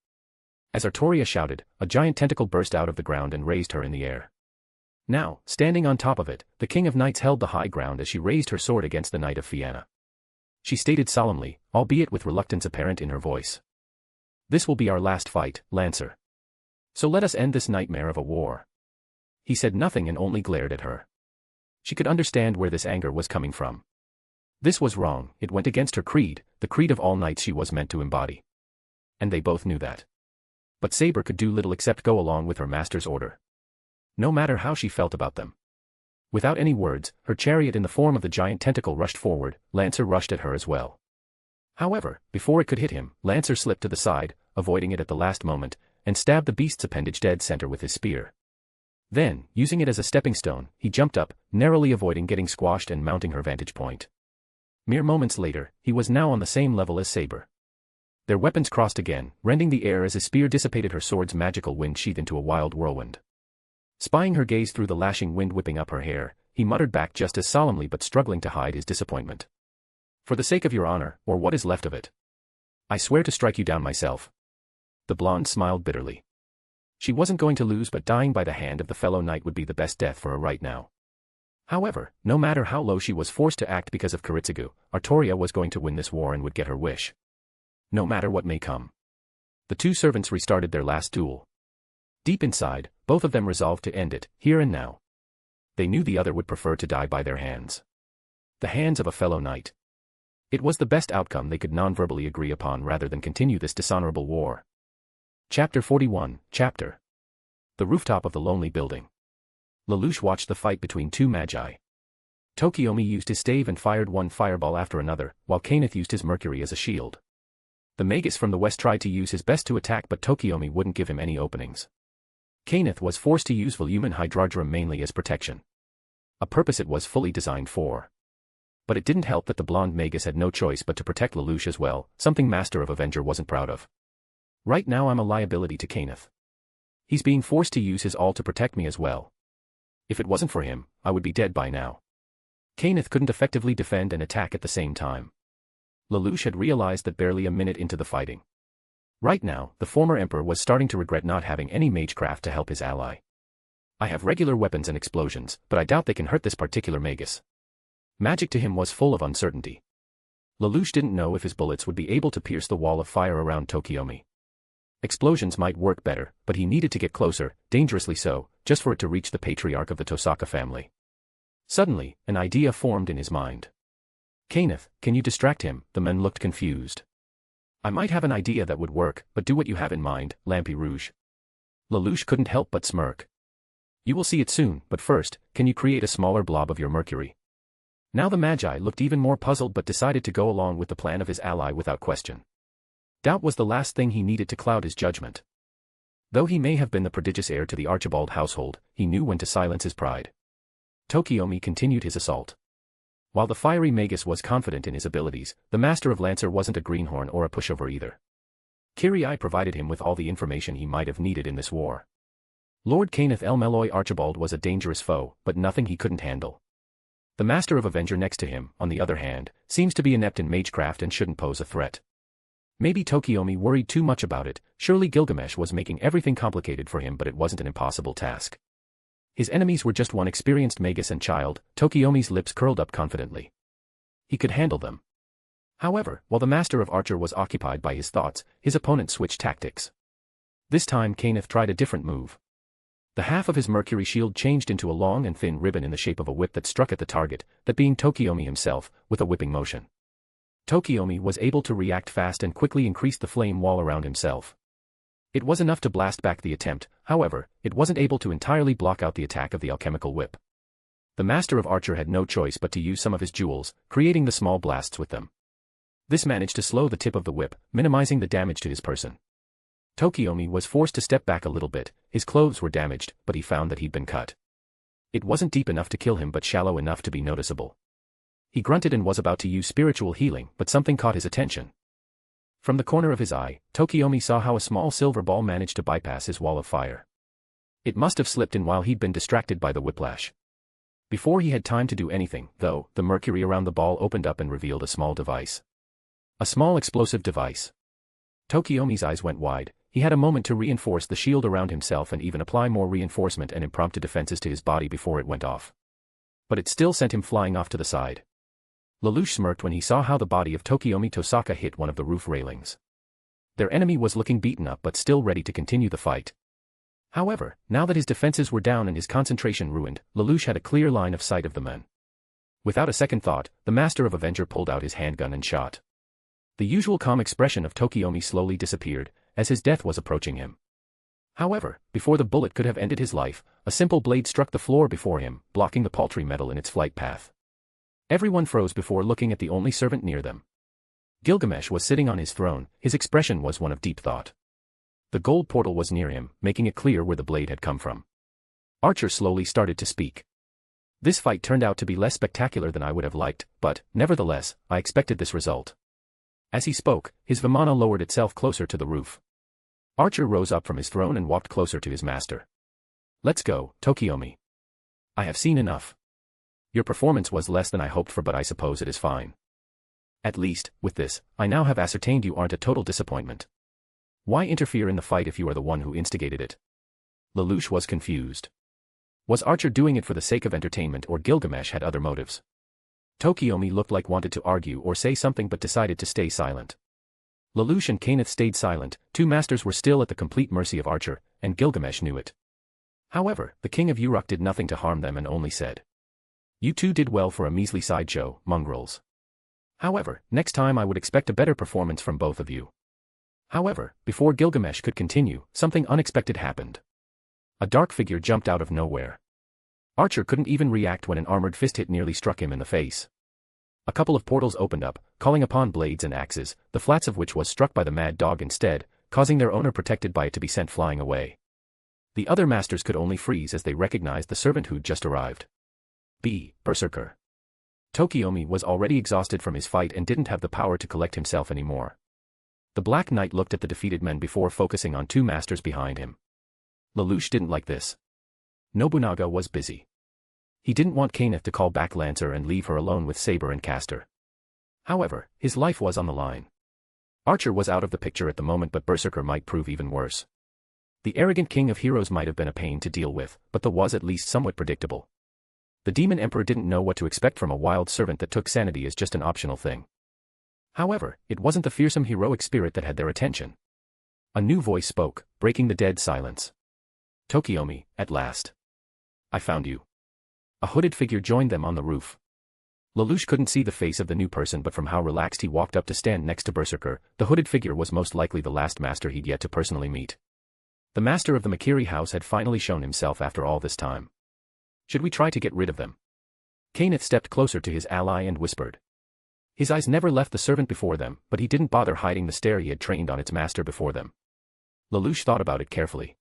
As Artoria shouted, a giant tentacle burst out of the ground and raised her in the air. Now, standing on top of it, the King of Knights held the high ground as she raised her sword against the Knight of Fianna. She stated solemnly, albeit with reluctance apparent in her voice. "This will be our last fight, Lancer. So let us end this nightmare of a war." He said nothing and only glared at her. She could understand where this anger was coming from. This was wrong, it went against her creed, the creed of all knights she was meant to embody. And they both knew that. But Saber could do little except go along with her master's order, no matter how she felt about them. Without any words, her chariot in the form of the giant tentacle rushed forward. Lancer rushed at her as well. However, before it could hit him, Lancer slipped to the side, avoiding it at the last moment, and stabbed the beast's appendage dead center with his spear. Then, using it as a stepping stone, he jumped up, narrowly avoiding getting squashed and mounting her vantage point. Mere moments later, he was now on the same level as Saber. Their weapons crossed again, rending the air as his spear dissipated her sword's magical wind sheath into a wild whirlwind. Spying her gaze through the lashing wind whipping up her hair, he muttered back just as solemnly but struggling to hide his disappointment. "For the sake of your honor, or what is left of it, I swear to strike you down myself." The blonde smiled bitterly. She wasn't going to lose, but dying by the hand of the fellow knight would be the best death for her right now. However, no matter how low she was forced to act because of Kiritsugu, Artoria was going to win this war and would get her wish, no matter what may come. The two servants restarted their last duel. Deep inside, both of them resolved to end it, here and now. They knew the other would prefer to die by their hands. The hands of a fellow knight. It was the best outcome they could non-verbally agree upon rather than continue this dishonorable war. Chapter 41, Chapter. The rooftop of the lonely building. Lelouch watched the fight between two magi. Tokiomi used his stave and fired one fireball after another, while Kenneth used his mercury as a shield. The magus from the west tried to use his best to attack, but Tokiomi wouldn't give him any openings. Kenneth was forced to use volumen hydrargyrum mainly as protection, a purpose it was fully designed for. But it didn't help that the blonde magus had no choice but to protect Lelouch as well, something Master of Avenger wasn't proud of. "Right now I'm a liability to Kenneth. He's being forced to use his all to protect me as well. If it wasn't for him, I would be dead by now." Kenneth couldn't effectively defend and attack at the same time. Lelouch had realized that barely a minute into the fighting. Right now, the former emperor was starting to regret not having any magecraft to help his ally. "I have regular weapons and explosions, but I doubt they can hurt this particular magus." Magic to him was full of uncertainty. Lelouch didn't know if his bullets would be able to pierce the wall of fire around Tokiomi. Explosions might work better, but he needed to get closer, dangerously so, just for it to reach the patriarch of the Tosaka family. Suddenly, an idea formed in his mind. "Kenneth, can you distract him?" The men looked confused. "I might have an idea that would work, but do what you have in mind, Lampi Rouge." Lelouch couldn't help but smirk. "You will see it soon, but first, can you create a smaller blob of your mercury?" Now the Magi looked even more puzzled but decided to go along with the plan of his ally without question. Doubt was the last thing he needed to cloud his judgment. Though he may have been the prodigious heir to the Archibald household, he knew when to silence his pride. Tokiomi continued his assault. While the fiery magus was confident in his abilities, the master of Lancer wasn't a greenhorn or a pushover either. Kariya provided him with all the information he might have needed in this war. Lord Kenneth Elmeloy Archibald was a dangerous foe, but nothing he couldn't handle. The master of Avenger next to him, on the other hand, seems to be inept in magecraft and shouldn't pose a threat. Maybe Tokiomi worried too much about it. Surely Gilgamesh was making everything complicated for him, but it wasn't an impossible task. His enemies were just one experienced magus and child. Tokiomi's lips curled up confidently. He could handle them. However, while the master of Archer was occupied by his thoughts, his opponent switched tactics. This time Kenneth tried a different move. The half of his mercury shield changed into a long and thin ribbon in the shape of a whip that struck at the target, that being Tokiomi himself, with a whipping motion. Tokiomi was able to react fast and quickly increased the flame wall around himself. It was enough to blast back the attempt, however, it wasn't able to entirely block out the attack of the alchemical whip. The master of Archer had no choice but to use some of his jewels, creating the small blasts with them. This managed to slow the tip of the whip, minimizing the damage to his person. Tokiomi was forced to step back a little bit. His clothes were damaged, but he found that he'd been cut. It wasn't deep enough to kill him but shallow enough to be noticeable. He grunted and was about to use spiritual healing, but something caught his attention. From the corner of his eye, Tokiomi saw how a small silver ball managed to bypass his wall of fire. It must have slipped in while he'd been distracted by the whiplash. Before he had time to do anything, though, the mercury around the ball opened up and revealed a small device. A small explosive device. Tokiomi's eyes went wide. He had a moment to reinforce the shield around himself and even apply more reinforcement and impromptu defenses to his body before it went off. But it still sent him flying off to the side. Lelouch smirked when he saw how the body of Tokiomi Tosaka hit one of the roof railings. Their enemy was looking beaten up but still ready to continue the fight. However, now that his defenses were down and his concentration ruined, Lelouch had a clear line of sight of the men. Without a second thought, the master of Avenger pulled out his handgun and shot. The usual calm expression of Tokiomi slowly disappeared, as his death was approaching him. However, before the bullet could have ended his life, a simple blade struck the floor before him, blocking the paltry metal in its flight path. Everyone froze before looking at the only servant near them. Gilgamesh was sitting on his throne. His expression was one of deep thought. The gold portal was near him, making it clear where the blade had come from. Archer slowly started to speak. This fight turned out to be less spectacular than I would have liked, but, nevertheless, I expected this result. As he spoke, his Vimana lowered itself closer to the roof. Archer rose up from his throne and walked closer to his master. Let's go, Tokiomi. I have seen enough. Your performance was less than I hoped for, but I suppose it is fine. At least, with this, I now have ascertained you aren't a total disappointment. Why interfere in the fight if you are the one who instigated it? Lelouch was confused. Was Archer doing it for the sake of entertainment or Gilgamesh had other motives? Tokiomi looked like wanted to argue or say something but decided to stay silent. Lelouch and Kenneth stayed silent. Two masters were still at the complete mercy of Archer, and Gilgamesh knew it. However, the king of Uruk did nothing to harm them and only said, "You two did well for a measly sideshow, mongrels. However, next time I would expect a better performance from both of you." However, before Gilgamesh could continue, something unexpected happened. A dark figure jumped out of nowhere. Archer couldn't even react when an armored fist hit nearly struck him in the face. A couple of portals opened up, calling upon blades and axes, the flats of which was struck by the mad dog instead, causing their owner protected by it to be sent flying away. The other masters could only freeze as they recognized the servant who'd just arrived. Berserker. Tokiomi was already exhausted from his fight and didn't have the power to collect himself anymore. The Black Knight looked at the defeated men before focusing on two masters behind him. Lelouch didn't like this. Nobunaga was busy. He didn't want Kenneth to call back Lancer and leave her alone with Saber and Castor. However, his life was on the line. Archer was out of the picture at the moment, but Berserker might prove even worse. The arrogant king of heroes might have been a pain to deal with, but the was at least somewhat predictable. The Demon Emperor didn't know what to expect from a wild servant that took sanity as just an optional thing. However, it wasn't the fearsome heroic spirit that had their attention. A new voice spoke, breaking the dead silence. Tokiomi, at last. I found you. A hooded figure joined them on the roof. Lelouch couldn't see the face of the new person, but from how relaxed he walked up to stand next to Berserker, the hooded figure was most likely the last master he'd yet to personally meet. The master of the Makiri house had finally shown himself after all this time. Should we try to get rid of them? Kenneth stepped closer to his ally and whispered. His eyes never left the servant before them, but he didn't bother hiding the stare he had trained on its master before them. Lelouch thought about it carefully.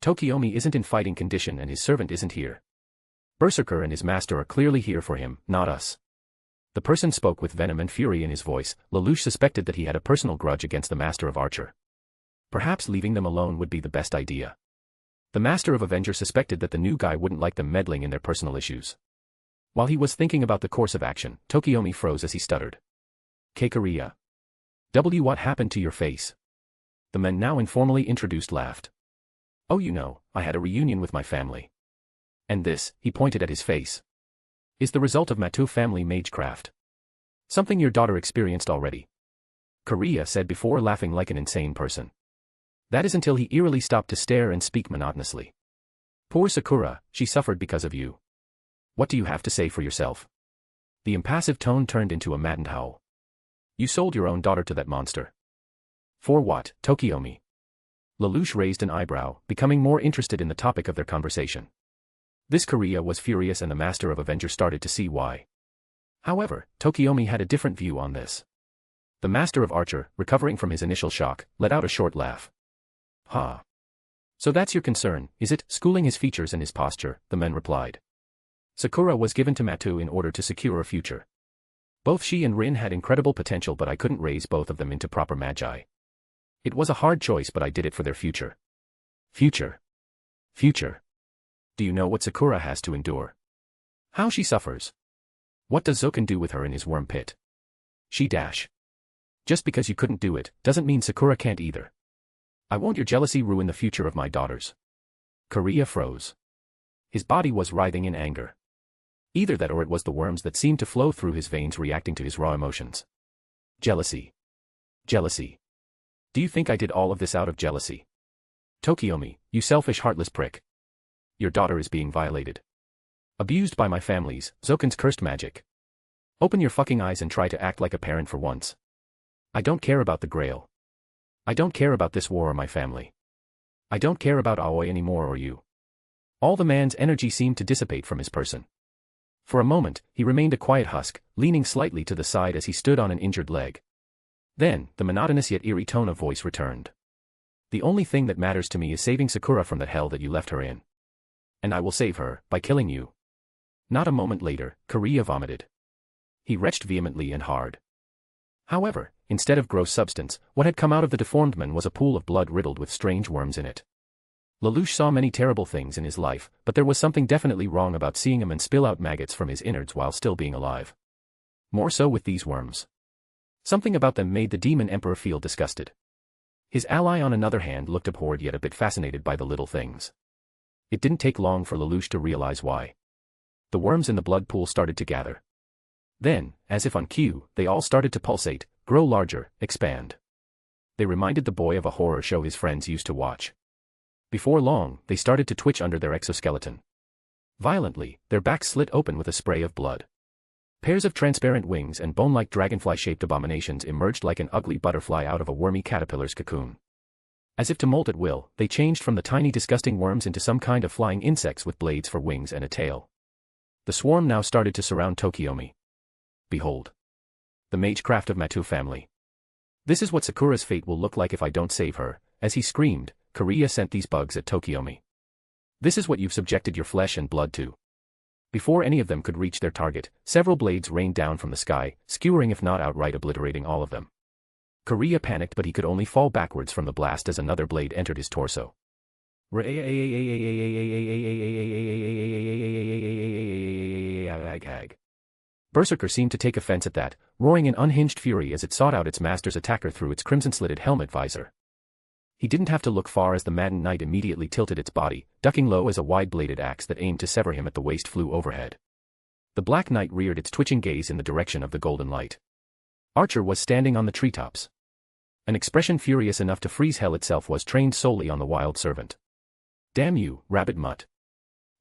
Tokiomi isn't in fighting condition and his servant isn't here. Berserker and his master are clearly here for him, not us. The person spoke with venom and fury in his voice. Lelouch suspected that he had a personal grudge against the master of Archer. Perhaps leaving them alone would be the best idea. The master of Avenger suspected that the new guy wouldn't like them meddling in their personal issues. While he was thinking about the course of action, Tokiomi froze as he stuttered. Kariya. What happened to your face? The men now informally introduced laughed. Oh, you know, I had a reunion with my family. And this, he pointed at his face, is the result of Matu family magecraft. Something your daughter experienced already. Kariya said before laughing like an insane person. That is until he eerily stopped to stare and speak monotonously. Poor Sakura, she suffered because of you. What do you have to say for yourself? The impassive tone turned into a maddened howl. You sold your own daughter to that monster. For what, Tokiomi? Lelouch raised an eyebrow, becoming more interested in the topic of their conversation. This Kariya was furious and the master of Avenger started to see why. However, Tokiomi had a different view on this. The master of Archer, recovering from his initial shock, let out a short laugh. Ha. So that's your concern, is it? Schooling his features and his posture, the men replied. Sakura was given to Matu in order to secure a future. Both she and Rin had incredible potential, but I couldn't raise both of them into proper magi. It was a hard choice, but I did it for their future. Future. Future. Do you know what Sakura has to endure? How she suffers? What does Zoken do with her in his worm pit? She dash. Just because you couldn't do it, doesn't mean Sakura can't either. I won't your jealousy ruin the future of my daughters. Kariya froze. His body was writhing in anger. Either that or it was the worms that seemed to flow through his veins reacting to his raw emotions. Jealousy. Jealousy. Do you think I did all of this out of jealousy? Tokiomi, you selfish heartless prick. Your daughter is being violated. Abused by my family's, Zoken's cursed magic. Open your fucking eyes and try to act like a parent for once. I don't care about the Grail. I don't care about this war or my family. I don't care about Aoi anymore or you. All the man's energy seemed to dissipate from his person. For a moment, he remained a quiet husk, leaning slightly to the side as he stood on an injured leg. Then, the monotonous yet eerie tone of voice returned. The only thing that matters to me is saving Sakura from that hell that you left her in. And I will save her, by killing you. Not a moment later, Kariya vomited. He retched vehemently and hard. However, instead of gross substance, what had come out of the deformed man was a pool of blood riddled with strange worms in it. Lelouch saw many terrible things in his life, but there was something definitely wrong about seeing a man spill out maggots from his innards while still being alive. More so with these worms. Something about them made the demon emperor feel disgusted. His ally on another hand looked abhorred yet a bit fascinated by the little things. It didn't take long for Lelouch to realize why. The worms in the blood pool started to gather. Then, as if on cue, they all started to pulsate, grow larger, expand. They reminded the boy of a horror show his friends used to watch. Before long, they started to twitch under their exoskeleton. Violently, their backs slit open with a spray of blood. Pairs of transparent wings and bone-like dragonfly-shaped abominations emerged like an ugly butterfly out of a wormy caterpillar's cocoon. As if to molt at will, they changed from the tiny disgusting worms into some kind of flying insects with blades for wings and a tail. The swarm now started to surround Tokiomi. Behold. The magecraft of Matu family. This is what Sakura's fate will look like if I don't save her. As he screamed, Kariya sent these bugs at Tokiomi. This is what you've subjected your flesh and blood to. Before any of them could reach their target, several blades rained down from the sky, skewering if not outright obliterating all of them. Kariya panicked, but he could only fall backwards from the blast as another blade entered his torso. Berserker seemed to take offense at that, roaring in unhinged fury as it sought out its master's attacker through its crimson-slitted helmet visor. He didn't have to look far as the maddened knight immediately tilted its body, ducking low as a wide-bladed axe that aimed to sever him at the waist flew overhead. The black knight reared its twitching gaze in the direction of the golden light. Archer was standing on the treetops. An expression furious enough to freeze hell itself was trained solely on the wild servant. Damn you, rabbit mutt.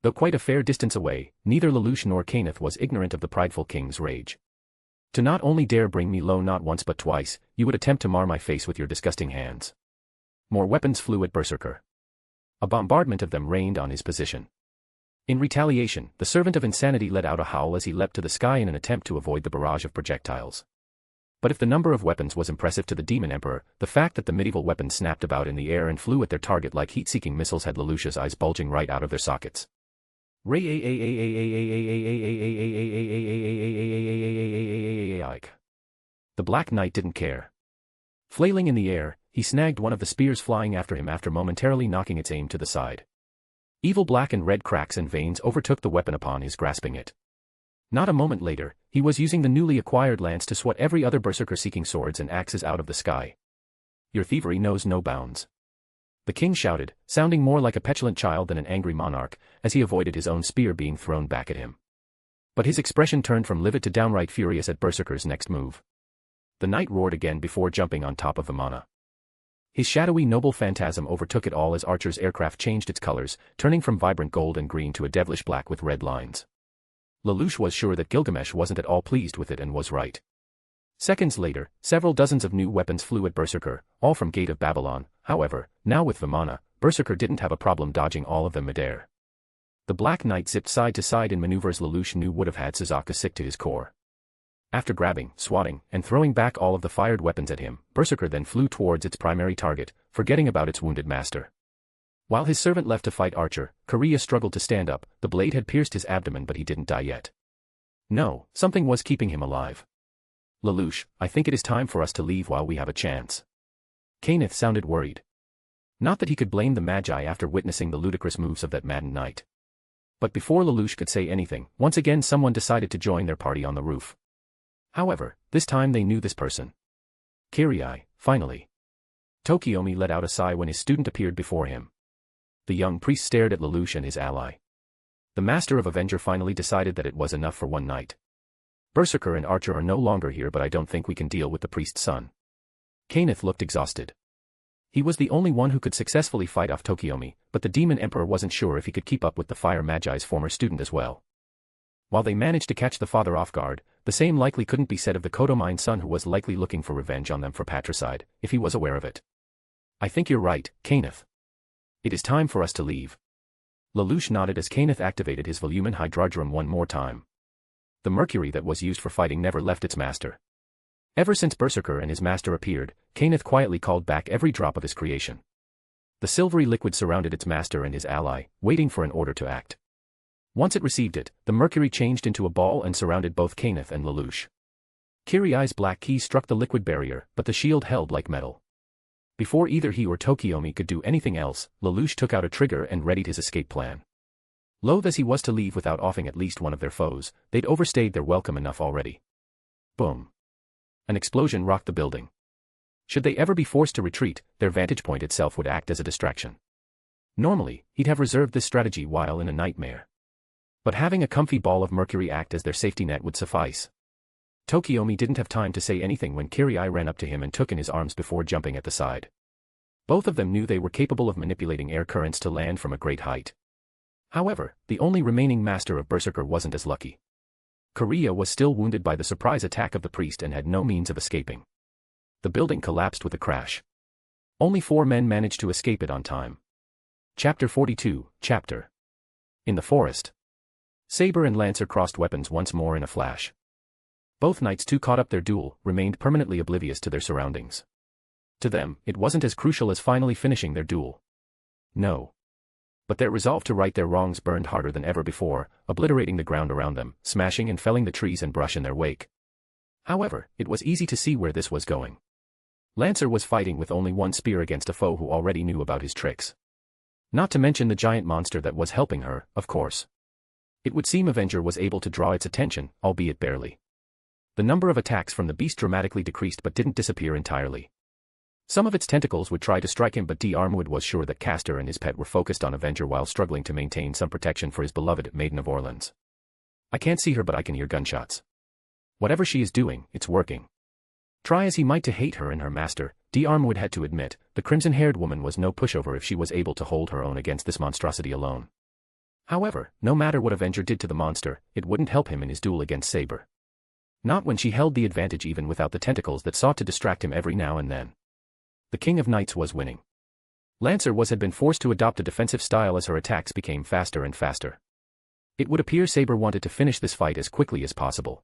Though quite a fair distance away, neither Lelouch nor Kenneth was ignorant of the prideful king's rage. To not only dare bring me low not once but twice, you would attempt to mar my face with your disgusting hands. More weapons flew at Berserker. A bombardment of them rained on his position. In retaliation, the servant of insanity let out a howl as he leapt to the sky in an attempt to avoid the barrage of projectiles. But if the number of weapons was impressive to the demon emperor, the fact that the medieval weapons snapped about in the air and flew at their target like heat-seeking missiles had Lelouch's eyes bulging right out of their sockets. The Black Knight didn't care. Flailing in the air, he snagged one of the spears flying after him after momentarily knocking its aim to the side. Evil black and red cracks and veins overtook the weapon upon his grasping it. Not a moment later, he was using the newly acquired lance to swat every other berserker seeking swords and axes out of the sky. Your thievery knows no bounds. The king shouted, sounding more like a petulant child than an angry monarch, as he avoided his own spear being thrown back at him. But his expression turned from livid to downright furious at Berserker's next move. The knight roared again before jumping on top of Vimana. His shadowy noble phantasm overtook it all as Archer's aircraft changed its colors, turning from vibrant gold and green to a devilish black with red lines. Lelouch was sure that Gilgamesh wasn't at all pleased with it and was right. Seconds later, several dozens of new weapons flew at Berserker, all from Gate of Babylon. However, now with Vimana, Berserker didn't have a problem dodging all of them midair. The Black Knight zipped side to side in maneuvers Lelouch knew would have had Suzaka sick to his core. After grabbing, swatting, and throwing back all of the fired weapons at him, Berserker then flew towards its primary target, forgetting about its wounded master. While his servant left to fight Archer, Kariya struggled to stand up. The blade had pierced his abdomen but he didn't die yet. No, something was keeping him alive. Lelouch, I think it is time for us to leave while we have a chance. Kenneth sounded worried. Not that he could blame the Magi after witnessing the ludicrous moves of that maddened knight. But before Lelouch could say anything, once again someone decided to join their party on the roof. However, this time they knew this person. Kariya, finally. Tokiomi let out a sigh when his student appeared before him. The young priest stared at Lelouch and his ally. The master of Avenger finally decided that it was enough for one night. Berserker and Archer are no longer here but I don't think we can deal with the priest's son. Kenneth looked exhausted. He was the only one who could successfully fight off Tokiomi, but the Demon Emperor wasn't sure if he could keep up with the Fire Magi's former student as well. While they managed to catch the father off guard, the same likely couldn't be said of the Kodomine's son who was likely looking for revenge on them for patricide, if he was aware of it. I think you're right, Kenneth. It is time for us to leave. Lelouch nodded as Kenneth activated his volumen hydrodrum one more time. The mercury that was used for fighting never left its master. Ever since Berserker and his master appeared, Kenneth quietly called back every drop of his creation. The silvery liquid surrounded its master and his ally, waiting for an order to act. Once it received it, the mercury changed into a ball and surrounded both Kenneth and Lelouch. Kiriai's black key struck the liquid barrier, but the shield held like metal. Before either he or Tokiomi could do anything else, Lelouch took out a trigger and readied his escape plan. Loath as he was to leave without offing at least one of their foes, they'd overstayed their welcome enough already. Boom. An explosion rocked the building. Should they ever be forced to retreat, their vantage point itself would act as a distraction. Normally, he'd have reserved this strategy while in a nightmare. But having a comfy ball of mercury act as their safety net would suffice. Tokiomi didn't have time to say anything when Kariya ran up to him and took in his arms before jumping at the side. Both of them knew they were capable of manipulating air currents to land from a great height. However, the only remaining master of Berserker wasn't as lucky. Kariya was still wounded by the surprise attack of the priest and had no means of escaping. The building collapsed with a crash. Only 4 men managed to escape it on time. Chapter 42, Chapter. In the forest. Saber and Lancer crossed weapons once more in a flash. Both knights too caught up their duel, remained permanently oblivious to their surroundings. To them, it wasn't as crucial as finally finishing their duel. No. But their resolve to right their wrongs burned harder than ever before, obliterating the ground around them, smashing and felling the trees and brush in their wake. However, it was easy to see where this was going. Lancer was fighting with only one spear against a foe who already knew about his tricks. Not to mention the giant monster that was helping her, of course. It would seem Avenger was able to draw its attention, albeit barely. The number of attacks from the beast dramatically decreased but didn't disappear entirely. Some of its tentacles would try to strike him but Armwood was sure that Castor and his pet were focused on Avenger while struggling to maintain some protection for his beloved Maiden of Orleans. I can't see her but I can hear gunshots. Whatever she is doing, it's working. Try as he might to hate her and her master, Armwood had to admit, the crimson-haired woman was no pushover if she was able to hold her own against this monstrosity alone. However, no matter what Avenger did to the monster, it wouldn't help him in his duel against Saber. Not when she held the advantage even without the tentacles that sought to distract him every now and then. The King of Knights was winning. Lancer had been forced to adopt a defensive style as her attacks became faster and faster. It would appear Saber wanted to finish this fight as quickly as possible.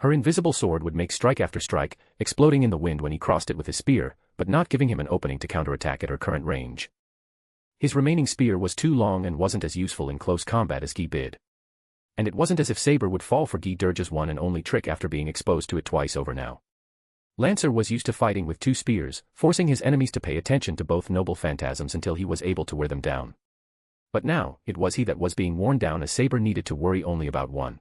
Her invisible sword would make strike after strike, exploding in the wind when he crossed it with his spear, but not giving him an opening to counterattack at her current range. His remaining spear was too long and wasn't as useful in close combat as Guy bid. And it wasn't as if Saber would fall for Guy Durge's one and only trick after being exposed to it twice over now. Lancer was used to fighting with 2 spears, forcing his enemies to pay attention to both noble phantasms until he was able to wear them down. But now, it was he that was being worn down as Saber needed to worry only about one.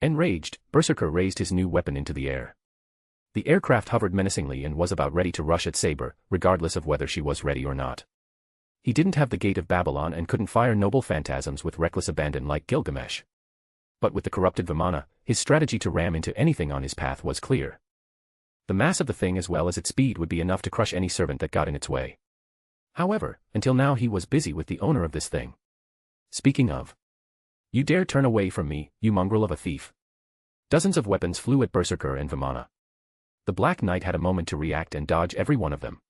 Enraged, Berserker raised his new weapon into the air. The aircraft hovered menacingly and was about ready to rush at Saber, regardless of whether she was ready or not. He didn't have the Gate of Babylon and couldn't fire noble phantasms with reckless abandon like Gilgamesh. But with the corrupted Vimana, his strategy to ram into anything on his path was clear. The mass of the thing as well as its speed would be enough to crush any servant that got in its way. However, until now he was busy with the owner of this thing. Speaking of, you dare turn away from me, you mongrel of a thief. Dozens of weapons flew at Berserker and Vimana. The Black Knight had a moment to react and dodge every one of them.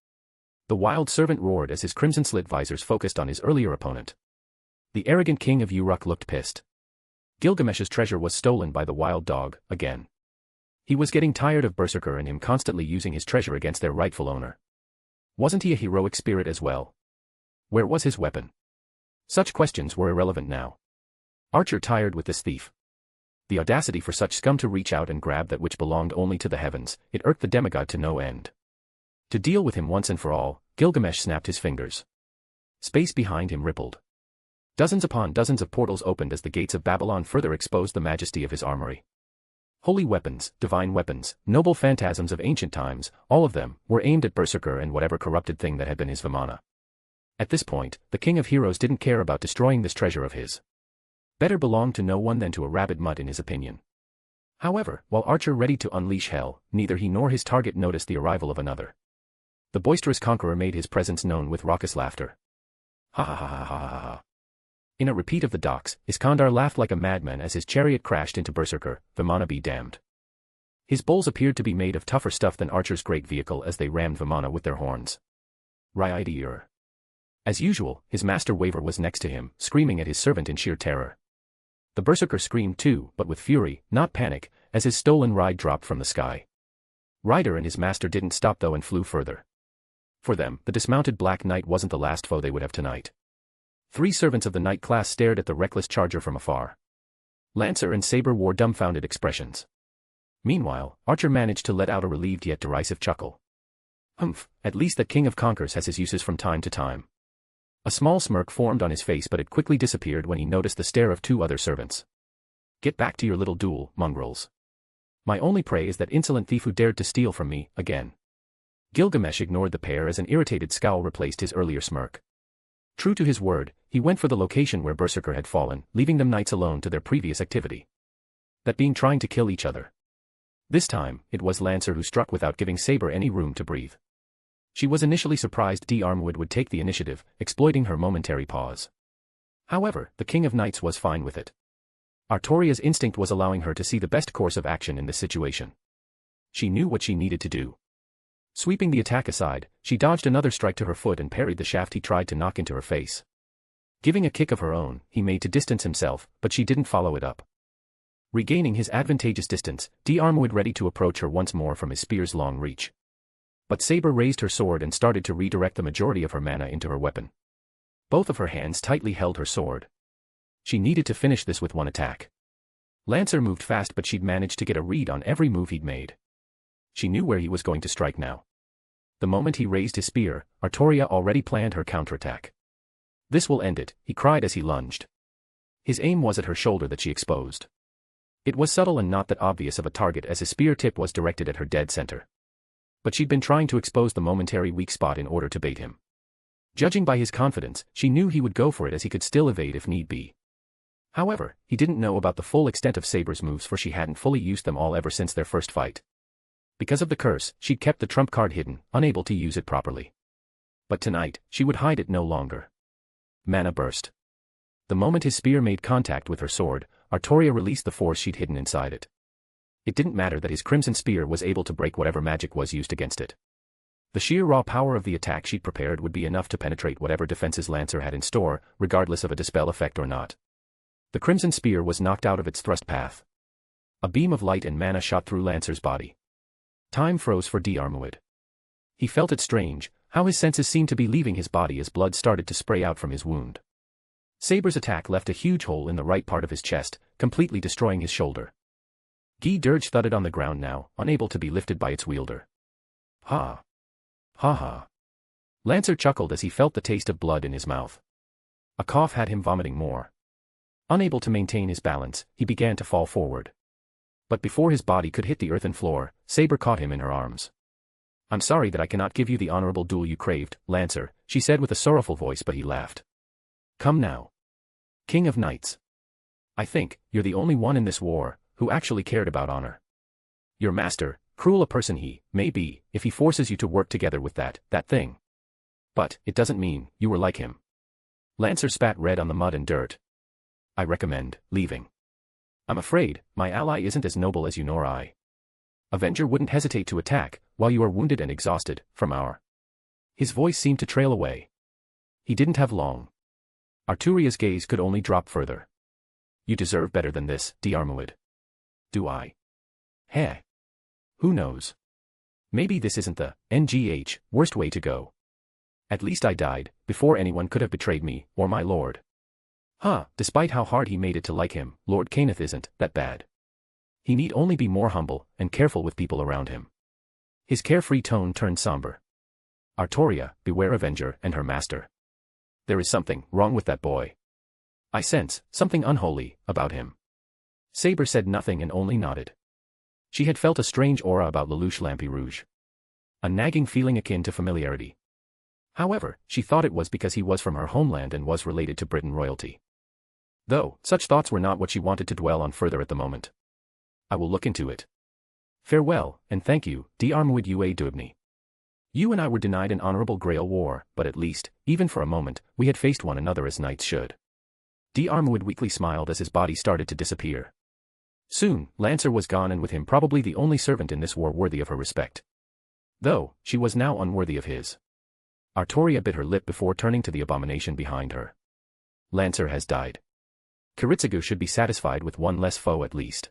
The wild servant roared as his crimson-slit visors focused on his earlier opponent. The arrogant king of Uruk looked pissed. Gilgamesh's treasure was stolen by the wild dog, again. He was getting tired of Berserker and him constantly using his treasure against their rightful owner. Wasn't he a heroic spirit as well? Where was his weapon? Such questions were irrelevant now. Archer tired with this thief. The audacity for such scum to reach out and grab that which belonged only to the heavens, it irked the demigod to no end. To deal with him once and for all, Gilgamesh snapped his fingers. Space behind him rippled. Dozens upon dozens of portals opened as the gates of Babylon further exposed the majesty of his armory. Holy weapons, divine weapons, noble phantasms of ancient times, all of them, were aimed at Berserker and whatever corrupted thing that had been his Vimana. At this point, the King of Heroes didn't care about destroying this treasure of his. Better belonged to no one than to a rabid mutt in his opinion. However, while Archer ready to unleash hell, neither he nor his target noticed the arrival of another. The boisterous conqueror made his presence known with raucous laughter. Ha ha ha ha ha ha ha. In a repeat of the docks, Iskandar laughed like a madman as his chariot crashed into Berserker, Vimana be damned. His bulls appeared to be made of tougher stuff than Archer's great vehicle as they rammed Vimana with their horns. Raidier. As usual, his master Waver was next to him, screaming at his servant in sheer terror. The Berserker screamed too, but with fury, not panic, as his stolen ride dropped from the sky. Ryder and his master didn't stop though and flew further. For them, the dismounted Black Knight wasn't the last foe they would have tonight. 3 servants of the Knight class stared at the reckless charger from afar. Lancer and Saber wore dumbfounded expressions. Meanwhile, Archer managed to let out a relieved yet derisive chuckle. Humph, at least that King of Conquers has his uses from time to time. A small smirk formed on his face but it quickly disappeared when he noticed the stare of 2 other servants. Get back to your little duel, mongrels. My only prey is that insolent thief who dared to steal from me, again. Gilgamesh ignored the pair as an irritated scowl replaced his earlier smirk. True to his word, he went for the location where Berserker had fallen, leaving them knights alone to their previous activity. That being trying to kill each other. This time, it was Lancer who struck without giving Saber any room to breathe. She was initially surprised D'Armwood would take the initiative, exploiting her momentary pause. However, the King of Knights was fine with it. Artoria's instinct was allowing her to see the best course of action in this situation. She knew what she needed to do. Sweeping the attack aside, she dodged another strike to her foot and parried the shaft he tried to knock into her face. Giving a kick of her own, he made to distance himself, but she didn't follow it up. Regaining his advantageous distance, D'Armwood ready to approach her once more from his spear's long reach. But Saber raised her sword and started to redirect the majority of her mana into her weapon. Both of her hands tightly held her sword. She needed to finish this with one attack. Lancer moved fast but she'd managed to get a read on every move he'd made. She knew where he was going to strike now. The moment he raised his spear, Artoria already planned her counterattack. This will end it, he cried as he lunged. His aim was at her shoulder that she exposed. It was subtle and not that obvious of a target as his spear tip was directed at her dead center. But she'd been trying to expose the momentary weak spot in order to bait him. Judging by his confidence, she knew he would go for it as he could still evade if need be. However, he didn't know about the full extent of Saber's moves for she hadn't fully used them all ever since their first fight. Because of the curse, she'd kept the trump card hidden, unable to use it properly. But tonight, she would hide it no longer. Mana burst. The moment his spear made contact with her sword, Artoria released the force she'd hidden inside it. It didn't matter that his crimson spear was able to break whatever magic was used against it. The sheer raw power of the attack she'd prepared would be enough to penetrate whatever defenses Lancer had in store, regardless of a dispel effect or not. The crimson spear was knocked out of its thrust path. A beam of light and mana shot through Lancer's body. Time froze for D'Armwood. He felt it strange, how his senses seemed to be leaving his body as blood started to spray out from his wound. Saber's attack left a huge hole in the right part of his chest, completely destroying his shoulder. Guy Dirge thudded on the ground now, unable to be lifted by its wielder. Ha! Ha ha! Lancer chuckled as he felt the taste of blood in his mouth. A cough had him vomiting more. Unable to maintain his balance, he began to fall forward. But before his body could hit the earthen floor, Saber caught him in her arms. I'm sorry that I cannot give you the honorable duel you craved, Lancer, she said with a sorrowful voice, but he laughed. Come now. King of Knights. I think, you're the only one in this war who actually cared about honor. Your master, cruel a person he may be, if he forces you to work together with that thing. But, it doesn't mean, you were like him. Lancer spat red on the mud and dirt. I recommend leaving. I'm afraid, my ally isn't as noble as you nor I. Avenger wouldn't hesitate to attack, while you are wounded and exhausted, from our... His voice seemed to trail away. He didn't have long. Arturia's gaze could only drop further. You deserve better than this, D'Armwood. Do I? Heh. Who knows? Maybe this isn't the worst way to go. At least I died, before anyone could have betrayed me, or my lord. Despite how hard he made it to like him, Lord Cainith isn't that bad. He need only be more humble and careful with people around him. His carefree tone turned somber. Artoria, beware Avenger and her master. There is something wrong with that boy. I sense something unholy about him. Saber said nothing and only nodded. She had felt a strange aura about Lelouch Lampi Rouge. A nagging feeling akin to familiarity. However, she thought it was because he was from her homeland and was related to Britain royalty. Though, such thoughts were not what she wanted to dwell on further at the moment. I will look into it. Farewell, and thank you, d'Armwood Ua Dubni. You and I were denied an honorable Grail war, but at least, even for a moment, we had faced one another as knights should. D'Armwood weakly smiled as his body started to disappear. Soon, Lancer was gone and with him probably the only servant in this war worthy of her respect. Though, she was now unworthy of his. Artoria bit her lip before turning to the abomination behind her. Lancer has died. Kiritsugu should be satisfied with one less foe at least.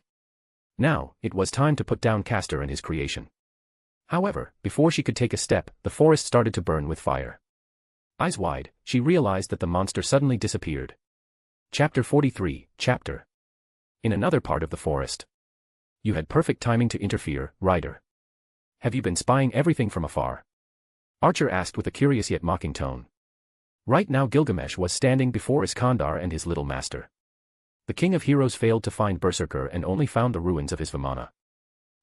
Now, it was time to put down Castor and his creation. However, before she could take a step, the forest started to burn with fire. Eyes wide, she realized that the monster suddenly disappeared. Chapter 43, Chapter. In another part of the forest. You had perfect timing to interfere, Rider. Have you been spying everything from afar? Archer asked with a curious yet mocking tone. Right now Gilgamesh was standing before Iskandar and his little master. The King of Heroes failed to find Berserker and only found the ruins of his Vimana.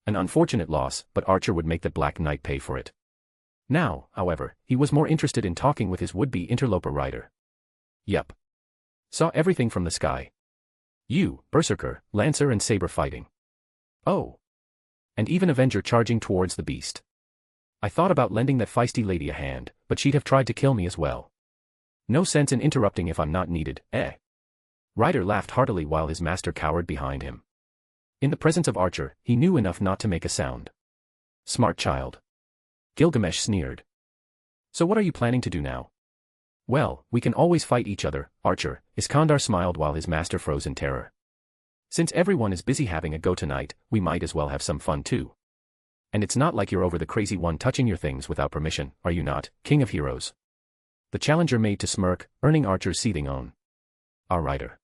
An unfortunate loss, but Archer would make the Black Knight pay for it. Now, however, he was more interested in talking with his would-be interloper Rider. Yup. Saw everything from the sky. You, Berserker, Lancer and Saber fighting. Oh. And even Avenger charging towards the beast. I thought about lending that feisty lady a hand, but she'd have tried to kill me as well. No sense in interrupting if I'm not needed, eh? Rider laughed heartily while his master cowered behind him. In the presence of Archer, he knew enough not to make a sound. Smart child. Gilgamesh sneered. So what are you planning to do now? Well, we can always fight each other, Archer, Iskandar smiled while his master froze in terror. Since everyone is busy having a go tonight, we might as well have some fun too. And it's not like you're over the crazy one touching your things without permission, are you not, King of Heroes? The challenger made to smirk, earning Archer's seething own. Our Rider.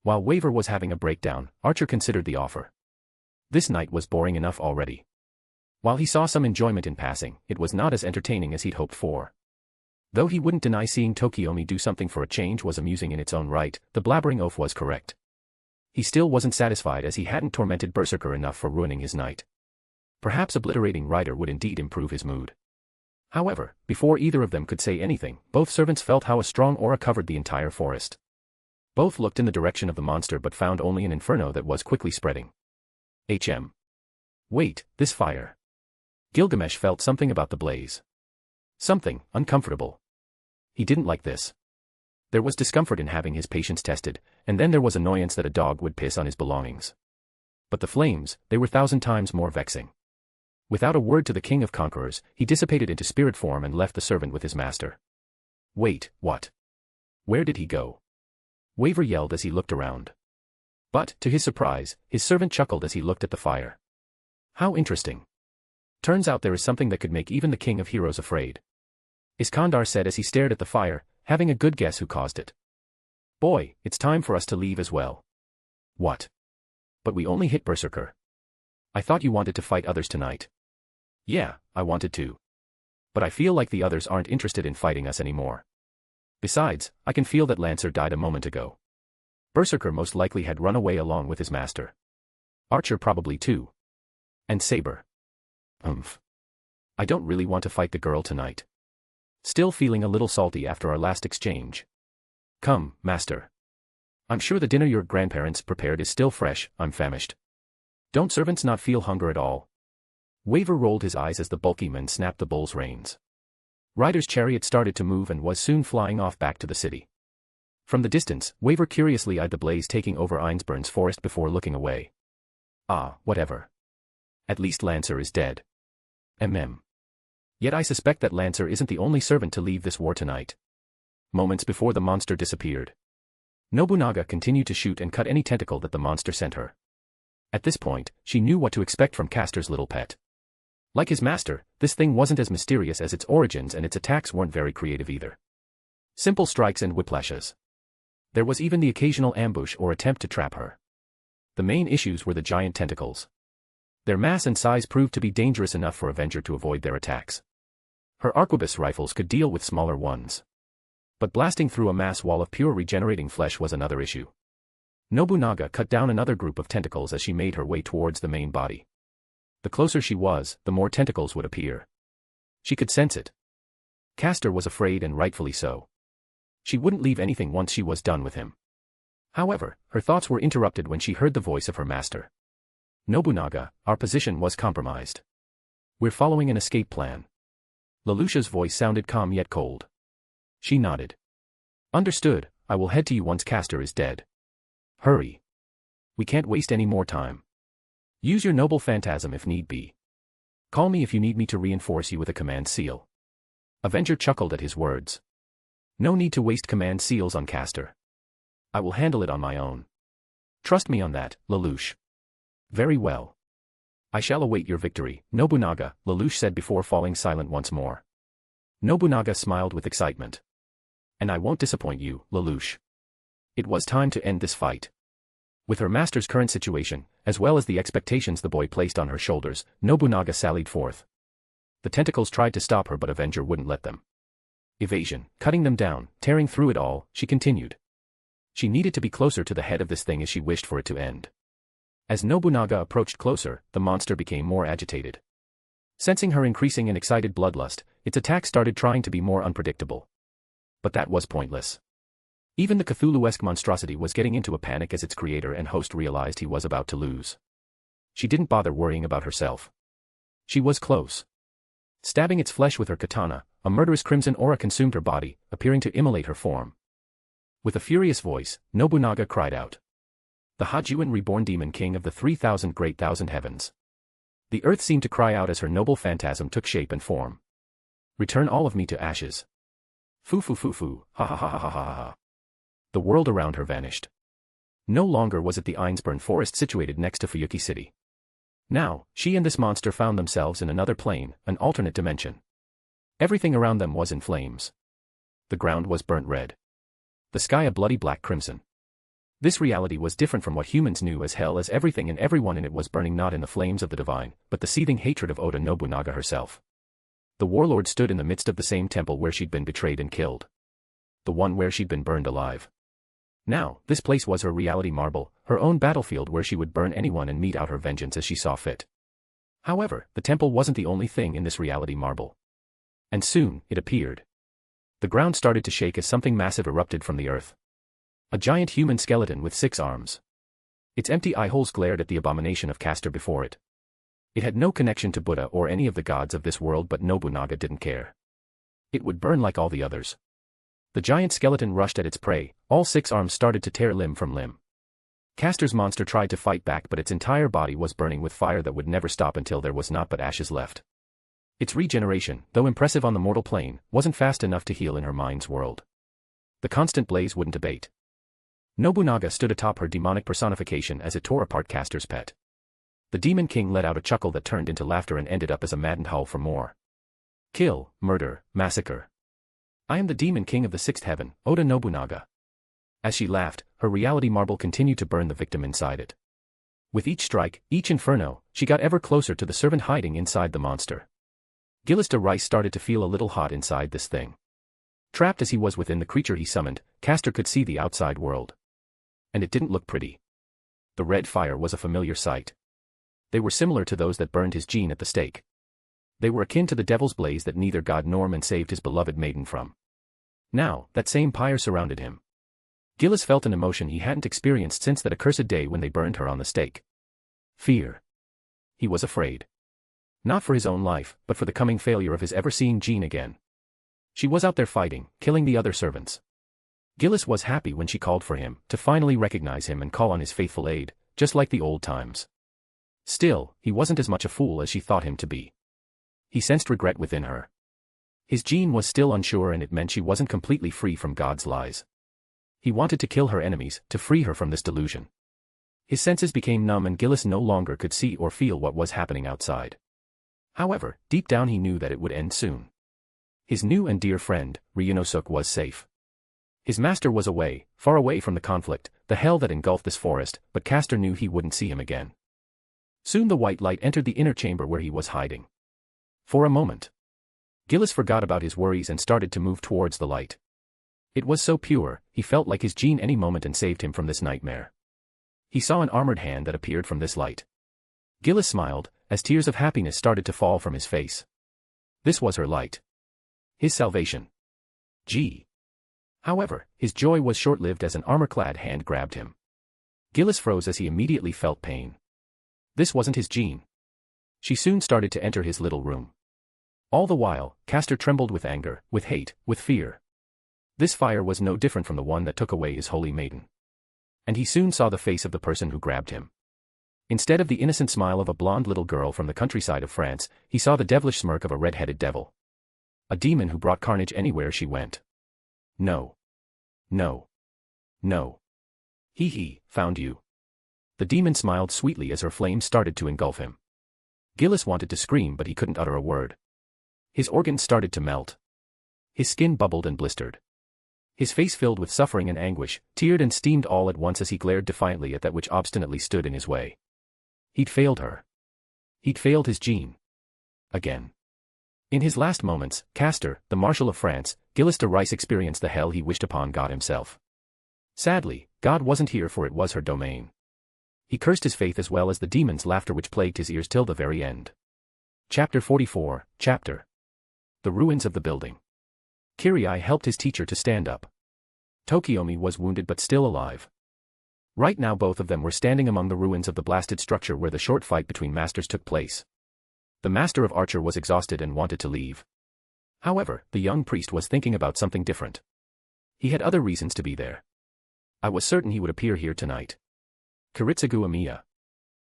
While Waver was having a breakdown, Archer considered the offer. This night was boring enough already. While he saw some enjoyment in passing, it was not as entertaining as he'd hoped for. Though he wouldn't deny seeing Tokiomi do something for a change was amusing in its own right, the blabbering oaf was correct. He still wasn't satisfied as he hadn't tormented Berserker enough for ruining his night. Perhaps obliterating Rider would indeed improve his mood. However, before either of them could say anything, both servants felt how a strong aura covered the entire forest. Both looked in the direction of the monster but found only an inferno that was quickly spreading. Wait, this fire. Gilgamesh felt something about the blaze. Something uncomfortable. He didn't like this. There was discomfort in having his patience tested, and then there was annoyance that a dog would piss on his belongings. But the flames, they were 1,000 times more vexing. Without a word to the King of Conquerors, he dissipated into spirit form and left the servant with his master. Wait, what? Where did he go? Waver yelled as he looked around. But, to his surprise, his servant chuckled as he looked at the fire. How interesting. Turns out there is something that could make even the King of Heroes afraid. Iskandar said as he stared at the fire, having a good guess who caused it. Boy, it's time for us to leave as well. What? But we only hit Berserker. I thought you wanted to fight others tonight. Yeah, I wanted to. But I feel like the others aren't interested in fighting us anymore. Besides, I can feel that Lancer died a moment ago. Berserker most likely had run away along with his master. Archer probably too. And Saber. I don't really want to fight the girl tonight. Still feeling a little salty after our last exchange. Come, master. I'm sure the dinner your grandparents prepared is still fresh, I'm famished. Don't servants not feel hunger at all? Waver rolled his eyes as the bulky man snapped the bull's reins. Rider's chariot started to move and was soon flying off back to the city. From the distance, Waver curiously eyed the blaze taking over Einzbern's forest before looking away. Ah, whatever. At least Lancer is dead. Yet I suspect that Lancer isn't the only servant to leave this war tonight. Moments before the monster disappeared, Nounaga continued to shoot and cut any tentacle that the monster sent her. At this point, she knew what to expect from Castor's little pet. Like his master, this thing wasn't as mysterious as its origins and its attacks weren't very creative either. Simple strikes and whiplashes. There was even the occasional ambush or attempt to trap her. The main issues were the giant tentacles. Their mass and size proved to be dangerous enough for Avenger to avoid their attacks. Her arquebus rifles could deal with smaller ones. But blasting through a mass wall of pure regenerating flesh was another issue. Nobunaga cut down another group of tentacles as she made her way towards the main body. The closer she was, the more tentacles would appear. She could sense it. Castor was afraid, and rightfully so. She wouldn't leave anything once she was done with him. However, her thoughts were interrupted when she heard the voice of her master. Nobunaga, our position was compromised. We're following an escape plan. Lelouch's voice sounded calm yet cold. She nodded. Understood, I will head to you once Castor is dead. Hurry. We can't waste any more time. Use your noble phantasm if need be. Call me if you need me to reinforce you with a command seal. Avenger chuckled at his words. No need to waste command seals on Castor. I will handle it on my own. Trust me on that, Lelouch. Very well. I shall await your victory, Nobunaga, Lelouch said before falling silent once more. Nobunaga smiled with excitement. And I won't disappoint you, Lelouch. It was time to end this fight. With her master's current situation, as well as the expectations the boy placed on her shoulders, Nobunaga sallied forth. The tentacles tried to stop her, but Avenger wouldn't let them. Evasion, cutting them down, tearing through it all, she continued. She needed to be closer to the head of this thing as she wished for it to end. As Nobunaga approached closer, the monster became more agitated. Sensing her increasing and excited bloodlust, its attack started trying to be more unpredictable. But that was pointless. Even the Cthulhu-esque monstrosity was getting into a panic as its creator and host realized he was about to lose. She didn't bother worrying about herself. She was close. Stabbing its flesh with her katana, a murderous crimson aura consumed her body, appearing to immolate her form. With a furious voice, Nobunaga cried out. The Hajuan reborn demon king of the 3,000 great thousand heavens. The earth seemed to cry out as her noble phantasm took shape and form. Return all of me to ashes. Foo foo foo foo, ha ha ha ha ha ha ha. The world around her vanished. No longer was it the Einzbern forest situated next to Fuyuki city. Now, she and this monster found themselves in another plane, an alternate dimension. Everything around them was in flames. The ground was burnt red. The sky a bloody black crimson. This reality was different from what humans knew as hell, as everything and everyone in it was burning not in the flames of the divine, but the seething hatred of Oda Nobunaga herself. The warlord stood in the midst of the same temple where she'd been betrayed and killed. The one where she'd been burned alive. Now, this place was her reality marble, her own battlefield where she would burn anyone and mete out her vengeance as she saw fit. However, the temple wasn't the only thing in this reality marble. And soon, it appeared. The ground started to shake as something massive erupted from the earth. A giant human skeleton with 6 arms. Its empty eye holes glared at the abomination of Castor before it. It had no connection to Buddha or any of the gods of this world, but Nobunaga didn't care. It would burn like all the others. The giant skeleton rushed at its prey, all 6 arms started to tear limb from limb. Castor's monster tried to fight back, but its entire body was burning with fire that would never stop until there was naught but ashes left. Its regeneration, though impressive on the mortal plane, wasn't fast enough to heal in her mind's world. The constant blaze wouldn't abate. Nobunaga stood atop her demonic personification as it tore apart Castor's pet. The Demon King let out a chuckle that turned into laughter and ended up as a maddened howl for more. Kill, murder, massacre. I am the Demon King of the 6th heaven, Oda Nobunaga. As she laughed, her reality marble continued to burn the victim inside it. With each strike, each inferno, she got ever closer to the servant hiding inside the monster. Gilgamesh de Rice started to feel a little hot inside this thing. Trapped as he was within the creature he summoned, Castor could see the outside world. And it didn't look pretty. The red fire was a familiar sight. They were similar to those that burned his gene at the stake. They were akin to the devil's blaze that neither god nor man saved his beloved maiden from. Now, that same pyre surrounded him. Gilgamesh felt an emotion he hadn't experienced since that accursed day when they burned her on the stake. Fear. He was afraid. Not for his own life, but for the coming failure of his ever-seeing gene again. She was out there fighting, killing the other servants. Gilgamesh was happy when she called for him, to finally recognize him and call on his faithful aid, just like the old times. Still, he wasn't as much a fool as she thought him to be. He sensed regret within her. His gene was still unsure, and it meant she wasn't completely free from God's lies. He wanted to kill her enemies, to free her from this delusion. His senses became numb and Gilgamesh no longer could see or feel what was happening outside. However, deep down he knew that it would end soon. His new and dear friend, Ryunosuke, was safe. His master was away, far away from the conflict, the hell that engulfed this forest, but Castor knew he wouldn't see him again. Soon the white light entered the inner chamber where he was hiding. For a moment, Gilgamesh forgot about his worries and started to move towards the light. It was so pure, he felt like his gene any moment and saved him from this nightmare. He saw an armored hand that appeared from this light. Gilgamesh smiled, as tears of happiness started to fall from his face. This was her light. His salvation. Gee. However, his joy was short-lived as an armor-clad hand grabbed him. Gilgamesh froze as he immediately felt pain. This wasn't his gene. She soon started to enter his little room. All the while, Castor trembled with anger, with hate, with fear. This fire was no different from the one that took away his holy maiden. And he soon saw the face of the person who grabbed him. Instead of the innocent smile of a blonde little girl from the countryside of France, he saw the devilish smirk of a red-headed devil. A demon who brought carnage anywhere she went. No. No. No. He found you. The demon smiled sweetly as her flames started to engulf him. Gilgamesh wanted to scream but he couldn't utter a word. His organs started to melt. His skin bubbled and blistered. His face filled with suffering and anguish, teared and steamed all at once as he glared defiantly at that which obstinately stood in his way. He'd failed her. He'd failed his gene. Again. In his last moments, Castor, the Marshal of France, Gilgamesh de Rice experienced the hell he wished upon God himself. Sadly, God wasn't here for it was her domain. He cursed his faith as well as the demon's laughter which plagued his ears till the very end. Chapter 44, Chapter. The ruins of the building. Kariya helped his teacher to stand up. Tokiomi was wounded but still alive. Right now both of them were standing among the ruins of the blasted structure where the short fight between masters took place. The master of archer was exhausted and wanted to leave. However, the young priest was thinking about something different. He had other reasons to be there. I was certain he would appear here tonight. Kiritsugu Amiya.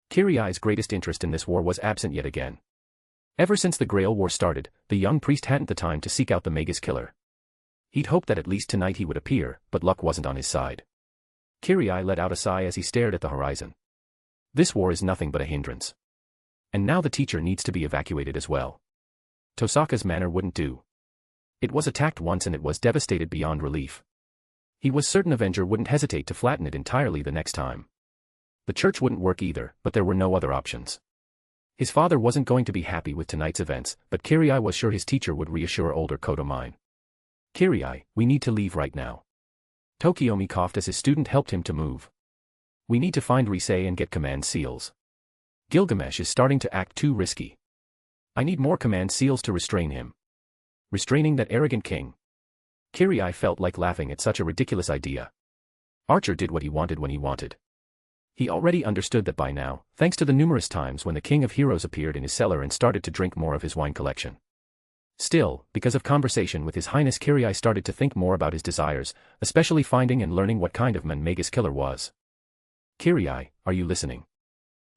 Kiriya's greatest interest in this war was absent yet again. Ever since the Grail War started, the young priest hadn't the time to seek out the Magus killer. He'd hoped that at least tonight he would appear, but luck wasn't on his side. Kariya let out a sigh as he stared at the horizon. This war is nothing but a hindrance. And now the teacher needs to be evacuated as well. Tosaka's manor wouldn't do. It was attacked once and it was devastated beyond relief. He was certain Avenger wouldn't hesitate to flatten it entirely the next time. The church wouldn't work either, but there were no other options. His father wasn't going to be happy with tonight's events, but Kariya was sure his teacher would reassure older Kodomine. Kariya, we need to leave right now. Tokiomi coughed as his student helped him to move. We need to find Rise and get command seals. Gilgamesh is starting to act too risky. I need more command seals to restrain him. Restraining that arrogant king. Kariya felt like laughing at such a ridiculous idea. Archer did what he wanted when he wanted. He already understood that by now, thanks to the numerous times when the King of Heroes appeared in his cellar and started to drink more of his wine collection. Still, because of conversation with His Highness Kariya started to think more about his desires, especially finding and learning what kind of man Magus killer was. Kariya, are you listening?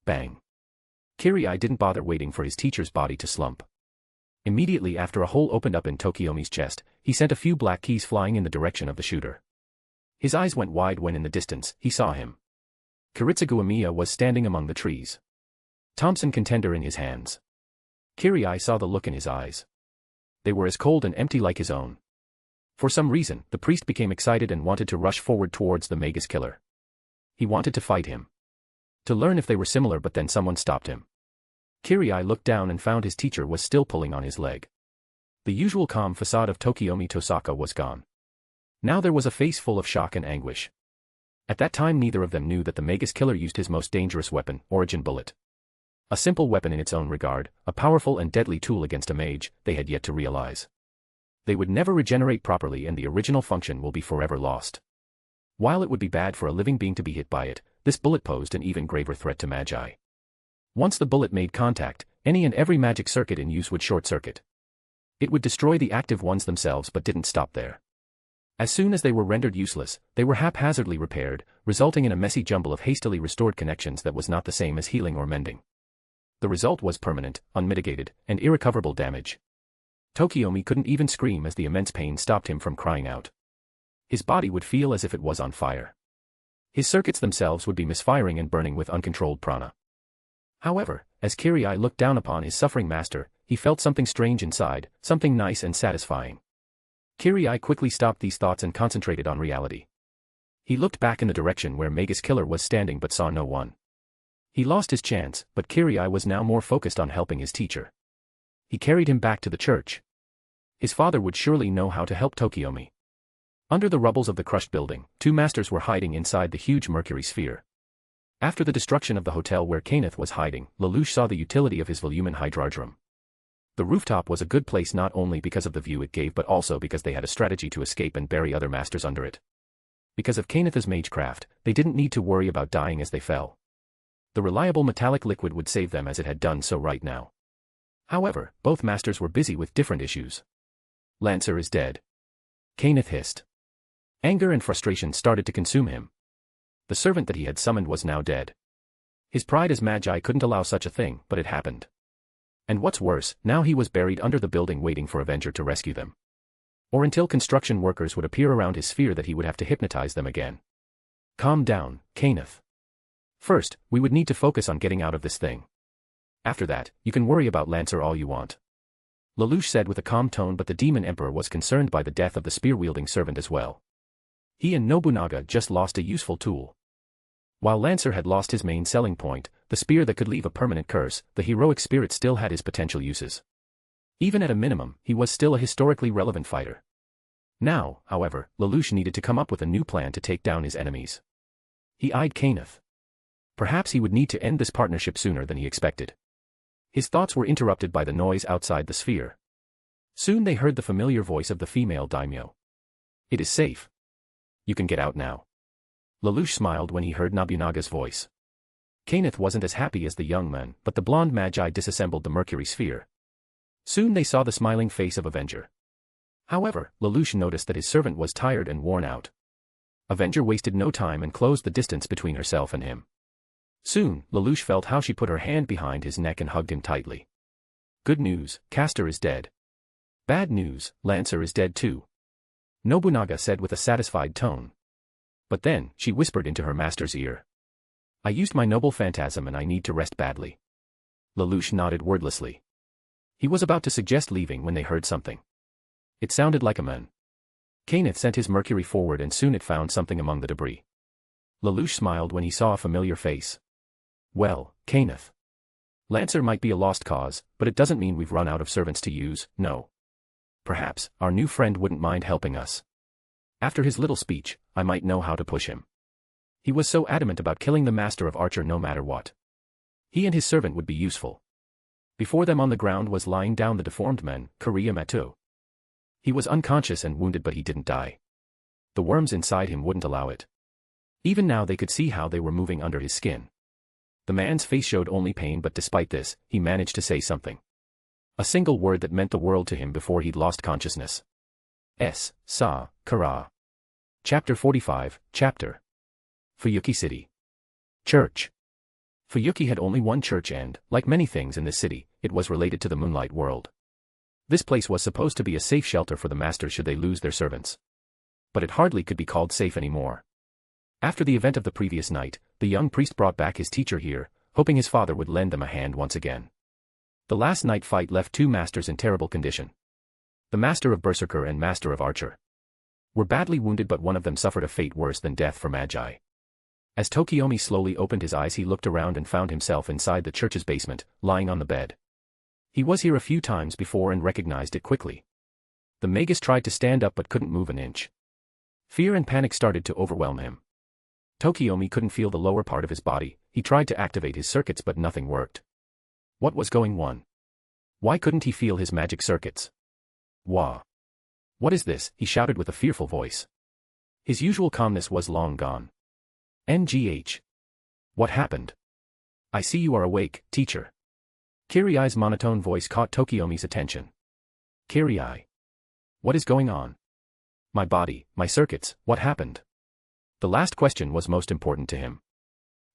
Bang. Kariya didn't bother waiting for his teacher's body to slump. Immediately after a hole opened up in Tokiomi's chest, he sent a few black keys flying in the direction of the shooter. His eyes went wide when in the distance, he saw him. Kiritsugu Amiya was standing among the trees. Thompson contender in his hands. Kariya saw the look in his eyes. They were as cold and empty like his own. For some reason, the priest became excited and wanted to rush forward towards the Magus killer. He wanted to fight him. To learn if they were similar, but then someone stopped him. Kariya looked down and found his teacher was still pulling on his leg. The usual calm facade of Tokiomi Tosaka was gone. Now there was a face full of shock and anguish. At that time neither of them knew that the Magus killer used his most dangerous weapon, Origin Bullet. A simple weapon in its own regard, a powerful and deadly tool against a mage, they had yet to realize. They would never regenerate properly and the original function will be forever lost. While it would be bad for a living being to be hit by it, this bullet posed an even graver threat to magi. Once the bullet made contact, any and every magic circuit in use would short-circuit. It would destroy the active ones themselves but didn't stop there. As soon as they were rendered useless, they were haphazardly repaired, resulting in a messy jumble of hastily restored connections that was not the same as healing or mending. The result was permanent, unmitigated, and irrecoverable damage. Tokiomi couldn't even scream as the immense pain stopped him from crying out. His body would feel as if it was on fire. His circuits themselves would be misfiring and burning with uncontrolled prana. However, as Kariya looked down upon his suffering master, he felt something strange inside, something nice and satisfying. Kariya quickly stopped these thoughts and concentrated on reality. He looked back in the direction where Magus Killer was standing but saw no one. He lost his chance, but Kariya was now more focused on helping his teacher. He carried him back to the church. His father would surely know how to help Tokiomi. Under the rubbles of the crushed building, two masters were hiding inside the huge mercury sphere. After the destruction of the hotel where Kenneth was hiding, Lelouch saw the utility of his volumen hydrardrum. The rooftop was a good place not only because of the view it gave but also because they had a strategy to escape and bury other masters under it. Because of Kenneth's magecraft, they didn't need to worry about dying as they fell. The reliable metallic liquid would save them as it had done so right now. However, both masters were busy with different issues. Lancer is dead. Kenneth hissed. Anger and frustration started to consume him. The servant that he had summoned was now dead. His pride as Magi couldn't allow such a thing, but it happened. And what's worse, now he was buried under the building waiting for Avenger to rescue them. Or until construction workers would appear around his sphere that he would have to hypnotize them again. Calm down, Kenneth. First, we would need to focus on getting out of this thing. After that, you can worry about Lancer all you want. Lelouch said with a calm tone, but the Demon Emperor was concerned by the death of the spear-wielding servant as well. He and Nobunaga just lost a useful tool. While Lancer had lost his main selling point, the spear that could leave a permanent curse, the heroic spirit still had his potential uses. Even at a minimum, he was still a historically relevant fighter. Now, however, Lelouch needed to come up with a new plan to take down his enemies. He eyed Kenneth. Perhaps he would need to end this partnership sooner than he expected. His thoughts were interrupted by the noise outside the sphere. Soon they heard the familiar voice of the female daimyo. It is safe. You can get out now. Lelouch smiled when he heard Nobunaga's voice. Kenneth wasn't as happy as the young man, but the blonde magi disassembled the mercury sphere. Soon they saw the smiling face of Avenger. However, Lelouch noticed that his servant was tired and worn out. Avenger wasted no time and closed the distance between herself and him. Soon, Lelouch felt how she put her hand behind his neck and hugged him tightly. Good news, Castor is dead. Bad news, Lancer is dead too. Nobunaga said with a satisfied tone. But then, she whispered into her master's ear. I used my noble phantasm and I need to rest badly. Lelouch nodded wordlessly. He was about to suggest leaving when they heard something. It sounded like a man. Kenneth sent his mercury forward and soon it found something among the debris. Lelouch smiled when he saw a familiar face. Well, Kenneth. Lancer might be a lost cause, but it doesn't mean we've run out of servants to use, no. Perhaps, our new friend wouldn't mind helping us. After his little speech, I might know how to push him. He was so adamant about killing the master of Archer no matter what. He and his servant would be useful. Before them on the ground was lying down the deformed man, Kariya Matu. He was unconscious and wounded but he didn't die. The worms inside him wouldn't allow it. Even now they could see how they were moving under his skin. The man's face showed only pain, but despite this, he managed to say something. A single word that meant the world to him before he'd lost consciousness. Kara. Chapter 45, Chapter. Fuyuki City. Church. Fuyuki had only one church and, like many things in this city, it was related to the Moonlight World. This place was supposed to be a safe shelter for the masters should they lose their servants. But it hardly could be called safe anymore. After the event of the previous night, the young priest brought back his teacher here, hoping his father would lend them a hand once again. The last night fight left two masters in terrible condition. The master of Berserker and master of Archer were badly wounded, but one of them suffered a fate worse than death for Magi. As Tokiomi slowly opened his eyes, he looked around and found himself inside the church's basement, lying on the bed. He was here a few times before and recognized it quickly. The magus tried to stand up but couldn't move an inch. Fear and panic started to overwhelm him. Tokiomi couldn't feel the lower part of his body. He tried to activate his circuits but nothing worked. What was going on? Why couldn't he feel his magic circuits? Wah! What is this? He shouted with a fearful voice. His usual calmness was long gone. NGH. What happened? I see you are awake, teacher. Kiriai's monotone voice caught Tokiomi's attention. Kariya. What is going on? My body, my circuits, what happened? The last question was most important to him.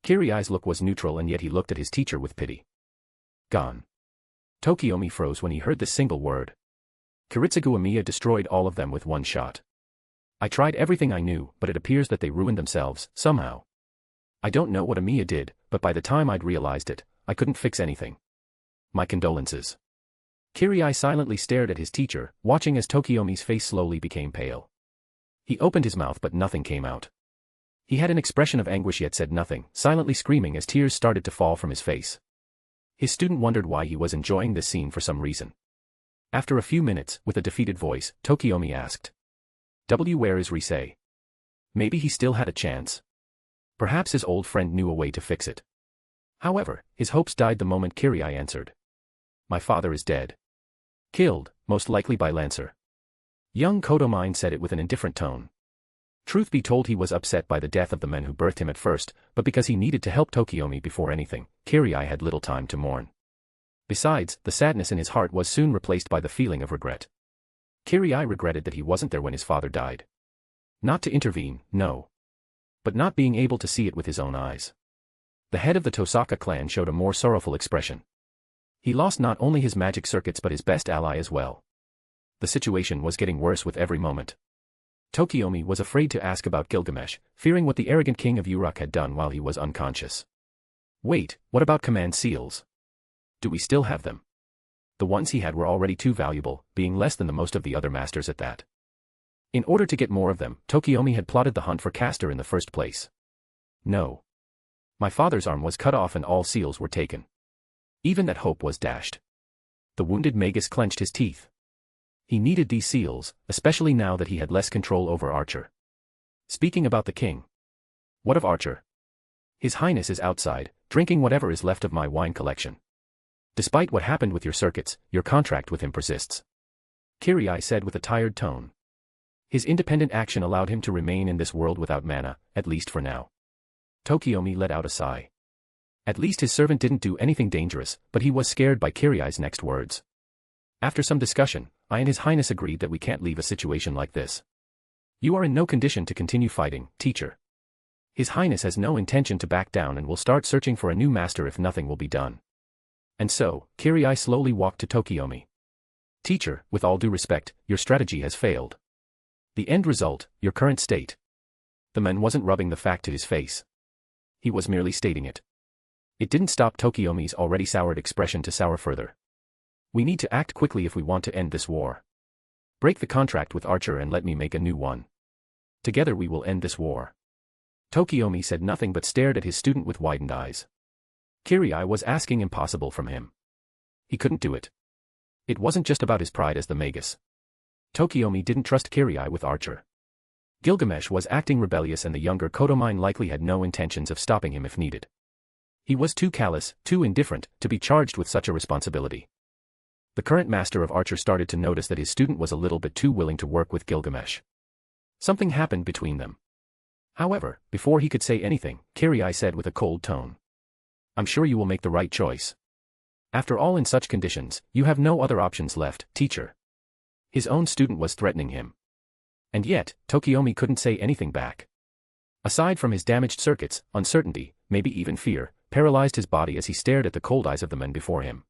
Kiriai's look was neutral and yet he looked at his teacher with pity. Gone. Tokiomi froze when he heard this single word. Kiritsugu Amiya destroyed all of them with one shot. I tried everything I knew, but it appears that they ruined themselves, somehow. I don't know what Amiya did, but by the time I'd realized it, I couldn't fix anything. My condolences. Kiriya silently stared at his teacher, watching as Tokiomi's face slowly became pale. He opened his mouth but nothing came out. He had an expression of anguish yet said nothing, silently screaming as tears started to fall from his face. His student wondered why he was enjoying this scene for some reason. After a few minutes, with a defeated voice, Tokiomi asked. Where is Rise? Maybe he still had a chance. Perhaps his old friend knew a way to fix it. However, his hopes died the moment Kariya answered. My father is dead. Killed, most likely by Lancer. Young Kodomine said it with an indifferent tone. Truth be told, he was upset by the death of the men who birthed him at first, but because he needed to help Tokiomi before anything, Kariya had little time to mourn. Besides, the sadness in his heart was soon replaced by the feeling of regret. Kariya regretted that he wasn't there when his father died. Not to intervene, no. But not being able to see it with his own eyes. The head of the Tosaka clan showed a more sorrowful expression. He lost not only his magic circuits but his best ally as well. The situation was getting worse with every moment. Tokiomi was afraid to ask about Gilgamesh, fearing what the arrogant king of Uruk had done while he was unconscious. Wait, what about command seals? Do we still have them? The ones he had were already too valuable, being less than the most of the other masters at that. In order to get more of them, Tokiomi had plotted the hunt for Castor in the first place. No. My father's arm was cut off and all seals were taken. Even that hope was dashed. The wounded Magus clenched his teeth. He needed these seals, especially now that he had less control over Archer. Speaking about the king. What of Archer? His Highness is outside, drinking whatever is left of my wine collection. Despite what happened with your circuits, your contract with him persists. Kariya said with a tired tone. His independent action allowed him to remain in this world without mana, at least for now. Tokiomi let out a sigh. At least his servant didn't do anything dangerous, but he was scared by Kiriya's next words. After some discussion, I and His Highness agreed that we can't leave a situation like this. You are in no condition to continue fighting, teacher. His Highness has no intention to back down and will start searching for a new master if nothing will be done. And so, Kariya slowly walked to Tokiomi. Teacher, with all due respect, your strategy has failed. The end result, your current state. The man wasn't rubbing the fact to his face. He was merely stating it. It didn't stop Tokiomi's already soured expression to sour further. We need to act quickly if we want to end this war. Break the contract with Archer and let me make a new one. Together we will end this war. Tokiomi said nothing but stared at his student with widened eyes. Kariya was asking impossible from him. He couldn't do it. It wasn't just about his pride as the Magus. Tokiomi didn't trust Kariya with Archer. Gilgamesh was acting rebellious and the younger Kodomine likely had no intentions of stopping him if needed. He was too callous, too indifferent, to be charged with such a responsibility. The current master of Archer started to notice that his student was a little bit too willing to work with Gilgamesh. Something happened between them. However, before he could say anything, Kariya said with a cold tone. I'm sure you will make the right choice. After all, in such conditions, you have no other options left, teacher. His own student was threatening him. And yet, Tokiomi couldn't say anything back. Aside from his damaged circuits, uncertainty, maybe even fear, paralyzed his body as he stared at the cold eyes of the men before him.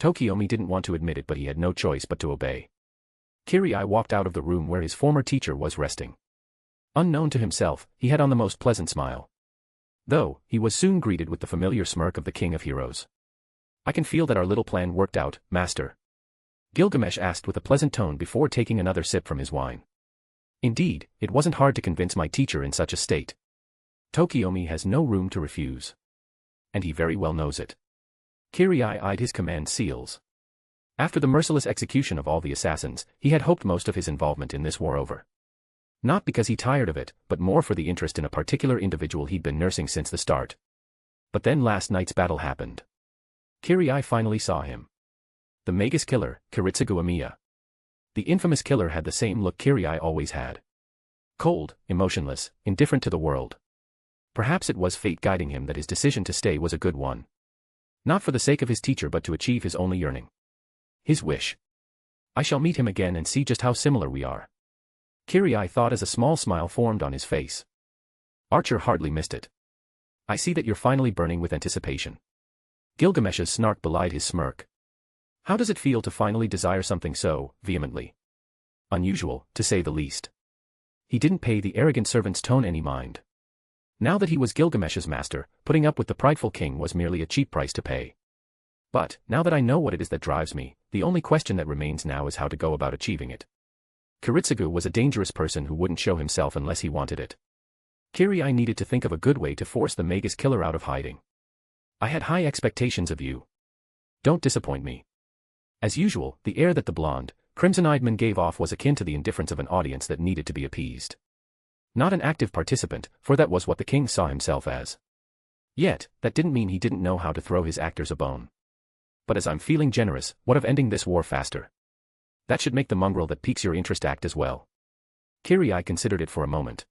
Tokiomi didn't want to admit it, but he had no choice but to obey. Kariya walked out of the room where his former teacher was resting. Unknown to himself, he had on the most pleasant smile. Though, he was soon greeted with the familiar smirk of the King of Heroes. I can feel that our little plan worked out, Master. Gilgamesh asked with a pleasant tone before taking another sip from his wine. Indeed, it wasn't hard to convince my teacher in such a state. Tokiomi has no room to refuse. And he very well knows it. Kariya eyed his command seals. After the merciless execution of all the assassins, he had hoped most of his involvement in this war over. Not because he tired of it, but more for the interest in a particular individual he'd been nursing since the start. But then last night's battle happened. Kariya finally saw him. The Magus killer, Kiritsugu Amiya. The infamous killer had the same look Kariya always had. Cold, emotionless, indifferent to the world. Perhaps it was fate guiding him that his decision to stay was a good one. Not for the sake of his teacher but to achieve his only yearning. His wish. I shall meet him again and see just how similar we are. Kariya thought as a small smile formed on his face. Archer hardly missed it. I see that you're finally burning with anticipation. Gilgamesh's snark belied his smirk. How does it feel to finally desire something so vehemently? Unusual, to say the least. He didn't pay the arrogant servant's tone any mind. Now that he was Gilgamesh's master, putting up with the prideful king was merely a cheap price to pay. But, now that I know what it is that drives me, the only question that remains now is how to go about achieving it. Kiritsugu was a dangerous person who wouldn't show himself unless he wanted it. Kariya needed to think of a good way to force the Magus killer out of hiding. I had high expectations of you. Don't disappoint me. As usual, the air that the blonde, Crimson Einzbern gave off was akin to the indifference of an audience that needed to be appeased. Not an active participant, for that was what the king saw himself as. Yet, that didn't mean he didn't know how to throw his actors a bone. But as I'm feeling generous, what of ending this war faster? That should make the mongrel that piques your interest act as well. Kariya considered it for a moment.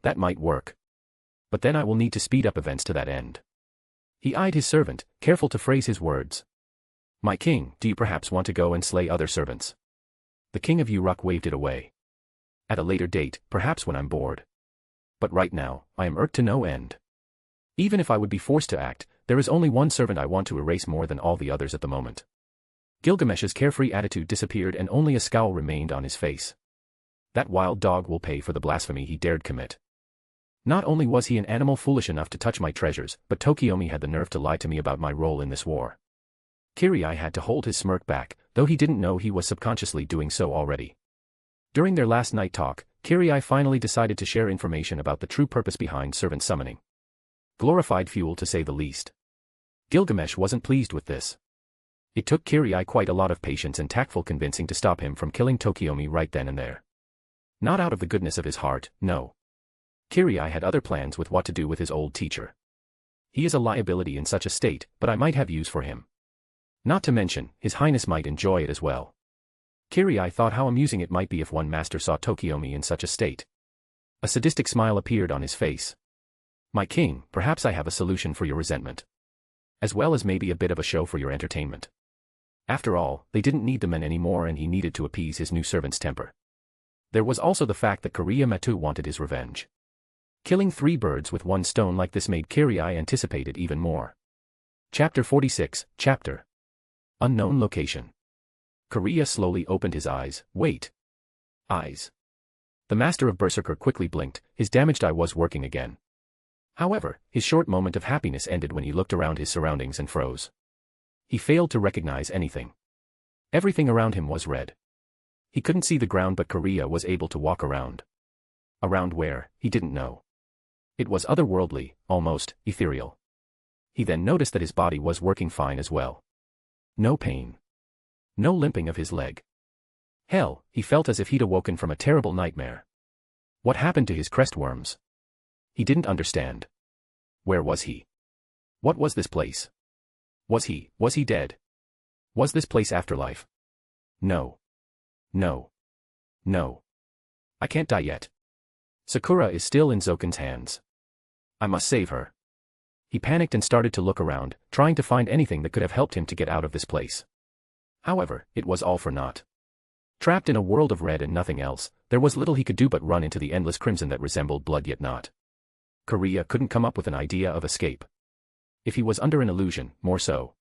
That might work. But then I will need to speed up events to that end. He eyed his servant, careful to phrase his words. My king, do you perhaps want to go and slay other servants? The king of Uruk waved it away. At a later date, perhaps when I'm bored. But right now, I am irked to no end. Even if I would be forced to act, there is only one servant I want to erase more than all the others at the moment. Gilgamesh's carefree attitude disappeared and only a scowl remained on his face. That wild dog will pay for the blasphemy he dared commit. Not only was he an animal foolish enough to touch my treasures, but Tokiomi had the nerve to lie to me about my role in this war. Kariya had to hold his smirk back, though he didn't know he was subconsciously doing so already. During their last night talk, Kariya finally decided to share information about the true purpose behind servant summoning. Glorified fuel to say the least. Gilgamesh wasn't pleased with this. It took Kariya quite a lot of patience and tactful convincing to stop him from killing Tokiomi right then and there. Not out of the goodness of his heart, no. Kariya had other plans with what to do with his old teacher. He is a liability in such a state, but I might have use for him. Not to mention, His Highness might enjoy it as well. Kariya thought how amusing it might be if one master saw Tokiomi in such a state. A sadistic smile appeared on his face. My king, perhaps I have a solution for your resentment. As well as maybe a bit of a show for your entertainment. After all, they didn't need the men anymore and he needed to appease his new servant's temper. There was also the fact that Kariya wanted his revenge. Killing 3 birds with 1 stone like this made Kariya anticipate it even more. Chapter 46, Chapter Unknown Location. Kariya slowly opened his eyes. Wait. Eyes. The master of Berserker quickly blinked, his damaged eye was working again. However, his short moment of happiness ended when he looked around his surroundings and froze. He failed to recognize anything. Everything around him was red. He couldn't see the ground but Kariya was able to walk around. Around where, he didn't know. It was otherworldly, almost ethereal. He then noticed that his body was working fine as well. No pain. No limping of his leg. Hell, he felt as if he'd awoken from a terrible nightmare. What happened to his crestworms? He didn't understand. Where was he? What was this place? Was he dead? Was this place afterlife? No. No. No. I can't die yet. Sakura is still in Zoken's hands. I must save her. He panicked and started to look around, trying to find anything that could have helped him to get out of this place. However, it was all for naught. Trapped in a world of red and nothing else, there was little he could do but run into the endless crimson that resembled blood yet not. Kariya couldn't come up with an idea of escape. If he was under an illusion, more so.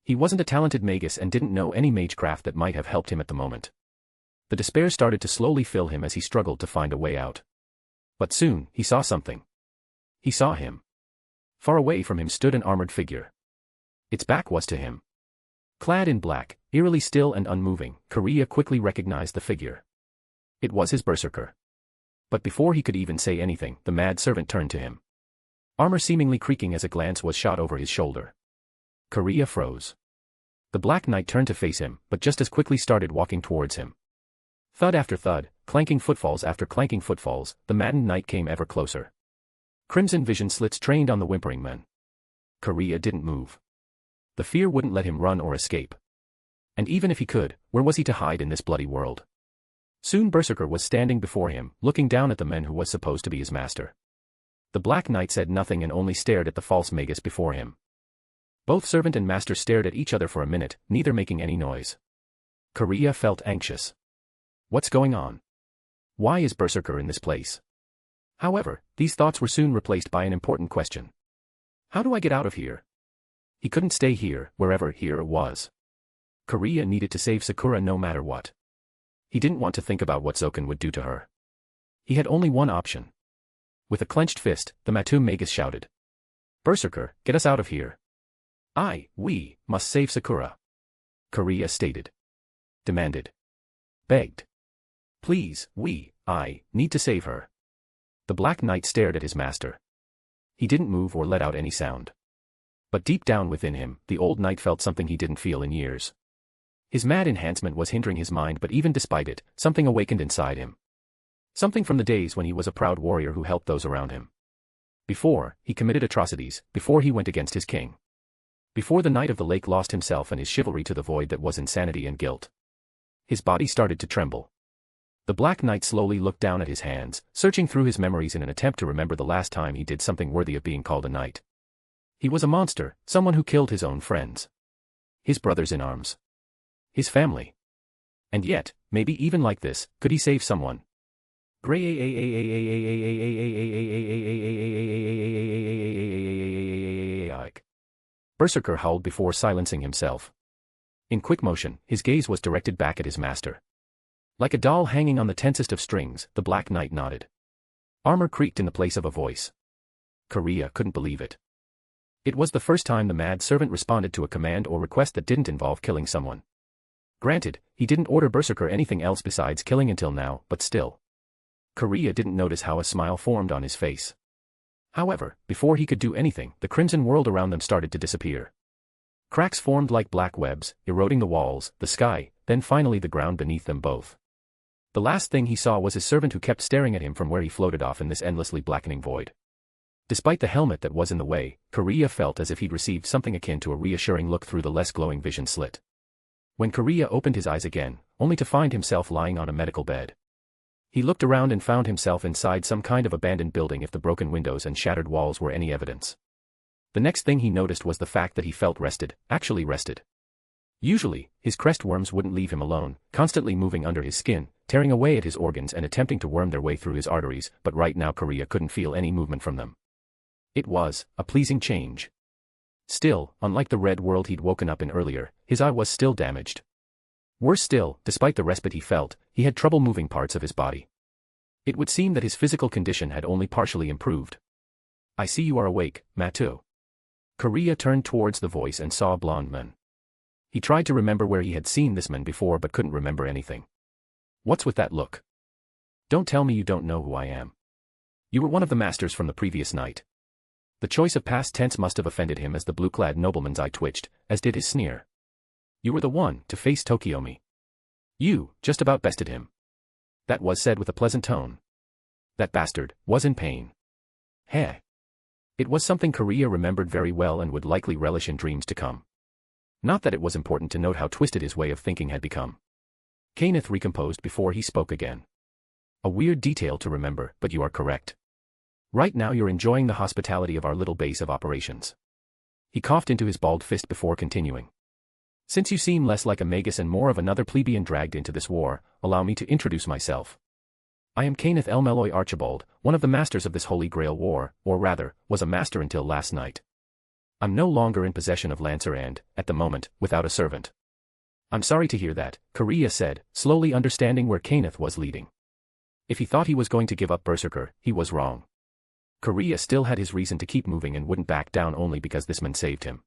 He wasn't a talented magus and didn't know any magecraft that might have helped him at the moment. The despair started to slowly fill him as he struggled to find a way out. But soon, he saw something. He saw him. Far away from him stood an armored figure. Its back was to him. Clad in black, eerily still and unmoving, Kariya quickly recognized the figure. It was his berserker. But before he could even say anything, the mad servant turned to him. Armor seemingly creaking as a glance was shot over his shoulder. Kariya froze. The Black Knight turned to face him, but just as quickly started walking towards him. Thud after thud, clanking footfalls after clanking footfalls, the maddened knight came ever closer. Crimson vision slits trained on the whimpering men. Kariya didn't move. The fear wouldn't let him run or escape. And even if he could, where was he to hide in this bloody world? Soon Berserker was standing before him, looking down at the man who was supposed to be his master. The Black Knight said nothing and only stared at the false magus before him. Both servant and master stared at each other for a minute, neither making any noise. Kariya felt anxious. What's going on? Why is Berserker in this place? However, these thoughts were soon replaced by an important question. How do I get out of here? He couldn't stay here, wherever here was. Kariya needed to save Sakura no matter what. He didn't want to think about what Zoken would do to her. He had only one option. With a clenched fist, the Matum Magus shouted. Berserker, get us out of here. We must save Sakura. Kariya stated. Demanded. Begged. Please, I need to save her. The Black Knight stared at his master. He didn't move or let out any sound. But deep down within him, the old knight felt something he didn't feel in years. His mad enhancement was hindering his mind, but even despite it, something awakened inside him. Something from the days when he was a proud warrior who helped those around him. Before he committed atrocities, before he went against his king. Before the Knight of the Lake lost himself and his chivalry to the void that was insanity and guilt. His body started to tremble. The Black Knight slowly looked down at his hands, searching through his memories in an attempt to remember the last time he did something worthy of being called a knight. He was a monster, someone who killed his own friends. His brothers in arms. His family. And yet, maybe even like this, could he save someone? Berserker howled before silencing himself. In quick motion, his gaze was directed back at his master. Like a doll hanging on the tensest of strings, the Black Knight nodded. Armor creaked in the place of a voice. Kariya couldn't believe it. It was the first time the mad servant responded to a command or request that didn't involve killing someone. Granted, he didn't order Berserker anything else besides killing until now, but still. Kariya didn't notice how a smile formed on his face. However, before he could do anything, the crimson world around them started to disappear. Cracks formed like black webs, eroding the walls, the sky, then finally the ground beneath them both. The last thing he saw was his servant, who kept staring at him from where he floated off in this endlessly blackening void. Despite the helmet that was in the way, Kariya felt as if he'd received something akin to a reassuring look through the less glowing vision slit. When Kariya opened his eyes again, only to find himself lying on a medical bed. He looked around and found himself inside some kind of abandoned building, if the broken windows and shattered walls were any evidence. The next thing he noticed was the fact that he felt rested, actually rested. Usually, his crest worms wouldn't leave him alone, constantly moving under his skin, tearing away at his organs and attempting to worm their way through his arteries, but right now Kariya couldn't feel any movement from them. It was a pleasing change. Still, unlike the red world he'd woken up in earlier, his eye was still damaged. Worse still, despite the respite he felt, he had trouble moving parts of his body. It would seem that his physical condition had only partially improved. "I see you are awake, Matu." Kariya turned towards the voice and saw a blonde man. He tried to remember where he had seen this man before but couldn't remember anything. "What's with that look? Don't tell me you don't know who I am. You were one of the masters from the previous night." The choice of past tense must have offended him, as the blue-clad nobleman's eye twitched, as did his sneer. "You were the one to face Tokiomi. You just about bested him." That was said with a pleasant tone. That bastard was in pain. Heh. It was something Kariya remembered very well and would likely relish in dreams to come. Not that it was important to note how twisted his way of thinking had become. Kenneth recomposed before he spoke again. "A weird detail to remember, but you are correct. Right now you're enjoying the hospitality of our little base of operations." He coughed into his bald fist before continuing. "Since you seem less like a magus and more of another plebeian dragged into this war, allow me to introduce myself. I am Kenneth Elmeloy Archibald, one of the masters of this Holy Grail war, or rather, was a master until last night. I'm no longer in possession of Lancer and, at the moment, without a servant." "I'm sorry to hear that," Kariya said, slowly understanding where Kenneth was leading. If he thought he was going to give up Berserker, he was wrong. Kariya still had his reason to keep moving and wouldn't back down only because this man saved him.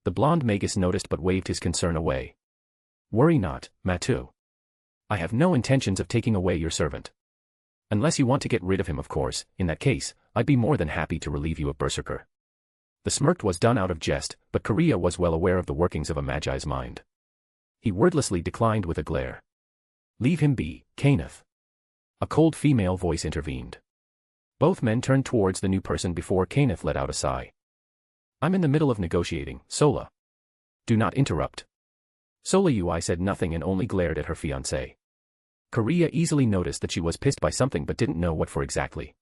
The blonde magus noticed but waved his concern away. "Worry not, Matu. I have no intentions of taking away your servant. Unless you want to get rid of him, of course. In that case, I'd be more than happy to relieve you of Berserker." The smirk was done out of jest, but Kariya was well aware of the workings of a magi's mind. He wordlessly declined with a glare. "Leave him be, Kenneth." A cold female voice intervened. Both men turned towards the new person before Kenneth let out a sigh. "I'm in the middle of negotiating, Sola. Do not interrupt." Sola Ui said nothing and only glared at her fiancé. Kariya easily noticed that she was pissed by something but didn't know what for exactly.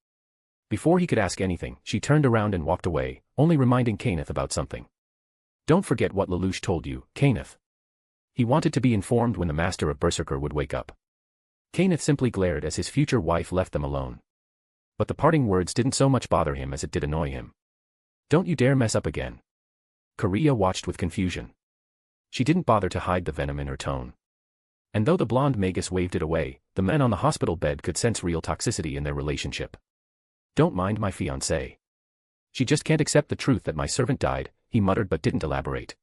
Before he could ask anything, she turned around and walked away, only reminding Kenneth about something. "Don't forget what Lelouch told you, Kenneth. He wanted to be informed when the master of Berserker would wake up." Kenneth simply glared as his future wife left them alone. But the parting words didn't so much bother him as it did annoy him. "Don't you dare mess up again." Kariya watched with confusion. She didn't bother to hide the venom in her tone. And though the blonde magus waved it away, the men on the hospital bed could sense real toxicity in their relationship. "Don't mind my fiancée. She just can't accept the truth that my servant died," he muttered but didn't elaborate.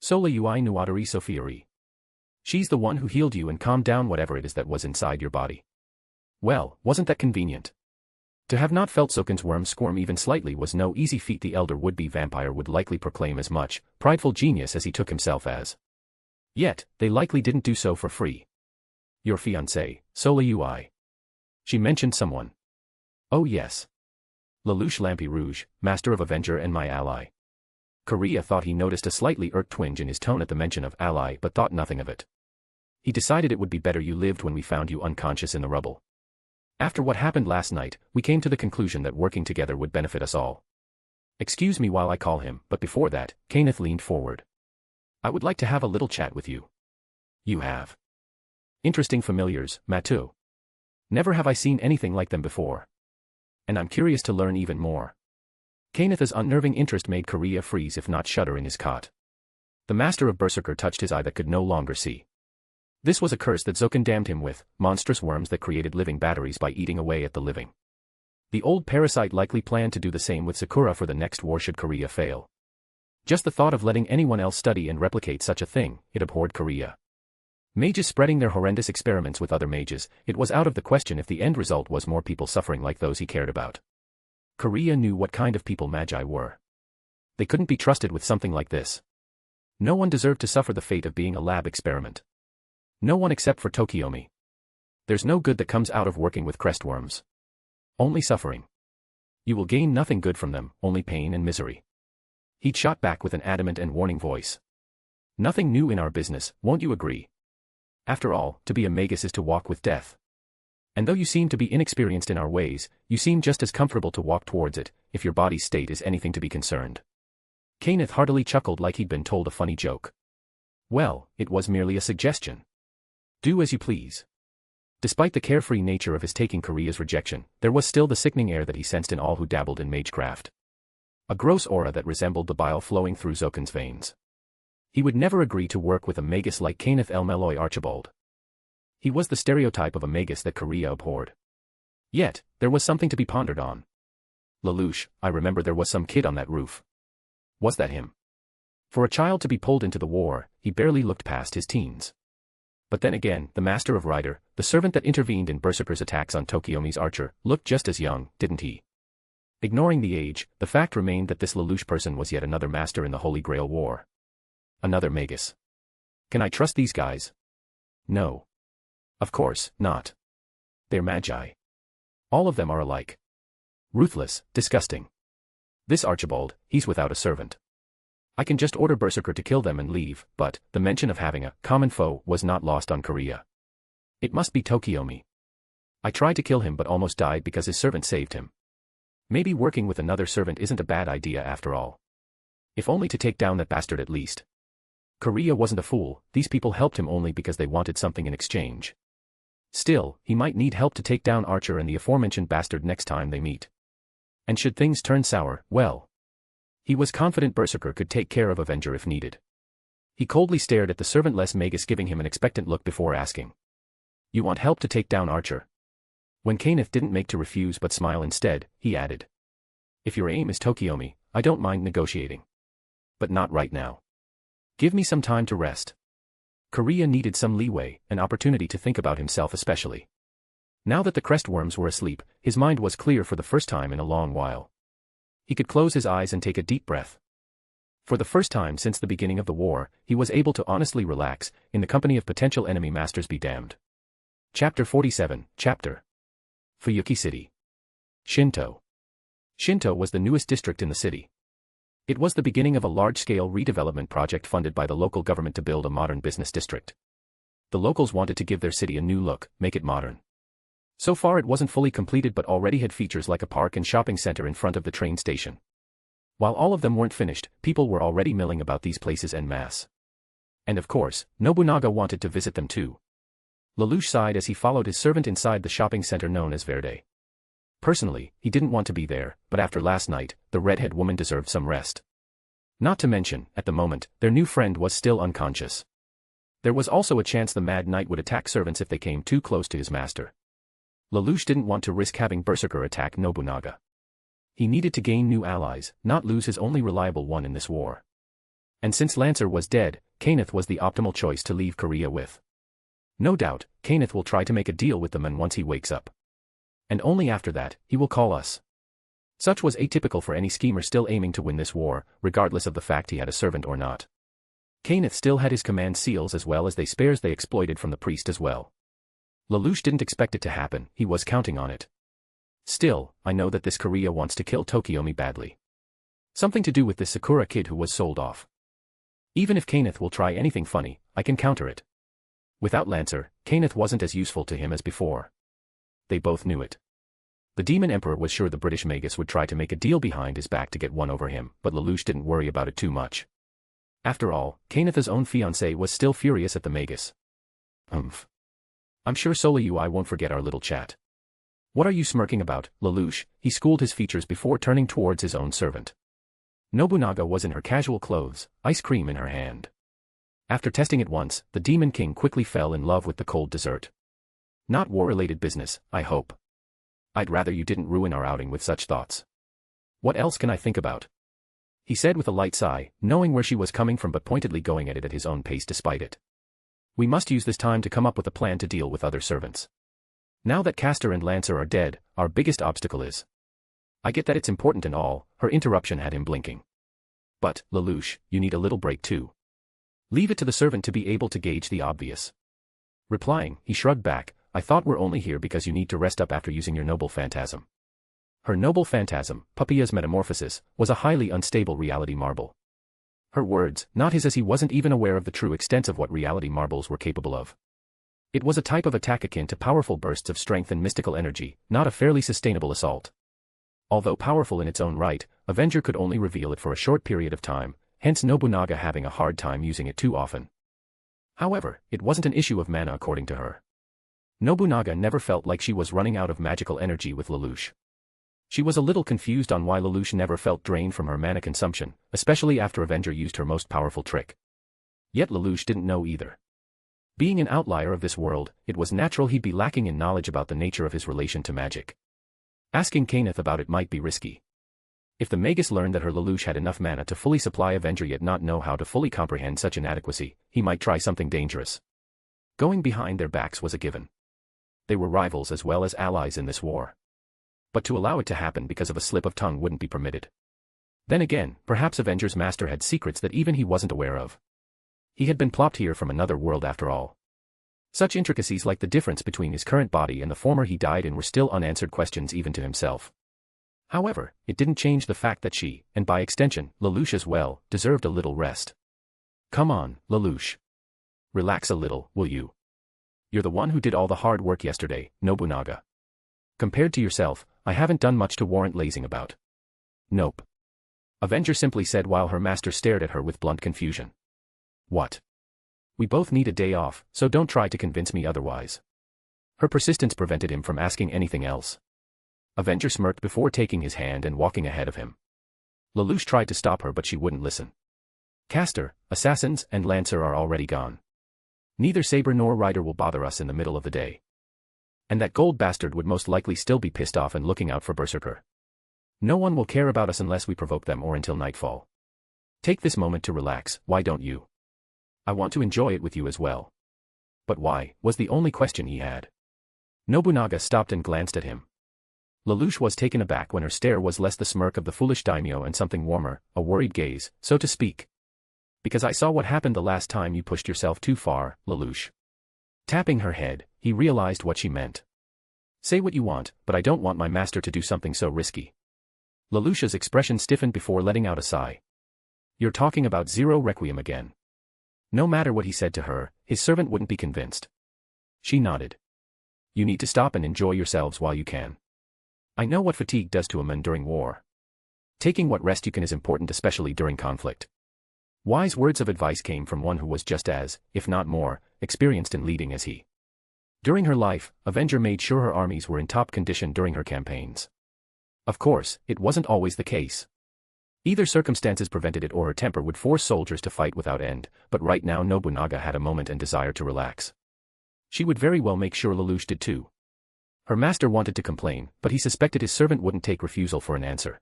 "Sola ui nuatari sofiari. She's the one who healed you and calmed down whatever it is that was inside your body. Well, wasn't that convenient?" To have not felt Soken's worm squirm even slightly was no easy feat. The elder would-be vampire would likely proclaim as much, prideful genius as he took himself as. Yet, they likely didn't do so for free. Your fiancé, Sola Ui. She mentioned someone. Oh yes. Lelouch Lampi Rouge, Master of Avenger and my ally. Kariya thought he noticed a slightly irked twinge in his tone at the mention of ally but thought nothing of it. He decided it would be better you lived when we found you unconscious in the rubble. After what happened last night, we came to the conclusion that working together would benefit us all. Excuse me while I call him, but before that, Kenneth leaned forward. I would like to have a little chat with you. You have interesting familiars, Matu. Never have I seen anything like them before. And I'm curious to learn even more. Kenneth's unnerving interest made Kariya freeze if not shudder in his cot. The master of Berserker touched his eye that could no longer see. This was a curse that Zokan damned him with, monstrous worms that created living batteries by eating away at the living. The old parasite likely planned to do the same with Sakura for the next war should Kariya fail. Just the thought of letting anyone else study and replicate such a thing, it abhorred Kariya. Mages spreading their horrendous experiments with other mages, it was out of the question if the end result was more people suffering like those he cared about. Kariya knew what kind of people magi were. They couldn't be trusted with something like this. No one deserved to suffer the fate of being a lab experiment. No one except for Tokiomi. There's no good that comes out of working with crestworms. Only suffering. You will gain nothing good from them, only pain and misery. He'd shot back with an adamant and warning voice. Nothing new in our business, won't you agree? After all, to be a magus is to walk with death. And though you seem to be inexperienced in our ways, you seem just as comfortable to walk towards it, if your body's state is anything to be concerned. Kenneth heartily chuckled like he'd been told a funny joke. Well, it was merely a suggestion. Do as you please. Despite the carefree nature of his taking Kariya's rejection, there was still the sickening air that he sensed in all who dabbled in magecraft. A gross aura that resembled the bile flowing through Zokan's veins. He would never agree to work with a magus like Kenneth El Meloy Archibald. He was the stereotype of a magus that Kariya abhorred. Yet, there was something to be pondered on. Lelouch, I remember there was some kid on that roof. Was that him? For a child to be pulled into the war, he barely looked past his teens. But then again, the master of Rider, the servant that intervened in Berserker's attacks on Tokiomi's archer, looked just as young, didn't he? Ignoring the age, the fact remained that this Lelouch person was yet another master in the Holy Grail War. Another magus. Can I trust these guys? No. Of course, not. They're magi. All of them are alike. Ruthless, disgusting. This Archibald, he's without a servant. I can just order Berserker to kill them and leave, but the mention of having a common foe was not lost on Kariya. It must be Tokiomi. I tried to kill him but almost died because his servant saved him. Maybe working with another servant isn't a bad idea after all. If only to take down that bastard at least. Kariya wasn't a fool, these people helped him only because they wanted something in exchange. Still, he might need help to take down Archer and the aforementioned bastard next time they meet. And should things turn sour, well. He was confident Berserker could take care of Avenger if needed. He coldly stared at the servantless magus giving him an expectant look before asking. You want help to take down Archer? When Kenneth didn't make to refuse but smile instead, he added. If your aim is Tokiomi, I don't mind negotiating. But not right now. Give me some time to rest. Kariya needed some leeway, an opportunity to think about himself especially. Now that the crestworms were asleep, his mind was clear for the first time in a long while. He could close his eyes and take a deep breath. For the first time since the beginning of the war, he was able to honestly relax, in the company of potential enemy masters be damned. Chapter 47, Chapter Fuyuki City. Shinto. Shinto was the newest district in the city. It was the beginning of a large-scale redevelopment project funded by the local government to build a modern business district. The locals wanted to give their city a new look, make it modern. So far it wasn't fully completed but already had features like a park and shopping center in front of the train station. While all of them weren't finished, people were already milling about these places en masse. And of course, Nobunaga wanted to visit them too. Lelouch sighed as he followed his servant inside the shopping center known as Verde. Personally, he didn't want to be there, but after last night, the redhead woman deserved some rest. Not to mention, at the moment, their new friend was still unconscious. There was also a chance the Mad Knight would attack servants if they came too close to his master. Lelouch didn't want to risk having Berserker attack Nobunaga. He needed to gain new allies, not lose his only reliable one in this war. And since Lancer was dead, Kenneth was the optimal choice to leave Kariya with. No doubt, Kenneth will try to make a deal with the man once he wakes up. And only after that, he will call us. Such was atypical for any schemer still aiming to win this war, regardless of the fact he had a servant or not. Kenneth still had his command seals as well as the spares they exploited from the priest as well. Lelouch didn't expect it to happen, he was counting on it. Still, I know that this Kariya wants to kill Tokiomi badly. Something to do with this Sakura kid who was sold off. Even if Kenneth will try anything funny, I can counter it. Without Lancer, Kenneth wasn't as useful to him as before. They both knew it. The Demon Emperor was sure the British Magus would try to make a deal behind his back to get one over him, but Lelouch didn't worry about it too much. After all, Kenneth's own fiancée was still furious at the Magus. I'm sure Soleil won't forget our little chat. What are you smirking about, Lelouch? He schooled his features before turning towards his own servant. Nobunaga was in her casual clothes, ice cream in her hand. After testing it once, the Demon King quickly fell in love with the cold dessert. Not war-related business, I hope. I'd rather you didn't ruin our outing with such thoughts. What else can I think about? He said with a light sigh, knowing where she was coming from but pointedly going at it at his own pace despite it. We must use this time to come up with a plan to deal with other servants. Now that Castor and Lancer are dead, our biggest obstacle is. I get that it's important and all, her interruption had him blinking. But, Lelouch, you need a little break too. Leave it to the servant to be able to gauge the obvious. Replying, he shrugged back, I thought we're only here because you need to rest up after using your noble phantasm. Her noble phantasm, Papia's metamorphosis, was a highly unstable reality marble. Her words, not his, as he wasn't even aware of the true extent of what reality marbles were capable of. It was a type of attack akin to powerful bursts of strength and mystical energy, not a fairly sustainable assault. Although powerful in its own right, Avenger could only reveal it for a short period of time, hence Nobunaga having a hard time using it too often. However, it wasn't an issue of mana according to her. Nobunaga never felt like she was running out of magical energy with Lelouch. She was a little confused on why Lelouch never felt drained from her mana consumption, especially after Avenger used her most powerful trick. Yet Lelouch didn't know either. Being an outlier of this world, it was natural he'd be lacking in knowledge about the nature of his relation to magic. Asking Kenneth about it might be risky. If the Magus learned that her Lelouch had enough mana to fully supply Avenger yet not know how to fully comprehend such inadequacy, he might try something dangerous. Going behind their backs was a given. They were rivals as well as allies in this war. But to allow it to happen because of a slip of tongue wouldn't be permitted. Then again, perhaps Avenger's master had secrets that even he wasn't aware of. He had been plopped here from another world after all. Such intricacies like the difference between his current body and the former he died in were still unanswered questions even to himself. However, it didn't change the fact that she, and by extension, Lelouch as well, deserved a little rest. Come on, Lelouch. Relax a little, will you? You're the one who did all the hard work yesterday, Nobunaga. Compared to yourself, I haven't done much to warrant lazing about. Nope. Avenger simply said while her master stared at her with blunt confusion. What? We both need a day off, so don't try to convince me otherwise. Her persistence prevented him from asking anything else. Avenger smirked before taking his hand and walking ahead of him. Lelouch tried to stop her but she wouldn't listen. Castor, Assassins, and Lancer are already gone. Neither Saber nor Rider will bother us in the middle of the day. And that gold bastard would most likely still be pissed off and looking out for Berserker. No one will care about us unless we provoke them or until nightfall. Take this moment to relax, why don't you? I want to enjoy it with you as well. But why, was the only question he had. Nobunaga stopped and glanced at him. Lelouch was taken aback when her stare was less the smirk of the foolish daimyo and something warmer, a worried gaze, so to speak. Because I saw what happened the last time you pushed yourself too far, Lelouch. Tapping her head, he realized what she meant. Say what you want, but I don't want my master to do something so risky. Lelouch's expression stiffened before letting out a sigh. You're talking about Zero Requiem again. No matter what he said to her, his servant wouldn't be convinced. She nodded. You need to stop and enjoy yourselves while you can. I know what fatigue does to a man during war. Taking what rest you can is important, especially during conflict. Wise words of advice came from one who was just as, if not more, experienced in leading as he. During her life, Avenger made sure her armies were in top condition during her campaigns. Of course, it wasn't always the case. Either circumstances prevented it or her temper would force soldiers to fight without end, but right now Nobunaga had a moment and desire to relax. She would very well make sure Lelouch did too. Her master wanted to complain, but he suspected his servant wouldn't take refusal for an answer.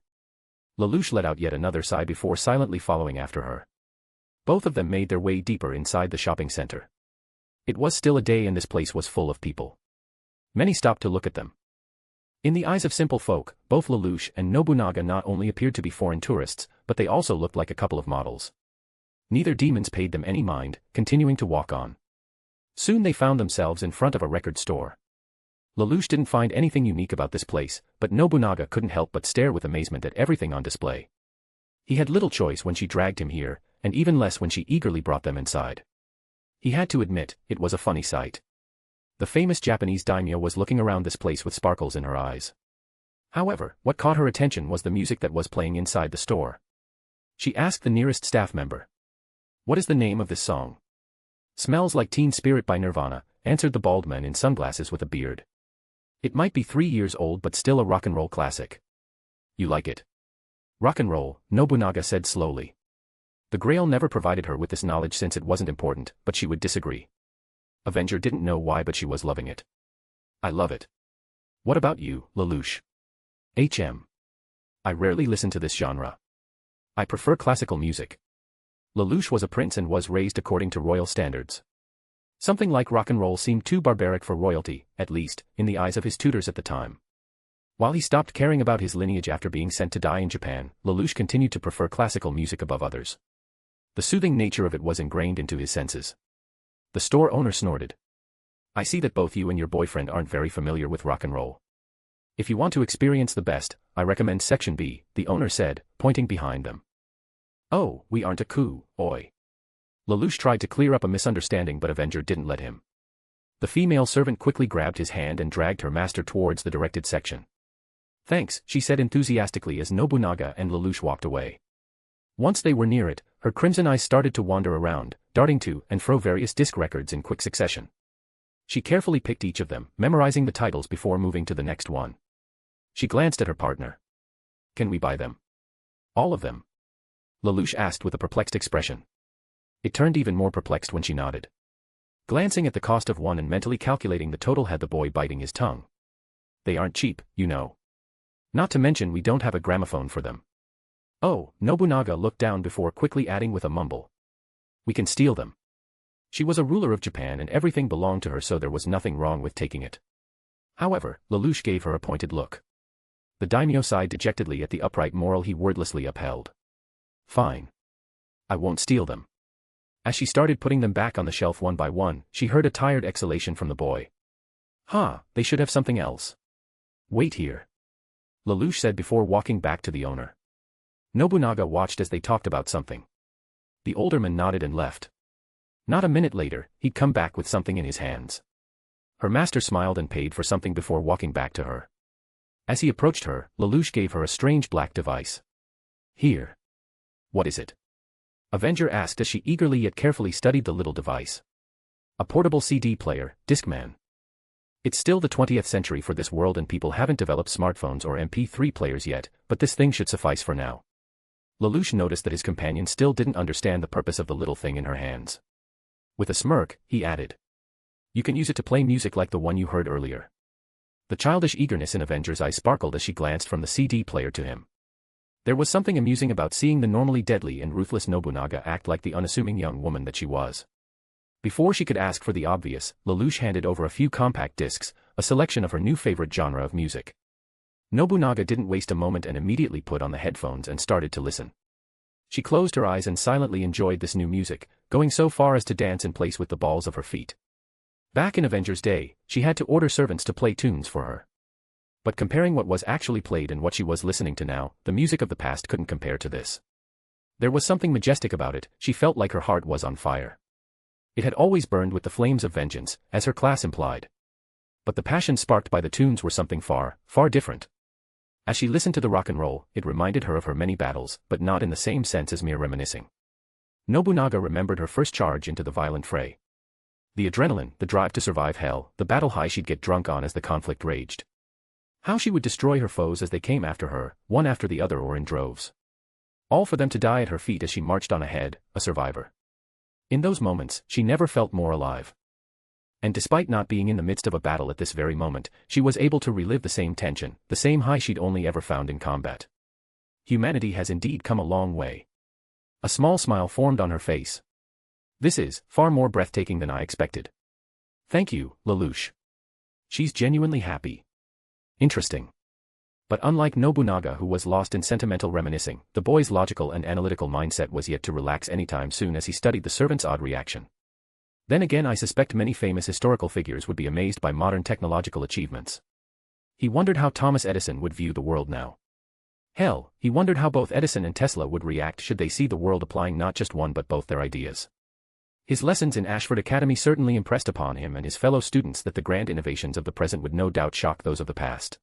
Lelouch let out yet another sigh before silently following after her. Both of them made their way deeper inside the shopping center. It was still a day and this place was full of people. Many stopped to look at them. In the eyes of simple folk, both Lelouch and Nobunaga not only appeared to be foreign tourists, but they also looked like a couple of models. Neither demons paid them any mind, continuing to walk on. Soon they found themselves in front of a record store. Lelouch didn't find anything unique about this place, but Nobunaga couldn't help but stare with amazement at everything on display. He had little choice when she dragged him here, and even less when she eagerly brought them inside. He had to admit, it was a funny sight. The famous Japanese daimyo was looking around this place with sparkles in her eyes. However, what caught her attention was the music that was playing inside the store. She asked the nearest staff member. "What is the name of this song?" "Smells Like Teen Spirit" by Nirvana, answered the bald man in sunglasses with a beard. "It might be 3 years old but still a rock and roll classic." "You like it?" "Rock and roll," Nobunaga said slowly. The Grail never provided her with this knowledge since it wasn't important, but she would disagree. Avenger didn't know why, but she was loving it. "I love it." "What about you, Lelouch?" "I rarely listen to this genre. I prefer classical music." Lelouch was a prince and was raised according to royal standards. Something like rock and roll seemed too barbaric for royalty, at least, in the eyes of his tutors at the time. While he stopped caring about his lineage after being sent to die in Japan, Lelouch continued to prefer classical music above others. The soothing nature of it was ingrained into his senses. The store owner snorted. "I see that both you and your boyfriend aren't very familiar with rock and roll. If you want to experience the best, I recommend Section B," the owner said, pointing behind them. "Oh, we aren't a coup, oi." Lelouch tried to clear up a misunderstanding, but Avenger didn't let him. The female servant quickly grabbed his hand and dragged her master towards the directed section. "Thanks," she said enthusiastically as Nobunaga and Lelouch walked away. Once they were near it, her crimson eyes started to wander around, darting to and fro various disc records in quick succession. She carefully picked each of them, memorizing the titles before moving to the next one. She glanced at her partner. "Can we buy them?" "All of them?" Lelouch asked with a perplexed expression. It turned even more perplexed when she nodded. Glancing at the cost of one and mentally calculating the total had the boy biting his tongue. "They aren't cheap, you know. Not to mention we don't have a gramophone for them." "Oh," Nobunaga looked down before quickly adding with a mumble. "We can steal them." She was a ruler of Japan and everything belonged to her, so there was nothing wrong with taking it. However, Lelouch gave her a pointed look. The daimyo sighed dejectedly at the upright moral he wordlessly upheld. "Fine. I won't steal them." As she started putting them back on the shelf one by one, she heard a tired exhalation from the boy. They should have something else." "Wait here," Lelouch said before walking back to the owner. Nobunaga watched as they talked about something. The older man nodded and left. Not a minute later, he'd come back with something in his hands. Her master smiled and paid for something before walking back to her. As he approached her, Lelouch gave her a strange black device. "Here." "What is it?" Avenger asked as she eagerly yet carefully studied the little device. "A portable CD player, Discman. It's still the 20th century for this world and people haven't developed smartphones or MP3 players yet, but this thing should suffice for now." Lelouch noticed that his companion still didn't understand the purpose of the little thing in her hands. With a smirk, he added. "You can use it to play music like the one you heard earlier." The childish eagerness in Avenger's eyes sparkled as she glanced from the CD player to him. There was something amusing about seeing the normally deadly and ruthless Nobunaga act like the unassuming young woman that she was. Before she could ask for the obvious, Lelouch handed over a few compact discs, a selection of her new favorite genre of music. Nobunaga didn't waste a moment and immediately put on the headphones and started to listen. She closed her eyes and silently enjoyed this new music, going so far as to dance in place with the balls of her feet. Back in Avenger's day, she had to order servants to play tunes for her. But comparing what was actually played and what she was listening to now, the music of the past couldn't compare to this. There was something majestic about it, she felt like her heart was on fire. It had always burned with the flames of vengeance, as her class implied. But the passion sparked by the tunes were something far, far different. As she listened to the rock and roll, it reminded her of her many battles, but not in the same sense as mere reminiscing. Nobunaga remembered her first charge into the violent fray. The adrenaline, the drive to survive hell, the battle high she'd get drunk on as the conflict raged. How she would destroy her foes as they came after her, one after the other or in droves. All for them to die at her feet as she marched on ahead, a survivor. In those moments, she never felt more alive. And despite not being in the midst of a battle at this very moment, she was able to relive the same tension, the same high she'd only ever found in combat. Humanity has indeed come a long way. A small smile formed on her face. This is far more breathtaking than I expected. Thank you, Lelouch. She's genuinely happy. Interesting. But unlike Nobunaga, who was lost in sentimental reminiscing, the boy's logical and analytical mindset was yet to relax anytime soon as he studied the servant's odd reaction. Then again, I suspect many famous historical figures would be amazed by modern technological achievements. He wondered how Thomas Edison would view the world now. Hell, he wondered how both Edison and Tesla would react should they see the world applying not just one but both their ideas. His lessons in Ashford Academy certainly impressed upon him and his fellow students that the grand innovations of the present would no doubt shock those of the past.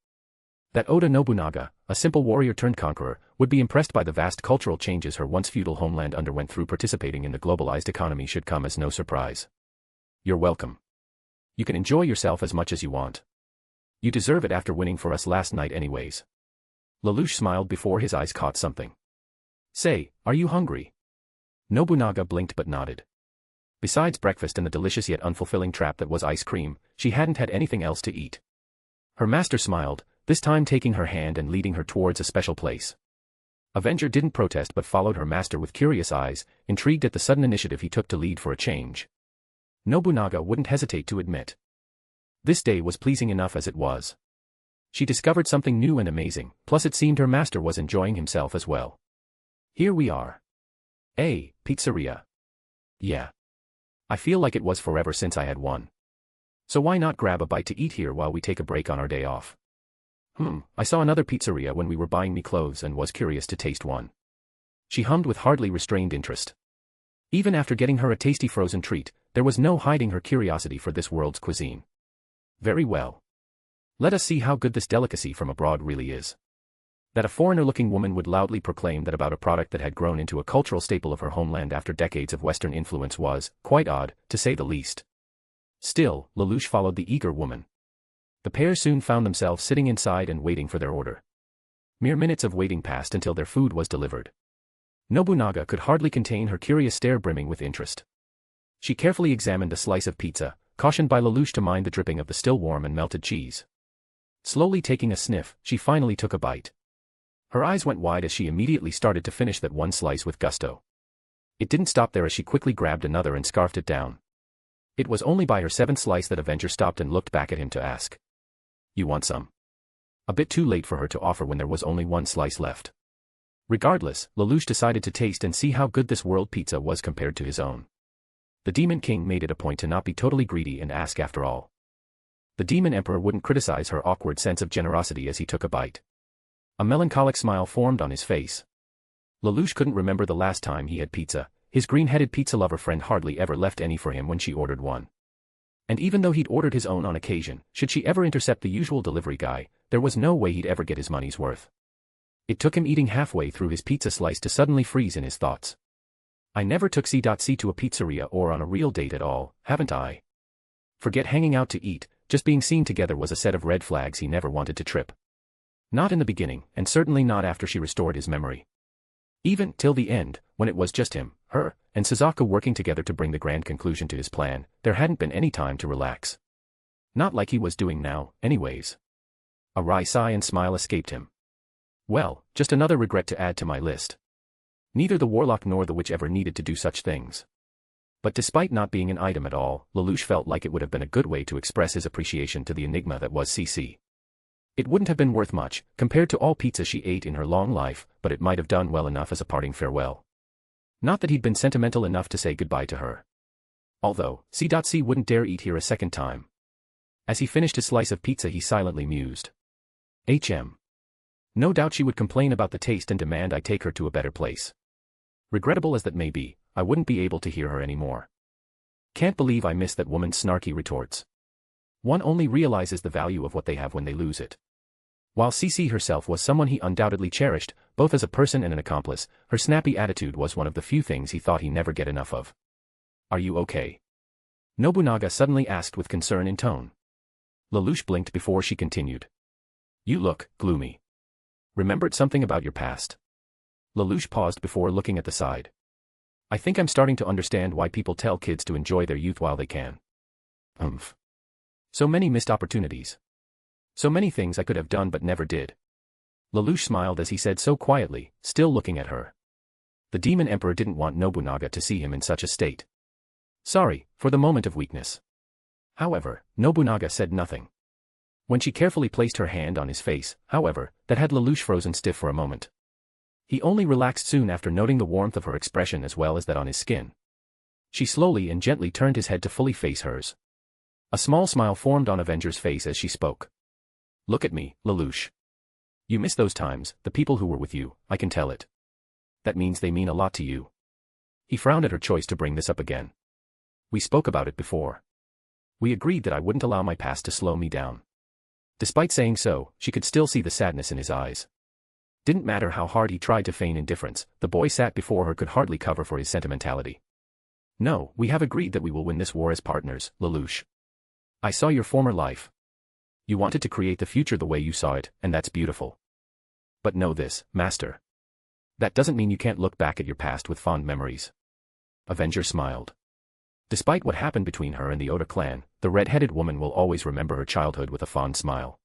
That Oda Nobunaga, a simple warrior-turned-conqueror, would be impressed by the vast cultural changes her once feudal homeland underwent through participating in the globalized economy should come as no surprise. You're welcome. You can enjoy yourself as much as you want. You deserve it after winning for us last night anyways. Lelouch smiled before his eyes caught something. Say, are you hungry? Nobunaga blinked but nodded. Besides breakfast and the delicious yet unfulfilling trap that was ice cream, she hadn't had anything else to eat. Her master smiled, this time taking her hand and leading her towards a special place. Avenger didn't protest but followed her master with curious eyes, intrigued at the sudden initiative he took to lead for a change. Nobunaga wouldn't hesitate to admit. This day was pleasing enough as it was. She discovered something new and amazing, plus it seemed her master was enjoying himself as well. Here we are. Pizzeria. Yeah. I feel like it was forever since I had one. So why not grab a bite to eat here while we take a break on our day off? I saw another pizzeria when we were buying me clothes and was curious to taste one. She hummed with hardly restrained interest. Even after getting her a tasty frozen treat, there was no hiding her curiosity for this world's cuisine. Very well. Let us see how good this delicacy from abroad really is. That a foreigner-looking woman would loudly proclaim that about a product that had grown into a cultural staple of her homeland after decades of Western influence was, quite odd, to say the least. Still, Lelouch followed the eager woman. The pair soon found themselves sitting inside and waiting for their order. Mere minutes of waiting passed until their food was delivered. Nobunaga could hardly contain her curious stare brimming with interest. She carefully examined a slice of pizza, cautioned by Lelouch to mind the dripping of the still warm and melted cheese. Slowly taking a sniff, she finally took a bite. Her eyes went wide as she immediately started to finish that one slice with gusto. It didn't stop there as she quickly grabbed another and scarfed it down. It was only by her seventh slice that Avenger stopped and looked back at him to ask. You want some? A bit too late for her to offer when there was only one slice left. Regardless, Lelouch decided to taste and see how good this world pizza was compared to his own. The Demon King made it a point to not be totally greedy and ask after all. The Demon Emperor wouldn't criticize her awkward sense of generosity as he took a bite. A melancholic smile formed on his face. Lelouch couldn't remember the last time he had pizza. His green-headed pizza lover friend hardly ever left any for him when she ordered one. And even though he'd ordered his own on occasion, should she ever intercept the usual delivery guy, there was no way he'd ever get his money's worth. It took him eating halfway through his pizza slice to suddenly freeze in his thoughts. I never took C.C. to a pizzeria or on a real date at all, haven't I? Forget hanging out to eat, just being seen together was a set of red flags he never wanted to trip. Not in the beginning, and certainly not after she restored his memory. Even till the end, when it was just him, her, and Suzaku working together to bring the grand conclusion to his plan, there hadn't been any time to relax. Not like he was doing now, anyways. A wry sigh and smile escaped him. Well, just another regret to add to my list. Neither the warlock nor the witch ever needed to do such things. But despite not being an item at all, Lelouch felt like it would have been a good way to express his appreciation to the enigma that was CC. It wouldn't have been worth much, compared to all pizza she ate in her long life, but it might have done well enough as a parting farewell. Not that he'd been sentimental enough to say goodbye to her. Although, C.C. wouldn't dare eat here a second time. As he finished his slice of pizza he silently mused. No doubt she would complain about the taste and demand I take her to a better place. Regrettable as that may be, I wouldn't be able to hear her anymore. Can't believe I missed that woman's snarky retorts. One only realizes the value of what they have when they lose it. While CC herself was someone he undoubtedly cherished, both as a person and an accomplice, her snappy attitude was one of the few things he thought he'd never get enough of. Are you okay? Nobunaga suddenly asked with concern in tone. Lelouch blinked before she continued. You look gloomy. Remembered something about your past? Lelouch paused before looking at the side. I think I'm starting to understand why people tell kids to enjoy their youth while they can. So many missed opportunities. So many things I could have done but never did. Lelouch smiled as he said so quietly, still looking at her. The Demon Emperor didn't want Nobunaga to see him in such a state. Sorry, for the moment of weakness. However, Nobunaga said nothing. When she carefully placed her hand on his face, however, that had Lelouch frozen stiff for a moment. He only relaxed soon after noting the warmth of her expression as well as that on his skin. She slowly and gently turned his head to fully face hers. A small smile formed on Avenger's face as she spoke. Look at me, Lelouch. You miss those times, the people who were with you, I can tell it. That means they mean a lot to you. He frowned at her choice to bring this up again. We spoke about it before. We agreed that I wouldn't allow my past to slow me down. Despite saying so, she could still see the sadness in his eyes. Didn't matter how hard he tried to feign indifference, the boy sat before her could hardly cover for his sentimentality. No, we have agreed that we will win this war as partners, Lelouch. I saw your former life. You wanted to create the future the way you saw it, and that's beautiful. But know this, Master. That doesn't mean you can't look back at your past with fond memories. Avenger smiled. Despite what happened between her and the Autor clan, the red-headed woman will always remember her childhood with a fond smile.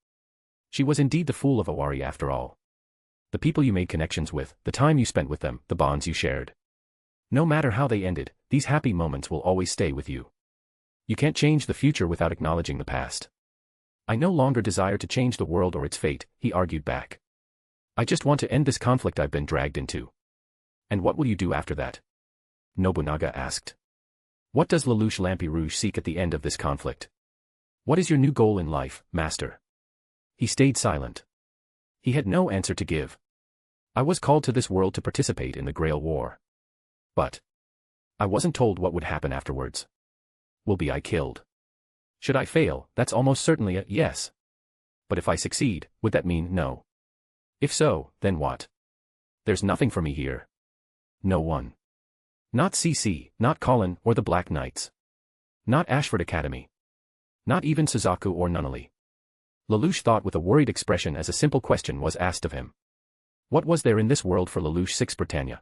She was indeed the fool of Owari after all. The people you made connections with, the time you spent with them, the bonds you shared. No matter how they ended, these happy moments will always stay with you. You can't change the future without acknowledging the past. I no longer desire to change the world or its fate, he argued back. I just want to end this conflict I've been dragged into. And what will you do after that? Nobunaga asked. What does Lelouch Lampirouge seek at the end of this conflict? What is your new goal in life, Master? He stayed silent. He had no answer to give. I was called to this world to participate in the Grail War. But I wasn't told what would happen afterwards. Will be I killed? Should I fail, that's almost certainly a yes. But if I succeed, would that mean no? If so, then what? There's nothing for me here. No one. Not CC, not Colin or the Black Knights. Not Ashford Academy. Not even Suzaku or Nunnally. Lelouch thought with a worried expression as a simple question was asked of him. What was there in this world for Lelouch Six Britannia?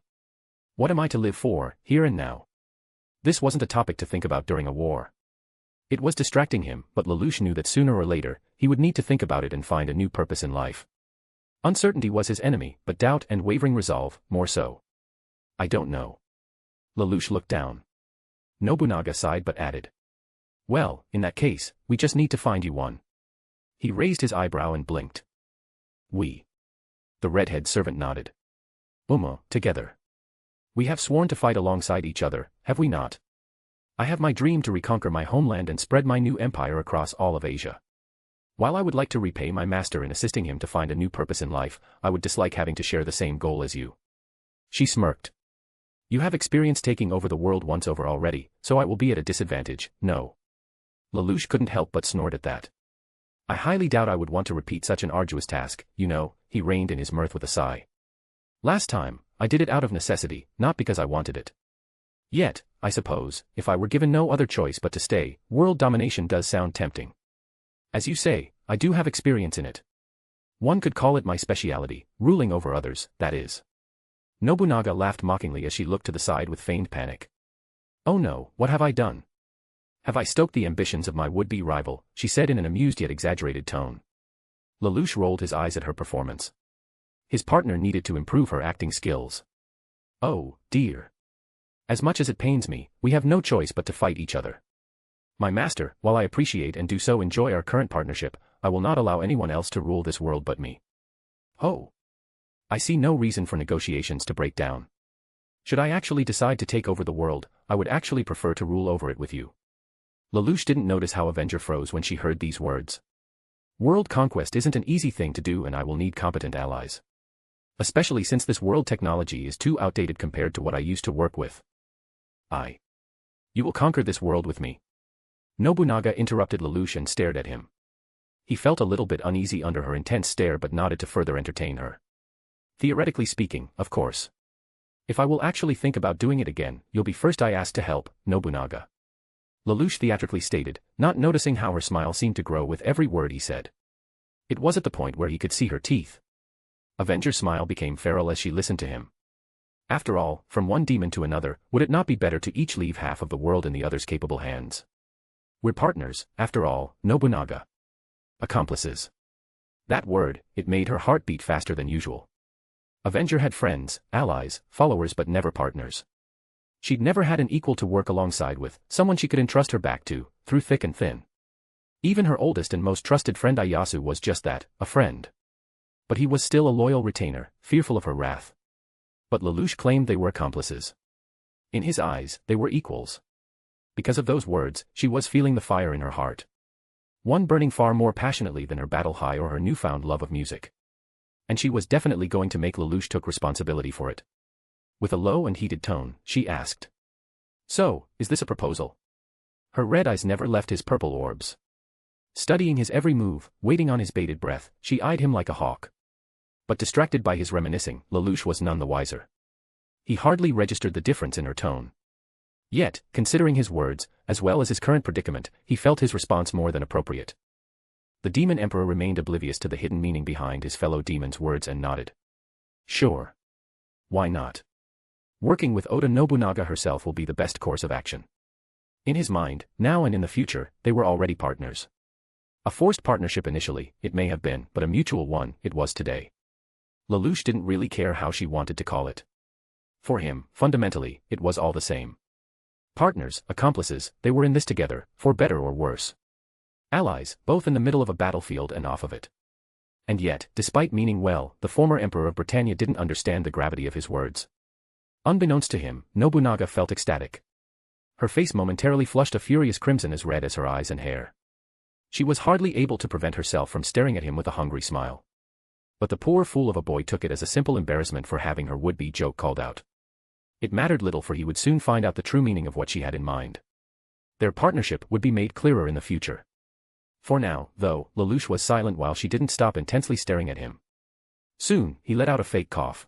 What am I to live for, here and now? This wasn't a topic to think about during a war. It was distracting him, but Lelouch knew that sooner or later, he would need to think about it and find a new purpose in life. Uncertainty was his enemy, but doubt and wavering resolve, more so. I don't know. Lelouch looked down. Nobunaga sighed but added. Well, in that case, we just need to find you one. He raised his eyebrow and blinked. We. The redhead servant nodded. Together. We have sworn to fight alongside each other, have we not? I have my dream to reconquer my homeland and spread my new empire across all of Asia. While I would like to repay my master in assisting him to find a new purpose in life, I would dislike having to share the same goal as you. She smirked. You have experience taking over the world once over already, so I will be at a disadvantage, no. Lelouch couldn't help but snort at that. I highly doubt I would want to repeat such an arduous task, you know, he reined in his mirth with a sigh. Last time, I did it out of necessity, not because I wanted it. Yet, I suppose, if I were given no other choice but to stay, world domination does sound tempting. As you say, I do have experience in it. One could call it my speciality, ruling over others, that is. Nobunaga laughed mockingly as she looked to the side with feigned panic. Oh no, what have I done? Have I stoked the ambitions of my would-be rival, she said in an amused yet exaggerated tone. Lelouch rolled his eyes at her performance. His partner needed to improve her acting skills. Oh, dear. As much as it pains me, we have no choice but to fight each other. My master, while I appreciate and do so enjoy our current partnership, I will not allow anyone else to rule this world but me. Oh. I see no reason for negotiations to break down. Should I actually decide to take over the world, I would actually prefer to rule over it with you. Lelouch didn't notice how Avenger froze when she heard these words. World conquest isn't an easy thing to do and I will need competent allies. Especially since this world technology is too outdated compared to what I used to work with. You will conquer this world with me. Nobunaga interrupted Lelouch and stared at him. He felt a little bit uneasy under her intense stare but nodded to further entertain her. Theoretically speaking, of course. If I will actually think about doing it again, you'll be first I ask to help, Nobunaga. Lelouch theatrically stated, not noticing how her smile seemed to grow with every word he said. It was at the point where he could see her teeth. Avenger's smile became feral as she listened to him. After all, from one demon to another, would it not be better to each leave half of the world in the other's capable hands? We're partners, after all, Nobunaga. Accomplices. That word, it made her heart beat faster than usual. Avenger had friends, allies, followers but never partners. She'd never had an equal to work alongside with, someone she could entrust her back to, through thick and thin. Even her oldest and most trusted friend Ieyasu was just that, a friend. But he was still a loyal retainer, fearful of her wrath. But Lelouch claimed they were accomplices. In his eyes, they were equals. Because of those words, she was feeling the fire in her heart. One burning far more passionately than her battle high or her newfound love of music. And she was definitely going to make Lelouch take responsibility for it. With a low and heated tone, she asked. So, is this a proposal? Her red eyes never left his purple orbs. Studying his every move, waiting on his bated breath, she eyed him like a hawk. But distracted by his reminiscing, Lelouch was none the wiser. He hardly registered the difference in her tone. Yet, considering his words, as well as his current predicament, he felt his response more than appropriate. The demon emperor remained oblivious to the hidden meaning behind his fellow demon's words and nodded. Sure. Why not? Working with Oda Nobunaga herself will be the best course of action. In his mind, now and in the future, they were already partners. A forced partnership initially, it may have been, but a mutual one, it was today. Lelouch didn't really care how she wanted to call it. For him, fundamentally, it was all the same. Partners, accomplices, they were in this together, for better or worse. Allies, both in the middle of a battlefield and off of it. And yet, despite meaning well, the former emperor of Britannia didn't understand the gravity of his words. Unbeknownst to him, Nobunaga felt ecstatic. Her face momentarily flushed a furious crimson as red as her eyes and hair. She was hardly able to prevent herself from staring at him with a hungry smile. But the poor fool of a boy took it as a simple embarrassment for having her would-be joke called out. It mattered little, for he would soon find out the true meaning of what she had in mind. Their partnership would be made clearer in the future. For now, though, Lelouch was silent while she didn't stop intensely staring at him. Soon, he let out a fake cough.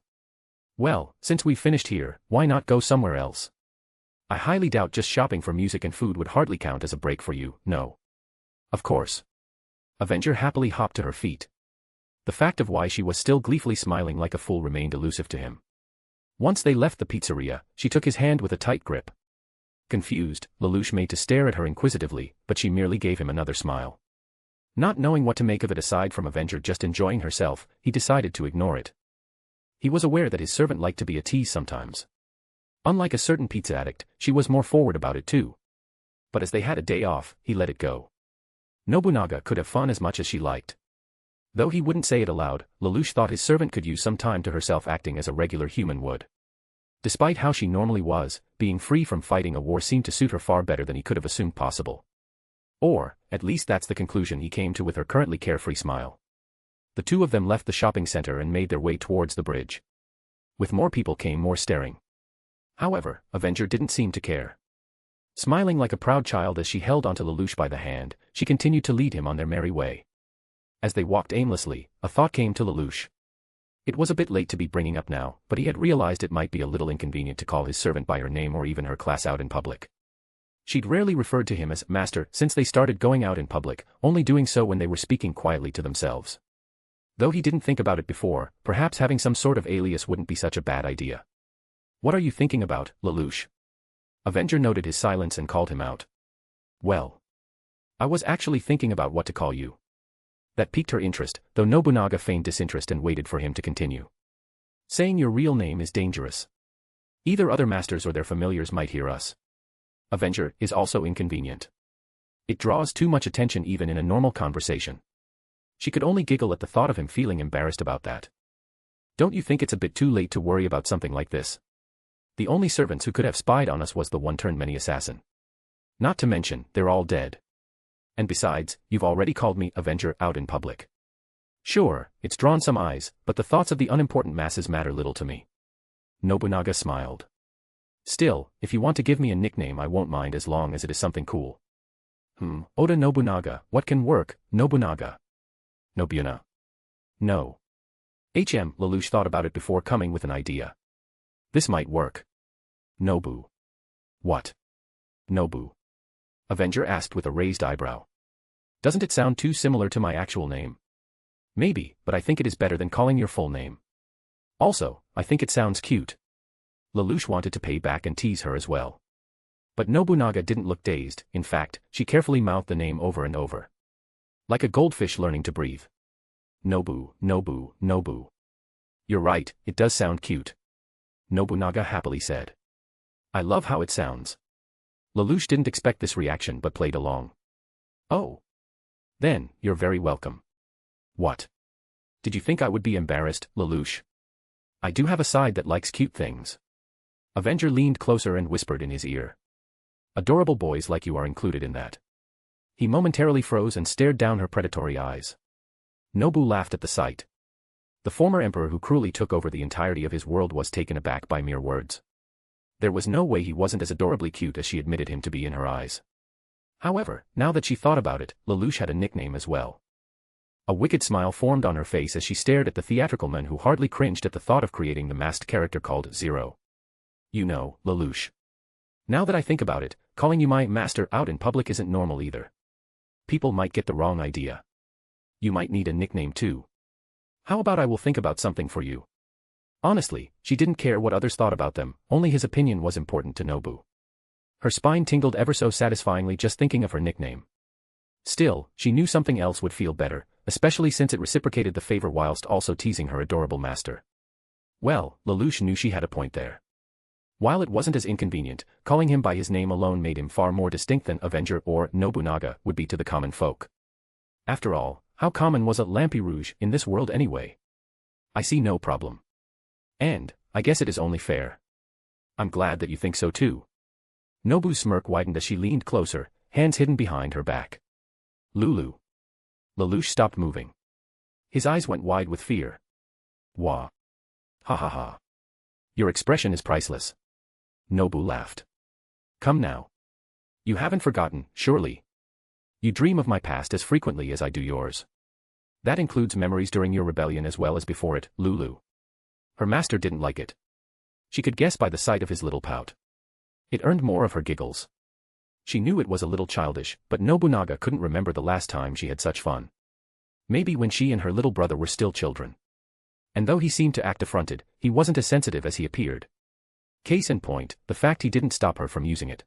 Well, since we've finished here, why not go somewhere else? I highly doubt just shopping for music and food would hardly count as a break for you, no. Of course. Avenger happily hopped to her feet. The fact of why she was still gleefully smiling like a fool remained elusive to him. Once they left the pizzeria, she took his hand with a tight grip. Confused, Lelouch made to stare at her inquisitively, but she merely gave him another smile. Not knowing what to make of it aside from Avenger just enjoying herself, he decided to ignore it. He was aware that his servant liked to be a tease sometimes. Unlike a certain pizza addict, she was more forward about it too. But as they had a day off, he let it go. Nobunaga could have fun as much as she liked. Though he wouldn't say it aloud, Lelouch thought his servant could use some time to herself acting as a regular human would. Despite how she normally was, being free from fighting a war seemed to suit her far better than he could have assumed possible. Or, at least that's the conclusion he came to with her currently carefree smile. The two of them left the shopping center and made their way towards the bridge. With more people came more staring. However, Avenger didn't seem to care. Smiling like a proud child as she held onto Lelouch by the hand, she continued to lead him on their merry way. As they walked aimlessly, a thought came to Lelouch. It was a bit late to be bringing up now, but he had realized it might be a little inconvenient to call his servant by her name or even her class out in public. She'd rarely referred to him as master since they started going out in public, only doing so when they were speaking quietly to themselves. Though he didn't think about it before, perhaps having some sort of alias wouldn't be such a bad idea. What are you thinking about, Lelouch? Avenger noted his silence and called him out. Well, I was actually thinking about what to call you. That piqued her interest, though Nobunaga feigned disinterest and waited for him to continue. Saying your real name is dangerous. Either other masters or their familiars might hear us. Avenger is also inconvenient. It draws too much attention even in a normal conversation. She could only giggle at the thought of him feeling embarrassed about that. Don't you think it's a bit too late to worry about something like this? The only servants who could have spied on us was the one-turned-many assassin. Not to mention, they're all dead. And besides, you've already called me Avenger out in public. Sure, it's drawn some eyes, but the thoughts of the unimportant masses matter little to me. Nobunaga smiled. Still, if you want to give me a nickname I won't mind as long as it is something cool. Oda Nobunaga, what can work, Nobunaga? Nobuna. No. Lelouch thought about it before coming with an idea. This might work. Nobu. What? Nobu. Avenger asked with a raised eyebrow. Doesn't it sound too similar to my actual name? Maybe, but I think it is better than calling your full name. Also, I think it sounds cute. Lelouch wanted to pay back and tease her as well. But Nobunaga didn't look dazed, in fact, she carefully mouthed the name over and over. Like a goldfish learning to breathe. Nobu, Nobu, Nobu. You're right, it does sound cute. Nobunaga happily said. I love how it sounds. Lelouch didn't expect this reaction but played along. Oh. Then, you're very welcome. What? Did you think I would be embarrassed, Lelouch? I do have a side that likes cute things. Avenger leaned closer and whispered in his ear. Adorable boys like you are included in that. He momentarily froze and stared down her predatory eyes. Nobu laughed at the sight. The former emperor who cruelly took over the entirety of his world was taken aback by mere words. There was no way he wasn't as adorably cute as she admitted him to be in her eyes. However, now that she thought about it, Lelouch had a nickname as well. A wicked smile formed on her face as she stared at the theatrical man who hardly cringed at the thought of creating the masked character called Zero. You know, Lelouch. Now that I think about it, calling you my master out in public isn't normal either. People might get the wrong idea. You might need a nickname too. How about I will think about something for you? Honestly, she didn't care what others thought about them, only his opinion was important to Nobu. Her spine tingled ever so satisfyingly just thinking of her nickname. Still, she knew something else would feel better, especially since it reciprocated the favor whilst also teasing her adorable master. Well, Lelouch knew she had a point there. While it wasn't as inconvenient, calling him by his name alone made him far more distinct than Avenger or Nobunaga would be to the common folk. After all, how common was a Lampi Rouge in this world anyway? I see no problem. And, I guess it is only fair. I'm glad that you think so too. Nobu's smirk widened as she leaned closer, hands hidden behind her back. Lulu. Lelouch stopped moving. His eyes went wide with fear. Wah. Ha ha ha. Your expression is priceless. Nobu laughed. Come now. You haven't forgotten, surely. You dream of my past as frequently as I do yours. That includes memories during your rebellion as well as before it, Lulu. Her master didn't like it. She could guess by the sight of his little pout. It earned more of her giggles. She knew it was a little childish, but Nobunaga couldn't remember the last time she had such fun. Maybe when she and her little brother were still children. And though he seemed to act affronted, he wasn't as sensitive as he appeared. Case in point, the fact he didn't stop her from using it.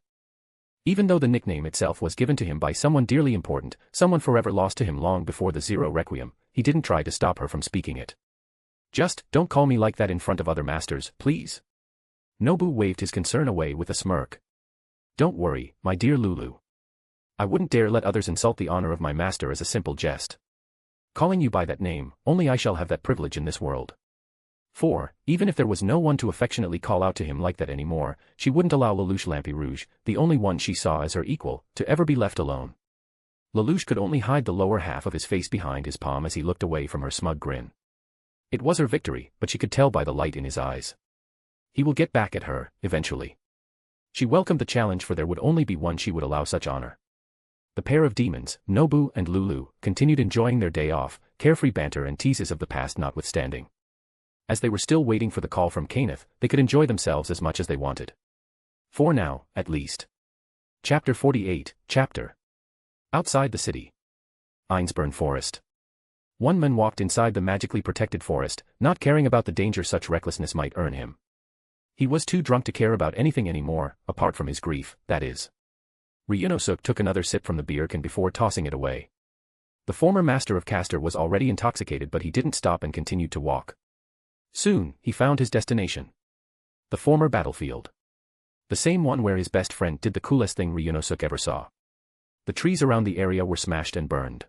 Even though the nickname itself was given to him by someone dearly important, someone forever lost to him long before the Zero Requiem, he didn't try to stop her from speaking it. Just, don't call me like that in front of other masters, please. Nobu waved his concern away with a smirk. Don't worry, my dear Lulu. I wouldn't dare let others insult the honor of my master as a simple jest. Calling you by that name, only I shall have that privilege in this world. For, even if there was no one to affectionately call out to him like that anymore, she wouldn't allow Lelouch Lampi Rouge, the only one she saw as her equal, to ever be left alone. Lelouch could only hide the lower half of his face behind his palm as he looked away from her smug grin. It was her victory, but she could tell by the light in his eyes. He will get back at her, eventually. She welcomed the challenge for there would only be one she would allow such honor. The pair of demons, Nobu and Lulu, continued enjoying their day off, carefree banter and teases of the past notwithstanding. As they were still waiting for the call from Kenneth, they could enjoy themselves as much as they wanted. For now, at least. Chapter 48, Chapter. Outside the city. Einzbern Forest. One man walked inside the magically protected forest, not caring about the danger such recklessness might earn him. He was too drunk to care about anything anymore, apart from his grief, that is. Reconnaissance took another sip from the beer can before tossing it away. The former master of Castor was already intoxicated but he didn't stop and continued to walk. Soon, he found his destination. The former battlefield. The same one where his best friend did the coolest thing Reconnaissance ever saw. The trees around the area were smashed and burned.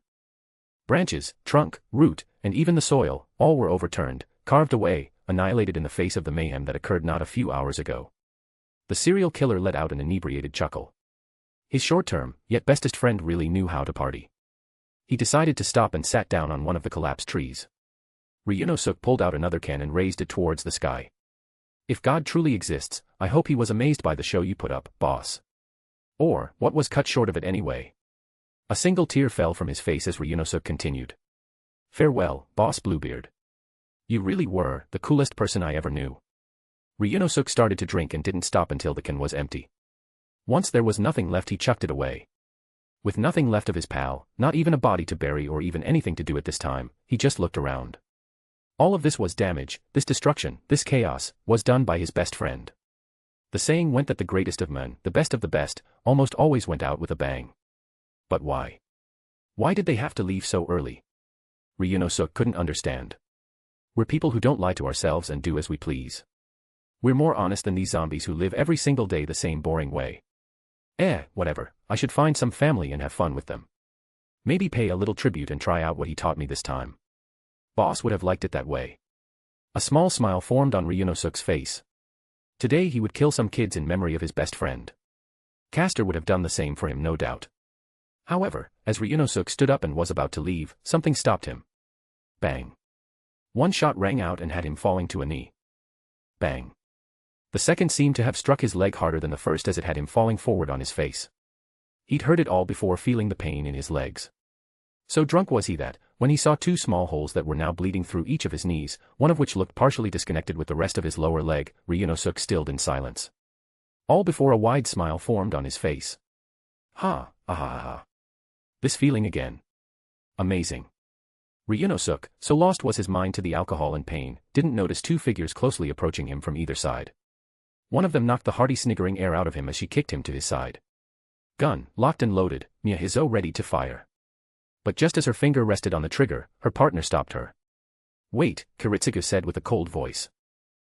Branches, trunk, root, and even the soil, all were overturned, carved away, annihilated in the face of the mayhem that occurred not a few hours ago. The serial killer let out an inebriated chuckle. His short-term, yet bestest friend really knew how to party. He decided to stop and sat down on one of the collapsed trees. Reconnaissance pulled out another can and raised it towards the sky. If God truly exists, I hope he was amazed by the show you put up, boss. Or, what was cut short of it anyway? A single tear fell from his face as Reconnaissance continued. Farewell, Boss Bluebeard. You really were the coolest person I ever knew. Reconnaissance started to drink and didn't stop until the can was empty. Once there was nothing left he chucked it away. With nothing left of his pal, not even a body to bury or even anything to do at this time, he just looked around. All of this was damage, this destruction, this chaos, was done by his best friend. The saying went that the greatest of men, the best of the best, almost always went out with a bang. But why? Why did they have to leave so early? Reconnaissance couldn't understand. We're people who don't lie to ourselves and do as we please. We're more honest than these zombies who live every single day the same boring way. Whatever, I should find some family and have fun with them. Maybe pay a little tribute and try out what he taught me this time. Boss would have liked it that way. A small smile formed on Ryunosuke's face. Today he would kill some kids in memory of his best friend. Caster would have done the same for him, no doubt. However, as Ryunosuke stood up and was about to leave, something stopped him. Bang. One shot rang out and had him falling to a knee. Bang. The second seemed to have struck his leg harder than the first as it had him falling forward on his face. He'd heard it all before, feeling the pain in his legs. So drunk was he that, when he saw two small holes that were now bleeding through each of his knees, one of which looked partially disconnected with the rest of his lower leg, Ryunosuke stilled in silence. All before a wide smile formed on his face. Ha, ah ha ha. This feeling again. Amazing. Ryunosuke, so lost was his mind to the alcohol and pain, didn't notice two figures closely approaching him from either side. One of them knocked the hearty sniggering air out of him as she kicked him to his side. Gun, locked and loaded, Miyahizo ready to fire. But just as her finger rested on the trigger, her partner stopped her. Wait, Kiritsugu said with a cold voice.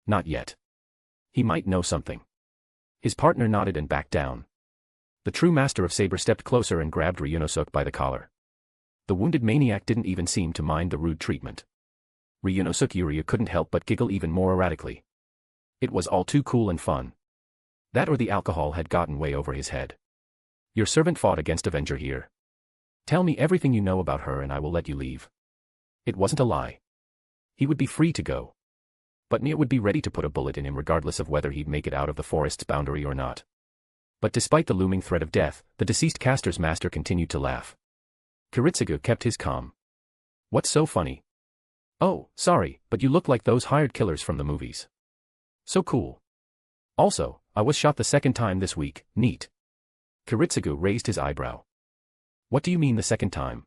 Not yet. He might know something. His partner nodded and backed down. The true master of Saber stepped closer and grabbed Ryunosuke by the collar. The wounded maniac didn't even seem to mind the rude treatment. Ryunosuke Uryu couldn't help but giggle even more erratically. It was all too cool and fun. That or the alcohol had gotten way over his head. Your servant fought against Avenger here. Tell me everything you know about her and I will let you leave. It wasn't a lie. He would be free to go. But Nia would be ready to put a bullet in him regardless of whether he'd make it out of the forest's boundary or not. But despite the looming threat of death, the deceased caster's master continued to laugh. Kiritsugu kept his calm. What's so funny? Oh, sorry, but you look like those hired killers from the movies. So cool. Also, I was shot the second time this week, neat. Kiritsugu raised his eyebrow. What do you mean the second time?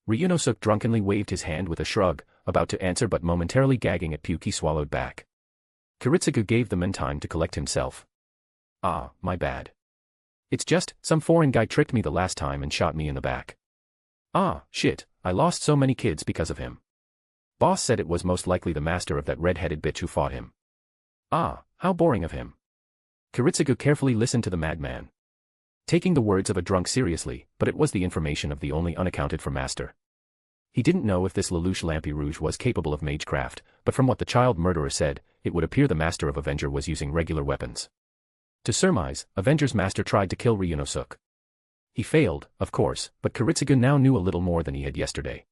Ryunosuke drunkenly waved his hand with a shrug, about to answer but momentarily gagging at puke he swallowed back. Kiritsugu gave the man time to collect himself. Ah, my bad. It's just, some foreign guy tricked me the last time and shot me in the back. Ah, shit, I lost so many kids because of him. Boss said it was most likely the master of that red-headed bitch who fought him. Ah, how boring of him. Kiritsugu carefully listened to the madman. Taking the words of a drunk seriously, but it was the information of the only unaccounted-for master. He didn't know if this Lelouch Lampi Rouge was capable of magecraft, but from what the child murderer said, it would appear the master of Avenger was using regular weapons. To surmise, Avenger's master tried to kill Ryunosuke. He failed, of course, but Kiritsugu now knew a little more than he had yesterday.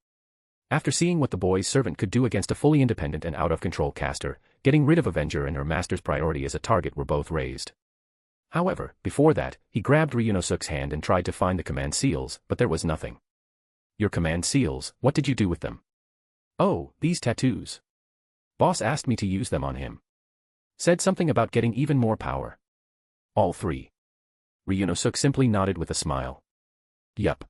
After seeing what the boy's servant could do against a fully independent and out-of-control caster, getting rid of Avenger and her master's priority as a target were both raised. However, before that, he grabbed Ryunosuke's hand and tried to find the command seals, but there was nothing. Your command seals, what did you do with them? Oh, these tattoos. Boss asked me to use them on him. Said something about getting even more power. All three. Ryunosuke simply nodded with a smile. Yup.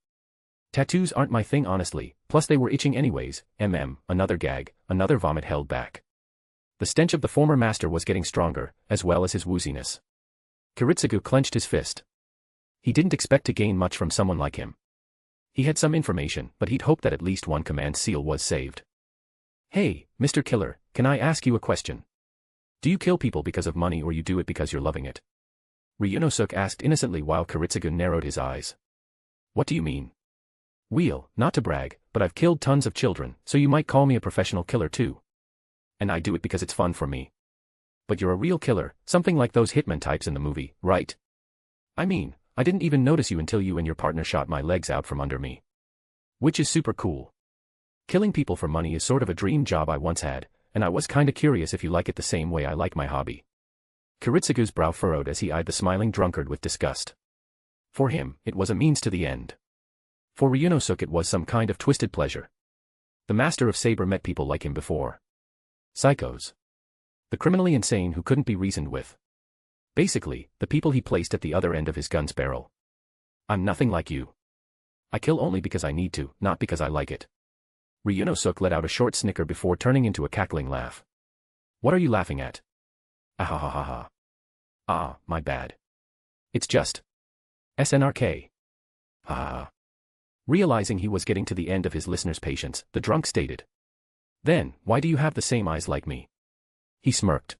Tattoos aren't my thing honestly, plus they were itching anyways, another gag, another vomit held back. The stench of the former master was getting stronger, as well as his wooziness. Kiritsugu clenched his fist. He didn't expect to gain much from someone like him. He had some information, but he'd hoped that at least one command seal was saved. Hey, Mr. Killer, can I ask you a question? Do you kill people because of money or you do it because you're loving it? Ryunosuke asked innocently while Kiritsugu narrowed his eyes. What do you mean? Wheel, not to brag, but I've killed tons of children, so you might call me a professional killer too. And I do it because it's fun for me. But you're a real killer, something like those hitman types in the movie, right? I mean, I didn't even notice you until you and your partner shot my legs out from under me. Which is super cool. Killing people for money is sort of a dream job I once had, and I was kinda curious if you like it the same way I like my hobby. Kiritsugu's brow furrowed as he eyed the smiling drunkard with disgust. For him, it was a means to the end. For Ryunosuke it was some kind of twisted pleasure. The master of Saber met people like him before. Psychos. The criminally insane who couldn't be reasoned with. Basically, the people he placed at the other end of his gun's barrel. I'm nothing like you. I kill only because I need to, not because I like it. Ryunosuke let out a short snicker before turning into a cackling laugh. What are you laughing at? Ahahaha. Ah, my bad. It's just. SNRK. Ah. Realizing he was getting to the end of his listener's patience, the drunk stated. Then, why do you have the same eyes like me? He smirked.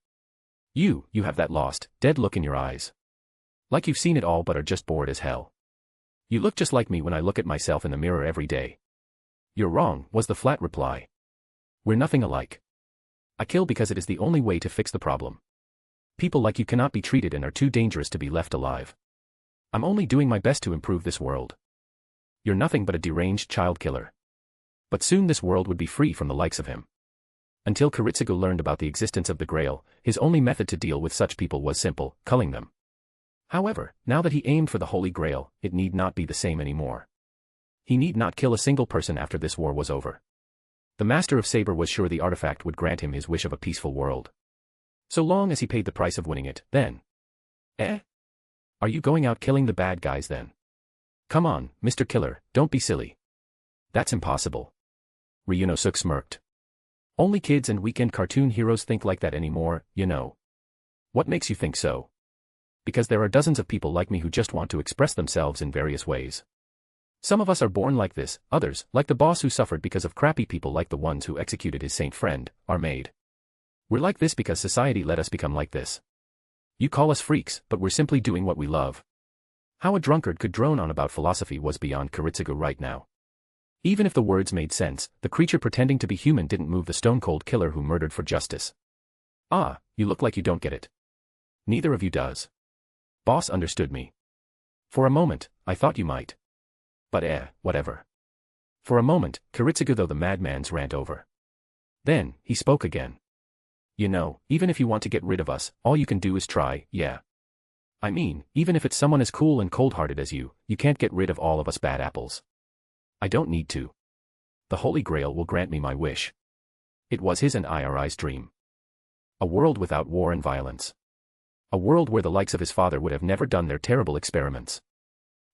You have that lost, dead look in your eyes. Like you've seen it all but are just bored as hell. You look just like me when I look at myself in the mirror every day. You're wrong, was the flat reply. We're nothing alike. I kill because it is the only way to fix the problem. People like you cannot be treated and are too dangerous to be left alive. I'm only doing my best to improve this world. You're nothing but a deranged child killer. But soon this world would be free from the likes of him. Until Kiritsugu learned about the existence of the Grail, his only method to deal with such people was simple, culling them. However, now that he aimed for the Holy Grail, it need not be the same anymore. He need not kill a single person after this war was over. The Master of Saber was sure the artifact would grant him his wish of a peaceful world. So long as he paid the price of winning it, then. Are you going out killing the bad guys then? Come on, Mr. Killer, don't be silly. That's impossible. Ryunosuke smirked. Only kids and weekend cartoon heroes think like that anymore, you know. What makes you think so? Because there are dozens of people like me who just want to express themselves in various ways. Some of us are born like this, others, like the boss who suffered because of crappy people like the ones who executed his saint friend, are made. We're like this because society let us become like this. You call us freaks, but we're simply doing what we love. How a drunkard could drone on about philosophy was beyond Kiritsugu right now. Even if the words made sense, the creature pretending to be human didn't move the stone-cold killer who murdered for justice. Ah, you look like you don't get it. Neither of you does. Boss understood me. For a moment, I thought you might. But whatever. For a moment, Kiritsugu though the madman's rant over. Then, he spoke again. You know, even if you want to get rid of us, all you can do is try, yeah. I mean, even if it's someone as cool and cold-hearted as you can't get rid of all of us bad apples. I don't need to. The Holy Grail will grant me my wish. It was his and Iri's dream. A world without war and violence. A world where the likes of his father would have never done their terrible experiments.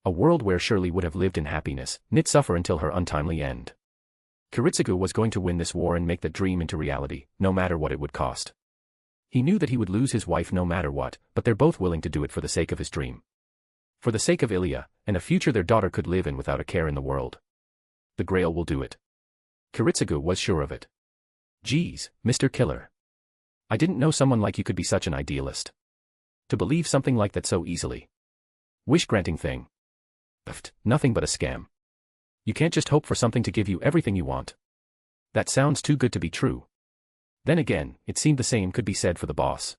A world where Shirley would have lived in happiness, knit suffer until her untimely end. Kiritsugu was going to win this war and make that dream into reality, no matter what it would cost. He knew that he would lose his wife no matter what, but they're both willing to do it for the sake of his dream. For the sake of Ilya, and a future their daughter could live in without a care in the world. The Grail will do it. Kiritsugu was sure of it. Geez, Mr. Killer. I didn't know someone like you could be such an idealist. To believe something like that so easily. Wish-granting thing. Pfft, nothing but a scam. You can't just hope for something to give you everything you want. That sounds too good to be true. Then again, it seemed the same could be said for the boss.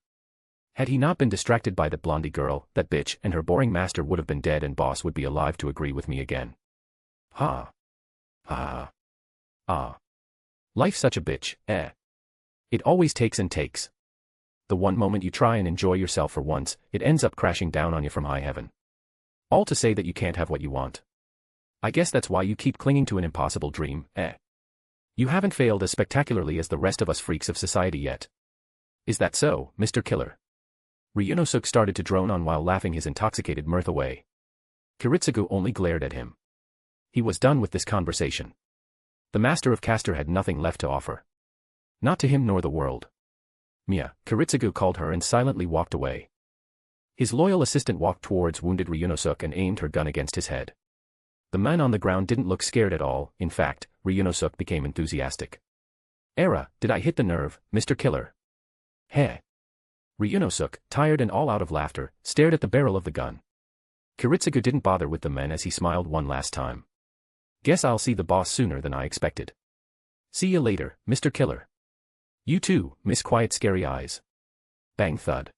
Had he not been distracted by that blondie girl, that bitch, and her boring master would have been dead and boss would be alive to agree with me again. Ha. Ah. Ah. Life's such a bitch, It always takes and takes. The one moment you try and enjoy yourself for once, it ends up crashing down on you from high heaven. All to say that you can't have what you want. I guess that's why you keep clinging to an impossible dream, You haven't failed as spectacularly as the rest of us freaks of society yet. Is that so, Mr. Killer? Ryunosuke started to drone on while laughing his intoxicated mirth away. Kiritsugu only glared at him. He was done with this conversation. The Master of Caster had nothing left to offer. Not to him nor the world. Mia, Kiritsugu called her and silently walked away. His loyal assistant walked towards wounded Ryunosuke and aimed her gun against his head. The man on the ground didn't look scared at all, in fact, Ryunosuke became enthusiastic. Did I hit the nerve, Mr. Killer? Heh. Ryunosuke, tired and all out of laughter, stared at the barrel of the gun. Kiritsugu didn't bother with the men as he smiled one last time. Guess I'll see the boss sooner than I expected. See you later, Mr. Killer. You too, Miss Quiet Scary Eyes. Bang thud.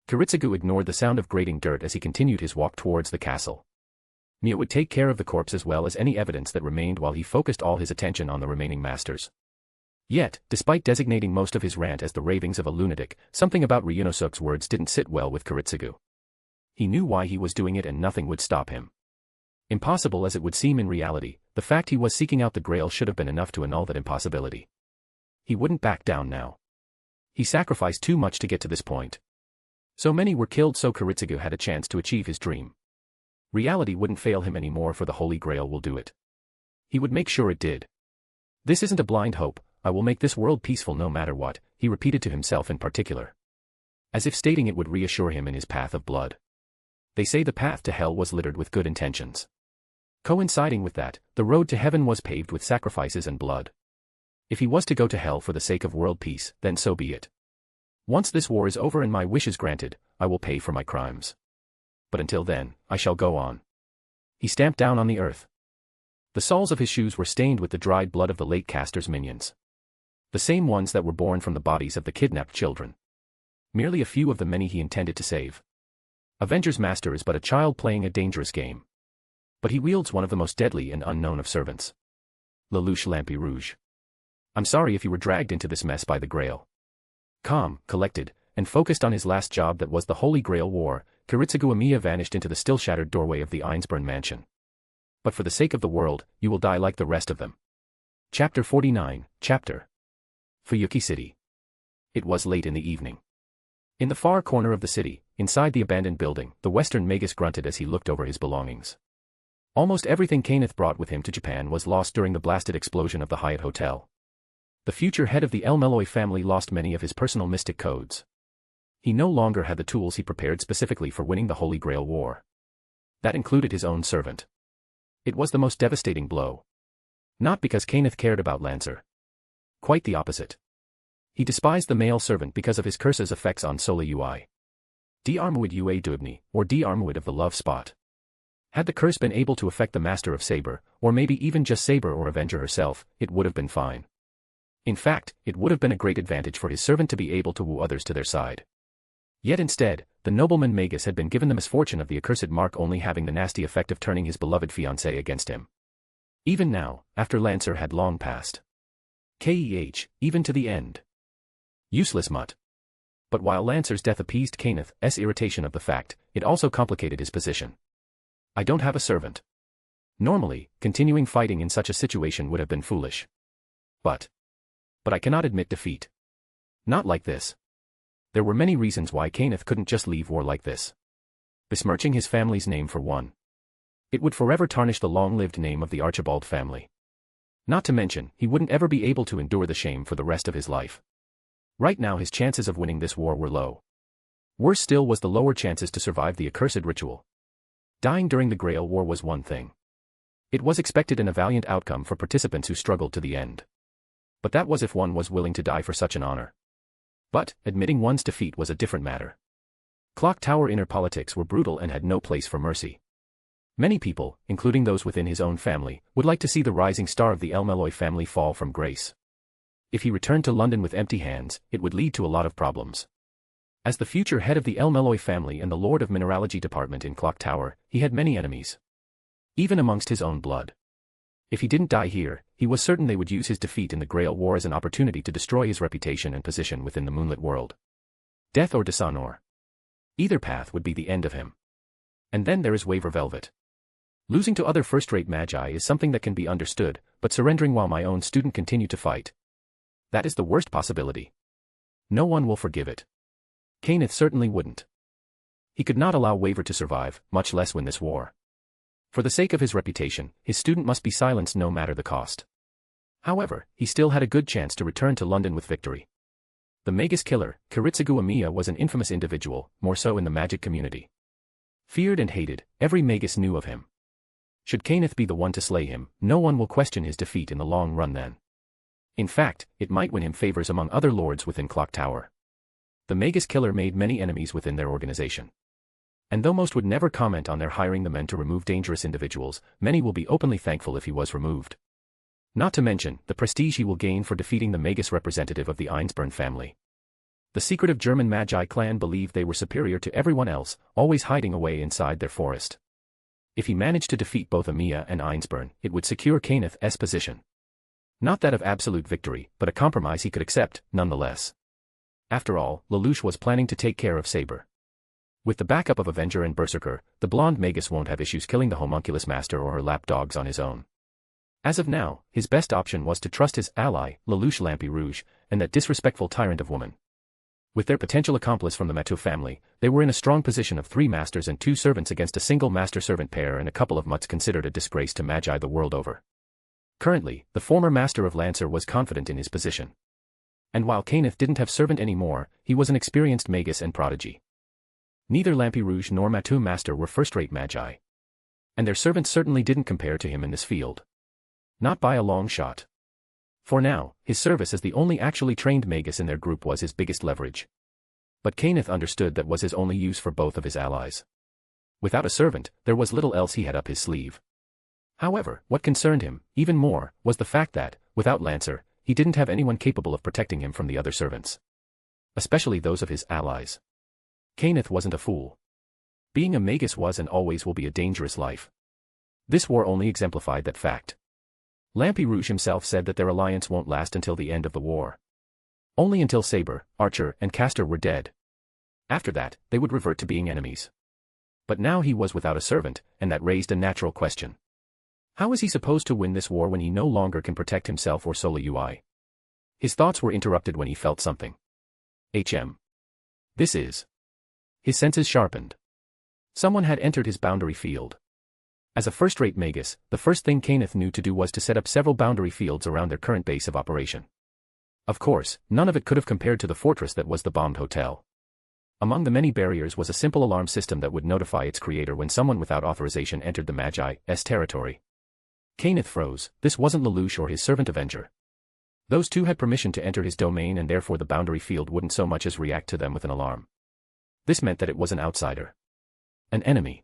Kiritsugu ignored the sound of grating dirt as he continued his walk towards the castle. Mia would take care of the corpse as well as any evidence that remained while he focused all his attention on the remaining masters. Yet, despite designating most of his rant as the ravings of a lunatic, something about Ryunosuke's words didn't sit well with Kiritsugu. He knew why he was doing it and nothing would stop him. Impossible as it would seem in reality, the fact he was seeking out the Grail should have been enough to annul that impossibility. He wouldn't back down now. He sacrificed too much to get to this point. So many were killed so Kiritsugu had a chance to achieve his dream. Reality wouldn't fail him anymore, for the Holy Grail will do it. He would make sure it did. This isn't a blind hope, I will make this world peaceful no matter what, he repeated to himself in particular. As if stating it would reassure him in his path of blood. They say the path to hell was littered with good intentions. Coinciding with that, the road to heaven was paved with sacrifices and blood. If he was to go to hell for the sake of world peace, then so be it. Once this war is over and my wish is granted, I will pay for my crimes. But until then, I shall go on. He stamped down on the earth. The soles of his shoes were stained with the dried blood of the late caster's minions. The same ones that were born from the bodies of the kidnapped children. Merely a few of the many he intended to save. Avenger's master is but a child playing a dangerous game. But he wields one of the most deadly and unknown of servants. Lelouch Lampi Rouge. I'm sorry if you were dragged into this mess by the Grail. Calm, collected, and focused on his last job that was the Holy Grail War, Kiritsugu Amiya vanished into the still-shattered doorway of the Einzbern mansion. But for the sake of the world, you will die like the rest of them. Chapter 49, Chapter Fuyuki City. It was late in the evening. In the far corner of the city, inside the abandoned building, the Western Magus grunted as he looked over his belongings. Almost everything Kenneth brought with him to Japan was lost during the blasted explosion of the Hyatt Hotel. The future head of the El Meloy family lost many of his personal mystic codes. He no longer had the tools he prepared specifically for winning the Holy Grail War. That included his own servant. It was the most devastating blow. Not because Kenneth cared about Lancer. Quite the opposite. He despised the male servant because of his curse's effects on Sola Ui. D'Armuid Ua Dubni, or D'Armuid of the Love Spot. Had the curse been able to affect the master of Saber, or maybe even just Saber or Avenger herself, it would have been fine. In fact, it would have been a great advantage for his servant to be able to woo others to their side. Yet instead, the nobleman Magus had been given the misfortune of the accursed mark only having the nasty effect of turning his beloved fiancée against him. Even now, after Lancer had long passed. Keh, even to the end. Useless mutt. But while Lancer's death appeased Kenneth's irritation of the fact, it also complicated his position. I don't have a servant. Normally, continuing fighting in such a situation would have been foolish. But I cannot admit defeat. Not like this. There were many reasons why Kenneth couldn't just leave war like this. Besmirching his family's name for one. It would forever tarnish the long-lived name of the Archibald family. Not to mention, he wouldn't ever be able to endure the shame for the rest of his life. Right now his chances of winning this war were low. Worse still was the lower chances to survive the accursed ritual. Dying during the Grail War was one thing. It was expected and a valiant outcome for participants who struggled to the end. But that was if one was willing to die for such an honor. But, admitting one's defeat was a different matter. Clock Tower inner politics were brutal and had no place for mercy. Many people, including those within his own family, would like to see the rising star of the El Meloy family fall from grace. If he returned to London with empty hands, it would lead to a lot of problems. As the future head of the El Meloy family and the Lord of Mineralogy Department in Clock Tower, he had many enemies. Even amongst his own blood. If he didn't die here, he was certain they would use his defeat in the Grail War as an opportunity to destroy his reputation and position within the moonlit world. Death or dishonor. Either path would be the end of him. And then there is Waver Velvet. Losing to other first-rate magi is something that can be understood, but surrendering while my own student continued to fight. That is the worst possibility. No one will forgive it. Kenneth certainly wouldn't. He could not allow Waver to survive, much less win this war. For the sake of his reputation, his student must be silenced no matter the cost. However, he still had a good chance to return to London with victory. The Magus killer, Kiritsugu Amiya, was an infamous individual, more so in the magic community. Feared and hated, every Magus knew of him. Should Kenneth be the one to slay him, no one will question his defeat in the long run then. In fact, it might win him favors among other lords within Clock Tower. The Magus killer made many enemies within their organization. And though most would never comment on their hiring the men to remove dangerous individuals, many will be openly thankful if he was removed. Not to mention, the prestige he will gain for defeating the Magus representative of the Einzbern family. The secretive German Magi clan believed they were superior to everyone else, always hiding away inside their forest. If he managed to defeat both Amiya and Einzbern, it would secure Kenneth's position. Not that of absolute victory, but a compromise he could accept, nonetheless. After all, Lelouch was planning to take care of Saber. With the backup of Avenger and Berserker, the blonde Magus won't have issues killing the homunculus master or her lapdogs on his own. As of now, his best option was to trust his ally, Lelouch Lampi Rouge, and that disrespectful tyrant of woman. With their potential accomplice from the Mathieu family, they were in a strong position of 3 masters and 2 servants against a single master-servant pair and a couple of mutts considered a disgrace to Magi the world over. Currently, the former master of Lancer was confident in his position. And while Kenneth didn't have servant anymore, he was an experienced Magus and prodigy. Neither Lampi Rouge nor Mathieu master were first-rate Magi. And their servants certainly didn't compare to him in this field. Not by a long shot. For now, his service as the only actually trained Magus in their group was his biggest leverage. But Kenneth understood that was his only use for both of his allies. Without a servant, there was little else he had up his sleeve. However, what concerned him, even more, was the fact that, without Lancer, he didn't have anyone capable of protecting him from the other servants. Especially those of his allies. Kenneth wasn't a fool. Being a magus was and always will be a dangerous life. This war only exemplified that fact. Lampi Rouge himself said that their alliance won't last until the end of the war. Only until Saber, Archer, and Castor were dead. After that, they would revert to being enemies. But now he was without a servant, and that raised a natural question. How is he supposed to win this war when he no longer can protect himself or Solo UI? His thoughts were interrupted when he felt something. This is. His senses sharpened. Someone had entered his boundary field. As a first-rate magus, the first thing Kenneth knew to do was to set up several boundary fields around their current base of operation. Of course, none of it could have compared to the fortress that was the bombed hotel. Among the many barriers was a simple alarm system that would notify its creator when someone without authorization entered the Magi's territory. Kenneth froze. This wasn't Lelouch or his servant Avenger. Those two had permission to enter his domain and therefore the boundary field wouldn't so much as react to them with an alarm. This meant that it was an outsider. An enemy.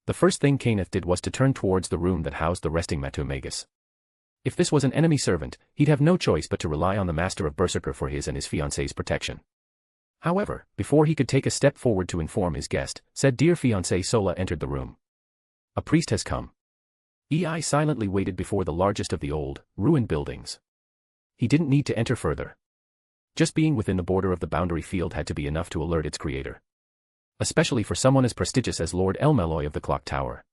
The first thing Kenneth did was to turn towards the room that housed the resting Matu Magus. If this was an enemy servant, he'd have no choice but to rely on the master of Berserker for his and his fiancée's protection. However, before he could take a step forward to inform his guest, said dear fiancé Sola entered the room. A priest has come. EI silently waited before the largest of the old, ruined buildings. He didn't need to enter further. Just being within the border of the boundary field had to be enough to alert its creator. Especially for someone as prestigious as Lord Elmeloy of the Clock Tower.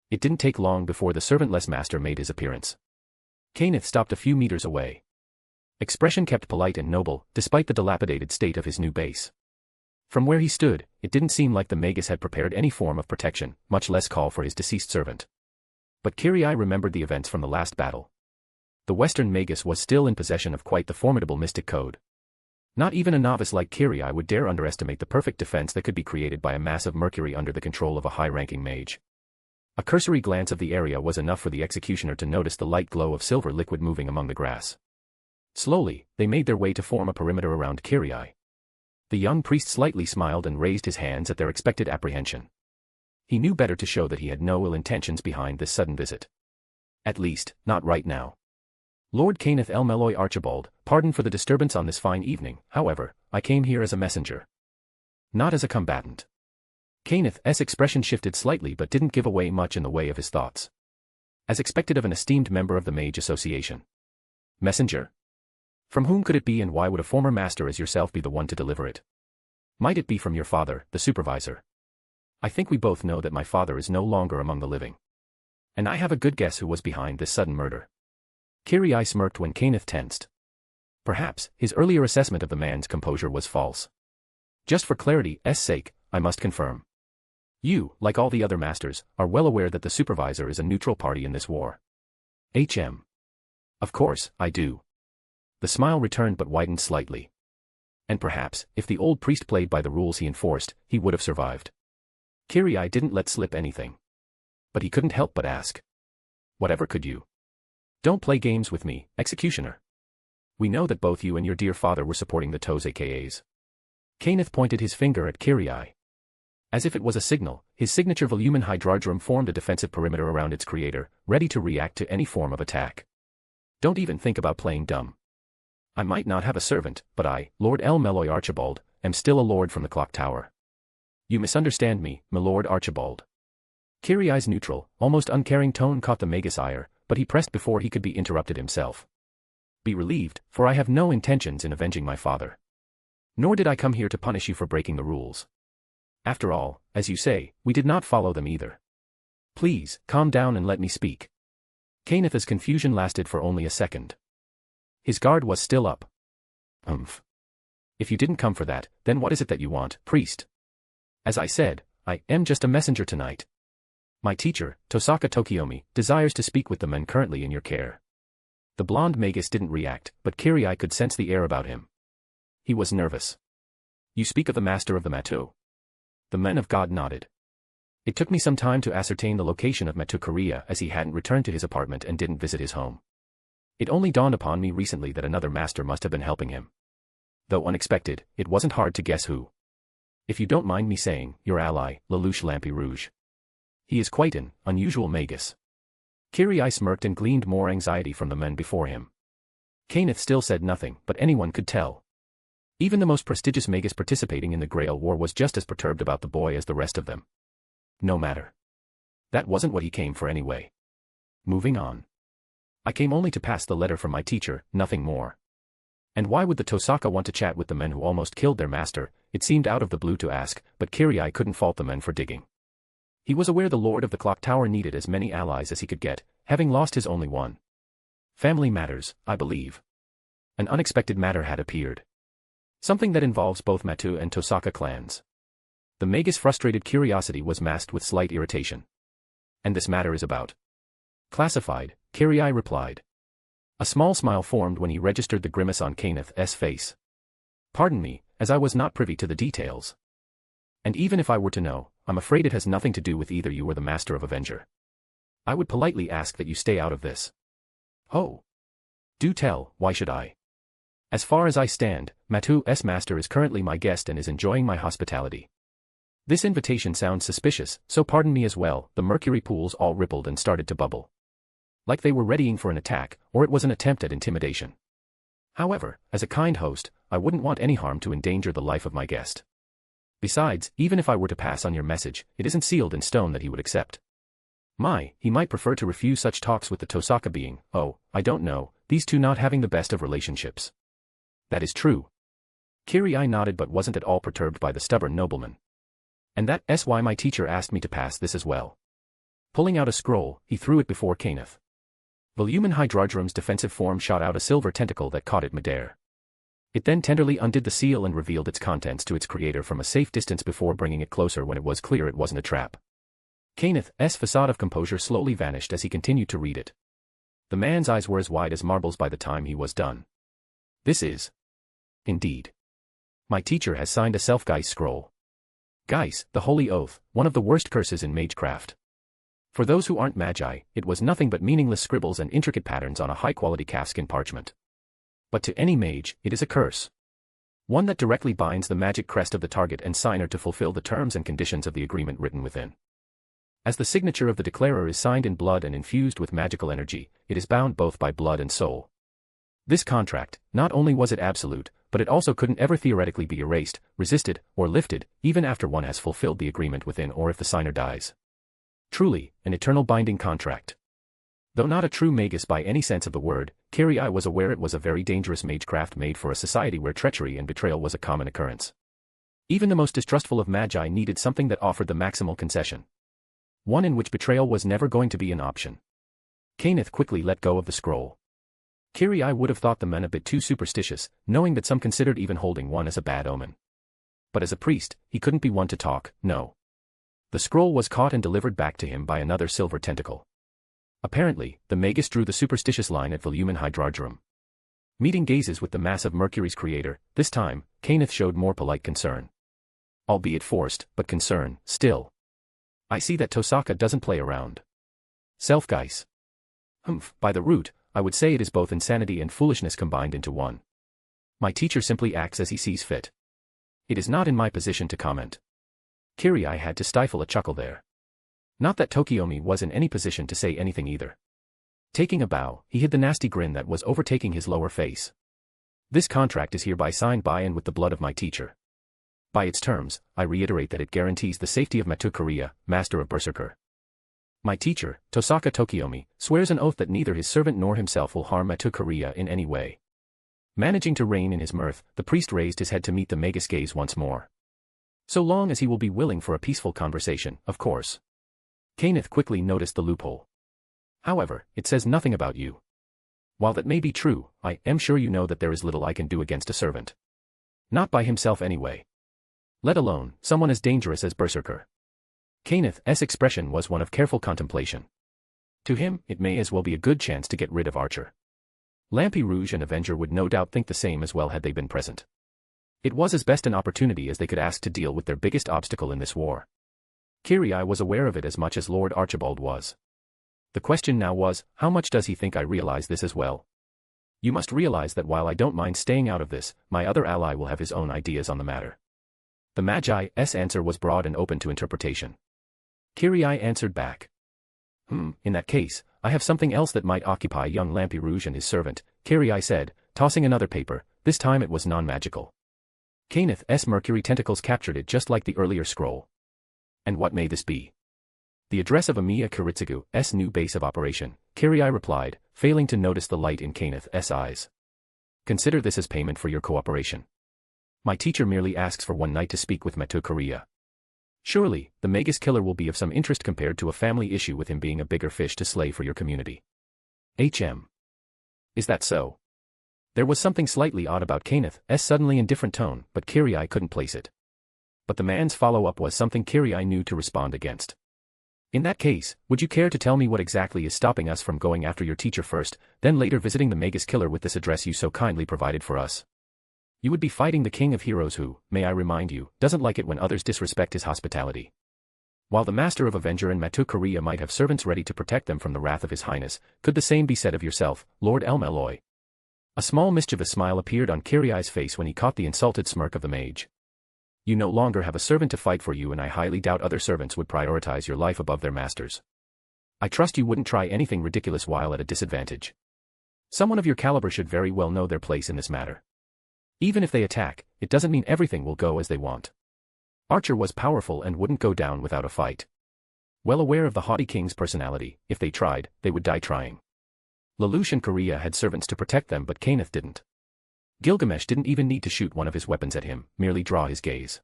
It didn't take long before the servantless master made his appearance. Kenneth stopped a few meters away. Expression kept polite and noble, despite the dilapidated state of his new base. From where he stood, it didn't seem like the magus had prepared any form of protection, much less call for his deceased servant. But Kariya remembered the events from the last battle. The Western magus was still in possession of quite the formidable mystic code. Not even a novice like Kariya would dare underestimate the perfect defense that could be created by a mass of mercury under the control of a high-ranking mage. A cursory glance of the area was enough for the executioner to notice the light glow of silver liquid moving among the grass. Slowly, they made their way to form a perimeter around Kariya. The young priest slightly smiled and raised his hands at their expected apprehension. He knew better to show that he had no ill intentions behind this sudden visit. At least, not right now. Lord Kenneth Elmeloy Archibald, pardon for the disturbance on this fine evening, however, I came here as a messenger. Not as a combatant. Kenneth's expression shifted slightly but didn't give away much in the way of his thoughts. As expected of an esteemed member of the Mage Association. Messenger? From whom could it be and why would a former master as yourself be the one to deliver it? Might it be from your father, the supervisor? I think we both know that my father is no longer among the living. And I have a good guess who was behind this sudden murder. Kariya smirked when Kenneth tensed. Perhaps, his earlier assessment of the man's composure was false. Just for clarity's sake, I must confirm. You, like all the other masters, are well aware that the supervisor is a neutral party in this war. Of course, I do. The smile returned but widened slightly. And perhaps, if the old priest played by the rules he enforced, he would have survived. Kariya didn't let slip anything. But he couldn't help but ask. Whatever could you? Don't play games with me, executioner. We know that both you and your dear father were supporting the Toze AKAs. Kenneth pointed his finger at Kariya. As if it was a signal, his signature volumen hydrargyrum formed a defensive perimeter around its creator, ready to react to any form of attack. Don't even think about playing dumb. I might not have a servant, but I, Lord Elmeloy Archibald, am still a lord from the Clock Tower. You misunderstand me, my Lord Archibald. Kariya's neutral, almost uncaring tone caught the magus' ire, but he pressed before he could be interrupted himself. Be relieved, for I have no intentions in avenging my father. Nor did I come here to punish you for breaking the rules. After all, as you say, we did not follow them either. Please, calm down and let me speak. Kenneth's confusion lasted for only a second. His guard was still up. If you didn't come for that, then what is it that you want, priest? As I said, I am just a messenger tonight. My teacher, Tosaka Tokiomi, desires to speak with the men currently in your care. The blonde magus didn't react, but Kariya could sense the air about him. He was nervous. You speak of the master of the Matu. The men of God nodded. It took me some time to ascertain the location of Matu Kariya as he hadn't returned to his apartment and didn't visit his home. It only dawned upon me recently that another master must have been helping him. Though unexpected, it wasn't hard to guess who. If you don't mind me saying, your ally, Lelouch Lampy Rouge. He is quite an unusual magus. Kariya smirked and gleaned more anxiety from the men before him. Kenneth still said nothing, but anyone could tell. Even the most prestigious magus participating in the Grail War was just as perturbed about the boy as the rest of them. No matter. That wasn't what he came for anyway. Moving on. I came only to pass the letter from my teacher, nothing more. And why would the Tosaka want to chat with the men who almost killed their master? It seemed out of the blue to ask, but Kariya couldn't fault the men for digging. He was aware the Lord of the Clock Tower needed as many allies as he could get, having lost his only one. Family matters, I believe. An unexpected matter had appeared. Something that involves both Matu and Tosaka clans. The magus' frustrated curiosity was masked with slight irritation. And this matter is about. Classified, Kariya replied. A small smile formed when he registered the grimace on Kenneth's face. Pardon me, as I was not privy to the details. And even if I were to know, I'm afraid it has nothing to do with either you or the Master of Avenger. I would politely ask that you stay out of this. Oh. Do tell, why should I? As far as I stand, Matu's master is currently my guest and is enjoying my hospitality. This invitation sounds suspicious, so pardon me as well. The mercury pools all rippled and started to bubble. Like they were readying for an attack, or it was an attempt at intimidation. However, as a kind host, I wouldn't want any harm to endanger the life of my guest. Besides, even if I were to pass on your message, it isn't sealed in stone that he would accept. He might prefer to refuse such talks with the Tosaka being, I don't know, these two not having the best of relationships. That is true. Kariya nodded but wasn't at all perturbed by the stubborn nobleman. And that's why my teacher asked me to pass this as well. Pulling out a scroll, he threw it before Kenneth. Volumen Hydrargyrum's defensive form shot out a silver tentacle that caught it midair. It then tenderly undid the seal and revealed its contents to its creator from a safe distance before bringing it closer when it was clear it wasn't a trap. Kenneth's facade of composure slowly vanished as he continued to read it. The man's eyes were as wide as marbles by the time he was done. This is. Indeed. My teacher has signed a self-Geass scroll. Geass, the holy oath, one of the worst curses in magecraft. For those who aren't magi, it was nothing but meaningless scribbles and intricate patterns on a high-quality calfskin parchment. But to any mage, it is a curse. One that directly binds the magic crest of the target and signer to fulfill the terms and conditions of the agreement written within. As the signature of the declarer is signed in blood and infused with magical energy, it is bound both by blood and soul. This contract, not only was it absolute, but it also couldn't ever theoretically be erased, resisted, or lifted, even after one has fulfilled the agreement within or if the signer dies. Truly, an eternal binding contract. Though not a true magus by any sense of the word, Kariya was aware it was a very dangerous magecraft made for a society where treachery and betrayal was a common occurrence. Even the most distrustful of magi needed something that offered the maximal concession. One in which betrayal was never going to be an option. Kenneth quickly let go of the scroll. Kariya would have thought the men a bit too superstitious, knowing that some considered even holding one as a bad omen. But as a priest, he couldn't be one to talk, no. The scroll was caught and delivered back to him by another silver tentacle. Apparently, the magus drew the superstitious line at Volumen Hydrargyrum. Meeting gazes with the massive Mercury's creator, this time, Kenneth showed more polite concern. Albeit forced, but concern, still. I see that Tosaka doesn't play around. Self-Geass. By the root, I would say it is both insanity and foolishness combined into one. My teacher simply acts as he sees fit. It is not in my position to comment. Kariya had to stifle a chuckle there. Not that Tokiomi was in any position to say anything either. Taking a bow, he hid the nasty grin that was overtaking his lower face. This contract is hereby signed by and with the blood of my teacher. By its terms, I reiterate that it guarantees the safety of Matu Kariya, master of Berserker. My teacher, Tosaka Tokiomi, swears an oath that neither his servant nor himself will harm Matu Kariya in any way. Managing to rein in his mirth, the priest raised his head to meet the magus gaze once more. So long as he will be willing for a peaceful conversation, of course. Kenneth quickly noticed the loophole. However, it says nothing about you. While that may be true, I am sure you know that there is little I can do against a servant. Not by himself anyway. Let alone, someone as dangerous as Berserker. Kenneth's expression was one of careful contemplation. To him, it may as well be a good chance to get rid of Archer. Lampy Rouge and Avenger would no doubt think the same as well had they been present. It was as best an opportunity as they could ask to deal with their biggest obstacle in this war. Kariya was aware of it as much as Lord Archibald was. The question now was, how much does he think I realize this as well? You must realize that while I don't mind staying out of this, my other ally will have his own ideas on the matter. The Magi's answer was broad and open to interpretation. Kariya answered back. In that case, I have something else that might occupy young Lampi Rouge and his servant, Kariya said, tossing another paper. This time it was non-magical. Kenneth's mercury tentacles captured it just like the earlier scroll. And what may this be? The address of Amiya Kiritsugu's new base of operation, Kariya replied, failing to notice the light in Kenneth's eyes. Consider this as payment for your cooperation. My teacher merely asks for one night to speak with Metu Kariya. Surely, the Magus killer will be of some interest compared to a family issue with him being a bigger fish to slay for your community. Is that so? There was something slightly odd about Kenneth's suddenly indifferent tone, but Kariya couldn't place it. But the man's follow-up was something Kariya knew to respond against. In that case, would you care to tell me what exactly is stopping us from going after your teacher first, then later visiting the Magus killer with this address you so kindly provided for us? You would be fighting the King of Heroes who, may I remind you, doesn't like it when others disrespect his hospitality. While the Master of Avenger and Metu Kariya might have servants ready to protect them from the wrath of his highness, could the same be said of yourself, Lord Elmeloy? A small mischievous smile appeared on Kiriai's face when he caught the insulted smirk of the mage. You no longer have a servant to fight for you, and I highly doubt other servants would prioritize your life above their masters. I trust you wouldn't try anything ridiculous while at a disadvantage. Someone of your caliber should very well know their place in this matter. Even if they attack, it doesn't mean everything will go as they want. Archer was powerful and wouldn't go down without a fight. Well aware of the haughty king's personality, if they tried, they would die trying. Lelouch and Kariya had servants to protect them, but Kenneth didn't. Gilgamesh didn't even need to shoot one of his weapons at him, merely draw his gaze.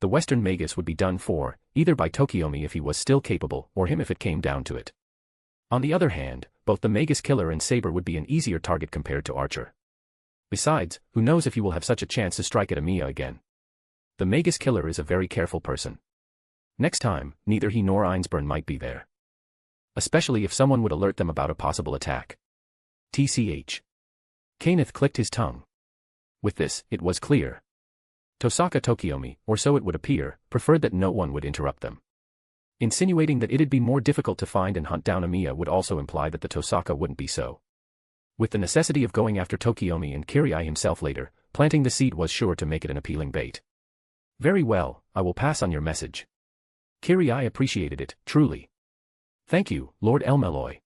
The Western Magus would be done for, either by Tokiomi if he was still capable, or him if it came down to it. On the other hand, both the Magus killer and Saber would be an easier target compared to Archer. Besides, who knows if he will have such a chance to strike at Amiya again. The Magus killer is a very careful person. Next time, neither he nor Einzbern might be there. Especially if someone would alert them about a possible attack. TCH. Kenneth clicked his tongue. With this, it was clear. Tosaka Tokiomi, or so it would appear, preferred that no one would interrupt them. Insinuating that it'd be more difficult to find and hunt down Amiya would also imply that the Tosaka wouldn't be so. With the necessity of going after Tokiomi and Kariya himself later, planting the seed was sure to make it an appealing bait. Very well, I will pass on your message. Kariya appreciated it, truly. Thank you, Lord Elmeloy.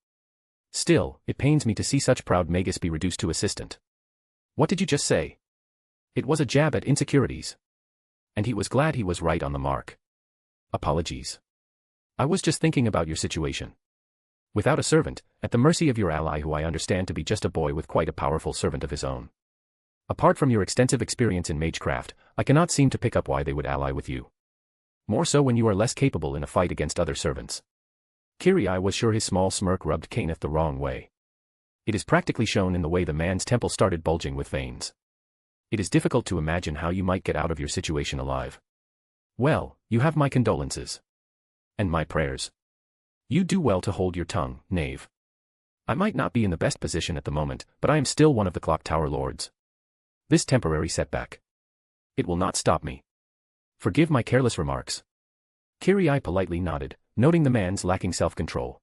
Still, it pains me to see such proud Magus be reduced to assistant. What did you just say? It was a jab at insecurities. And he was glad he was right on the mark. Apologies. I was just thinking about your situation. Without a servant, at the mercy of your ally who I understand to be just a boy with quite a powerful servant of his own. Apart from your extensive experience in magecraft, I cannot seem to pick up why they would ally with you. More so when you are less capable in a fight against other servants. Kariya was sure his small smirk rubbed Kenneth the wrong way. It is practically shown in the way the man's temple started bulging with veins. It is difficult to imagine how you might get out of your situation alive. Well, you have my condolences. And my prayers. You do well to hold your tongue, knave. I might not be in the best position at the moment, but I am still one of the Clock Tower Lords. This temporary setback. It will not stop me. Forgive my careless remarks. Kariya politely nodded, noting the man's lacking self-control.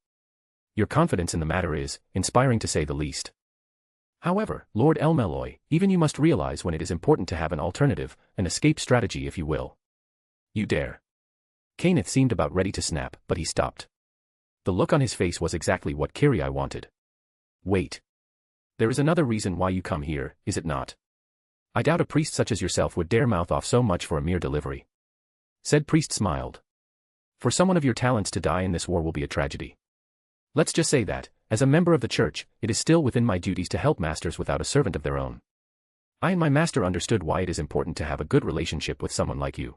Your confidence in the matter is inspiring to say the least. However, Lord Elmeloy, even you must realize when it is important to have an alternative, an escape strategy if you will. You dare. Kenneth seemed about ready to snap, but he stopped. The look on his face was exactly what Kariya wanted. Wait. There is another reason why you come here, is it not? I doubt a priest such as yourself would dare mouth off so much for a mere delivery. Said priest smiled. For someone of your talents to die in this war will be a tragedy. Let's just say that, as a member of the church, it is still within my duties to help masters without a servant of their own. I and my master understood why it is important to have a good relationship with someone like you.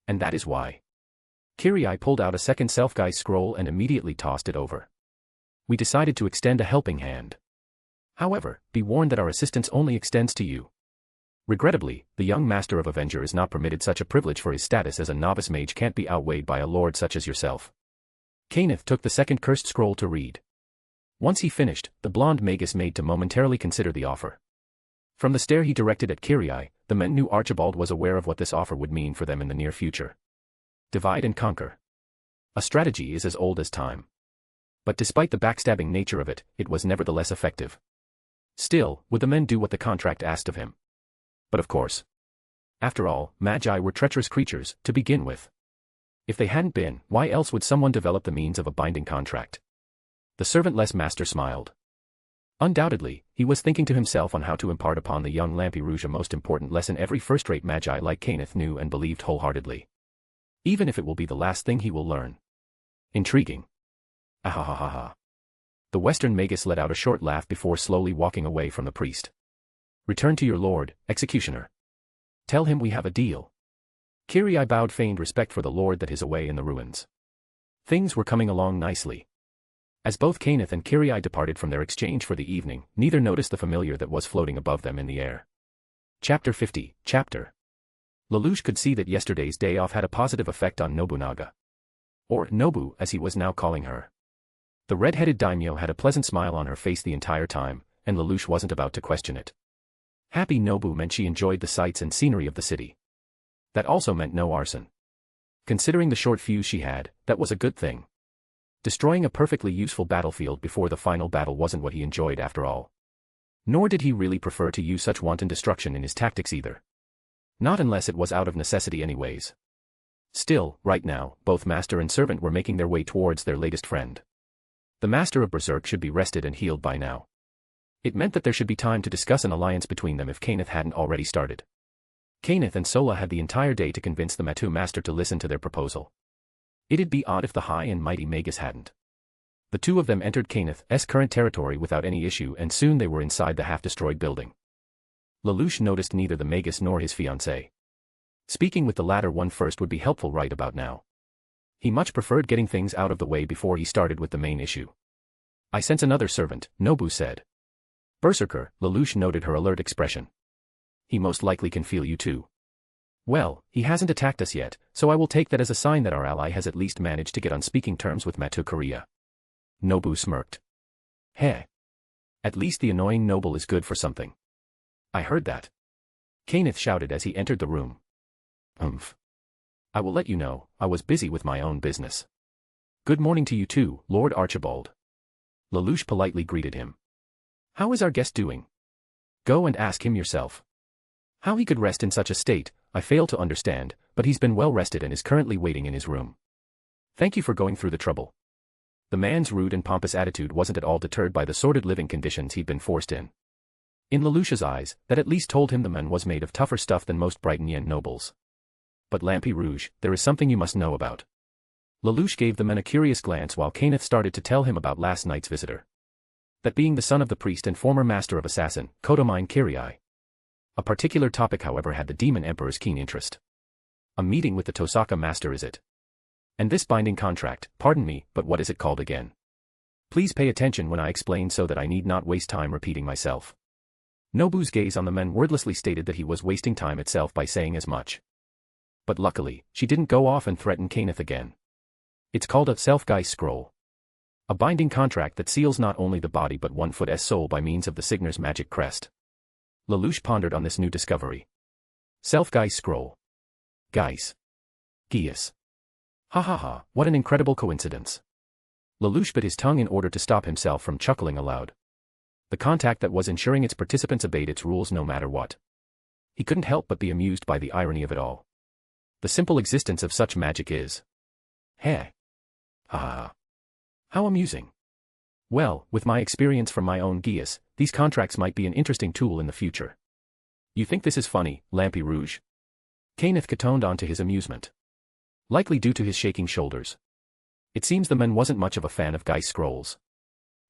And that is why. Kariya pulled out a second self-guise scroll and immediately tossed it over. We decided to extend a helping hand. However, be warned that our assistance only extends to you. Regrettably, the young Master of Avenger is not permitted such a privilege, for his status as a novice mage can't be outweighed by a lord such as yourself. Kenneth took the second cursed scroll to read. Once he finished, the blonde magus made to momentarily consider the offer. From the stare he directed at Kariya, the men knew Archibald was aware of what this offer would mean for them in the near future. Divide and conquer. A strategy is as old as time. But despite the backstabbing nature of it, it was nevertheless effective. Still, would the men do what the contract asked of him? But of course. After all, magi were treacherous creatures, to begin with. If they hadn't been, why else would someone develop the means of a binding contract? The servantless master smiled. Undoubtedly, he was thinking to himself on how to impart upon the young Lampi Rouge a most important lesson every first-rate magi like Kenneth knew and believed wholeheartedly. Even if it will be the last thing he will learn. Intriguing. Ahahaha. The Western Magus let out a short laugh before slowly walking away from the priest. Return to your lord, executioner. Tell him we have a deal. Kariya bowed feigned respect for the lord that is away in the ruins. Things were coming along nicely. As both Kenneth and Kariya departed from their exchange for the evening, neither noticed the familiar that was floating above them in the air. Chapter 50, Chapter. Lelouch could see that yesterday's day off had a positive effect on Nobunaga. Or Nobu, as he was now calling her. The red-headed daimyo had a pleasant smile on her face the entire time, and Lelouch wasn't about to question it. Happy Nobu meant she enjoyed the sights and scenery of the city. That also meant no arson. Considering the short fuse she had, that was a good thing. Destroying a perfectly useful battlefield before the final battle wasn't what he enjoyed after all. Nor did he really prefer to use such wanton destruction in his tactics either. Not unless it was out of necessity anyways. Still, right now, both master and servant were making their way towards their latest friend. The master of Berserk should be rested and healed by now. It meant that there should be time to discuss an alliance between them if Kenneth hadn't already started. Kenneth and Sola had the entire day to convince the Matu master to listen to their proposal. It'd be odd if the high and mighty Magus hadn't. The two of them entered Kenneth's current territory without any issue and soon they were inside the half-destroyed building. Lelouch noticed neither the Magus nor his fiancée. Speaking with the latter one first would be helpful right about now. He much preferred getting things out of the way before he started with the main issue. I sense another servant, Nobu said. Berserker, Lelouch noted her alert expression. He most likely can feel you too. Well, he hasn't attacked us yet, so I will take that as a sign that our ally has at least managed to get on speaking terms with Matu Kariya. Nobu smirked. Heh. At least the annoying noble is good for something. I heard that. Kenneth shouted as he entered the room. I will let you know, I was busy with my own business. Good morning to you too, Lord Archibald. Lelouch politely greeted him. How is our guest doing? Go and ask him yourself. How he could rest in such a state, I fail to understand, but he's been well rested and is currently waiting in his room. Thank you for going through the trouble. The man's rude and pompous attitude wasn't at all deterred by the sordid living conditions he'd been forced in. In Lelouch's eyes, that at least told him the man was made of tougher stuff than most Brighton Yen nobles. But Lampi Rouge, there is something you must know about. Lelouch gave the man a curious glance while Kenneth started to tell him about last night's visitor. That being the son of the priest and former master of assassin, Kodomine Kariya. A particular topic however had the Demon Emperor's keen interest. A meeting with the Tosaka master is it? And this binding contract, pardon me, but what is it called again? Please pay attention when I explain so that I need not waste time repeating myself. Nobu's gaze on the men wordlessly stated that he was wasting time itself by saying as much. But luckily, she didn't go off and threaten Kenneth again. It's called a Self-Geist Scroll. A binding contract that seals not only the body but one foot's soul by means of the Signer's magic crest. Lelouch pondered on this new discovery. Self-Geist Scroll. Geass. Geass. Ha ha ha, what an incredible coincidence. Lelouch bit his tongue in order to stop himself from chuckling aloud. The contact that was ensuring its participants obeyed its rules no matter what. He couldn't help but be amused by the irony of it all. The simple existence of such magic is. Heh. Ha ha ha. How amusing. Well, with my experience from my own Geass, these contracts might be an interesting tool in the future. You think this is funny, Lampi Rouge? Kenneth catoned on to his amusement. Likely due to his shaking shoulders. It seems the man wasn't much of a fan of Geist scrolls.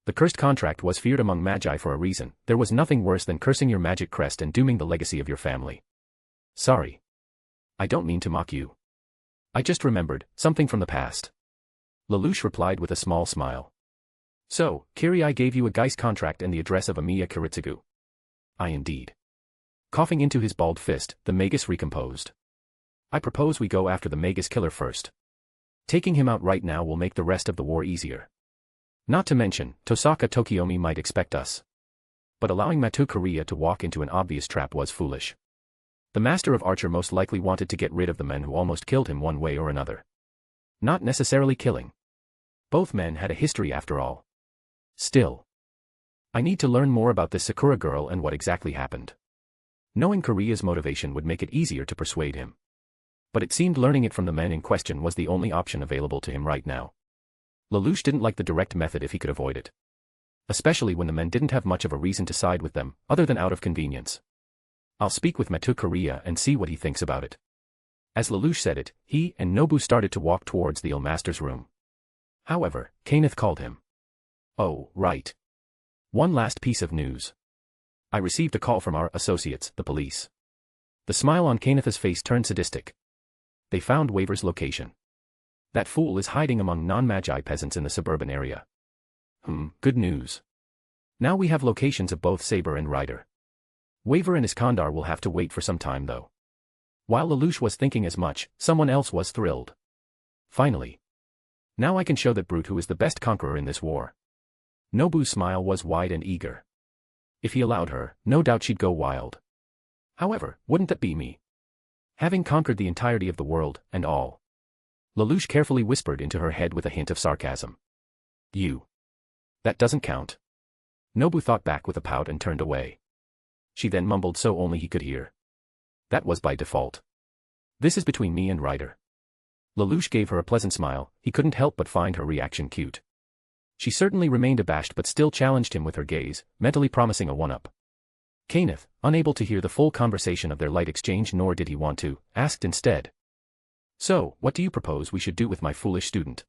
The cursed contract was feared among magi for a reason. There was nothing worse than cursing your magic crest and dooming the legacy of your family. Sorry. I don't mean to mock you. I just remembered something from the past. Lelouch replied with a small smile. So, Kariya gave you a Geist contract and the address of Amiya Kiritsugu. I indeed. Coughing into his bald fist, the Magus recomposed. I propose we go after the Magus killer first. Taking him out right now will make the rest of the war easier. Not to mention, Tosaka Tokiomi might expect us. But allowing Matu Kariya to walk into an obvious trap was foolish. The master of Archer most likely wanted to get rid of the men who almost killed him one way or another. Not necessarily killing. Both men had a history after all. Still. I need to learn more about this Sakura girl and what exactly happened. Knowing Kariya's motivation would make it easier to persuade him. But it seemed learning it from the men in question was the only option available to him right now. Lelouch didn't like the direct method if he could avoid it. Especially when the men didn't have much of a reason to side with them, other than out of convenience. I'll speak with Matu Kariya and see what he thinks about it. As Lelouch said it, he and Nobu started to walk towards the Illmaster's room. However, Kenneth called him. Oh, right. One last piece of news. I received a call from our associates, the police. The smile on Kenneth's face turned sadistic. They found Waver's location. That fool is hiding among non-Magi peasants in the suburban area. Good news. Now we have locations of both Saber and Ryder. Waver and Iskandar will have to wait for some time though. While Lelouch was thinking as much, someone else was thrilled. Finally. Now I can show that brute who is the best conqueror in this war. Nobu's smile was wide and eager. If he allowed her, no doubt she'd go wild. However, wouldn't that be me? Having conquered the entirety of the world, and all. Lelouch carefully whispered into her head with a hint of sarcasm. You. That doesn't count. Nobu thought back with a pout and turned away. She then mumbled so only he could hear. That was by default. This is between me and Ryder. Lelouch gave her a pleasant smile, he couldn't help but find her reaction cute. She certainly remained abashed but still challenged him with her gaze, mentally promising a one-up. Kenneth, unable to hear the full conversation of their light exchange nor did he want to, asked instead. So, what do you propose we should do with my foolish student?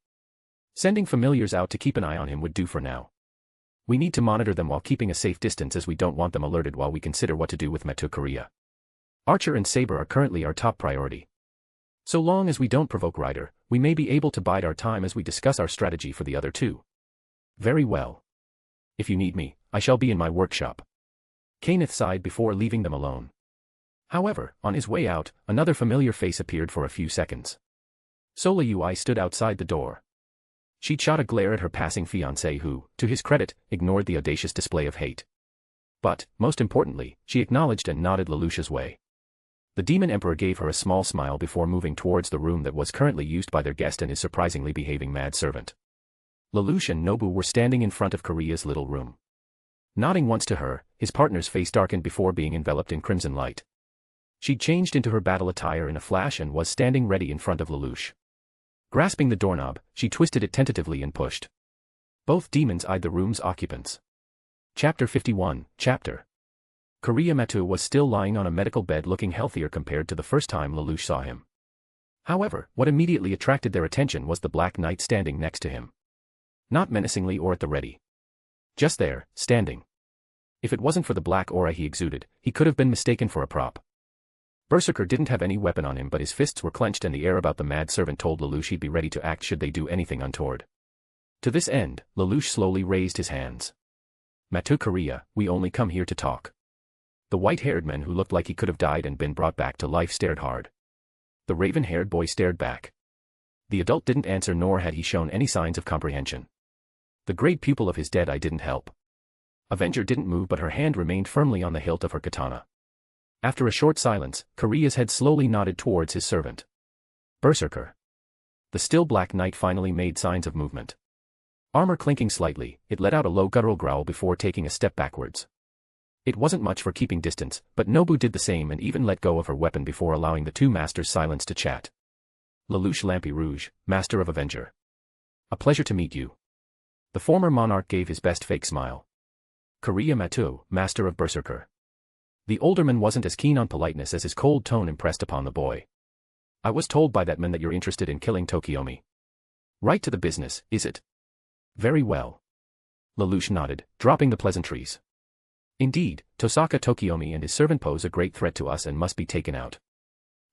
Sending familiars out to keep an eye on him would do for now. We need to monitor them while keeping a safe distance as we don't want them alerted while we consider what to do with Matu Kariya. Archer and Saber are currently our top priority. So long as we don't provoke Ryder, we may be able to bide our time as we discuss our strategy for the other two. Very well. If you need me, I shall be in my workshop. Kenneth sighed before leaving them alone. However, on his way out, another familiar face appeared for a few seconds. Sola Ui stood outside the door. She'd shot a glare at her passing fiancé who, to his credit, ignored the audacious display of hate. But, most importantly, she acknowledged and nodded Lelouch's way. The Demon Emperor gave her a small smile before moving towards the room that was currently used by their guest and his surprisingly behaving mad servant. Lelouch and Nobu were standing in front of Kariya's little room. Nodding once to her, his partner's face darkened before being enveloped in crimson light. She'd changed into her battle attire in a flash and was standing ready in front of Lelouch. Grasping the doorknob, she twisted it tentatively and pushed. Both demons eyed the room's occupants. Chapter 51, Chapter. Kariya Matu was still lying on a medical bed looking healthier compared to the first time Lelouch saw him. However, what immediately attracted their attention was the Black Knight standing next to him. Not menacingly or at the ready. Just there, standing. If it wasn't for the black aura he exuded, he could have been mistaken for a prop. Berserker didn't have any weapon on him but his fists were clenched and the air about the mad servant told Lelouch he'd be ready to act should they do anything untoward. To this end, Lelouch slowly raised his hands. Matu Kariya, we only come here to talk. The white-haired man who looked like he could have died and been brought back to life stared hard. The raven-haired boy stared back. The adult didn't answer nor had he shown any signs of comprehension. The great pupil of his dead eye didn't help. Avenger didn't move but her hand remained firmly on the hilt of her katana. After a short silence, Kariya's head slowly nodded towards his servant. Berserker. The still Black Knight finally made signs of movement. Armor clinking slightly, it let out a low guttural growl before taking a step backwards. It wasn't much for keeping distance, but Nobu did the same and even let go of her weapon before allowing the two masters silence to chat. Lelouch Lampy Rouge, Master of Avenger. A pleasure to meet you. The former monarch gave his best fake smile. Kariya Matu, Master of Berserker. The older man wasn't as keen on politeness as his cold tone impressed upon the boy. I was told by that man that you're interested in killing Tokiomi. Right to the business, is it? Very well. Lelouch nodded, dropping the pleasantries. Indeed, Tosaka Tokiomi and his servant pose a great threat to us and must be taken out.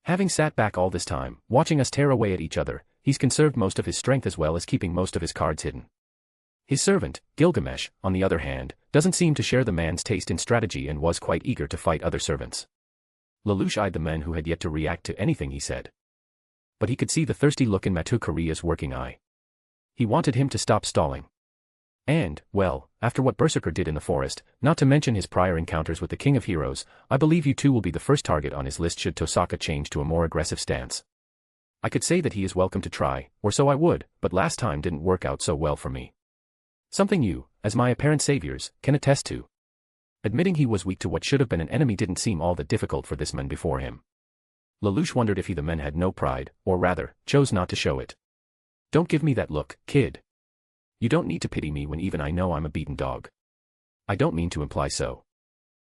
Having sat back all this time, watching us tear away at each other, he's conserved most of his strength as well as keeping most of his cards hidden. His servant, Gilgamesh, on the other hand, doesn't seem to share the man's taste in strategy and was quite eager to fight other servants. Lelouch eyed the man who had yet to react to anything he said. But he could see the thirsty look in Matu Kariya's working eye. He wanted him to stop stalling. And, well, after what Berserker did in the forest, not to mention his prior encounters with the King of Heroes, I believe you two will be the first target on his list should Tosaka change to a more aggressive stance. I could say that he is welcome to try, or so I would, but last time didn't work out so well for me. Something you, as my apparent saviors, can attest to. Admitting he was weak to what should have been an enemy didn't seem all that difficult for this man before him. Lelouch wondered if he the men had no pride, or rather, chose not to show it. Don't give me that look, kid. You don't need to pity me when even I know I'm a beaten dog. I don't mean to imply so.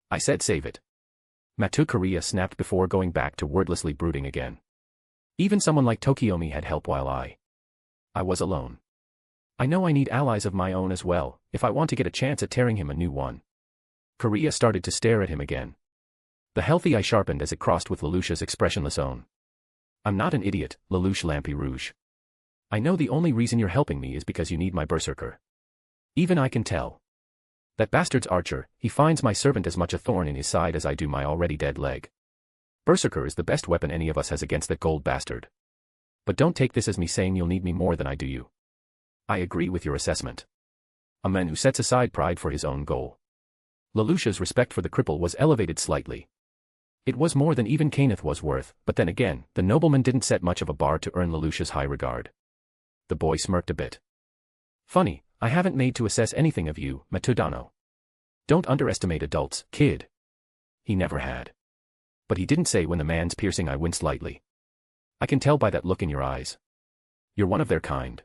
I said save it. Matu Kariya snapped before going back to wordlessly brooding again. Even someone like Tokiomi had help while I was alone. I know I need allies of my own as well, if I want to get a chance at tearing him a new one. Kariya started to stare at him again. The healthy eye sharpened as it crossed with Lelouch's expressionless own. I'm not an idiot, Lelouch Lampi Rouge. I know the only reason you're helping me is because you need my Berserker. Even I can tell. That bastard's archer, he finds my servant as much a thorn in his side as I do my already dead leg. Berserker is the best weapon any of us has against that gold bastard. But don't take this as me saying you'll need me more than I do you. I agree with your assessment. A man who sets aside pride for his own goal. Lelouch's respect for the cripple was elevated slightly. It was more than even Kenneth was worth, but then again, the nobleman didn't set much of a bar to earn Lelouch's high regard. The boy smirked a bit. Funny, I haven't made to assess anything of you, Matudano. Don't underestimate adults, kid. He never had. But he didn't say when the man's piercing eye winced lightly. I can tell by that look in your eyes. You're one of their kind.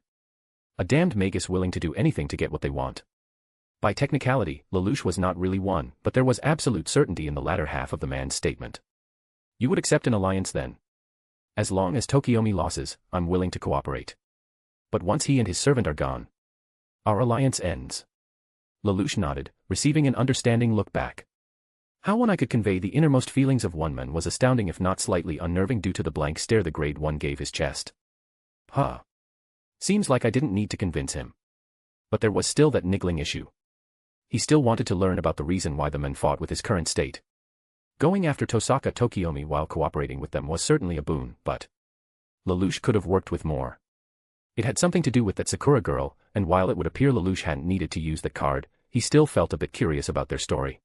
A damned magus willing to do anything to get what they want. By technicality, Lelouch was not really one, but there was absolute certainty in the latter half of the man's statement. You would accept an alliance then? As long as Tokiomi loses, I'm willing to cooperate. But once he and his servant are gone, our alliance ends. Lelouch nodded, receiving an understanding look back. How one I could convey the innermost feelings of one man was astounding if not slightly unnerving due to the blank stare the grade 1 gave his chest. Huh. Seems like I didn't need to convince him. But there was still that niggling issue. He still wanted to learn about the reason why the men fought with his current state. Going after Tosaka Tokiomi while cooperating with them was certainly a boon, but Lelouch could have worked with more. It had something to do with that Sakura girl, and while it would appear Lelouch hadn't needed to use that card, he still felt a bit curious about their story.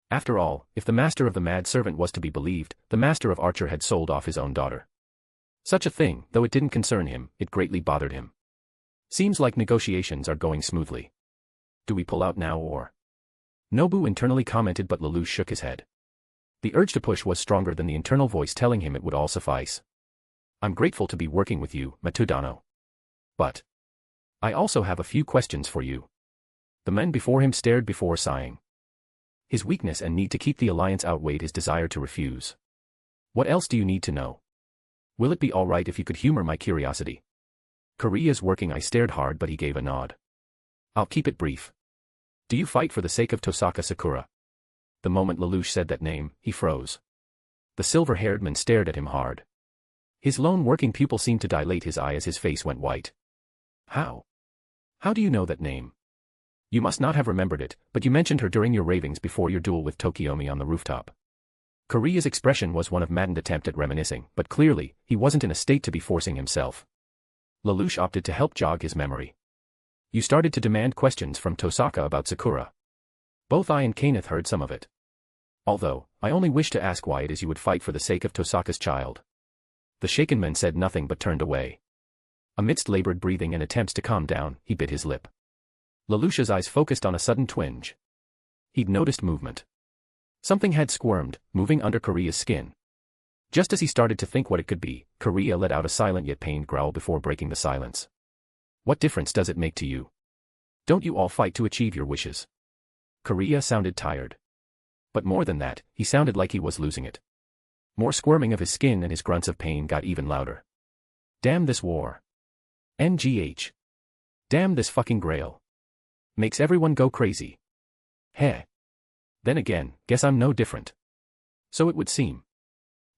After all, if the master of the mad servant was to be believed, the master of Archer had sold off his own daughter. Such a thing, though it didn't concern him, it greatly bothered him. Seems like negotiations are going smoothly. Do we pull out now or? Nobu internally commented, but Lelouch shook his head. The urge to push was stronger than the internal voice telling him it would all suffice. I'm grateful to be working with you, Matudano. But I also have a few questions for you. The men before him stared before sighing. His weakness and need to keep the alliance outweighed his desire to refuse. What else do you need to know? Will it be all right if you could humor my curiosity? Kariya's working eye stared hard, but he gave a nod. I'll keep it brief. Do you fight for the sake of Tosaka Sakura? The moment Lelouch said that name, he froze. The silver-haired man stared at him hard. His lone working pupil seemed to dilate his eye as his face went white. How? How do you know that name? You must not have remembered it, but you mentioned her during your ravings before your duel with Tokiomi on the rooftop. Kariya's expression was one of maddened attempt at reminiscing, but clearly, he wasn't in a state to be forcing himself. Lelouch opted to help jog his memory. You started to demand questions from Tosaka about Sakura. Both I and Kenneth heard some of it. Although, I only wish to ask why it is you would fight for the sake of Tosaka's child. The shaken man said nothing but turned away. Amidst labored breathing and attempts to calm down, he bit his lip. Lelouch's eyes focused on a sudden twinge. He'd noticed movement. Something had squirmed, moving under Kariya's skin. Just as he started to think what it could be, Kariya let out a silent yet pained growl before breaking the silence. What difference does it make to you? Don't you all fight to achieve your wishes? Kariya sounded tired. But more than that, he sounded like he was losing it. More squirming of his skin and his grunts of pain got even louder. Damn this war. NGH. Damn this fucking grail. Makes everyone go crazy. Heh. Then again, guess I'm no different. So it would seem.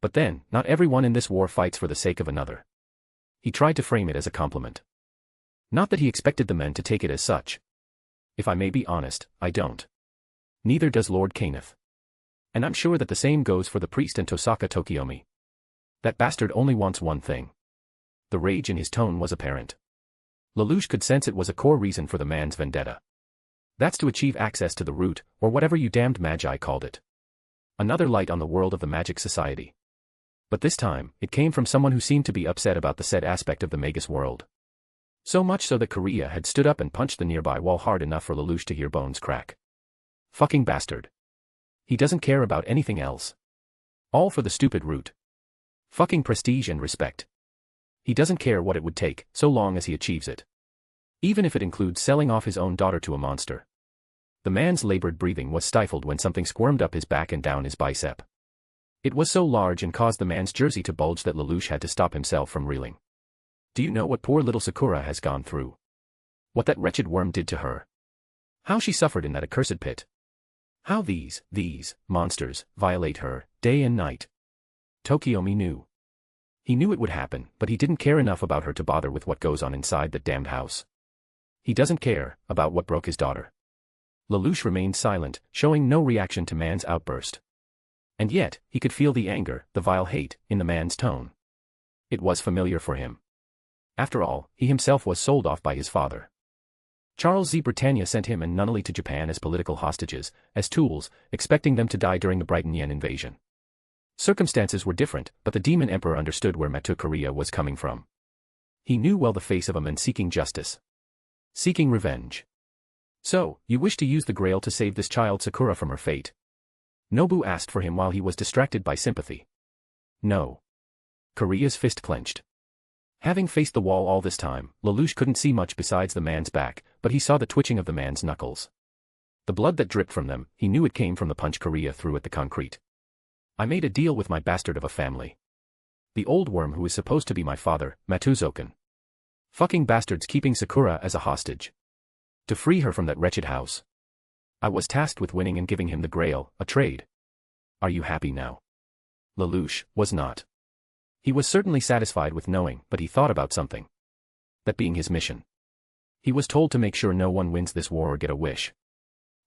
But then, not everyone in this war fights for the sake of another. He tried to frame it as a compliment. Not that he expected the men to take it as such. If I may be honest, I don't. Neither does Lord Kenneth. And I'm sure that the same goes for the priest and Tosaka Tokiomi. That bastard only wants one thing. The rage in his tone was apparent. Lelouch could sense it was a core reason for the man's vendetta. That's to achieve access to the root, or whatever you damned magi called it. Another light on the world of the magic society. But this time, it came from someone who seemed to be upset about the said aspect of the magus world. So much so that Kariya had stood up and punched the nearby wall hard enough for Lelouch to hear bones crack. Fucking bastard. He doesn't care about anything else. All for the stupid route. Fucking prestige and respect. He doesn't care what it would take, so long as he achieves it. Even if it includes selling off his own daughter to a monster. The man's labored breathing was stifled when something squirmed up his back and down his bicep. It was so large and caused the man's jersey to bulge that Lelouch had to stop himself from reeling. Do you know what poor little Sakura has gone through? What that wretched worm did to her? How she suffered in that accursed pit? How these monsters, violate her, day and night? Tokiomi knew. He knew it would happen, but he didn't care enough about her to bother with what goes on inside that damned house. He doesn't care about what broke his daughter. Lelouch remained silent, showing no reaction to man's outburst. And yet, he could feel the anger, the vile hate, in the man's tone. It was familiar for him. After all, he himself was sold off by his father. Charles Z. Britannia sent him and Nunnally to Japan as political hostages, as tools, expecting them to die during the Brighton Yen invasion. Circumstances were different, but the demon emperor understood where Matu Kariya was coming from. He knew well the face of a man seeking justice. Seeking revenge. So, you wish to use the Grail to save this child Sakura from her fate? Nobu asked for him while he was distracted by sympathy. No. Kariya's fist clenched. Having faced the wall all this time, Lelouch couldn't see much besides the man's back, but he saw the twitching of the man's knuckles. The blood that dripped from them, he knew it came from the punch Kariya threw at the concrete. I made a deal with my bastard of a family. The old worm who is supposed to be my father, Matuzokan. Fucking bastards keeping Sakura as a hostage. To free her from that wretched house. I was tasked with winning and giving him the Grail, a trade. Are you happy now? Lelouch was not. He was certainly satisfied with knowing, but he thought about something. That being his mission. He was told to make sure no one wins this war or get a wish.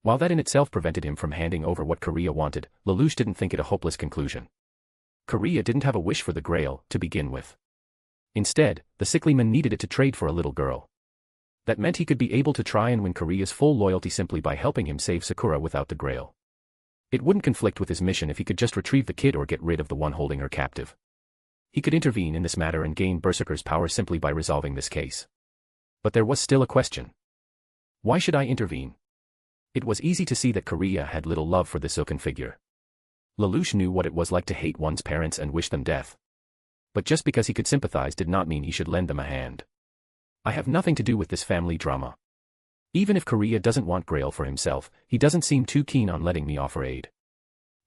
While that in itself prevented him from handing over what Kariya wanted, Lelouch didn't think it a hopeless conclusion. Kariya didn't have a wish for the Grail, to begin with. Instead, the sickly man needed it to trade for a little girl. That meant he could be able to try and win Kariya's full loyalty simply by helping him save Sakura without the Grail. It wouldn't conflict with his mission if he could just retrieve the kid or get rid of the one holding her captive. He could intervene in this matter and gain Berserker's power simply by resolving this case. But there was still a question. Why should I intervene? It was easy to see that Kariya had little love for this Zokan figure. Lelouch knew what it was like to hate one's parents and wish them death. But just because he could sympathize did not mean he should lend them a hand. I have nothing to do with this family drama. Even if Kariya doesn't want Grail for himself, he doesn't seem too keen on letting me offer aid.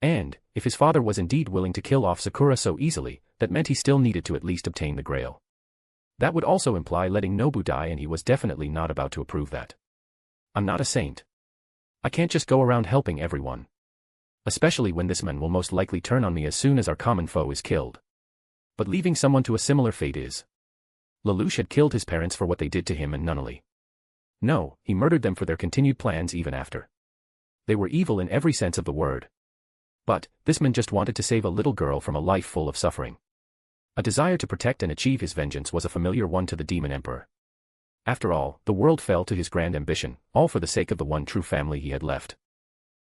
And, if his father was indeed willing to kill off Sakura so easily, that meant he still needed to at least obtain the Grail. That would also imply letting Nobu die, and he was definitely not about to approve that. I'm not a saint. I can't just go around helping everyone. Especially when this man will most likely turn on me as soon as our common foe is killed. But leaving someone to a similar fate is. Lelouch had killed his parents for what they did to him and Nunnally. No, he murdered them for their continued plans even after. They were evil in every sense of the word. But, this man just wanted to save a little girl from a life full of suffering. A desire to protect and achieve his vengeance was a familiar one to the Demon Emperor. After all, the world fell to his grand ambition, all for the sake of the one true family he had left.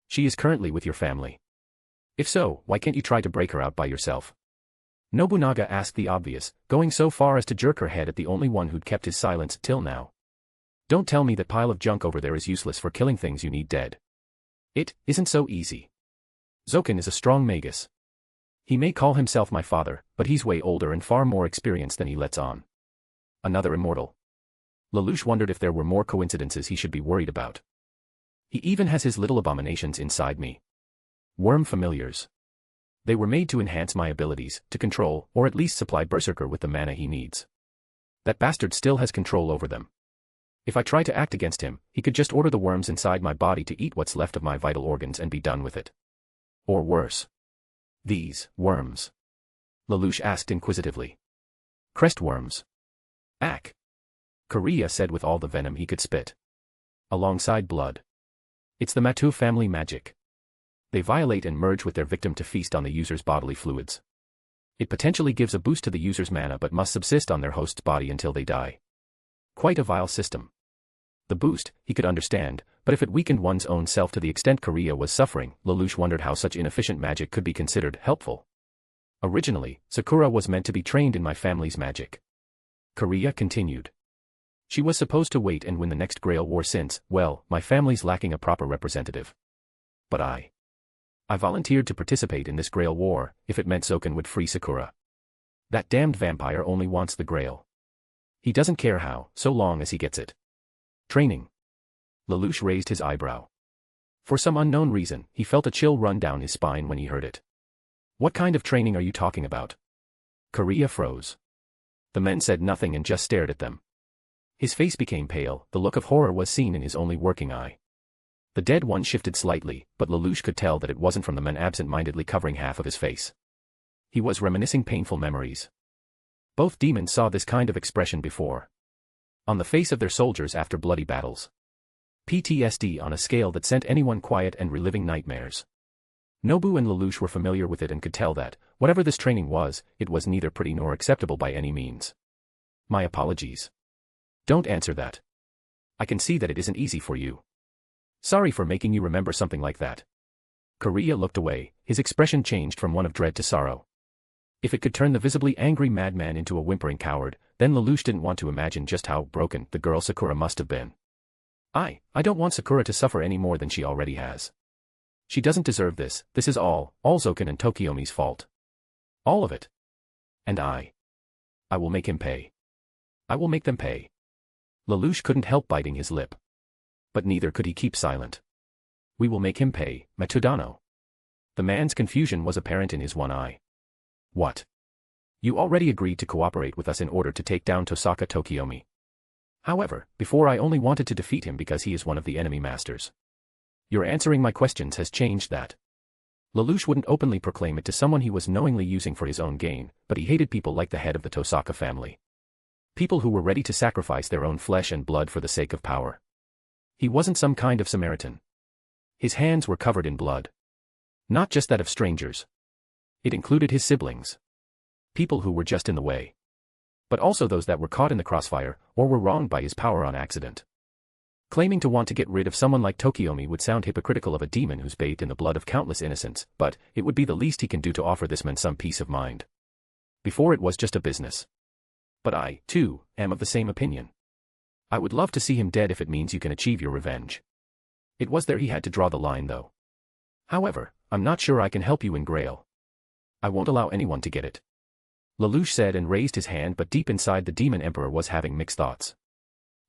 She is currently with your family. If so, why can't you try to break her out by yourself? Nobunaga asked the obvious, going so far as to jerk her head at the only one who'd kept his silence till now. Don't tell me that pile of junk over there is useless for killing things you need dead. It isn't so easy. Zokan is a strong magus. He may call himself my father, but he's way older and far more experienced than he lets on. Another immortal. Lelouch wondered if there were more coincidences he should be worried about. He even has his little abominations inside me. Worm familiars. They were made to enhance my abilities, to control, or at least supply Berserker with the mana he needs. That bastard still has control over them. If I try to act against him, he could just order the worms inside my body to eat what's left of my vital organs and be done with it. Or worse. These worms? Lelouch asked inquisitively. Crest worms. Ack. Kariya said with all the venom he could spit. Alongside blood. It's the Matu family magic. They violate and merge with their victim to feast on the user's bodily fluids. It potentially gives a boost to the user's mana but must subsist on their host's body until they die. Quite a vile system. The boost, he could understand, but if it weakened one's own self to the extent Kariya was suffering, Lelouch wondered how such inefficient magic could be considered helpful. Originally, Sakura was meant to be trained in my family's magic. Kariya continued. She was supposed to wait and win the next Grail War since, well, my family's lacking a proper representative. But I. I volunteered to participate in this Grail war, if it meant Zoken would free Sakura. That damned vampire only wants the Grail. He doesn't care how, so long as he gets it. Training. Lelouch raised his eyebrow. For some unknown reason, he felt a chill run down his spine when he heard it. What kind of training are you talking about? Kariya froze. The men said nothing and just stared at them. His face became pale, the look of horror was seen in his only working eye. The dead one shifted slightly, but Lelouch could tell that it wasn't from the men absent-mindedly covering half of his face. He was reminiscing painful memories. Both demons saw this kind of expression before. On the face of their soldiers after bloody battles. PTSD on a scale that sent anyone quiet and reliving nightmares. Nobu and Lelouch were familiar with it and could tell that, whatever this training was, it was neither pretty nor acceptable by any means. My apologies. Don't answer that. I can see that it isn't easy for you. Sorry for making you remember something like that. Kariya looked away, his expression changed from one of dread to sorrow. If it could turn the visibly angry madman into a whimpering coward, then Lelouch didn't want to imagine just how broken the girl Sakura must have been. I don't want Sakura to suffer any more than she already has. She doesn't deserve this, this is all Zoken and Tokiomi's fault. All of it. And I will make him pay. I will make them pay. Lelouch couldn't help biting his lip. But neither could he keep silent. We will make him pay, Matudano. The man's confusion was apparent in his one eye. What? You already agreed to cooperate with us in order to take down Tosaka Tokiomi. However, before I only wanted to defeat him because he is one of the enemy masters. Your answering my questions has changed that. Lelouch wouldn't openly proclaim it to someone he was knowingly using for his own gain, but he hated people like the head of the Tosaka family. People who were ready to sacrifice their own flesh and blood for the sake of power. He wasn't some kind of Samaritan. His hands were covered in blood. Not just that of strangers. It included his siblings. People who were just in the way. But also those that were caught in the crossfire, or were wronged by his power on accident. Claiming to want to get rid of someone like Tokiomi would sound hypocritical of a demon who's bathed in the blood of countless innocents, but it would be the least he can do to offer this man some peace of mind. Before it was just a business. But I, too, am of the same opinion. I would love to see him dead if it means you can achieve your revenge. It was there he had to draw the line though. However, I'm not sure I can help you in Grail. I won't allow anyone to get it. Lelouch said and raised his hand, but deep inside the demon emperor was having mixed thoughts.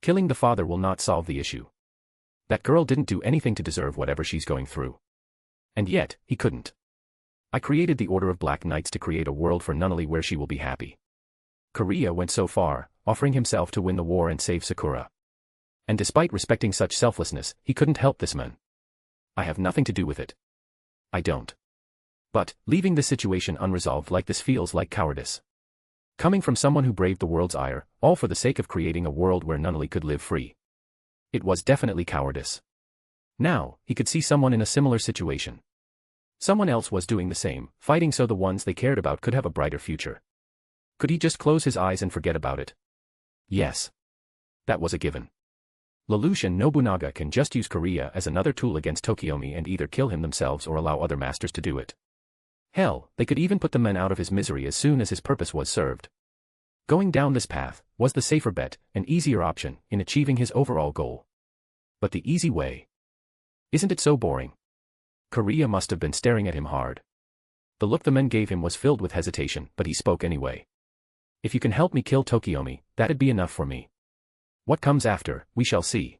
Killing the father will not solve the issue. That girl didn't do anything to deserve whatever she's going through. And yet, he couldn't. I created the Order of Black Knights to create a world for Nunnally where she will be happy. Kariya went so far, offering himself to win the war and save Sakura. And despite respecting such selflessness, he couldn't help this man. I have nothing to do with it. I don't. But, leaving the situation unresolved like this feels like cowardice. Coming from someone who braved the world's ire, all for the sake of creating a world where Nunnally could live free. It was definitely cowardice. Now, he could see someone in a similar situation. Someone else was doing the same, fighting so the ones they cared about could have a brighter future. Could he just close his eyes and forget about it? Yes. That was a given. Lelouch and Nobunaga can just use Kariya as another tool against Tokiomi and either kill him themselves or allow other masters to do it. Hell, they could even put the men out of his misery as soon as his purpose was served. Going down this path was the safer bet, an easier option in achieving his overall goal. But the easy way. Isn't it so boring? Kariya must have been staring at him hard. The look the men gave him was filled with hesitation, but he spoke anyway. If you can help me kill Tokiomi, that'd be enough for me. What comes after, we shall see.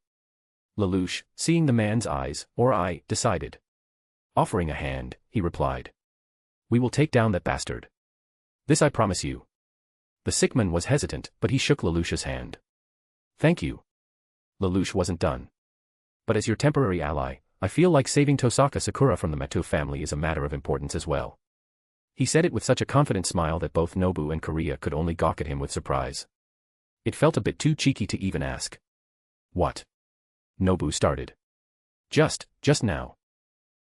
Lelouch, seeing the man's eyes, or eye, decided. Offering a hand, he replied. We will take down that bastard. This I promise you. The sick man was hesitant, but he shook Lelouch's hand. Thank you. Lelouch wasn't done. But as your temporary ally, I feel like saving Tosaka Sakura from the Matsu family is a matter of importance as well. He said it with such a confident smile that both Nobu and Kariya could only gawk at him with surprise. It felt a bit too cheeky to even ask. What? Nobu started. Just now.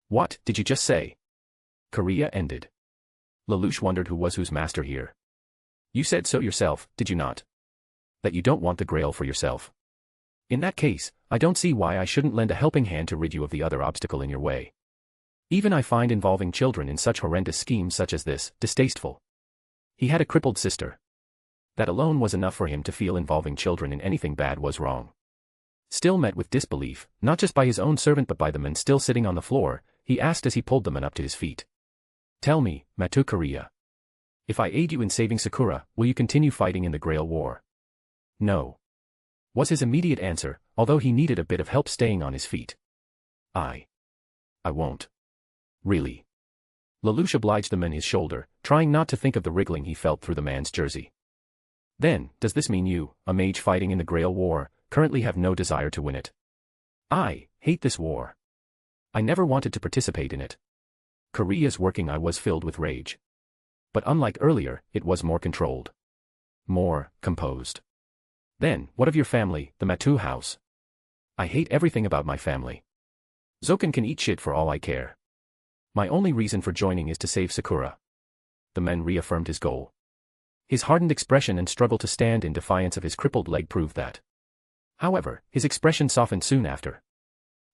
What did you just say? Kariya ended. Lelouch wondered who was whose master here. You said so yourself, did you not? That you don't want the Grail for yourself. In that case, I don't see why I shouldn't lend a helping hand to rid you of the other obstacle in your way. Even I find involving children in such horrendous schemes such as this, distasteful. He had a crippled sister. That alone was enough for him to feel involving children in anything bad was wrong. Still met with disbelief, not just by his own servant but by the men still sitting on the floor, he asked as he pulled the man up to his feet. Tell me, Matu Kariya. If I aid you in saving Sakura, will you continue fighting in the Grail War? No. Was his immediate answer, although he needed a bit of help staying on his feet. I won't. Really. Lelouch obliged the man his shoulder, trying not to think of the wriggling he felt through the man's jersey. Then, does this mean you, a mage fighting in the Grail War, currently have no desire to win it? I hate this war. I never wanted to participate in it. Kariya's working eye was filled with rage. But unlike earlier, it was more controlled. More composed. Then, what of your family, the Matu house? I hate everything about my family. Zoken can eat shit for all I care. My only reason for joining is to save Sakura. The man reaffirmed his goal. His hardened expression and struggle to stand in defiance of his crippled leg proved that. However, his expression softened soon after.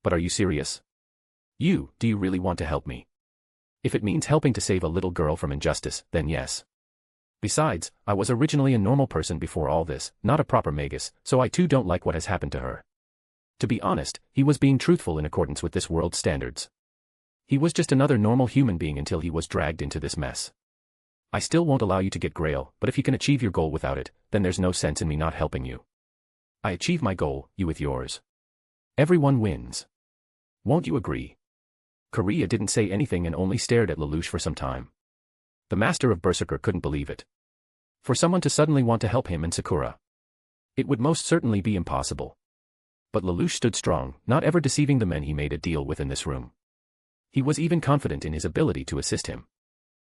But are you serious? Do you really want to help me? If it means helping to save a little girl from injustice, then yes. Besides, I was originally a normal person before all this, not a proper magus, so I too don't like what has happened to her. To be honest, he was being truthful in accordance with this world's standards. He was just another normal human being until he was dragged into this mess. I still won't allow you to get Grail, but if you can achieve your goal without it, then there's no sense in me not helping you. I achieve my goal, you with yours. Everyone wins. Won't you agree? Kariya didn't say anything and only stared at Lelouch for some time. The master of Berserker couldn't believe it. For someone to suddenly want to help him and Sakura. It would most certainly be impossible. But Lelouch stood strong, not ever deceiving the men he made a deal with in this room. He was even confident in his ability to assist him.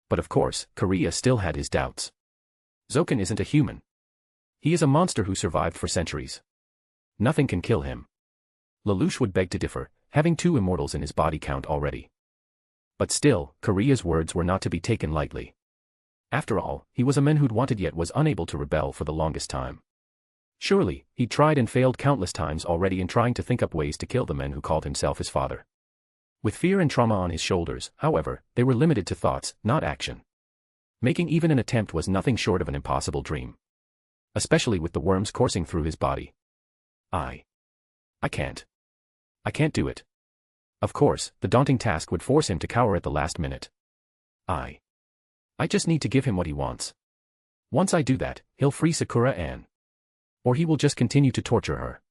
But of course, Kariya still had his doubts. Zoken isn't a human. He is a monster who survived for centuries. Nothing can kill him. Lelouch would beg to differ, having 2 immortals in his body count already. But still, Kariya's words were not to be taken lightly. After all, he was a man who'd wanted yet was unable to rebel for the longest time. Surely, he'd tried and failed countless times already in trying to think up ways to kill the man who called himself his father. With fear and trauma on his shoulders, however, they were limited to thoughts, not action. Making even an attempt was nothing short of an impossible dream. Especially with the worms coursing through his body. I can't. I can't do it. Of course, the daunting task would force him to cower at the last minute. I just need to give him what he wants. Once I do that, he'll free Sakura or he will just continue to torture her.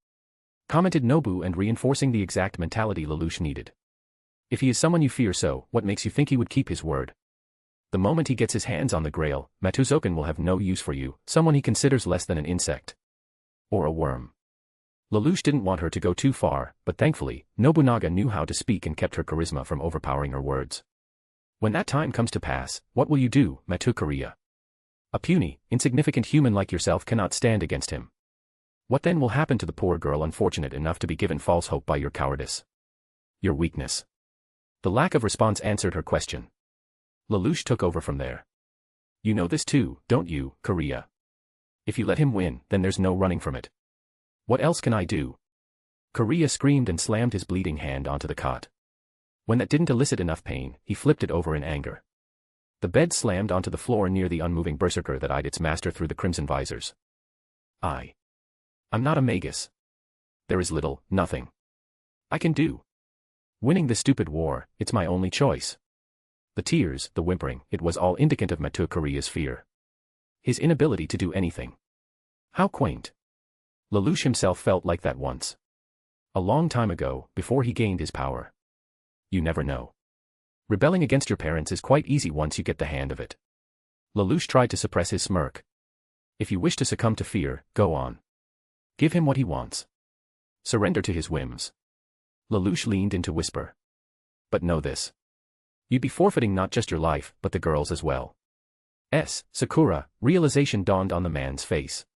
Commented Nobu and reinforcing the exact mentality Lelouch needed. If he is someone you fear so, what makes you think he would keep his word? The moment he gets his hands on the Grail, Matuzoken will have no use for you, someone he considers less than an insect. Or a worm. Lelouch didn't want her to go too far, but thankfully, Nobunaga knew how to speak and kept her charisma from overpowering her words. When that time comes to pass, what will you do, Matu Kariya? A puny, insignificant human like yourself cannot stand against him. What then will happen to the poor girl unfortunate enough to be given false hope by your cowardice? Your weakness. The lack of response answered her question. Lelouch took over from there. You know this too, don't you, Kariya? If you let him win, then there's no running from it. What else can I do? Kariya screamed and slammed his bleeding hand onto the cot. When that didn't elicit enough pain, he flipped it over in anger. The bed slammed onto the floor near the unmoving berserker that eyed its master through the crimson visors. I'm not a magus. There is nothing I can do. Winning this stupid war, it's my only choice. The tears, the whimpering, it was all indicant of Matu Kariya's fear. His inability to do anything. How quaint. Lelouch himself felt like that once. A long time ago, before he gained his power. You never know. Rebelling against your parents is quite easy once you get the hand of it. Lelouch tried to suppress his smirk. If you wish to succumb to fear, go on. Give him what he wants. Surrender to his whims. Lelouch leaned in to whisper. But know this. You'd be forfeiting not just your life, but the girl's as well. Sakura, realization dawned on the man's face.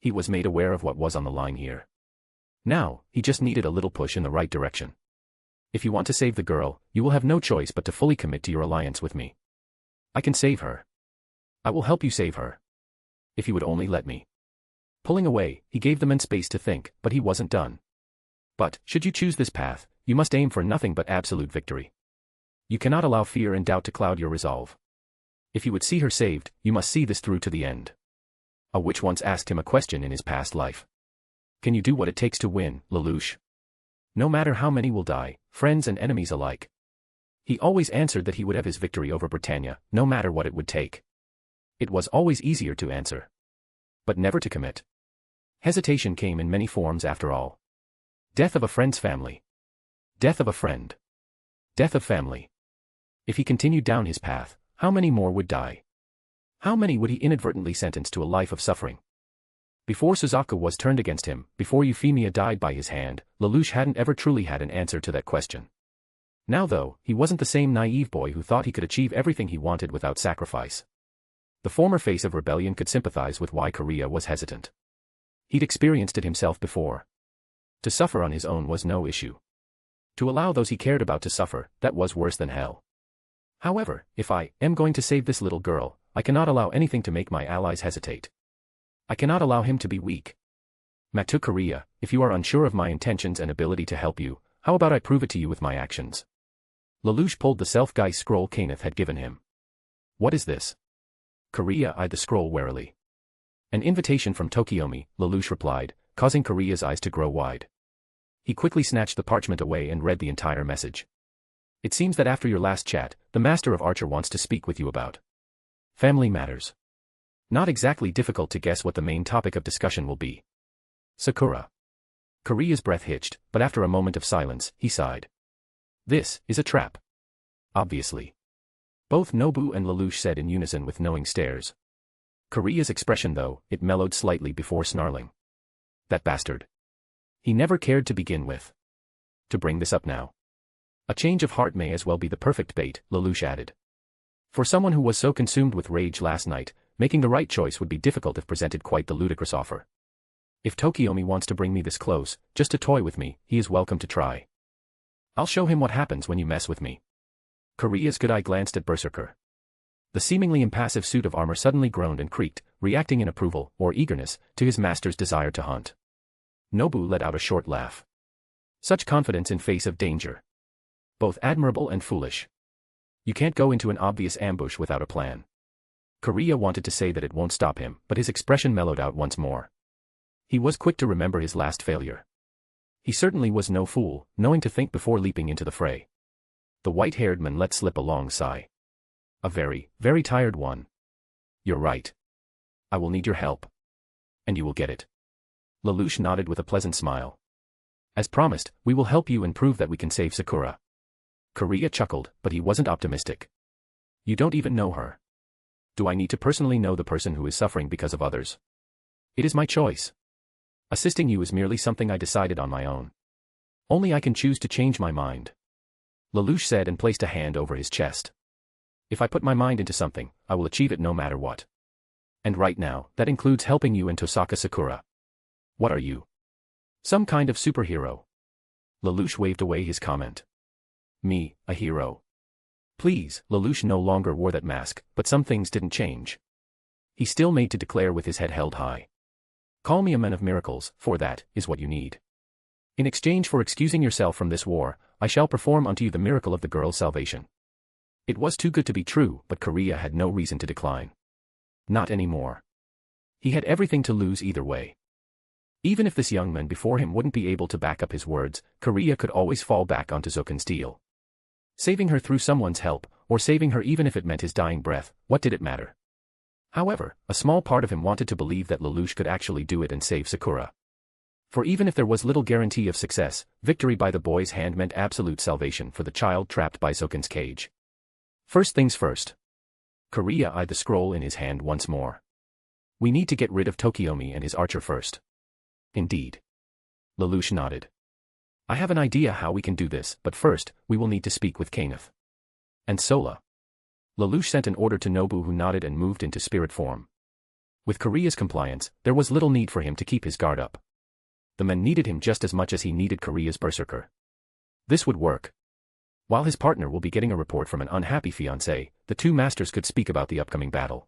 He was made aware of what was on the line here. Now, he just needed a little push in the right direction. If you want to save the girl, you will have no choice but to fully commit to your alliance with me. I can save her. I will help you save her. If you would only let me. Pulling away, he gave the man space to think, but he wasn't done. But, should you choose this path, you must aim for nothing but absolute victory. You cannot allow fear and doubt to cloud your resolve. If you would see her saved, you must see this through to the end. A witch once asked him a question in his past life. Can you do what it takes to win, Lelouch? No matter how many will die, friends and enemies alike. He always answered that he would have his victory over Britannia, no matter what it would take. It was always easier to answer, but never to commit. Hesitation came in many forms after all. Death of a friend's family. Death of a friend. Death of family. If he continued down his path, how many more would die? How many would he inadvertently sentence to a life of suffering? Before Suzaku was turned against him, before Euphemia died by his hand, Lelouch hadn't ever truly had an answer to that question. Now though, he wasn't the same naive boy who thought he could achieve everything he wanted without sacrifice. The former face of rebellion could sympathize with why Kariya was hesitant. He'd experienced it himself before. To suffer on his own was no issue. To allow those he cared about to suffer, that was worse than hell. However, if I am going to save this little girl, I cannot allow anything to make my allies hesitate. I cannot allow him to be weak. Matu Kariya, if you are unsure of my intentions and ability to help you, how about I prove it to you with my actions? Lelouch pulled the self-guise scroll Kenneth had given him. What is this? Kariya eyed the scroll warily. An invitation from Tokiomi, Lelouch replied, causing Kariya's eyes to grow wide. He quickly snatched the parchment away and read the entire message. It seems that after your last chat, the Master of Archer wants to speak with you about family matters. Not exactly difficult to guess what the main topic of discussion will be. Sakura. Kariya's breath hitched, but after a moment of silence, he sighed. This is a trap. Obviously. Both Nobu and Lelouch said in unison with knowing stares. Kariya's expression though, it mellowed slightly before snarling. That bastard. He never cared to begin with. To bring this up now. A change of heart may as well be the perfect bait, Lelouch added. For someone who was so consumed with rage last night, making the right choice would be difficult if presented quite the ludicrous offer. If Tokiomi wants to bring me this close, just to toy with me, he is welcome to try. I'll show him what happens when you mess with me. Kariya's good eye glanced at Berserker. The seemingly impassive suit of armor suddenly groaned and creaked, reacting in approval, or eagerness, to his master's desire to hunt. Nobu let out a short laugh. Such confidence in face of danger. Both admirable and foolish. You can't go into an obvious ambush without a plan. Kariya wanted to say that it won't stop him, but his expression mellowed out once more. He was quick to remember his last failure. He certainly was no fool, knowing to think before leaping into the fray. The white-haired man let slip a long sigh. A very, very tired one. You're right. I will need your help. And you will get it. Lelouch nodded with a pleasant smile. As promised, we will help you and prove that we can save Sakura. Kariya chuckled, but he wasn't optimistic. You don't even know her. Do I need to personally know the person who is suffering because of others? It is my choice. Assisting you is merely something I decided on my own. Only I can choose to change my mind. Lelouch said and placed a hand over his chest. If I put my mind into something, I will achieve it no matter what. And right now, that includes helping you and Tosaka Sakura. What are you? Some kind of superhero? Lelouch waved away his comment. Me, a hero. Please, Lelouch no longer wore that mask, but some things didn't change. He still made to declare with his head held high. Call me a man of miracles, for that is what you need. In exchange for excusing yourself from this war, I shall perform unto you the miracle of the girl's salvation. It was too good to be true, but Kariya had no reason to decline. Not anymore. He had everything to lose either way. Even if this young man before him wouldn't be able to back up his words, Kariya could always fall back onto Zokan's deal. Saving her through someone's help, or saving her even if it meant his dying breath, what did it matter? However, a small part of him wanted to believe that Lelouch could actually do it and save Sakura. For even if there was little guarantee of success, victory by the boy's hand meant absolute salvation for the child trapped by Zokan's cage. First things first. Kariya eyed the scroll in his hand once more. We need to get rid of Tokiomi and his archer first. Indeed. Lelouch nodded. I have an idea how we can do this, but first, we will need to speak with Kenneth. And Sola. Lelouch sent an order to Nobu who nodded and moved into spirit form. With Kariya's compliance, there was little need for him to keep his guard up. The men needed him just as much as he needed Kariya's Berserker. This would work. While his partner will be getting a report from an unhappy fiancé, the two masters could speak about the upcoming battle.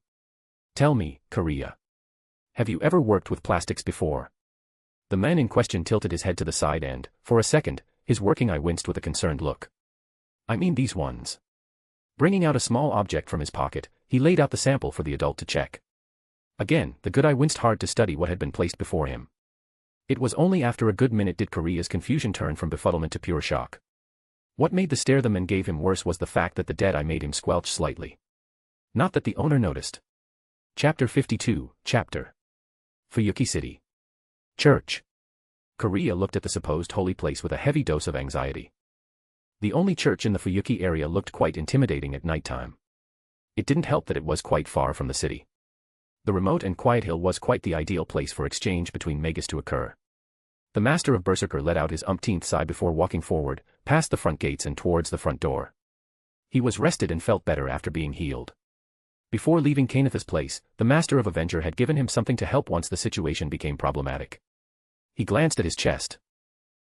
Tell me, Kariya. Have you ever worked with plastics before? The man in question tilted his head to the side and, for a second, his working eye winced with a concerned look. I mean these ones. Bringing out a small object from his pocket, he laid out the sample for the adult to check. Again, the good eye winced hard to study what had been placed before him. It was only after a good minute did Kariya's confusion turn from befuddlement to pure shock. What made the stare the men gave him worse was the fact that the dead eye made him squelch slightly. Not that the owner noticed. Chapter 52, Chapter Fuyuki City. Church. Kariya looked at the supposed holy place with a heavy dose of anxiety. The only church in the Fuyuki area looked quite intimidating at nighttime. It didn't help that it was quite far from the city. The remote and quiet hill was quite the ideal place for exchange between mages to occur. The master of Berserker let out his umpteenth sigh before walking forward, past the front gates and towards the front door. He was rested and felt better after being healed. Before leaving Kenneth's place, the master of Avenger had given him something to help once the situation became problematic. He glanced at his chest.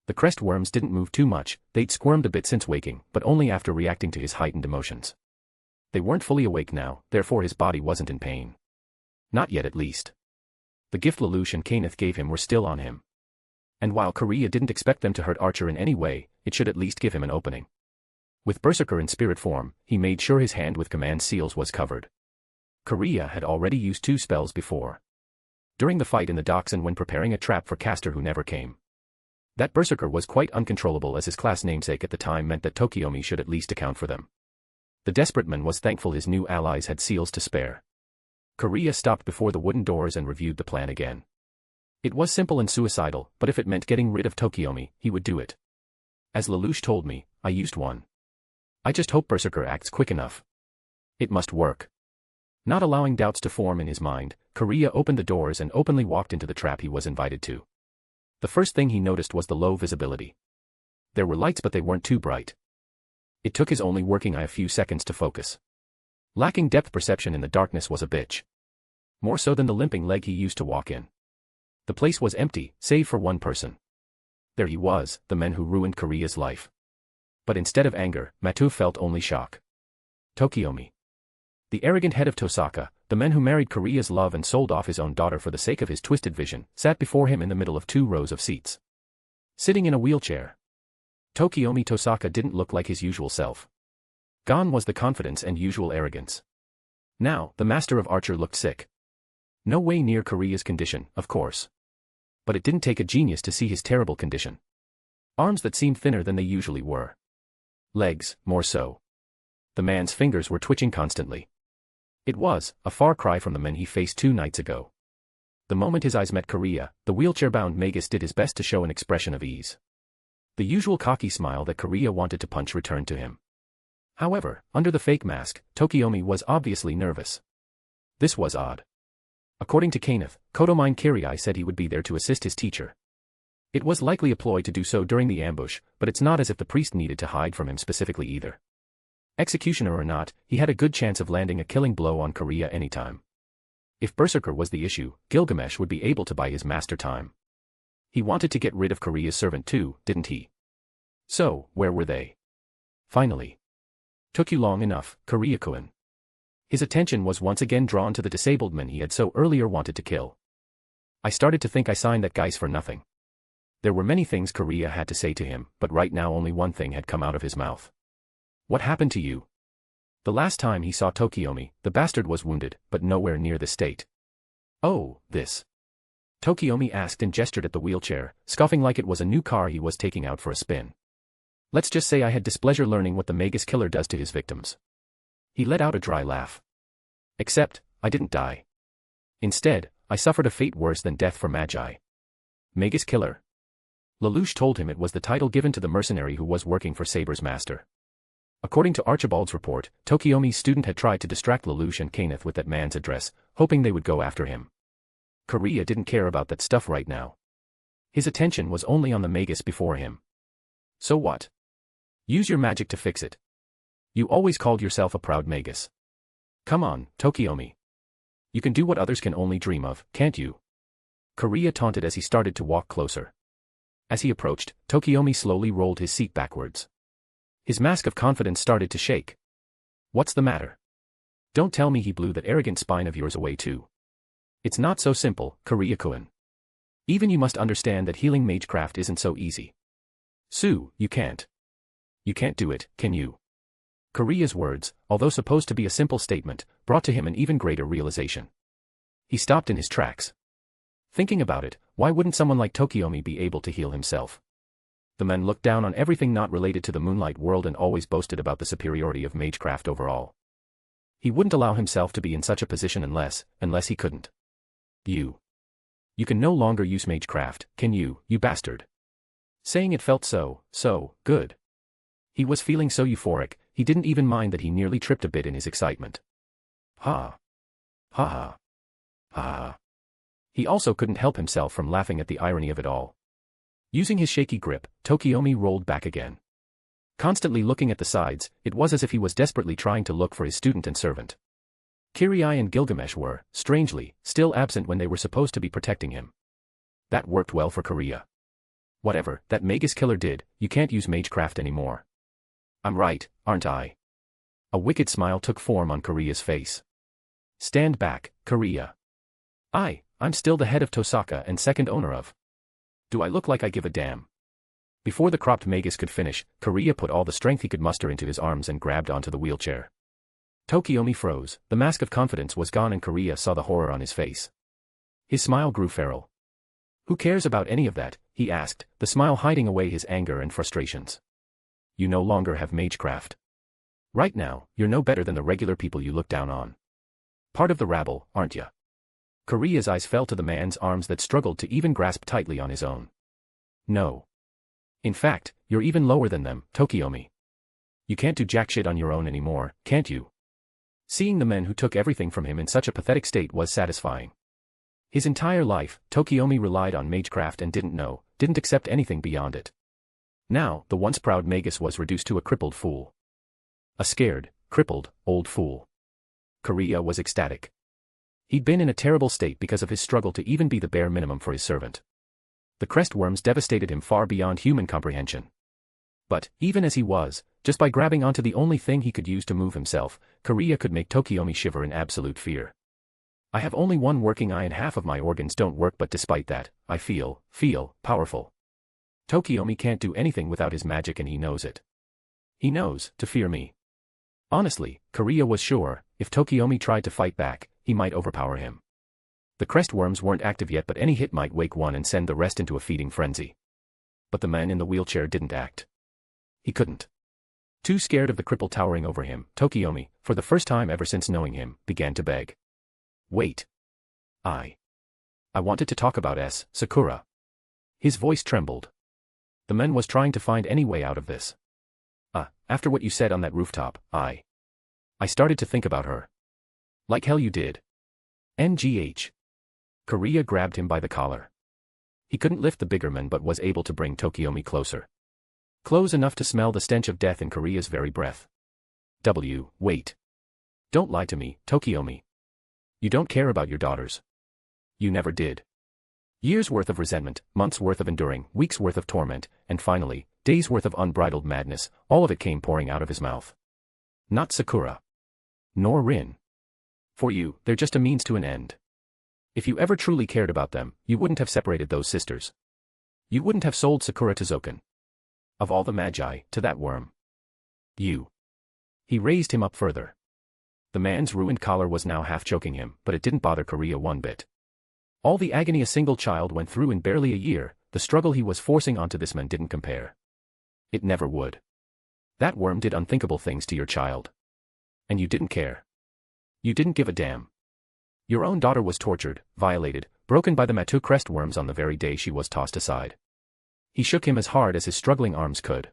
The crest worms didn't move too much, they'd squirmed a bit since waking, but only after reacting to his heightened emotions. They weren't fully awake now, therefore his body wasn't in pain. Not yet at least. The gift Lelouch and Kenneth gave him were still on him. And while Kariya didn't expect them to hurt Archer in any way, it should at least give him an opening. With Berserker in spirit form, he made sure his hand with command seals was covered. Kariya had already used 2 spells before. During the fight in the docks and when preparing a trap for Caster who never came. That Berserker was quite uncontrollable as his class namesake at the time meant that Tokiomi should at least account for them. The desperate man was thankful his new allies had seals to spare. Kariya stopped before the wooden doors and reviewed the plan again. It was simple and suicidal, but if it meant getting rid of Tokiomi, he would do it. As Lelouch told me, I used one. I just hope Berserker acts quick enough. It must work. Not allowing doubts to form in his mind, Kariya opened the doors and openly walked into the trap he was invited to. The first thing he noticed was the low visibility. There were lights but they weren't too bright. It took his only working eye a few seconds to focus. Lacking depth perception in the darkness was a bitch. More so than the limping leg he used to walk in. The place was empty, save for one person. There he was, the man who ruined Kariya's life. But instead of anger, Matu felt only shock. Tokiomi. The arrogant head of Tosaka, the man who married Kariya's love and sold off his own daughter for the sake of his twisted vision, sat before him in the middle of 2 rows of seats. Sitting in a wheelchair. Tokiomi Tosaka didn't look like his usual self. Gone was the confidence and usual arrogance. Now, the master of Archer looked sick. No way near Kariya's condition, of course. But it didn't take a genius to see his terrible condition. Arms that seemed thinner than they usually were. Legs, more so. The man's fingers were twitching constantly. It was a far cry from the men he faced 2 nights ago. The moment his eyes met Kariya, the wheelchair-bound magus did his best to show an expression of ease. The usual cocky smile that Kariya wanted to punch returned to him. However, under the fake mask, Tokiomi was obviously nervous. This was odd. According to Kenneth, Kodomine Kariya said he would be there to assist his teacher. It was likely a ploy to do so during the ambush, but it's not as if the priest needed to hide from him specifically either. Executioner or not, he had a good chance of landing a killing blow on Kariya anytime. If Berserker was the issue, Gilgamesh would be able to buy his master time. He wanted to get rid of Kariya's servant too, didn't he? So, where were they? Finally. Took you long enough, Kariya-kun. His attention was once again drawn to the disabled man he had so earlier wanted to kill. I started to think I signed that Geass for nothing. There were many things Kariya had to say to him, but right now only one thing had come out of his mouth. What happened to you? The last time he saw Tokiomi, the bastard was wounded, but nowhere near this state. Oh, this. Tokiomi asked and gestured at the wheelchair, scoffing like it was a new car he was taking out for a spin. Let's just say I had displeasure learning what the Magus killer does to his victims. He let out a dry laugh. Except, I didn't die. Instead, I suffered a fate worse than death for Magi. Magus killer. Lelouch told him it was the title given to the mercenary who was working for Saber's master. According to Archibald's report, Tokiomi's student had tried to distract Lelouch and Kenneth with that man's address, hoping they would go after him. Kariya didn't care about that stuff right now. His attention was only on the Magus before him. So what? Use your magic to fix it. You always called yourself a proud Magus. Come on, Tokiomi. You can do what others can only dream of, can't you? Kariya taunted as he started to walk closer. As he approached, Tokiomi slowly rolled his seat backwards. His mask of confidence started to shake. What's the matter? Don't tell me he blew that arrogant spine of yours away too. It's not so simple, Kariya-kun. Even you must understand that healing magecraft isn't so easy. Sue, you can't. You can't do it, can you? Kariya's words, although supposed to be a simple statement, brought to him an even greater realization. He stopped in his tracks. Thinking about it, why wouldn't someone like Tokiomi be able to heal himself? The men looked down on everything not related to the moonlight world and always boasted about the superiority of magecraft overall. He wouldn't allow himself to be in such a position unless he couldn't. You can no longer use magecraft, can you bastard? Saying it felt so good. He was feeling so euphoric, he didn't even mind that he nearly tripped a bit in his excitement. Ha. Ha ha. Ha ha. He also couldn't help himself from laughing at the irony of it all. Using his shaky grip, Tokiomi rolled back again. Constantly looking at the sides, it was as if he was desperately trying to look for his student and servant. Kariya and Gilgamesh were, strangely, still absent when they were supposed to be protecting him. That worked well for Kariya. Whatever that Magus killer did, you can't use magecraft anymore. I'm right, aren't I? A wicked smile took form on Kariya's face. Stand back, Kariya. I'm still the head of Tosaka and second owner of. Do I look like I give a damn? Before the cropped Magus could finish, Kariya put all the strength he could muster into his arms and grabbed onto the wheelchair. Tokiomi froze, the mask of confidence was gone and Kariya saw the horror on his face. His smile grew feral. Who cares about any of that, he asked, the smile hiding away his anger and frustrations. You no longer have magecraft. Right now, you're no better than the regular people you look down on. Part of the rabble, aren't ya? Kariya's eyes fell to the man's arms that struggled to even grasp tightly on his own. No. In fact, you're even lower than them, Tokiomi. You can't do jack shit on your own anymore, can't you? Seeing the men who took everything from him in such a pathetic state was satisfying. His entire life, Tokiomi relied on magecraft and didn't accept anything beyond it. Now, the once proud Magus was reduced to a crippled fool. A scared, crippled, old fool. Kariya was ecstatic. He'd been in a terrible state because of his struggle to even be the bare minimum for his servant. The crest worms devastated him far beyond human comprehension. But, even as he was, just by grabbing onto the only thing he could use to move himself, Kariya could make Tokiomi shiver in absolute fear. I have only one working eye and half of my organs don't work, but despite that, I feel powerful. Tokiomi can't do anything without his magic and he knows it. He knows to fear me. Honestly, Kariya was sure, if Tokiomi tried to fight back, he might overpower him. The crest worms weren't active yet, but any hit might wake one and send the rest into a feeding frenzy. But the man in the wheelchair didn't act. He couldn't. Too scared of the cripple towering over him, Tokiomi, for the first time ever since knowing him, began to beg. Wait. I wanted to talk about Sakura. His voice trembled. The man was trying to find any way out of this. After what you said on that rooftop, I started to think about her. Like hell you did. NGH. Kariya grabbed him by the collar. He couldn't lift the bigger man but was able to bring Tokiomi closer. Close enough to smell the stench of death in Kariya's very breath. Wait. Don't lie to me, Tokiomi. You don't care about your daughters. You never did. Years worth of resentment, months worth of enduring, weeks worth of torment, and finally, days worth of unbridled madness, all of it came pouring out of his mouth. Not Sakura. Nor Rin. For you, they're just a means to an end. If you ever truly cared about them, you wouldn't have separated those sisters. You wouldn't have sold Sakura to Zoken. Of all the magi, to that worm. You. He raised him up further. The man's ruined collar was now half choking him, but it didn't bother Kariya one bit. All the agony a single child went through in barely a year, the struggle he was forcing onto this man didn't compare. It never would. That worm did unthinkable things to your child. And you didn't care. You didn't give a damn. Your own daughter was tortured, violated, broken by the Matu crest worms on the very day she was tossed aside. He shook him as hard as his struggling arms could.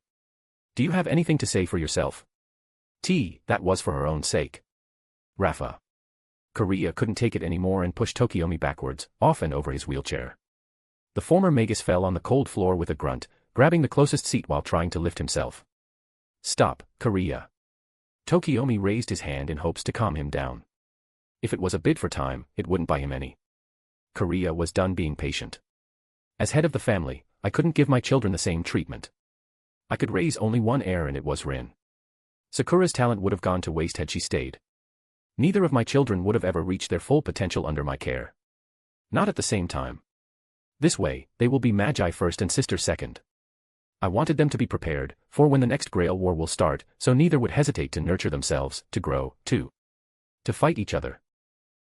Do you have anything to say for yourself? That was for her own sake. Rafa. Kariya couldn't take it anymore and pushed Tokiomi backwards, off and over his wheelchair. The former Magus fell on the cold floor with a grunt, grabbing the closest seat while trying to lift himself. Stop, Kariya. Tokiomi raised his hand in hopes to calm him down. If it was a bid for time, it wouldn't buy him any. Kariya was done being patient. As head of the family, I couldn't give my children the same treatment. I could raise only one heir and it was Rin. Sakura's talent would have gone to waste had she stayed. Neither of my children would have ever reached their full potential under my care. Not at the same time. This way, they will be magi first and sisters second. I wanted them to be prepared, for when the next Grail War will start, so neither would hesitate to nurture themselves, to grow, to fight each other.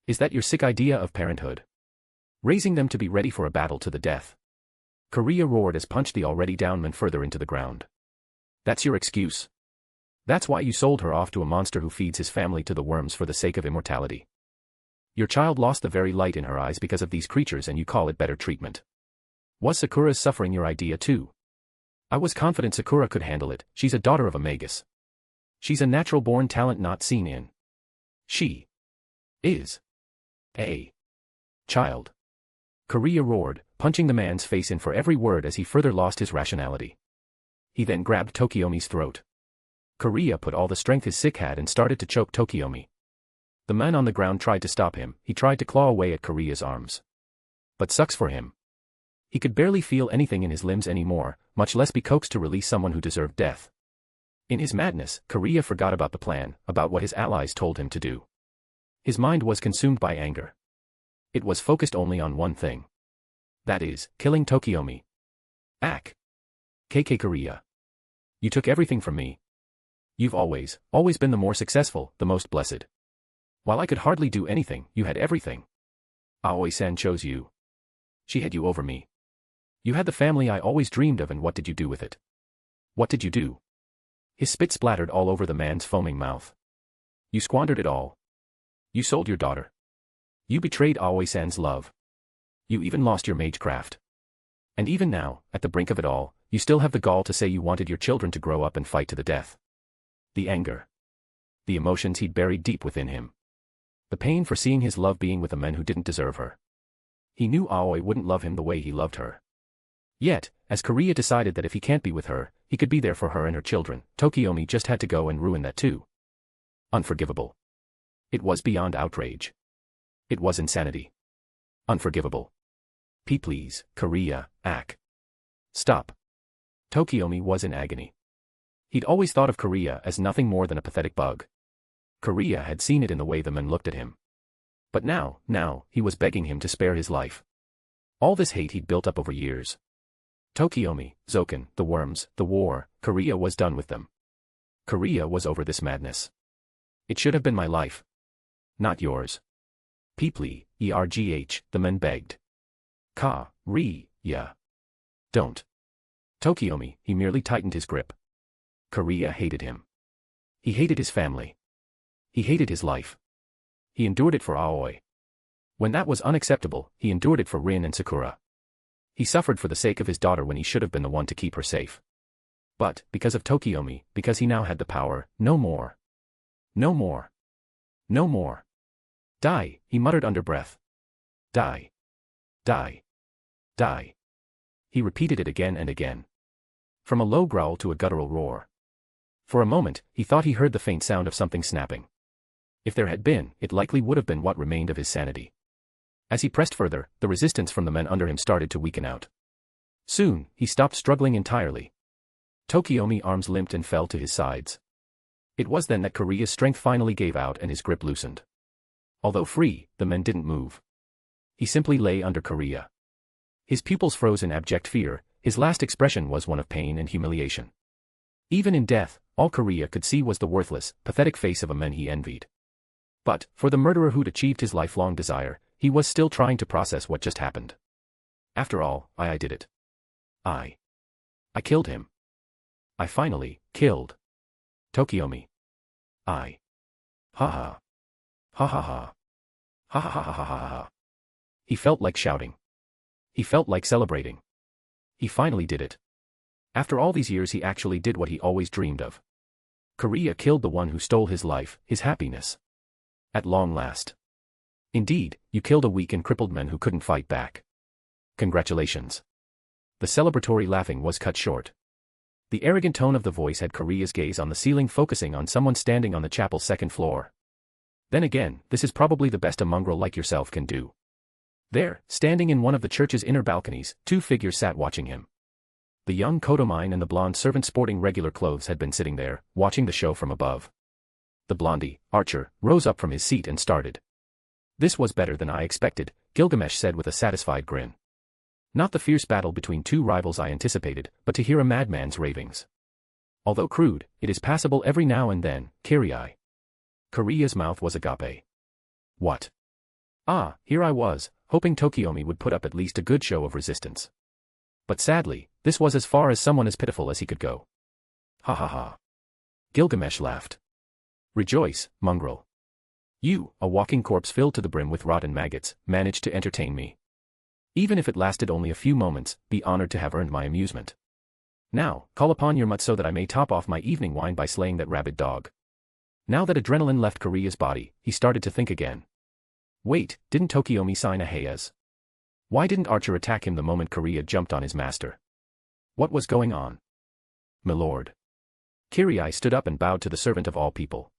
Is that your sick idea of parenthood? Raising them to be ready for a battle to the death? Kariya roared as punched the already down man further into the ground. That's your excuse? That's why you sold her off to a monster who feeds his family to the worms for the sake of immortality. Your child lost the very light in her eyes because of these creatures and you call it better treatment. Was Sakura's suffering your idea too? I was confident Sakura could handle it. She's a daughter of a magus. She's a natural-born talent not seen in. She is a child. Kariya roared, punching the man's face in for every word as he further lost his rationality. He then grabbed Tokiomi's throat. Kariya put all the strength his sick had and started to choke Tokiomi. The man on the ground tried to stop him. He tried to claw away at Kariya's arms. But sucks for him. He could barely feel anything in his limbs anymore, much less be coaxed to release someone who deserved death. In his madness, Kariya forgot about the plan, about what his allies told him to do. His mind was consumed by anger. It was focused only on one thing. That is, killing Tokiomi. Ack. KK Kariya. You took everything from me. You've always been the more successful, the most blessed. While I could hardly do anything, you had everything. Aoi-san chose you. She had you over me. You had the family I always dreamed of, and what did you do with it? What did you do? His spit splattered all over the man's foaming mouth. You squandered it all. You sold your daughter. You betrayed Aoi-san's love. You even lost your magecraft. And even now, at the brink of it all, you still have the gall to say you wanted your children to grow up and fight to the death. The anger. The emotions he'd buried deep within him. The pain for seeing his love being with a man who didn't deserve her. He knew Aoi wouldn't love him the way he loved her. Yet, as Kariya decided that if he can't be with her, he could be there for her and her children, Tokiomi just had to go and ruin that too. Unforgivable. It was beyond outrage. It was insanity. Unforgivable. Please, Kariya, ack. Stop. Tokiomi was in agony. He'd always thought of Kariya as nothing more than a pathetic bug. Kariya had seen it in the way the men looked at him. But now, he was begging him to spare his life. All this hate he'd built up over years. Tokiomi, Zoken, the worms, the war, Kariya was done with them. Kariya was over this madness. It should have been my life. Not yours. Please, the men begged. Kariya. Don't. Tokiomi, he merely tightened his grip. Kariya hated him. He hated his family. He hated his life. He endured it for Aoi. When that was unacceptable, he endured it for Rin and Sakura. He suffered for the sake of his daughter when he should have been the one to keep her safe. But, because of Tokiomi, because he now had the power, no more. No more. No more. Die, he muttered under breath. Die. Die. Die. He repeated it again and again. From a low growl to a guttural roar. For a moment, he thought he heard the faint sound of something snapping. If there had been, it likely would have been what remained of his sanity. As he pressed further, the resistance from the men under him started to weaken out. Soon, he stopped struggling entirely. Tokiomi's arms limped and fell to his sides. It was then that Kariya's strength finally gave out and his grip loosened. Although free, the men didn't move. He simply lay under Kariya. His pupils froze in abject fear, his last expression was one of pain and humiliation. Even in death, all Kariya could see was the worthless, pathetic face of a man he envied. But, for the murderer who'd achieved his lifelong desire, he was still trying to process what just happened. After all, I did it. I killed him. I finally killed Tokiomi. Ha ha. Ha ha ha. Ha ha ha ha ha ha. He felt like shouting. He felt like celebrating. He finally did it. After all these years he actually did what he always dreamed of. Kariya killed the one who stole his life, his happiness. At long last. Indeed, you killed a weak and crippled man who couldn't fight back. Congratulations. The celebratory laughing was cut short. The arrogant tone of the voice had Kariya's gaze on the ceiling, focusing on someone standing on the chapel's second floor. Then again, this is probably the best a mongrel like yourself can do. There, standing in one of the church's inner balconies, two figures sat watching him. The young Kodomine and the blonde servant sporting regular clothes had been sitting there, watching the show from above. The blondie, Archer, rose up from his seat and started. This was better than I expected, Gilgamesh said with a satisfied grin. Not the fierce battle between two rivals I anticipated, but to hear a madman's ravings. Although crude, it is passable every now and then, Kariya. Kariya's mouth was agape. What? Ah, here I was, hoping Tokiomi would put up at least a good show of resistance. But sadly, this was as far as someone as pitiful as he could go. Ha ha ha. Gilgamesh laughed. Rejoice, mongrel. You, a walking corpse filled to the brim with rotten maggots, managed to entertain me. Even if it lasted only a few moments, be honored to have earned my amusement. Now, call upon your mutt so that I may top off my evening wine by slaying that rabid dog. Now that adrenaline left Kariya's body, he started to think again. Wait, didn't Tokiomi sign a Hayaz? Why didn't Archer attack him the moment Kariya jumped on his master? What was going on? My lord. Kariya stood up and bowed to the servant of all people.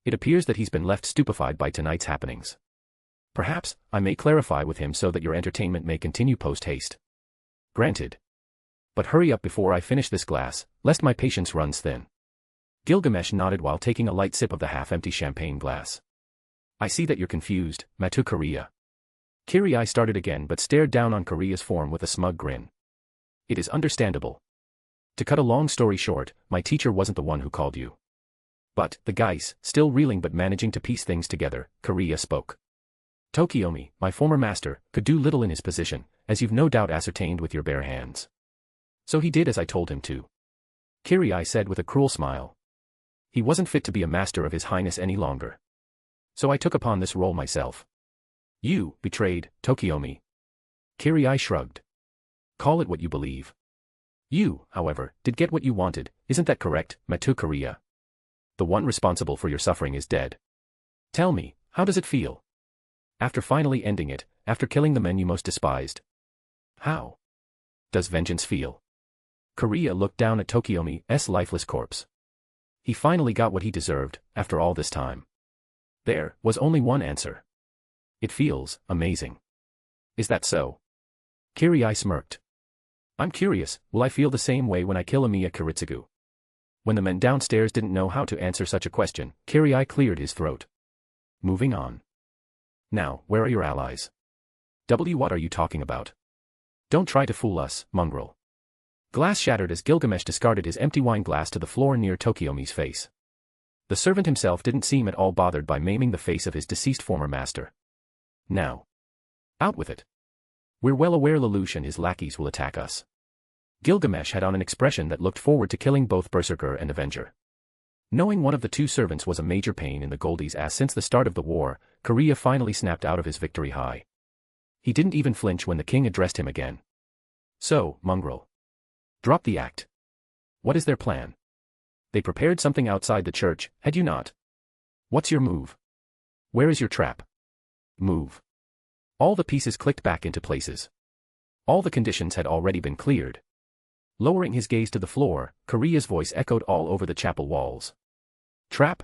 It appears that he's been left stupefied by tonight's happenings. Perhaps, I may clarify with him so that your entertainment may continue post-haste. Granted. But hurry up before I finish this glass, lest my patience runs thin. Gilgamesh nodded while taking a light sip of the half-empty champagne glass. I see that you're confused, Matu Kariya. Kariya started again but stared down on Kariya's form with a smug grin. It is understandable. To cut a long story short, my teacher wasn't the one who called you. But, the Geass, still reeling but managing to piece things together, Kariya spoke. Tokiomi, my former master, could do little in his position, as you've no doubt ascertained with your bare hands. So he did as I told him to. Kariya said with a cruel smile. He wasn't fit to be a master of his highness any longer. So I took upon this role myself. You, betrayed, Tokiomi. Kariya shrugged. Call it what you believe. You, however, did get what you wanted, isn't that correct, Matu Kariya? The one responsible for your suffering is dead. Tell me, how does it feel? After finally ending it, after killing the men you most despised. How does vengeance feel? Kariya looked down at Tokiomi's lifeless corpse. He finally got what he deserved, after all this time. There was only one answer. It feels amazing. Is that so? Kariya smirked. I'm curious, will I feel the same way when I kill Amiya Kiritsugu? When the men downstairs didn't know how to answer such a question, Kariya cleared his throat. Moving on. Now, where are your allies? What are you talking about? Don't try to fool us, mongrel. Glass shattered as Gilgamesh discarded his empty wine glass to the floor near Tokiomi's face. The servant himself didn't seem at all bothered by maiming the face of his deceased former master. Now. Out with it. We're well aware Lelouch and his lackeys will attack us. Gilgamesh had on an expression that looked forward to killing both Berserker and Avenger. Knowing one of the two servants was a major pain in the Goldie's ass since the start of the war, Kariya finally snapped out of his victory high. He didn't even flinch when the king addressed him again. So, mongrel. Drop the act. What is their plan? They prepared something outside the church, had you not? What's your move? Where is your trap? Move. All the pieces clicked back into places. All the conditions had already been cleared. Lowering his gaze to the floor, Kariya's voice echoed all over the chapel walls. Trap?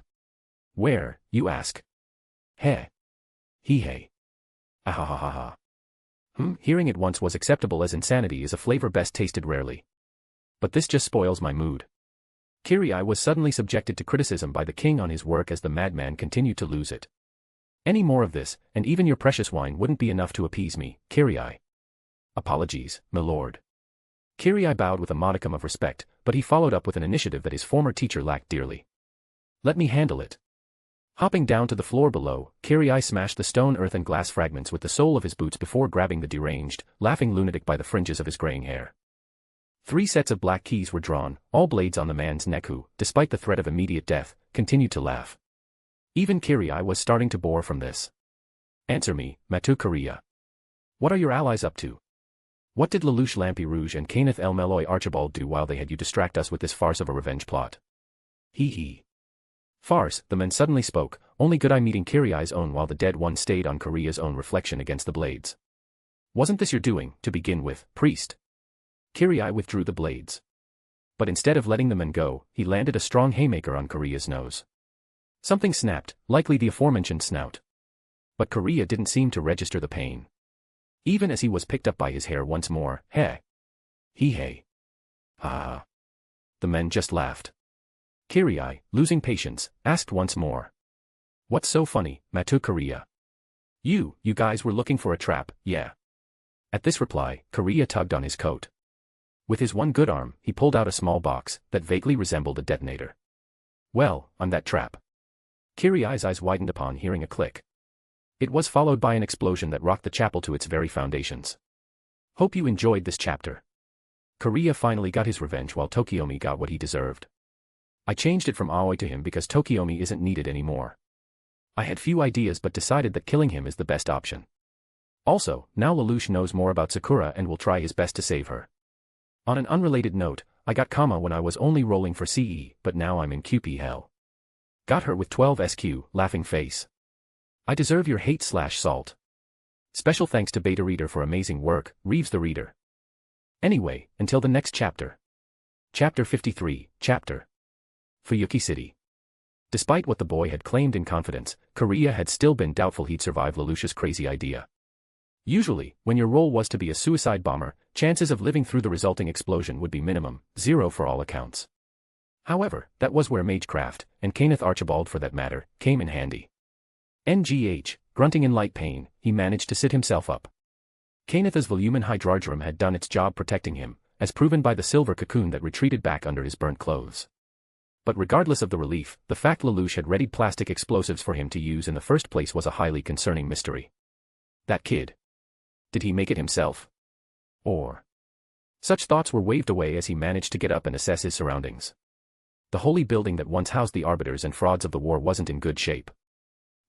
Where, you ask? Heh. He-hey. Ahahaha. Hearing it once was acceptable as insanity is a flavor best tasted rarely. But this just spoils my mood. Kariya was suddenly subjected to criticism by the king on his work as the madman continued to lose it. Any more of this, and even your precious wine wouldn't be enough to appease me, Kariya. Apologies, my lord. Kariya bowed with a modicum of respect, but he followed up with an initiative that his former teacher lacked dearly. Let me handle it. Hopping down to the floor below, Kariya smashed the stone, earth and glass fragments with the sole of his boots before grabbing the deranged, laughing lunatic by the fringes of his graying hair. 3 sets of black keys were drawn, all blades on the man's neck who, despite the threat of immediate death, continued to laugh. Even Kariya was starting to bore from this. Answer me, Matu Kariya. What are your allies up to? What did Lelouch Lampi Rouge and Kenneth El Meloy Archibald do while they had you distract us with this farce of a revenge plot? Hee. Farce, the men suddenly spoke, only good eye meeting Kariya's own while the dead one stayed on Kariya's own reflection against the blades. Wasn't this your doing, to begin with, priest? Kariya withdrew the blades. But instead of letting the men go, he landed a strong haymaker on Kariya's nose. Something snapped, likely the aforementioned snout. But Kariya didn't seem to register the pain. Even as he was picked up by his hair once more, heh. He-hey. Ah. The men just laughed. Kariya, losing patience, asked once more. What's so funny, Matu Kariya? You guys were looking for a trap, yeah. At this reply, Kariya tugged on his coat. With his one good arm, he pulled out a small box that vaguely resembled a detonator. Well, I'm that trap. Kariya's eyes widened upon hearing a click. It was followed by an explosion that rocked the chapel to its very foundations. Hope you enjoyed this chapter. Kariya finally got his revenge while Tokiomi got what he deserved. I changed it from Aoi to him because Tokiomi isn't needed anymore. I had few ideas but decided that killing him is the best option. Also, now Lelouch knows more about Sakura and will try his best to save her. On an unrelated note, I got Kama when I was only rolling for CE, but now I'm in QP hell. Got her with 12 SQ, laughing face. I deserve your hate/salt. Special thanks to Beta Reader for amazing work, Reeves the Reader. Anyway, until the next chapter. Chapter 53, Chapter Fuyuki City. Despite what the boy had claimed in confidence, Kariya had still been doubtful he'd survive Lelouch's crazy idea. Usually, when your role was to be a suicide bomber, chances of living through the resulting explosion would be minimum, 0 for all accounts. However, that was where Magecraft, and Kenneth Archibald for that matter, came in handy. NGH, grunting in light pain, he managed to sit himself up. Kenneth's volumen hydrargyrum had done its job protecting him, as proven by the silver cocoon that retreated back under his burnt clothes. But regardless of the relief, the fact Lelouch had readied plastic explosives for him to use in the first place was a highly concerning mystery. That kid. Did he make it himself? Or? Such thoughts were waved away as he managed to get up and assess his surroundings. The holy building that once housed the arbiters and frauds of the war wasn't in good shape.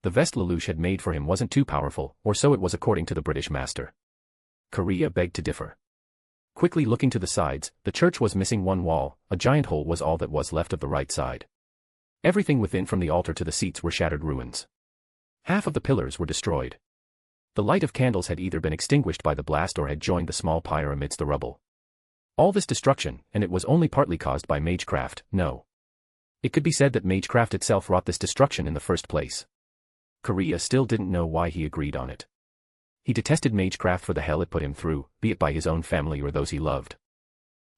The vest Lelouch had made for him wasn't too powerful, or so it was according to the British master. Kariya begged to differ. Quickly looking to the sides, the church was missing one wall, a giant hole was all that was left of the right side. Everything within from the altar to the seats were shattered ruins. Half of the pillars were destroyed. The light of candles had either been extinguished by the blast or had joined the small pyre amidst the rubble. All this destruction, and it was only partly caused by Magecraft, no. It could be said that Magecraft itself wrought this destruction in the first place. Kariya still didn't know why he agreed on it. He detested Magecraft for the hell it put him through, be it by his own family or those he loved.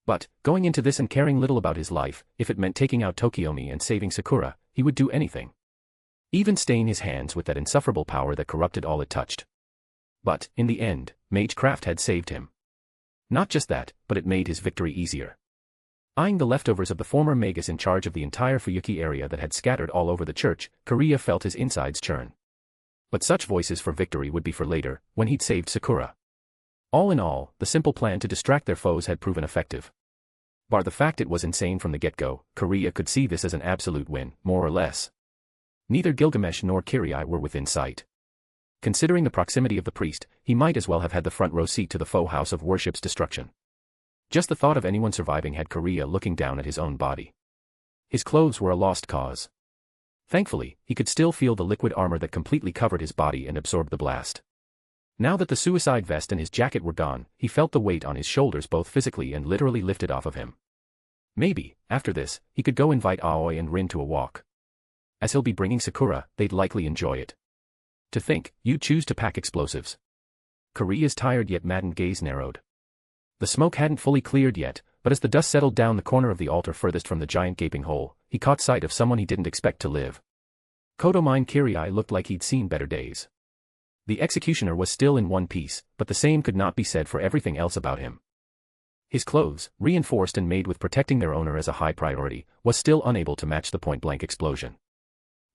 But, going into this and caring little about his life, if it meant taking out Tokiomi and saving Sakura, he would do anything. Even stain his hands with that insufferable power that corrupted all it touched. But, in the end, Magecraft had saved him. Not just that, but it made his victory easier. Eyeing the leftovers of the former Magus in charge of the entire Fuyuki area that had scattered all over the church, Kariya felt his insides churn. But such voices for victory would be for later, when he'd saved Sakura. All in all, the simple plan to distract their foes had proven effective. Bar the fact it was insane from the get-go, Kariya could see this as an absolute win, more or less. Neither Gilgamesh nor Kariya were within sight. Considering the proximity of the priest, he might as well have had the front row seat to the faux house of worship's destruction. Just the thought of anyone surviving had Kariya looking down at his own body. His clothes were a lost cause. Thankfully, he could still feel the liquid armor that completely covered his body and absorbed the blast. Now that the suicide vest and his jacket were gone, he felt the weight on his shoulders both physically and literally lifted off of him. Maybe, after this, he could go invite Aoi and Rin to a walk. As he'll be bringing Sakura, they'd likely enjoy it. To think, you'd choose to pack explosives. Kariya's tired yet maddened gaze narrowed. The smoke hadn't fully cleared yet, but as the dust settled down the corner of the altar furthest from the giant gaping hole, he caught sight of someone he didn't expect to live. Kodomine Kariya looked like he'd seen better days. The executioner was still in one piece, but the same could not be said for everything else about him. His clothes, reinforced and made with protecting their owner as a high priority, was still unable to match the point-blank explosion.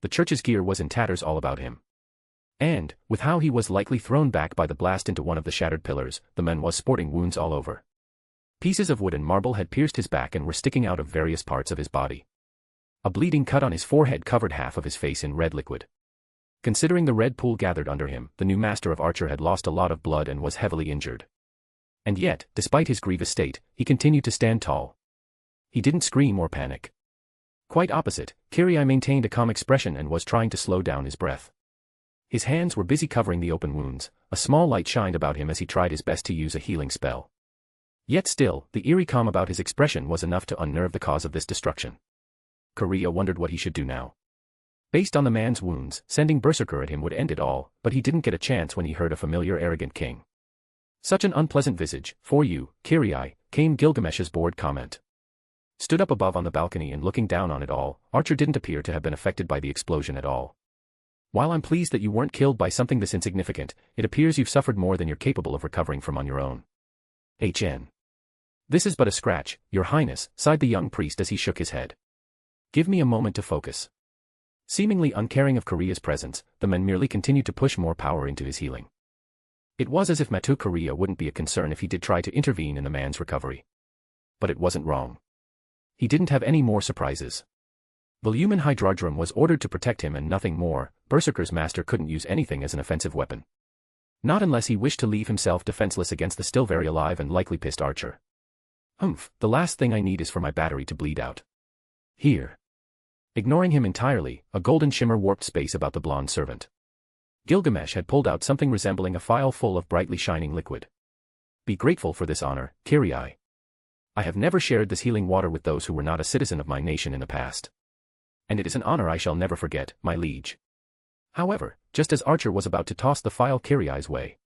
The church's gear was in tatters all about him. And, with how he was likely thrown back by the blast into one of the shattered pillars, the man was sporting wounds all over. Pieces of wood and marble had pierced his back and were sticking out of various parts of his body. A bleeding cut on his forehead covered half of his face in red liquid. Considering the red pool gathered under him, the new master of Archer had lost a lot of blood and was heavily injured. And yet, despite his grievous state, he continued to stand tall. He didn't scream or panic. Quite opposite, Kariya maintained a calm expression and was trying to slow down his breath. His hands were busy covering the open wounds, a small light shined about him as he tried his best to use a healing spell. Yet still, the eerie calm about his expression was enough to unnerve the cause of this destruction. Kariya wondered what he should do now. Based on the man's wounds, sending Berserker at him would end it all, but he didn't get a chance when he heard a familiar arrogant king. Such an unpleasant visage, for you, Kariya, came Gilgamesh's bored comment. Stood up above on the balcony and looking down on it all, Archer didn't appear to have been affected by the explosion at all. While I'm pleased that you weren't killed by something this insignificant, it appears you've suffered more than you're capable of recovering from on your own. HN. This is but a scratch, your highness, sighed the young priest as he shook his head. Give me a moment to focus. Seemingly uncaring of Kariya's presence, the man merely continued to push more power into his healing. It was as if Matu Kariya wouldn't be a concern if he did try to intervene in the man's recovery. But it wasn't wrong. He didn't have any more surprises. Volumen Hydrodrum was ordered to protect him and nothing more. Berserker's master couldn't use anything as an offensive weapon. Not unless he wished to leave himself defenseless against the still very alive and likely pissed archer. The last thing I need is for my battery to bleed out. Here. Ignoring him entirely, a golden shimmer warped space about the blonde servant. Gilgamesh had pulled out something resembling a phial full of brightly shining liquid. Be grateful for this honor, Kariya. I have never shared this healing water with those who were not a citizen of my nation in the past. And it is an honor I shall never forget, my liege. However, just as Archer was about to toss the phial Kariya's way,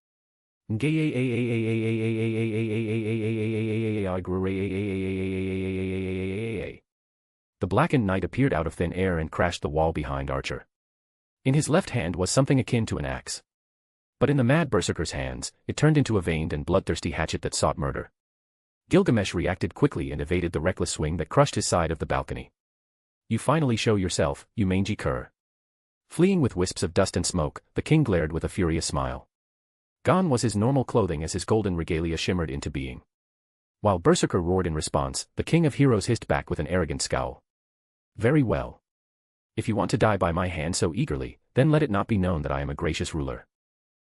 the blackened knight appeared out of thin air and crashed the wall behind Archer. In his left hand was something akin to an axe. But in the mad berserker's hands, it turned into a veined and bloodthirsty hatchet that sought murder. Gilgamesh reacted quickly and evaded the reckless swing that crushed his side of the balcony. You finally show yourself, you mangy cur. Fleeing with wisps of dust and smoke, the king glared with a furious smile. Gone was his normal clothing as his golden regalia shimmered into being. While Berserker roared in response, the king of heroes hissed back with an arrogant scowl. Very well. If you want to die by my hand so eagerly, then let it not be known that I am a gracious ruler.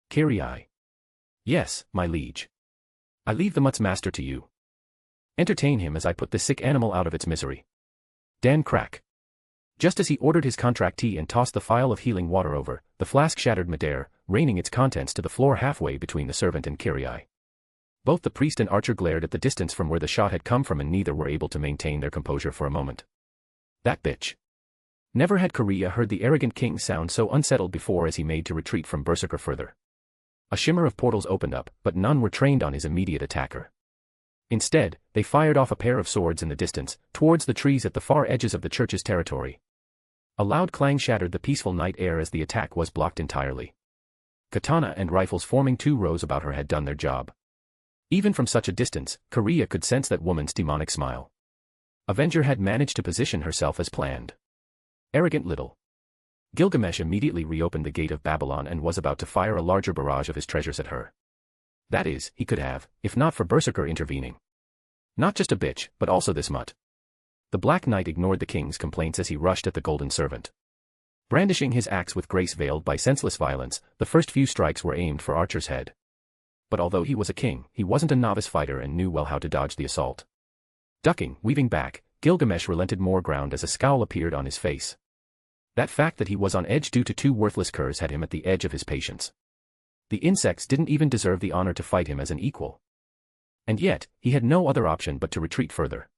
Kariya. Yes, my liege. I leave the mutt's master to you. Entertain him as I put this sick animal out of its misery. Dan crack. Just as he ordered his contractee and tossed the phial of healing water over, the flask shattered midair, raining its contents to the floor halfway between the servant and Kariya. Both the priest and archer glared at the distance from where the shot had come from and neither were able to maintain their composure for a moment. That bitch. Never had Kariya heard the arrogant king sound so unsettled before as he made to retreat from Berserker further. A shimmer of portals opened up, but none were trained on his immediate attacker. Instead, they fired off a pair of swords in the distance, towards the trees at the far edges of the church's territory. A loud clang shattered the peaceful night air as the attack was blocked entirely. Katana and rifles forming 2 rows about her had done their job. Even from such a distance, Kariya could sense that woman's demonic smile. Avenger had managed to position herself as planned. Arrogant little. Gilgamesh immediately reopened the gate of Babylon and was about to fire a larger barrage of his treasures at her. That is, he could have, if not for Berserker intervening. Not just a bitch, but also this mutt. The Black Knight ignored the king's complaints as he rushed at the golden servant. Brandishing his axe with grace veiled by senseless violence, the first few strikes were aimed for Archer's head. But although he was a king, he wasn't a novice fighter and knew well how to dodge the assault. Ducking, weaving back, Gilgamesh relented more ground as a scowl appeared on his face. That fact that he was on edge due to 2 worthless curs had him at the edge of his patience. The insects didn't even deserve the honor to fight him as an equal. And yet, he had no other option but to retreat further.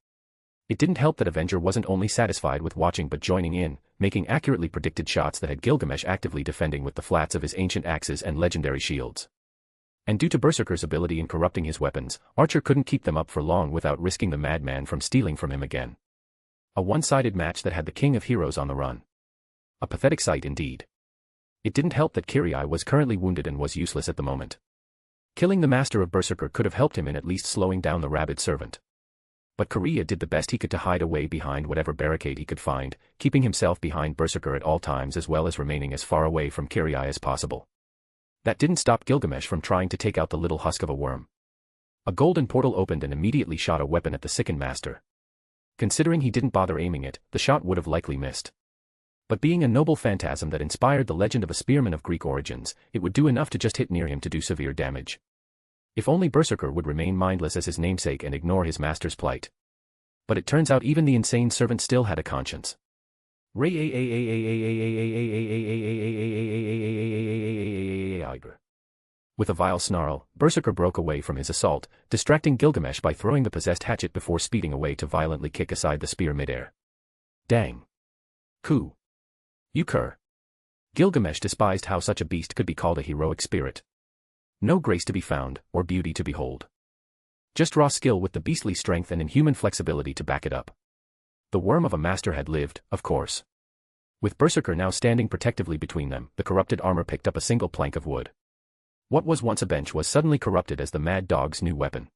It didn't help that Avenger wasn't only satisfied with watching but joining in, making accurately predicted shots that had Gilgamesh actively defending with the flats of his ancient axes and legendary shields. And due to Berserker's ability in corrupting his weapons, Archer couldn't keep them up for long without risking the madman from stealing from him again. A one-sided match that had the king of heroes on the run. A pathetic sight indeed. It didn't help that Kariya was currently wounded and was useless at the moment. Killing the master of Berserker could have helped him in at least slowing down the rabid servant. But Kariya did the best he could to hide away behind whatever barricade he could find, keeping himself behind Berserker at all times as well as remaining as far away from Kariya as possible. That didn't stop Gilgamesh from trying to take out the little husk of a worm. A golden portal opened and immediately shot a weapon at the sickened master. Considering he didn't bother aiming it, the shot would have likely missed. But being a noble phantasm that inspired the legend of a spearman of Greek origins, it would do enough to just hit near him to do severe damage. If only Berserker would remain mindless as his namesake and ignore his master's plight. But it turns out even the insane servant still had a conscience. With a vile snarl, Berserker broke away from his assault, distracting Gilgamesh by throwing the possessed hatchet before speeding away to violently kick aside the spear midair. Dang. Ku. You cur. Gilgamesh despised how such a beast could be called a heroic spirit. No grace to be found, or beauty to behold. Just raw skill with the beastly strength and inhuman flexibility to back it up. The worm of a master had lived, of course. With Berserker now standing protectively between them, the corrupted armor picked up a single plank of wood. What was once a bench was suddenly corrupted as the mad dog's new weapon.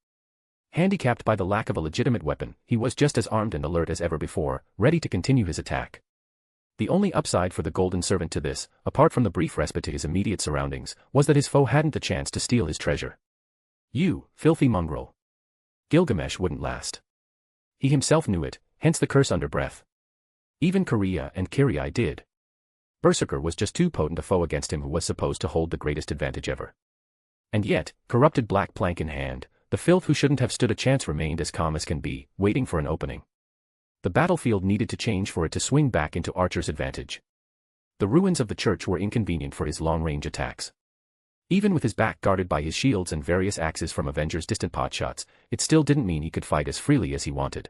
Handicapped by the lack of a legitimate weapon, he was just as armed and alert as ever before, ready to continue his attack. The only upside for the golden servant to this, apart from the brief respite to his immediate surroundings, was that his foe hadn't the chance to steal his treasure. You, filthy mongrel. Gilgamesh wouldn't last. He himself knew it, hence the curse under breath. Even Kariya and Kariya did. Berserker was just too potent a foe against him who was supposed to hold the greatest advantage ever. And yet, corrupted black plank in hand, the filth who shouldn't have stood a chance remained as calm as can be, waiting for an opening. The battlefield needed to change for it to swing back into Archer's advantage. The ruins of the church were inconvenient for his long-range attacks. Even with his back guarded by his shields and various axes from Avengers' distant potshots, it still didn't mean he could fight as freely as he wanted.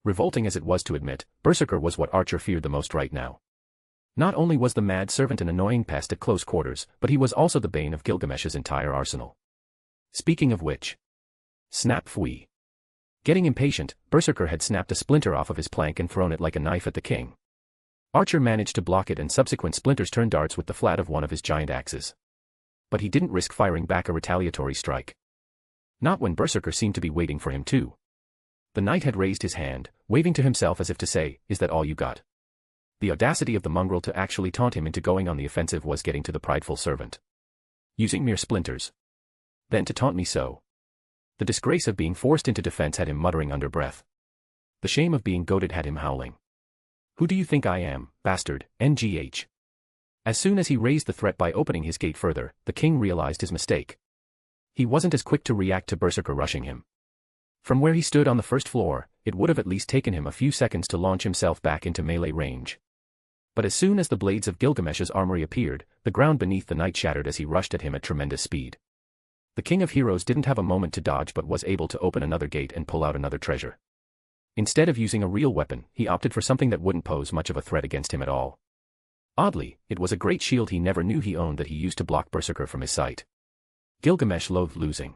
Revolting as it was to admit, Berserker was what Archer feared the most right now. Not only was the mad servant an annoying pest at close quarters, but he was also the bane of Gilgamesh's entire arsenal. Speaking of which. Snap Fui. Getting impatient, Berserker had snapped a splinter off of his plank and thrown it like a knife at the king. Archer managed to block it and subsequent splinters turned darts with the flat of one of his giant axes. But he didn't risk firing back a retaliatory strike. Not when Berserker seemed to be waiting for him too. The knight had raised his hand, waving to himself as if to say, "Is that all you got?" The audacity of the mongrel to actually taunt him into going on the offensive was getting to the prideful servant. Using mere splinters. Then to taunt me so. The disgrace of being forced into defense had him muttering under breath. The shame of being goaded had him howling. "Who do you think I am, bastard, ngh?" As soon as he raised the threat by opening his gate further, the king realized his mistake. He wasn't as quick to react to Berserker rushing him. From where he stood on the first floor, it would have at least taken him a few seconds to launch himself back into melee range. But as soon as the blades of Gilgamesh's armory appeared, the ground beneath the knight shattered as he rushed at him at tremendous speed. The King of Heroes didn't have a moment to dodge but was able to open another gate and pull out another treasure. Instead of using a real weapon, he opted for something that wouldn't pose much of a threat against him at all. Oddly, it was a great shield he never knew he owned that he used to block Berserker from his sight. Gilgamesh loathed losing.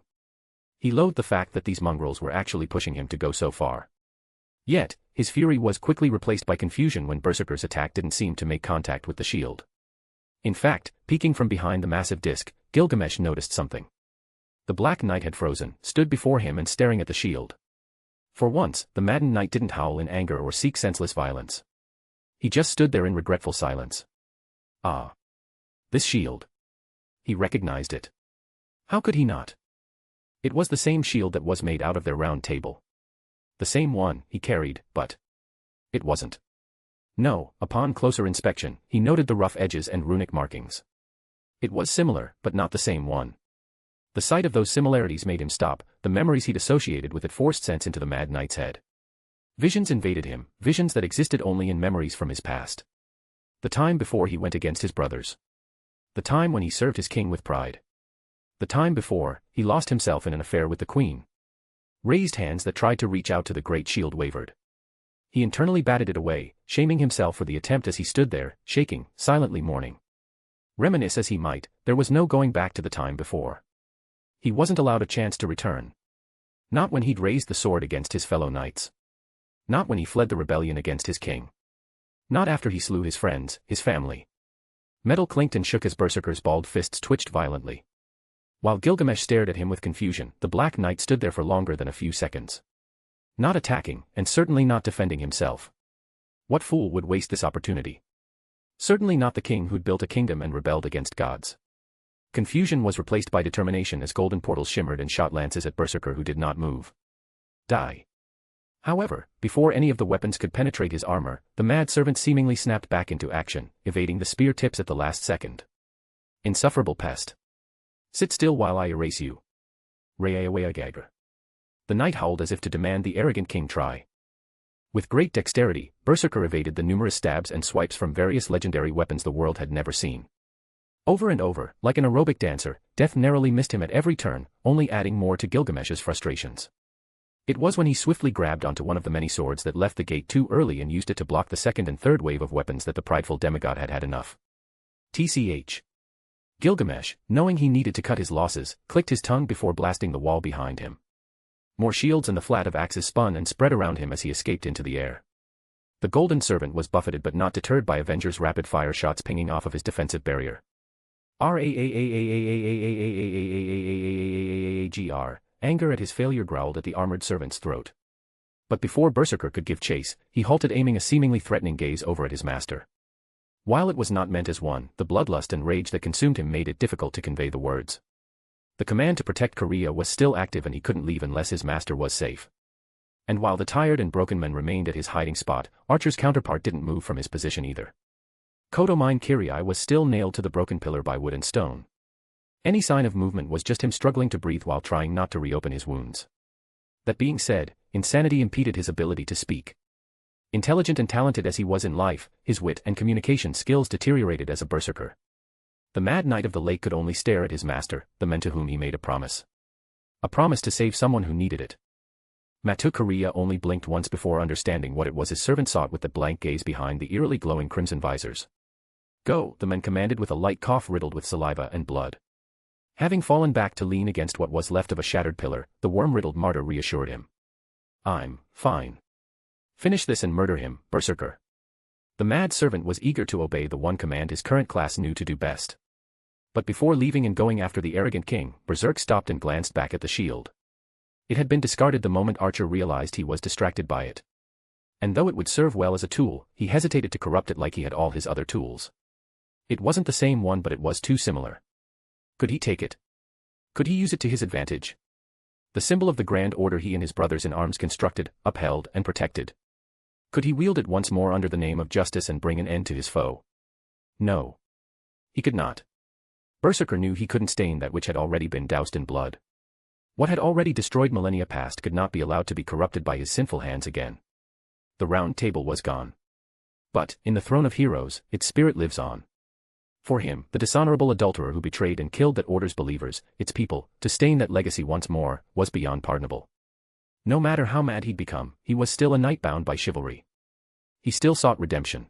He loathed the fact that these mongrels were actually pushing him to go so far. Yet, his fury was quickly replaced by confusion when Berserker's attack didn't seem to make contact with the shield. In fact, peeking from behind the massive disc, Gilgamesh noticed something. The Black Knight had frozen, stood before him and staring at the shield. For once, the maddened knight didn't howl in anger or seek senseless violence. He just stood there in regretful silence. Ah. This shield. He recognized it. How could he not? It was the same shield that was made out of their round table. The same one he carried, but it wasn't. No, upon closer inspection, he noted the rough edges and runic markings. It was similar, but not the same one. The sight of those similarities made him stop, the memories he'd associated with it forced sense into the Mad Knight's head. Visions invaded him, visions that existed only in memories from his past. The time before he went against his brothers. The time when he served his king with pride. The time before, he lost himself in an affair with the queen. Raised hands that tried to reach out to the great shield wavered. He internally batted it away, shaming himself for the attempt as he stood there, shaking, silently mourning. Reminisce as he might, there was no going back to the time before. He wasn't allowed a chance to return. Not when he'd raised the sword against his fellow knights. Not when he fled the rebellion against his king. Not after he slew his friends, his family. Metal clinked and shook as Berserker's balled fists twitched violently. While Gilgamesh stared at him with confusion, the Black Knight stood there for longer than a few seconds. Not attacking, and certainly not defending himself. What fool would waste this opportunity? Certainly not the king who'd built a kingdom and rebelled against gods. Confusion was replaced by determination as golden portals shimmered and shot lances at Berserker who did not move. Die. However, before any of the weapons could penetrate his armor, the mad servant seemingly snapped back into action, evading the spear tips at the last second. Insufferable pest. Sit still while I erase you. The knight howled as if to demand the arrogant king try. With great dexterity, Berserker evaded the numerous stabs and swipes from various legendary weapons the world had never seen. Over and over, like an aerobic dancer, death narrowly missed him at every turn, only adding more to Gilgamesh's frustrations. It was when he swiftly grabbed onto one of the many swords that left the gate too early and used it to block the second and third wave of weapons that the prideful demigod had had enough. TCH. Gilgamesh, knowing he needed to cut his losses, clicked his tongue before blasting the wall behind him. More shields and the flat of axes spun and spread around him as he escaped into the air. The golden servant was buffeted but not deterred by Avengers' rapid-fire shots pinging off of his defensive barrier. Anger at his failure growled at the armored servant's throat. But before Berserker could give chase, he halted, aiming a seemingly threatening gaze over at his master. While it was not meant as one, the bloodlust and rage that consumed him made it difficult to convey the words. The command to protect Kariya was still active and he couldn't leave unless his master was safe. And while the tired and broken men remained at his hiding spot, Archer's counterpart didn't move from his position either. Kodomine Kariya was still nailed to the broken pillar by wood and stone. Any sign of movement was just him struggling to breathe while trying not to reopen his wounds. That being said, insanity impeded his ability to speak. Intelligent and talented as he was in life, his wit and communication skills deteriorated as a berserker. The Mad Knight of the Lake could only stare at his master, the men to whom he made a promise. A promise to save someone who needed it. Matu Kariya only blinked once before understanding what it was his servant sought with the blank gaze behind the eerily glowing crimson visors. Go, the men commanded with a light cough riddled with saliva and blood. Having fallen back to lean against what was left of a shattered pillar, the worm-riddled martyr reassured him. I'm fine. Finish this and murder him, Berserker. The mad servant was eager to obey the one command his current class knew to do best. But before leaving and going after the arrogant king, Berserk stopped and glanced back at the shield. It had been discarded the moment Archer realized he was distracted by it. And though it would serve well as a tool, he hesitated to corrupt it like he had all his other tools. It wasn't the same one, but it was too similar. Could he take it? Could he use it to his advantage? The symbol of the Grand Order he and his brothers in arms constructed, upheld, and protected. Could he wield it once more under the name of justice and bring an end to his foe? No. He could not. Berserker knew he couldn't stain that which had already been doused in blood. What had already destroyed millennia past could not be allowed to be corrupted by his sinful hands again. The round table was gone. But, in the throne of heroes, its spirit lives on. For him, the dishonorable adulterer who betrayed and killed that order's believers, its people, to stain that legacy once more, was beyond pardonable. No matter how mad he'd become, he was still a knight bound by chivalry. He still sought redemption.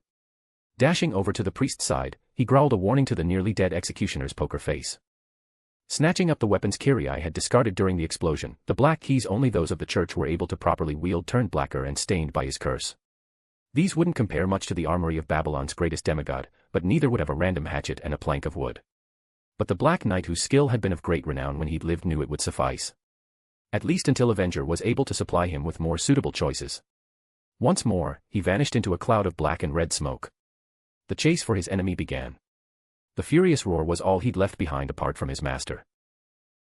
Dashing over to the priest's side, he growled a warning to the nearly dead executioner's poker face. Snatching up the weapons Kariya had discarded during the explosion, the black keys only those of the church were able to properly wield turned blacker and stained by his curse. These wouldn't compare much to the armory of Babylon's greatest demigod, but neither would have a random hatchet and a plank of wood. But the Black Knight whose skill had been of great renown when he'd lived knew it would suffice. At least until Avenger was able to supply him with more suitable choices. Once more, he vanished into a cloud of black and red smoke. The chase for his enemy began. The furious roar was all he'd left behind apart from his master.